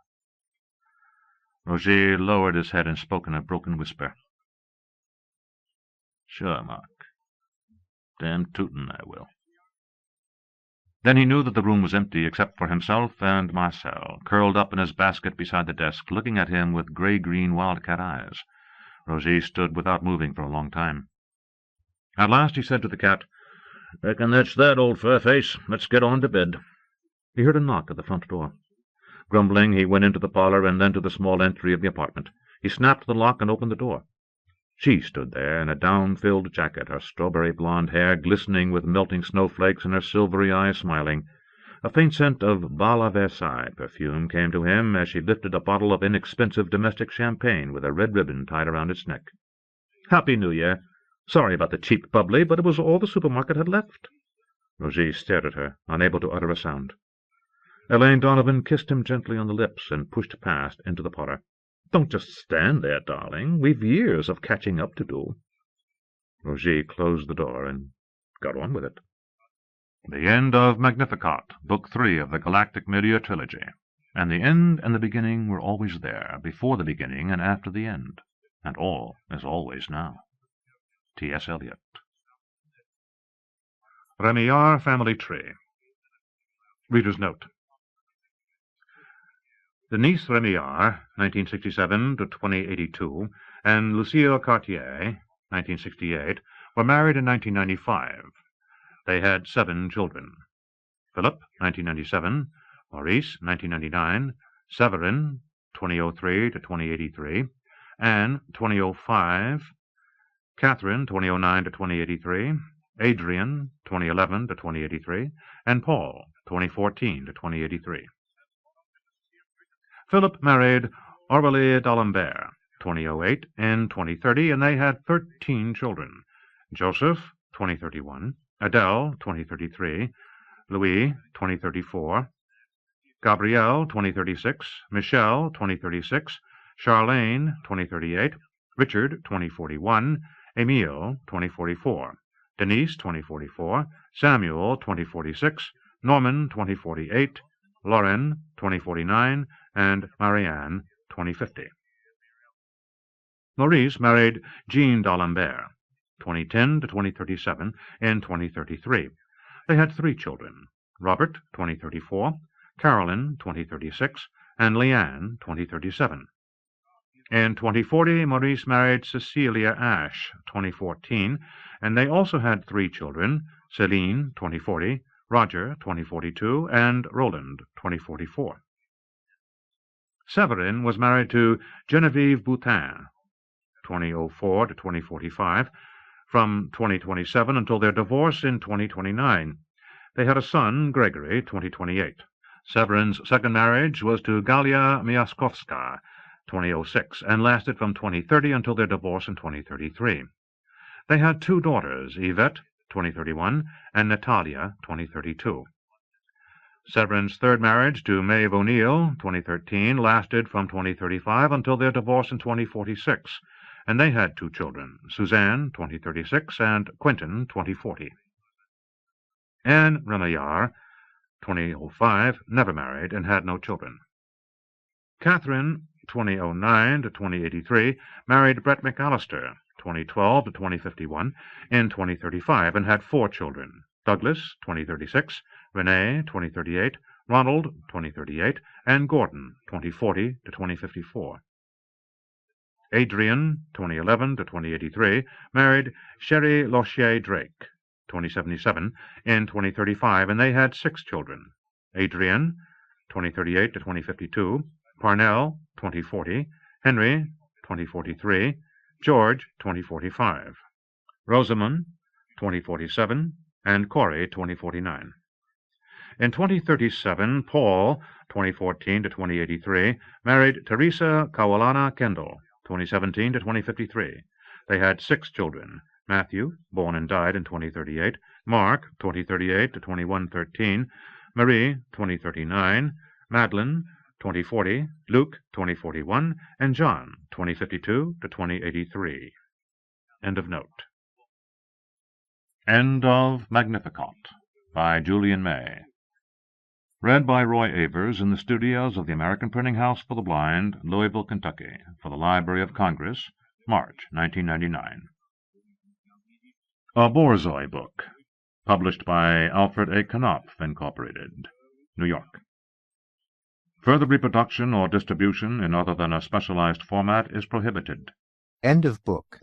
Roger lowered his head and spoke in a broken whisper. "Sure, Mark. Damn tootin' I will." Then he knew that the room was empty except for himself and Marcel, curled up in his basket beside the desk, looking at him with grey-green wildcat eyes. Roger stood without moving for a long time. At last he said to the cat, "Reckon that's that, old fur-face. Let's get on to bed." He heard a knock at the front door. Grumbling, he went into the parlour and then to the small entry of the apartment. He snapped the lock and opened the door. She stood there in a down-filled jacket, her strawberry-blonde hair glistening with melting snowflakes and her silvery eyes smiling. A faint scent of Bal à Versailles perfume came to him as she lifted a bottle of inexpensive domestic champagne with a red ribbon tied around its neck. "Happy New Year. Sorry about the cheap bubbly, but it was all the supermarket had left." Roger stared at her, unable to utter a sound. Elaine Donovan kissed him gently on the lips and pushed past into the parlour. "Don't just stand there, darling. We've years of catching up to do." Roger closed the door and got on with it. The end of Magnificat, Book 3 of the Galactic Media Trilogy. And the end and the beginning were always there, before the beginning and after the end. And all is always now. T.S. Eliot. Remillard Family Tree. Reader's Note. Denise Remillard, 1967 to 2082, and Lucille Cartier, 1968, were married in 1995. They had 7 children. Philip, 1997, Maurice, 1999, Severin, 2003 to 2083, Anne, 2005, Catherine, 2009 to 2083, Adrian, 2011 to 2083, and Paul, 2014 to 2083. Philip married Aurélie d'Alembert, 2008 and 2030, and they had 13 children. Joseph, 2031, Adele, 2033, Louis, 2034, Gabrielle, 2036, Michelle, 2036, Charlene, 2038, Richard, 2041, Emile, 2044, Denise, 2044, Samuel, 2046, Norman, 2048, Lauren, 2049, and Marianne, 2050. Maurice married Jean d'Alembert, 2010 to 2037, and 2033. They had 3 children, Robert, 2034, Carolyn, 2036, and Leanne, 2037. In 2040, Maurice married Cecilia Ashe, 2014, and they also had 3 children, Celine, 2040, Roger, 2042, and Roland, 2044. Severin was married to Genevieve Boutin, 2004 to 2045, from 2027 until their divorce in 2029. They had a son, Gregory, 2028. Severin's second marriage was to Galia Miaskovska, 2006, and lasted from 2030 until their divorce in 2033. They had 2 daughters, Yvette, 2031, and Natalia, 2032. Severin's third marriage to Maeve O'Neill, 2013, lasted from 2035 until their divorce in 2046, and they had 2 children, Suzanne, 2036, and Quentin, 2040. Anne Remillard, 2005, never married and had no children. Catherine, 2009 to 2083, married Brett McAllister, 2012 to 2051, in 2035, and had 4 children, Douglas, 2036, Renee, 2038, Ronald, 2038, and Gordon, 2040 to 2054. Adrian, 2011 to 2083, married Sherry Lochier Drake, 2077, in 2035, and they had 6 children, Adrian, 2038 to 2052, Parnell, 2040, Henry, 2043, George, 2045, Rosamond, 2047, and Corey, 2049. In 2037, Paul, 2014 to 2083, married Teresa Kawalana Kendall, 2017 to 2053. They had 6 children, Matthew, born and died in 2038, Mark, 2038 to 2113, Marie, 2039, Madeline, 2040, Luke, 2041, and John, 2052 to 2083. End of note. End of Magnificat by Julian May. Read by Roy Avers in the studios of the American Printing House for the Blind, Louisville, Kentucky, for the Library of Congress, March 1999. A Borzoi Book, published by Alfred A. Knopf, Incorporated, New York. Further reproduction or distribution in other than a specialized format is prohibited. End of book.